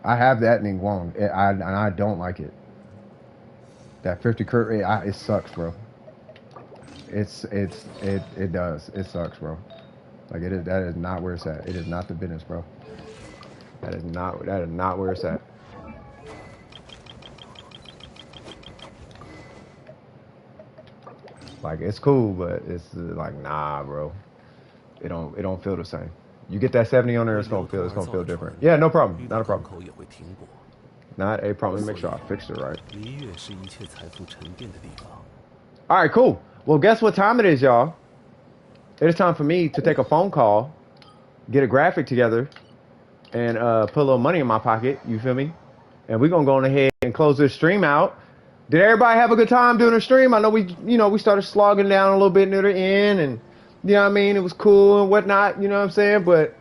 I have that Ning Wong, and I don't like it. That 50 crit rate, it sucks, bro. It does. It sucks, bro. Like that is not where it's at. It is not the business, bro. That is not where it's at. Like it's cool, but it's like nah, bro. It don't feel the same. You get that 70 on there, it's gonna feel different. Yeah, no problem. Not a problem. Not a problem. Let me make sure I fixed it right. All right, cool. Well, guess what time it is, y'all? It is time for me to take a phone call, get a graphic together, and put a little money in my pocket. You feel me? And we're gonna go on ahead and close this stream out. Did everybody have a good time doing the stream? I know we started slogging down a little bit near the end, and you know what I mean? It was cool and whatnot. You know what I'm saying? But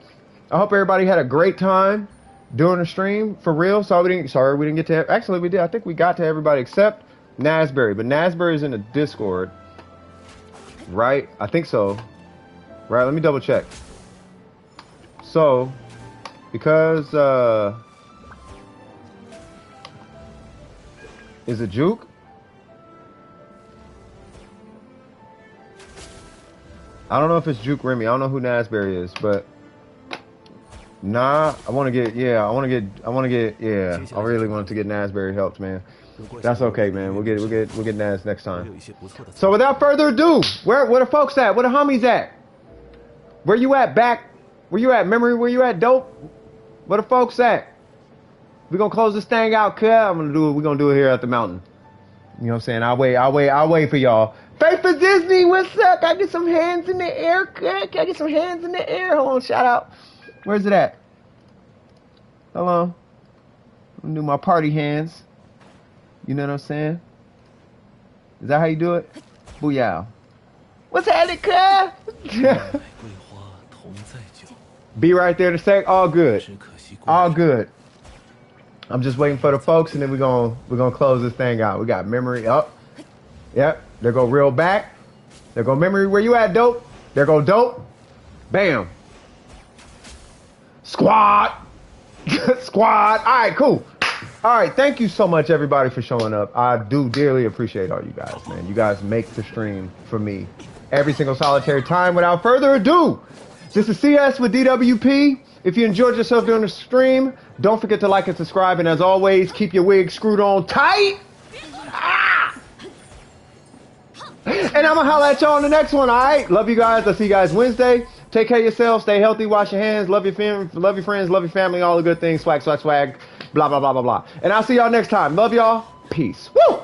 I hope everybody had a great time during the stream for real. Sorry we didn't get to. Actually, we did. I think we got to everybody except Nasberry, but Nasberry's in the Discord, right? I think so. Right, let me double check. So, because is it Juke? I don't know if it's Juke Remy. I don't know who Nasberry is, but nah, I want to get yeah. I really wanted to get Nasberry helped, man. That's okay, man. We'll get Nas next time. So without further ado, where the folks at? Where the homies at? Where you at? Back Where you at? Memory, where you at, dope? Where the folks at? We gonna close this thing out, cuz. We're gonna do it here at the mountain. You know what I'm saying? I'll wait for y'all. Faith for Disney, what's up? Can I get some hands in the air, cuz? Can I get some hands in the air? Hold on, shout out. Where's it at? Hold on. I'm gonna do my party hands. You know what I'm saying? Is that how you do it? Booyah. What's happening, cuz? Be right there to say, all good. All good. I'm just waiting for the folks, and then we're gonna close this thing out. We got memory up. Yep. There go real back. There go memory. Where you at, dope? There go dope. Bam. Squad. Squad. All right, cool. All right, thank you so much, everybody, for showing up. I do dearly appreciate all you guys, man. You guys make the stream for me every single solitary time. Without further ado, this is CS with DWP. If you enjoyed yourself during the stream, don't forget to like and subscribe. And as always, keep your wig screwed on tight. Ah! And I'm going to holla at y'all on the next one, all right? Love you guys. I'll see you guys Wednesday. Take care of yourself. Stay healthy. Wash your hands. Love your friends. Love your family. All the good things. Swag, swag, swag. Blah, blah, blah, blah, blah. And I'll see y'all next time. Love y'all. Peace. Woo!